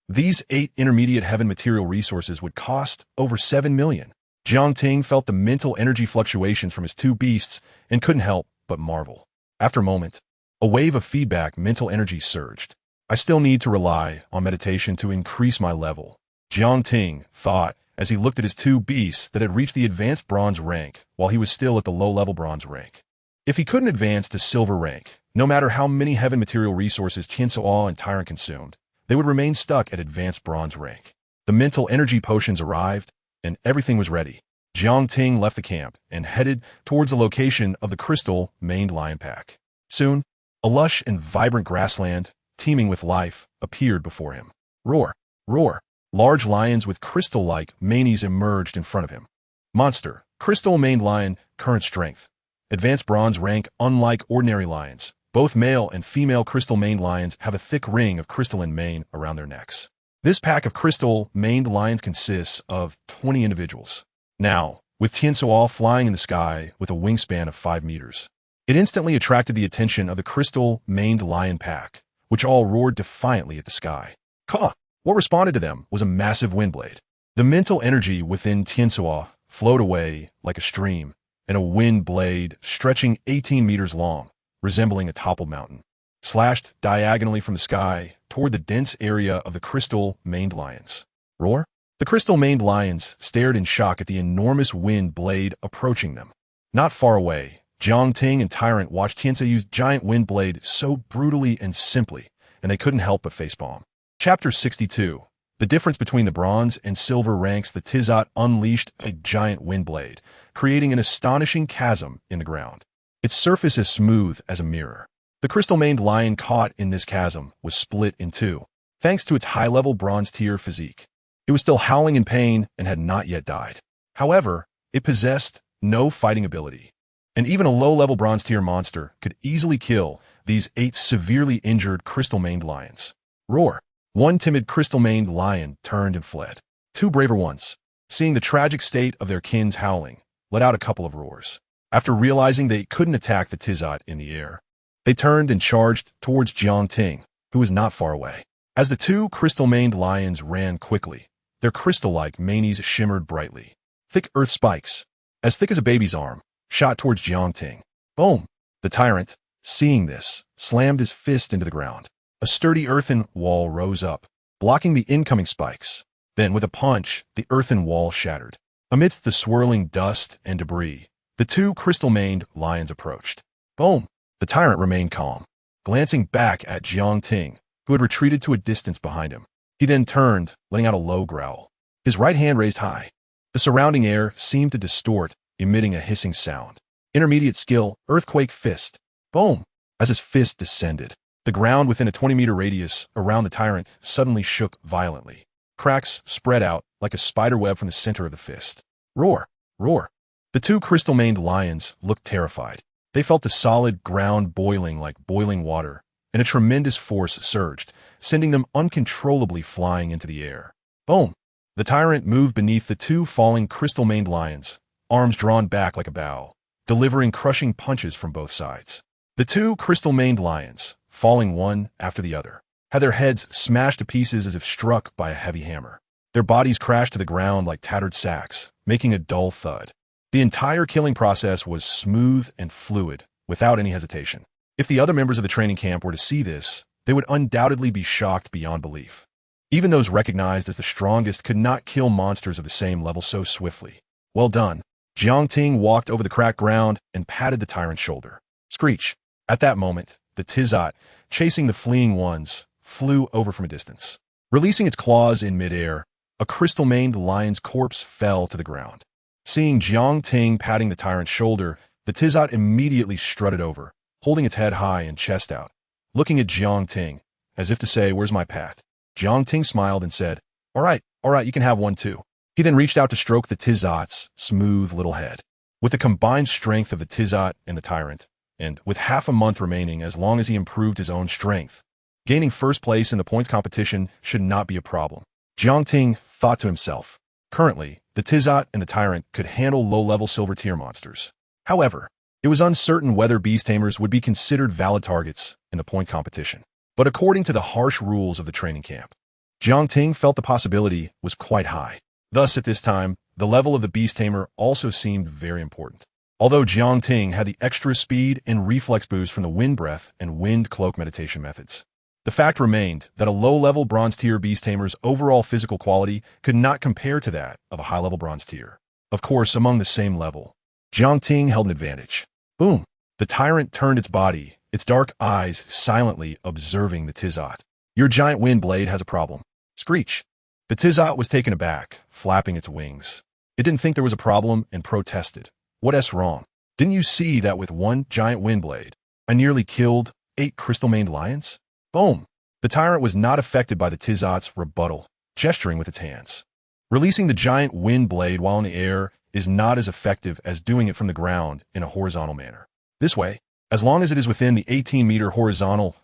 A: these 8 intermediate heaven material resources would cost over 7 million. Jiang Ting felt the mental energy fluctuations from his two beasts and couldn't help but marvel. After a moment, a wave of feedback mental energy surged. I still need to rely on meditation to increase my level, Jiang Ting thought as he looked at his two beasts that had reached the advanced bronze rank while he was still at the low-level bronze rank. If he couldn't advance to silver rank, no matter how many heaven material resources Tiansuo and Tyrant consumed, they would remain stuck at advanced bronze rank. The mental energy potions arrived, and everything was ready. Jiang Ting left the camp and headed towards the location of the Crystal Maned Lion Pack. Soon, a lush and vibrant grassland, teeming with life, appeared before him. Roar! Roar! Large lions with crystal-like manes emerged in front of him. Monster, Crystal Maned Lion, current strength. Advanced bronze rank unlike ordinary lions. Both male and female crystal maned lions have a thick ring of crystalline mane around their necks. This pack of crystal maned lions consists of 20 individuals. Now, with Tiansuo flying in the sky with a wingspan of 5 meters, it instantly attracted the attention of the crystal maned lion pack, which all roared defiantly at the sky. Caw! What responded to them was a massive wind blade. The mental energy within Tiansuo flowed away like a stream, and a wind blade stretching 18 meters long, resembling a toppled mountain, slashed diagonally from the sky toward the dense area of the crystal maned lions. Roar! The crystal maned lions stared in shock at the enormous wind blade approaching them. Not far away, Jiang Ting and Tyrant watched Tiansuo use giant wind blade so brutally and simply, and they couldn't help but facepalm. Chapter 62. The difference between the bronze and silver ranks. The Tizot unleashed a giant wind blade, creating an astonishing chasm in the ground. Its surface as smooth as a mirror. The crystal-maned lion caught in this chasm was split in two, thanks to its high-level bronze-tier physique. It was still howling in pain and had not yet died. However, it possessed no fighting ability, and even a low-level bronze-tier monster could easily kill these 8 severely injured crystal-maned lions. Roar! One timid crystal-maned lion turned and fled. 2 braver ones, seeing the tragic state of their kin's howling, let out a couple of roars. After realizing they couldn't attack the Tizot in the air, they turned and charged towards Jiang Ting, who was not far away. As the 2 crystal-maned lions ran quickly, their crystal-like manes shimmered brightly. Thick earth spikes, as thick as a baby's arm, shot towards Jiang Ting. Boom! The Tyrant, seeing this, slammed his fist into the ground. A sturdy earthen wall rose up, blocking the incoming spikes. Then, with a punch, the earthen wall shattered. Amidst the swirling dust and debris, the 2 crystal-maned lions approached. Boom! The Tyrant remained calm, glancing back at Jiang Ting, who had retreated to a distance behind him. He then turned, letting out a low growl. His right hand raised high. The surrounding air seemed to distort, emitting a hissing sound. Intermediate skill, Earthquake Fist. Boom! As his fist descended, the ground within a 20-meter radius around the tyrant suddenly shook violently. Cracks spread out like a spider web from the center of the fist. Roar! Roar! The two crystal-maned lions looked terrified. They felt the solid ground boiling like boiling water, and a tremendous force surged, sending them uncontrollably flying into the air. Boom! The tyrant moved beneath the two falling crystal-maned lions, arms drawn back like a bow, delivering crushing punches from both sides. The two crystal-maned lions, falling one after the other, had their heads smashed to pieces as if struck by a heavy hammer. Their bodies crashed to the ground like tattered sacks, making a dull thud. The entire killing process was smooth and fluid, without any hesitation. If the other members of the training camp were to see this, they would undoubtedly be shocked beyond belief. Even those recognized as the strongest could not kill monsters of the same level so swiftly. Well done. Jiang Ting walked over the cracked ground and patted the tyrant's shoulder. Screech. At that moment, the Tizot, chasing the fleeing ones, flew over from a distance. Releasing its claws in midair, a crystal-maned lion's corpse fell to the ground. Seeing Jiang Ting patting the tyrant's shoulder, the Tizot immediately strutted over, holding its head high and chest out, looking at Jiang Ting, as if to say, "Where's my pat?" Jiang Ting smiled and said, all right, you can have one too." He then reached out to stroke the Tizot's smooth little head. With the combined strength of the Tizot and the tyrant, and with half a month remaining as long as he improved his own strength, gaining first place in the points competition should not be a problem. Jiang Ting thought to himself. Currently, the Tizot and the tyrant could handle low-level silver tier monsters. However, it was uncertain whether beast tamers would be considered valid targets in the point competition. But according to the harsh rules of the training camp, Jiang Ting felt the possibility was quite high. Thus, at this time, the level of the beast tamer also seemed very important. Although Jiang Ting had the extra speed and reflex boost from the wind breath and wind cloak meditation methods, the fact remained that a low-level bronze tier beast tamer's overall physical quality could not compare to that of a high-level bronze tier. Of course, among the same level, Jiang Ting held an advantage. Boom! The tyrant turned its body, its dark eyes silently observing the Tizot. "Your giant wind blade has a problem." Screech. The Tizot was taken aback, flapping its wings. It didn't think there was a problem and protested. "What's wrong? Didn't you see that with one giant wind blade, I nearly killed 8 crystal-maned lions?" Boom! The tyrant was not affected by the Tizot's rebuttal, gesturing with its hands. Releasing the giant wind blade while in the air is not as effective as doing it from the ground in a horizontal manner. This way, as long as it is within the 18-meter horizontal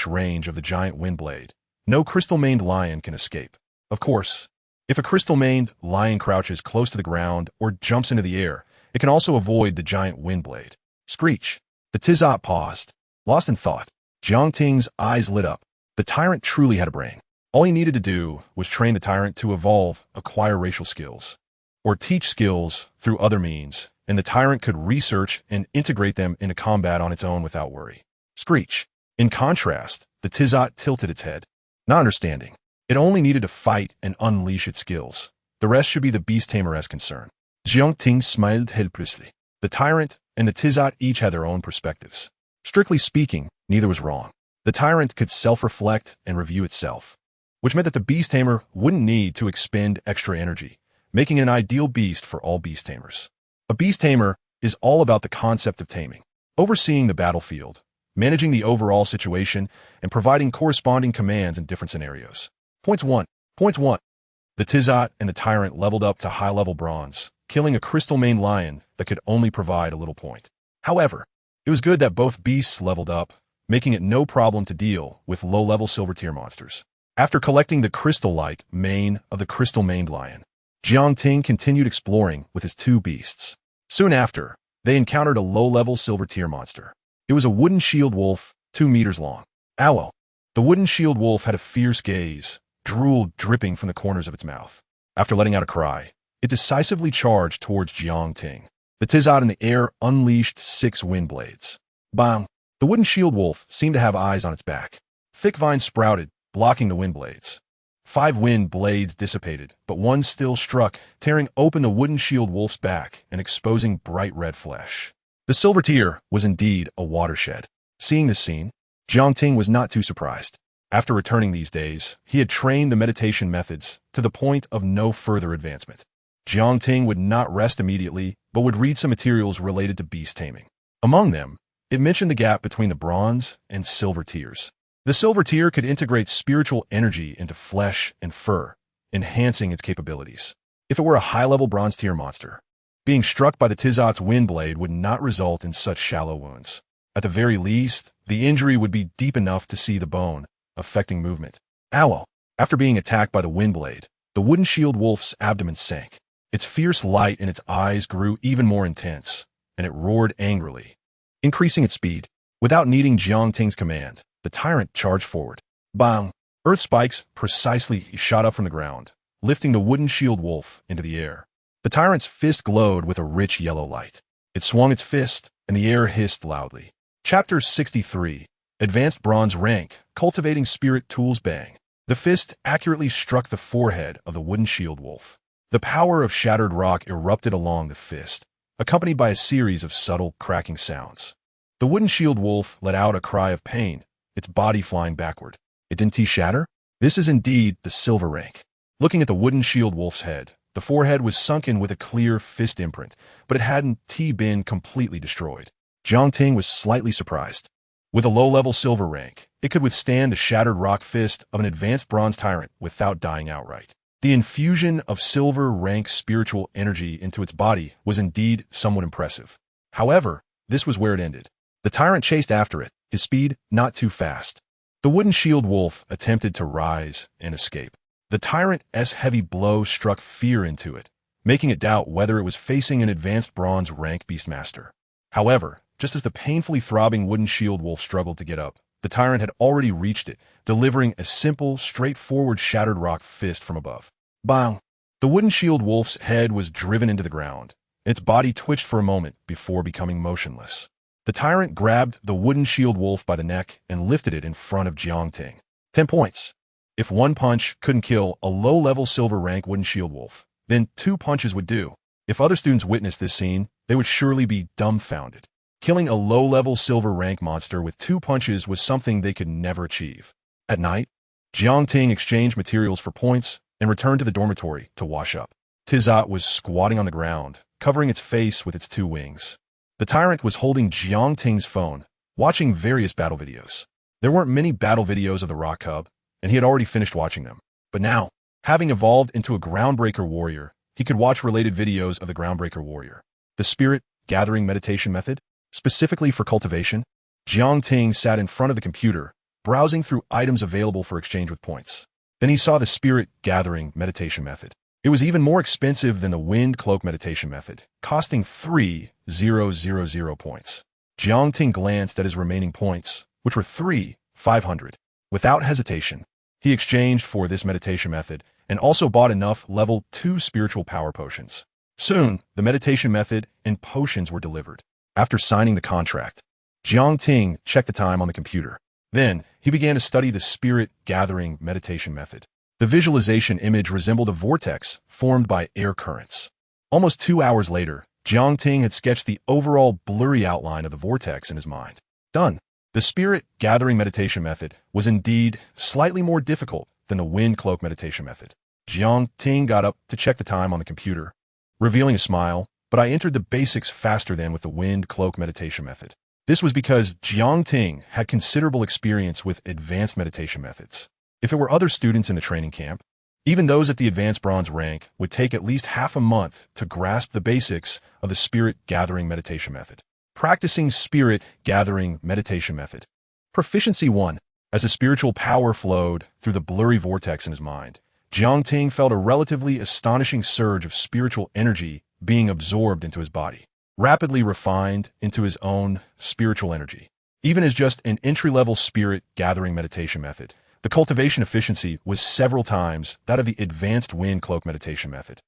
A: range of the giant wind blade, no crystal-maned lion can escape. Of course, if a crystal-maned lion crouches close to the ground or jumps into the air, it can also avoid the giant wind blade. Screech. The Tizot paused, lost in thought. Jiang Ting's eyes lit up. The tyrant truly had a brain. All he needed to do was train the tyrant to evolve, acquire racial skills, or teach skills through other means, and the tyrant could research and integrate them into combat on its own without worry. Screech. In contrast, the Tizot tilted its head, not understanding. It only needed to fight and unleash its skills. The rest should be the beast tamer's concern. Jiang Ting smiled helplessly. The tyrant and the Tizot each had their own perspectives. Strictly speaking, neither was wrong. The tyrant could self-reflect and review itself, which meant that the beast tamer wouldn't need to expend extra energy, making it an ideal beast for all beast tamers. A beast tamer is all about the concept of taming, overseeing the battlefield, managing the overall situation, and providing corresponding commands in different scenarios. Points 1. The Tizot and the tyrant leveled up to high-level bronze, killing a crystal-maned lion that could only provide a little point. However, it was good that both beasts leveled up, making it no problem to deal with low-level silver tier monsters. After collecting the crystal-like mane of the crystal-maned lion, Jiang Ting continued exploring with his two beasts. Soon after, they encountered a low-level silver tier monster. It was a wooden shield wolf, 2 meters long. Owl. The wooden shield wolf had a fierce gaze, drool dripping from the corners of its mouth. After letting out a cry, it decisively charged towards Jiang Ting. The Tizot in the air unleashed 6 wind blades. Bang! The wooden shield wolf seemed to have eyes on its back. Thick vines sprouted, blocking the wind blades. 5 wind blades dissipated, but one still struck, tearing open the wooden shield wolf's back and exposing bright red flesh. The silver tier was indeed a watershed. Seeing this scene, Jiang Ting was not too surprised. After returning these days, he had trained the meditation methods to the point of no further advancement. Jiang Ting would not rest immediately but would read some materials related to beast taming. Among them, it mentioned the gap between the bronze and silver tiers. The silver tier could integrate spiritual energy into flesh and fur, enhancing its capabilities. If it were a high-level bronze tier monster, being struck by the Tizot's wind blade would not result in such shallow wounds. At the very least, the injury would be deep enough to see the bone, affecting movement. Ow! After being attacked by the wind blade, the wooden shield wolf's abdomen sank. Its fierce light in its eyes grew even more intense, and it roared angrily. Increasing its speed, without needing Jiang Ting's command, the tyrant charged forward. Bang! Earth spikes precisely shot up from the ground, lifting the wooden shield wolf into the air. The tyrant's fist glowed with a rich yellow light. It swung its fist, and the air hissed loudly. Chapter 63. Advanced Bronze Rank, Cultivating Spirit Tools. Bang! The fist accurately struck the forehead of the wooden shield wolf. The power of shattered rock erupted along the fist, accompanied by a series of subtle cracking sounds. The wooden shield wolf let out a cry of pain, its body flying backward. It didn't shatter? This is indeed the silver rank. Looking at the wooden shield wolf's head, the forehead was sunken with a clear fist imprint, but it hadn't been completely destroyed. Jiang Ting was slightly surprised. With a low-level silver rank, it could withstand the shattered rock fist of an advanced bronze tyrant without dying outright. The infusion of silver rank spiritual energy into its body was indeed somewhat impressive. However, this was where it ended. The tyrant chased after it, his speed not too fast. The wooden shield wolf attempted to rise and escape. The tyrant's heavy blow struck fear into it, making it doubt whether it was facing an advanced bronze rank Beastmaster. However, just as the painfully throbbing wooden shield wolf struggled to get up, the tyrant had already reached it, delivering a simple, straightforward shattered rock fist from above. Bang! The wooden shield wolf's head was driven into the ground. Its body twitched for a moment before becoming motionless. The tyrant grabbed the wooden shield wolf by the neck and lifted it in front of Jiang Ting. 10 points. If one punch couldn't kill a low-level silver rank wooden shield wolf, then 2 punches would do. If other students witnessed this scene, they would surely be dumbfounded. Killing a low-level silver rank monster with 2 punches was something they could never achieve. At night, Jiang Ting exchanged materials for points and returned to the dormitory to wash up. Tizot was squatting on the ground, covering its face with its 2 wings. The tyrant was holding Jiang Ting's phone, watching various battle videos. There weren't many battle videos of the rock cub, and he had already finished watching them. But now, having evolved into a groundbreaker warrior, he could watch related videos of the groundbreaker warrior. The spirit gathering meditation method, specifically for cultivation. Jiang Ting sat in front of the computer, browsing through items available for exchange with points. Then he saw the spirit gathering meditation method. It was even more expensive than the wind cloak meditation method, costing 3,000 points. Jiang Ting glanced at his remaining points, which were 3,500. Without hesitation, he exchanged for this meditation method and also bought enough level 2 spiritual power potions. Soon, the meditation method and potions were delivered. After signing the contract, Jiang Ting checked the time on the computer. Then, he began to study the spirit gathering meditation method. The visualization image resembled a vortex formed by air currents. Almost 2 hours later, Jiang Ting had sketched the overall blurry outline of the vortex in his mind. Done. The spirit gathering meditation method was indeed slightly more difficult than the wind cloak meditation method. Jiang Ting got up to check the time on the computer, revealing a smile, but I entered the basics faster than with the wind cloak meditation method. This was because Jiang Ting had considerable experience with advanced meditation methods. If it were other students in the training camp, even those at the advanced bronze rank would take at least half a month to grasp the basics of the spirit gathering meditation method. Practicing spirit gathering meditation method. Proficiency 1. As the spiritual power flowed through the blurry vortex in his mind, Jiang Ting felt a relatively astonishing surge of spiritual energy being absorbed into his body, rapidly refined into his own spiritual energy. Even as just an entry-level spirit gathering meditation method, the cultivation efficiency was several times that of the advanced wind cloak meditation method.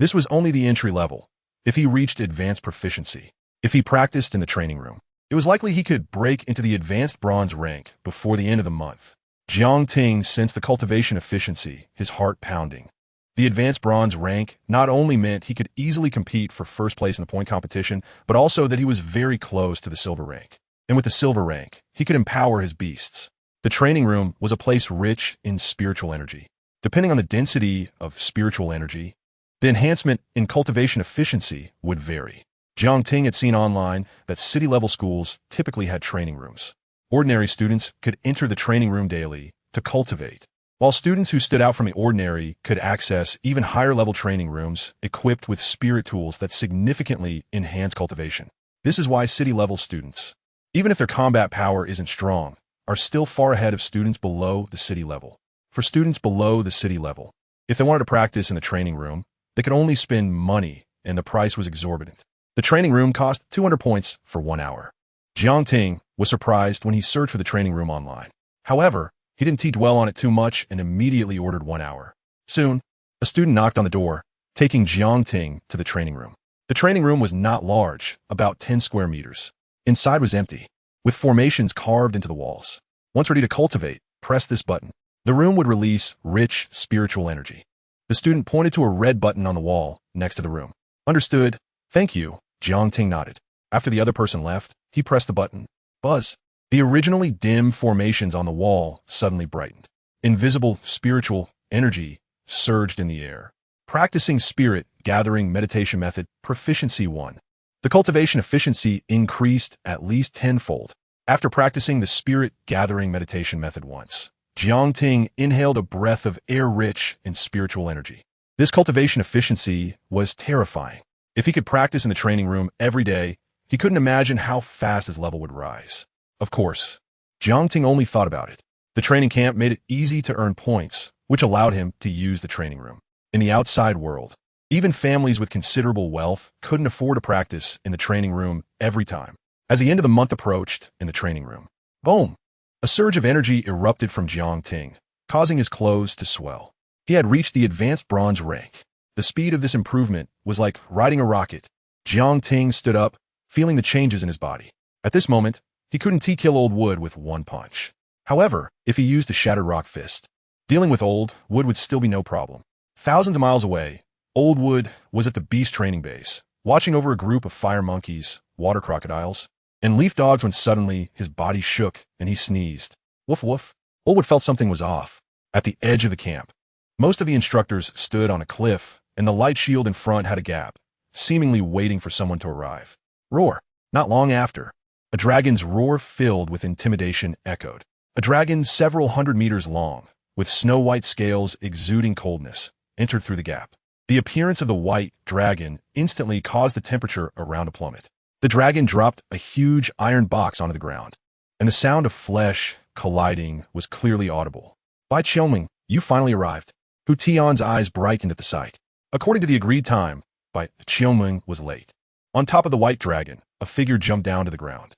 A: This was only the entry level. If he reached advanced proficiency, if he practiced in the training room, it was likely he could break into the advanced bronze rank before the end of the month. Jiang Ting sensed the cultivation efficiency, his heart pounding. The advanced bronze rank not only meant he could easily compete for first place in the point competition, but also that he was very close to the silver rank. And with the silver rank, he could empower his beasts. The training room was a place rich in spiritual energy. Depending on the density of spiritual energy, the enhancement in cultivation efficiency would vary. Jiang Ting had seen online that city-level schools typically had training rooms. Ordinary students could enter the training room daily to cultivate, while students who stood out from the ordinary could access even higher-level training rooms equipped with spirit tools that significantly enhance cultivation. This is why city-level students, even if their combat power isn't strong, are still far ahead of students below the city level. For students below the city level, if they wanted to practice in the training room, they could only spend money, and the price was exorbitant. The training room cost 200 points for 1 hour. Jiang Ting was surprised when he searched for the training room online. However, he didn't dwell on it too much and immediately ordered 1 hour. Soon, a student knocked on the door, taking Jiang Ting to the training room. The training room was not large, about 10 square meters. Inside was empty, with formations carved into the walls. Once ready to cultivate, press this button. The room would release rich spiritual energy. The student pointed to a red button on the wall next to the room. Understood. Thank you, Jiang Ting nodded. After the other person left, he pressed the button. Buzz. The originally dim formations on the wall suddenly brightened. Invisible spiritual energy surged in the air. Practicing spirit gathering meditation method proficiency 1. The cultivation efficiency increased at least tenfold. After practicing the spirit gathering meditation method once, Jiang Ting inhaled a breath of air rich in spiritual energy. This cultivation efficiency was terrifying. If he could practice in the training room every day, he couldn't imagine how fast his level would rise. Of course, Jiang Ting only thought about it. The training camp made it easy to earn points, which allowed him to use the training room. In the outside world, even families with considerable wealth couldn't afford to practice in the training room every time. As the end of the month approached in the training room, boom! A surge of energy erupted from Jiang Ting, causing his clothes to swell. He had reached the advanced bronze rank. The speed of this improvement was like riding a rocket. Jiang Ting stood up, feeling the changes in his body. At this moment, he couldn't kill old wood with one punch. However, if he used the shattered rock fist, dealing with old wood would still be no problem. Thousands of miles away, old wood was at the beast training base, watching over a group of fire monkeys, water crocodiles, and leaf dogs when suddenly his body shook and he sneezed. Woof woof. Oldwood felt something was off. At the edge of the camp, most of the instructors stood on a cliff, and the light shield in front had a gap, seemingly waiting for someone to arrive. Roar. Not long after, a dragon's roar filled with intimidation echoed. A dragon several hundred meters long, with snow-white scales exuding coldness, entered through the gap. The appearance of the white dragon instantly caused the temperature around to plummet. The dragon dropped a huge iron box onto the ground, and the sound of flesh colliding was clearly audible. Bai Qiuming, you finally arrived. Hu Tian's eyes brightened at the sight. According to the agreed time, Bai Qiuming was late. On top of the white dragon, a figure jumped down to the ground.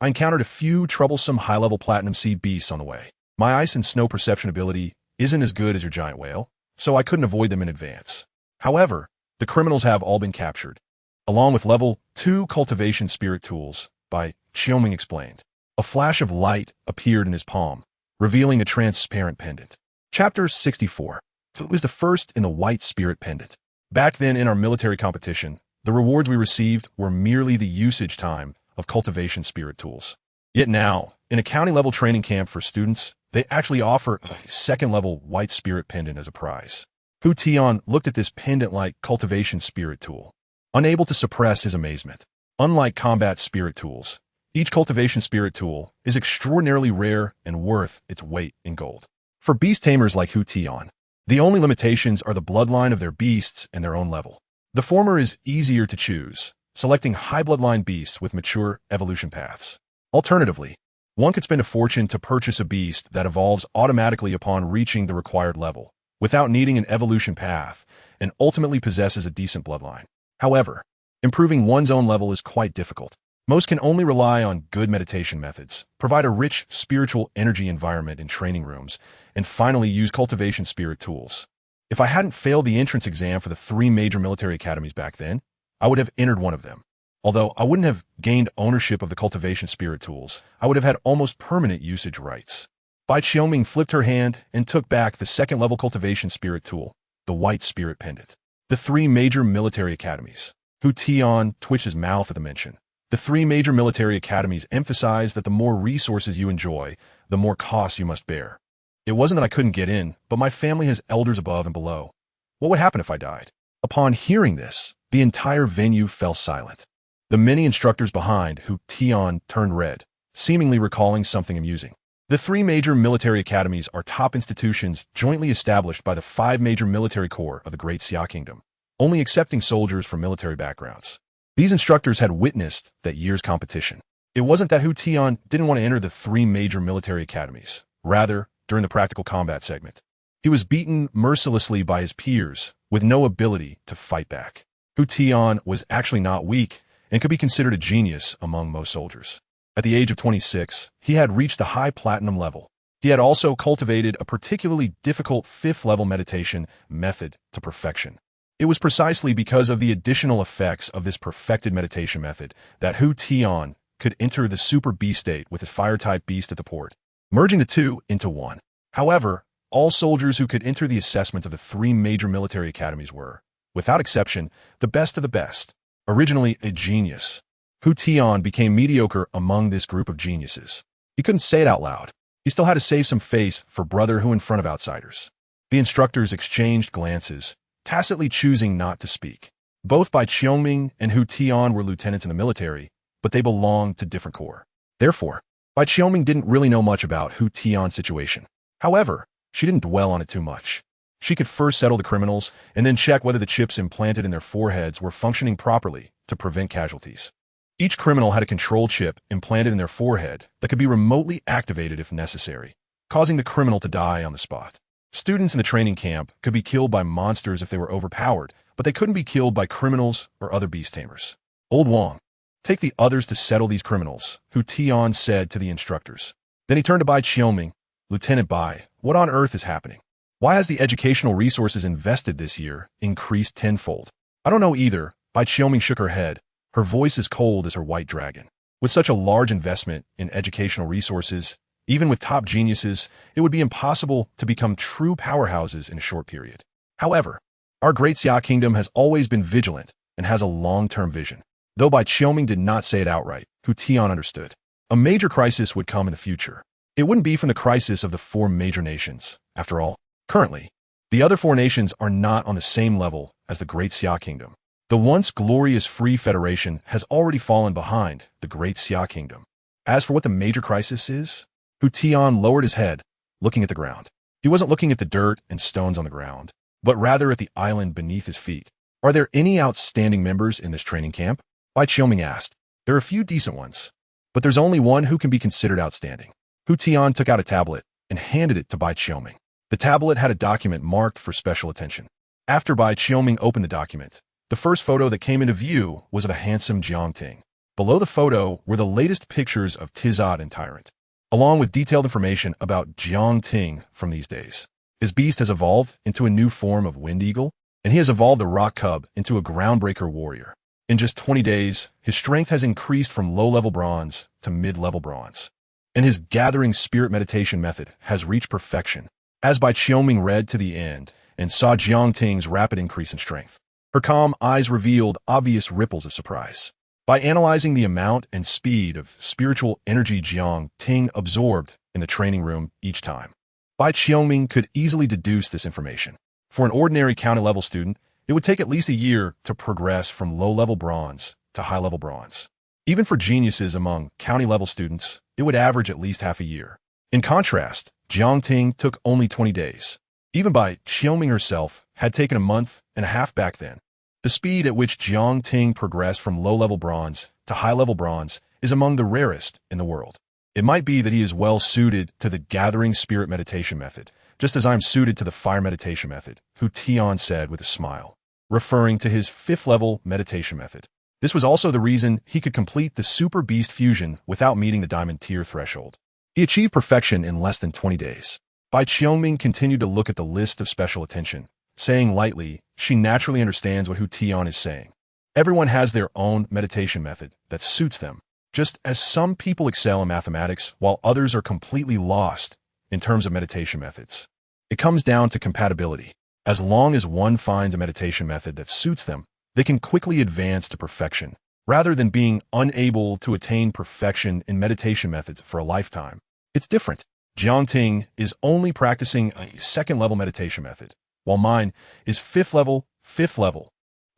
A: I encountered a few troublesome high-level platinum seed beasts on the way. My ice and snow perception ability isn't as good as your giant whale, so I couldn't avoid them in advance. However, the criminals have all been captured, along with level 2 cultivation spirit tools, Bai Qiuming explained. A flash of light appeared in his palm, revealing a transparent pendant. Chapter 64. Who was the first in the white spirit pendant? Back then in our military competition, the rewards we received were merely the usage time of cultivation spirit tools. Yet now, in a county-level training camp for students, they actually offer a second-level white spirit pendant as a prize. Hu Tian looked at this pendant-like cultivation spirit tool, unable to suppress his amazement. Unlike combat spirit tools, each cultivation spirit tool is extraordinarily rare and worth its weight in gold. For beast tamers like Hu Tian, the only limitations are the bloodline of their beasts and their own level. The former is easier to choose, selecting high bloodline beasts with mature evolution paths. Alternatively, one could spend a fortune to purchase a beast that evolves automatically upon reaching the required level, without needing an evolution path, and ultimately possesses a decent bloodline. However, improving one's own level is quite difficult. Most can only rely on good meditation methods, provide a rich spiritual energy environment in training rooms, and finally use cultivation spirit tools. If I hadn't failed the entrance exam for the 3 major military academies back then, I would have entered one of them. Although I wouldn't have gained ownership of the cultivation spirit tools, I would have had almost permanent usage rights. Bai Qiuming flipped her hand and took back the second-level cultivation spirit tool, the white spirit pendant. The 3 major military academies. Hu Tian twitched his mouth at the mention. The 3 major military academies emphasize that the more resources you enjoy, the more costs you must bear. It wasn't that I couldn't get in, but my family has elders above and below. What would happen if I died? Upon hearing this, the entire venue fell silent. The many instructors behind Hu Tian turned red, seemingly recalling something amusing. The 3 major military academies are top institutions jointly established by the 5 major military corps of the Great Xia Kingdom, only accepting soldiers from military backgrounds. These instructors had witnessed that year's competition. It wasn't that Hu Tian didn't want to enter the 3 major military academies. Rather, during the practical combat segment, he was beaten mercilessly by his peers with no ability to fight back. Hu Tian was actually not weak and could be considered a genius among most soldiers. At the age of 26, he had reached the high platinum level. He had also cultivated a particularly difficult 5th-level meditation method to perfection. It was precisely because of the additional effects of this perfected meditation method that Hu Tian could enter the super beast state with his fire-type beast at the port, merging the 2 into 1. However, all soldiers who could enter the assessments of the 3 major military academies were, without exception, the best of the best. Originally a genius, Hu Tian became mediocre among this group of geniuses. He couldn't say it out loud. He still had to save some face for brother Hu in front of outsiders. The instructors exchanged glances, tacitly choosing not to speak. Both Bai Qiongming and Hu Tian were lieutenants in the military, but they belonged to different corps. Therefore, Bai Qiongming didn't really know much about Hu Tian's situation. However, she didn't dwell on it too much. She could first settle the criminals and then check whether the chips implanted in their foreheads were functioning properly to prevent casualties. Each criminal had a control chip implanted in their forehead that could be remotely activated if necessary, causing the criminal to die on the spot. Students in the training camp could be killed by monsters if they were overpowered, but they couldn't be killed by criminals or other beast tamers. Old Wang, take the others to settle these criminals, Hu Tian said to the instructors. Then he turned to Bai Qiongming. Lieutenant Bai, what on earth is happening? Why has the educational resources invested this year increased tenfold? I don't know either. Bai Qiongming shook her head. Her voice as cold as her white dragon. With such a large investment in educational resources, even with top geniuses, it would be impossible to become true powerhouses in a short period. However, our Great Xia Kingdom has always been vigilant and has a long-term vision. Though Bai Qiongming did not say it outright, Hu Tian understood. A major crisis would come in the future. It wouldn't be from the crisis of the 4 major nations. After all, currently, the other 4 nations are not on the same level as the Great Xia Kingdom. The once glorious Free Federation has already fallen behind the Great Xia Kingdom. As for what the major crisis is, Hu Tian lowered his head, looking at the ground. He wasn't looking at the dirt and stones on the ground, but rather at the island beneath his feet. Are there any outstanding members in this training camp? Bai Qiongming asked. There are a few decent ones, but there's only one who can be considered outstanding. Hu Tian took out a tablet and handed it to Bai Qiongming. The tablet had a document marked for special attention. After Bai Qiongming opened the document, the first photo that came into view was of a handsome Jiang Ting. Below the photo were the latest pictures of Tizad and Tyrant, along with detailed information about Jiang Ting from these days. His beast has evolved into a new form of wind eagle, and he has evolved the rock cub into a groundbreaker warrior. In just 20 days, his strength has increased from low-level bronze to mid-level bronze, and his gathering spirit meditation method has reached perfection. As Bai Qiongming read to the end and saw Jiang Ting's rapid increase in strength, her calm eyes revealed obvious ripples of surprise. By analyzing the amount and speed of spiritual energy Jiang Ting absorbed in the training room each time, Bai Qiongming could easily deduce this information. For an ordinary county-level student, it would take at least a year to progress from low-level bronze to high-level bronze. Even for geniuses among county-level students, it would average at least half a year. In contrast, Jiang Ting took only 20 days. Even Bai Qiongming herself had taken a month and a half back then. The speed at which Jiang Ting progressed from low-level bronze to high-level bronze is among the rarest in the world. It might be that he is well suited to the gathering spirit meditation method, just as I'm suited to the fire meditation method, Hu Tian said with a smile, referring to his 5th-level meditation method. This was also the reason he could complete the Super Beast Fusion without meeting the Diamond Tier threshold. He achieved perfection in less than 20 days. Bai Qiongming continued to look at the list of special attention, saying lightly, she naturally understands what Hu Tian is saying. Everyone has their own meditation method that suits them, just as some people excel in mathematics while others are completely lost in terms of meditation methods. It comes down to compatibility. As long as one finds a meditation method that suits them, they can quickly advance to perfection, rather than being unable to attain perfection in meditation methods for a lifetime. It's different. Jiang Ting is only practicing a 2nd-level meditation method, while mine is 5th level 5th level.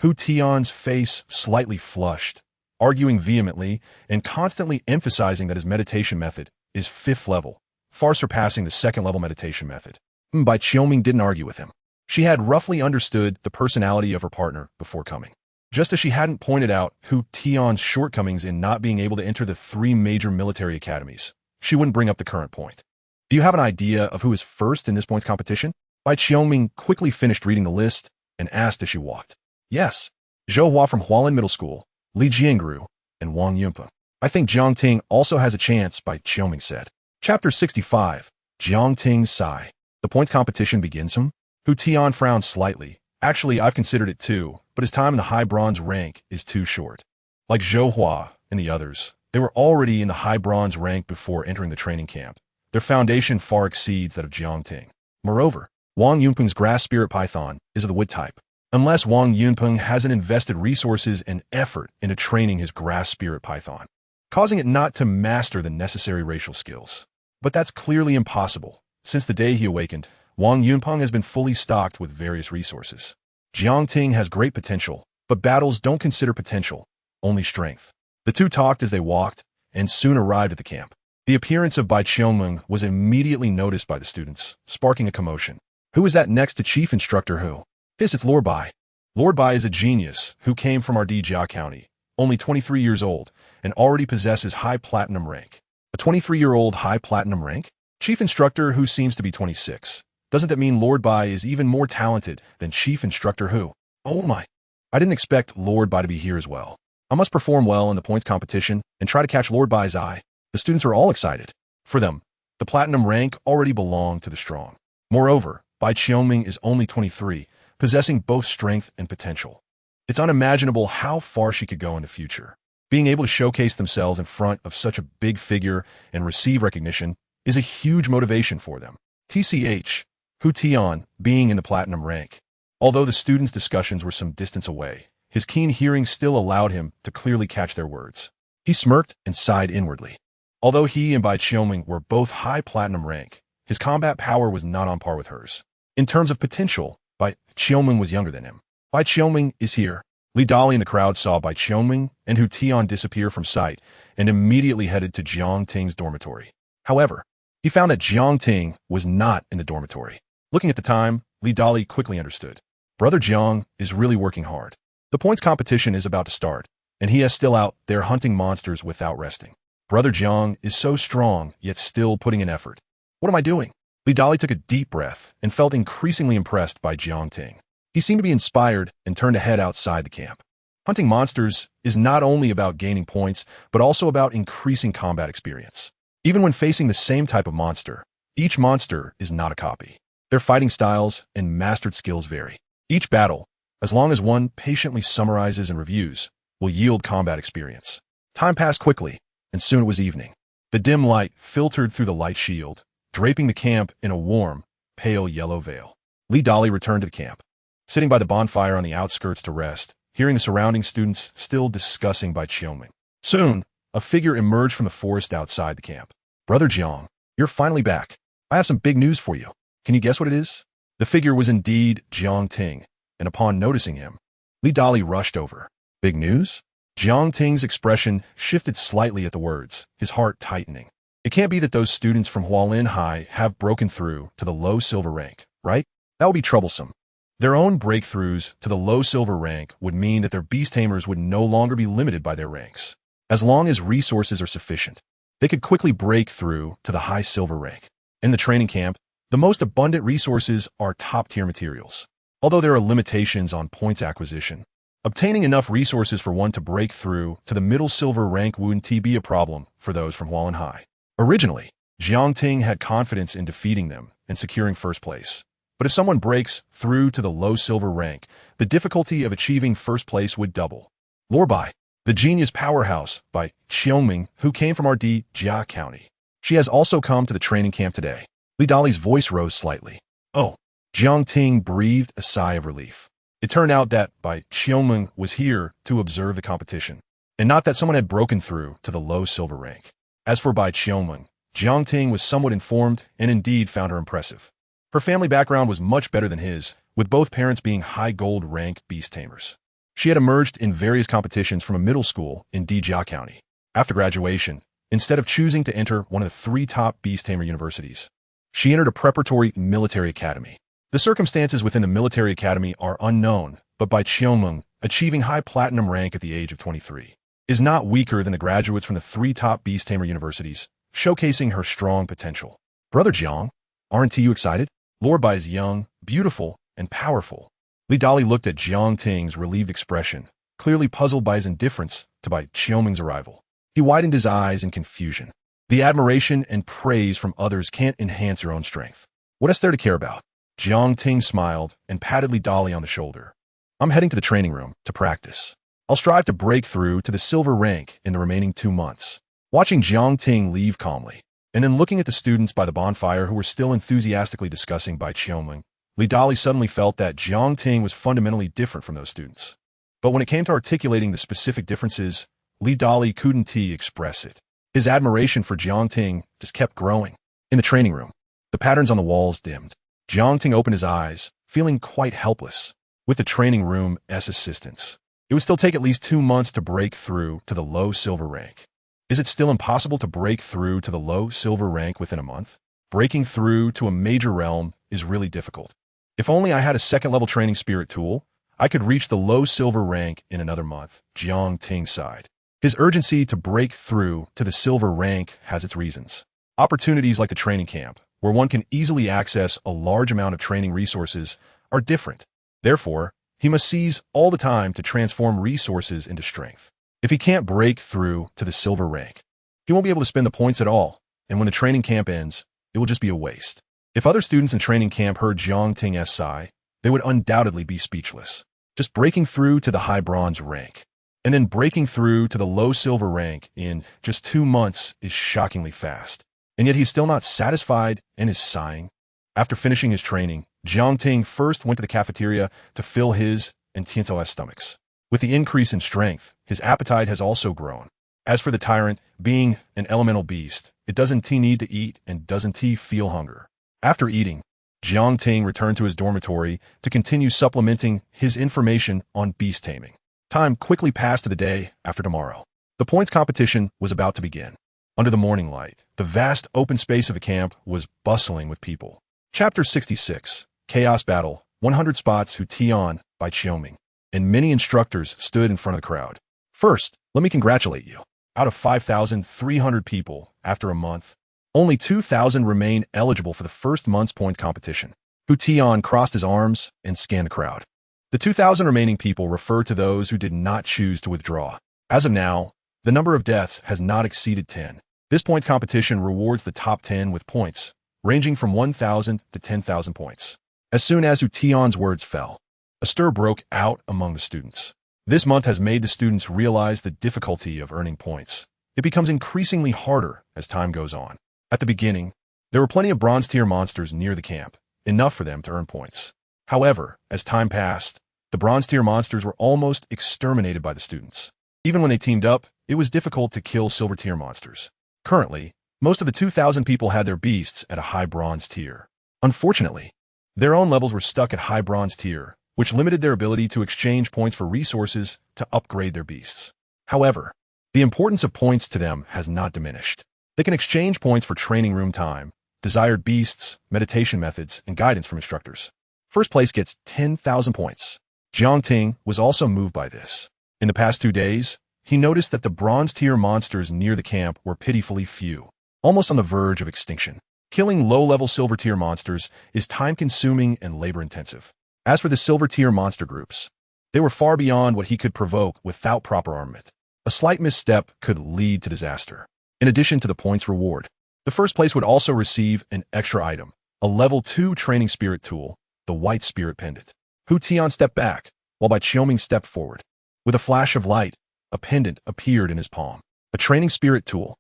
A: Hu Tian's face slightly flushed, arguing vehemently and constantly emphasizing that his meditation method is 5th level, far surpassing the 2nd level meditation method. Bai Qiuming didn't argue with him. She had roughly understood the personality of her partner before coming. Just as she hadn't pointed out Hu Tian's shortcomings in not being able to enter the 3 major military academies, she wouldn't bring up the current point. Do you have an idea of who is first in this points competition? Bai Qiuming quickly finished reading the list and asked as she walked. Yes. Zhou Hua from Hualin Middle School, Li Jiangru, and Wang Yunpeng. I think Jiang Ting also has a chance, Bai Qiuming said. Chapter 65. Jiang Ting's Sigh. The points competition begins. Hu Tian frowned slightly. Actually, I've considered it too, but his time in the high bronze rank is too short. Like Zhou Hua and the others, they were already in the high bronze rank before entering the training camp. Their foundation far exceeds that of Jiang Ting. Moreover, Wang Yunpeng's grass spirit python is of the wood type. Unless Wang Yunpeng hasn't invested resources and effort into training his grass spirit python, causing it not to master the necessary racial skills. But that's clearly impossible. Since the day he awakened, Wang Yunpeng has been fully stocked with various resources. Jiang Ting has great potential, but battles don't consider potential, only strength. The two talked as they walked, and soon arrived at the camp. The appearance of Bai Qiuming was immediately noticed by the students, sparking a commotion. Who is that next to Chief Instructor Hu? It's Lord Bai. Lord Bai is a genius who came from Jia County, only 23 years old, and already possesses high platinum rank. A 23-year-old high platinum rank? Chief Instructor Hu seems to be 26. Doesn't that mean Lord Bai is even more talented than Chief Instructor Hu? Oh my. I didn't expect Lord Bai to be here as well. I must perform well in the points competition and try to catch Lord Bai's eye. The students are all excited. For them, the platinum rank already belonged to the strong. Moreover, Bai Qiuming is only 23, possessing both strength and potential. It's unimaginable how far she could go in the future. Being able to showcase themselves in front of such a big figure and receive recognition is a huge motivation for them. TCH, Hu Tian being in the platinum rank. Although the students' discussions were some distance away, his keen hearing still allowed him to clearly catch their words. He smirked and sighed inwardly. Although he and Bai Qiuming were both high platinum rank, his combat power was not on par with hers. In terms of potential, Bai Qiuming was younger than him. Bai Qiuming is here. Li Dali in the crowd saw Bai Qiuming and Hu Tian disappear from sight and immediately headed to Jiang Ting's dormitory. However, he found that Jiang Ting was not in the dormitory. Looking at the time, Li Dali quickly understood. Brother Jiang is really working hard. The points competition is about to start, and he is still out there hunting monsters without resting. Brother Jiang is so strong, yet still putting in effort. What am I doing? Li Dali took a deep breath and felt increasingly impressed by Jiang Ting. He seemed to be inspired and turned to head outside the camp. Hunting monsters is not only about gaining points, but also about increasing combat experience. Even when facing the same type of monster, each monster is not a copy. Their fighting styles and mastered skills vary. Each battle, as long as one patiently summarizes and reviews, will yield combat experience. Time passed quickly, and soon it was evening. The dim light filtered through the light shield, draping the camp in a warm, pale yellow veil. Li Dali returned to the camp, sitting by the bonfire on the outskirts to rest, hearing the surrounding students still discussing Bai Qiuming. Soon, a figure emerged from the forest outside the camp. Brother Jiang, you're finally back. I have some big news for you. Can you guess what it is? The figure was indeed Jiang Ting, and upon noticing him, Li Dali rushed over. Big news? Jiang Ting's expression shifted slightly at the words, his heart tightening. It can't be that those students from Hualin High have broken through to the low silver rank, right? That would be troublesome. Their own breakthroughs to the low silver rank would mean that their beast tamers would no longer be limited by their ranks. As long as resources are sufficient, they could quickly break through to the high silver rank. In the training camp, the most abundant resources are top-tier materials. Although there are limitations on points acquisition, obtaining enough resources for one to break through to the middle silver rank wouldn't be a problem for those from Hualin High. Originally, Jiang Ting had confidence in defeating them and securing first place. But if someone breaks through to the low silver rank, the difficulty of achieving first place would double. Lord Bai, the genius powerhouse Bai Qiuming, who came from Jia County. She has also come to the training camp today. Li Dali's voice rose slightly. Oh, Jiang Ting breathed a sigh of relief. It turned out that Bai Qiuming was here to observe the competition, and not that someone had broken through to the low silver rank. As for Bai Qiuming, Jiang Ting was somewhat informed and indeed found her impressive. Her family background was much better than his, with both parents being high gold rank beast tamers. She had emerged in various competitions from a middle school in Dijia County. After graduation, instead of choosing to enter one of the 3 top beast tamer universities, she entered a preparatory military academy. The circumstances within the military academy are unknown, but by Qiongmeng, achieving high platinum rank at the age of 23, is not weaker than the graduates from the 3 top beast tamer universities, showcasing her strong potential. Brother Jiang, aren't you excited? Lured by his young, beautiful, and powerful, Li Dali looked at Jiang Ting's relieved expression, clearly puzzled by his indifference to by Qiongmeng's arrival. He widened his eyes in confusion. The admiration and praise from others can't enhance your own strength. What is there to care about? Jiang Ting smiled and patted Li Dali on the shoulder. I'm heading to the training room to practice. I'll strive to break through to the silver rank in the remaining 2 months. Watching Jiang Ting leave calmly, and then looking at the students by the bonfire who were still enthusiastically discussing Bai Qiongmeng, Li Dali suddenly felt that Jiang Ting was fundamentally different from those students. But when it came to articulating the specific differences, Li Dali couldn't express it. His admiration for Jiang Ting just kept growing. In the training room, the patterns on the walls dimmed. Jiang Ting opened his eyes, feeling quite helpless. With the training room's assistance, it would still take at least 2 months to break through to the low silver rank. Is it still impossible to break through to the low silver rank within a month? Breaking through to a major realm is really difficult. If only I had a second-level training spirit tool, I could reach the low silver rank in another month, Jiang Ting sighed. His urgency to break through to the silver rank has its reasons. Opportunities like the training camp, where one can easily access a large amount of training resources, are different. Therefore, he must seize all the time to transform resources into strength. If he can't break through to the silver rank, he won't be able to spend the points at all, and when the training camp ends, it will just be a waste. If other students in training camp heard Jiang Ting's sigh, they would undoubtedly be speechless. Just breaking through to the high bronze rank, and then breaking through to the low silver rank in just 2 months is shockingly fast. And yet he's still not satisfied and is sighing. After finishing his training, Jiang Ting first went to the cafeteria to fill his and Tianto's stomachs. With the increase in strength, his appetite has also grown. As for the tyrant, being an elemental beast, it doesn't need to eat and doesn't feel hunger. After eating, Jiang Ting returned to his dormitory to continue supplementing his information on beast taming. Time quickly passed to the day after tomorrow. The points competition was about to begin. Under the morning light, the vast open space of the camp was bustling with people. Chapter 66, Chaos Battle, 100 Spots Hu Tian by Qiongmeng, and many instructors stood in front of the crowd. First, let me congratulate you. Out of 5,300 people, after a month, only 2,000 remain eligible for the first month's points competition. Hu Tian crossed his arms and scanned the crowd. The 2,000 remaining people refer to those who did not choose to withdraw. As of now, the number of deaths has not exceeded 10. This points competition rewards the top 10 with points, ranging from 1,000 to 10,000 points. As soon as Hu Tian's words fell, a stir broke out among the students. This month has made the students realize the difficulty of earning points. It becomes increasingly harder as time goes on. At the beginning, there were plenty of bronze-tier monsters near the camp, enough for them to earn points. However, as time passed, the bronze-tier monsters were almost exterminated by the students. Even when they teamed up, it was difficult to kill silver-tier monsters. Currently, most of the 2,000 people had their beasts at a high bronze tier. Unfortunately, their own levels were stuck at high bronze tier, which limited their ability to exchange points for resources to upgrade their beasts. However, the importance of points to them has not diminished. They can exchange points for training room time, desired beasts, meditation methods, and guidance from instructors. First place gets 10,000 points. Jiang Ting was also moved by this. In the past 2 days, he noticed that the bronze-tier monsters near the camp were pitifully few, almost on the verge of extinction. Killing low-level silver-tier monsters is time-consuming and labor-intensive. As for the silver-tier monster groups, they were far beyond what he could provoke without proper armament. A slight misstep could lead to disaster. In addition to the points reward, the first place would also receive an extra item, a level 2 training spirit tool, the White Spirit Pendant. Hu Tian stepped back, while Bai Qiongmeng stepped forward. With a flash of light, a pendant appeared in his palm. A training spirit tool.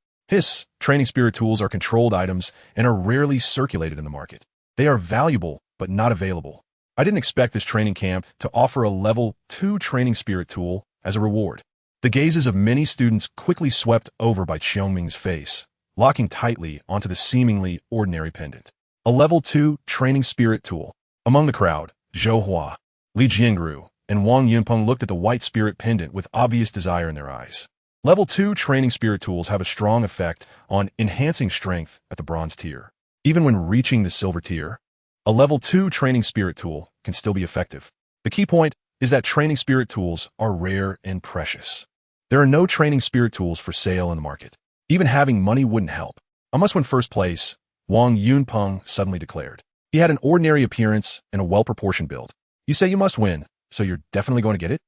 A: Training spirit tools are controlled items and are rarely circulated in the market. They are valuable, but not available. I didn't expect this training camp to offer a level 2 training spirit tool as a reward. The gazes of many students quickly swept over by Qiongmeng's face, locking tightly onto the seemingly ordinary pendant. A level 2 training spirit tool. Among the crowd, Zhou Hua, Li Jiangru, and Wang Yunpeng looked at the white spirit pendant with obvious desire in their eyes. Level 2 training spirit tools have a strong effect on enhancing strength at the bronze tier. Even when reaching the silver tier, a level 2 training spirit tool can still be effective. The key point is that training spirit tools are rare and precious. There are no training spirit tools for sale in the market. Even having money wouldn't help. I must win first place, Wang Yunpeng suddenly declared. He had an ordinary appearance and a well-proportioned build. You say you must win, so you're definitely going to get it?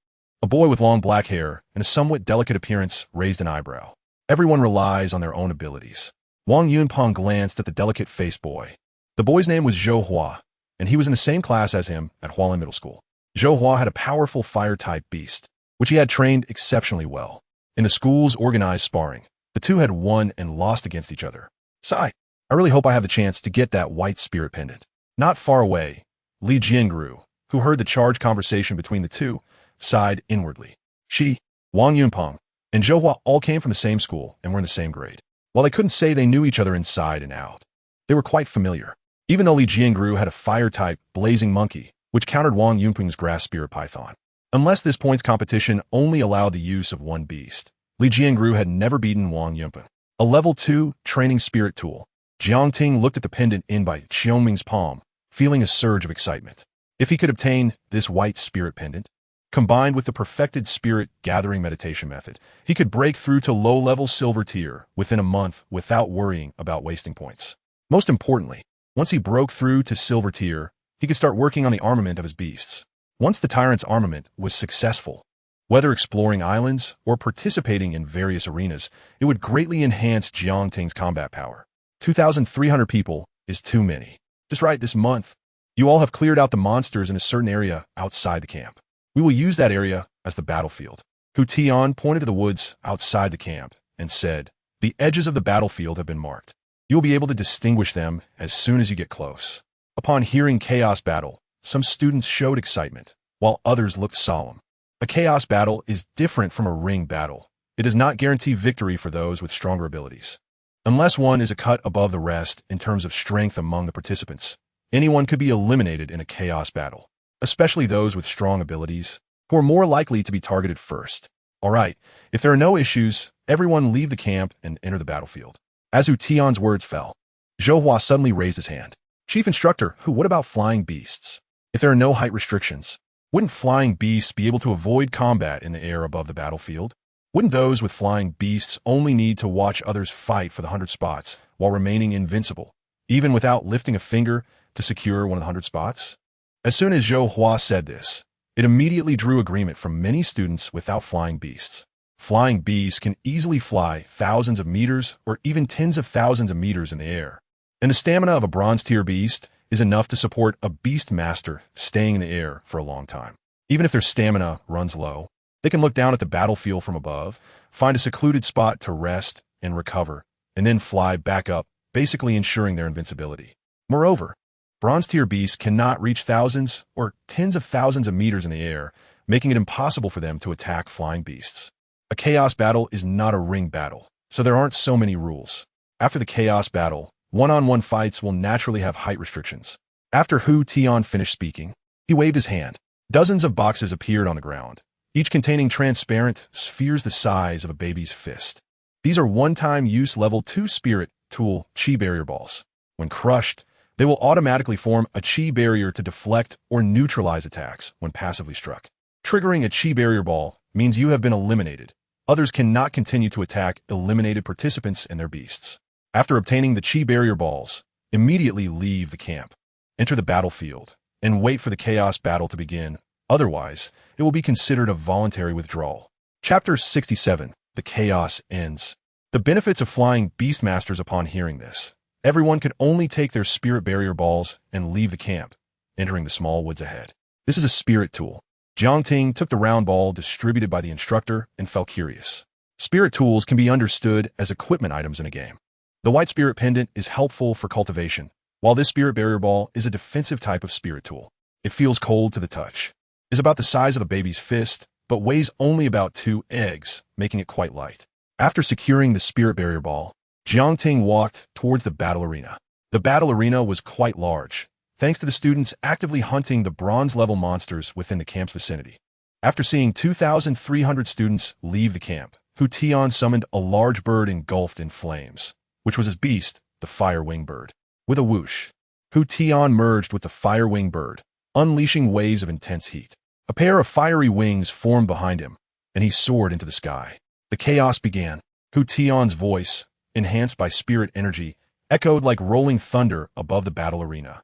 A: A boy with long black hair and a somewhat delicate appearance raised an eyebrow. Everyone relies on their own abilities. Wang Yunpeng glanced at the delicate-faced boy. The boy's name was Zhou Hua, and he was in the same class as him at Hualin Middle School. Zhou Hua had a powerful fire-type beast, which he had trained exceptionally well. In the school's organized sparring, the two had won and lost against each other. Sigh, I really hope I have the chance to get that white spirit pendant. Not far away, Li Jiangru, who heard the charged conversation between the two, sighed inwardly. She, Wang Yunpeng, and Zhou Hua all came from the same school and were in the same grade. While they couldn't say they knew each other inside and out, they were quite familiar. Even though Li Jiangru had a fire-type blazing monkey, which countered Wang Yunpeng's grass spirit python. Unless this points competition only allowed the use of one beast, Li Jiangru had never beaten Wang Yunpeng. A level 2 training spirit tool. Jiang Ting looked at the pendant in by Xiaoming's palm, feeling a surge of excitement. If he could obtain this white spirit pendant, combined with the perfected spirit gathering meditation method, he could break through to low-level silver tier within a month without worrying about wasting points. Most importantly, once he broke through to silver tier, he could start working on the armament of his beasts. Once the tyrant's armament was successful, whether exploring islands or participating in various arenas, it would greatly enhance Jiang Ting's combat power. 2,300 people is too many. Just right, this month, you all have cleared out the monsters in a certain area outside the camp. We will use that area as the battlefield. Hu Tian pointed to the woods outside the camp and said, the edges of the battlefield have been marked. You will be able to distinguish them as soon as you get close. Upon hearing chaos battle, some students showed excitement, while others looked solemn. A chaos battle is different from a ring battle. It does not guarantee victory for those with stronger abilities. Unless one is a cut above the rest in terms of strength among the participants, anyone could be eliminated in a chaos battle, especially those with strong abilities, who are more likely to be targeted first. Alright, if there are no issues, everyone leave the camp and enter the battlefield. As Hu Tian's words fell, Zhou Hua suddenly raised his hand. Chief Instructor, what about flying beasts? If there are no height restrictions, wouldn't flying beasts be able to avoid combat in the air above the battlefield? Wouldn't those with flying beasts only need to watch others fight for the 100 spots while remaining invincible, even without lifting a finger to secure one of the 100 spots? As soon as Zhou Hua said this, it immediately drew agreement from many students without flying beasts. Flying beasts can easily fly thousands of meters or even tens of thousands of meters in the air. And the stamina of a bronze tier beast is enough to support a Beastmaster staying in the air for a long time. Even if their stamina runs low, they can look down at the battlefield from above, find a secluded spot to rest and recover, and then fly back up, basically ensuring their invincibility. Moreover, bronze tier beasts cannot reach thousands or tens of thousands of meters in the air, making it impossible for them to attack flying beasts. A chaos battle is not a ring battle, so there aren't so many rules. After the chaos battle, one-on-one fights will naturally have height restrictions. After Hu Tian finished speaking, he waved his hand. Dozens of boxes appeared on the ground, each containing transparent spheres the size of a baby's fist. These are one-time use level 2 spirit tool chi barrier balls. When crushed, they will automatically form a chi barrier to deflect or neutralize attacks when passively struck. Triggering a chi barrier ball means you have been eliminated. Others cannot continue to attack eliminated participants and their beasts. After obtaining the chi barrier balls, immediately leave the camp, enter the battlefield, and wait for the chaos battle to begin. Otherwise, it will be considered a voluntary withdrawal. Chapter 67. The Chaos Ends. The benefits of flying Beastmasters. Upon hearing this, everyone could only take their spirit barrier balls and leave the camp, entering the small woods ahead. This is a spirit tool. Jiang Ting took the round ball distributed by the instructor and felt curious. Spirit tools can be understood as equipment items in a game. The white spirit pendant is helpful for cultivation, while this spirit barrier ball is a defensive type of spirit tool. It feels cold to the touch, is about the size of a baby's fist, but weighs only about 2 eggs, making it quite light. After securing the spirit barrier ball, Jiang Ting walked towards the battle arena. The battle arena was quite large, thanks to the students actively hunting the bronze-level monsters within the camp's vicinity. After seeing 2,300 students leave the camp, Hu Tian summoned a large bird engulfed in flames, which was his beast, the fire-wing bird. With a whoosh, Hu Tian merged with the fire-wing bird, unleashing waves of intense heat. A pair of fiery wings formed behind him, and he soared into the sky. The chaos began. Hu Tian's voice, enhanced by spirit energy, echoed like rolling thunder above the battle arena.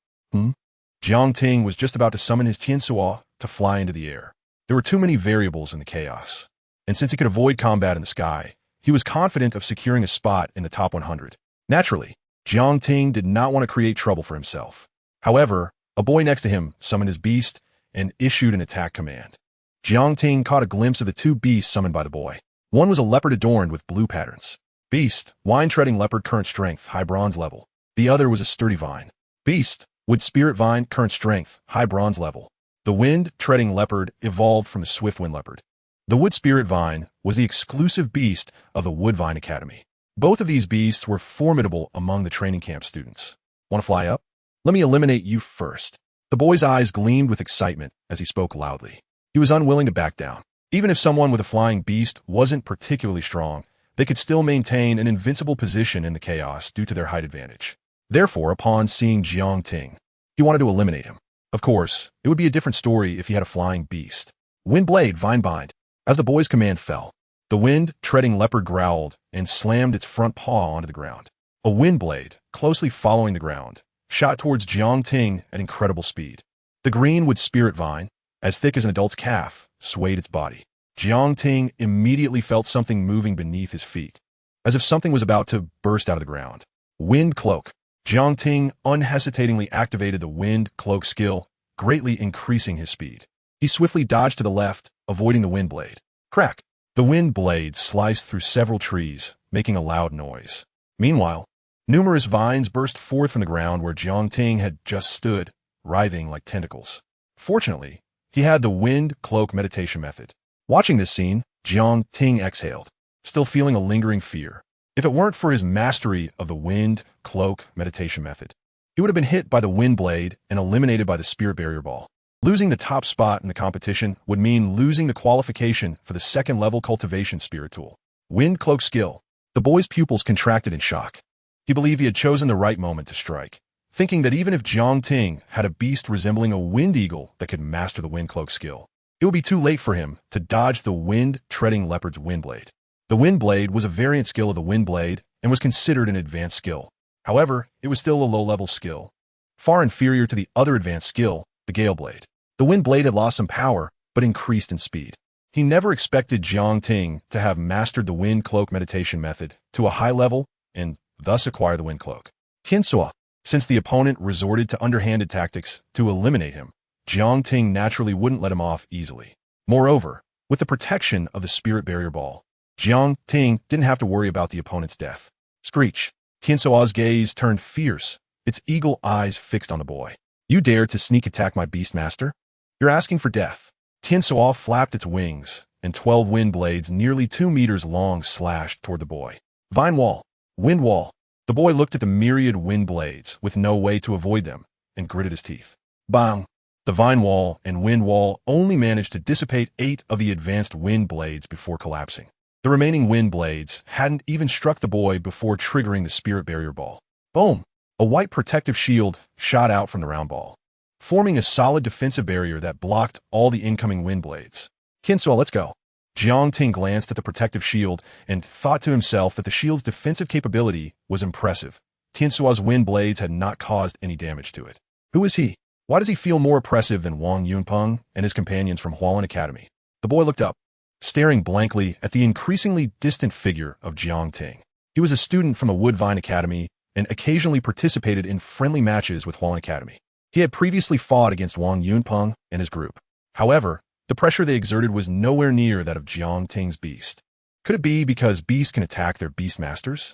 A: Jiang Ting was just about to summon his Tiansuo to fly into the air. There were too many variables in the chaos, and since he could avoid combat in the sky, he was confident of securing a spot in the top 100. Naturally, Jiang Ting did not want to create trouble for himself. However, a boy next to him summoned his beast and issued an attack command. Jiang Ting caught a glimpse of the two beasts summoned by the boy. One was a leopard adorned with blue patterns. Beast, wine-treading leopard, current strength, high bronze level. The other was a sturdy vine. Beast, wood spirit vine, current strength, high bronze level. The wind-treading leopard evolved from the swift wind leopard. The wood spirit vine was the exclusive beast of the Woodvine Academy. Both of these beasts were formidable among the training camp students. Want to fly up? Let me eliminate you first. The boy's eyes gleamed with excitement as he spoke loudly. He was unwilling to back down. Even if someone with a flying beast wasn't particularly strong, they could still maintain an invincible position in the chaos due to their height advantage. Therefore, upon seeing Jiang Ting, he wanted to eliminate him. Of course, it would be a different story if he had a flying beast. Windblade, Vinebind. As the boy's command fell, the wind-treading leopard growled and slammed its front paw onto the ground. A windblade, closely following the ground, shot towards Jiang Ting at incredible speed. The greenwood spirit vine, as thick as an adult's calf, swayed its body. Jiang Ting immediately felt something moving beneath his feet, as if something was about to burst out of the ground. Wind Cloak. Jiang Ting unhesitatingly activated the Wind Cloak skill, greatly increasing his speed. He swiftly dodged to the left, avoiding the wind blade. Crack! The wind blade sliced through several trees, making a loud noise. Meanwhile, numerous vines burst forth from the ground where Jiang Ting had just stood, writhing like tentacles. Fortunately, he had the Wind Cloak meditation method. Watching this scene, Jiang Ting exhaled, still feeling a lingering fear. If it weren't for his mastery of the Wind Cloak meditation method, he would have been hit by the wind blade and eliminated by the spirit barrier ball. Losing the top spot in the competition would mean losing the qualification for the second-level cultivation spirit tool. Wind Cloak skill. The boy's pupils contracted in shock. He believed he had chosen the right moment to strike, thinking that even if Jiang Ting had a beast resembling a wind eagle that could master the Wind Cloak skill, it would be too late for him to dodge the wind-treading leopard's wind blade. The wind blade was a variant skill of the wind blade and was considered an advanced skill. However, it was still a low-level skill, far inferior to the other advanced skill, the Gale Blade. The wind blade had lost some power, but increased in speed. He never expected Jiang Ting to have mastered the Wind Cloak meditation method to a high level and thus acquire the Wind Cloak. Tiansuo. Since the opponent resorted to underhanded tactics to eliminate him, Jiang Ting naturally wouldn't let him off easily. Moreover, with the protection of the spirit barrier ball, Jiang Ting didn't have to worry about the opponent's death. Screech. Tiansuo's gaze turned fierce, its eagle eyes fixed on the boy. You dare to sneak attack my Beastmaster? You're asking for death. Tiansuo flapped its wings, and 12 wind blades nearly 2 meters long slashed toward the boy. Vine Wall. Wind Wall. The boy looked at the myriad wind blades with no way to avoid them and gritted his teeth. Bang! The Vine Wall and Wind Wall only managed to dissipate 8 of the advanced wind blades before collapsing. The remaining wind blades hadn't even struck the boy before triggering the spirit barrier ball. Boom! A white protective shield shot out from the round ball, forming a solid defensive barrier that blocked all the incoming wind blades. Tiansuo, let's go. Jiang Ting glanced at the protective shield and thought to himself that the shield's defensive capability was impressive. Tiansuo's wind blades had not caused any damage to it. Who is he? Why does he feel more oppressive than Wang Yunpeng and his companions from Hualien Academy? The boy looked up, staring blankly at the increasingly distant figure of Jiang Ting. He was a student from the Woodvine Academy and occasionally participated in friendly matches with Hualien Academy. He had previously fought against Wang Yunpeng and his group. However, the pressure they exerted was nowhere near that of Jiang Ting's beast. Could it be because beasts can attack their Beastmasters?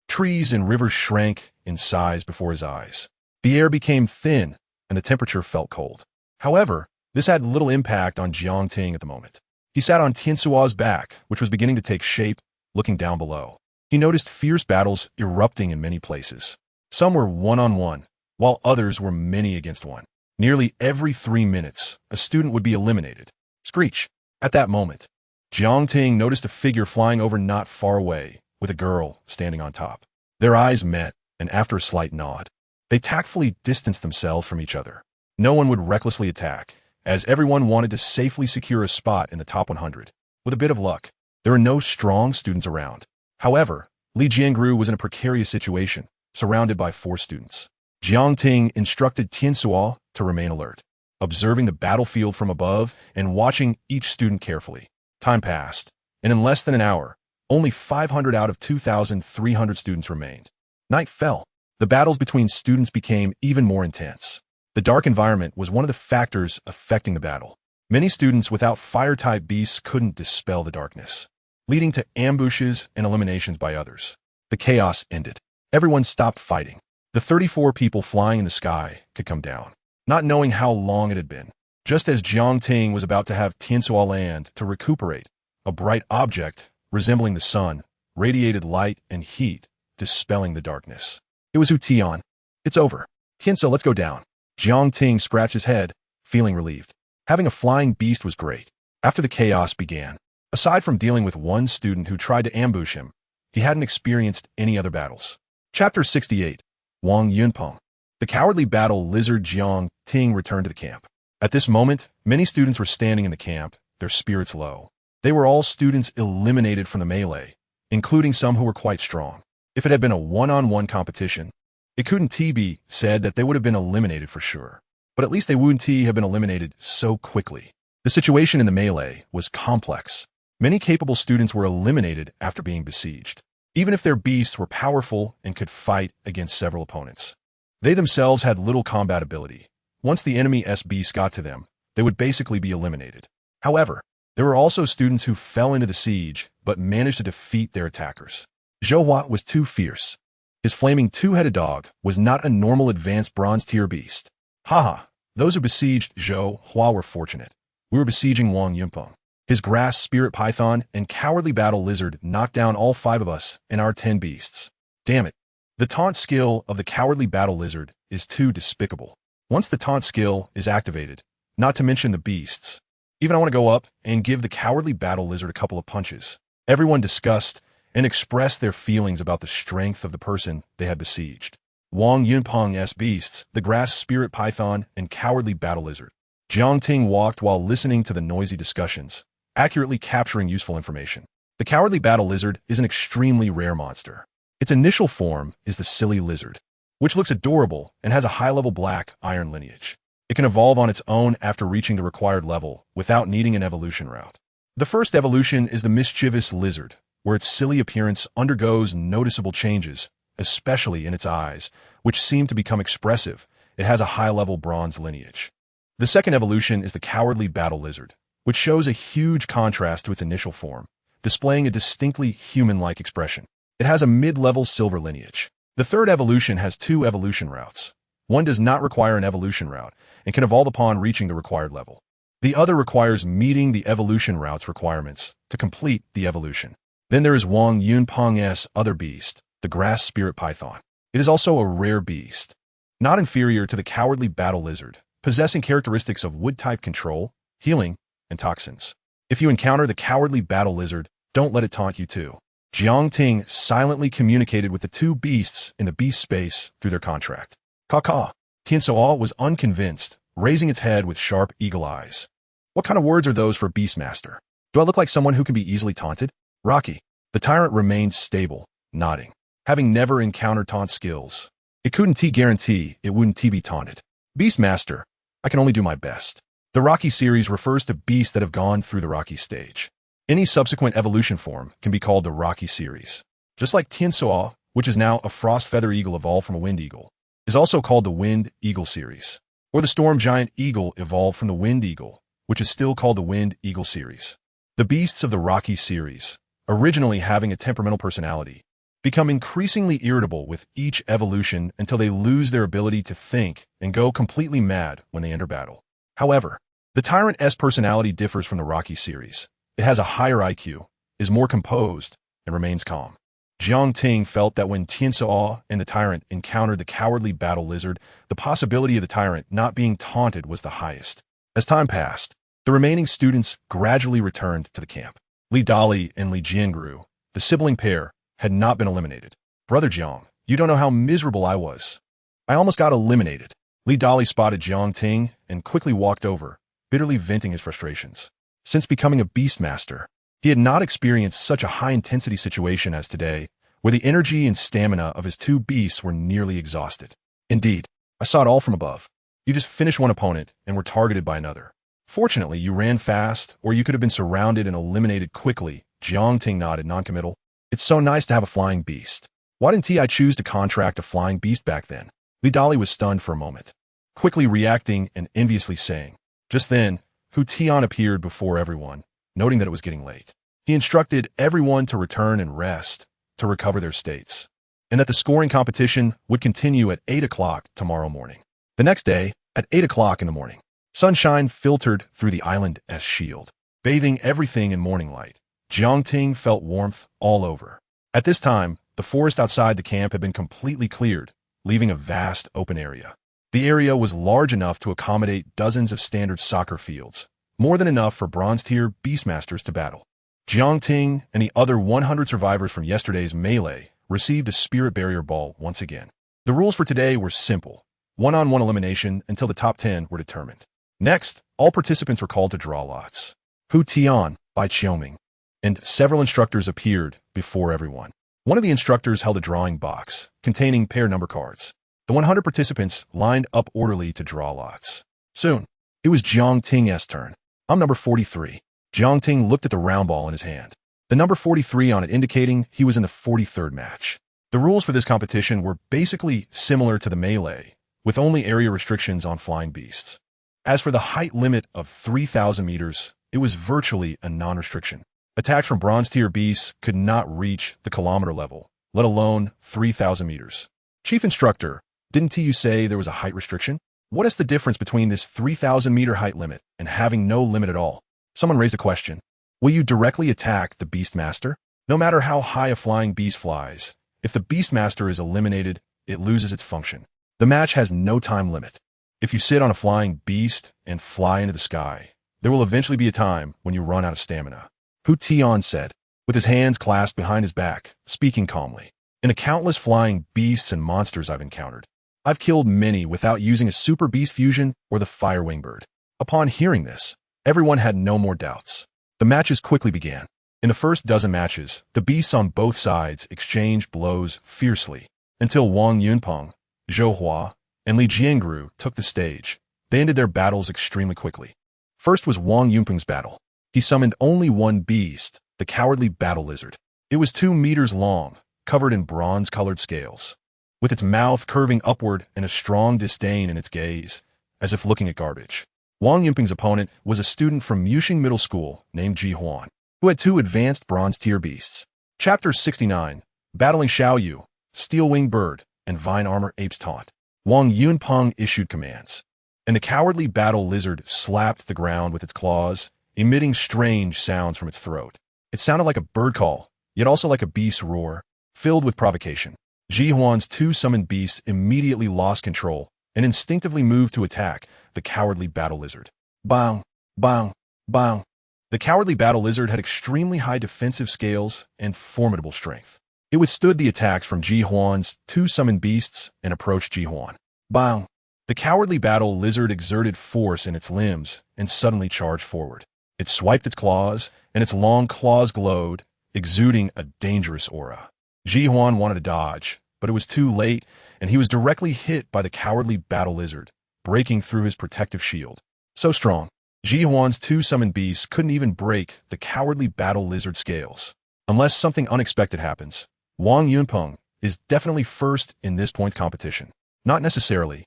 A: Trees and rivers shrank in size before his eyes. The air became thin, and the temperature felt cold. However, this had little impact on Jiang Ting at the moment. He sat on Tiansuo's back, which was beginning to take shape, looking down below. He noticed fierce battles erupting in many places. Some were one-on-one, while others were many against one. Nearly every 3 minutes, a student would be eliminated. Screech. At that moment, Jiang Ting noticed a figure flying over not far away, with a girl standing on top. Their eyes met, and after a slight nod, they tactfully distanced themselves from each other. No one would recklessly attack, as everyone wanted to safely secure a spot in the top 100. With a bit of luck, there were no strong students around. However, Li Jiangru was in a precarious situation, surrounded by 4 students. Jiang Ting instructed Tian Suo to remain alert, observing the battlefield from above and watching each student carefully. Time passed, and in less than an hour, only 500 out of 2,300 students remained. Night fell. The battles between students became even more intense. The dark environment was one of the factors affecting the battle. Many students without fire-type beasts couldn't dispel the darkness, leading to ambushes and eliminations by others. The chaos ended. Everyone stopped fighting. The 34 people flying in the sky could come down, not knowing how long it had been. Just as Jiang Ting was about to have Tiansuo land to recuperate, a bright object, resembling the sun, radiated light and heat, dispelling the darkness. It was Hu Tian. It's over. Tiansuo, let's go down. Jiang Ting scratched his head, feeling relieved. Having a flying beast was great. After the chaos began, aside from dealing with one student who tried to ambush him, he hadn't experienced any other battles. Chapter 68. Wang Yunpeng. The cowardly battle lizard Jiang Ting returned to the camp. At this moment, many students were standing in the camp, their spirits low. They were all students eliminated from the melee, including some who were quite strong. If it had been a one-on-one competition, it couldn't be said that they would have been eliminated for sure. But at least they wouldn't have been eliminated so quickly. The situation in the melee was complex. Many capable students were eliminated after being besieged, even if their beasts were powerful and could fight against several opponents. They themselves had little combat ability. Once the enemy's beasts got to them, they would basically be eliminated. However, there were also students who fell into the siege but managed to defeat their attackers. Zhou Hua was too fierce. His flaming 2-headed dog was not a normal advanced bronze-tier beast. Haha, those who besieged Zhou Hua were fortunate. We were besieging Wang Yunpeng. His grass spirit python and cowardly battle lizard knocked down all 5 of us and our 10 beasts. Damn it. The taunt skill of the cowardly battle lizard is too despicable. Once the taunt skill is activated, not to mention the beasts, even I want to go up and give the cowardly battle lizard a couple of punches. Everyone discussed and expressed their feelings about the strength of the person they had besieged. Wang Yunpeng's beasts, the grass spirit python, and cowardly battle lizard. Jiang Ting walked while listening to the noisy discussions, accurately capturing useful information. The cowardly battle lizard is an extremely rare monster. Its initial form is the silly lizard, which looks adorable and has a high-level black iron lineage. It can evolve on its own after reaching the required level without needing an evolution route. The first evolution is the mischievous lizard, where its silly appearance undergoes noticeable changes, especially in its eyes, which seem to become expressive. It has a high-level bronze lineage. The second evolution is the cowardly battle lizard, which shows a huge contrast to its initial form, displaying a distinctly human-like expression. It has a mid-level silver lineage. The third evolution has 2 evolution routes. One does not require an evolution route and can evolve upon reaching the required level. The other requires meeting the evolution route's requirements to complete the evolution. Then there is Wang Yunpeng's other beast, the grass spirit python. It is also a rare beast, not inferior to the cowardly battle lizard, possessing characteristics of wood-type control, healing, and toxins. If you encounter the cowardly battle lizard, don't let it taunt you too. Jiang Ting silently communicated with the 2 beasts in the beast space through their contract. Caw-caw. Tiansuo was unconvinced, raising its head with sharp eagle eyes. What kind of words are those for Beastmaster? Do I look like someone who can be easily taunted? Rocky. The tyrant remained stable, nodding. Having never encountered taunt skills, it couldn't guarantee it wouldn't be taunted. Beastmaster. I can only do my best. The Rocky series refers to beasts that have gone through the Rocky stage. Any subsequent evolution form can be called the Rocky series. Just like Tiansuo, which is now a frost feather eagle evolved from a wind eagle, is also called the Wind Eagle series. Or the storm giant eagle evolved from the wind eagle, which is still called the Wind Eagle series. The beasts of the Rocky series, originally having a temperamental personality, become increasingly irritable with each evolution until they lose their ability to think and go completely mad when they enter battle. However, the Tyrant's personality differs from the Rocky series. It has a higher IQ, is more composed, and remains calm. Jiang Ting felt that when Tiansuo and the tyrant encountered the cowardly battle lizard, the possibility of the tyrant not being taunted was the highest. As time passed, the remaining students gradually returned to the camp. Li Dali and Li Jiangru, the sibling pair, had not been eliminated. Brother Jiang, you don't know how miserable I was. I almost got eliminated. Li Dali spotted Jiang Ting and quickly walked over, bitterly venting his frustrations. Since becoming a Beastmaster, he had not experienced such a high-intensity situation as today, where the energy and stamina of his two beasts were nearly exhausted. Indeed, I saw it all from above. You just finished one opponent and were targeted by another. Fortunately, you ran fast, or you could have been surrounded and eliminated quickly. Jiang Ting nodded, non-committal. It's so nice to have a flying beast. Why didn't I choose to contract a flying beast back then? Li Dali was stunned for a moment, quickly reacting and enviously saying. Just then, Hu Tian appeared before everyone, noting that it was getting late. He instructed everyone to return and rest, to recover their states, and that the scoring competition would continue at 8 o'clock tomorrow morning. The next day, at 8 o'clock in the morning, sunshine filtered through the island as shield, bathing everything in morning light. Jiang Ting felt warmth all over. At this time, the forest outside the camp had been completely cleared, leaving a vast open area. The area was large enough to accommodate dozens of standard soccer fields, more than enough for bronze-tier Beastmasters to battle. Jiang Ting and the other 100 survivors from yesterday's melee received a spirit barrier ball once again. The rules for today were simple, one-on-one elimination until the top 10 were determined. Next, all participants were called to draw lots. Hu Tian, by Qiuming, and several instructors appeared before everyone. One of the instructors held a drawing box containing pair number cards. The 100 participants lined up orderly to draw lots. Soon, it was Jiang Ting's turn. I'm number 43. Jiang Ting looked at the round ball in his hand. The number 43 on it indicating he was in the 43rd match. The rules for this competition were basically similar to the melee, with only area restrictions on flying beasts. As for the height limit of 3,000 meters, it was virtually a non-restriction. Attacks from bronze-tier beasts could not reach the kilometer level, let alone 3,000 meters. Chief Instructor, didn't you say there was a height restriction? What is the difference between this 3,000-meter height limit and having no limit at all? Someone raised a question. Will you directly attack the Beastmaster? No matter how high a flying beast flies, if the Beastmaster is eliminated, it loses its function. The match has no time limit. If you sit on a flying beast and fly into the sky, there will eventually be a time when you run out of stamina. Hu Tian said, with his hands clasped behind his back, speaking calmly. In the countless flying beasts and monsters I've encountered, I've killed many without using a super beast fusion or the fire wing-bird. Upon hearing this, everyone had no more doubts. The matches quickly began. In the first dozen matches, the beasts on both sides exchanged blows fiercely, until Wang Yunpeng, Zhou Hua, and Li Jiangru took the stage. They ended their battles extremely quickly. First was Wang Yunpeng's battle. He summoned only one beast, the cowardly battle lizard. It was 2 meters long, covered in bronze-colored scales, with its mouth curving upward and a strong disdain in its gaze, as if looking at garbage. Wang Yunpeng's opponent was a student from Muxing Middle School named Ji Huan, who had 2 advanced bronze-tier beasts. Chapter 69, Battling Xiaoyu, Steel-Winged Bird, and Vine Armor Ape's Taunt. Wang Yunpeng issued commands, and the cowardly battle lizard slapped the ground with its claws, emitting strange sounds from its throat. It sounded like a bird call, yet also like a beast's roar, filled with provocation. Ji Huan's 2 summoned beasts immediately lost control and instinctively moved to attack the cowardly battle lizard. Bang, bang, bang. The cowardly battle lizard had extremely high defensive scales and formidable strength. It withstood the attacks from Ji Huan's 2 summoned beasts and approached Ji Huan. Bang! The cowardly battle lizard exerted force in its limbs and suddenly charged forward. It swiped its claws, and its long claws glowed, exuding a dangerous aura. Ji Huan wanted to dodge, but it was too late, and he was directly hit by the cowardly battle lizard, breaking through his protective shield. So strong, Ji Huan's 2 summoned beasts couldn't even break the cowardly battle lizard scales. Unless something unexpected happens, Wang Yunpeng is definitely first in this points competition. Not necessarily.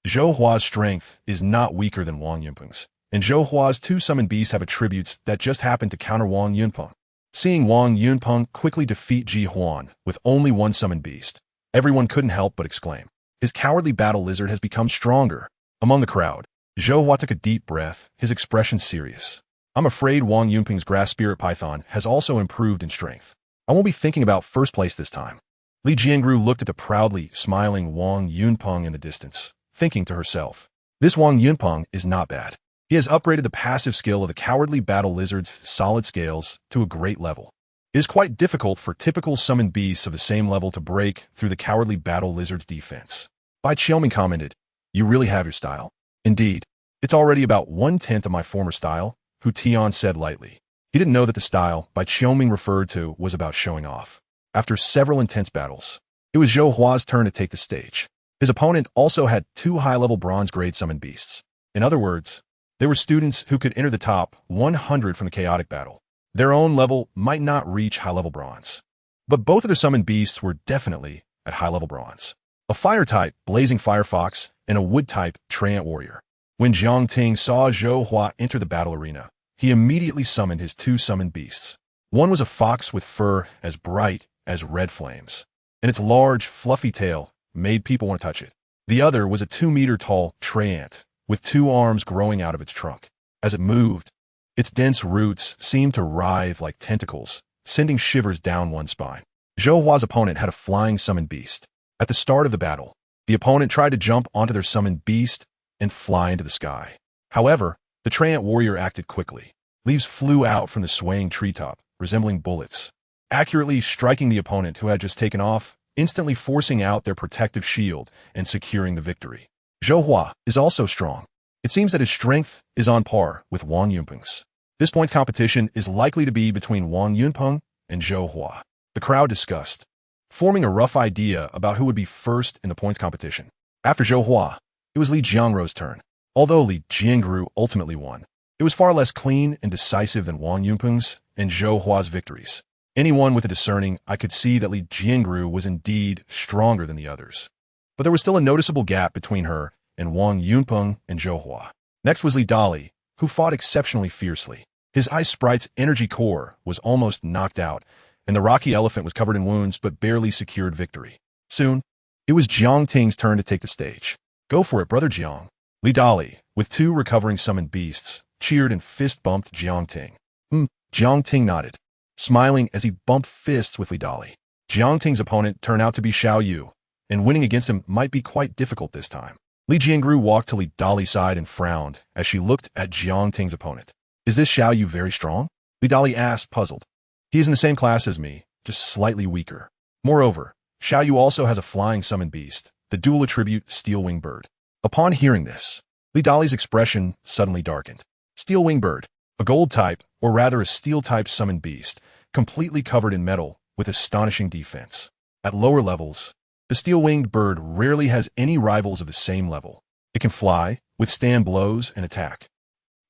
A: Zhou Hua's strength is not weaker than Wang Yunpeng's, and Zhou Hua's 2 summoned beasts have attributes that just happen to counter Wang Yunpeng. Seeing Wang Yunpeng quickly defeat Ji Huan with only 1 summoned beast, everyone couldn't help but exclaim, his cowardly battle lizard has become stronger. Among the crowd, Zhou Hua took a deep breath, his expression serious. I'm afraid Wang Yunpeng's grass spirit python has also improved in strength. I won't be thinking about first place this time. Li Jiangru looked at the proudly smiling Wang Yunpeng in the distance, thinking to herself, this Wang Yunpeng is not bad. He has upgraded the passive skill of the cowardly battle lizard's solid scales to a great level. It is quite difficult for typical summoned beasts of the same level to break through the cowardly battle lizard's defense. Bai Qiuming commented, you really have your style. Indeed, it's already about 1/10 of my former style, Hu Tian said lightly. He didn't know that the style Bai Qiuming referred to was about showing off. After several intense battles, it was Zhou Hua's turn to take the stage. His opponent also had 2 high-level bronze-grade summoned beasts. In other words, they were students who could enter the top 100 from the chaotic battle. Their own level might not reach high-level bronze, but both of their summoned beasts were definitely at high-level bronze. A fire-type, blazing firefox, and a wood-type, treant warrior. When Jiang Ting saw Zhou Hua enter the battle arena, he immediately summoned his 2 summoned beasts. One was a fox with fur as bright as red flames, and its large, fluffy tail made people want to touch it. The other was a 2-meter-tall treant, with 2 arms growing out of its trunk. As it moved, its dense roots seemed to writhe like tentacles, sending shivers down one's spine. Zhou Hua's opponent had a flying summoned beast. At the start of the battle, the opponent tried to jump onto their summoned beast and fly into the sky. However, the treant warrior acted quickly. Leaves flew out from the swaying treetop, resembling bullets, accurately striking the opponent who had just taken off, instantly forcing out their protective shield and securing the victory. Zhou Hua is also strong. It seems that his strength is on par with Wang Yunpeng's. This points competition is likely to be between Wang Yunpeng and Zhou Hua. The crowd discussed, forming a rough idea about who would be first in the points competition. After Zhou Hua, it was Li Jiangru's turn. Although Li Jiangru ultimately won, it was far less clean and decisive than Wang Yunpeng's and Zhou Hua's victories. Anyone with a discerning eye could see that Li Jiangru was indeed stronger than the others. But there was still a noticeable gap between her and Wang Yunpeng and Zhou Hua. Next was Li Dali, who fought exceptionally fiercely. His ice sprite's energy core was almost knocked out, and the rocky elephant was covered in wounds but barely secured victory. Soon, it was Jiang Ting's turn to take the stage. Go for it, brother Jiang. Li Dali, with 2 recovering summoned beasts, cheered and fist-bumped Jiang Ting. Jiang Ting nodded, smiling as he bumped fists with Li Dali. Jiang Ting's opponent turned out to be Xiao Yu, and winning against him might be quite difficult this time. Li Jiangru walked to Li Dali's side and frowned as she looked at Jiang Ting's opponent. Is this Xiao Yu very strong? Li Dali asked, puzzled. He is in the same class as me, just slightly weaker. Moreover, Xiao Yu also has a flying summoned beast, the dual attribute Steel-Winged Bird. Upon hearing this, Li Dali's expression suddenly darkened. Steel-Winged Bird, a gold type, or rather a steel-type summoned beast, completely covered in metal with astonishing defense. At lower levels, the steel-winged bird rarely has any rivals of the same level. It can fly, withstand blows, and attack.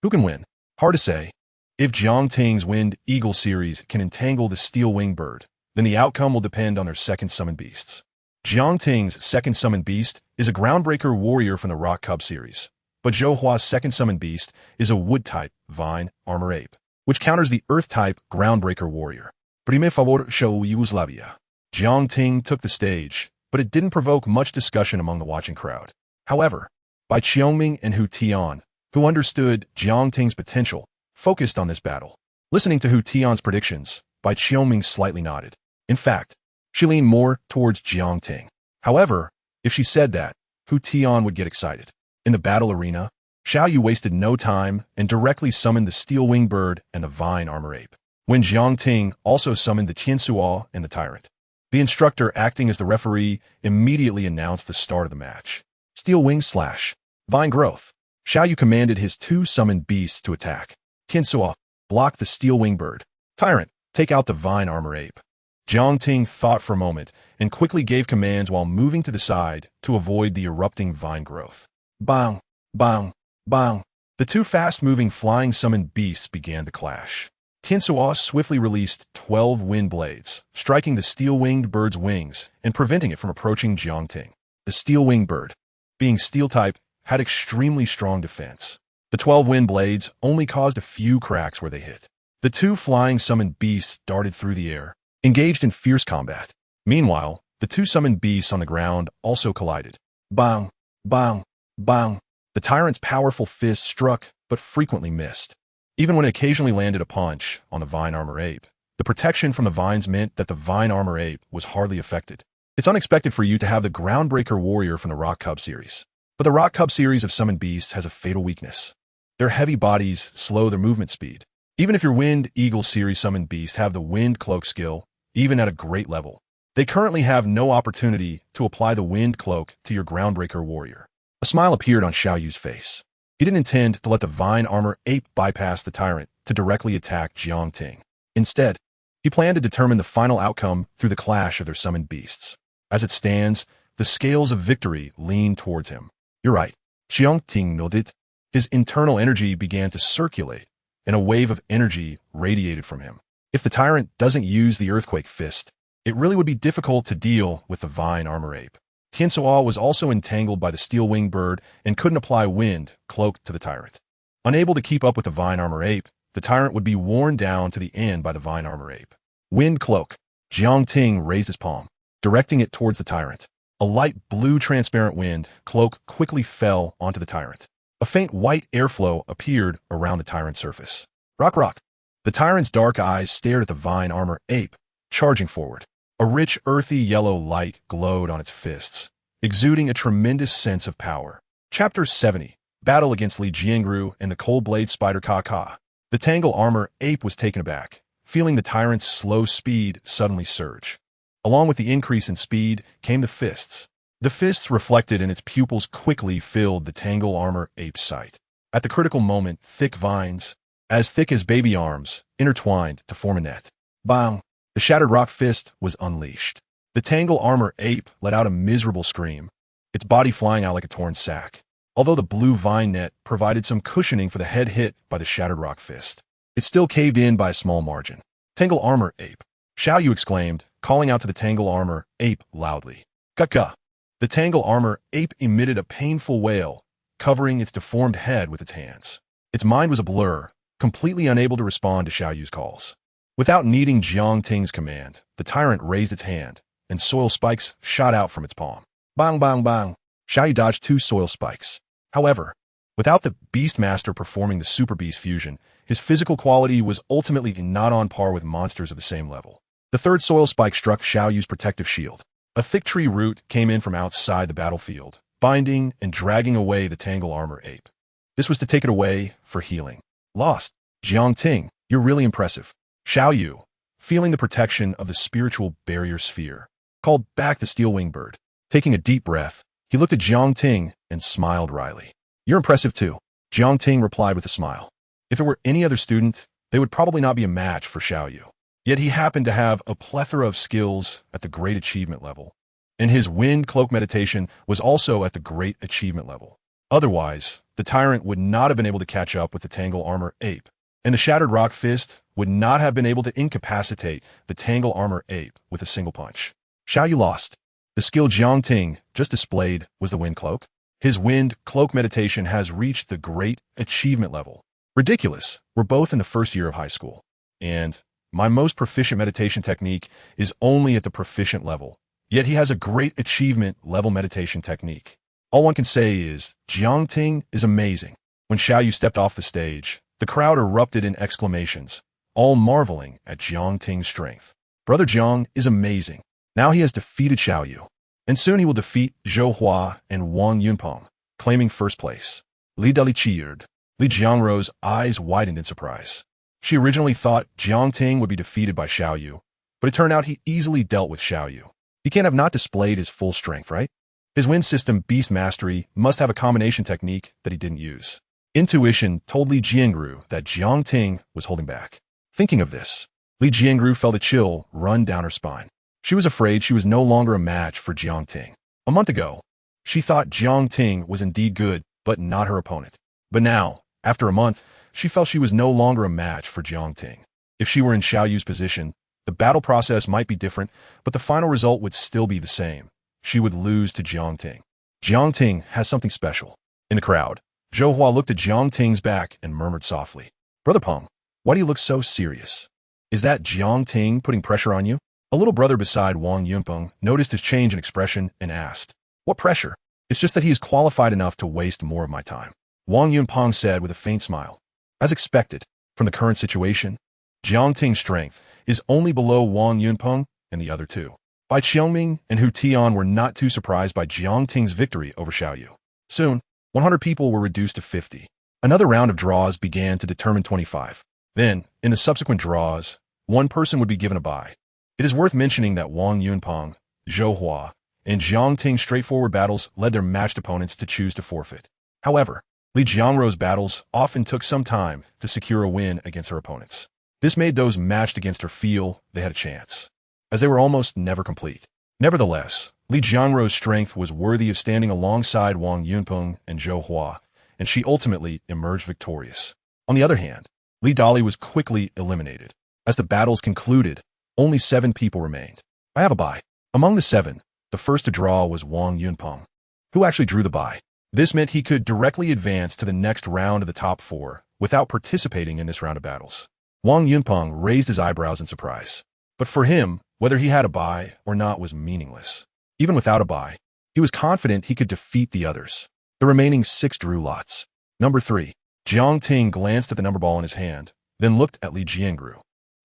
A: Who can win? Hard to say. If Jiang Ting's Wind Eagle series can entangle the steel-winged bird, then the outcome will depend on their second summoned beasts. Jiang Ting's second summoned beast is a groundbreaker warrior from the Rock Cub series, but Zhou Hua's second summoned beast is a wood-type, vine, armor ape, which counters the earth-type groundbreaker warrior. Prime favor show Yugoslavia. Jiang Ting took the stage, but it didn't provoke much discussion among the watching crowd. However, Bai Qiuming and Hu Tian, who understood Jiang Ting's potential, focused on this battle. Listening to Hu Tian's predictions, Bai Qiuming slightly nodded. In fact, she leaned more towards Jiang Ting. However, if she said that, Hu Tian would get excited. In the battle arena, Xiao Yu wasted no time and directly summoned the steel-winged bird and the vine armor ape. When Jiang Ting also summoned the Tiansuo and the tyrant. The instructor, acting as the referee, immediately announced the start of the match. Steel Wing Slash. Vine Growth. Xiao Yu commanded his 2 summoned beasts to attack. Tiansuo, block the Steel Wing Bird. Tyrant, take out the Vine Armor Ape. Jiang Ting thought for a moment and quickly gave commands while moving to the side to avoid the erupting vine growth. Bang, bang, bang. The 2 fast-moving flying summoned beasts began to clash. Tiansuo swiftly released 12 wind blades, striking the steel-winged bird's wings and preventing it from approaching Jiang Ting. The steel-winged bird, being steel-type, had extremely strong defense. The 12 wind blades only caused a few cracks where they hit. The 2 flying summoned beasts darted through the air, engaged in fierce combat. Meanwhile, the 2 summoned beasts on the ground also collided. Bang, bang, bang. The tyrant's powerful fist struck, but frequently missed. Even when it occasionally landed a punch on the vine armor ape, The protection from the vines meant that the vine armor ape was hardly affected. It's unexpected for you to have the groundbreaker warrior from the Rock Cub series. But the Rock Cub series of summoned beasts has a fatal weakness. Their heavy bodies slow their movement speed. Even if your Wind Eagle series summoned beasts have the Wind Cloak skill, even at a great level, they currently have no opportunity to apply the Wind Cloak to your groundbreaker warrior. A smile appeared on Xiaoyu's face. He didn't intend to let the vine armor ape bypass the tyrant to directly attack Jiangting. Instead, he planned to determine the final outcome through the clash of their summoned beasts. As it stands, the scales of victory lean towards him. You're right. Jiangting nodded. His internal energy began to circulate, and a wave of energy radiated from him. If the tyrant doesn't use the earthquake fist, it really would be difficult to deal with the vine armor ape. Tiansuo was also entangled by the steel-winged bird and couldn't apply wind cloak to the tyrant. Unable to keep up with the vine armor ape, the tyrant would be worn down to the end by the vine armor ape. Wind cloak. Jiangting raised his palm, directing it towards the tyrant. A light blue transparent wind cloak quickly fell onto the tyrant. A faint white airflow appeared around the tyrant's surface. Rock rock. The tyrant's dark eyes stared at the vine armor ape, charging forward. A rich, earthy yellow light glowed on its fists, exuding a tremendous sense of power. Chapter 70. Battle against Li Jiangru and the Cold Blade Spider Ka. The Tangle armor ape was taken aback, feeling the tyrant's slow speed suddenly surge. Along with the increase in speed came the fists. The fists reflected in its pupils quickly filled the Tangle armor ape's sight. At the critical moment, thick vines, as thick as baby arms, intertwined to form a net. Bang! The shattered rock fist was unleashed. The Tangle armor ape let out a miserable scream, its body flying out like a torn sack. Although the blue vine net provided some cushioning for the head hit by the shattered rock fist, it still caved in by a small margin. Tangle armor ape. Xiaoyu exclaimed, calling out to the Tangle armor ape loudly. Ka. The Tangle armor ape emitted a painful wail, covering its deformed head with its hands. Its mind was a blur, completely unable to respond to Xiaoyu's calls. Without needing Jiangting's command, the tyrant raised its hand, and soil spikes shot out from its palm. Bang, bang, bang. Xiaoyu dodged 2 soil spikes. However, without the Beastmaster performing the Super Beast fusion, his physical quality was ultimately not on par with monsters of the same level. The 3rd soil spike struck Xiaoyu's protective shield. A thick tree root came in from outside the battlefield, binding and dragging away the Tangle armor ape. This was to take it away for healing. Lost. Jiangting, you're really impressive. Xiaoyu, feeling the protection of the spiritual barrier sphere, called back the steel-winged bird. Taking a deep breath, he looked at Jiangting and smiled wryly. You're impressive too. Jiangting replied with a smile. If it were any other student, they would probably not be a match for Xiaoyu. Yet he happened to have a plethora of skills at the Great Achievement level, and his Wind Cloak meditation was also at the Great Achievement level. Otherwise, the tyrant would not have been able to catch up with the Tangle armor ape, and the Shattered Rock Fist would not have been able to incapacitate the Tangle armor ape with a single punch. Xiaoyu lost. The skill Jiangting just displayed was the Wind Cloak. His Wind Cloak meditation has reached the Great Achievement level. Ridiculous. We're both in the first year of high school, and my most proficient meditation technique is only at the proficient level. Yet he has a Great Achievement level meditation technique. All one can say is, Jiangting is amazing. When Xiaoyu stepped off the stage, the crowd erupted in exclamations, all marveling at Jiangting's strength. Brother Jiang is amazing. Now he has defeated Xiaoyu, and soon he will defeat Zhou Hua and Wang Yunpeng, claiming first place. Li Deli cheered. Li Jiangro's eyes widened in surprise. She originally thought Jiangting would be defeated by Xiaoyu, but it turned out he easily dealt with Xiaoyu. He can't have not displayed his full strength, right? His wind system Beast Mastery must have a combination technique that he didn't use. Intuition told Li Jiangru that Jiangting was holding back. Thinking of this, Li Jiangru felt a chill run down her spine. She was afraid she was no longer a match for Jiangting. A month ago, she thought Jiangting was indeed good, but not her opponent. But now, after a month, she felt she was no longer a match for Jiangting. If she were in Xiaoyu's position, the battle process might be different, but the final result would still be the same. She would lose to Jiangting. Jiangting has something special. In the crowd, Zhou Hua looked at Jiangting's back and murmured softly, Brother Peng, why do you look so serious? Is that Jiangting putting pressure on you? A little brother beside Wang Yunpeng noticed his change in expression and asked, What pressure? It's just that he is qualified enough to waste more of my time. Wang Yunpeng said with a faint smile. As expected, from the current situation, Jiangting's strength is only below Wang Yunpeng and the other two. Bai Qiangming and Hu Tian were not too surprised by Jiang Ting's victory over Xiaoyu. Soon, 100 people were reduced to 50. Another round of draws began to determine 25. Then, in the subsequent draws, one person would be given a bye. It is worth mentioning that Wang Yunpeng, Zhou Hua, and Jiang Ting's straightforward battles led their matched opponents to choose to forfeit. However, Li Jiangro's battles often took some time to secure a win against her opponents. This made those matched against her feel they had a chance, as they were almost never complete. Nevertheless, Li Jiangro's strength was worthy of standing alongside Wang Yunpeng and Zhou Hua, and she ultimately emerged victorious. On the other hand, Li Dali was quickly eliminated. As the battles concluded, only 7 people remained. I have a bye. Among the 7, the first to draw was Wang Yunpeng, who actually drew the bye. This meant he could directly advance to the next round of the top 4 without participating in this round of battles. Wang Yunpeng raised his eyebrows in surprise. But for him, whether he had a bye or not was meaningless. Even without a bye, he was confident he could defeat the others. The remaining 6 drew lots. Number 3. Jiang Ting glanced at the number ball in his hand, then looked at Li Jiangru.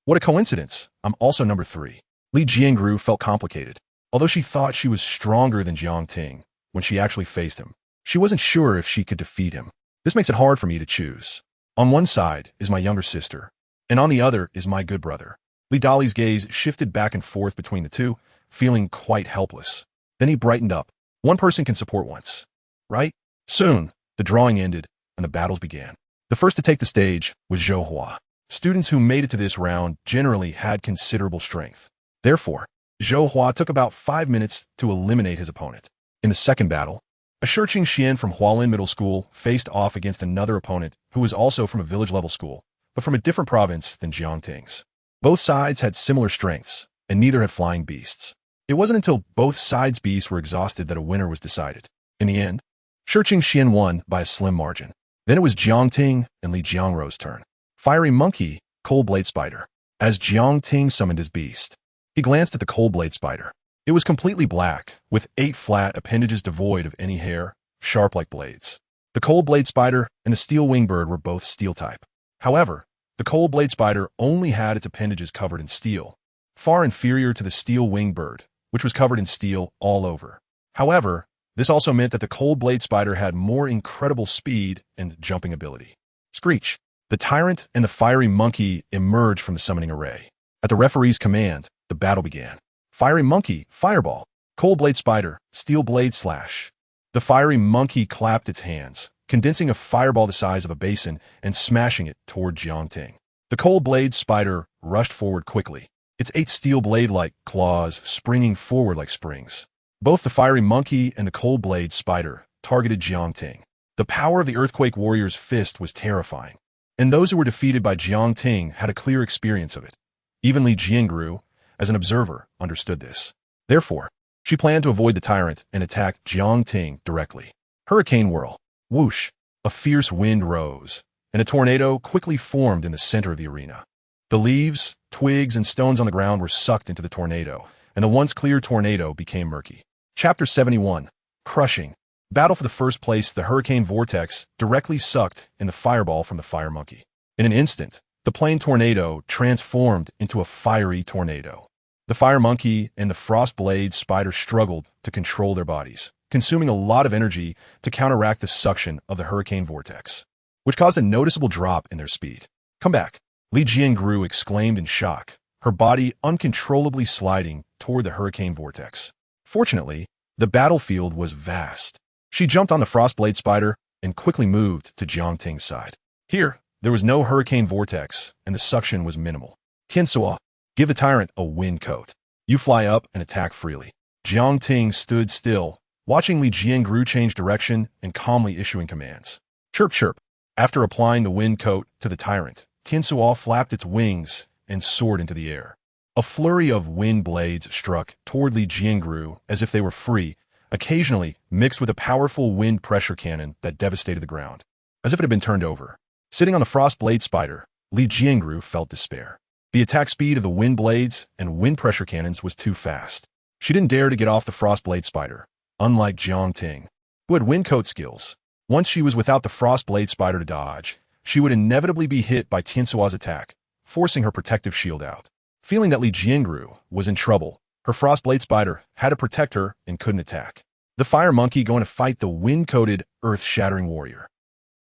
A: What a coincidence, I'm also number 3. Li Jiangru felt complicated. Although she thought she was stronger than Jiang Ting, when she actually faced him, she wasn't sure if she could defeat him. This makes it hard for me to choose. On one side is my younger sister, and on the other is my good brother. Li Dali's gaze shifted back and forth between the two, feeling quite helpless. Then he brightened up. One person can support once, right? Soon, the drawing ended, and the battles began. The first to take the stage was Zhou Hua. Students who made it to this round generally had considerable strength. Therefore, Zhou Hua took about 5 minutes to eliminate his opponent. In the second battle, a Shiqing Xian from Hualin Middle School faced off against another opponent who was also from a village-level school, but from a different province than Jiang Ting's. Both sides had similar strengths, and neither had flying beasts. It wasn't until both sides' beasts were exhausted that a winner was decided. In the end, Shiqing Xian won by a slim margin. Then it was Jiang Ting and Li Jiangro's turn. Fiery Monkey, Cold Blade Spider. As Jiang Ting summoned his beast, he glanced at the Cold Blade Spider. It was completely black, with 8 flat appendages devoid of any hair, sharp like blades. The Cold Blade Spider and the Steel Wing Bird were both steel type. However, the Cold Blade Spider only had its appendages covered in steel, far inferior to the Steel Wing Bird, which was covered in steel all over. However, this also meant that the Cold Blade Spider had more incredible speed and jumping ability. Screech. The Tyrant and the Fiery Monkey emerged from the summoning array. At the referee's command, the battle began. Fiery Monkey, Fireball. Cold Blade Spider, Steel Blade Slash. The Fiery Monkey clapped its hands, condensing a fireball the size of a basin and smashing it toward Jiang Ting. The Cold Blade Spider rushed forward quickly, its 8 steel blade-like claws springing forward like springs. Both the Fiery Monkey and the Cold Blade Spider targeted Jiang Ting. The power of the Earthquake Warrior's fist was terrifying, and those who were defeated by Jiang Ting had a clear experience of it. Even Li Jiangru, as an observer, understood this. Therefore, she planned to avoid the tyrant and attack Jiang Ting directly. Hurricane Whirl. Whoosh! A fierce wind rose, and a tornado quickly formed in the center of the arena. The leaves, twigs, and stones on the ground were sucked into the tornado, and the once clear tornado became murky. Chapter 71. Crushing. Battle for the first place, the hurricane vortex directly sucked in the fireball from the Fire Monkey. In an instant, the plain tornado transformed into a fiery tornado. The Fire Monkey and the Frost Blade Spider struggled to control their bodies, consuming a lot of energy to counteract the suction of the hurricane vortex, which caused a noticeable drop in their speed. Come back, Li Jiangru exclaimed in shock, her body uncontrollably sliding toward the hurricane vortex. Fortunately, the battlefield was vast. She jumped on the Frostblade Spider and quickly moved to Jiang Ting's side. Here, there was no hurricane vortex, and the suction was minimal. Tiansuo, give the tyrant a wind coat. You fly up and attack freely. Jiang Ting stood still, watching Li Jiangru change direction and calmly issuing commands. Chirp chirp. After applying the wind coat to the tyrant, Tiansuo flapped its wings and soared into the air. A flurry of wind blades struck toward Li Jiangru as if they were free, occasionally mixed with a powerful wind pressure cannon that devastated the ground, as if it had been turned over. Sitting on the Frost Blade Spider, Li Jiangru felt despair. The attack speed of the wind blades and wind pressure cannons was too fast. She didn't dare to get off the Frost Blade Spider, unlike Jiang Ting, who had wind coat skills. Once she was without the Frost Blade Spider to dodge, she would inevitably be hit by Tiansuo's attack, forcing her protective shield out. Feeling that Li Jiangru was in trouble, her frostblade spider had to protect her and couldn't attack. The fire monkey going to fight the wind-coated, earth-shattering warrior.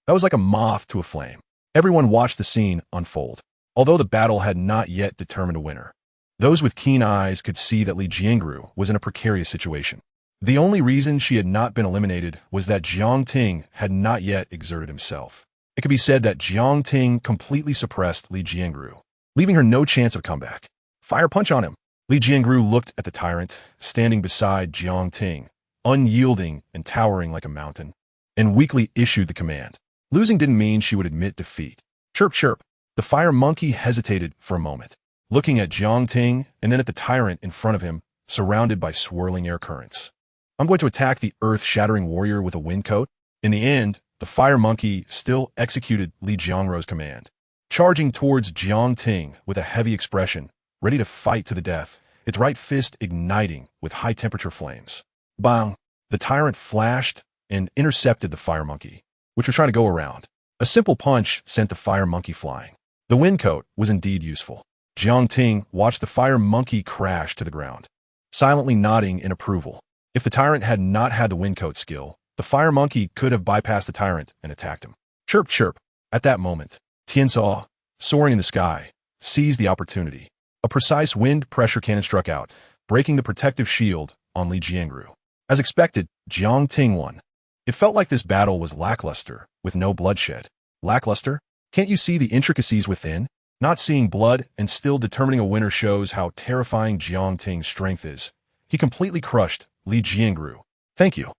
A: That was like a moth to a flame. Everyone watched the scene unfold, although the battle had not yet determined a winner. Those with keen eyes could see that Li Jiangru was in a precarious situation. The only reason she had not been eliminated was that Jiang Ting had not yet exerted himself. It could be said that Jiang Ting completely suppressed Li Jiangru, leaving her no chance of comeback. Fire punch on him. Li Jiangru looked at the tyrant, standing beside Jiang Ting, unyielding and towering like a mountain, and weakly issued the command. Losing didn't mean she would admit defeat. Chirp, chirp. The fire monkey hesitated for a moment, looking at Jiang Ting and then at the tyrant in front of him, surrounded by swirling air currents. I'm going to attack the earth-shattering warrior with a wind coat. In the end, the fire monkey still executed Li Jiangru's command, charging towards Jiang Ting with a heavy expression, ready to fight to the death, its right fist igniting with high-temperature flames. Bang! The tyrant flashed and intercepted the fire monkey, which was trying to go around. A simple punch sent the fire monkey flying. The wind coat was indeed useful. Jiang Ting watched the fire monkey crash to the ground, silently nodding in approval. If the tyrant had not had the wind coat skill, the fire monkey could have bypassed the tyrant and attacked him. Chirp, chirp. At that moment, Tiansaw, soaring in the sky, seized the opportunity. A precise wind pressure cannon struck out, breaking the protective shield on Li Jiangru. As expected, Jiang Ting won. It felt like this battle was lackluster, with no bloodshed. Lackluster? Can't you see the intricacies within? Not seeing blood and still determining a winner shows how terrifying Jiang Ting's strength is. He completely crushed Li Jiangru. Thank you.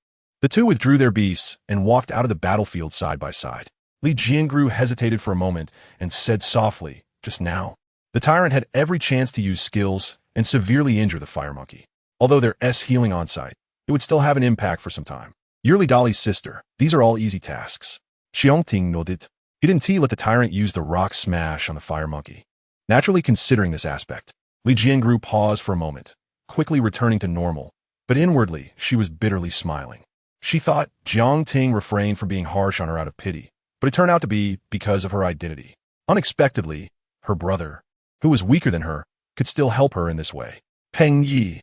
A: The two withdrew their beasts and walked out of the battlefield side by side. Li Jiangru hesitated for a moment and said softly, just now. The tyrant had every chance to use skills and severely injure the fire monkey. Although their healing on site, it would still have an impact for some time. Yearly Dolly's sister, these are all easy tasks. Xiongting nodded. He didn't let the tyrant use the rock smash on the fire monkey. Naturally considering this aspect, Li Jiangru paused for a moment, quickly returning to normal, but inwardly she was bitterly smiling. She thought Jiang Ting refrained from being harsh on her out of pity, but it turned out to be because of her identity. Unexpectedly, her brother, who was weaker than her, could still help her in this way. Peng Yi.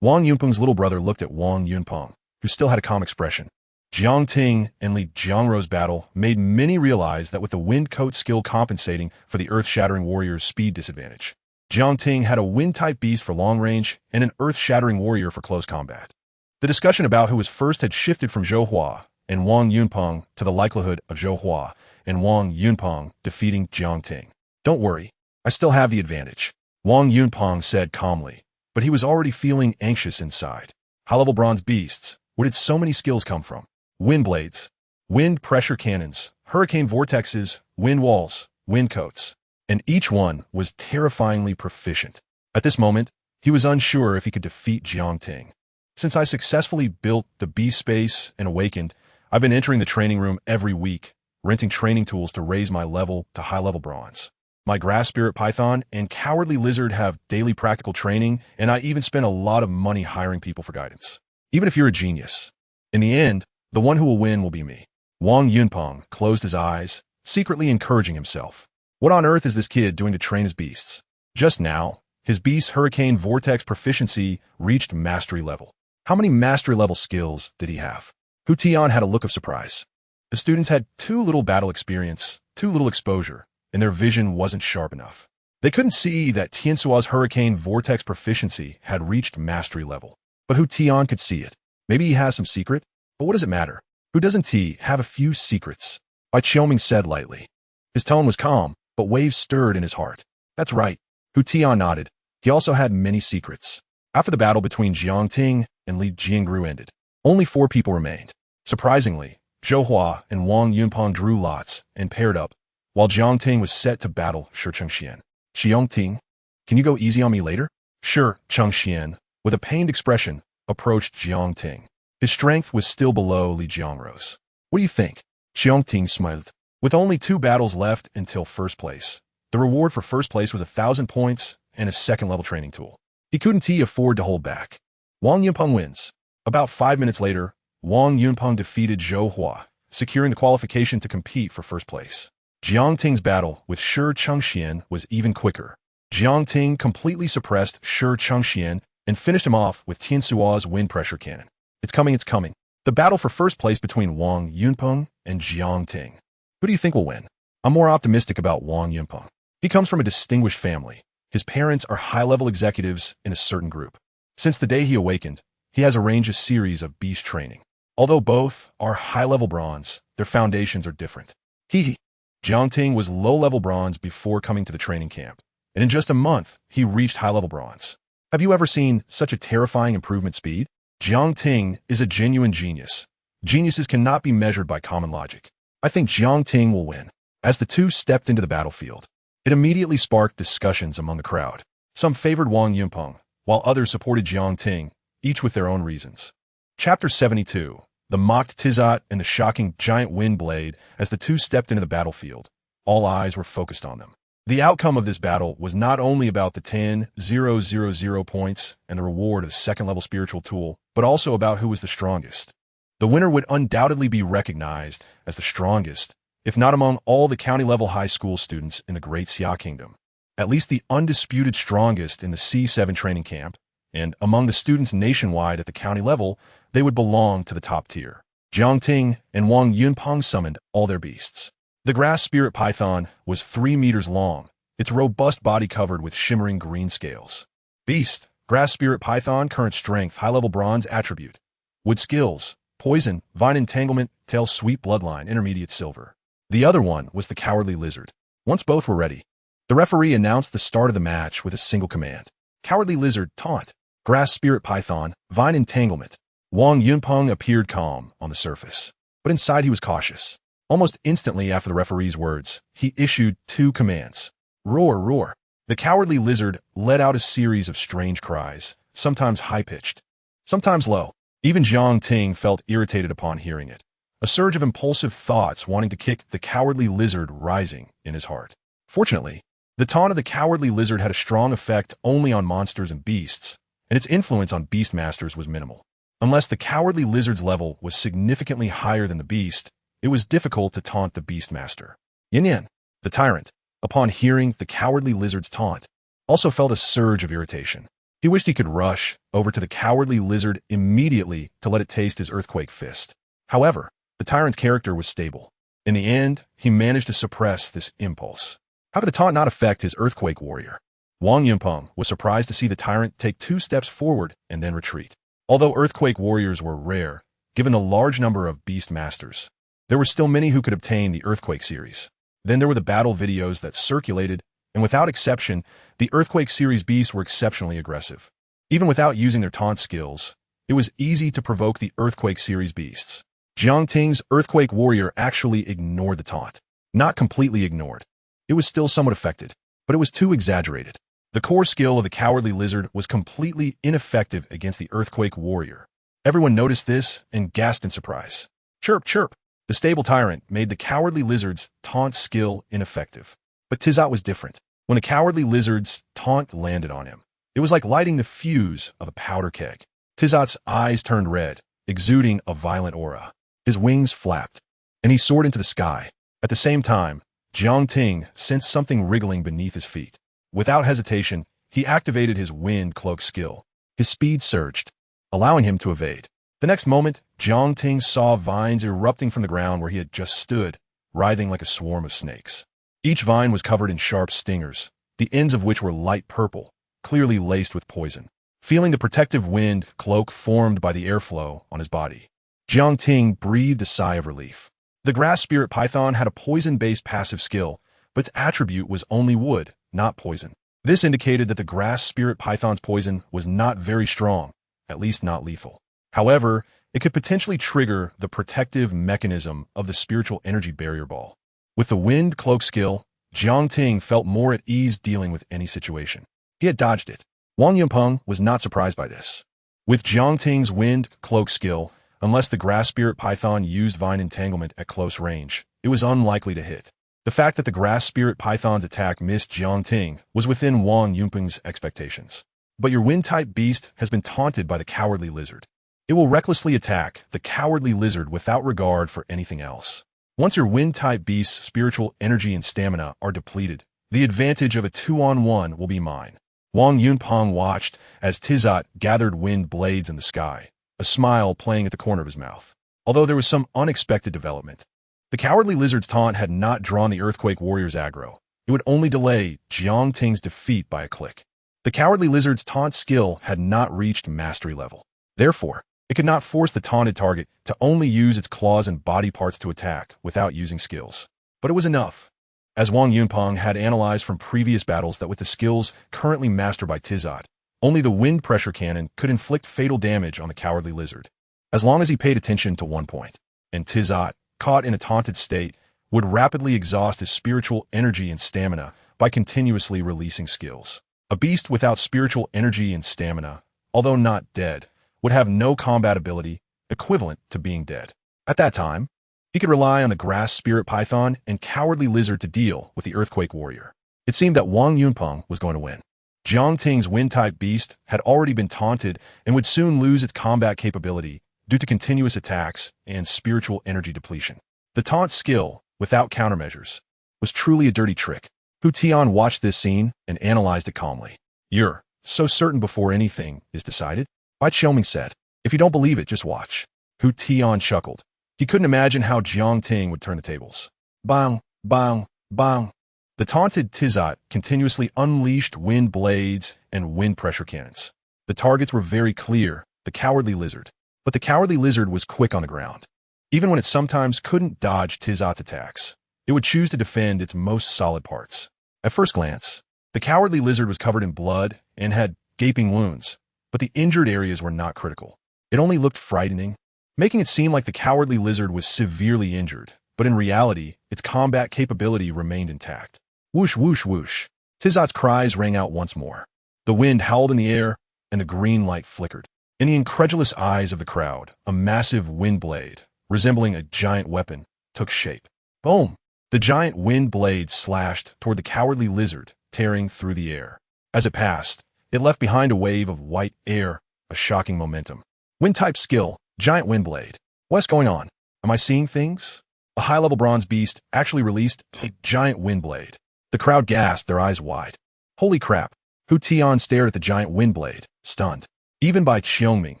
A: Wang Yunpeng's little brother looked at Wang Yunpeng, who still had a calm expression. Jiang Ting and Li Jiangru's battle made many realize that with the wind coat skill compensating for the earth-shattering warrior's speed disadvantage, Jiang Ting had a wind-type beast for long range and an earth-shattering warrior for close combat. The discussion about who was first had shifted from Zhou Hua and Wang Yunpeng to the likelihood of Zhou Hua and Wang Yunpeng defeating Jiang Ting. Don't worry, I still have the advantage, Wang Yunpeng said calmly, but he was already feeling anxious inside. High-level bronze beasts, where did so many skills come from? Wind blades, wind pressure cannons, hurricane vortexes, wind walls, wind coats, and each one was terrifyingly proficient. At this moment, he was unsure if he could defeat Jiang Ting. Since I successfully built the beast space and awakened, I've been entering the training room every week, renting training tools to raise my level to high-level bronze. My grass spirit python and cowardly lizard have daily practical training, and I even spend a lot of money hiring people for guidance. Even if you're a genius, in the end, the one who will win will be me. Wang Yunpeng closed his eyes, secretly encouraging himself. What on earth is this kid doing to train his beasts? Just now, his beast's hurricane vortex proficiency reached mastery level. How many mastery level skills did he have? Hu Tian had a look of surprise. The students had too little battle experience, too little exposure, and their vision wasn't sharp enough. They couldn't see that Tiansua's hurricane vortex proficiency had reached mastery level. But Hu Tian could see it. Maybe he has some secret? But what does it matter? Who doesn't he have a few secrets? Bai Qiuming said lightly. His tone was calm, but waves stirred in his heart. That's right. Hu Tian nodded. He also had many secrets. After the battle between Jiang Ting and Li Jiangru ended, only 4 people remained. Surprisingly, Zhou Hua and Wang Yunpeng drew lots and paired up, while Jiang Ting was set to battle Shi Chengxian. Xiongting, can you go easy on me later? Sure, Chengxian, with a pained expression, approached Jiang Ting. His strength was still below Li Jiangru's. What do you think? Xiongting smiled. With only 2 battles left until first place, the reward for first place was 1,000 points and a second-level training tool. He couldn't afford to hold back. Wang Yunpeng wins. About 5 minutes later, Wang Yunpeng defeated Zhou Hua, securing the qualification to compete for first place. Jiang Ting's battle with Shi Chengxian was even quicker. Jiang Ting completely suppressed Shi Chengxian and finished him off with Tian Suo's wind pressure cannon. It's coming, it's coming. The battle for first place between Wang Yunpeng and Jiang Ting. Who do you think will win? I'm more optimistic about Wang Yunpeng. He comes from a distinguished family. His parents are high-level executives in a certain group. Since the day he awakened, he has arranged a series of beast training. Although both are high-level bronze, their foundations are different. Jiang Ting was low-level bronze before coming to the training camp, and in just a month, he reached high-level bronze. Have you ever seen such a terrifying improvement speed? Jiang Ting is a genuine genius. Geniuses cannot be measured by common logic. I think Jiang Ting will win. As the two stepped into the battlefield, it immediately sparked discussions among the crowd. Some favored Wang Yunpeng, while others supported Jiang Ting, each with their own reasons. Chapter 72. The mocked Tizot and the shocking giant wind blade. As the two stepped into the battlefield, all eyes were focused on them. The outcome of this battle was not only about the 10,000 points and the reward of the second-level spiritual tool, but also about who was the strongest. The winner would undoubtedly be recognized as the strongest, if not among all the county-level high school students in the Great Xia Kingdom, at least the undisputed strongest in the C7 training camp, and among the students nationwide at the county level, they would belong to the top tier. Jiang Ting and Wang Yunpeng summoned all their beasts. The grass spirit python was 3 meters long, its robust body covered with shimmering green scales. Beast, grass spirit python, current strength, high-level bronze attribute. Wood skills, poison, vine entanglement, tail sweep bloodline, intermediate silver. The other one was the cowardly lizard. Once both were ready, the referee announced the start of the match with a single command. Cowardly lizard, taunt. Grass spirit python, vine entanglement. Wang Yunpeng appeared calm on the surface, but inside he was cautious. Almost instantly after the referee's words, he issued 2 commands. Roar, roar. The cowardly lizard let out a series of strange cries, sometimes high-pitched, sometimes low. Even Jiang Ting felt irritated upon hearing it. A surge of impulsive thoughts wanting to kick the cowardly lizard rising in his heart. Fortunately, the taunt of the cowardly lizard had a strong effect only on monsters and beasts, and its influence on Beastmasters was minimal. Unless the cowardly lizard's level was significantly higher than the beast, it was difficult to taunt the Beastmaster. Yin Yan, the tyrant, upon hearing the cowardly lizard's taunt, also felt a surge of irritation. He wished he could rush over to the cowardly lizard immediately to let it taste his earthquake fist. However, the tyrant's character was stable. In the end, he managed to suppress this impulse. How could the taunt not affect his earthquake warrior? Wang Yunpeng was surprised to see the tyrant take 2 steps forward and then retreat. Although earthquake warriors were rare, given the large number of Beastmasters, there were still many who could obtain the Earthquake series. Then there were the battle videos that circulated, and without exception, the Earthquake series beasts were exceptionally aggressive. Even without using their taunt skills, it was easy to provoke the Earthquake series beasts. Jiang Ting's Earthquake warrior actually ignored the taunt. Not completely ignored. It was still somewhat affected, but it was too exaggerated. The core skill of the cowardly lizard was completely ineffective against the Earthquake warrior. Everyone noticed this and gasped in surprise. Chirp, chirp. The stable tyrant made the cowardly lizard's taunt skill ineffective. But Tizot was different. When the cowardly lizard's taunt landed on him, it was like lighting the fuse of a powder keg. Tizot's eyes turned red, exuding a violent aura. His wings flapped, and he soared into the sky. At the same time, Jiang Ting sensed something wriggling beneath his feet. Without hesitation, he activated his wind cloak skill. His speed surged, allowing him to evade. The next moment, Jiang Ting saw vines erupting from the ground where he had just stood, writhing like a swarm of snakes. Each vine was covered in sharp stingers, the ends of which were light purple, clearly laced with poison. Feeling the protective wind cloak formed by the airflow on his body, Jiang Ting breathed a sigh of relief. The grass spirit python had a poison-based passive skill, but its attribute was only wood, not poison. This indicated that the grass spirit python's poison was not very strong, at least not lethal. However, it could potentially trigger the protective mechanism of the spiritual energy barrier ball. With the wind cloak skill, Jiang Ting felt more at ease dealing with any situation. He had dodged it. Wang Yunpeng was not surprised by this. With Jiang Ting's wind cloak skill, unless the grass spirit python used vine entanglement at close range, it was unlikely to hit. The fact that the grass spirit python's attack missed Jiang Ting was within Wang Yunpeng's expectations. But your wind-type beast has been taunted by the cowardly lizard. It will recklessly attack the cowardly lizard without regard for anything else. Once your wind-type beast's spiritual energy and stamina are depleted, The advantage of a 2-on-1 will be mine. Wang Yunpeng watched as Tizot gathered wind blades in the sky, a smile playing at the corner of his mouth. Although there was some unexpected development. The Cowardly Lizard's taunt had not drawn the Earthquake Warrior's aggro. It would only delay Jiang Ting's defeat by a click. The Cowardly Lizard's taunt skill had not reached mastery level. Therefore, it could not force the taunted target to only use its claws and body parts to attack without using skills. But it was enough. As Wang Yunpeng had analyzed from previous battles that with the skills currently mastered by Tizot, only the wind pressure cannon could inflict fatal damage on the Cowardly Lizard. As long as he paid attention to one point, and Tizot, caught in a taunted state, would rapidly exhaust his spiritual energy and stamina by continuously releasing skills. A beast without spiritual energy and stamina, although not dead, would have no combat ability equivalent to being dead. At that time, he could rely on the grass spirit python and Cowardly Lizard to deal with the Earthquake Warrior. It seemed that Wang Yunpeng was going to win. Jiang Ting's wind-type beast had already been taunted and would soon lose its combat capability due to continuous attacks and spiritual energy depletion. The taunt skill, without countermeasures, was truly a dirty trick. Hu Tian watched this scene and analyzed it calmly. "You're so certain before anything is decided?" Bai Xiaoming said. "If you don't believe it, just watch." Hu Tian chuckled. He couldn't imagine how Jiang Ting would turn the tables. Bang, bang, bang. The taunted Tizot continuously unleashed wind blades and wind pressure cannons. The targets were very clear, the Cowardly Lizard. But the Cowardly Lizard was quick on the ground. Even when it sometimes couldn't dodge Tizot's attacks, it would choose to defend its most solid parts. At first glance, the Cowardly Lizard was covered in blood and had gaping wounds, but the injured areas were not critical. It only looked frightening, making it seem like the Cowardly Lizard was severely injured, but in reality, its combat capability remained intact. Whoosh, whoosh, whoosh. Tizot's cries rang out once more. The wind howled in the air, and the green light flickered. In the incredulous eyes of the crowd, a massive wind blade, resembling a giant weapon, took shape. Boom! The giant wind blade slashed toward the Cowardly Lizard, tearing through the air. As it passed, it left behind a wave of white air, a shocking momentum. Wind-type skill, giant wind blade. What's going on? Am I seeing things? A high-level bronze beast actually released a giant wind blade. The crowd gasped, their eyes wide. Holy crap! Hu Tian stared at the giant wind blade, stunned. Even Bai Xiaoming,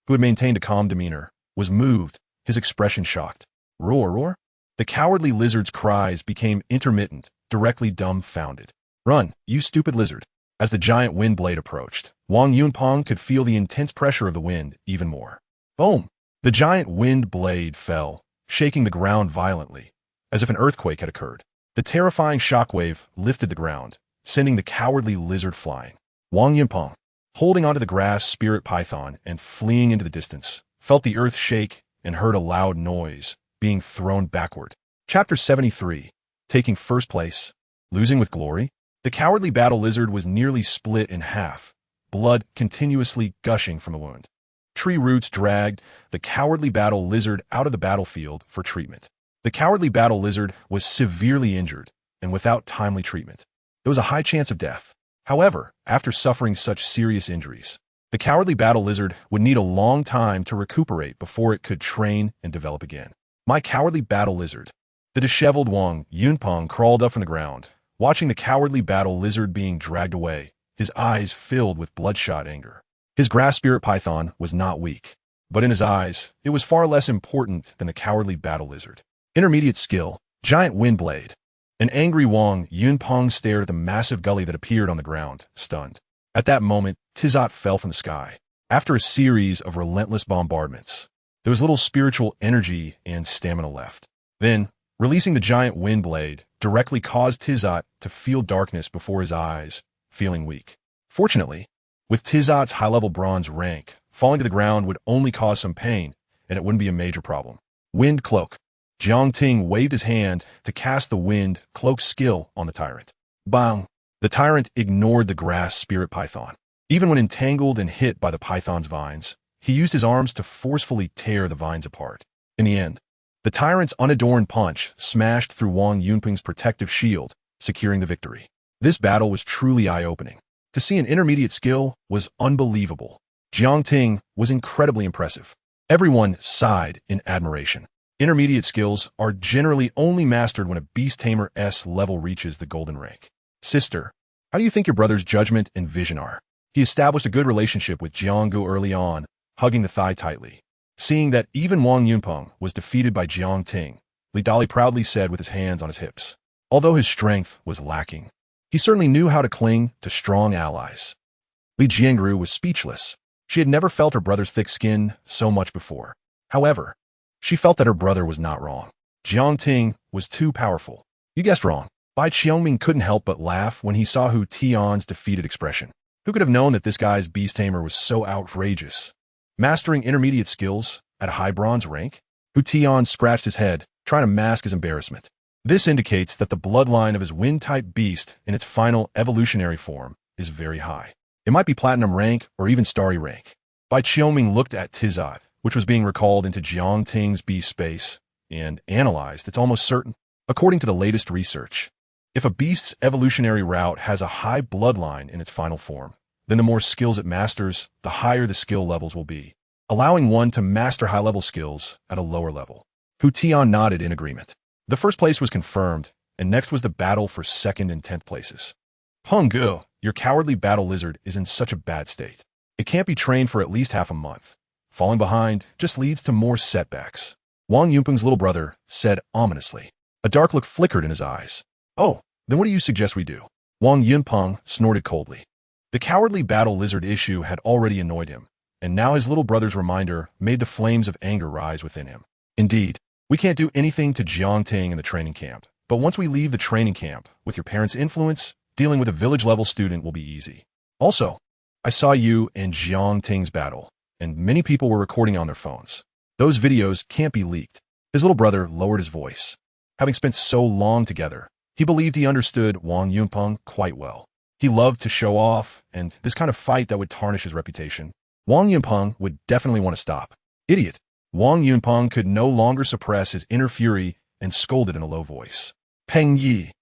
A: who had maintained a calm demeanor, was moved, his expression shocked. Roar, roar? The Cowardly Lizard's cries became intermittent, directly dumbfounded. Run, you stupid lizard. As the giant wind blade approached, Wang Yunpeng could feel the intense pressure of the wind even more. Boom! The giant wind blade fell, shaking the ground violently, as if an earthquake had occurred. The terrifying shockwave lifted the ground, sending the Cowardly Lizard flying. Wang Yunpeng, holding onto the grass spirit python and fleeing into the distance, felt the earth shake and heard a loud noise, being thrown backward. Chapter 73. Taking first place. Losing with glory? The Cowardly Battle Lizard was nearly split in half, blood continuously gushing from the wound. Tree roots dragged the Cowardly Battle Lizard out of the battlefield for treatment. The Cowardly Battle Lizard was severely injured, and without timely treatment, there was a high chance of death. However, after suffering such serious injuries, the Cowardly Battle Lizard would need a long time to recuperate before it could train and develop again. My Cowardly Battle Lizard. The disheveled Wang Yunpeng crawled up from the ground, watching the Cowardly Battle Lizard being dragged away, his eyes filled with bloodshot anger. His grass spirit python was not weak, but in his eyes, it was far less important than the Cowardly Battle Lizard. Intermediate skill, giant wind blade. An angry Wang Yunpeng stared at the massive gully that appeared on the ground, stunned. At that moment, Tizot fell from the sky. After a series of relentless bombardments, there was little spiritual energy and stamina left. Then, releasing the giant wind blade directly caused Tizot to feel darkness before his eyes, feeling weak. Fortunately, with Tizot's high-level bronze rank, falling to the ground would only cause some pain, and it wouldn't be a major problem. Wind Cloak. Jiang Ting waved his hand to cast the wind cloak skill on the tyrant. Bang! The tyrant ignored the grass spirit python. Even when entangled and hit by the python's vines, he used his arms to forcefully tear the vines apart. In the end, the tyrant's unadorned punch smashed through Wang Yunpeng's protective shield, securing the victory. This battle was truly eye-opening. To see an intermediate skill was unbelievable. Jiang Ting was incredibly impressive. Everyone sighed in admiration. Intermediate skills are generally only mastered when a Beast Tamer's level reaches the golden rank. Sister, how do you think your brother's judgment and vision are? He established a good relationship with Jianggu early on, hugging the thigh tightly. Seeing that even Wang Yunpeng was defeated by Jiang Ting, Li Dali proudly said with his hands on his hips. Although his strength was lacking, he certainly knew how to cling to strong allies. Li Jiangru was speechless. She had never felt her brother's thick skin so much before. However, she felt that her brother was not wrong. Jiang Ting was too powerful. You guessed wrong. Bai Qiongming couldn't help but laugh when he saw Hu Tian's defeated expression. Who could have known that this guy's beast tamer was so outrageous? Mastering intermediate skills at a high bronze rank? Hu Tian scratched his head, trying to mask his embarrassment. This indicates that the bloodline of his wind-type beast in its final evolutionary form is very high. It might be platinum rank or even starry rank. Bai Qiongming looked at Tizat, which was being recalled into Jiang Ting's beast space, and analyzed. It's almost certain, according to the latest research, if a beast's evolutionary route has a high bloodline in its final form, then the more skills it masters, the higher the skill levels will be, allowing one to master high-level skills at a lower level. Hu Tian nodded in agreement. The first place was confirmed, and next was the battle for 2nd and 10th places. Peng Ge, your cowardly battle lizard is in such a bad state. It can't be trained for at least half a month. Falling behind just leads to more setbacks. Wang Yunpeng's little brother said ominously. A dark look flickered in his eyes. Oh, then what do you suggest we do? Wang Yunpeng snorted coldly. The cowardly battle lizard issue had already annoyed him, and now his little brother's reminder made the flames of anger rise within him. Indeed, we can't do anything to Jiang Ting in the training camp, but once we leave the training camp, with your parents' influence, dealing with a village-level student will be easy. Also, I saw you and Jiang Ting's battle, and many people were recording on their phones. Those videos can't be leaked. His little brother lowered his voice. Having spent so long together, he believed he understood Wang Yunpeng quite well. He loved to show off, and this kind of fight that would tarnish his reputation, Wang Yunpeng would definitely want to stop. Idiot! Wang Yunpeng could no longer suppress his inner fury and scolded in a low voice. Peng Yi!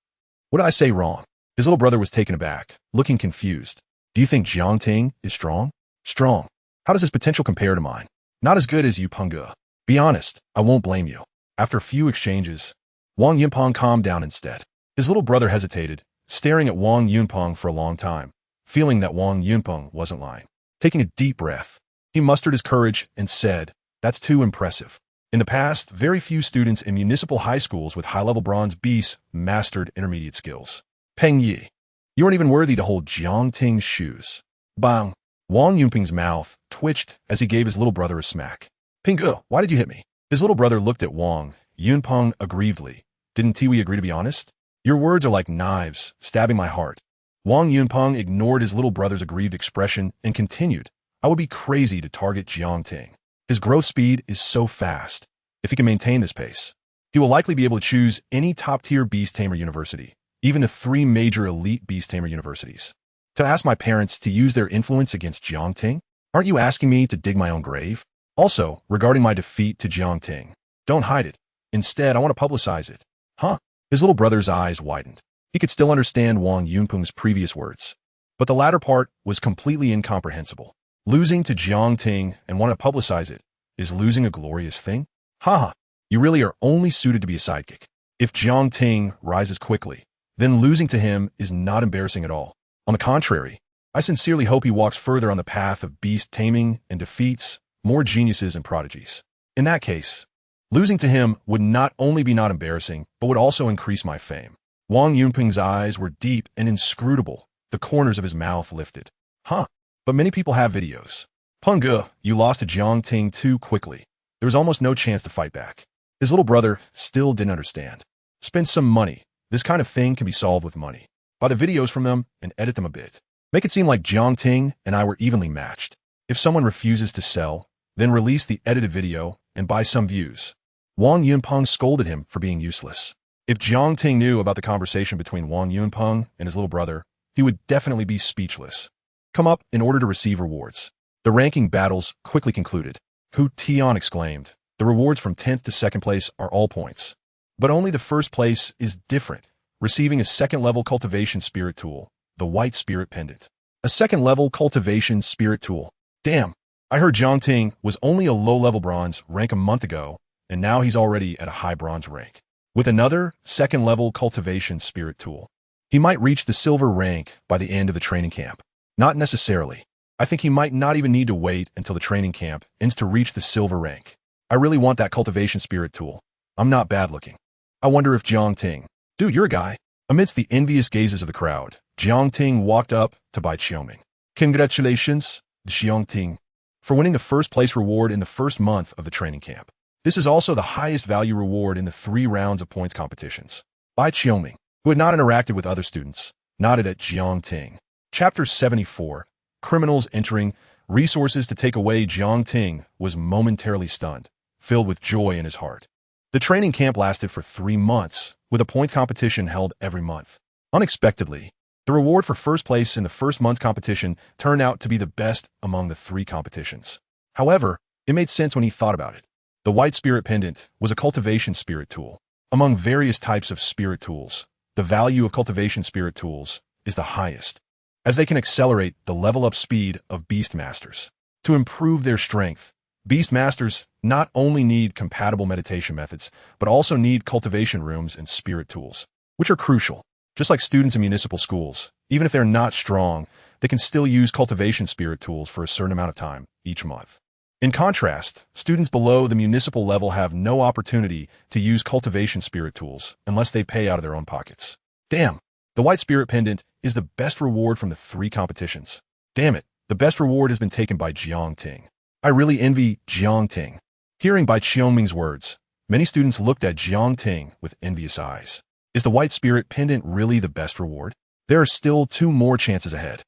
A: What did I say wrong? His little brother was taken aback, looking confused. Do you think Jiang Ting is strong? Strong. How does his potential compare to mine? Not as good as you, Peng Ge. Be honest, I won't blame you. After a few exchanges, Wang Yunpeng calmed down instead. His little brother hesitated, staring at Wang Yunpeng for a long time, feeling that Wang Yunpeng wasn't lying. Taking a deep breath, he mustered his courage and said, "That's too impressive." In the past, very few students in municipal high schools with high-level bronze beasts mastered intermediate skills. Peng Yi, you aren't even worthy to hold Jiang Ting's shoes. Bang! Wang Yunpeng's mouth twitched as he gave his little brother a smack. Peng Ge, why did you hit me? His little brother looked at Wang Yunpeng aggrievedly. Didn't we agree to be honest? Your words are like knives, stabbing my heart. Wang Yunpeng ignored his little brother's aggrieved expression and continued. I would be crazy to target Jiang Ting. His growth speed is so fast. If he can maintain this pace, he will likely be able to choose any top-tier beast tamer university, even the 3 major elite beast tamer universities. To ask my parents to use their influence against Jiang Ting? Aren't you asking me to dig my own grave? Also, regarding my defeat to Jiang Ting, don't hide it. Instead, I want to publicize it. Huh? His little brother's eyes widened. He could still understand Wang Yunpeng's previous words, but the latter part was completely incomprehensible. Losing to Jiang Ting and want to publicize it is losing a glorious thing? Haha, you really are only suited to be a sidekick. If Jiang Ting rises quickly, then losing to him is not embarrassing at all. On the contrary, I sincerely hope he walks further on the path of beast taming and defeats more geniuses and prodigies. In that case, losing to him would not only be not embarrassing, but would also increase my fame. Wang Yunpeng's eyes were deep and inscrutable. The corners of his mouth lifted. Huh, but many people have videos. Peng Ge, you lost to Jiang Ting too quickly. There was almost no chance to fight back. His little brother still didn't understand. Spend some money. This kind of thing can be solved with money. Buy the videos from them and edit them a bit. Make it seem like Jiang Ting and I were evenly matched. If someone refuses to sell, then release the edited video and buy some views. Wang Yunpeng scolded him for being useless. If Jiang Ting knew about the conversation between Wang Yunpeng and his little brother, he would definitely be speechless. Come up in order to receive rewards. The ranking battles quickly concluded. Hu Tian exclaimed, the rewards from 10th to 2nd place are all points. But only the 1st place is different, receiving a 2nd-level cultivation spirit tool, the White Spirit Pendant. A 2nd-level cultivation spirit tool. Damn, I heard Jiang Ting was only a low-level bronze rank a month ago, and now he's already at a high bronze rank. With another 2nd-level cultivation spirit tool. He might reach the silver rank by the end of the training camp. Not necessarily. I think he might not even need to wait until the training camp ends to reach the silver rank. I really want that cultivation spirit tool. I'm not bad looking. I wonder if Jiang Ting... Dude, you're a guy. Amidst the envious gazes of the crowd, Jiang Ting walked up to Bai Qiuming. Congratulations, Jiang Ting, for winning the first place reward in the first month of the training camp. This is also the highest value reward in the 3 rounds of points competitions. Bai Qiuming, who had not interacted with other students, nodded at Jiang Ting. Chapter 74, Criminals Entering. Resources to take away. Jiang Ting was momentarily stunned, filled with joy in his heart. The training camp lasted for 3 months, with a point competition held every month. Unexpectedly, the reward for first place in the first month's competition turned out to be the best among the 3 competitions. However, it made sense when he thought about it. The White Spirit Pendant was a cultivation spirit tool. Among various types of spirit tools, the value of cultivation spirit tools is the highest, as they can accelerate the level-up speed of Beastmasters. To improve their strength, Beastmasters not only need compatible meditation methods, but also need cultivation rooms and spirit tools, which are crucial. Just like students in municipal schools, even if they're not strong, they can still use cultivation spirit tools for a certain amount of time each month. In contrast, students below the municipal level have no opportunity to use cultivation spirit tools unless they pay out of their own pockets. Damn, the White Spirit Pendant is the best reward from the 3 competitions. Damn it, the best reward has been taken by Jiang Ting. I really envy Jiang Ting. Hearing Bai Qiuming's words, many students looked at Jiang Ting with envious eyes. Is the White Spirit Pendant really the best reward? There are still 2 more chances ahead.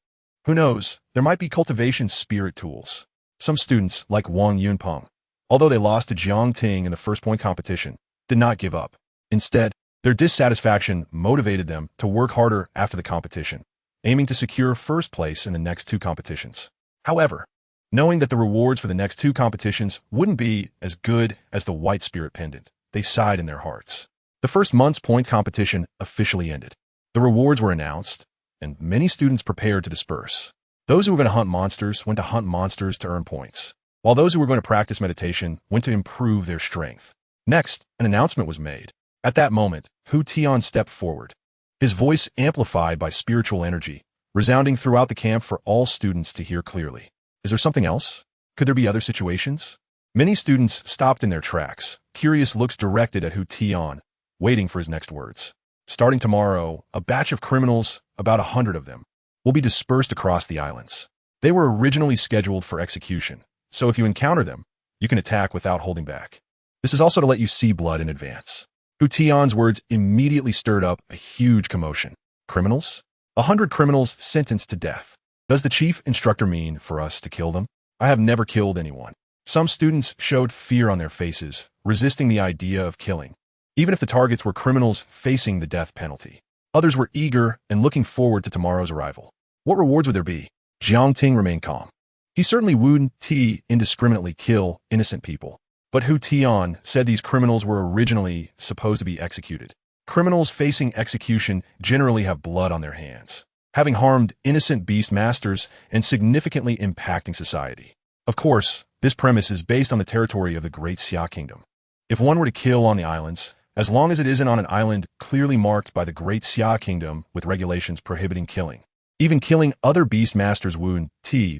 A: Who knows, there might be cultivation spirit tools. Some students, like Wang Yunpeng, although they lost to Jiang Ting in the first point competition, did not give up. Instead, their dissatisfaction motivated them to work harder after the competition, aiming to secure first place in the next 2 competitions. However, knowing that the rewards for the next 2 competitions wouldn't be as good as the White Spirit Pendant, they sighed in their hearts. The first month's point competition officially ended. The rewards were announced, and many students prepared to disperse. Those who were going to hunt monsters went to hunt monsters to earn points, while those who were going to practice meditation went to improve their strength. Next, an announcement was made. At that moment, Hu Tian stepped forward, his voice amplified by spiritual energy, resounding throughout the camp for all students to hear clearly. Is there something else? Could there be other situations? Many students stopped in their tracks, curious looks directed at Hu Tian, waiting for his next words. Starting tomorrow, a batch of criminals, about 100 of them, will be dispersed across the islands. They were originally scheduled for execution, so if you encounter them, you can attack without holding back. This is also to let you see blood in advance. Hu Tian's words immediately stirred up a huge commotion. Criminals? 100 criminals sentenced to death. Does the chief instructor mean for us to kill them? I have never killed anyone. Some students showed fear on their faces, resisting the idea of killing, even if the targets were criminals facing the death penalty. Others were eager and looking forward to tomorrow's arrival. What rewards would there be? Jiang Ting remained calm. He certainly wouldn't indiscriminately kill innocent people. But Hu Tian said these criminals were originally supposed to be executed. Criminals facing execution generally have blood on their hands, having harmed innocent Beastmasters and significantly impacting society. Of course, this premise is based on the territory of the Great Xia Kingdom. If one were to kill on the islands, as long as it isn't on an island clearly marked by the Great Xia Kingdom with regulations prohibiting killing, even killing other Beastmasters would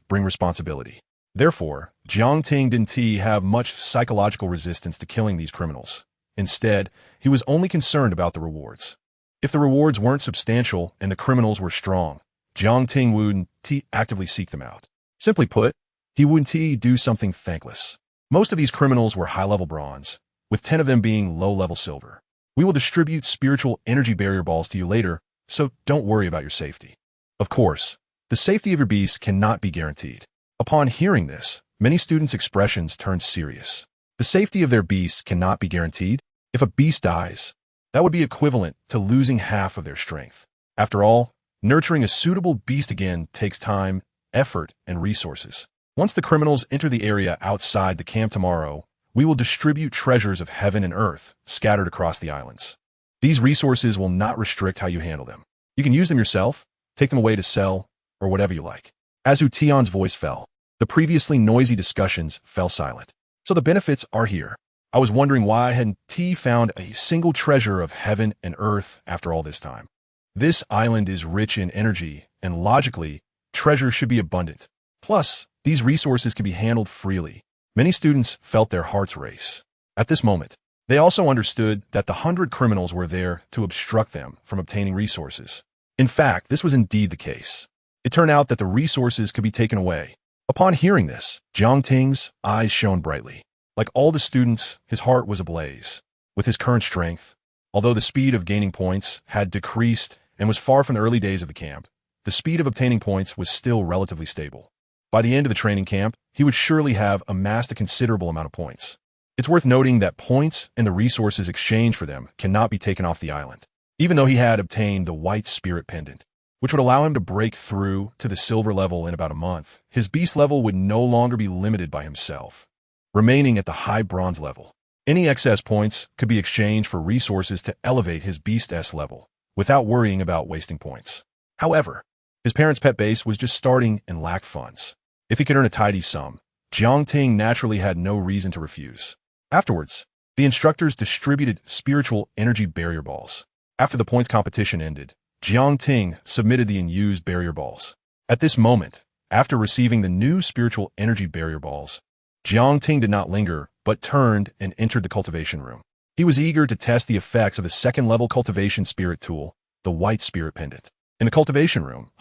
A: bring responsibility. Therefore, Jiang Ting didn't have much psychological resistance to killing these criminals. Instead, he was only concerned about the rewards. If the rewards weren't substantial and the criminals were strong, Jiang Ting wouldn't actively seek them out. Simply put, he wouldn't do something thankless. Most of these criminals were high-level bronze, with 10 of them being low-level silver. We will distribute spiritual energy barrier balls to you later, so don't worry about your safety. Of course, the safety of your beast cannot be guaranteed. Upon hearing this, many students' expressions turned serious. The safety of their beasts cannot be guaranteed. If a beast dies, that would be equivalent to losing half of their strength. After all, nurturing a suitable beast again takes time, effort, and resources. Once the criminals enter the area outside the camp tomorrow, we will distribute treasures of heaven and earth scattered across the islands. These resources will not restrict how you handle them. You can use them yourself, take them away to sell, or whatever you like. As Hu Tian's voice fell, the previously noisy discussions fell silent. So the benefits are here. I was wondering why I hadn't found a single treasure of heaven and earth after all this time. This island is rich in energy, and logically, treasure should be abundant. Plus, these resources can be handled freely. Many students felt their hearts race. At this moment, they also understood that the 100 criminals were there to obstruct them from obtaining resources. In fact, this was indeed the case. It turned out that the resources could be taken away. Upon hearing this, Jiang Ting's eyes shone brightly. Like all the students, his heart was ablaze. With his current strength, although the speed of gaining points had decreased and was far from the early days of the camp, the speed of obtaining points was still relatively stable. By the end of the training camp, he would surely have amassed a considerable amount of points. It's worth noting that points and the resources exchanged for them cannot be taken off the island. Even though he had obtained the White Spirit Pendant, which would allow him to break through to the silver level in about a month, his beast level would no longer be limited by himself, remaining at the high bronze level. Any excess points could be exchanged for resources to elevate his beast S level, without worrying about wasting points. However, his parents' pet base was just starting and lacked funds. If he could earn a tidy sum, Jiang Ting naturally had no reason to refuse. Afterwards, the instructors distributed spiritual energy barrier balls. After the points competition ended, Jiang Ting submitted the unused barrier balls. At this moment, after receiving the new spiritual energy barrier balls, Jiang Ting did not linger, but turned and entered the cultivation room. He was eager to test the effects of the second-level cultivation spirit tool, the White Spirit Pendant. In the cultivation room,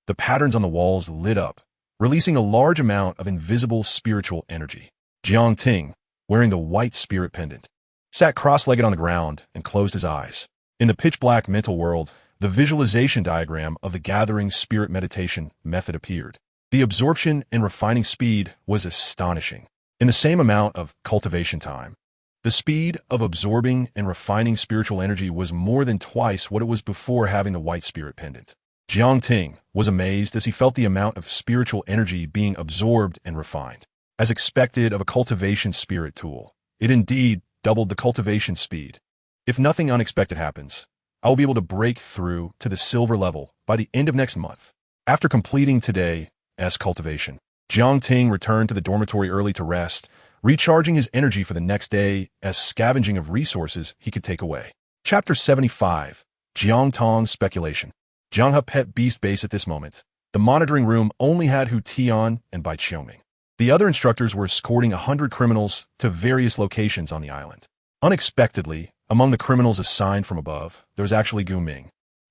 A: the patterns on the walls lit up, releasing a large amount of invisible spiritual energy. Jiang Ting, wearing the White Spirit Pendant, sat cross-legged on the ground and closed his eyes. In the pitch-black mental world, the visualization diagram of the gathering spirit meditation method appeared. The absorption and refining speed was astonishing. In the same amount of cultivation time, the speed of absorbing and refining spiritual energy was more than twice what it was before having the White Spirit Pendant. Jiang Ting was amazed as he felt the amount of spiritual energy being absorbed and refined. As expected of a cultivation spirit tool, it indeed doubled the cultivation speed. If nothing unexpected happens, I will be able to break through to the silver level by the end of next month. After completing today's cultivation, Jiang Ting returned to the dormitory early to rest, recharging his energy for the next day as scavenging of resources he could take away. Chapter 75, Jiang Tong's Speculation. Jianghe Pet Beast Base. At this moment, the monitoring room only had Hu Tian and Bai Qiuming. The other instructors were escorting 100 criminals to various locations on the island. Unexpectedly, among the criminals assigned from above, there was actually Gu Ming.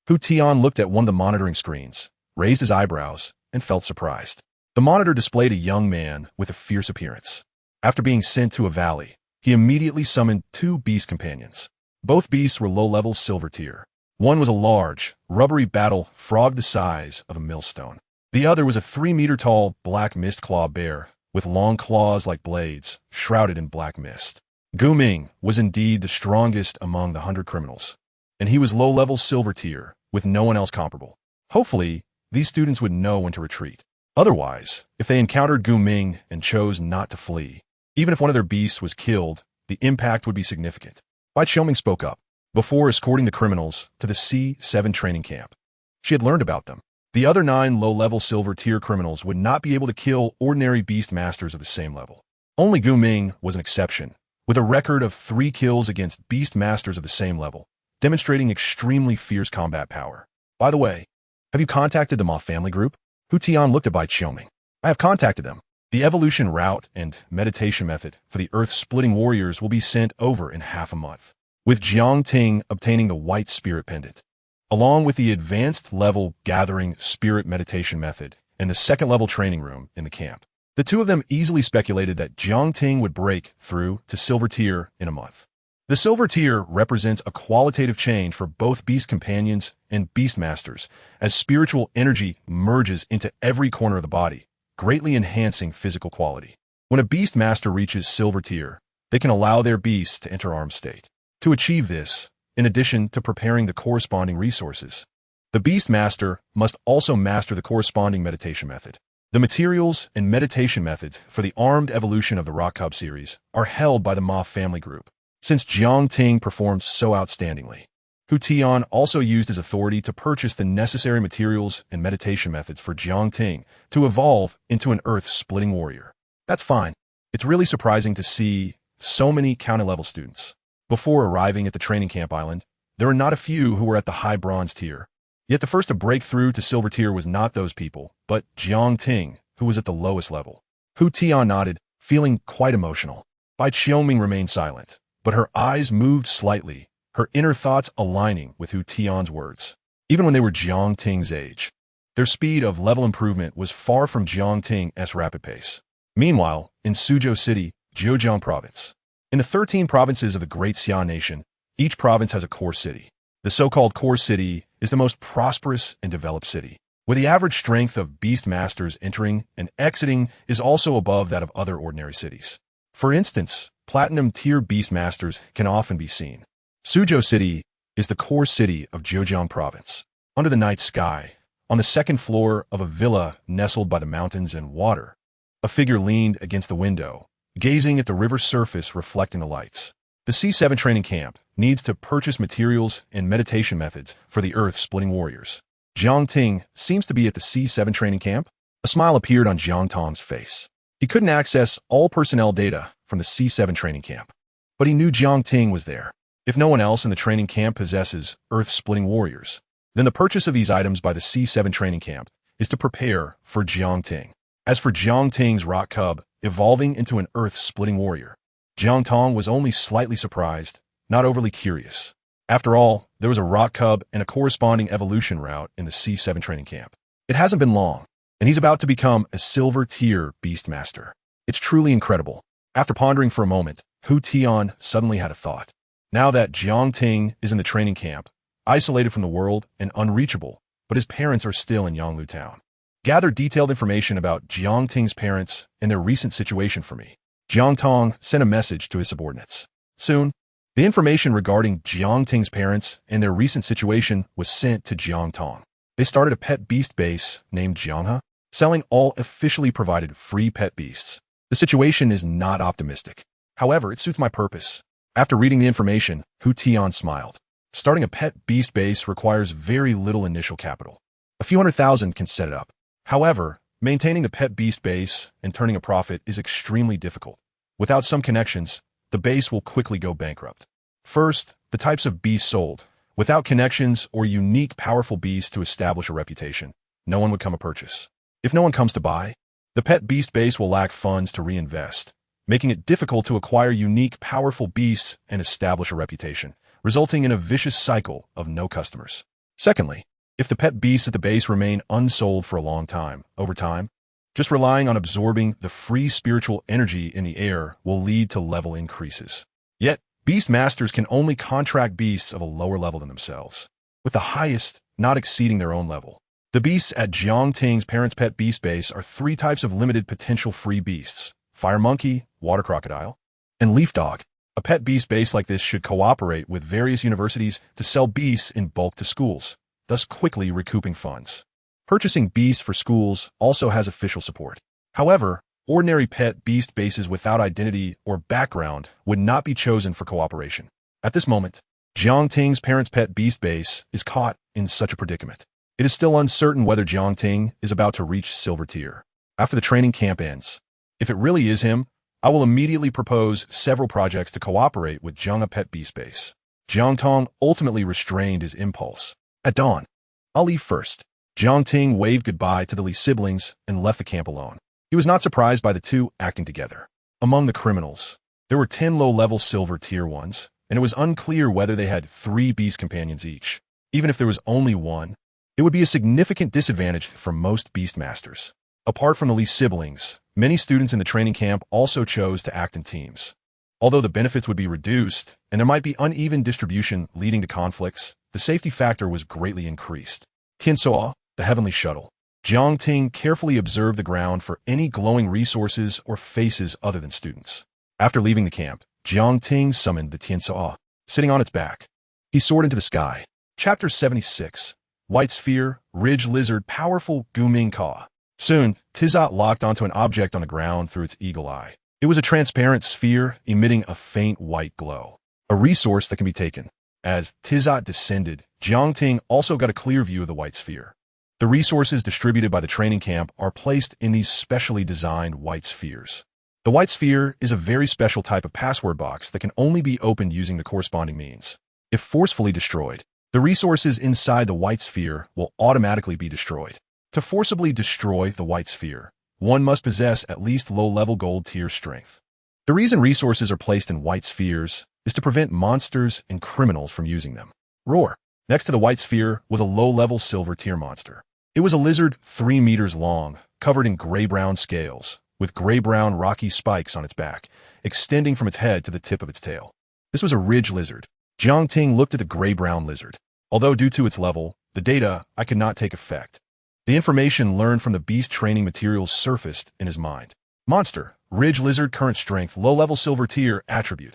A: Hu Tian looked at one of the monitoring screens, raised his eyebrows, and felt surprised. The monitor displayed a young man with a fierce appearance. After being sent to a valley, he immediately summoned 2 beast companions. Both beasts were low-level silver tier. One was a large, rubbery battle frog the size of a millstone. The other was a 3-meter-tall black mist claw bear with long claws like blades, shrouded in black mist. Gu Ming was indeed the strongest among the 100 criminals, and he was low-level silver tier, with no one else comparable. Hopefully, these students would know when to retreat. Otherwise, if they encountered Gu Ming and chose not to flee, even if one of their beasts was killed, the impact would be significant. Bai Qiuming spoke up. Before escorting the criminals to the C7 training camp, she had learned about them. The other 9 low-level silver tier criminals would not be able to kill ordinary Beastmasters of the same level. Only Gu Ming was an exception, with a record of 3 kills against Beastmasters of the same level, demonstrating extremely fierce combat power. By the way, have you contacted the Ma family group? Hu Tian looked at Bai Qiuming. I have contacted them. The evolution route and meditation method for the earth-splitting warriors will be sent over in half a month, with Jiang Ting obtaining the White Spirit Pendant, along with the advanced level gathering spirit meditation method and the second-level training room in the camp. The 2 of them easily speculated that Jiang Ting would break through to silver tier in a month. The silver tier represents a qualitative change for both beast companions and beastmasters, as spiritual energy merges into every corner of the body, greatly enhancing physical quality. When a beastmaster reaches silver tier, they can allow their beasts to enter armed state. To achieve this, in addition to preparing the corresponding resources, the beastmaster must also master the corresponding meditation method. The materials and meditation methods for the armed evolution of the Rock Cub series are held by the Ma family group. Since Jiang Ting performed so outstandingly, Hu Tian also used his authority to purchase the necessary materials and meditation methods for Jiang Ting to evolve into an earth-splitting warrior. That's fine. It's really surprising to see so many county-level students. Before arriving at the training camp island, there were not a few who were at the high bronze tier. Yet the first to break through to silver tier was not those people, but Jiang Ting, who was at the lowest level. Hu Tian nodded, feeling quite emotional. Bai Qiuming remained silent, but her eyes moved slightly, her inner thoughts aligning with Hu Tian's words. Even when they were Jiang Ting's age, their speed of level improvement was far from Jiang Ting's rapid pace. Meanwhile, in Suzhou City, Zhejiang Province. In the 13 provinces of the Great Xia Nation, each province has a core city. The so-called core city is the most prosperous and developed city, where the average strength of Beastmasters entering and exiting is also above that of other ordinary cities. For instance, Platinum-tier Beastmasters can often be seen. Suzhou City is the core city of Zhejiang Province. Under the night sky, on the second floor of a villa nestled by the mountains and water, a figure leaned against the window, gazing at the river's surface reflecting the lights. The C7 training camp needs to purchase materials and meditation methods for the earth-splitting warriors. Jiang Ting seems to be at the C7 training camp. A smile appeared on Jiang Tong's face. He couldn't access all personnel data from the C7 training camp, but he knew Jiang Ting was there. If no one else in the training camp possesses earth-splitting warriors, then the purchase of these items by the C7 training camp is to prepare for Jiang Ting. As for Jiang Ting's rock cub evolving into an earth-splitting warrior, Jiang Tong was only slightly surprised, not overly curious. After all, there was a rock cub and a corresponding evolution route in the C7 training camp. It hasn't been long, and he's about to become a silver-tier Beastmaster. It's truly incredible. After pondering for a moment, Hu Tian suddenly had a thought. Now that Jiang Ting is in the training camp, isolated from the world and unreachable, but his parents are still in Yanglu Town. Gather detailed information about Jiang Ting's parents and their recent situation for me. Jiang Tong sent a message to his subordinates. Soon, the information regarding Jiang Ting's parents and their recent situation was sent to Jiang Tong. They started a pet beast base named Jianghe, selling all officially provided free pet beasts. The situation is not optimistic. However, it suits my purpose. After reading the information, Hu Tian smiled. Starting a pet beast base requires very little initial capital. A few 100,000 can set it up. However, maintaining the pet beast base and turning a profit is extremely difficult. Without some connections, the base will quickly go bankrupt. First, the types of beasts sold. Without connections or unique powerful beasts to establish a reputation, no one would come to purchase. If no one comes to buy, the pet beast base will lack funds to reinvest, making it difficult to acquire unique powerful beasts and establish a reputation, resulting in a vicious cycle of no customers. Secondly, if the pet beasts at the base remain unsold for a long time, over time, just relying on absorbing the free spiritual energy in the air will lead to level increases. Yet, Beastmasters can only contract beasts of a lower level than themselves, with the highest not exceeding their own level. The beasts at Jiang Ting's parents' pet beast base are 3 types of limited potential free beasts: fire monkey, water crocodile, and leaf dog. A pet beast base like this should cooperate with various universities to sell beasts in bulk to schools, thus quickly recouping funds. Purchasing beasts for schools also has official support. However, ordinary pet beast bases without identity or background would not be chosen for cooperation. At this moment, Jiang Ting's parents' pet beast base is caught in such a predicament. It is still uncertain whether Jiang Ting is about to reach silver tier. After the training camp ends, if it really is him, I will immediately propose several projects to cooperate with Jianghe Pet Beast Base. Jiang Tong ultimately restrained his impulse. At dawn, I'll leave first. Jiang Ting waved goodbye to the Li siblings and left the camp alone. He was not surprised by the two acting together. Among the criminals, there were 10 low-level silver tier ones, and it was unclear whether they had 3 beast companions each. Even if there was only one, it would be a significant disadvantage for most Beastmasters. Apart from the Li siblings, many students in the training camp also chose to act in teams. Although the benefits would be reduced, and there might be uneven distribution leading to conflicts, the safety factor was greatly increased. Tiansoa, the heavenly shuttle. Jiang Ting carefully observed the ground for any glowing resources or faces other than students. After leaving the camp, Jiang Ting summoned the Tiansoa. Sitting on its back, he soared into the sky. Chapter 76. White Sphere, Ridge Lizard, Powerful Guming Ka. Soon, Tizot locked onto an object on the ground through its eagle eye. It was a transparent sphere emitting a faint white glow, a resource that can be taken. As Tizot descended, Jiang Ting also got a clear view of the white sphere. The resources distributed by the training camp are placed in these specially designed white spheres. The white sphere is a very special type of password box that can only be opened using the corresponding means. If forcefully destroyed, the resources inside the white sphere will automatically be destroyed. To forcibly destroy the white sphere, one must possess at least low-level gold tier strength. The reason resources are placed in white spheres is to prevent monsters and criminals from using them. Roar. Next to the white sphere was a low-level silver tier monster. It was a lizard 3 meters long, covered in gray-brown scales, with gray-brown rocky spikes on its back, extending from its head to the tip of its tail. This was a ridge lizard. Jiang Ting looked at the gray-brown lizard. Although due to its level, the data I could not take effect. The information learned from the beast training materials surfaced in his mind. Monster, ridge lizard, current strength, low-level silver tier, attribute.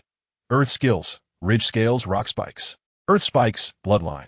A: Earth skills, ridge scales, rock spikes. Earth spikes, bloodline.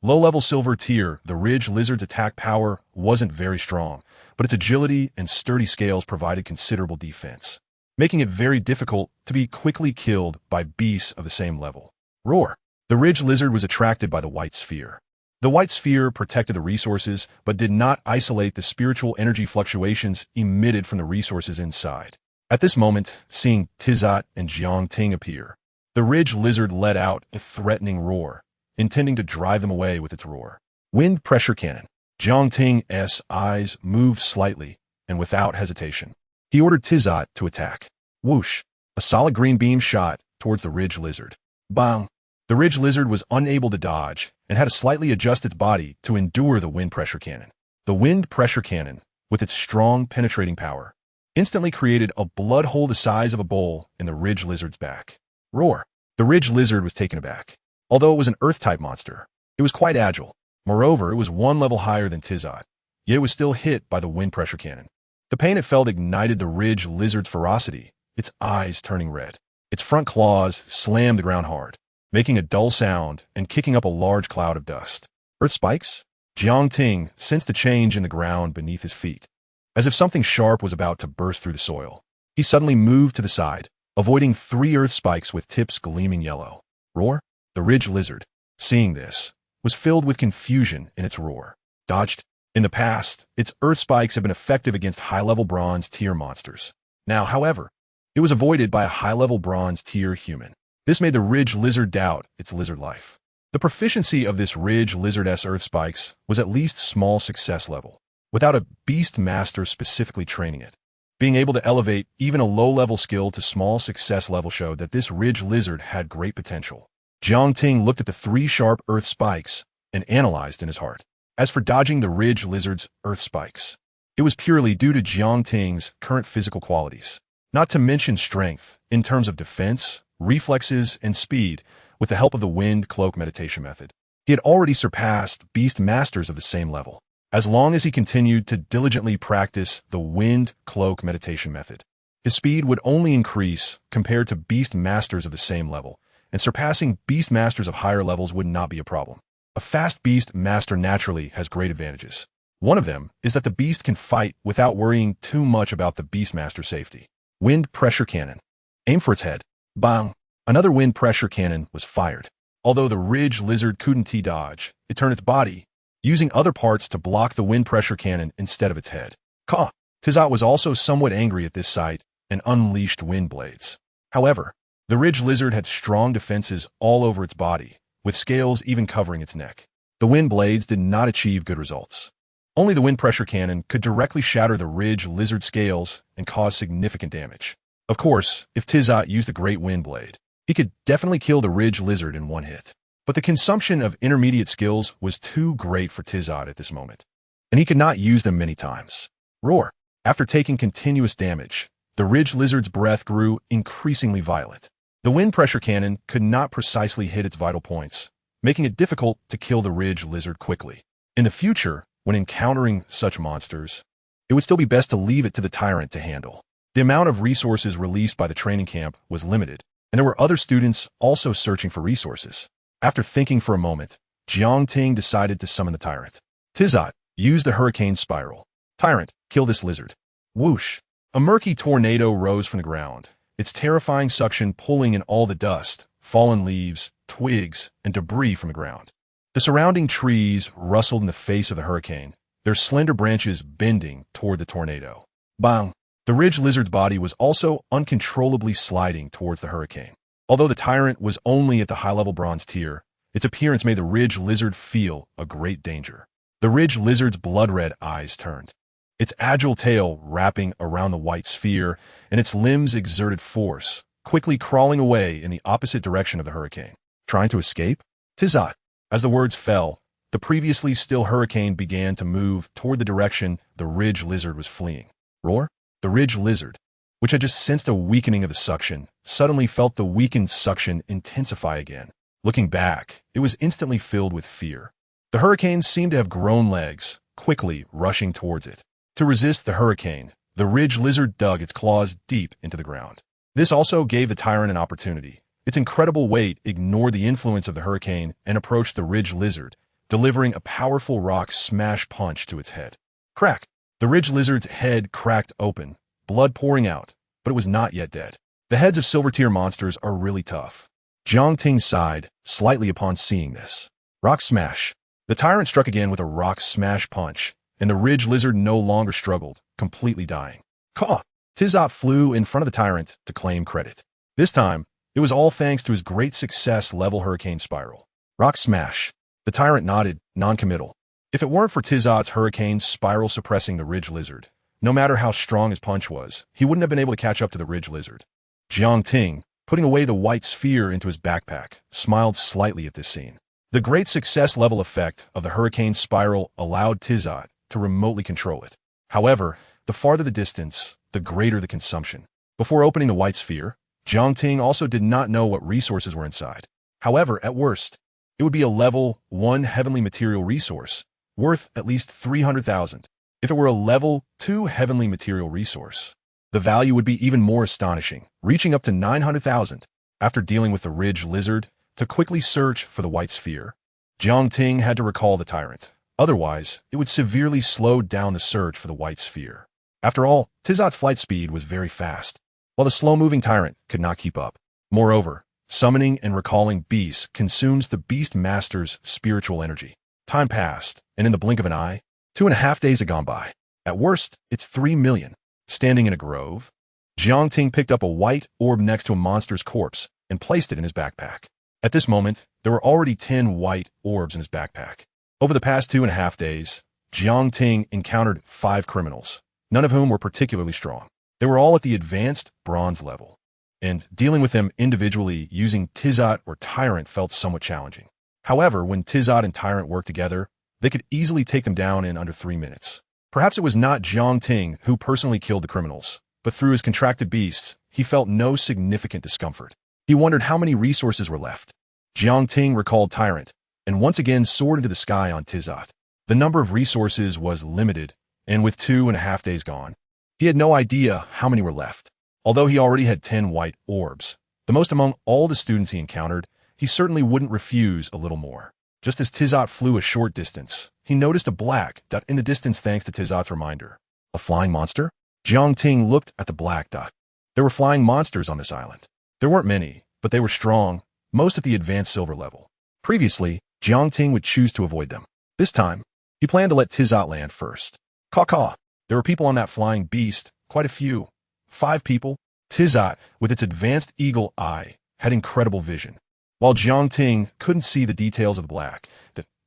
A: Low-level silver tier, the ridge lizard's attack power wasn't very strong, but its agility and sturdy scales provided considerable defense, making it very difficult to be quickly killed by beasts of the same level. Roar. The ridge lizard was attracted by the white sphere. The white sphere protected the resources, but did not isolate the spiritual energy fluctuations emitted from the resources inside. At this moment, seeing Tizat and Jiang Ting appear, the ridge lizard let out a threatening roar, intending to drive them away with its roar. Wind pressure cannon. Jiang Ting's eyes moved slightly and without hesitation. He ordered Tizat to attack. Whoosh! A solid green beam shot towards the ridge lizard. Bang! The ridge lizard was unable to dodge and had to slightly adjust its body to endure the wind pressure cannon. The wind pressure cannon, with its strong penetrating power, instantly created a blood hole the size of a bowl in the ridge lizard's back. Roar! The ridge lizard was taken aback. Although it was an earth-type monster, it was quite agile. Moreover, it was 1 level higher than Tizat, yet it was still hit by the wind pressure cannon. The pain it felt ignited the ridge lizard's ferocity, its eyes turning red. Its front claws slammed the ground hard, making a dull sound and kicking up a large cloud of dust. Earth spikes? Jiang Ting sensed a change in the ground beneath his feet. As if something sharp was about to burst through the soil, he suddenly moved to the side, avoiding 3 earth spikes with tips gleaming yellow. Roar? The ridge lizard, seeing this, was filled with confusion in its roar. Dodged. In the past, its earth spikes had been effective against high-level bronze tier monsters. Now, however, it was avoided by a high-level bronze tier human. This made the ridge lizard doubt its lizard life. The proficiency of this ridge lizard's earth spikes was at least small success level, without a Beastmaster specifically training it. Being able to elevate even a low-level skill to small success level showed that this ridge lizard had great potential. Jiang Ting looked at the 3 sharp earth spikes and analyzed in his heart. As for dodging the ridge lizard's earth spikes, it was purely due to Jiang Ting's current physical qualities, not to mention strength in terms of defense, reflexes, and speed. With the help of the wind cloak meditation method, he had already surpassed Beastmasters of the same level. As long as he continued to diligently practice the wind cloak meditation method, his speed would only increase compared to Beastmasters of the same level, and surpassing Beastmasters of higher levels would not be a problem. A fast Beastmaster naturally has great advantages. One of them is that the beast can fight without worrying too much about the Beastmaster's safety. Wind pressure cannon. Aim for its head. Bang! Another wind pressure cannon was fired. Although the ridge lizard couldn't dodge, it turned its body, using other parts to block the wind pressure cannon instead of its head. Caw! Tizat was also somewhat angry at this sight and unleashed wind blades. However, the ridge lizard had strong defenses all over its body, with scales even covering its neck. The wind blades did not achieve good results. Only the wind pressure cannon could directly shatter the ridge lizard scales and cause significant damage. Of course, if Tizat used the great wind blade, he could definitely kill the ridge lizard in one hit. But the consumption of intermediate skills was too great for Tizat at this moment, and he could not use them many times. Roar! After taking continuous damage, the ridge lizard's breath grew increasingly violent. The wind pressure cannon could not precisely hit its vital points, making it difficult to kill the ridge lizard quickly. In the future, when encountering such monsters, it would still be best to leave it to the tyrant to handle. The amount of resources released by the training camp was limited, and there were other students also searching for resources. After thinking for a moment, Jiang Ting decided to summon the tyrant. Tizat, use the hurricane spiral. Tyrant, kill this lizard. Whoosh! A murky tornado rose from the ground, its terrifying suction pulling in all the dust, fallen leaves, twigs, and debris from the ground. The surrounding trees rustled in the face of the hurricane, their slender branches bending toward the tornado. Bang! The ridge lizard's body was also uncontrollably sliding towards the hurricane. Although the tyrant was only at the high-level bronze tier, its Its appearance made the ridge lizard feel a great danger. The ridge lizard's blood-red eyes turned, its agile tail wrapping around the white sphere, and its limbs exerted force, quickly crawling away in the opposite direction of the hurricane. Trying to escape? Tizot. As the words fell, the previously still hurricane began to move toward the direction the ridge lizard was fleeing. Roar? The ridge lizard, which had just sensed a weakening of the suction, suddenly felt the weakened suction intensify again. Looking back, it was instantly filled with fear. The hurricane seemed to have grown legs, quickly rushing towards it. To resist the hurricane, the ridge lizard dug its claws deep into the ground. This also gave the tyrant an opportunity. Its incredible weight ignored the influence of the hurricane and approached the ridge lizard, delivering a powerful rock smash punch to its head. Crack! The ridge lizard's head cracked open, blood pouring out, but it was not yet dead. The heads of silver tier monsters are really tough. Jiang Ting sighed slightly upon seeing this. Rock smash. The tyrant struck again with a rock smash punch, and the ridge lizard no longer struggled, completely dying. Caw! Tizot flew in front of the tyrant to claim credit. This time, it was all thanks to his great success level hurricane spiral. Rock smash. The tyrant nodded, non-committal. If it weren't for Tizot's hurricane spiral suppressing the ridge lizard, no matter how strong his punch was, he wouldn't have been able to catch up to the ridge lizard. Jiang Ting, putting away the white sphere into his backpack, smiled slightly at this scene. The great success level effect of the hurricane spiral allowed Tizot to remotely control it. However, the farther the distance, the greater the consumption. Before opening the white sphere, Jiang Ting also did not know what resources were inside. However, at worst, it would be a level 1 heavenly material resource, worth at least 300,000. If it were a level 2 heavenly material resource, the value would be even more astonishing, reaching up to 900,000. After dealing with the ridge lizard, to quickly search for the white sphere, Jiang Ting had to recall the tyrant. Otherwise, it would severely slow down the search for the white sphere. After all, Tizot's flight speed was very fast, while the slow-moving tyrant could not keep up. Moreover, summoning and recalling beasts consumes the Beastmaster's spiritual energy. Time passed, and in the blink of an eye, 2.5 days had gone by. At worst, it's 3 million. Standing in a grove, Jiang Ting picked up a white orb next to a monster's corpse and placed it in his backpack. At this moment, there were already 10 white orbs in his backpack. Over the past 2.5 days, Jiang Ting encountered 5 criminals, none of whom were particularly strong. They were all at the advanced bronze level, and dealing with them individually using Tizot or Tyrant felt somewhat challenging. However, when Tizot and Tyrant worked together, they could easily take them down in under 3 minutes. Perhaps it was not Jiang Ting who personally killed the criminals, but through his contracted beasts, he felt no significant discomfort. He wondered how many resources were left. Jiang Ting recalled Tyrant, and once again soared into the sky on Tizot. The number of resources was limited, and with 2.5 days gone, he had no idea how many were left. Although he already had 10 white orbs, the most among all the students he encountered, he certainly wouldn't refuse a little more. Just as Tizot flew a short distance, he noticed a black dot in the distance thanks to Tizot's reminder. A flying monster? Jiang Ting looked at the black dot. There were flying monsters on this island. There weren't many, but they were strong, most at the advanced silver level. Previously, Jiang Ting would choose to avoid them. This time, he planned to let Tizot land first. Caw-caw. There were people on that flying beast, quite a few. 5 people. Tizot, with its advanced eagle eye, had incredible vision. While Jiang Ting couldn't see the details of the black,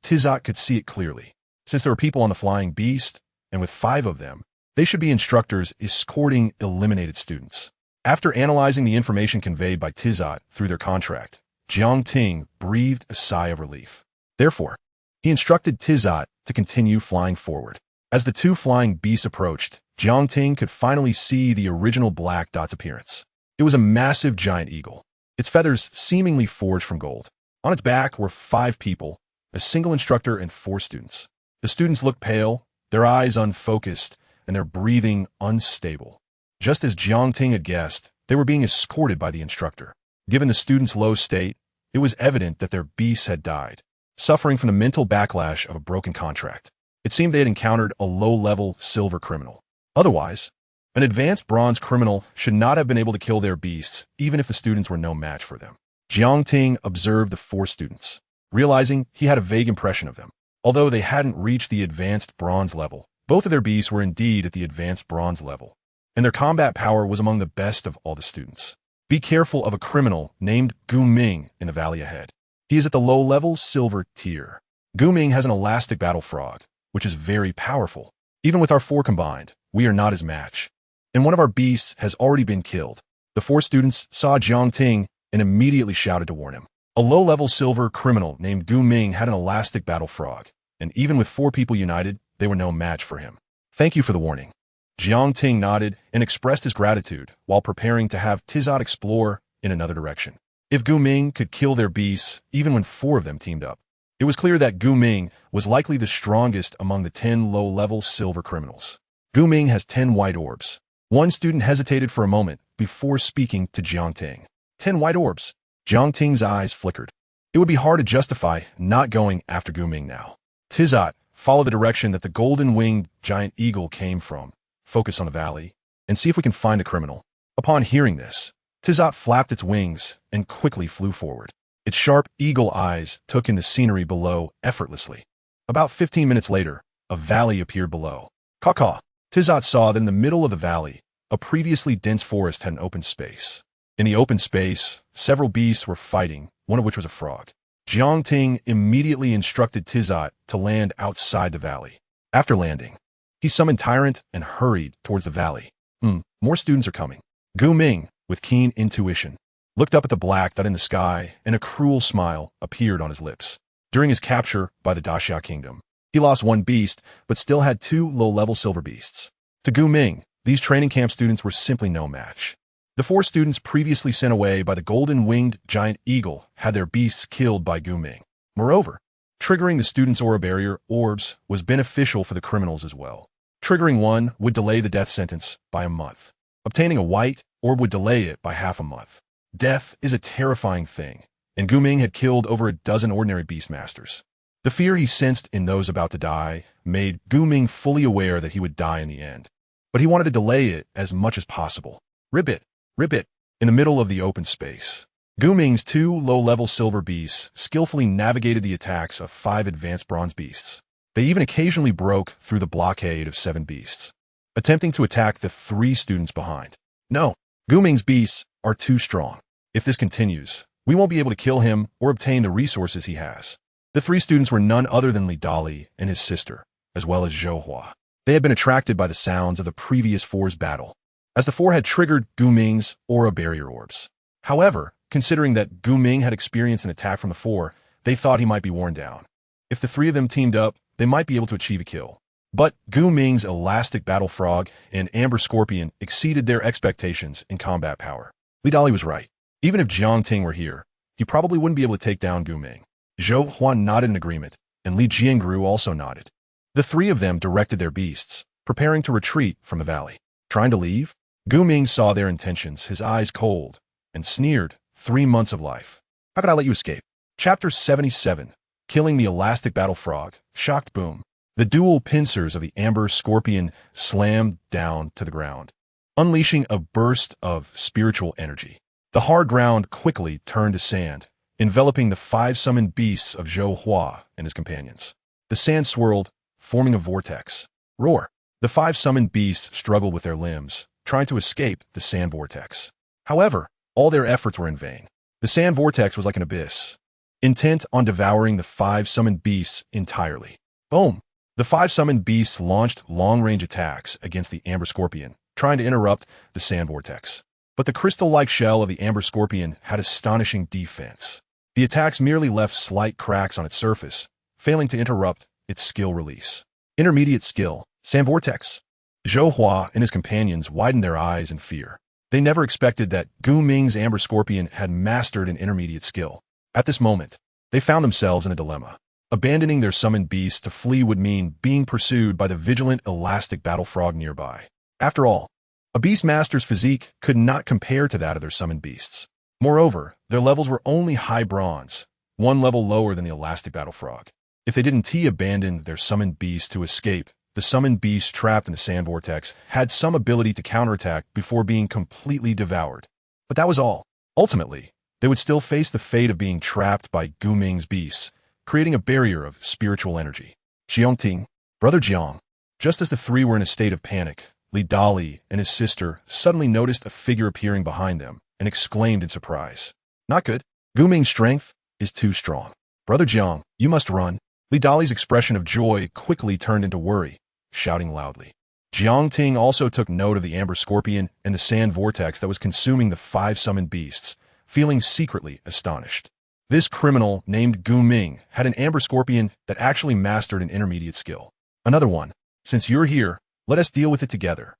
A: Tizot could see it clearly. Since there were people on the flying beast, and with 5 of them, they should be instructors escorting eliminated students. After analyzing the information conveyed by Tizot through their contract, Jiang Ting breathed a sigh of relief. Therefore, he instructed Tizot to continue flying forward. As the 2 flying beasts approached, Jiang Ting could finally see the original black dot's appearance. It was a massive giant eagle, its feathers seemingly forged from gold. On its back were 5 people, a single instructor and 4 students. The students looked pale, their eyes unfocused, and their breathing unstable. Just as Jiang Ting had guessed, they were being escorted by the instructor. Given the students' low state, it was evident that their beasts had died, suffering from the mental backlash of a broken contract. It seemed they had encountered a low-level silver criminal. Otherwise, an advanced bronze criminal should not have been able to kill their beasts, even if the students were no match for them. Jiang Ting observed the 4 students, realizing he had a vague impression of them. Although they hadn't reached the advanced bronze level, both of their beasts were indeed at the advanced bronze level, and their combat power was among the best of all the students. Be careful of a criminal named Gu Ming in the valley ahead. He is at the low-level silver tier. Ming has an elastic battle frog, which is very powerful. Even with our 4 combined, we are not his match. And one of our beasts has already been killed. The 4 students saw Ting and immediately shouted to warn him. A low-level silver criminal named Ming had an elastic battle frog, and even with 4 people united, they were no match for him. Thank you for the warning. Ting nodded and expressed his gratitude while preparing to have Tizot explore in another direction. If Ming could kill their beasts, even when 4 of them teamed up, it was clear that Ming was likely the strongest among the 10 low-level silver criminals. Ming has 10 white orbs. One student hesitated for a moment before speaking to Ting. 10 white orbs. Ting's eyes flickered. It would be hard to justify not going after Ming now. Tizot, follow the direction that the golden-winged giant eagle came from. Focus on the valley, and see if we can find a criminal. Upon hearing this, Tizot flapped its wings and quickly flew forward. Its sharp eagle eyes took in the scenery below effortlessly. About 15 minutes later, a valley appeared below. Caw-caw. Tizot saw that in the middle of the valley, a previously dense forest had an open space. In the open space, several beasts were fighting, one of which was a frog. Ting immediately instructed Tizot to land outside the valley. After landing, he summoned Tyrant and hurried towards the valley. More students are coming. Ming, with keen intuition, looked up at the black dot in the sky, and a cruel smile appeared on his lips. During his capture by the Daxia Kingdom, he lost 1 beast, but still had 2 low-level silver beasts. To Ming, these training camp students were simply no match. The 4 students previously sent away by the golden-winged giant eagle had their beasts killed by Ming. Moreover, triggering the students' aura barrier orbs was beneficial for the criminals as well. Triggering one would delay the death sentence by a month. Obtaining a white orb would delay it by half a month. Death is a terrifying thing, and Ming had killed over a dozen ordinary Beastmasters. The fear he sensed in those about to die made Ming fully aware that he would die in the end. But he wanted to delay it as much as possible. Rip it. In the middle of the open space, Ming's 2 low-level silver beasts skillfully navigated the attacks of 5 advanced bronze beasts. They even occasionally broke through the blockade of 7 beasts, attempting to attack the 3 students behind. No, Ming's beasts are too strong. If this continues, we won't be able to kill him or obtain the resources he has. The 3 students were none other than Li Dali and his sister, as well as Zhou Hua. They had been attracted by the sounds of the previous 4's battle, as the 4 had triggered Ming's aura barrier orbs. However, considering that Ming had experienced an attack from the 4, they thought he might be worn down. If the 3 of them teamed up, they might be able to achieve a kill. But Ming's elastic battle frog and amber scorpion exceeded their expectations in combat power. Li Dali was right. Even if Ting were here, he probably wouldn't be able to take down Ming. Zhou Hua nodded in agreement, and Li Jiangru also nodded. The 3 of them directed their beasts, preparing to retreat from the valley. Trying to leave? Ming saw their intentions, his eyes cold, and sneered, 3 months of life. How could I let you escape? Chapter 77. Killing the elastic battle frog. Shocked boom. The dual pincers of the amber scorpion slammed down to the ground, unleashing a burst of spiritual energy. The hard ground quickly turned to sand, enveloping the 5 summoned beasts of Zhou Hua and his companions. The sand swirled, forming a vortex. Roar! The 5 summoned beasts struggled with their limbs, trying to escape the sand vortex. However, all their efforts were in vain. The sand vortex was like an abyss, intent on devouring the 5 summoned beasts entirely. Boom! The 5 summoned beasts launched long-range attacks against the amber scorpion, trying to interrupt the sand vortex. But the crystal-like shell of the amber scorpion had astonishing defense. The attacks merely left slight cracks on its surface, failing to interrupt its skill release. Intermediate skill, sand vortex. Zhou Hua and his companions widened their eyes in fear. They never expected that Ming's amber scorpion had mastered an intermediate skill. At this moment, they found themselves in a dilemma. Abandoning their summoned beasts to flee would mean being pursued by the vigilant elastic battle frog nearby. After all, a Beastmaster's physique could not compare to that of their summoned beasts. Moreover, their levels were only high bronze, 1 level lower than the elastic battle frog. If they didn't abandon their summoned beasts to escape, the summoned beasts trapped in the sand vortex had some ability to counterattack before being completely devoured. But that was all. Ultimately, they would still face the fate of being trapped by Ming's beasts, creating a barrier of spiritual energy. Ting, Brother Jiang. Just as the 3 were in a state of panic, Li Dali and his sister suddenly noticed a figure appearing behind them and exclaimed in surprise. Not good. Ming's strength is too strong. Brother Jiang, you must run. Li Dali's expression of joy quickly turned into worry, shouting loudly. Jiang Ting also took note of the amber scorpion and the sand vortex that was consuming the 5 summoned beasts, feeling secretly astonished. This criminal, named Gu Ming, had an amber scorpion that actually mastered an intermediate skill. Another one. Since you're here, let us deal with it together.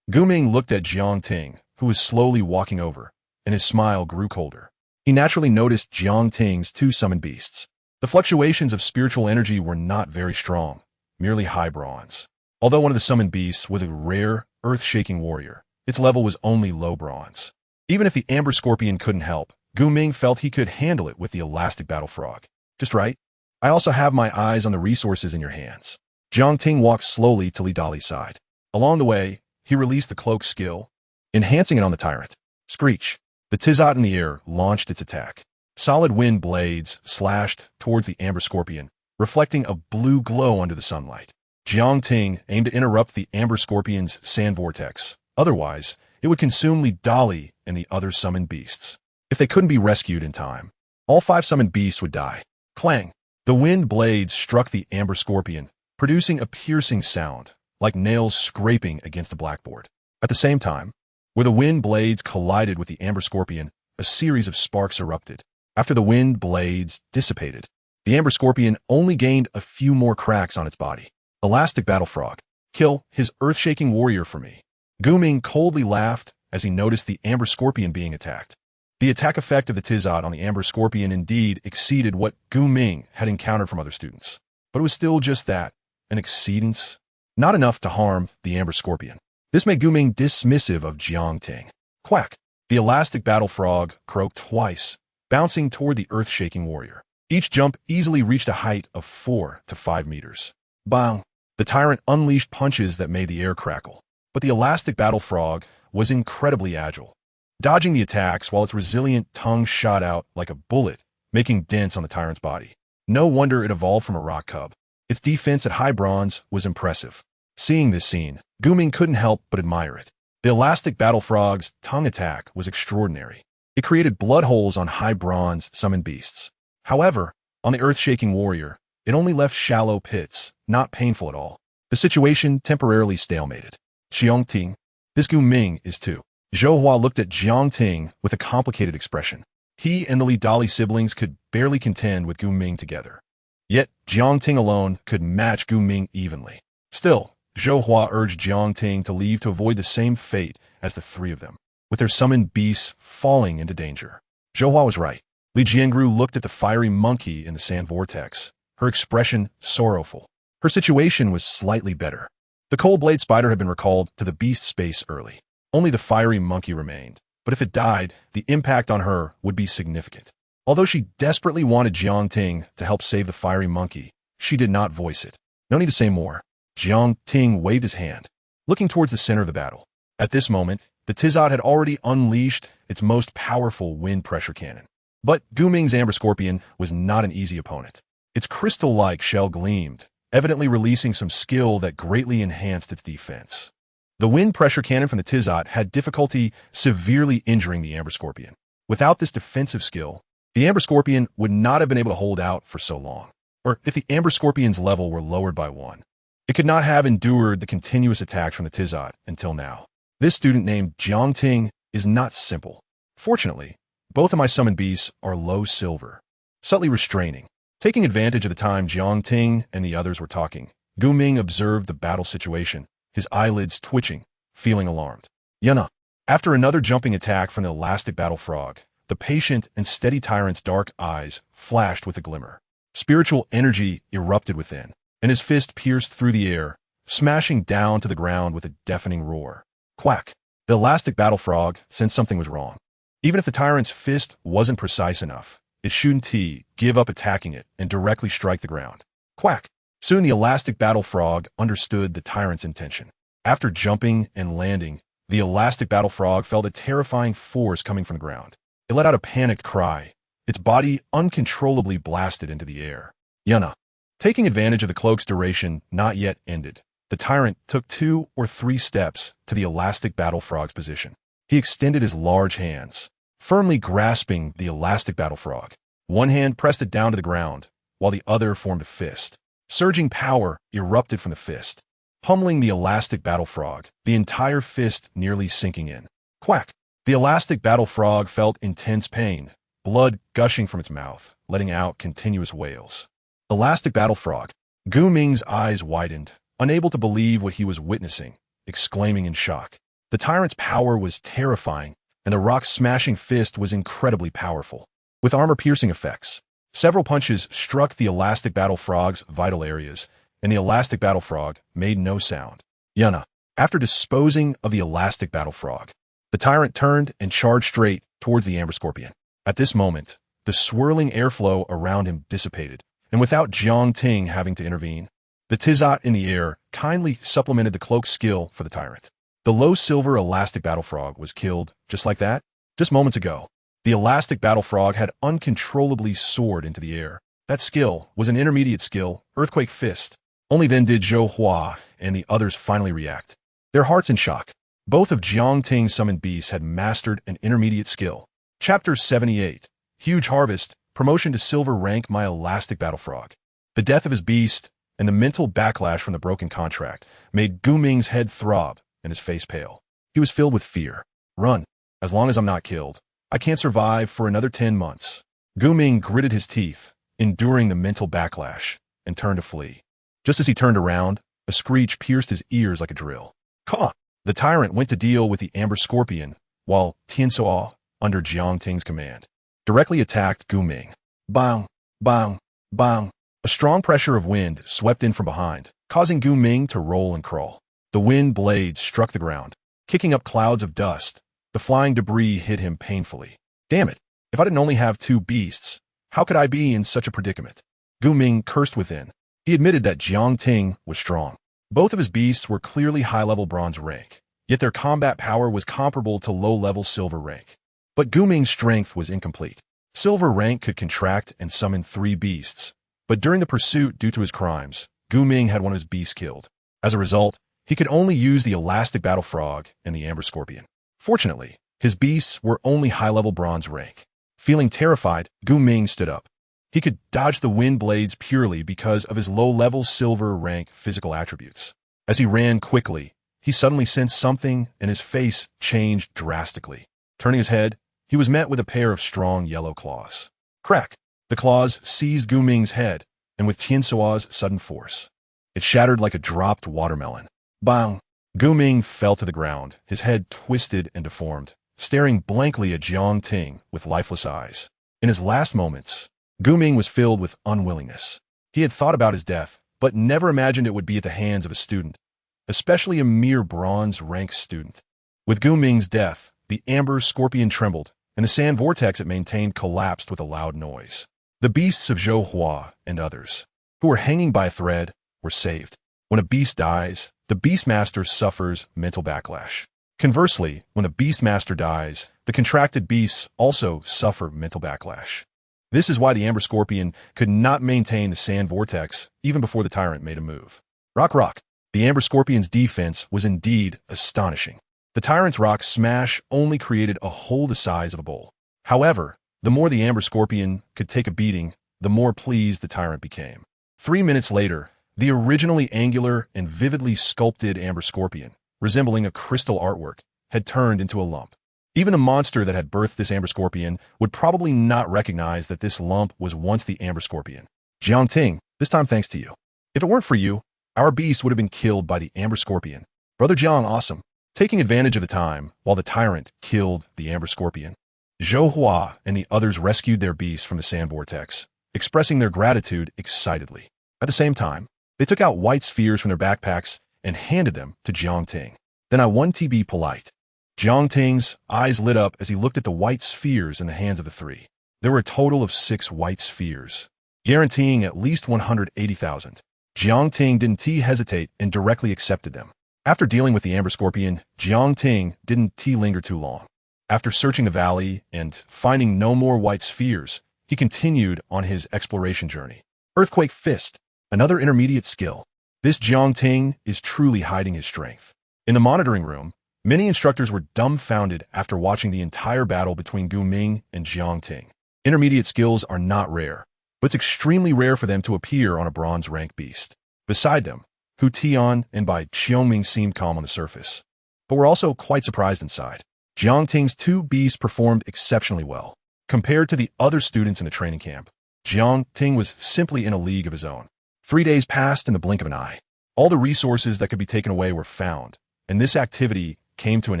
A: Gu Ming looked at Jiang Ting, who was slowly walking over, and his smile grew colder. He naturally noticed Jiang Ting's 2 summoned beasts. The fluctuations of spiritual energy were not very strong, merely high bronze. Although one of the summoned beasts was a rare, earth-shaking warrior, its level was only low bronze. Even if the amber scorpion couldn't help, Gu Ming felt he could handle it with the elastic battle frog. Just right. I also have my eyes on the resources in your hands. Jiang Ting walked slowly to Li Dali's side. Along the way, he released the cloak skill, enhancing it on the tyrant. Screech. The Tizot in the air launched its attack. Solid wind blades slashed towards the amber scorpion, reflecting a blue glow under the sunlight. Jiang Ting aimed to interrupt the amber scorpion's sand vortex. Otherwise, it would consume Li Dali and the other summoned beasts. If they couldn't be rescued in time, all 5 summoned beasts would die. Clang! The wind blades struck the amber scorpion, producing a piercing sound, like nails scraping against a blackboard. At the same time, where the wind blades collided with the amber scorpion, a series of sparks erupted. After the wind blades dissipated, the amber scorpion only gained a few more cracks on its body. Elastic battle frog. Kill his earth-shaking warrior for me. Gu Ming coldly laughed as he noticed the amber scorpion being attacked. The attack effect of the Tizot on the amber scorpion indeed exceeded what Gu Ming had encountered from other students. But it was still just that, an exceedance. Not enough to harm the amber scorpion. This made Gu Ming dismissive of Jiang Ting. Quack! The elastic battle frog croaked twice, bouncing toward the earth-shaking warrior. Each jump easily reached a height of 4 to 5 meters. Bang! The tyrant unleashed punches that made the air crackle. But the elastic battle frog was incredibly agile, dodging the attacks while its resilient tongue shot out like a bullet, making dents on the tyrant's body. No wonder it evolved from a rock cub. Its defense at high bronze was impressive. Seeing this scene, Gu Ming couldn't help but admire it. The elastic battle frog's tongue attack was extraordinary. It created blood holes on high bronze summoned beasts. However, on the earth-shaking warrior, it only left shallow pits, not painful at all. The situation temporarily stalemated. Jiang Ting, this Gu Ming is too. Zhou Hua looked at Jiang Ting with a complicated expression. He and the Li Dali siblings could barely contend with Gu Ming together. Yet, Jiang Ting alone could match Gu Ming evenly. Still, Zhou Hua urged Jiang Ting to leave to avoid the same fate as the 3 of them, with their summoned beasts falling into danger. Zhou Hua was right. Li Jiangru looked at the fiery monkey in the sand vortex, her expression sorrowful. Her situation was slightly better. The cold blade spider had been recalled to the beast space early. Only the fiery monkey remained, but if it died, the impact on her would be significant. Although she desperately wanted Jiang Ting to help save the fiery monkey, she did not voice it. No need to say more. Jiang Ting waved his hand, looking towards the center of the battle. At this moment, the Tizot had already unleashed its most powerful wind pressure cannon. But Gu Ming's amber scorpion was not an easy opponent. Its crystal-like shell gleamed, evidently releasing some skill that greatly enhanced its defense. The wind pressure cannon from the Tizot had difficulty severely injuring the amber scorpion. Without this defensive skill, the amber scorpion would not have been able to hold out for so long. Or if the amber scorpion's level were lowered by 1, it could not have endured the continuous attacks from the Tizot until now. This student named Jiang Ting is not simple. Fortunately, both of my summoned beasts are low silver, subtly restraining. Taking advantage of the time Jiang Ting and the others were talking, Gu Ming observed the battle situation, his eyelids twitching, feeling alarmed. Yana. After another jumping attack from the elastic battle frog, the patient and steady tyrant's dark eyes flashed with a glimmer. Spiritual energy erupted within, and his fist pierced through the air, smashing down to the ground with a deafening roar. Quack! The elastic battle frog sensed something was wrong. Even if the tyrant's fist wasn't precise enough, it shouldn't give up attacking it and directly strike the ground. Quack! Soon the elastic battle frog understood the tyrant's intention. After jumping and landing, the elastic battle frog felt a terrifying force coming from the ground. It let out a panicked cry. Its body uncontrollably blasted into the air. Yana. Taking advantage of the cloak's duration not yet ended, the tyrant took 2 or 3 steps to the elastic battle frog's position. He extended his large hands, firmly grasping the elastic battle frog. One hand pressed it down to the ground, while the other formed a fist. Surging power erupted from the fist, pummeling the elastic battle frog, the entire fist nearly sinking in. Quack! The elastic battle frog felt intense pain, blood gushing from its mouth, letting out continuous wails. Elastic battle frog. Gu Ming's eyes widened, unable to believe what he was witnessing, exclaiming in shock. The tyrant's power was terrifying, and the rock-smashing fist was incredibly powerful. With armor-piercing effects, several punches struck the elastic battle frog's vital areas, and the elastic battle frog made no sound. Yuna. After disposing of the elastic battle frog, the tyrant turned and charged straight towards the amber scorpion. At this moment, the swirling airflow around him dissipated, and without Jiang Ting having to intervene, the Tizat in the air kindly supplemented the cloak skill for the tyrant. The low silver elastic battle frog was killed just like that. Just moments ago, the elastic battle frog had uncontrollably soared into the air. That skill was an intermediate skill, Earthquake Fist. Only then did Zhou Hua and the others finally react, their hearts in shock. Both of Jiang Ting's summoned beasts had mastered an intermediate skill. Chapter 78. Huge Harvest, Promotion to Silver Rank My Elastic Battle Frog. The death of his beast and the mental backlash from the broken contract made Gu Ming's head throb and his face pale. He was filled with fear. Run. As long as I'm not killed, I can't survive for another 10 months. Gu Ming gritted his teeth, enduring the mental backlash, and turned to flee. Just as he turned around, a screech pierced his ears like a drill. Caw! The tyrant went to deal with the amber scorpion, while Tiansuo, under Jiang Ting's command, directly attacked Gu Ming. Bang! Bang! Bang! A strong pressure of wind swept in from behind, causing Gu Ming to roll and crawl. The wind blades struck the ground, kicking up clouds of dust. The flying debris hit him painfully. Damn it! If I didn't only have 2 beasts, how could I be in such a predicament? Gu Ming cursed within. He admitted that Jiang Ting was strong. Both of his beasts were clearly high-level bronze rank, yet their combat power was comparable to low-level silver rank. But Gu Ming's strength was incomplete. Silver rank could contract and summon 3 beasts, but during the pursuit due to his crimes, Gu Ming had one of his beasts killed. As a result, he could only use the elastic battle frog and the amber scorpion. Fortunately, his beasts were only high-level bronze rank. Feeling terrified, Gu Ming stood up. He could dodge the wind blades purely because of his low-level silver rank physical attributes. As he ran quickly, he suddenly sensed something and his face changed drastically. Turning his head, he was met with a pair of strong yellow claws. Crack! The claws seized Gu Ming's head, and with Tiansuo's sudden force, it shattered like a dropped watermelon. Bang! Gu Ming fell to the ground, his head twisted and deformed, staring blankly at Jiang Ting with lifeless eyes. In his last moments, Gu Ming was filled with unwillingness. He had thought about his death, but never imagined it would be at the hands of a student, especially a mere bronze rank student. With Gu Ming's death, the amber scorpion trembled, and the sand vortex it maintained collapsed with a loud noise. The beasts of Zhou Hua and others, who were hanging by a thread, were saved. When a beast dies, the Beastmaster suffers mental backlash. Conversely, when a Beastmaster dies, the contracted beasts also suffer mental backlash. This is why the amber scorpion could not maintain the sand vortex even before the tyrant made a move. Rock. The amber scorpion's defense was indeed astonishing. The tyrant's rock smash only created a hole the size of a bowl. However, the more the amber scorpion could take a beating, the more pleased the tyrant became. 3 minutes later, the originally angular and vividly sculpted amber scorpion, resembling a crystal artwork, had turned into a lump. Even a monster that had birthed this amber scorpion would probably not recognize that this lump was once the amber scorpion. Jiang Ting, this time thanks to you. If it weren't for you, our beast would have been killed by the amber scorpion. Brother Jiang, awesome. Taking advantage of the time, while the tyrant killed the amber scorpion, Zhou Hua and the others rescued their beasts from the sand vortex, expressing their gratitude excitedly. At the same time, they took out white spheres from their backpacks and handed them to Jiang Ting. Then I want to be polite. Jiang Ting's eyes lit up as he looked at the white spheres in the hands of the 3. There were a total of 6 white spheres, guaranteeing at least 180,000. Jiang Ting didn't hesitate and directly accepted them. After dealing with the amber scorpion, Jiang Ting didn't linger too long. After searching the valley and finding no more white spheres, he continued on his exploration journey. Earthquake Fist, another intermediate skill. This Jiang Ting is truly hiding his strength. In the monitoring room, many instructors were dumbfounded after watching the entire battle between Gu Ming and Jiang Ting. Intermediate skills are not rare, but it's extremely rare for them to appear on a bronze rank beast. Beside them, Hu Tian and Bai Qiongming seemed calm on the surface, but were also quite surprised inside. Jiang Ting's two beasts performed exceptionally well. Compared to the other students in the training camp, Jiang Ting was simply in a league of his own. 3 days passed in the blink of an eye. All the resources that could be taken away were found, and this activity came to an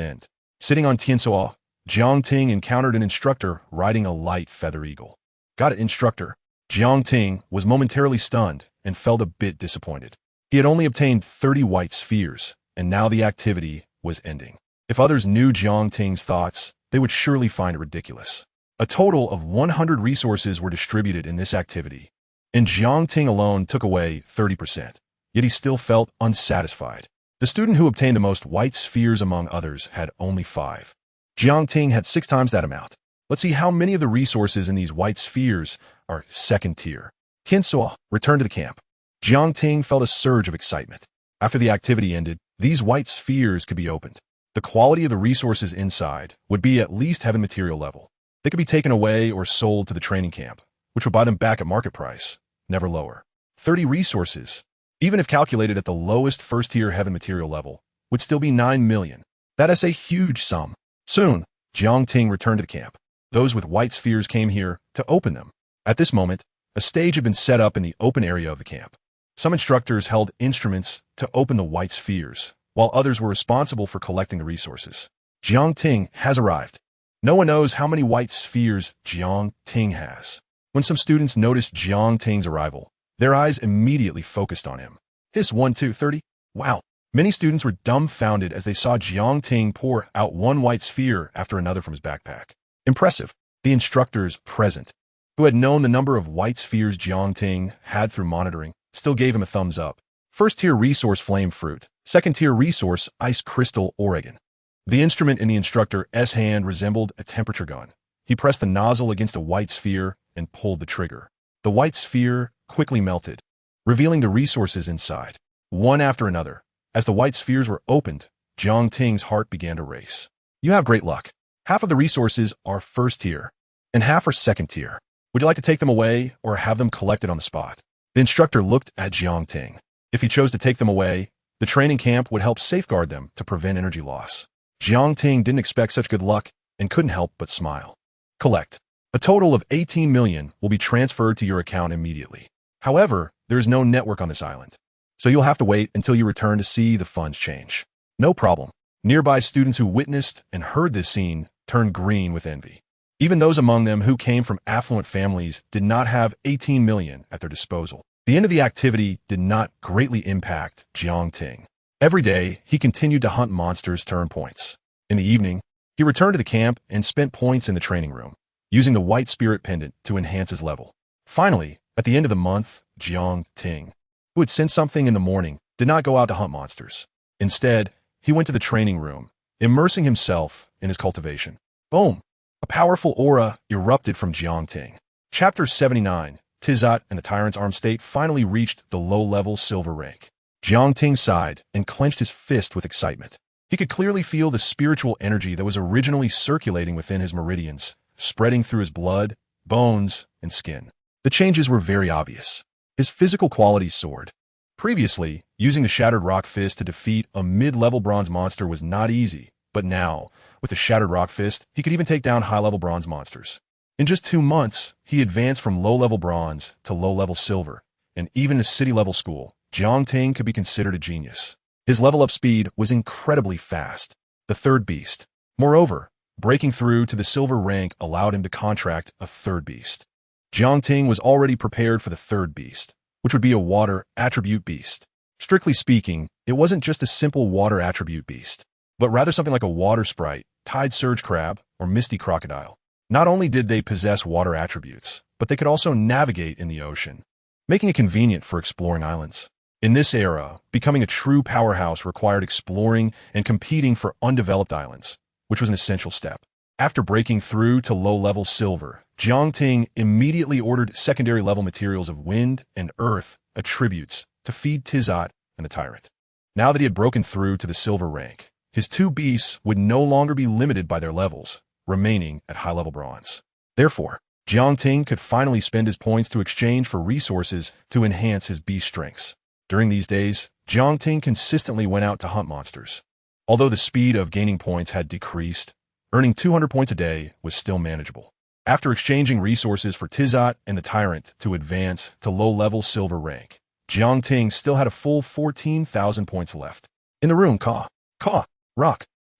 A: end. Sitting on Tiansuo, Jiang Ting encountered an instructor riding a light feather eagle. Got it, instructor. Jiang Ting was momentarily stunned and felt a bit disappointed. He had only obtained 30 white spheres, and now the activity was ending. If others knew Jiang Ting's thoughts, they would surely find it ridiculous. A total of 100 resources were distributed in this activity, and Jiang Ting alone took away 30%, yet he still felt unsatisfied. The student who obtained the most white spheres among others had only 5. Jiang Ting had 6 times that amount. Let's see how many of the resources in these white spheres are second tier. Tiansuo returned to the camp. Jiang Ting felt a surge of excitement. After the activity ended, these white spheres could be opened. The quality of the resources inside would be at least heaven material level. They could be taken away or sold to the training camp, which would buy them back at market price, never lower. 30 resources, even if calculated at the lowest first-tier heaven material level, would still be 9 million. That is a huge sum. Soon, Jiang Ting returned to the camp. Those with white spheres came here to open them. At this moment, a stage had been set up in the open area of the camp. Some instructors held instruments to open the white spheres, while others were responsible for collecting the resources. Jiang Ting has arrived. No one knows how many white spheres Jiang Ting has. When some students noticed Jiang Ting's arrival, their eyes immediately focused on him. His 1, 2, 30. Wow. Many students were dumbfounded as they saw Jiang Ting pour out one white sphere after another from his backpack. Impressive. The instructors present, who had known the number of white spheres Jiang Ting had through monitoring, still gave him a thumbs up. First-tier resource flame fruit. Second-tier resource ice crystal Oregon. The instrument in the instructor's hand resembled a temperature gun. He pressed the nozzle against a white sphere and pulled the trigger. The white sphere quickly melted, revealing the resources inside. One after another, as the white spheres were opened, Jiang Ting's heart began to race. You have great luck. Half of the resources are first tier, and half are second tier. Would you like to take them away or have them collected on the spot? The instructor looked at Jiang Ting. If he chose to take them away, the training camp would help safeguard them to prevent energy loss. Jiang Ting didn't expect such good luck and couldn't help but smile. Collect. A total of 18 million will be transferred to your account immediately. However, there is no network on this island, so you'll have to wait until you return to see the funds change. No problem. Nearby students who witnessed and heard this scene turned green with envy. Even those among them who came from affluent families did not have 18 million at their disposal. The end of the activity did not greatly impact Jiang Ting. Every day, he continued to hunt monsters to earn points. In the evening, he returned to the camp and spent points in the training room, using the white spirit pendant to enhance his level. Finally, at the end of the month, Jiang Ting, who had sensed something in the morning, did not go out to hunt monsters. Instead, he went to the training room, immersing himself in his cultivation. Boom! A powerful aura erupted from Jiang Ting. Chapter 79, Tizat and the Tyrant's Armed State finally reached the low-level silver rank. Jiang Ting sighed and clenched his fist with excitement. He could clearly feel the spiritual energy that was originally circulating within his meridians, spreading through his blood, bones, and skin. The changes were very obvious. His physical qualities soared. Previously, using the Shattered Rock Fist to defeat a mid-level bronze monster was not easy, but now, with the Shattered Rock Fist, he could even take down high-level bronze monsters. In just 2 months, he advanced from low-level bronze to low-level silver, and even in a city-level school, Jiang Ting could be considered a genius. His level-up speed was incredibly fast. The third beast. Moreover, breaking through to the silver rank allowed him to contract a third beast. Jiang Ting was already prepared for the third beast, which would be a water attribute beast. Strictly speaking, it wasn't just a simple water attribute beast, but rather something like a water sprite, tide surge crab, or misty crocodile. Not only did they possess water attributes, but they could also navigate in the ocean, making it convenient for exploring islands. In this era, becoming a true powerhouse required exploring and competing for undeveloped islands, which was an essential step. After breaking through to low-level silver, Jiang Ting immediately ordered secondary level materials of wind and earth attributes to feed Tizat and the Tyrant. Now that he had broken through to the silver rank, his 2 beasts would no longer be limited by their levels, remaining at high-level bronze. Therefore, Jiang Ting could finally spend his points to exchange for resources to enhance his beast strengths. During these days, Jiang Ting consistently went out to hunt monsters. Although the speed of gaining points had decreased, earning 200 points a day was still manageable. After exchanging resources for Tizot and the Tyrant to advance to low-level silver rank, Jiang Ting still had a full 14,000 points left. In the room,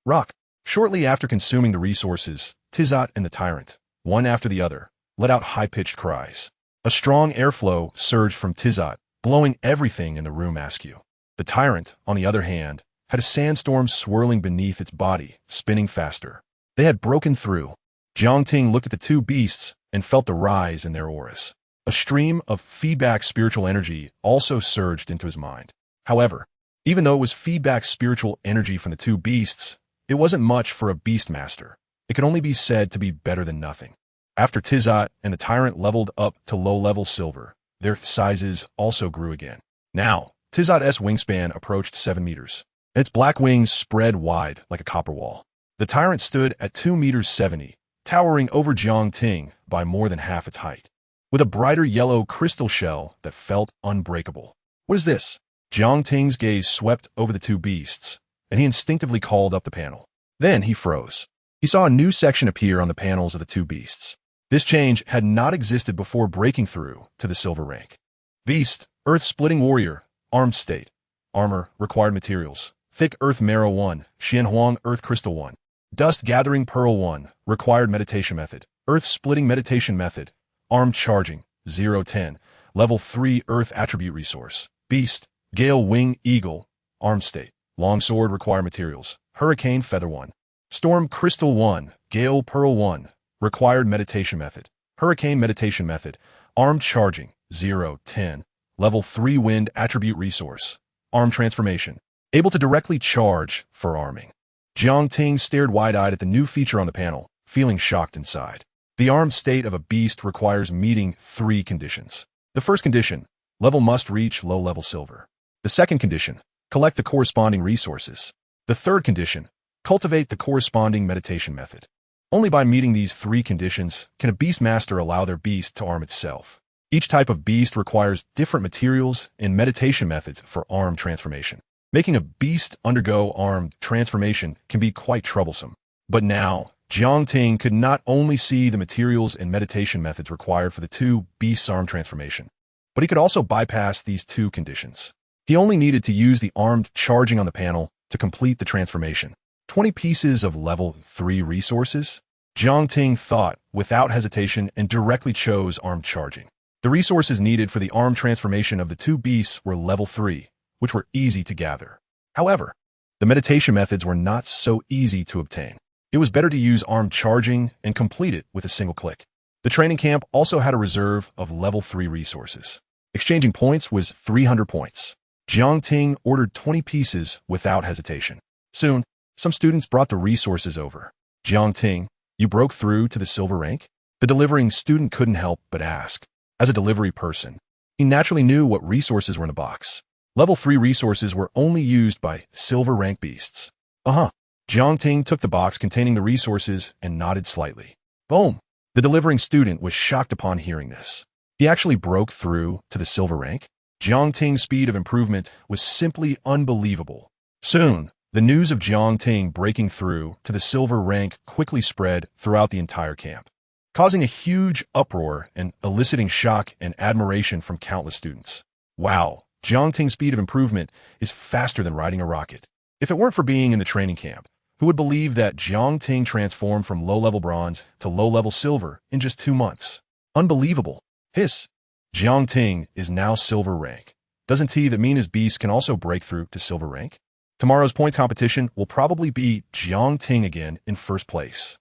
A: rock. Shortly after consuming the resources, Tizot and the Tyrant, one after the other, let out high-pitched cries. A strong airflow surged from Tizot, blowing everything in the room askew. The Tyrant, on the other hand, had a sandstorm swirling beneath its body, spinning faster. They had broken through. Jiang Ting looked at the two beasts and felt the rise in their auras. A stream of feedback spiritual energy also surged into his mind. However, even though it was feedback spiritual energy from the two beasts, it wasn't much for a Beastmaster. It could only be said to be better than nothing. After Tizot and the Tyrant leveled up to low-level silver, their sizes also grew again. Now, Tizot's wingspan approached 7 meters, and its black wings spread wide like a copper wall. The Tyrant stood at 2 meters 70, towering over Jiang Ting by more than half its height, with a brighter yellow crystal shell that felt unbreakable. What is this? Jiang Ting's gaze swept over the two beasts, and he instinctively called up the panel. Then he froze. He saw a new section appear on the panels of the two beasts. This change had not existed before breaking through to the silver rank. Beast, Earth-splitting warrior, armed state. Armor, required materials. Thick earth marrow 1, Xianhuang earth crystal 1. Dust-gathering pearl 1, required meditation method. Earth-splitting meditation method. Armed charging, 0-10. Level 3 earth attribute resource. Beast, gale wing eagle, armed state. Longsword, required materials. Hurricane feather 1. Storm crystal 1, gale pearl 1. Required meditation method. Hurricane meditation method. Armed charging, 0-10. Level 3 wind attribute resource. Arm transformation. Able to directly charge for arming. Jiang Ting stared wide-eyed at the new feature on the panel, feeling shocked inside. The armed state of a beast requires meeting 3 conditions. The first condition, level must reach low-level silver. The second condition, collect the corresponding resources. The third condition, cultivate the corresponding meditation method. Only by meeting these 3 conditions can a Beastmaster allow their beast to arm itself. Each type of beast requires different materials and meditation methods for arm transformation. Making a beast undergo armed transformation can be quite troublesome. But now, Jiang Ting could not only see the materials and meditation methods required for the two beasts' arm transformation, but he could also bypass these 2 conditions. He only needed to use the armed charging on the panel to complete the transformation. 20 pieces of level 3 resources? Jiang Ting thought without hesitation and directly chose armed charging. The resources needed for the arm transformation of the two beasts were level 3, which were easy to gather. However, the meditation methods were not so easy to obtain. It was better to use armed charging and complete it with a single click. The training camp also had a reserve of level 3 resources. Exchanging points was 300 points. Jiang Ting ordered 20 pieces without hesitation. Soon, some students brought the resources over. Jiang Ting, you broke through to the silver rank? The delivering student couldn't help but ask. As a delivery person, he naturally knew what resources were in the box. Level 3 resources were only used by silver rank beasts. Jiang Ting took the box containing the resources and nodded slightly. Boom! The delivering student was shocked upon hearing this. He actually broke through to the silver rank? Jiang Ting's speed of improvement was simply unbelievable. Soon, the news of Jiang Ting breaking through to the silver rank quickly spread throughout the entire camp, causing a huge uproar and eliciting shock and admiration from countless students. Wow, Jiang Ting's speed of improvement is faster than riding a rocket. If it weren't for being in the training camp, who would believe that Jiang Ting transformed from low-level bronze to low-level silver in just 2 months? Unbelievable. Hiss. Jiang Ting is now silver rank. Doesn't that mean his beast can also break through to silver rank? Tomorrow's points competition will probably be Jiang Ting again in first place.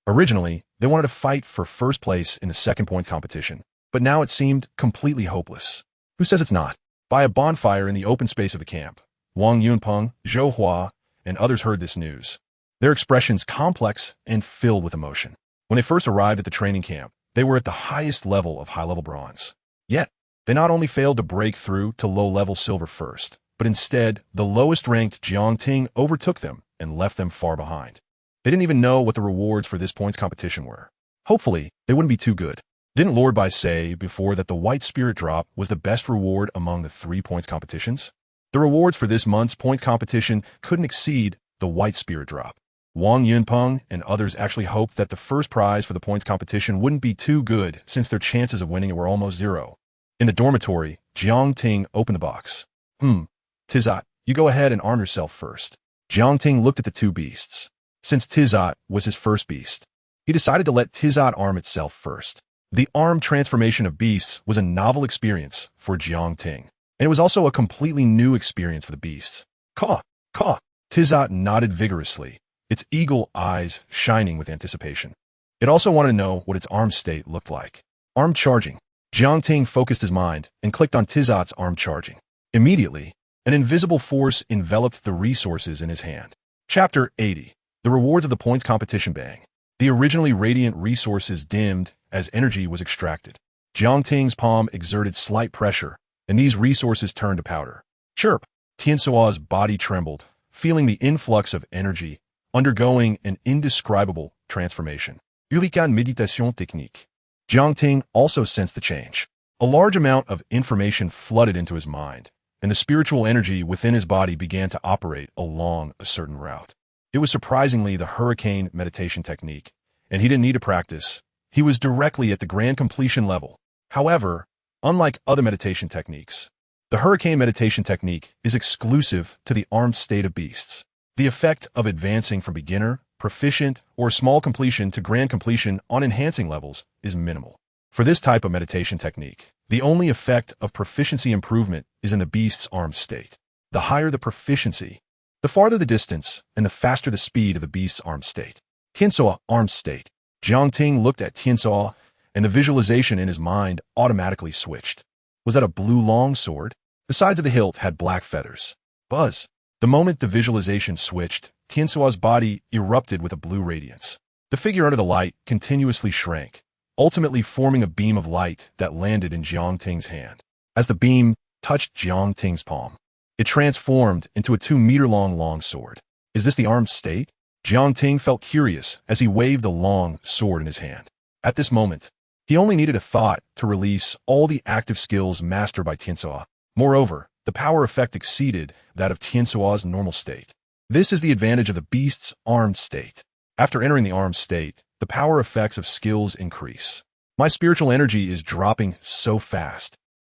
A: Originally, they wanted to fight for first place in the second point competition, but now it seemed completely hopeless. Who says it's not? By a bonfire in the open space of the camp, Wang Yunpeng, Zhou Hua, and others heard this news. Their expressions complex and filled with emotion. When they first arrived at the training camp, they were at the highest level of high-level bronze. Yet, they not only failed to break through to low-level silver first, but instead, the lowest-ranked Jiang Ting overtook them and left them far behind. They didn't even know what the rewards for this points competition were. Hopefully, they wouldn't be too good. Didn't Lord Bai say before that the White Spirit Drop was the best reward among the 3 points competitions? The rewards for this month's points competition couldn't exceed the White Spirit Drop. Wang Yunpeng and others actually hoped that the first prize for the points competition wouldn't be too good since their chances of winning it were almost zero. In the dormitory, Jiang Ting opened the box. Tizat, you go ahead and arm yourself first. Jiang Ting looked at the 2 beasts. Since Tizat was his first beast, he decided to let Tizat arm itself first. The arm transformation of beasts was a novel experience for Jiang Ting, and it was also a completely new experience for the beasts. Caw, caw. Tizat nodded vigorously, its eagle eyes shining with anticipation. It also wanted to know what its arm state looked like. Arm charging. Jiang Ting focused his mind and clicked on Tizat's arm charging. Immediately, an invisible force enveloped the resources in his hand. Chapter 80. The rewards of the points competition bang. The originally radiant resources dimmed as energy was extracted. Jiang Ting's palm exerted slight pressure, and these resources turned to powder. Chirp! Tiansuo's body trembled, feeling the influx of energy, undergoing an indescribable transformation. Ulikan méditation technique. Jiang Ting also sensed the change. A large amount of information flooded into his mind, and the spiritual energy within his body began to operate along a certain route. It was surprisingly the hurricane meditation technique, and he didn't need to practice. He was directly at the grand completion level. However, unlike other meditation techniques, the hurricane meditation technique is exclusive to the armed state of beasts. The effect of advancing from beginner, proficient, or small completion to grand completion on enhancing levels is minimal. For this type of meditation technique, the only effect of proficiency improvement is in the beast's armed state. The higher the proficiency, the farther the distance, and the faster the speed of the beast's armed state. Tiansuo armed state. Jiang Ting looked at Tiansuo, and the visualization in his mind automatically switched. Was that a blue long sword? The sides of the hilt had black feathers. Buzz. The moment the visualization switched, Tiansuo's body erupted with a blue radiance. The figure under the light continuously shrank, ultimately forming a beam of light that landed in Jiang Ting's hand. As the beam touched Jiang Ting's palm, it transformed into a 2-meter-long longsword. Is this the armed state? Jiang Ting felt curious as he waved the long sword in his hand. At this moment, he only needed a thought to release all the active skills mastered by Tiansuo. Moreover, the power effect exceeded that of Tiansuo's normal state. This is the advantage of the beast's armed state. After entering the armed state, the power effects of skills increase. My spiritual energy is dropping so fast.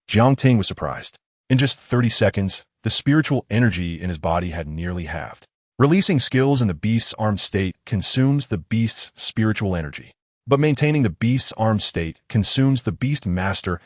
A: Jiang Ting was surprised. In just 30 seconds, the spiritual energy in his body had nearly halved. Releasing skills in the beast's armed state consumes the beast's spiritual energy, but maintaining the beast's armed state consumes the Beastmaster's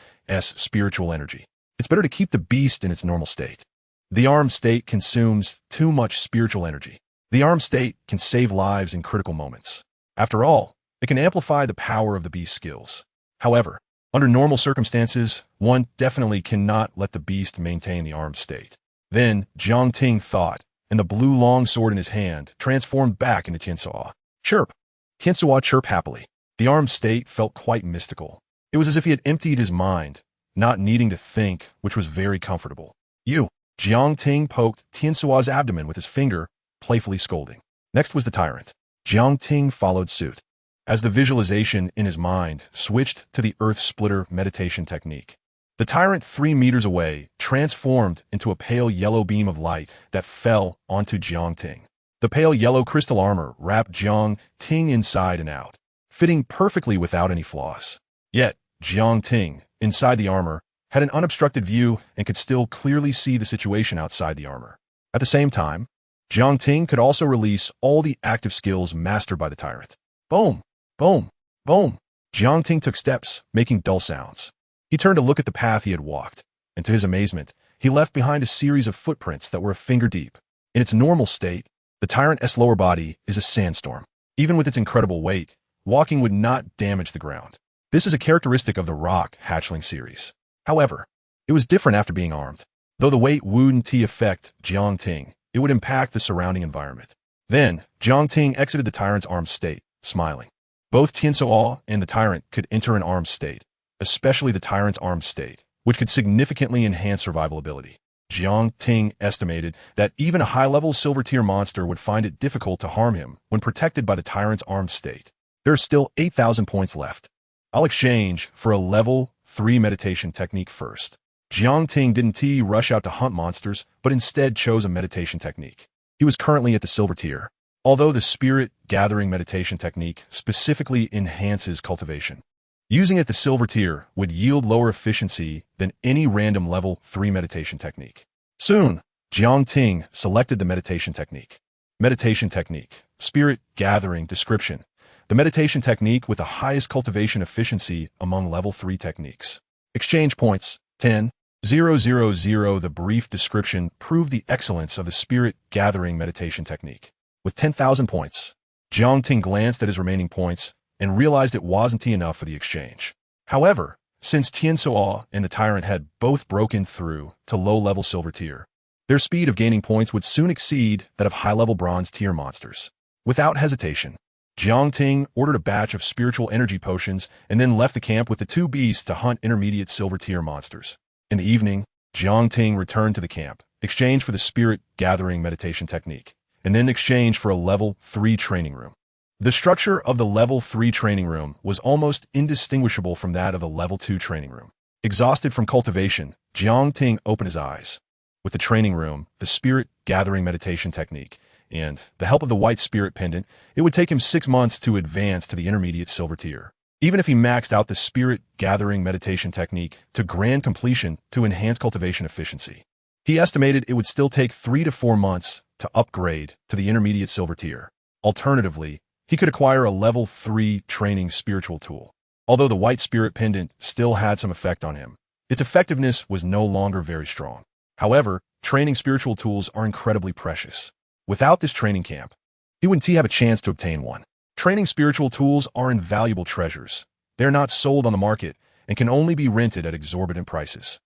A: spiritual energy. It's better to keep the beast in its normal state. The armed state consumes too much spiritual energy. The armed state can save lives in critical moments. After all, it can amplify the power of the beast's skills. However, under normal circumstances, one definitely cannot let the beast maintain the armed state. Then, Jiang Ting thought, and the blue long sword in his hand transformed back into Tiansuo. Chirp! Tiansuo chirped happily. The armed state felt quite mystical. It was as if he had emptied his mind, not needing to think, which was very comfortable. Jiang Ting poked Tiansuo's abdomen with his finger, playfully scolding. Next was the tyrant. Jiang Ting followed suit. As the visualization in his mind switched to the Earth Splitter meditation technique, the tyrant 3 meters away transformed into a pale yellow beam of light that fell onto Jiang Ting. The pale yellow crystal armor wrapped Jiang Ting inside and out, fitting perfectly without any flaws. Yet, Jiang Ting, inside the armor, had an unobstructed view and could still clearly see the situation outside the armor. At the same time, Jiang Ting could also release all the active skills mastered by the tyrant. Boom! Boom! Boom! Jiang Ting took steps, making dull sounds. He turned to look at the path he had walked, and to his amazement, he left behind a series of footprints that were a finger deep. In its normal state, the tyrant's lower body is a sandstorm. Even with its incredible weight, walking would not damage the ground. This is a characteristic of the rock hatchling series. However, it was different after being armed. Though the weight wouldn't affect Jiang Ting, it would impact the surrounding environment. Then, Jiang Ting exited the tyrant's armed state, smiling. Both Tiansuo and the tyrant could enter an armed state, especially the tyrant's armed state, which could significantly enhance survival ability. Jiang Ting estimated that even a high-level silver-tier monster would find it difficult to harm him when protected by the tyrant's armed state. There are still 8,000 points left. I'll exchange for a level 3 meditation technique first. Jiang didn't rush out to hunt monsters, but instead chose a meditation technique. He was currently at the silver tier. Although the spirit gathering meditation technique specifically enhances cultivation, using it at the silver tier would yield lower efficiency than any random level 3 meditation technique. Soon, Jiang selected the meditation technique. Meditation technique, spirit gathering description. The meditation technique with the highest cultivation efficiency among level 3 techniques. Exchange points, 10,000. The brief description proved the excellence of the spirit gathering meditation technique. With 10,000 points, Jiang glanced at his remaining points and realized it wasn't enough for the exchange. However, since Tiansoa and the Tyrant had both broken through to low-level silver tier, their speed of gaining points would soon exceed that of high-level bronze tier monsters. Without hesitation, Jiang ordered a batch of spiritual energy potions and then left the camp with the 2 beasts to hunt intermediate silver tier monsters. In the evening, Jiang returned to the camp, exchanged for the spirit gathering meditation technique, and then exchanged for a level 3 training room. The structure of the level 3 training room was almost indistinguishable from that of the level 2 training room. Exhausted from cultivation, Jiang opened his eyes. With the training room, the spirit gathering meditation technique, and the help of the white spirit pendant, it would take him 6 months to advance to the intermediate silver tier. Even if he maxed out the spirit gathering meditation technique to grand completion to enhance cultivation efficiency, he estimated it would still take 3 to 4 months to upgrade to the intermediate silver tier. Alternatively, he could acquire a level 3 training spiritual tool. Although the white spirit pendant still had some effect on him, its effectiveness was no longer very strong. However, training spiritual tools are incredibly precious. Without this training camp, he wouldn't have a chance to obtain one. Training spiritual tools are invaluable treasures. They are not sold on the market and can only be rented at exorbitant prices.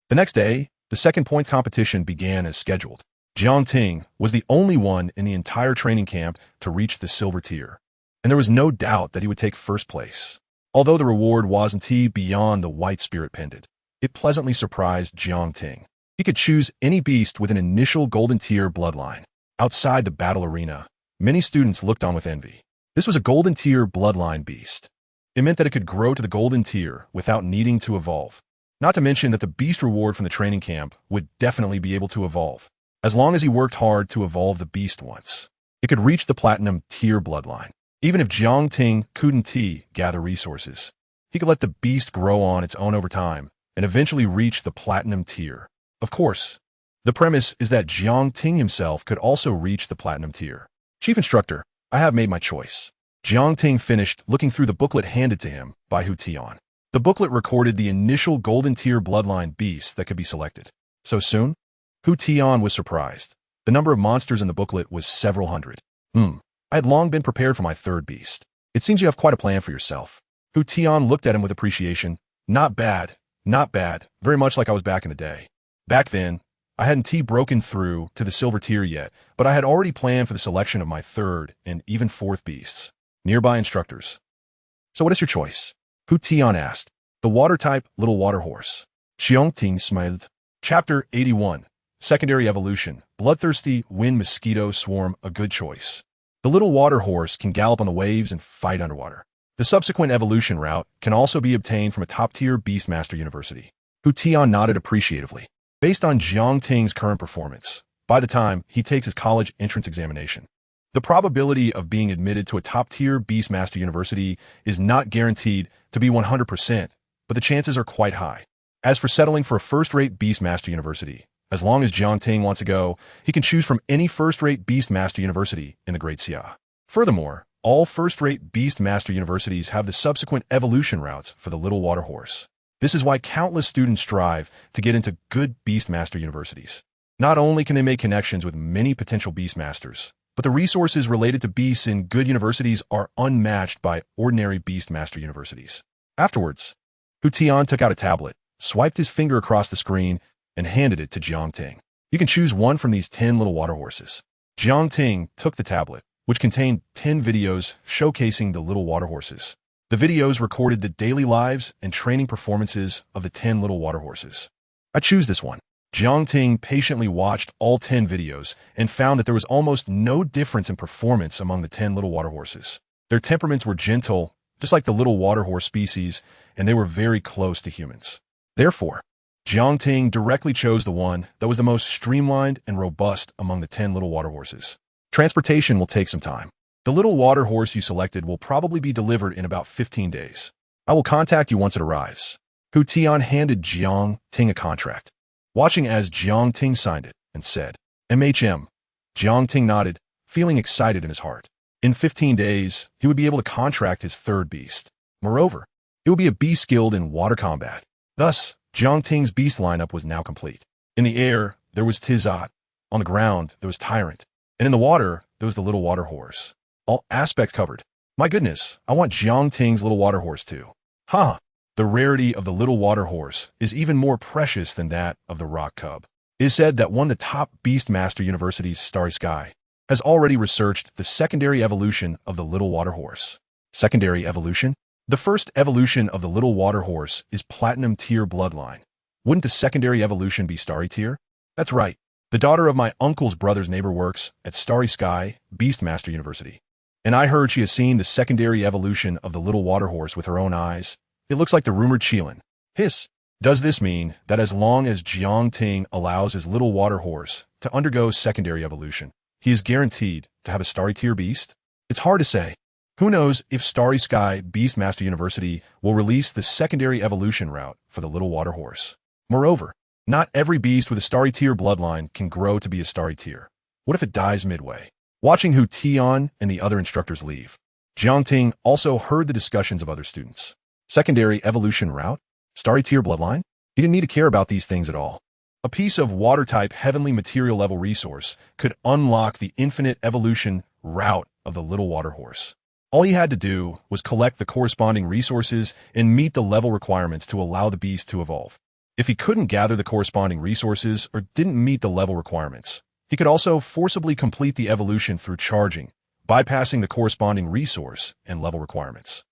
A: The next day, the second point competition began as scheduled. Jiang was the only one in the entire training camp to reach the silver tier, and there was no doubt that he would take first place. Although the reward wasn't beyond the white spirit pendant, it pleasantly surprised Jiang. He could choose any beast with an initial golden tier bloodline. Outside the battle arena, many students looked on with envy. This was a golden tier bloodline beast. It meant that it could grow to the golden tier without needing to evolve. Not to mention that the beast reward from the training camp would definitely be able to evolve. As long as he worked hard to evolve the beast once, it could reach the platinum tier bloodline. Even if Jiang couldn't gather resources, he could let the beast grow on its own over time and eventually reach the platinum tier. Of course, the premise is that Jiang himself could also reach the platinum tier. Chief Instructor, I have made my choice. Jiang finished looking through the booklet handed to him by Hu Tian. The booklet recorded the initial golden tier bloodline beasts that could be selected. So soon? Hu Tian was surprised. The number of monsters in the booklet was several hundred. I had long been prepared for my third beast. It seems you have quite a plan for yourself. Hu Tian looked at him with appreciation. Not bad, very much like I was back in the day. Back then, I hadn't broken through to the silver tier yet, but I had already planned for the selection of my third and even fourth beasts. Nearby instructors. So what is your choice? Hu Tian asked. The water type, little water horse. Xiong smiled. Chapter 81. Secondary evolution. Bloodthirsty wind mosquito swarm, a good choice. The little water horse can gallop on the waves and fight underwater. The subsequent evolution route can also be obtained from a top-tier Beastmaster university. Hu Tian nodded appreciatively. Based on Jiang current performance, by the time he takes his college entrance examination, the probability of being admitted to a top-tier Beastmaster university is not guaranteed to be 100%, but the chances are quite high. As for settling for a first-rate Beastmaster university, as long as Jiang wants to go, he can choose from any first-rate Beastmaster university in the Great Xia. Furthermore, all first-rate Beastmaster universities have the subsequent evolution routes for the little water horse. This is why countless students strive to get into good Beastmaster universities. Not only can they make connections with many potential Beastmasters, but the resources related to beasts in good universities are unmatched by ordinary Beastmaster universities. Afterwards, Hu Tian took out a tablet, swiped his finger across the screen, and handed it to Jiang. You can choose one from these 10 little water horses. Jiang took the tablet, which contained 10 videos showcasing the little water horses. The videos recorded the daily lives and training performances of the 10 little water horses. I choose this one. Jiang patiently watched all 10 videos and found that there was almost no difference in performance among the 10 little water horses. Their temperaments were gentle, just like the little water horse species, and they were very close to humans. Therefore, Jiangting directly chose the one that was the most streamlined and robust among the 10 little water horses. Transportation will take some time. The little water horse you selected will probably be delivered in about 15 days. I will contact you once it arrives. Hu Tian handed Jiangting a contract, watching as Jiangting signed it, and said, MHM. Jiangting nodded, feeling excited in his heart. In 15 days, he would be able to contract his third beast. Moreover, it would be a beast skilled in water combat. Thus, Jiangting's beast lineup was now complete. In the air, there was Tizat. On the ground, there was Tyrant. And in the water, there was the little water horse. All aspects covered. My goodness, I want Jiangting's little water horse too. Ha! The rarity of the little water horse is even more precious than that of the rock cub. It is said that one of the top Beastmaster universities, Starry Sky, has already researched the secondary evolution of the little water horse. Secondary evolution? The first evolution of the little water horse is Platinum Tier bloodline. Wouldn't the secondary evolution be Starry Tier? That's right. The daughter of my uncle's brother's neighbor works at Starry Sky, Beastmaster University. And I heard she has seen the secondary evolution of the little water horse with her own eyes. It looks like the rumored Qilin. Hiss. Does this mean that as long as Jiangting allows his little water horse to undergo secondary evolution, he is guaranteed to have a Starry Tier beast? It's hard to say. Who knows if Starry Sky Beastmaster University will release the secondary evolution route for the little water horse. Moreover, not every beast with a Starry Tier bloodline can grow to be a Starry Tier. What if it dies midway? Watching Hu Tian and the other instructors leave, Jiangting also heard the discussions of other students. Secondary evolution route? Starry Tier bloodline? He didn't need to care about these things at all. A piece of water-type heavenly material level resource could unlock the infinite evolution route of the little water horse. All he had to do was collect the corresponding resources and meet the level requirements to allow the beast to evolve. If he couldn't gather the corresponding resources or didn't meet the level requirements, he could also forcibly complete the evolution through charging, bypassing the corresponding resource and level requirements.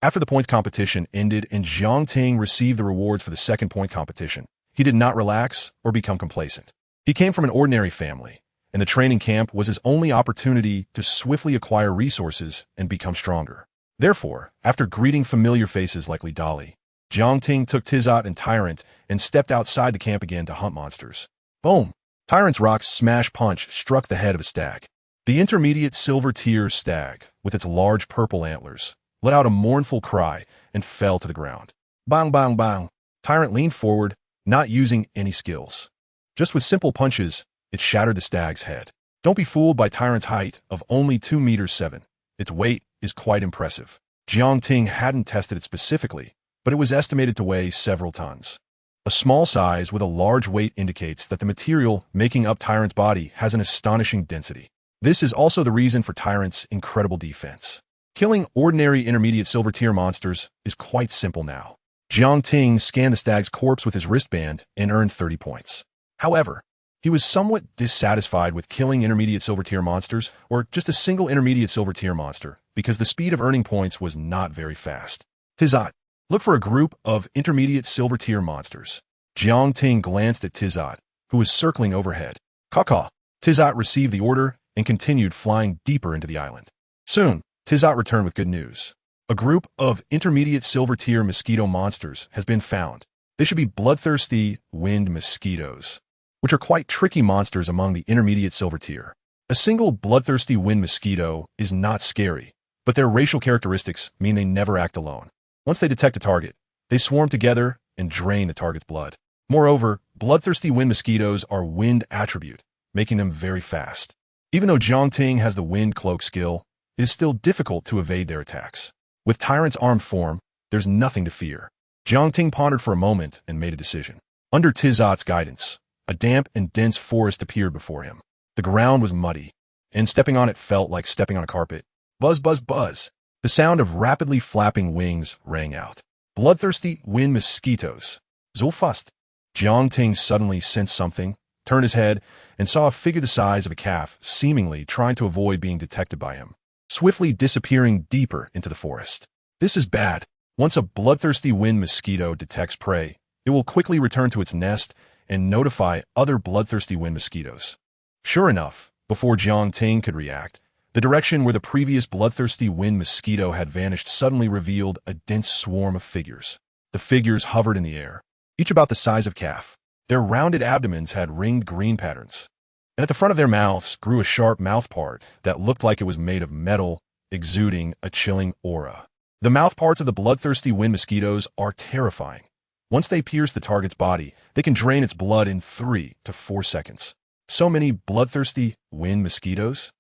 A: After the points competition ended and Jiangting received the rewards for the second point competition, he did not relax or become complacent. He came from an ordinary family, and the training camp was his only opportunity to swiftly acquire resources and become stronger. Therefore, after greeting familiar faces like Li Dali, Jiangting took Tizat and Tyrant and stepped outside the camp again to hunt monsters. Boom! Tyrant's rock smash punch struck the head of a stag. The intermediate silver tier stag, with its large purple antlers, let out a mournful cry and fell to the ground. Bang, bang, bang. Tyrant leaned forward, not using any skills. Just with simple punches, it shattered the stag's head. Don't be fooled by Tyrant's height of only 2 meters 7. Its weight is quite impressive. Jiangting hadn't tested it specifically, but it was estimated to weigh several tons. A small size with a large weight indicates that the material making up Tyrant's body has an astonishing density. This is also the reason for Tyrant's incredible defense. Killing ordinary intermediate silver tier monsters is quite simple now. Jiangting scanned the stag's corpse with his wristband and earned 30 points. However, he was somewhat dissatisfied with killing intermediate silver tier monsters, or just a single intermediate silver tier monster, because the speed of earning points was not very fast. Tizat, look for a group of intermediate silver tier monsters. Jiangting glanced at Tizat, who was circling overhead. Caw-caw. Tizat received the order and continued flying deeper into the island. Soon, Tizat returned with good news. A group of intermediate silver tier mosquito monsters has been found. They should be bloodthirsty wind mosquitoes, which are quite tricky monsters among the intermediate silver tier. A single bloodthirsty wind mosquito is not scary, but their racial characteristics mean they never act alone. Once they detect a target, they swarm together and drain the target's blood. Moreover, bloodthirsty wind mosquitoes are wind attribute, making them very fast. Even though Jiangting has the wind cloak skill, it is still difficult to evade their attacks. With Tyrant's armed form, there's nothing to fear. Jiangting pondered for a moment and made a decision. Under Tizat's guidance, a damp and dense forest appeared before him. The ground was muddy, and stepping on it felt like stepping on a carpet. Buzz, buzz, buzz. The sound of rapidly flapping wings rang out. Bloodthirsty wind mosquitoes. Zulfust. Jiangting suddenly sensed something, turned his head, and saw a figure the size of a calf seemingly trying to avoid being detected by him, swiftly disappearing deeper into the forest. This is bad. Once a bloodthirsty wind mosquito detects prey, it will quickly return to its nest and notify other bloodthirsty wind mosquitoes. Sure enough, before Jiangting could react, The direction where the previous bloodthirsty wind mosquito had vanished suddenly revealed a dense swarm of figures. The figures hovered in the air, each about the size of calf. Their rounded abdomens had ringed green patterns, and at the front of their mouths grew a sharp mouthpart that looked like it was made of metal, exuding a chilling aura. The mouthparts of the bloodthirsty wind mosquitoes are terrifying. Once they pierce the target's body, they can drain its blood in 3 to 4 seconds. So many bloodthirsty wind mosquitoes?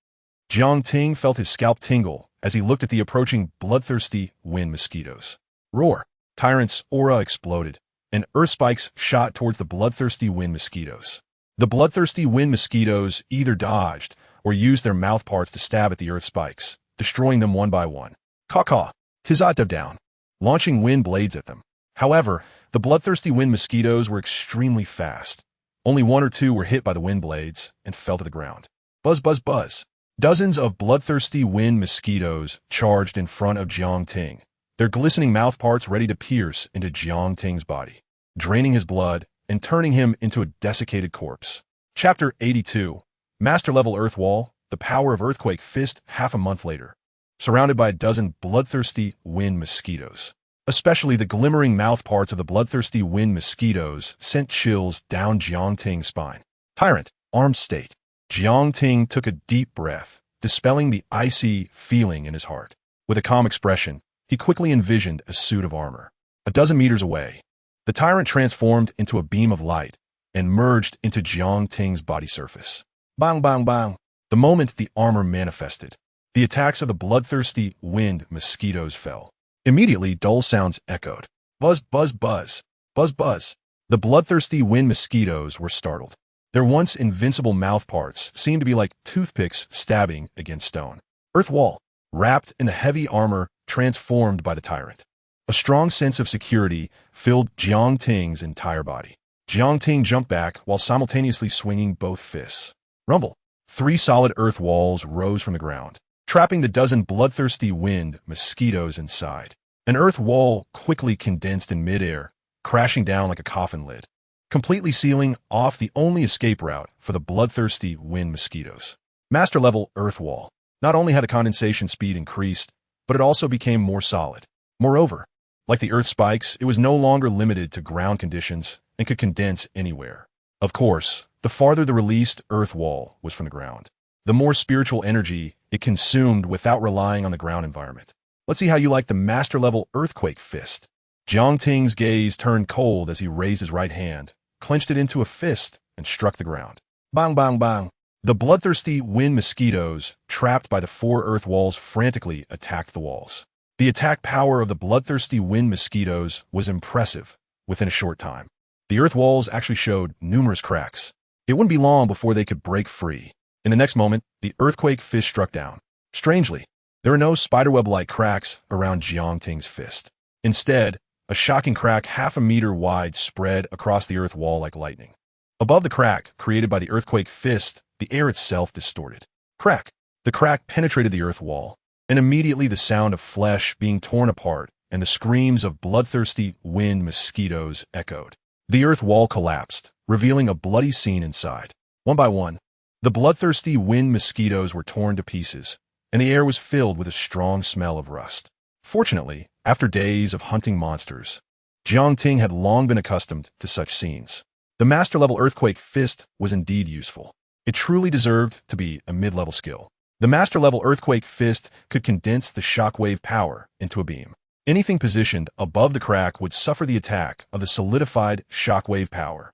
A: Jiang Ting felt his scalp tingle as he looked at the approaching bloodthirsty wind mosquitoes. Roar! Tyrant's aura exploded, and earth spikes shot towards the bloodthirsty wind mosquitoes. The bloodthirsty wind mosquitoes either dodged or used their mouthparts to stab at the earth spikes, destroying them one by one. Caw-caw! Tizat dove down, launching wind blades at them. However, the bloodthirsty wind mosquitoes were extremely fast. Only 1 or 2 were hit by the wind blades and fell to the ground. Buzz, buzz, buzz. Dozens of bloodthirsty wind mosquitoes charged in front of Jiang Ting, their glistening mouthparts ready to pierce into Jiang Ting's body, draining his blood and turning him into a desiccated corpse. Chapter 82. Master Level Earth Wall, The Power of Earthquake Fist. Half a month later, surrounded by a dozen bloodthirsty wind mosquitoes. Especially the glimmering mouthparts of the bloodthirsty wind mosquitoes sent chills down Jiang Ting's spine. Tyrant, armed state. Jiang Ting took a deep breath, dispelling the icy feeling in his heart. With a calm expression, he quickly envisioned a suit of armor. A dozen meters away, the tyrant transformed into a beam of light and merged into Jiang Ting's body surface. Bang, bang, bang. The moment the armor manifested, the attacks of the bloodthirsty wind mosquitoes fell. Immediately, dull sounds echoed. Buzz, buzz, buzz. Buzz, buzz. The bloodthirsty wind mosquitoes were startled. Their once invincible mouthparts seemed to be like toothpicks stabbing against stone. Earth wall, wrapped in the heavy armor transformed by the tyrant. A strong sense of security filled Jiang Ting's entire body. Jiang Ting jumped back while simultaneously swinging both fists. Rumble. 3 solid earth walls rose from the ground, trapping the dozen bloodthirsty wind mosquitoes inside. An earth wall quickly condensed in midair, crashing down like a coffin lid, completely sealing off the only escape route for the bloodthirsty wind mosquitoes. Master level earth wall. Not only had the condensation speed increased, but it also became more solid. Moreover, like the earth spikes, it was no longer limited to ground conditions and could condense anywhere. Of course, the farther the released earth wall was from the ground, the more spiritual energy it consumed without relying on the ground environment. Let's see how you like the master level earthquake fist. Jiang Ting's gaze turned cold as he raised his right hand, clenched it into a fist, and struck the ground. Bang, bang, bang. The bloodthirsty wind mosquitoes, trapped by the 4 earth walls, frantically attacked the walls. The attack power of the bloodthirsty wind mosquitoes was impressive within a short time. The earth walls actually showed numerous cracks. It wouldn't be long before they could break free. In the next moment, the earthquake fist struck down. Strangely, there were no spiderweb-like cracks around Jiang Ting's fist. Instead, a shocking crack 1/2 meter wide spread across the earth wall like lightning. Above the crack created by the earthquake fist, the air itself distorted. Crack! The crack penetrated the earth wall, and immediately the sound of flesh being torn apart and the screams of bloodthirsty wind mosquitoes echoed. The earth wall collapsed, revealing a bloody scene inside. One by one, the bloodthirsty wind mosquitoes were torn to pieces, and the air was filled with a strong smell of rust. Fortunately, after days of hunting monsters, Jiang Ting had long been accustomed to such scenes. The master-level earthquake fist was indeed useful. It truly deserved to be a mid-level skill. The master-level earthquake fist could condense the shockwave power into a beam. Anything positioned above the crack would suffer the attack of the solidified shockwave power.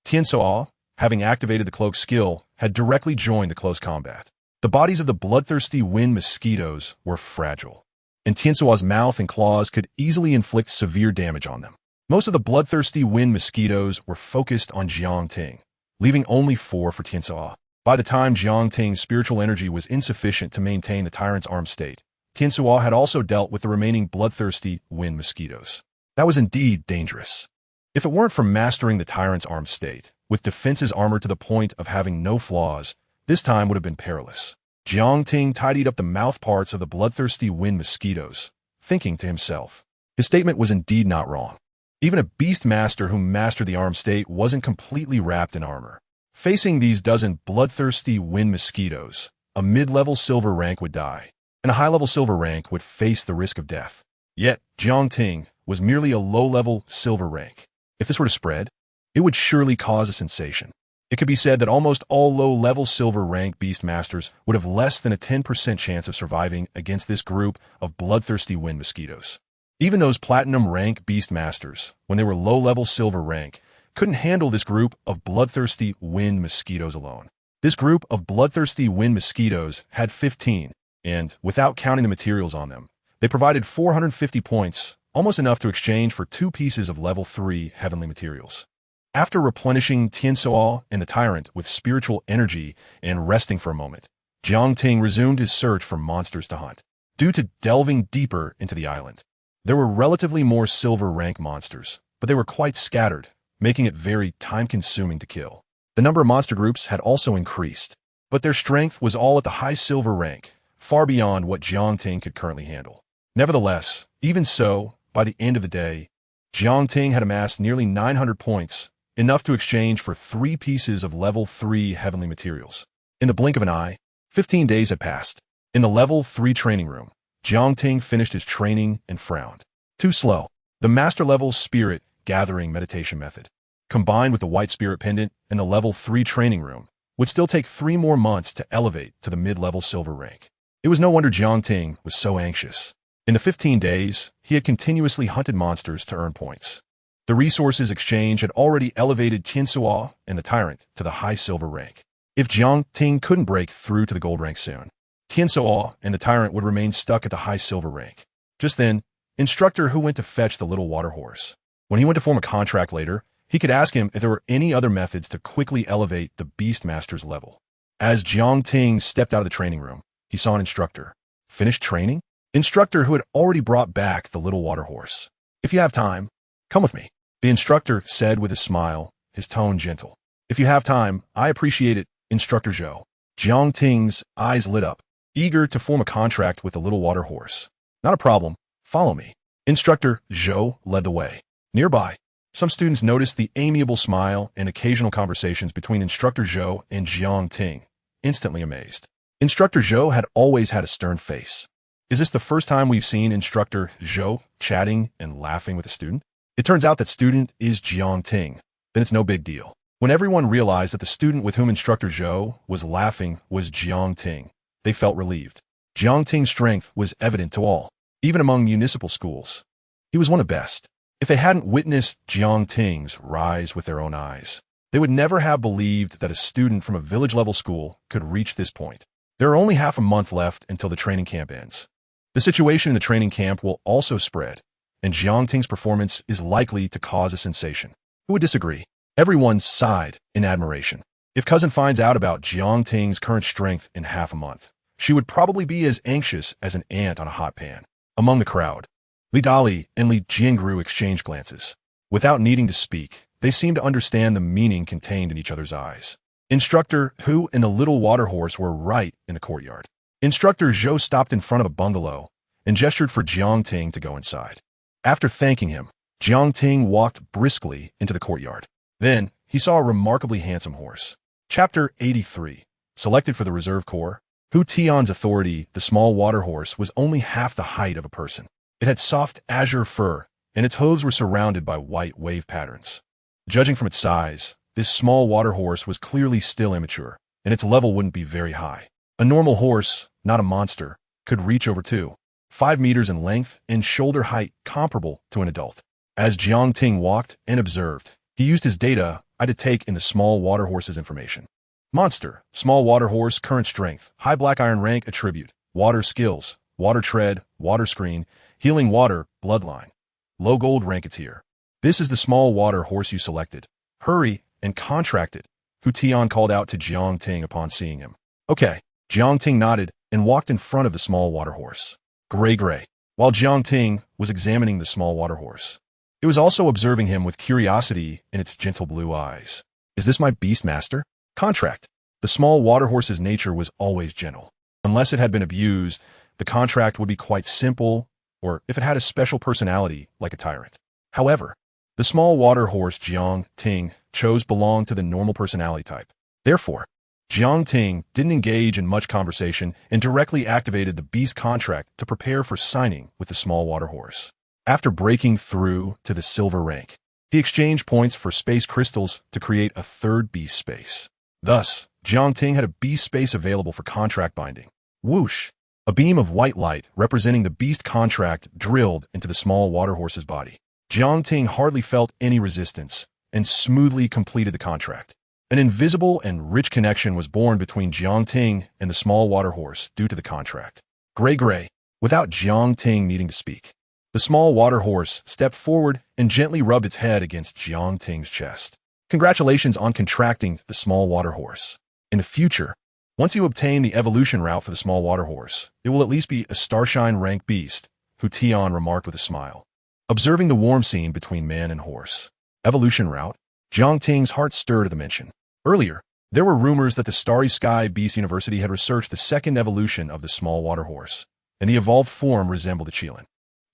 A: Tianzuo, having activated the cloak skill, had directly joined the close combat. The bodies of the bloodthirsty wind mosquitoes were fragile, and Tianzuo's mouth and claws could easily inflict severe damage on them. Most of the bloodthirsty wind mosquitoes were focused on Jiang Ting, leaving only 4 for Tianzuo. By the time Jiang Ting's spiritual energy was insufficient to maintain the tyrant's armed state, Tianzuo had also dealt with the remaining bloodthirsty wind mosquitoes. That was indeed dangerous. If it weren't for mastering the tyrant's armed state, with defenses armored to the point of having no flaws, this time would have been perilous. Jiang Ting tidied up the mouthparts of the bloodthirsty wind mosquitoes, thinking to himself. His statement was indeed not wrong. Even a Beastmaster who mastered the armed state wasn't completely wrapped in armor. Facing these dozen bloodthirsty wind mosquitoes, a mid-level silver rank would die, and a high-level silver rank would face the risk of death. Yet, Jiang Ting was merely a low-level silver rank. If this were to spread, it would surely cause a sensation. It could be said that almost all low-level silver rank Beastmasters would have less than a 10% chance of surviving against this group of bloodthirsty wind mosquitoes. Even those platinum rank Beastmasters, when they were low-level silver rank, couldn't handle this group of bloodthirsty wind mosquitoes alone. This group of bloodthirsty wind mosquitoes had 15, and without counting the materials on them, they provided 450 points, almost enough to exchange for 2 pieces of level 3 heavenly materials. After replenishing Tiansuo and the Tyrant with spiritual energy and resting for a moment, Jiang Ting resumed his search for monsters to hunt. Due to delving deeper into the island, there were relatively more silver rank monsters, but they were quite scattered, making it very time-consuming to kill. The number of monster groups had also increased, but their strength was all at the high silver rank, far beyond what Jiang Ting could currently handle. Nevertheless, even so, by the end of the day, Jiang Ting had amassed nearly 900 points, enough to exchange for 3 pieces of level 3 heavenly materials. In the blink of an eye, 15 days had passed. In the level 3 training room, Jiang Ting finished his training and frowned. Too slow. The master-level spirit gathering meditation method, combined with the white spirit pendant and the level 3 training room, would still take 3 more months to elevate to the mid-level silver rank. It was no wonder Jiang Ting was so anxious. In the 15 days, he had continuously hunted monsters to earn points. The resources exchange had already elevated Tiansuo and the Tyrant to the high silver rank. If Jiang Ting couldn't break through to the gold rank soon, Tiansuo and the Tyrant would remain stuck at the high silver rank. Just then, Instructor Hu went to fetch the little water horse. When he went to form a contract later, he could ask him if there were any other methods to quickly elevate the Beastmaster's level. As Jiang Ting stepped out of the training room, he saw an instructor. Finished training? Instructor Hu had already brought back the little water horse. If you have time, come with me, the instructor said with a smile, his tone gentle. If you have time, I appreciate it, Instructor Zhou. Jiang Ting's eyes lit up, eager to form a contract with the little water horse. Not a problem. Follow me. Instructor Zhou led the way. Nearby, some students noticed the amiable smile and occasional conversations between Instructor Zhou and Jiang Ting, instantly amazed. Instructor Zhou had always had a stern face. Is this the first time we've seen Instructor Zhou chatting and laughing with a student? It turns out that student is Jiang Ting. Then it's no big deal. When everyone realized that the student with whom Instructor Zhou was laughing was Jiang Ting, they felt relieved. Jiang Ting's strength was evident to all, even among municipal schools. He was one of the best. If they hadn't witnessed Jiang Ting's rise with their own eyes, they would never have believed that a student from a village-level school could reach this point. There are only half a month left until the training camp ends. The situation in the training camp will also spread, and Jiang Ting's performance is likely to cause a sensation. Who would disagree? Everyone sighed in admiration. If Cousin finds out about Jiang Ting's current strength in half a month, she would probably be as anxious as an ant on a hot pan. Among the crowd, Li Dali and Li Jiangru exchanged glances. Without needing to speak, they seemed to understand the meaning contained in each other's eyes. Instructor Hu and the little water horse were right in the courtyard. Instructor Zhou stopped in front of a bungalow and gestured for Jiang Ting to go inside. After thanking him, Jiang Ting walked briskly into the courtyard. Then, he saw a remarkably handsome horse. Chapter 83. Selected for the Reserve Corps, Hu Tian's authority, the small water horse, was only half the height of a person. It had soft azure fur, and its hooves were surrounded by white wave patterns. Judging from its size, this small water horse was clearly still immature, and its level wouldn't be very high. A normal horse, not a monster, could reach over 5 meters in length and shoulder height comparable to an adult. As Jiang Ting walked and observed, he used his data to take in the small water horse's information. Monster, small water horse, current strength, high black iron rank attribute, water skills, water tread, water screen, healing water, bloodline. Low gold rank tier. This is the small water horse you selected. Hurry and contract it, Hu Tian called out to Jiang Ting upon seeing him. Okay. Jiang Ting nodded and walked in front of the small water horse. Gray. While Jiang Ting was examining the small water horse, it was also observing him with curiosity in its gentle blue eyes. Is this my Beastmaster? Contract. The small water horse's nature was always gentle. Unless it had been abused, the contract would be quite simple, or if it had a special personality like a tyrant. However, the small water horse Jiang Ting chose belonged to the normal personality type. Therefore, Jiang Ting didn't engage in much conversation and directly activated the beast contract to prepare for signing with the small water horse. After breaking through to the silver rank, he exchanged points for space crystals to create a third beast space. Thus, Jiang Ting had a beast space available for contract binding. Whoosh! A beam of white light representing the beast contract drilled into the small water horse's body. Jiang Ting hardly felt any resistance and smoothly completed the contract. An invisible and rich connection was born between Jiang Ting and the small water horse due to the contract. Gray, without Jiang Ting needing to speak. The small water horse stepped forward and gently rubbed its head against Jiang Ting's chest. Congratulations on contracting the small water horse. In the future, once you obtain the evolution route for the small water horse, it will at least be a starshine rank beast, Hu Tian remarked with a smile. Observing the warm scene between man and horse. Evolution route, Jiang Ting's heart stirred at the mention. Earlier, there were rumors that the Starry Sky Beast University had researched the second evolution of the small water horse, and the evolved form resembled a Qilin.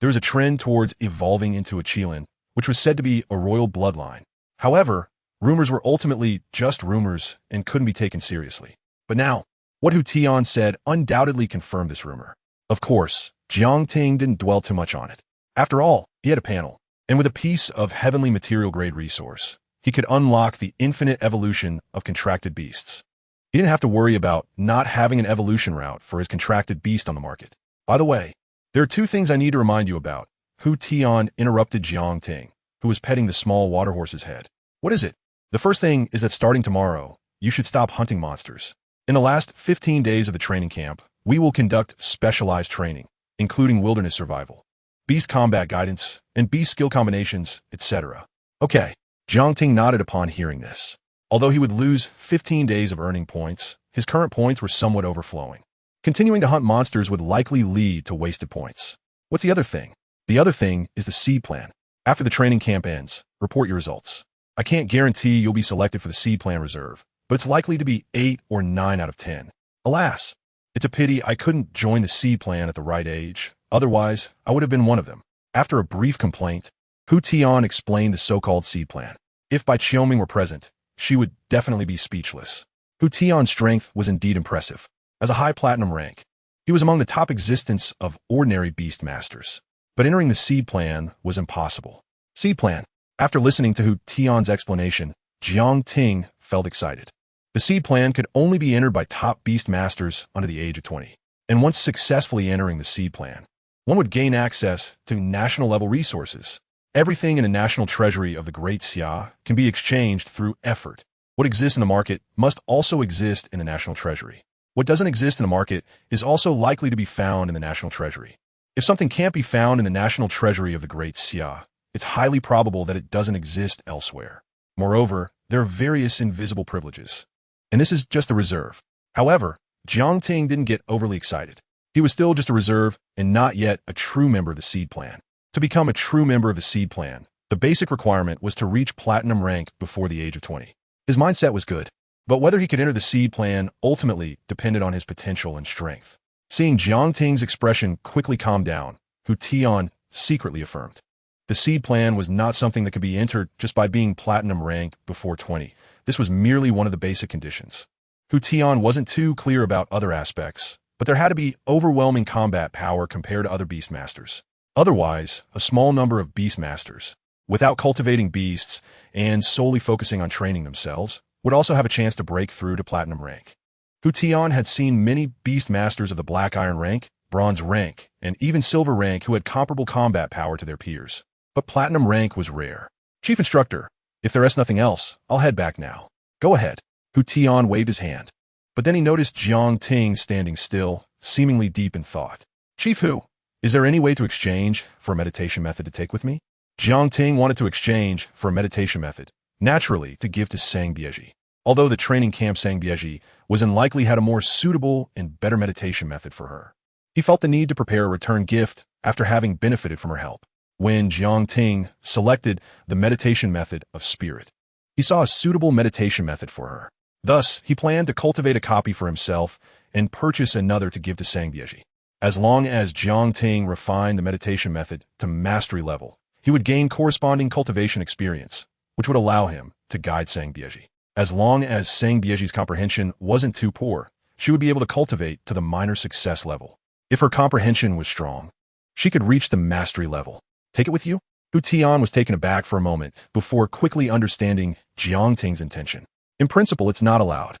A: There was a trend towards evolving into a Qilin, which was said to be a royal bloodline. However, rumors were ultimately just rumors and couldn't be taken seriously. But now, what Hu Tian said undoubtedly confirmed this rumor. Of course, Jiang Ting didn't dwell too much on it. After all, he had a panel, and with a piece of heavenly material-grade resource, he could unlock the infinite evolution of contracted beasts. He didn't have to worry about not having an evolution route for his contracted beast on the market. By the way, there are two things I need to remind you about. Hu Tian interrupted Jiang Ting, who was petting the small water horse's head. What is it? The first thing is that starting tomorrow, you should stop hunting monsters. In the last 15 days of the training camp, we will conduct specialized training, including wilderness survival, beast combat guidance, and beast skill combinations, etc. Okay. Jiang Ting nodded upon hearing this. Although he would lose 15 days of earning points, his current points were somewhat overflowing. Continuing to hunt monsters would likely lead to wasted points. What's the other thing? The other thing is the seed plan. After the training camp ends, report your results. I can't guarantee you'll be selected for the seed plan reserve, but it's likely to be 8 or 9 out of 10. Alas, it's a pity I couldn't join the seed plan at the right age. Otherwise, I would have been one of them. After a brief complaint, Hu Tian explained the so-called seed plan. If Bai Qiuming were present, she would definitely be speechless. Hu Tian's strength was indeed impressive. As a high platinum rank, he was among the top existence of ordinary Beastmasters. But entering the seed plan was impossible. Seed plan. After listening to Hu Tian's explanation, Jiang Ting felt excited. The seed plan could only be entered by top Beastmasters under the age of 20. And once successfully entering the seed plan, one would gain access to national-level resources. Everything in the national treasury of the Great Xia can be exchanged through effort. What exists in the market must also exist in the national treasury. What doesn't exist in the market is also likely to be found in the national treasury. If something can't be found in the national treasury of the Great Xia, it's highly probable that it doesn't exist elsewhere. Moreover, there are various invisible privileges. And this is just a reserve. However, Jiang Ting didn't get overly excited. He was still just a reserve and not yet a true member of the seed plan. To become a true member of the seed plan, the basic requirement was to reach platinum rank before the age of 20. His mindset was good, but whether he could enter the seed plan ultimately depended on his potential and strength. Seeing Jiang Ting's expression quickly calm down, Hu Tian secretly affirmed. The seed plan was not something that could be entered just by being platinum rank before 20. This was merely one of the basic conditions. Hu Tian wasn't too clear about other aspects, but there had to be overwhelming combat power compared to other Beastmasters. Otherwise, a small number of Beastmasters, without cultivating beasts and solely focusing on training themselves, would also have a chance to break through to platinum rank. Hu Tian had seen many Beastmasters of the Black Iron rank, Bronze rank, and even Silver rank who had comparable combat power to their peers. But platinum rank was rare. Chief Instructor, if there is nothing else, I'll head back now. Go ahead. Hu Tian waved his hand. But then he noticed Jiang Ting standing still, seemingly deep in thought. Chief Hu, is there any way to exchange for a meditation method to take with me? Jiang Ting wanted to exchange for a meditation method, naturally to give to Sang Bieji. Although the training camp Sang Bieji was unlikely had a more suitable and better meditation method for her. He felt the need to prepare a return gift after having benefited from her help. When Jiang Ting selected the meditation method of spirit, he saw a suitable meditation method for her. Thus, he planned to cultivate a copy for himself and purchase another to give to Sang Bieji. As long as Jiang Ting refined the meditation method to mastery level, he would gain corresponding cultivation experience, which would allow him to guide Sang Bieji. As long as Sang Bieji's comprehension wasn't too poor, she would be able to cultivate to the minor success level. If her comprehension was strong, she could reach the mastery level. Take it with you? Hu Tian was taken aback for a moment before quickly understanding Jiang Ting's intention. In principle, it's not allowed.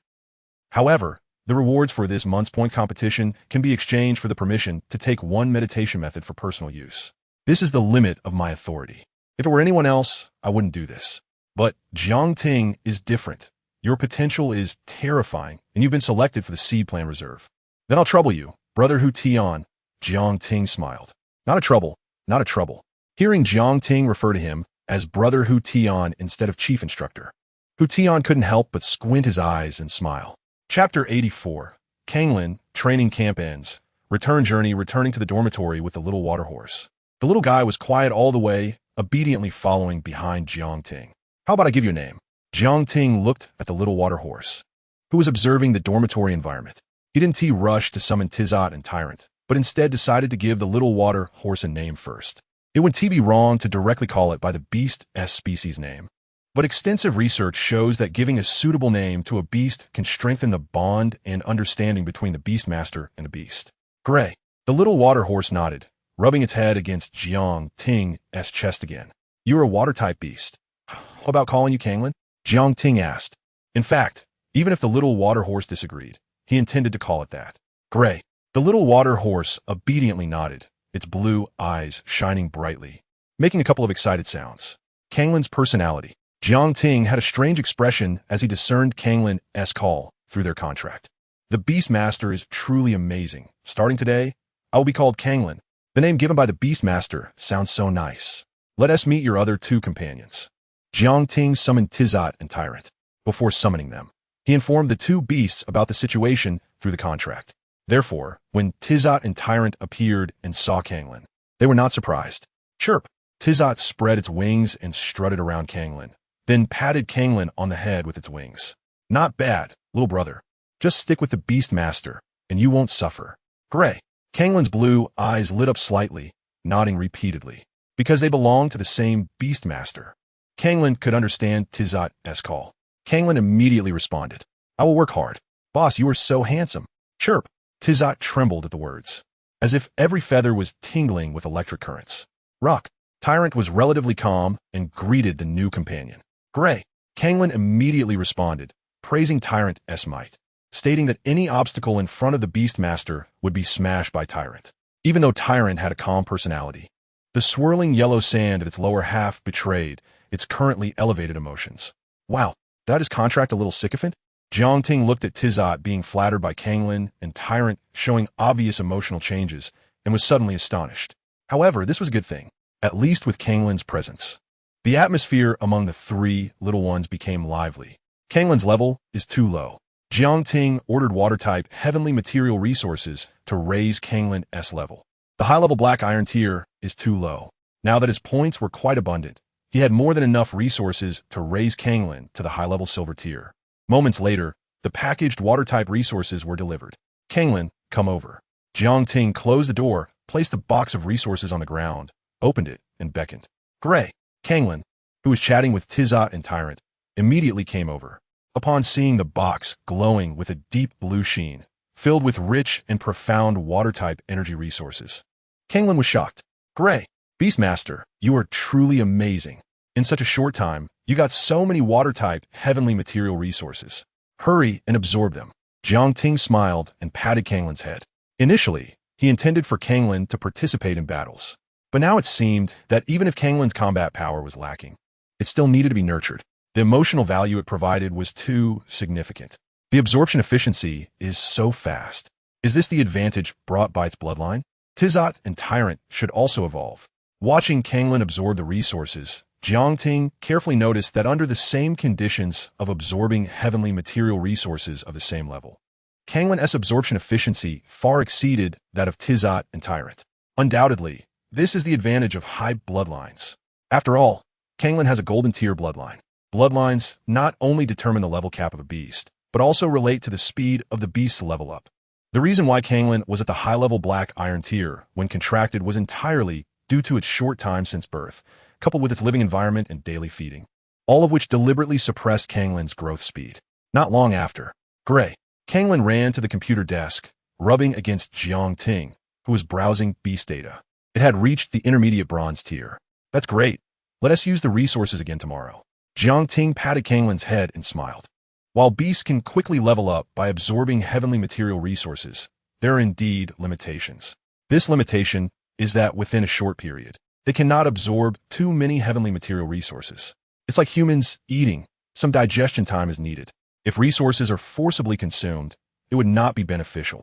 A: However, the rewards for this month's point competition can be exchanged for the permission to take one meditation method for personal use. This is the limit of my authority. If it were anyone else, I wouldn't do this. But Jiang Ting is different. Your potential is terrifying, and you've been selected for the seed plan reserve. Then I'll trouble you, Brother Hu Tian. Jiang Ting smiled. Not a trouble, not a trouble. Hearing Jiang Ting refer to him as Brother Hu Tian instead of Chief Instructor, Hu Tian couldn't help but squint his eyes and smile. Chapter 84. Kanglin, Training Camp ends. Return journey, returning to the dormitory with the little water horse. The little guy was quiet all the way, obediently following behind Jiang Ting. How about I give you a name? Jiang Ting looked at the little water horse, who was observing the dormitory environment. He didn't rush to summon Tizot and Tyrant, but instead decided to give the little water horse a name first. It would be wrong to directly call it by the beast species name. But extensive research shows that giving a suitable name to a beast can strengthen the bond and understanding between the Beastmaster and a beast. Gray. The little water horse nodded, rubbing its head against Jiang Ting's chest again. You're a water-type beast. How about calling you Kanglin? Jiang Ting asked. In fact, even if the little water horse disagreed, he intended to call it that. Gray. The little water horse obediently nodded, its blue eyes shining brightly, making a couple of excited sounds. Kanglin's personality. Jiang Ting had a strange expression as he discerned Kanglin's call through their contract. The Beastmaster is truly amazing. Starting today, I will be called Kanglin. The name given by the Beastmaster sounds so nice. Let us meet your other two companions. Jiang Ting summoned Tizot and Tyrant. Before summoning them, he informed the two beasts about the situation through the contract. Therefore, when Tizot and Tyrant appeared and saw Kanglin, they were not surprised. Chirp! Tizot spread its wings and strutted around Kanglin, then patted Kanglin on the head with its wings. Not bad, little brother. Just stick with the Beastmaster, and you won't suffer. Gray. Kanglin's blue eyes lit up slightly, nodding repeatedly. Because they belonged to the same Beastmaster, Kanglin could understand Tizot's call. Kanglin immediately responded. I will work hard. Boss, you are so handsome. Chirp. Tizot trembled at the words, as if every feather was tingling with electric currents. Rock. Tyrant was relatively calm and greeted the new companion. Gray. Kanglin immediately responded, praising Tyrant's might, stating that any obstacle in front of the Beastmaster would be smashed by Tyrant. Even though Tyrant had a calm personality, the swirling yellow sand at its lower half betrayed its currently elevated emotions. Wow, that is contract a little sycophant? Jiang Ting looked at Tizot being flattered by Kanglin and Tyrant showing obvious emotional changes and was suddenly astonished. However, this was a good thing, at least with Kanglin's presence. The atmosphere among the three little ones became lively. Kanglin's level is too low. Jiang Ting ordered water-type heavenly material resources to raise Kanglin's level. The high-level black iron tier is too low. Now that his points were quite abundant, he had more than enough resources to raise Kanglin to the high-level silver tier. Moments later, the packaged water-type resources were delivered. Kanglin, come over. Jiang Ting closed the door, placed the box of resources on the ground, opened it, and beckoned. Gray. Kanglin, who was chatting with Tizot and Tyrant, immediately came over. Upon seeing the box glowing with a deep blue sheen, filled with rich and profound water-type energy resources, Kanglin was shocked. Gray. Beastmaster, you are truly amazing. In such a short time, you got so many water-type heavenly material resources. Hurry and absorb them. Jiang Ting smiled and patted Kanglin's head. Initially, he intended for Kanglin to participate in battles, but now it seemed that even if Kanglin's combat power was lacking, it still needed to be nurtured. The emotional value it provided was too significant. The absorption efficiency is so fast. Is this the advantage brought by its bloodline? Tizot and Tyrant should also evolve. Watching Kanglin absorb the resources, Jiang Ting carefully noticed that under the same conditions of absorbing heavenly material resources of the same level, Kanglin's absorption efficiency far exceeded that of Tizot and Tyrant. Undoubtedly, this is the advantage of high bloodlines. After all, Kanglin has a golden tier bloodline. Bloodlines not only determine the level cap of a beast, but also relate to the speed of the beast's level up. The reason why Kanglin was at the high-level black iron tier when contracted was entirely due to its short time since birth, coupled with its living environment and daily feeding. all of which deliberately suppressed Kanglin's growth speed. Not long after, Gray, Kanglin ran to the computer desk, rubbing against Jiang Ting, who was browsing beast data. It had reached the intermediate bronze tier. That's great. Let us use the resources again tomorrow. Jiang Ting patted Kanglin's head and smiled. While beasts can quickly level up by absorbing heavenly material resources, there are indeed limitations. This limitation is that within a short period, they cannot absorb too many heavenly material resources. It's like humans eating. Some digestion time is needed. If resources are forcibly consumed, it would not be beneficial.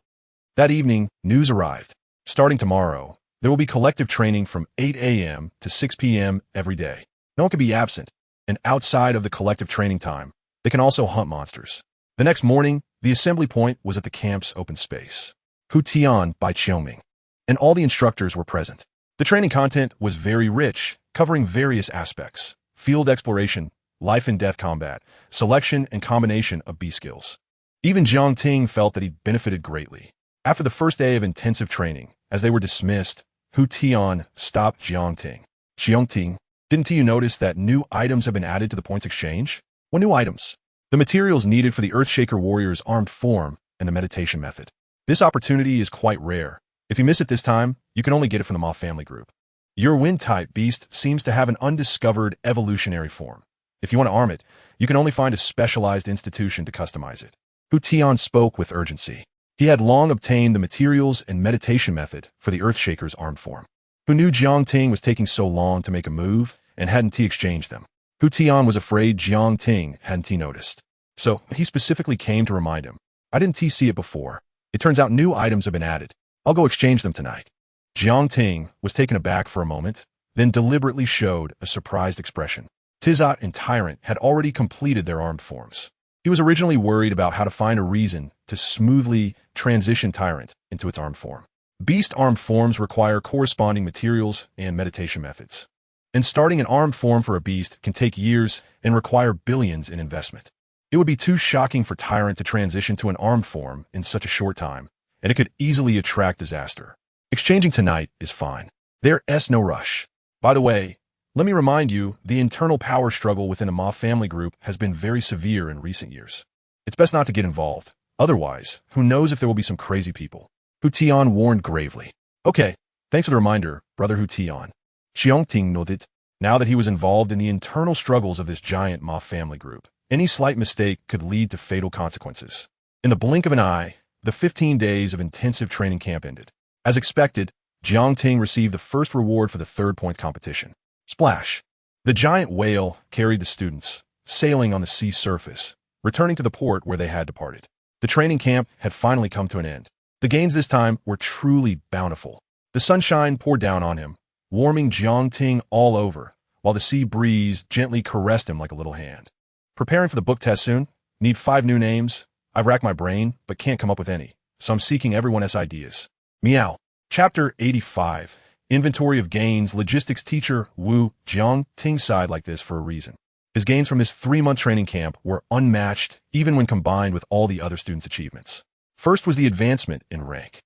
A: That evening, news arrived. Starting tomorrow, there will be collective training from 8 a.m. to 6 p.m. every day. No one can be absent, and outside of the collective training time, they can also hunt monsters. The next morning, the assembly point was at the camp's open space. Hu Tian by Qiuming, and all the instructors were present. The training content was very rich, covering various aspects: field exploration, life and death combat, selection and combination of beast skills. Even Jiang Ting felt that he benefited greatly. After the first day of intensive training, as they were dismissed, Hu Tian stopped Jiang Ting. Jiang Ting, didn't you notice that new items have been added to the points exchange? What new items? The materials needed for the Earthshaker warrior's armed form and the meditation method. This opportunity is quite rare. If you miss it this time, you can only get it from the Moth family group. Your wind-type beast seems to have an undiscovered evolutionary form. If you want to arm it, you can only find a specialized institution to customize it. Hu Tian spoke with urgency. He had long obtained the materials and meditation method for the Earthshaker's armed form. Who knew Jiang Ting was taking so long to make a move and hadn't he exchanged them? Hu Tian was afraid Jiang Ting hadn't he noticed. So he specifically came to remind him. I didn't see it before. It turns out new items have been added. I'll go exchange them tonight. Jiang Ting was taken aback for a moment, then deliberately showed a surprised expression. Tizot and Tyrant had already completed their armed forms. He was originally worried about how to find a reason to smoothly transition Tyrant into its armed form. Beast armed forms require corresponding materials and meditation methods. And starting an armed form for a beast can take years and require billions in investment. It would be too shocking for Tyrant to transition to an armed form in such a short time, and it could easily attract disaster. Exchanging tonight is fine. There's no rush. By the way, let me remind you, the internal power struggle within the Moth family group has been very severe in recent years. It's best not to get involved. Otherwise, who knows if there will be some crazy people. Hu Tian warned gravely. Okay, thanks for the reminder, brother Hu Tian. Jiang Ting nodded. Now that he was involved in the internal struggles of this giant Moth family group, any slight mistake could lead to fatal consequences. In the blink of an eye, the 15 days of intensive training camp ended. As expected, Jiang Ting received the first reward for the third points competition. Splash! The giant whale carried the students, sailing on the sea surface, returning to the port where they had departed. The training camp had finally come to an end. The gains this time were truly bountiful. The sunshine poured down on him, warming Jiang Ting all over, while the sea breeze gently caressed him like a little hand. Preparing for the book test soon? Need 5 new names? I've racked my brain, but can't come up with any, so I'm seeking everyone's ideas. Meow. Chapter 85. Inventory of gains. Logistics teacher Wu Jiang Ting sighed like this for a reason. His gains from his 3-month training camp were unmatched, even when combined with all the other students' achievements. First was the advancement in rank.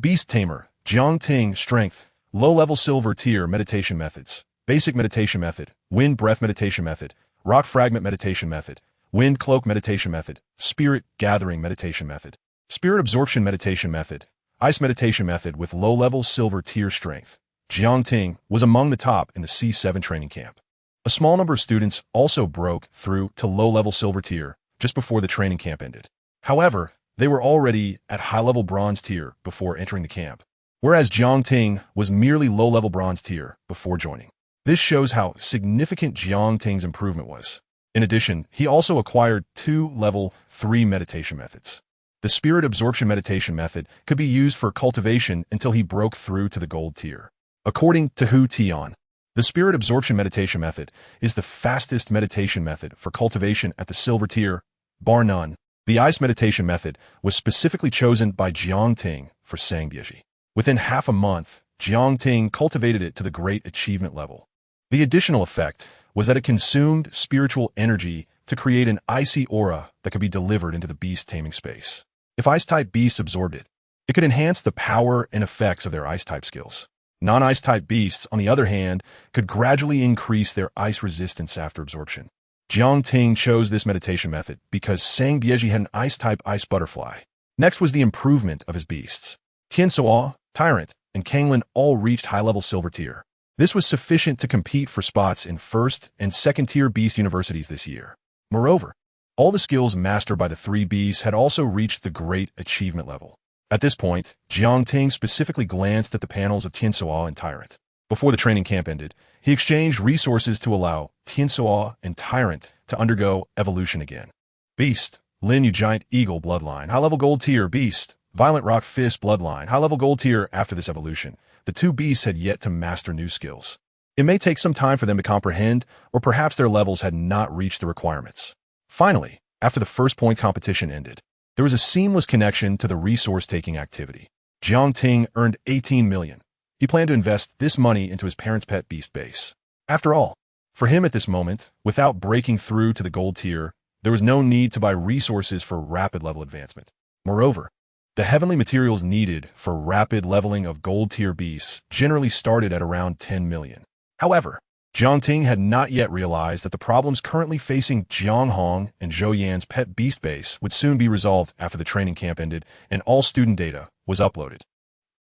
A: Beast Tamer, Jiang Ting, Strength, Low-level Silver Tier Meditation Methods, Basic Meditation Method, Wind Breath Meditation Method, Rock Fragment Meditation Method, Wind Cloak Meditation Method, Spirit Gathering Meditation Method, Spirit Absorption Meditation Method, Ice Meditation Method with low-level Silver Tier Strength. Jiang Ting was among the top in the C7 training camp. A small number of students also broke through to low-level Silver Tier just before the training camp ended. However, they were already at high-level Bronze Tier before entering the camp, whereas Jiang Ting was merely low-level Bronze Tier before joining. This shows how significant Jiang Ting's improvement was. In addition, he also acquired 2 level 3 meditation methods. The Spirit Absorption Meditation Method could be used for cultivation until he broke through to the Gold Tier. According to Hu Tian, the Spirit Absorption Meditation Method is the fastest meditation method for cultivation at the Silver Tier, bar none. The Ice Meditation Method was specifically chosen by Jiang Ting for Sangbyeji. Within half a month, Jiang Ting cultivated it to the Great Achievement level. The additional effect was that it consumed spiritual energy to create an icy aura that could be delivered into the beast taming space. If Ice-type beasts absorbed it, it could enhance the power and effects of their Ice-type skills. Non-Ice-type beasts, on the other hand, could gradually increase their ice resistance after absorption. Jiang Ting chose this meditation method because Sang Bieji had an ice-type ice butterfly. Next was the improvement of his beasts. Tian Suo, Tyrant, and Kanglin all reached high-level silver tier. This was sufficient to compete for spots in first and second-tier beast universities this year. Moreover, all the skills mastered by the three beasts had also reached the great achievement level. At this point, Jiang Ting specifically glanced at the panels of Tian Suo and Tyrant. Before the training camp ended, he exchanged resources to allow Tian Suo and Tyrant to undergo evolution again. Beast, Lin Yu Giant Eagle Bloodline, high-level gold tier. Beast, Violent Rock Fist Bloodline, high-level gold tier. After this evolution, the two beasts had yet to master new skills. It may take some time for them to comprehend, or perhaps their levels had not reached the requirements. Finally, after the first point competition ended, there was a seamless connection to the resource-taking activity. Jiang Ting earned 18 million. He planned to invest this money into his parents' pet beast base. After all, for him at this moment, without breaking through to the gold tier, there was no need to buy resources for rapid level advancement. Moreover, the heavenly materials needed for rapid leveling of gold tier beasts generally started at around 10 million. However, Jiang Ting had not yet realized that the problems currently facing Jiang Hong and Zhou Yan's pet beast base would soon be resolved after the training camp ended and all student data was uploaded.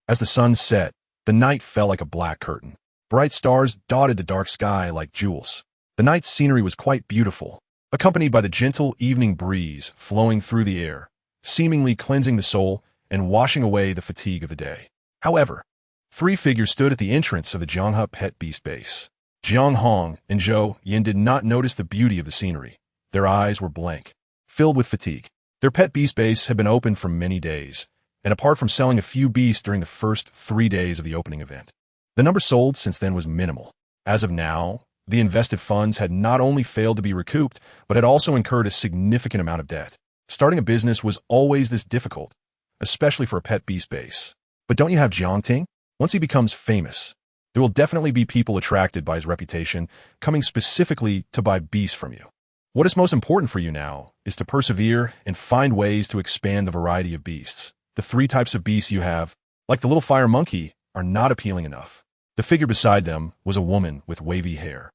A: As the sun set, the night fell like a black curtain. Bright stars dotted the dark sky like jewels. The night's scenery was quite beautiful, accompanied by the gentle evening breeze flowing through the air, seemingly cleansing the soul and washing away the fatigue of the day. However, three figures stood at the entrance of the Jianghe pet beast base. Jiang Hong and Zhou Yan did not notice the beauty of the scenery. Their eyes were blank, filled with fatigue. Their pet beast base had been open for many days, and apart from selling a few beasts during the first 3 days of the opening event, the number sold since then was minimal. As of now, the invested funds had not only failed to be recouped, but had also incurred a significant amount of debt. Starting a business was always this difficult, especially for a pet beast base. But don't you have Jiang Ting? Once he becomes famous, there will definitely be people attracted by his reputation, coming specifically to buy beasts from you. What is most important for you now is to persevere and find ways to expand the variety of beasts. The 3 types of beasts you have, like the little fire monkey, are not appealing enough. The figure beside them was a woman with wavy hair,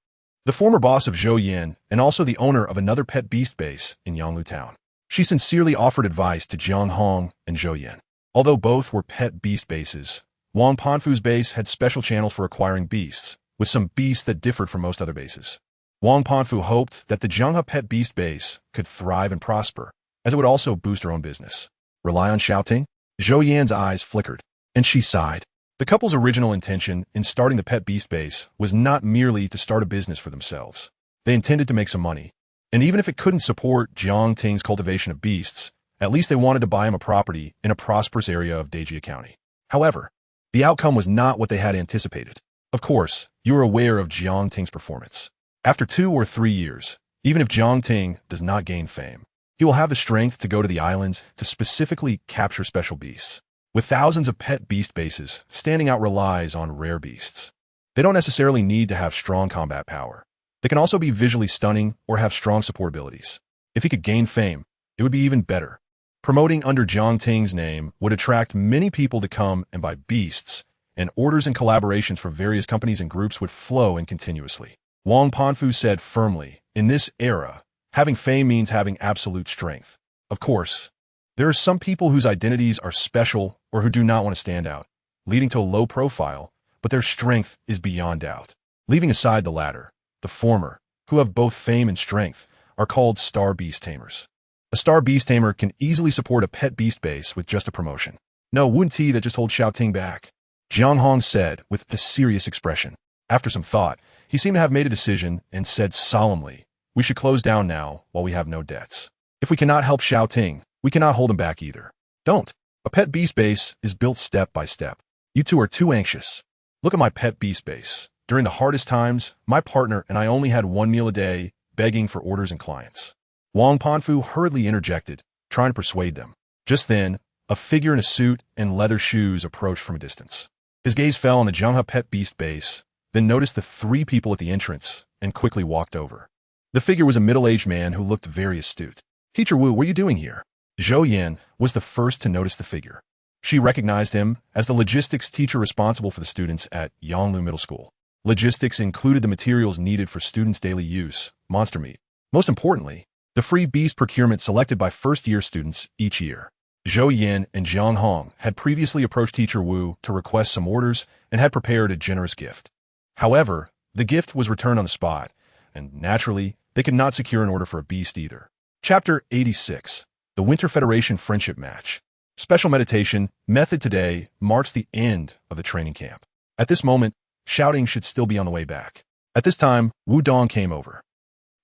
A: the former boss of Zhou Yan and also the owner of another pet beast base in Yanglu Town. She sincerely offered advice to Jiang Hong and Zhou Yan. Although both were pet beast bases, Wang Panfu's base had special channels for acquiring beasts, with some beasts that differed from most other bases. Wang Panfu hoped that the Jianghe pet beast base could thrive and prosper, as it would also boost her own business. Rely on shouting? Zhou Yan's eyes flickered, and she sighed. The couple's original intention in starting the pet beast base was not merely to start a business for themselves. They intended to make some money, and even if it couldn't support Jiang Ting's cultivation of beasts, at least they wanted to buy him a property in a prosperous area of Dejia County. However, the outcome was not what they had anticipated. Of course, you are aware of Jiang Ting's performance. After 2 or 3 years, even if Jiang Ting does not gain fame, he will have the strength to go to the islands to specifically capture special beasts. With thousands of pet beast bases, standing out relies on rare beasts. They don't necessarily need to have strong combat power. They can also be visually stunning or have strong support abilities. If he could gain fame, it would be even better. Promoting under Jiang Ting's name would attract many people to come and buy beasts, and orders and collaborations from various companies and groups would flow in continuously. Wang Panfu said firmly, in this era, having fame means having absolute strength. Of course, there are some people whose identities are special or who do not want to stand out, leading to a low profile, but their strength is beyond doubt. Leaving aside the latter, the former, who have both fame and strength, are called star beast tamers. A star beast tamer can easily support a pet beast base with just a promotion. No, wouldn't he that just hold Xiao Ting back? Jiang Hong said with a serious expression. After some thought, he seemed to have made a decision and said solemnly, we should close down now while we have no debts. If we cannot help Xiao Ting, we cannot hold him back either. Don't. A pet beast base is built step by step. You two are too anxious. Look at my pet beast base. During the hardest times, my partner and I only had 1 meal a day, begging for orders and clients. Wang Panfu hurriedly interjected, trying to persuade them. Just then, a figure in a suit and leather shoes approached from a distance. His gaze fell on the Jianghe pet beast base, then noticed the 3 people at the entrance and quickly walked over. The figure was a middle-aged man who looked very astute. Teacher Wu, what are you doing here? Zhou Yan was the first to notice the figure. She recognized him as the logistics teacher responsible for the students at Yanglu Middle School. Logistics included the materials needed for students' daily use, monster meat, Most importantly, the free beast procurement selected by first-year students each year. Zhou Yin and Jiang Hong had previously approached Teacher Wu to request some orders and had prepared a generous gift. However, the gift was returned on the spot, and naturally, they could not secure an order for a beast either. Chapter 86. The Winter Federation Friendship Match. Special meditation method today marks the end of the training camp. At this moment, shouting should still be on the way back. At this time, Wu Dong came over.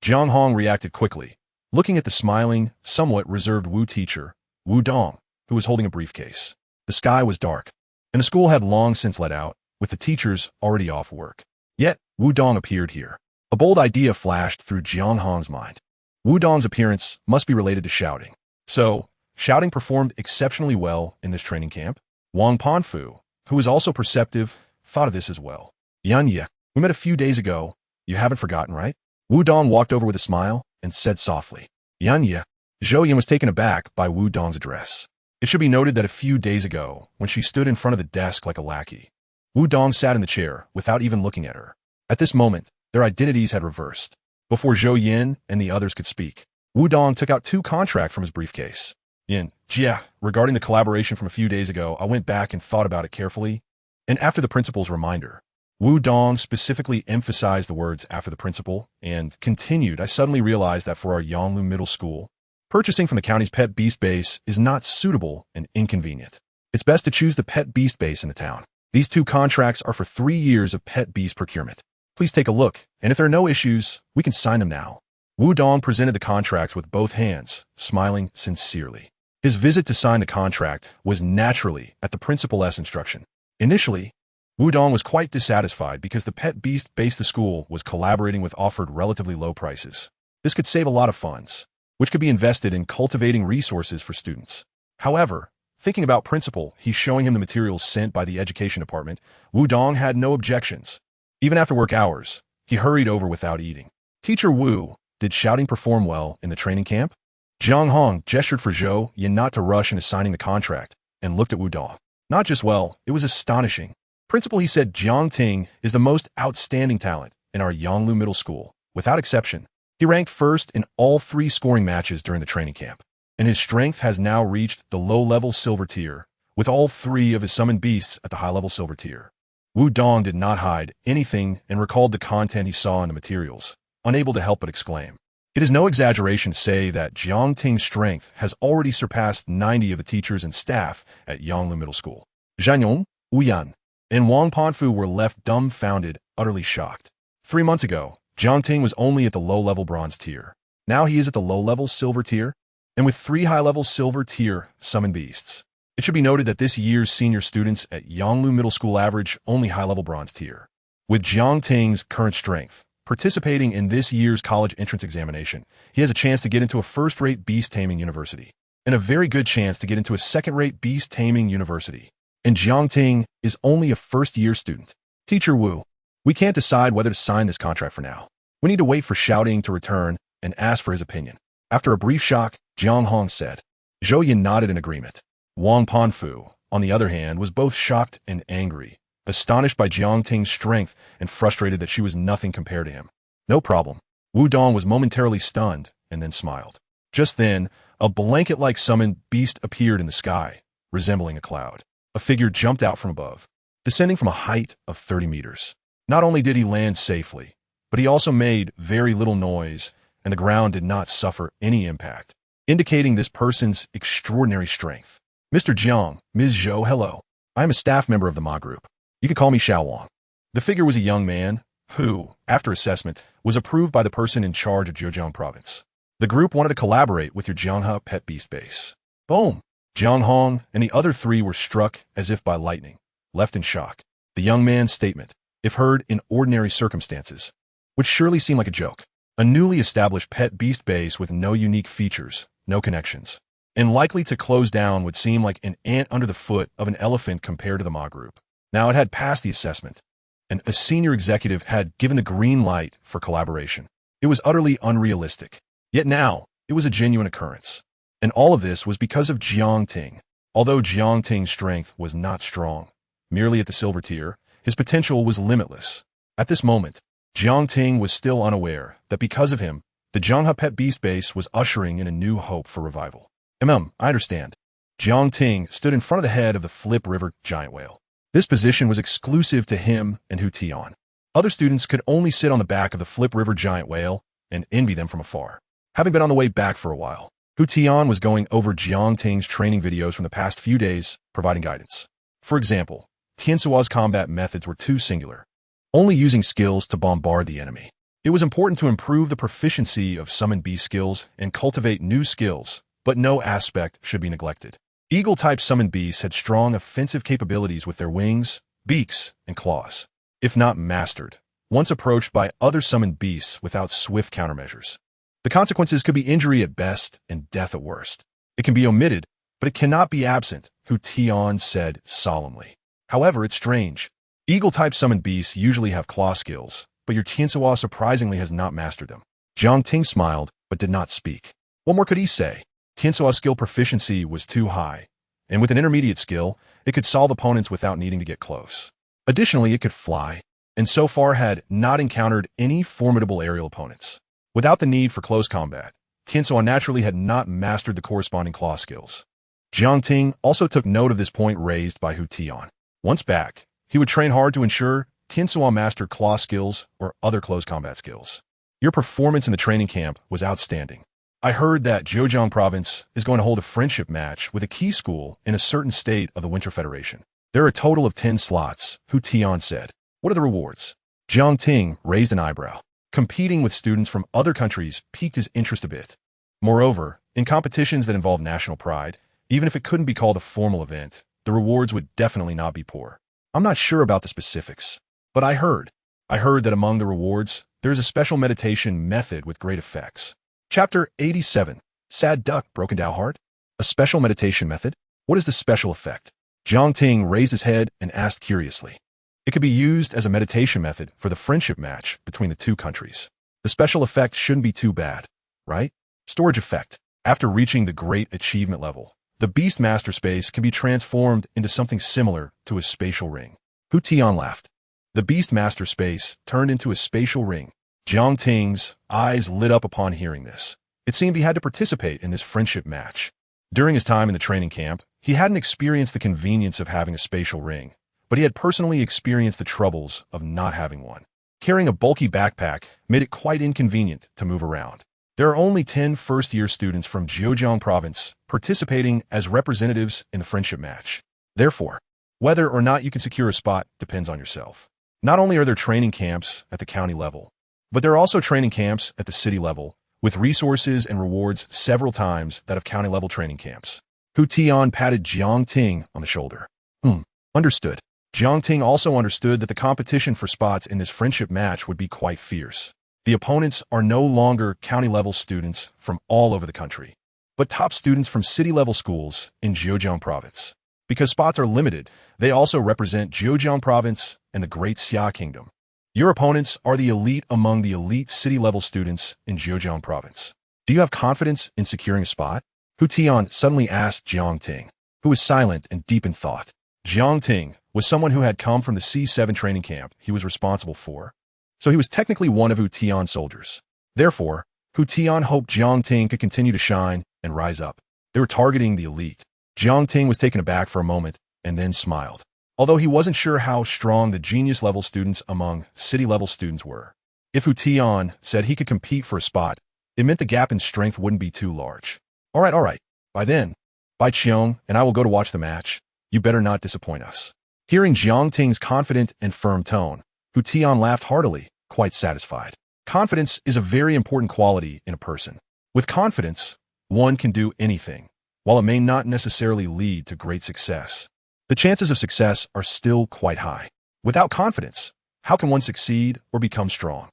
A: Jiang Hong reacted quickly, looking at the smiling, somewhat reserved Wu teacher, Wu Dong, who was holding a briefcase. The sky was dark, and the school had long since let out, with the teachers already off work. Yet, Wu Dong appeared here. A bold idea flashed through Jiang Hong's mind. Wu Dong's appearance must be related to shouting. So, shouting performed exceptionally well in this training camp. Wang Panfu, who was also perceptive, thought of this as well. Yan Ye, we met a few days ago. You haven't forgotten, right? Wu Dong walked over with a smile and said softly. Yan Ye. Zhou Yin was taken aback by Wu Dong's address. It should be noted that a few days ago, when she stood in front of the desk like a lackey, Wu Dong sat in the chair without even looking at her. At this moment, their identities had reversed. Before Zhou Yin and the others could speak, Wu Dong took out 2 contracts from his briefcase. Yin, Jia, regarding the collaboration from a few days ago, I went back and thought about it carefully, and after the principal's reminder, Wu Dong specifically emphasized the words after the principal and continued, I suddenly realized that for our Yonglu Middle School, purchasing from the county's pet beast base is not suitable and inconvenient. It's best to choose the pet beast base in the town. These 2 contracts are for 3 years of pet beast procurement. Please take a look, and if there are no issues, we can sign them now. Wu Dong presented the contracts with both hands, smiling sincerely. His visit to sign the contract was naturally at the principal's instruction. Initially, Wu Dong was quite dissatisfied because the pet beast base the school was collaborating with offered relatively low prices. This could save a lot of funds, which could be invested in cultivating resources for students. However, thinking about principal, he's showing him the materials sent by the education department, Wu Dong had no objections. Even after work hours, he hurried over without eating. Teacher Wu, did shouting perform well in the training camp? Jiang Hong gestured for Zhou Yin not to rush into signing the contract and looked at Wu Dong. Not just well, it was astonishing. Principal, he said, Jiang Ting is the most outstanding talent in our Yonglu Middle School. Without exception, he ranked first in all 3 scoring matches during the training camp, and his strength has now reached the low-level silver tier, with all 3 of his summoned beasts at the high-level silver tier. Wu Dong did not hide anything and recalled the content he saw in the materials, unable to help but exclaim. It is no exaggeration to say that Jiang Ting's strength has already surpassed 90 of the teachers and staff at Yonglu Middle School. Zhanyong, Wu Yan, and Wang Panfu were left dumbfounded, utterly shocked. 3 months ago, Jiang Ting was only at the low-level bronze tier. Now he is at the low-level silver tier, and with 3 high-level silver tier summoned beasts. It should be noted that this year's senior students at Yonglu Middle School average only high-level bronze tier. With Jiang Ting's current strength, participating in this year's college entrance examination, he has a chance to get into a first-rate beast-taming university, and a very good chance to get into a second-rate beast-taming university. And Jiang Ting is only a first-year student. Teacher Wu, we can't decide whether to sign this contract for now. We need to wait for shouting to return and ask for his opinion. After a brief shock, Jiang Hong said. Zhou Yin nodded in agreement. Wang Panfu, on the other hand, was both shocked and angry, astonished by Jiang Ting's strength and frustrated that she was nothing compared to him. No problem. Wu Dong was momentarily stunned and then smiled. Just then, a blanket-like summoned beast appeared in the sky, resembling a cloud. A figure jumped out from above, descending from a height of 30 meters. Not only did he land safely, but he also made very little noise, and the ground did not suffer any impact, indicating this person's extraordinary strength. Mr. Jiang, Ms. Zhou, hello. I am a staff member of the Ma Group. You can call me Xiao Wang. The figure was a young man who, after assessment, was approved by the person in charge of Zhejiang Province. The group wanted to collaborate with your Jianghe Pet Beast Base. Boom! Jiang Hong and the other 3 were struck as if by lightning, left in shock. The young man's statement, if heard in ordinary circumstances, would surely seem like a joke. A newly established pet beast base with no unique features, no connections, and likely to close down would seem like an ant under the foot of an elephant compared to the Ma Group. Now it had passed the assessment, and a senior executive had given the green light for collaboration. It was utterly unrealistic. Yet now, it was a genuine occurrence. And all of this was because of Jiang Ting. Although Jiang Ting's strength was not strong, merely at the silver tier, his potential was limitless. At this moment, Jiang Ting was still unaware that because of him, The Zhanghe Pet Beast base was ushering in a new hope for revival. I understand. Jiang Ting stood in front of the head of the Flip River giant whale. This position was exclusive to him and Hu Tian. Other students could only sit on the back of the Flip River giant whale and envy them from afar. Having been on the way back for a while, Hu Tian was going over Jiang Ting's training videos from the past few days, providing guidance. For example, Tian Suo's combat methods were too singular, only using skills to bombard the enemy. It was important to improve the proficiency of summon beast skills and cultivate new skills, but no aspect should be neglected. Eagle-type summon beasts had strong offensive capabilities with their wings, beaks, and claws. If not mastered, once approached by other summoned beasts without swift countermeasures, the consequences could be injury at best and death at worst. It can be omitted, but it cannot be absent, Hu Tian said solemnly. However, it's strange. Eagle-type summoned beasts usually have claw skills, but your Tian Suo surprisingly has not mastered them. Jiang Ting smiled, but did not speak. What more could he say? Tian Suo's skill proficiency was too high, and with an intermediate skill, it could solve opponents without needing to get close. Additionally, it could fly, and so far had not encountered any formidable aerial opponents. Without the need for close combat, Tian Suo naturally had not mastered the corresponding claw skills. Jiang Ting also took note of this point raised by Hu Tian. Once back, he would train hard to ensure Tian Suo mastered claw skills or other close combat skills. Your performance in the training camp was outstanding. I heard that Zhejiang Province is going to hold a friendship match with a key school in a certain state of the Winter Federation. There are a total of 10 slots, Hu Tian said. What are the rewards? Jiang Ting raised an eyebrow. Competing with students from other countries piqued his interest a bit. Moreover, in competitions that involve national pride, even if it couldn't be called a formal event, the rewards would definitely not be poor. I'm not sure about the specifics, but I heard that among the rewards, there is a special meditation method with great effects. Chapter 87. Sad Duck, Broken Down Heart? A special meditation method? What is the special effect? Jiang Ting raised his head and asked curiously. It could be used as a meditation method for the friendship match between the two countries. The special effect shouldn't be too bad, right? Storage effect. After reaching the great achievement level, the Beastmaster space can be transformed into something similar to a spatial ring. Hu Tian laughed. The Beastmaster space turned into a spatial ring. Jiang Ting's eyes lit up upon hearing this. It seemed he had to participate in this friendship match. During his time in the training camp, he hadn't experienced the convenience of having a spatial ring, but he had personally experienced the troubles of not having one. Carrying a bulky backpack made it quite inconvenient to move around. There are only 10 first-year students from Zhejiang Province participating as representatives in the friendship match. Therefore, whether or not you can secure a spot depends on yourself. Not only are there training camps at the county level, but there are also training camps at the city level, with resources and rewards several times that of county-level training camps. Hu Tian patted Jiang Ting on the shoulder. Understood. Jiang Ting also understood that the competition for spots in this friendship match would be quite fierce. The opponents are no longer county-level students from all over the country, but top students from city-level schools in Zhejiang Province. Because spots are limited, they also represent Zhejiang Province and the Great Xia Kingdom. Your opponents are the elite among the elite city-level students in Zhejiang Province. Do you have confidence in securing a spot? Hu Tian suddenly asked Jiang Ting, who was silent and deep in thought. Jiang Ting was someone who had come from the C7 training camp he was responsible for, so he was technically one of Hu Tian's soldiers. Therefore, Hu Tian hoped Jiang Ting could continue to shine and rise up. They were targeting the elite. Jiang Ting was taken aback for a moment and then smiled, although he wasn't sure how strong the genius-level students among city-level students were. If Hu Tian said he could compete for a spot, it meant the gap in strength wouldn't be too large. All right. By then, Bai Qiong and I will go to watch the match. You better not disappoint us. Hearing Jiang Ting's confident and firm tone, Hu Tian laughed heartily, quite satisfied. Confidence is a very important quality in a person. With confidence, one can do anything, while it may not necessarily lead to great success. The chances of success are still quite high. Without confidence, how can one succeed or become strong?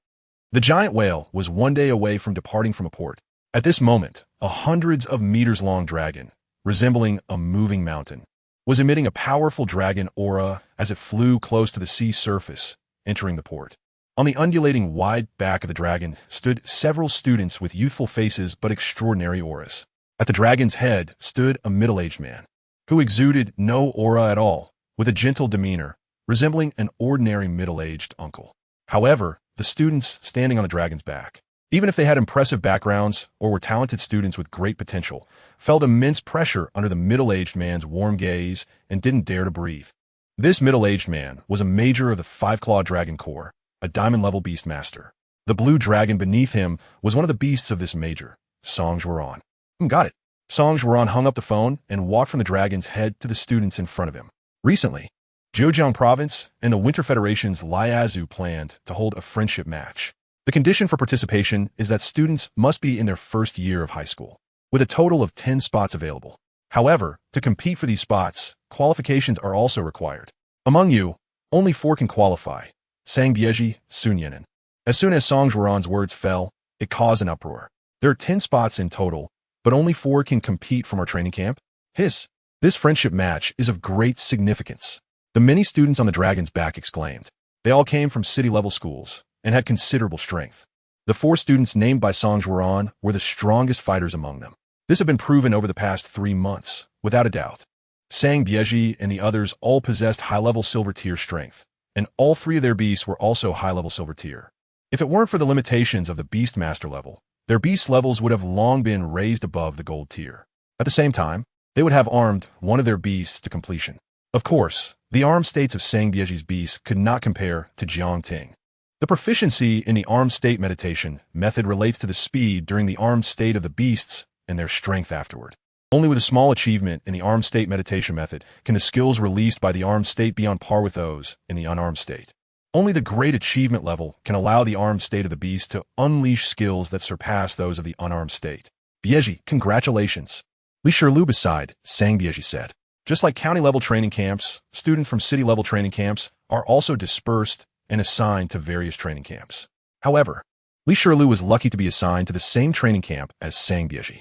A: The giant whale was one day away from departing from a port. At this moment, a hundreds of meters long dragon, resembling a moving mountain, was emitting a powerful dragon aura as it flew close to the sea surface, entering the port. On the undulating wide back of the dragon stood several students with youthful faces but extraordinary auras. At the dragon's head stood a middle-aged man, who exuded no aura at all, with a gentle demeanor, resembling an ordinary middle-aged uncle. However, the students standing on the dragon's back Even if they had impressive backgrounds or were talented students with great potential, felt immense pressure under the middle-aged man's warm gaze and didn't dare to breathe. This middle-aged man was a major of the Five-Claw Dragon Corps, a diamond-level Beastmaster. The blue dragon beneath him was one of the beasts of this major, Song Juan. Got it. Song Juan hung up the phone and walked from the dragon's head to the students in front of him. Recently, Zhejiang Province and the Winter Federation's Liazu planned to hold a friendship match. The condition for participation is that students must be in their first year of high school, with a total of 10 spots available. However, to compete for these spots, qualifications are also required. Among you, only 4 can qualify, sang Bieji Sunyanin. As soon as Song Juan's words fell, it caused an uproar. There are 10 spots in total, but only 4 can compete from our training camp? This friendship match is of great significance. The many students on the dragon's back exclaimed. They all came from city-level schools and had considerable strength. The 4 students named by Song Juan were the strongest fighters among them. This had been proven over the past 3 months, without a doubt. Sang Bieji and the others all possessed high-level silver tier strength, and all 3 of their beasts were also high-level silver tier. If it weren't for the limitations of the Beastmaster level, their beast levels would have long been raised above the gold tier. At the same time, they would have armed one of their beasts to completion. Of course, the armed states of Sang Bieji's beasts could not compare to Jiang Ting. The proficiency in the armed state meditation method relates to the speed during the armed state of the beasts and their strength afterward. Only with a small achievement in the armed state meditation method can the skills released by the armed state be on par with those in the unarmed state. Only the great achievement level can allow the armed state of the beast to unleash skills that surpass those of the unarmed state. Bieji, congratulations. Li Shirlu beside, sang Bieji said. Just like county-level training camps, students from city-level training camps are also dispersed and assigned to various training camps. However, Li Shirlu was lucky to be assigned to the same training camp as Sang Bieji.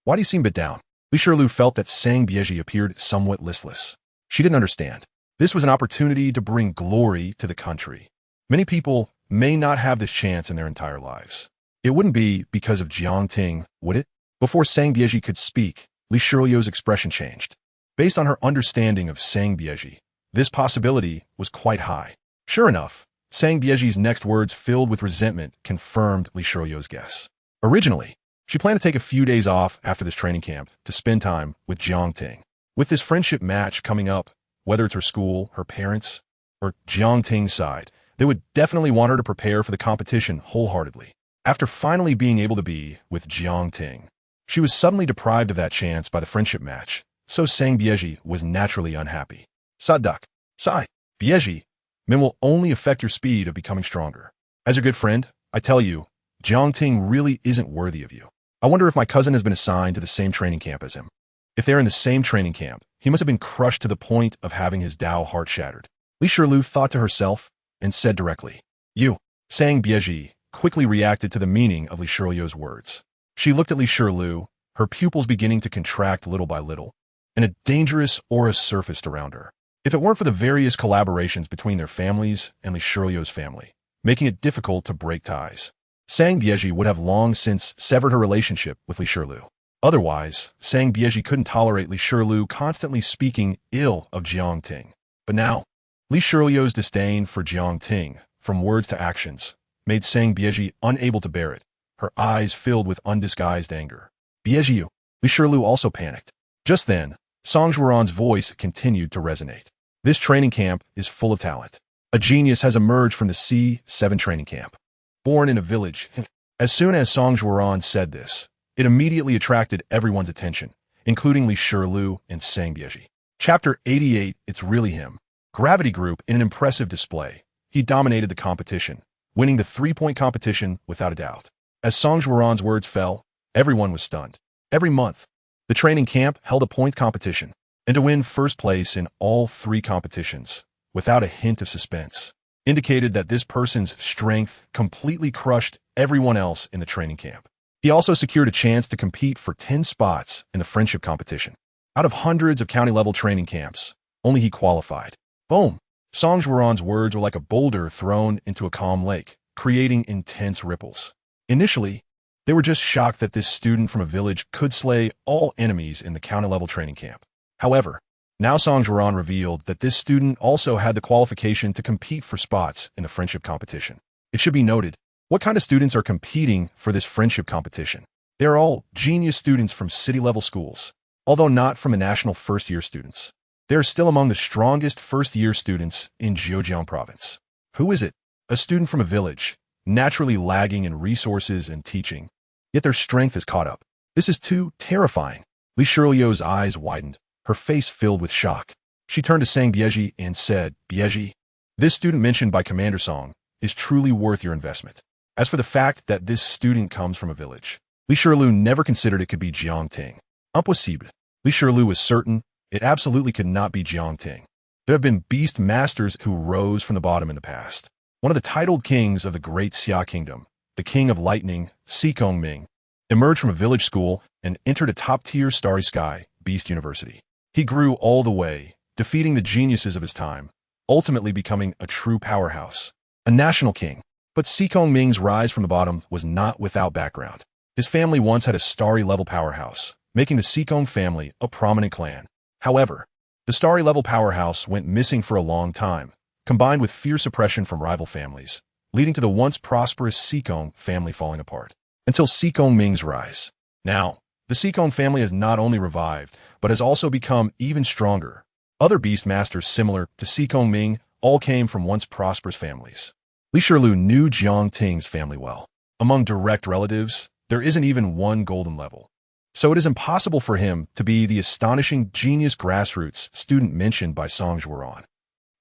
A: Why do you seem a bit down? Li Shirlu felt that Sang Bieji appeared somewhat listless. She didn't understand. This was an opportunity to bring glory to the country. Many people may not have this chance in their entire lives. It wouldn't be because of Jiang Ting, would it? Before Sang Bieji could speak, Li Shirlu's expression changed. Based on her understanding of Sang Bieji, this possibility was quite high. Sure enough, Sang Bieji's next words filled with resentment confirmed Li Shirlu's guess. Originally, she planned to take a few days off after this training camp to spend time with Jiang Ting. With this friendship match coming up, whether it's her school, her parents, or Jiang Ting's side, they would definitely want her to prepare for the competition wholeheartedly. After finally being able to be with Jiang Ting, she was suddenly deprived of that chance by the friendship match, so Sang Bieji was naturally unhappy. Sadak, Sai, Bieji, men will only affect your speed of becoming stronger. As your good friend, I tell you, Jiang Ting really isn't worthy of you. I wonder if my cousin has been assigned to the same training camp as him. If they're in the same training camp, he must have been crushed to the point of having his Dao heart shattered. Li Shirlu thought to herself and said directly, You, Sang Bieji, quickly reacted to the meaning of Li Shirlu's words. She looked at Li Shirlu, her pupils beginning to contract little by little, and a dangerous aura surfaced around her. If it weren't for the various collaborations between their families and Li Shirlu's family, making it difficult to break ties, Sang Bieji would have long since severed her relationship with Li Shirlu. Otherwise, Sang Bieji couldn't tolerate Li Shirlu constantly speaking ill of Jiang Ting. But now, Li Shirlu's disdain for Jiang Ting, from words to actions, made Sang Bieji unable to bear it, her eyes filled with undisguised anger. Bieji, Li Shirlu also panicked. Just then, Song Juan's voice continued to resonate. This training camp is full of talent. A genius has emerged from the C7 training camp. Born in a village. As soon as Song Juan said this, it immediately attracted everyone's attention, including Li Shirlu and Sang Bieji. Chapter 88, It's Really Him. Gravity Group in an impressive display. He dominated the competition, winning the 3-point competition without a doubt. As Song Juan's words fell, everyone was stunned. Every month, the training camp held a point competition, and to win first place in all 3 competitions, without a hint of suspense, indicated that this person's strength completely crushed everyone else in the training camp. He also secured a chance to compete for 10 spots in the friendship competition. Out of hundreds of county-level training camps, only he qualified. Boom! Song Juan's words were like a boulder thrown into a calm lake, creating intense ripples. Initially, they were just shocked that this student from a village could slay all enemies in the county-level training camp. However, now Song Juan revealed that this student also had the qualification to compete for spots in the friendship competition. It should be noted, What kind of students are competing for this friendship competition? They are all genius students from city-level schools, although not from the national first-year students. They are still among the strongest first-year students in Zhejiang province. Who is it? A student from a village, naturally lagging in resources and teaching. Yet their strength has caught up. This is too terrifying. Li Shirlio's eyes widened, her face filled with shock. She turned to Sang Bieji and said, Bieji, this student mentioned by Commander Song is truly worth your investment. As for the fact that this student comes from a village, Li Shirlu never considered it could be Jiang Ting. Impossible. Li Shirlu was certain it absolutely could not be Jiang Ting. There have been Beastmasters who rose from the bottom in the past. One of the titled kings of the Great Xia Kingdom, the King of Lightning, Sikong Ming, emerged from a village school and entered a top-tier Starry Sky Beast University. He grew all the way, defeating the geniuses of his time, ultimately becoming a true powerhouse, a national king. But Sikong Ming's rise from the bottom was not without background. His family once had a Starry-level powerhouse, making the Sikong family a prominent clan. However, the Starry-level powerhouse went missing for a long time, combined with fierce oppression from rival families, leading to the once prosperous Sikong family falling apart, until Sikong Ming's rise. Now, the Sikong family has not only revived, but has also become even stronger. Other Beastmasters similar to Sikong Ming all came from once prosperous families. Li Shirlu knew Jiang Ting's family well. Among direct relatives, there isn't even one golden level. So it is impossible for him to be the astonishing genius grassroots student mentioned by Song Zhuoran.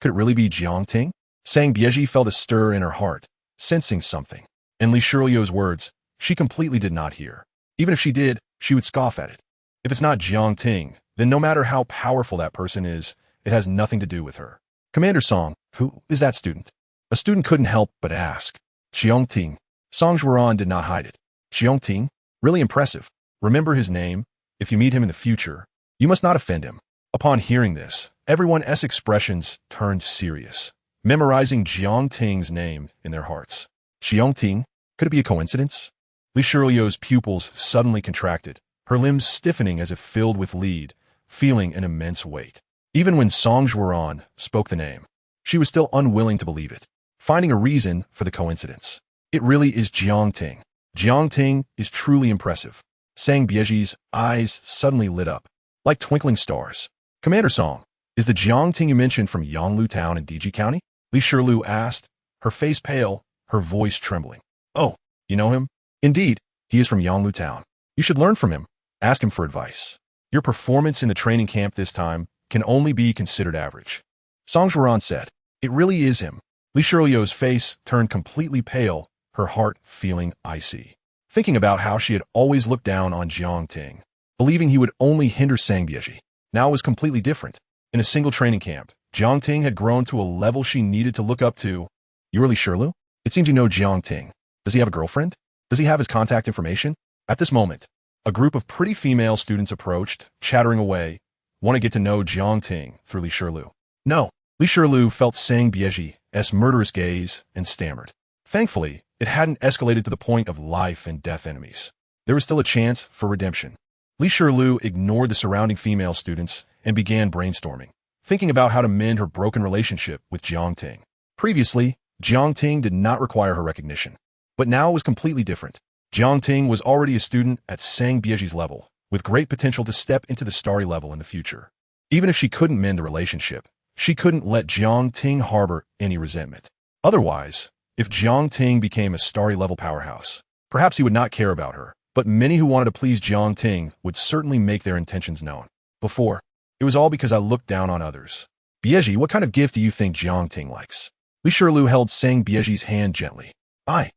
A: Could it really be Jiang Ting? Sang Bieji felt a stir in her heart, sensing something. In Li Shirlio's words, she completely did not hear. Even if she did, she would scoff at it. If it's not Jiang Ting, then no matter how powerful that person is, it has nothing to do with her. Commander Song, who is that student? A student couldn't help but ask. Xiong Ting. Song Zhuoran did not hide it. Xiong Ting? Really impressive. Remember his name. If you meet him in the future, you must not offend him. Upon hearing this, everyone's expressions turned serious, memorizing Jiang Ting's name in their hearts. Xiong Ting? Could it be a coincidence? Li Shirlio's pupils suddenly contracted, her limbs stiffening as if filled with lead, feeling an immense weight. Even when Song Zhuoran spoke the name, she was still unwilling to believe it, finding a reason for the coincidence. It really is Jiang Ting. Jiang Ting is truly impressive. Sang Bieji's eyes suddenly lit up, like twinkling stars. Commander Song, is the Jiang Ting you mentioned from Yonglu Town in Diji County? Li Shirlu asked, her face pale, her voice trembling. Oh, you know him? Indeed, he is from Yonglu Town. You should learn from him. Ask him for advice. Your performance in the training camp this time can only be considered average. Song Zhuoran said, it really is him. Li Shirlio's face turned completely pale, her heart feeling icy. Thinking about how she had always looked down on Jiang Ting, believing he would only hinder Sang Bieji, now was completely different. In a single training camp, Jiang Ting had grown to a level she needed to look up to. You are Li Shirlu? It seems you know Jiang Ting. Does he have a girlfriend? Does he have his contact information? At this moment, a group of pretty female students approached, chattering away, want to get to know Jiang Ting through Li Shirlu. No. Li Shirlu felt Sang Bieji's murderous gaze and stammered. Thankfully, it hadn't escalated to the point of life and death enemies. There was still a chance for redemption. Li Shirlu ignored the surrounding female students and began brainstorming, thinking about how to mend her broken relationship with Jiang Ting. Previously, Jiang Ting did not require her recognition, but now it was completely different. Jiang Ting was already a student at Sang Bieji's level, with great potential to step into the Starry level in the future. Even if she couldn't mend the relationship, she couldn't let Jiang Ting harbor any resentment. Otherwise, if Jiang Ting became a Starry-level powerhouse, perhaps he would not care about her, but many who wanted to please Jiang Ting would certainly make their intentions known. Before, it was all because I looked down on others. Bieji, what kind of gift do you think Jiang Ting likes? Li Shirlu held Sang Bieji's hand gently. I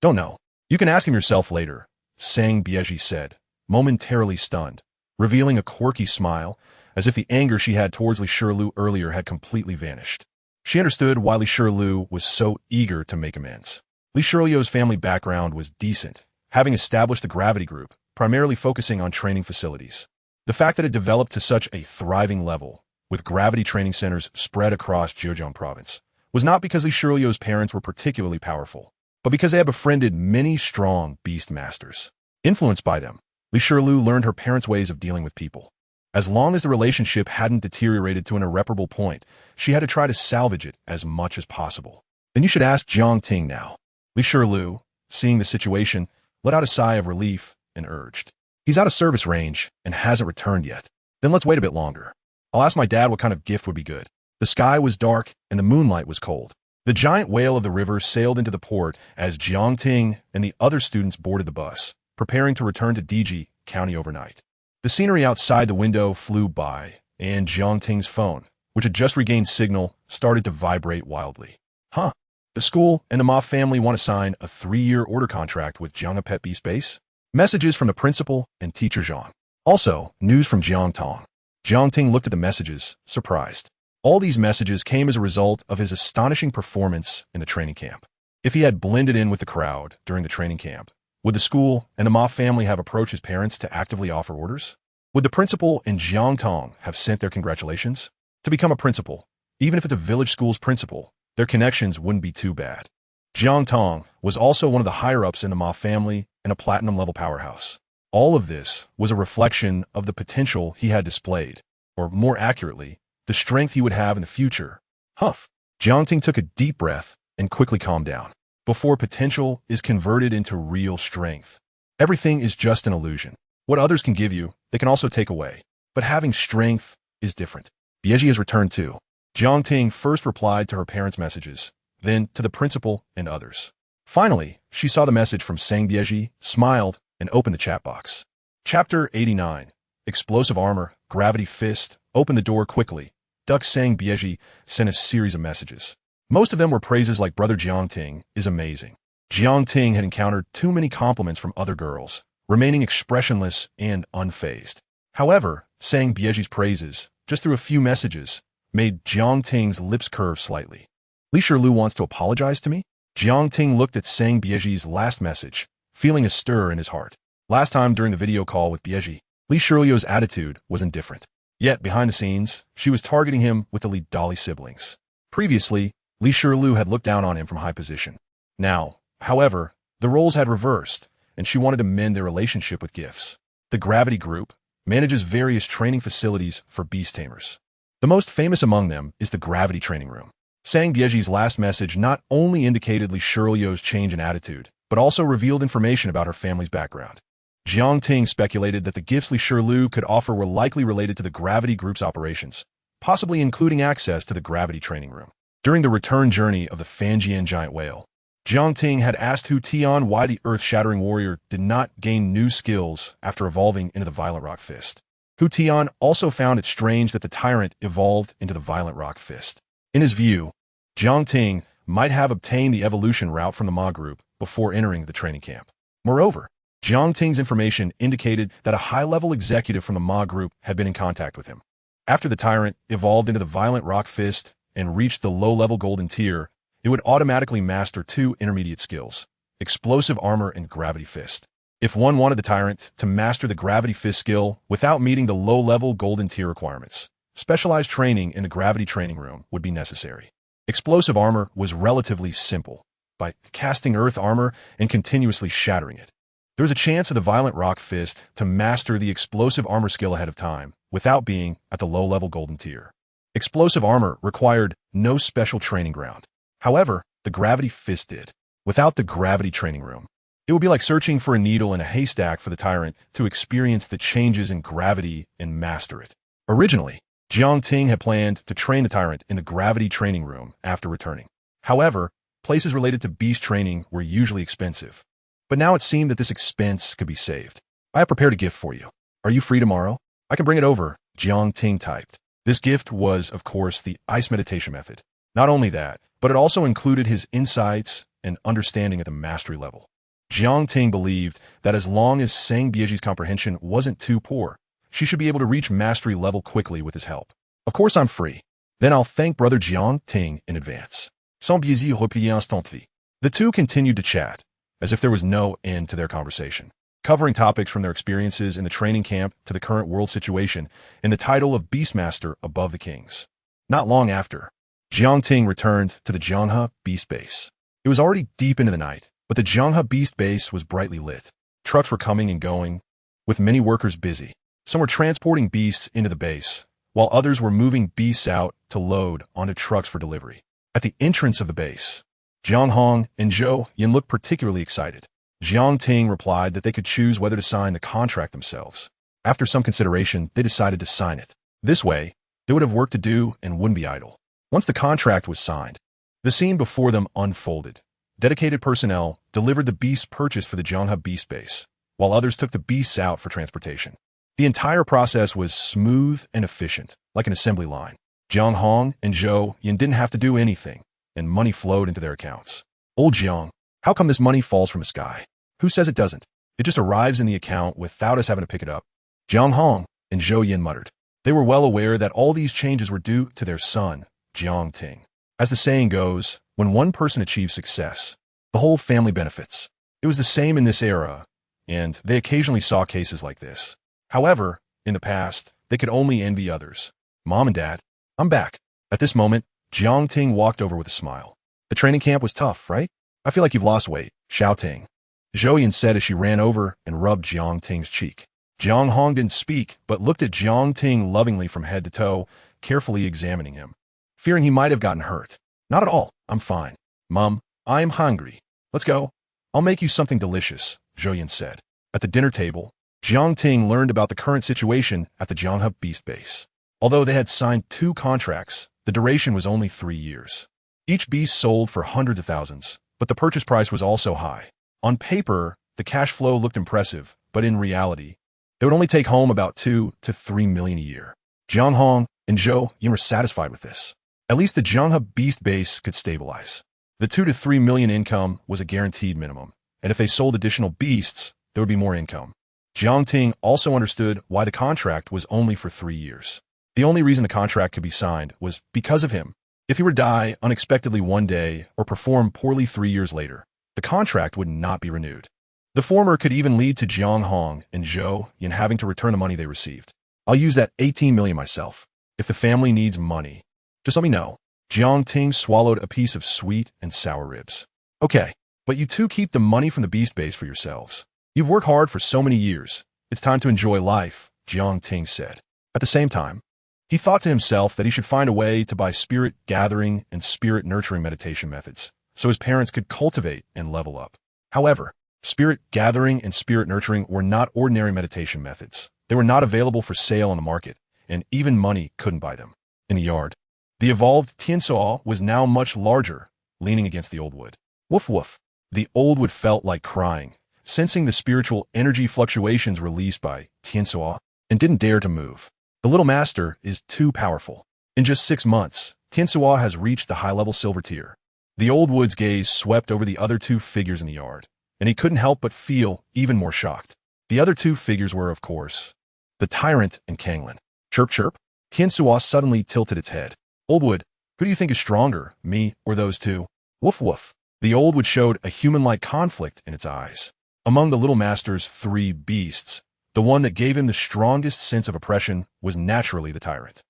A: don't know. You can ask him yourself later, Sang Bieji said, momentarily stunned, revealing a quirky smile, as if the anger she had towards Li Shirlu earlier had completely vanished. She understood why Li Shirlu was so eager to make amends. Li Shirlio's family background was decent, having established the Gravity Group, primarily focusing on training facilities. The fact that it developed to such a thriving level, with gravity training centers spread across Zhejiang province, was not because Li Shirlio's parents were particularly powerful, but because they had befriended many strong Beastmasters. Influenced by them, Li Shirlu learned her parents' ways of dealing with people. As long as the relationship hadn't deteriorated to an irreparable point, she had to try to salvage it as much as possible. Then you should ask Jiang Ting now. Li Shirlu, seeing the situation, let out a sigh of relief and urged, "He's out of service range and hasn't returned yet. Then let's wait a bit longer. I'll ask my dad what kind of gift would be good." The sky was dark and the moonlight was cold. The giant whale of the river sailed into the port as Jiang Ting and the other students boarded the bus, preparing to return to DG County overnight. The scenery outside the window flew by, and Jiang Ting's phone, which had just regained signal, started to vibrate wildly. Huh. The school and the Ma family want to sign a 3-year order contract with Jiangha Pet Beast Base. Messages from the principal and teacher Zhang. Also, news from Jiang Tong. Jiang Ting looked at the messages, surprised. All these messages came as a result of his astonishing performance in the training camp. If he had blended in with the crowd during the training camp, would the school and the Ma family have approached his parents to actively offer orders? Would the principal and Jiang Tong have sent their congratulations? To become a principal, even if it's a village school's principal, their connections wouldn't be too bad. Jiang Tong was also one of the higher-ups in the Ma family and a platinum-level powerhouse. All of this was a reflection of the potential he had displayed, or more accurately, the strength he would have in the future. Huff. Jiang Ting took a deep breath and quickly calmed down. Before potential is converted into real strength, everything is just an illusion. What others can give you, they can also take away. But having strength is different. Bieji has returned too. Jiang Ting first replied to her parents' messages, then to the principal and others. Finally, she saw the message from Sang Bieji, smiled, and opened the chat box. Chapter 89. Explosive Armor, Gravity Fist, opened the door quickly. Duck Sang Bieji sent a series of messages. Most of them were praises like Brother Jiang Ting is amazing. Jiang Ting had encountered too many compliments from other girls, remaining expressionless and unfazed. However, Sang Bieji's praises, just through a few messages, made Jiang Ting's lips curve slightly. Li Shirlu wants to apologize to me? Jiang Ting looked at Sang Bieji's last message, feeling a stir in his heart. Last time during the video call with Bieji, Li Shirlu's attitude was indifferent. Yet, behind the scenes, she was targeting him with the Li Dali siblings. Previously, Li Shirlu had looked down on him from high position. Now, however, the roles had reversed, and she wanted to mend their relationship with gifts. The Gravity Group manages various training facilities for beast tamers. The most famous among them is the Gravity Training Room. Sang Bieji's last message not only indicated Li Shirlu's change in attitude, but also revealed information about her family's background. Jiang Ting speculated that the gifts Li Shirlu could offer were likely related to the Gravity Group's operations, possibly including access to the Gravity Training Room. During the return journey of the Fanjian giant whale, Jiang Ting had asked Hu Tian why the earth-shattering warrior did not gain new skills after evolving into the Violent Rock Fist. Hu Tian also found it strange that the tyrant evolved into the Violent Rock Fist. In his view, Jiang Ting might have obtained the evolution route from the Ma group before entering the training camp. Moreover, Jiang Ting's information indicated that a high-level executive from the Ma group had been in contact with him. After the tyrant evolved into the Violent Rock Fist and reached the low-level golden tier, it would automatically master 2 intermediate skills, Explosive Armor and Gravity Fist. If one wanted the tyrant to master the Gravity Fist skill without meeting the low-level golden tier requirements, specialized training in the Gravity Training Room would be necessary. Explosive Armor was relatively simple, by casting earth armor and continuously shattering it. There was a chance for the Violent Rock Fist to master the Explosive Armor skill ahead of time, without being at the low-level golden tier. Explosive Armor required no special training ground. However, the Gravity Fist did. Without the Gravity Training Room, it would be like searching for a needle in a haystack for the tyrant to experience the changes in gravity and master it. Originally, Jiang Ting had planned to train the tyrant in the Gravity Training Room after returning. However, places related to beast training were usually expensive. But now it seemed that this expense could be saved. I have prepared a gift for you. Are you free tomorrow? I can bring it over, Jiang Ting typed. This gift was, of course, the ice meditation method. Not only that, but it also included his insights and understanding at the mastery level. Jiang Ting believed that as long as Sang Bieji's comprehension wasn't too poor, she should be able to reach mastery level quickly with his help. Of course I'm free. Then I'll thank Brother Jiang Ting in advance. Sans Biezi replie instantanément. The two continued to chat, as if there was no end to their conversation, covering topics from their experiences in the training camp to the current world situation in the title of Beastmaster above the kings. Not long after, Jiang Ting returned to the Jiangha Beast Base. It was already deep into the night, but the Jiangha Beast Base was brightly lit. Trucks were coming and going, with many workers busy. Some were transporting beasts into the base, while others were moving beasts out to load onto trucks for delivery. At the entrance of the base, Jiang Hong and Zhou Yin looked particularly excited. Jiang Ting replied that they could choose whether to sign the contract themselves. After some consideration, they decided to sign it. This way, they would have work to do and wouldn't be idle. Once the contract was signed, the scene before them unfolded. Dedicated personnel delivered the beasts purchased for the Jianghe Beast Base, while others took the beasts out for transportation. The entire process was smooth and efficient, like an assembly line. Jiang Hong and Zhou Yin didn't have to do anything, and money flowed into their accounts. Old Jiang, how come this money falls from the sky? Who says it doesn't? It just arrives in the account without us having to pick it up. Jiang Hong and Zhou Yin muttered. They were well aware that all these changes were due to their son, Jiang Ting. As the saying goes, when one person achieves success, the whole family benefits. It was the same in this era, and they occasionally saw cases like this. However, in the past, they could only envy others. Mom and Dad, I'm back. At this moment, Jiang Ting walked over with a smile. The training camp was tough, right? I feel like you've lost weight, Xiao Ting. Zhou Yin said as she ran over and rubbed Jiang Ting's cheek. Jiang Hong didn't speak, but looked at Jiang Ting lovingly from head to toe, carefully examining him, fearing he might have gotten hurt. Not at all, I'm fine. Mom, I'm hungry. Let's go. I'll make you something delicious, Zhou Yin said. At the dinner table, Jiang Ting learned about the current situation at the Jianghe Beast Base. Although they had signed 2 contracts, the duration was only 3 years. Each beast sold for hundreds of thousands, but the purchase price was also high. On paper, the cash flow looked impressive, but in reality, they would only take home about 2 to 3 million a year. Jiang Hong and Zhou Yin were satisfied with this. At least the Jianghe Beast Base could stabilize. The 2 to 3 million income was a guaranteed minimum, and if they sold additional beasts, there would be more income. Jiang Ting also understood why the contract was only for 3 years. The only reason the contract could be signed was because of him. If he were to die unexpectedly one day or perform poorly 3 years later, the contract would not be renewed. The former could even lead to Jiang Hong and Zhou Yin having to return the money they received. I'll use that 18 million myself. If the family needs money, just let me know. Jiang Ting swallowed a piece of sweet and sour ribs. Okay, but you two keep the money from the beast base for yourselves. You've worked hard for so many years. It's time to enjoy life, Jiang Ting said. At the same time, he thought to himself that he should find a way to buy spirit gathering and spirit nurturing meditation methods, so his parents could cultivate and level up. However, spirit gathering and spirit nurturing were not ordinary meditation methods. They were not available for sale on the market, and even money couldn't buy them. In the yard, the evolved Tiansuo was now much larger, leaning against the old wood. Woof woof. The old wood felt like crying, sensing the spiritual energy fluctuations released by Tiansuo, and didn't dare to move. The little master is too powerful. In just 6 months, Tiansuo has reached the high-level silver tier. The old wood's gaze swept over the other 2 figures in the yard, and he couldn't help but feel even more shocked. The other 2 figures were, of course, the tyrant and Kanglin. Chirp chirp. Tiansuo suddenly tilted its head. Old wood, who do you think is stronger, me or those 2? Woof woof. The old wood showed a human-like conflict in its eyes. Among the little master's 3 beasts, the one that gave him the strongest sense of oppression was naturally the tyrant.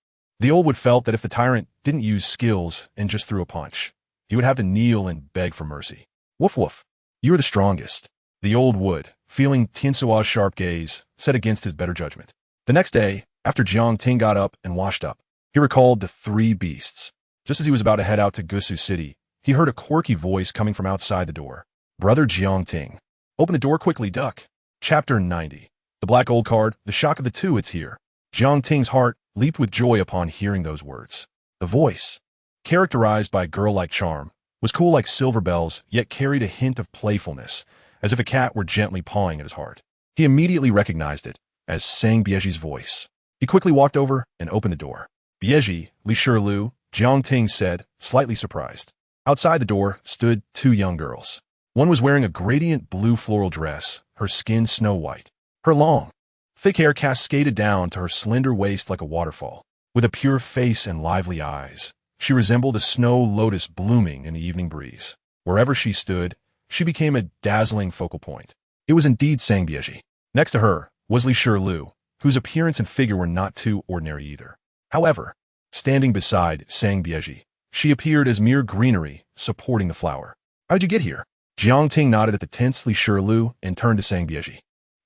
A: The old wood felt that if the tyrant didn't use skills and just threw a punch, he would have to kneel and beg for mercy. Woof woof. You are the strongest. The old wood, feeling Tiansuo's sharp gaze, set against his better judgment. The next day, after Jiang Ting got up and washed up, he recalled the 3 beasts. Just as he was about to head out to Gusu City, he heard a quirky voice coming from outside the door. Brother Jiang Ting. Open the door quickly, duck. Chapter 90. The black old card, the shock of the 2, it's here. Jiang Ting's heart leaped with joy upon hearing those words. The voice, characterized by girl-like charm, was cool like silver bells, yet carried a hint of playfulness, as if a cat were gently pawing at his heart. He immediately recognized it as Sang Bieji's voice. He quickly walked over and opened the door. Bieji, Li Shirlu, Jiang Ting said, slightly surprised. Outside the door stood 2 young girls. One was wearing a gradient blue floral dress, her skin snow-white. Her long, thick hair cascaded down to her slender waist like a waterfall. With a pure face and lively eyes, she resembled a snow lotus blooming in the evening breeze. Wherever she stood, she became a dazzling focal point. It was indeed Sang Bieji. Next to her was Li Shirlu, whose appearance and figure were not too ordinary either. However, standing beside Sang Bieji, she appeared as mere greenery, supporting the flower. How did you get here? Jiang Ting nodded at the tense Li Shirlu and turned to Sang Bieji.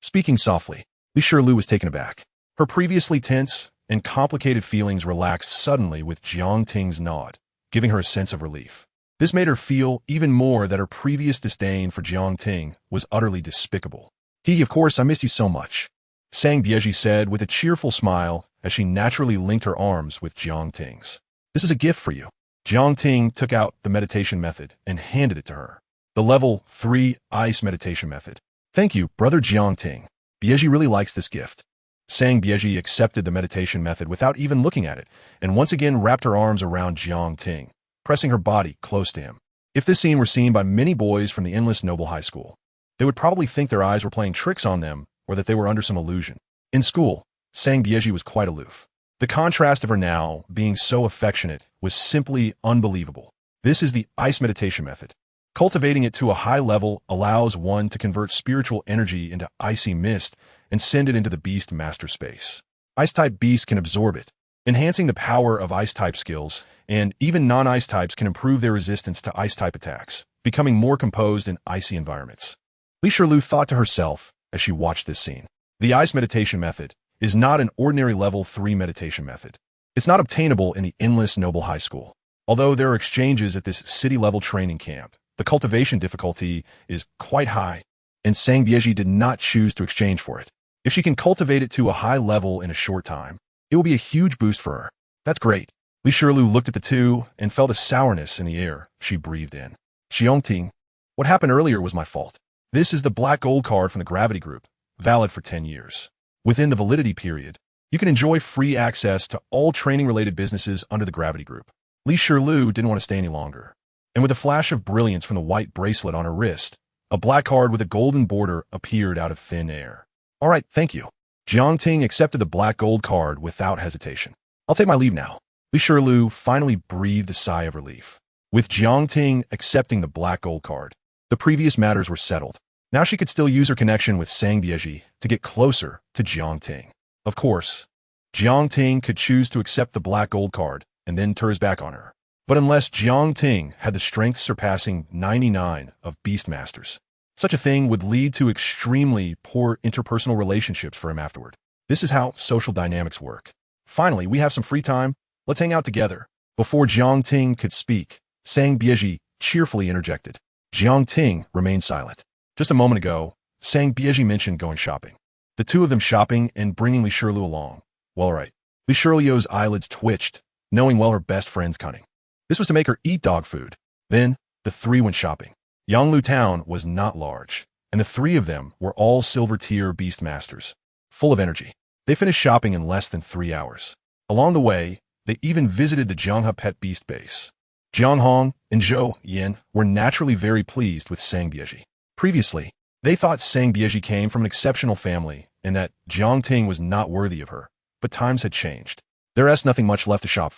A: Speaking softly, Li Shirlu was taken aback. Her previously tense and complicated feelings relaxed suddenly with Jiang Ting's nod, giving her a sense of relief. This made her feel even more that her previous disdain for Jiang Ting was utterly despicable. Of course, I miss you so much," Sang Bieji said with a cheerful smile as she naturally linked her arms with Jiang Ting's. "This is a gift for you." Jiang Ting took out the meditation method and handed it to her. The level 3 ice meditation method. "Thank you, brother Jiang Ting. Bieji really likes this gift." Sang Bieji accepted the meditation method without even looking at it, and once again wrapped her arms around Jiang Ting, pressing her body close to him. If this scene were seen by many boys from the endless Noble High School, they would probably think their eyes were playing tricks on them or that they were under some illusion. In school, Sang Bieji was quite aloof. The contrast of her now being so affectionate was simply unbelievable. This is the ice meditation method. Cultivating it to a high level allows one to convert spiritual energy into icy mist and send it into the Beastmaster space. Ice-type beasts can absorb it, enhancing the power of ice-type skills, and even non-ice types can improve their resistance to ice-type attacks, becoming more composed in icy environments. Li Shirlu thought to herself as she watched this scene. The ice meditation method is not an ordinary level 3 meditation method. It's not obtainable in the endless Noble High School. Although there are exchanges at this city-level training camp, the cultivation difficulty is quite high, and Sang Bieji did not choose to exchange for it. If she can cultivate it to a high level in a short time, it will be a huge boost for her. That's great. Li Shirlu looked at the two and felt a sourness in the air she breathed in. Xiongting, what happened earlier was my fault. This is the black gold card from the Gravity Group, valid for 10 years. Within the validity period, you can enjoy free access to all training-related businesses under the Gravity Group. Li Shirlu didn't want to stay any longer, and with a flash of brilliance from the white bracelet on her wrist, a black card with a golden border appeared out of thin air. "All right, thank you." Jiang Ting accepted the black gold card without hesitation. "I'll take my leave now." Li Shirlu finally breathed a sigh of relief. With Jiang Ting accepting the black gold card, the previous matters were settled. Now she could still use her connection with Sang Bieji to get closer to Jiang Ting. Of course, Jiang Ting could choose to accept the black gold card and then turn his back on her. But unless Jiang Ting had the strength surpassing 99 of Beastmasters, such a thing would lead to extremely poor interpersonal relationships for him afterward. This is how social dynamics work. "Finally, we have some free time. Let's hang out together." Before Jiang Ting could speak, Sang Bieji cheerfully interjected. Jiang Ting remained silent. Just a moment ago, Sang Bieji mentioned going shopping. The two of them shopping and bringing Li Shirlu along. Well, all right. Li Shirlu's eyelids twitched, knowing well her best friend's cunning. This was to make her eat dog food. Then, the three went shopping. Yanglu Town was not large, and the three of them were all silver-tier Beastmasters, full of energy. They finished shopping in less than 3 hours. Along the way, they even visited the Jianghe Pet Beast Base. Jiang Hong and Zhou Yin were naturally very pleased with Sang Bieji. Previously, they thought Sang Bieji came from an exceptional family and that Jiang Ting was not worthy of her, but times had changed. There is nothing much left to shop for.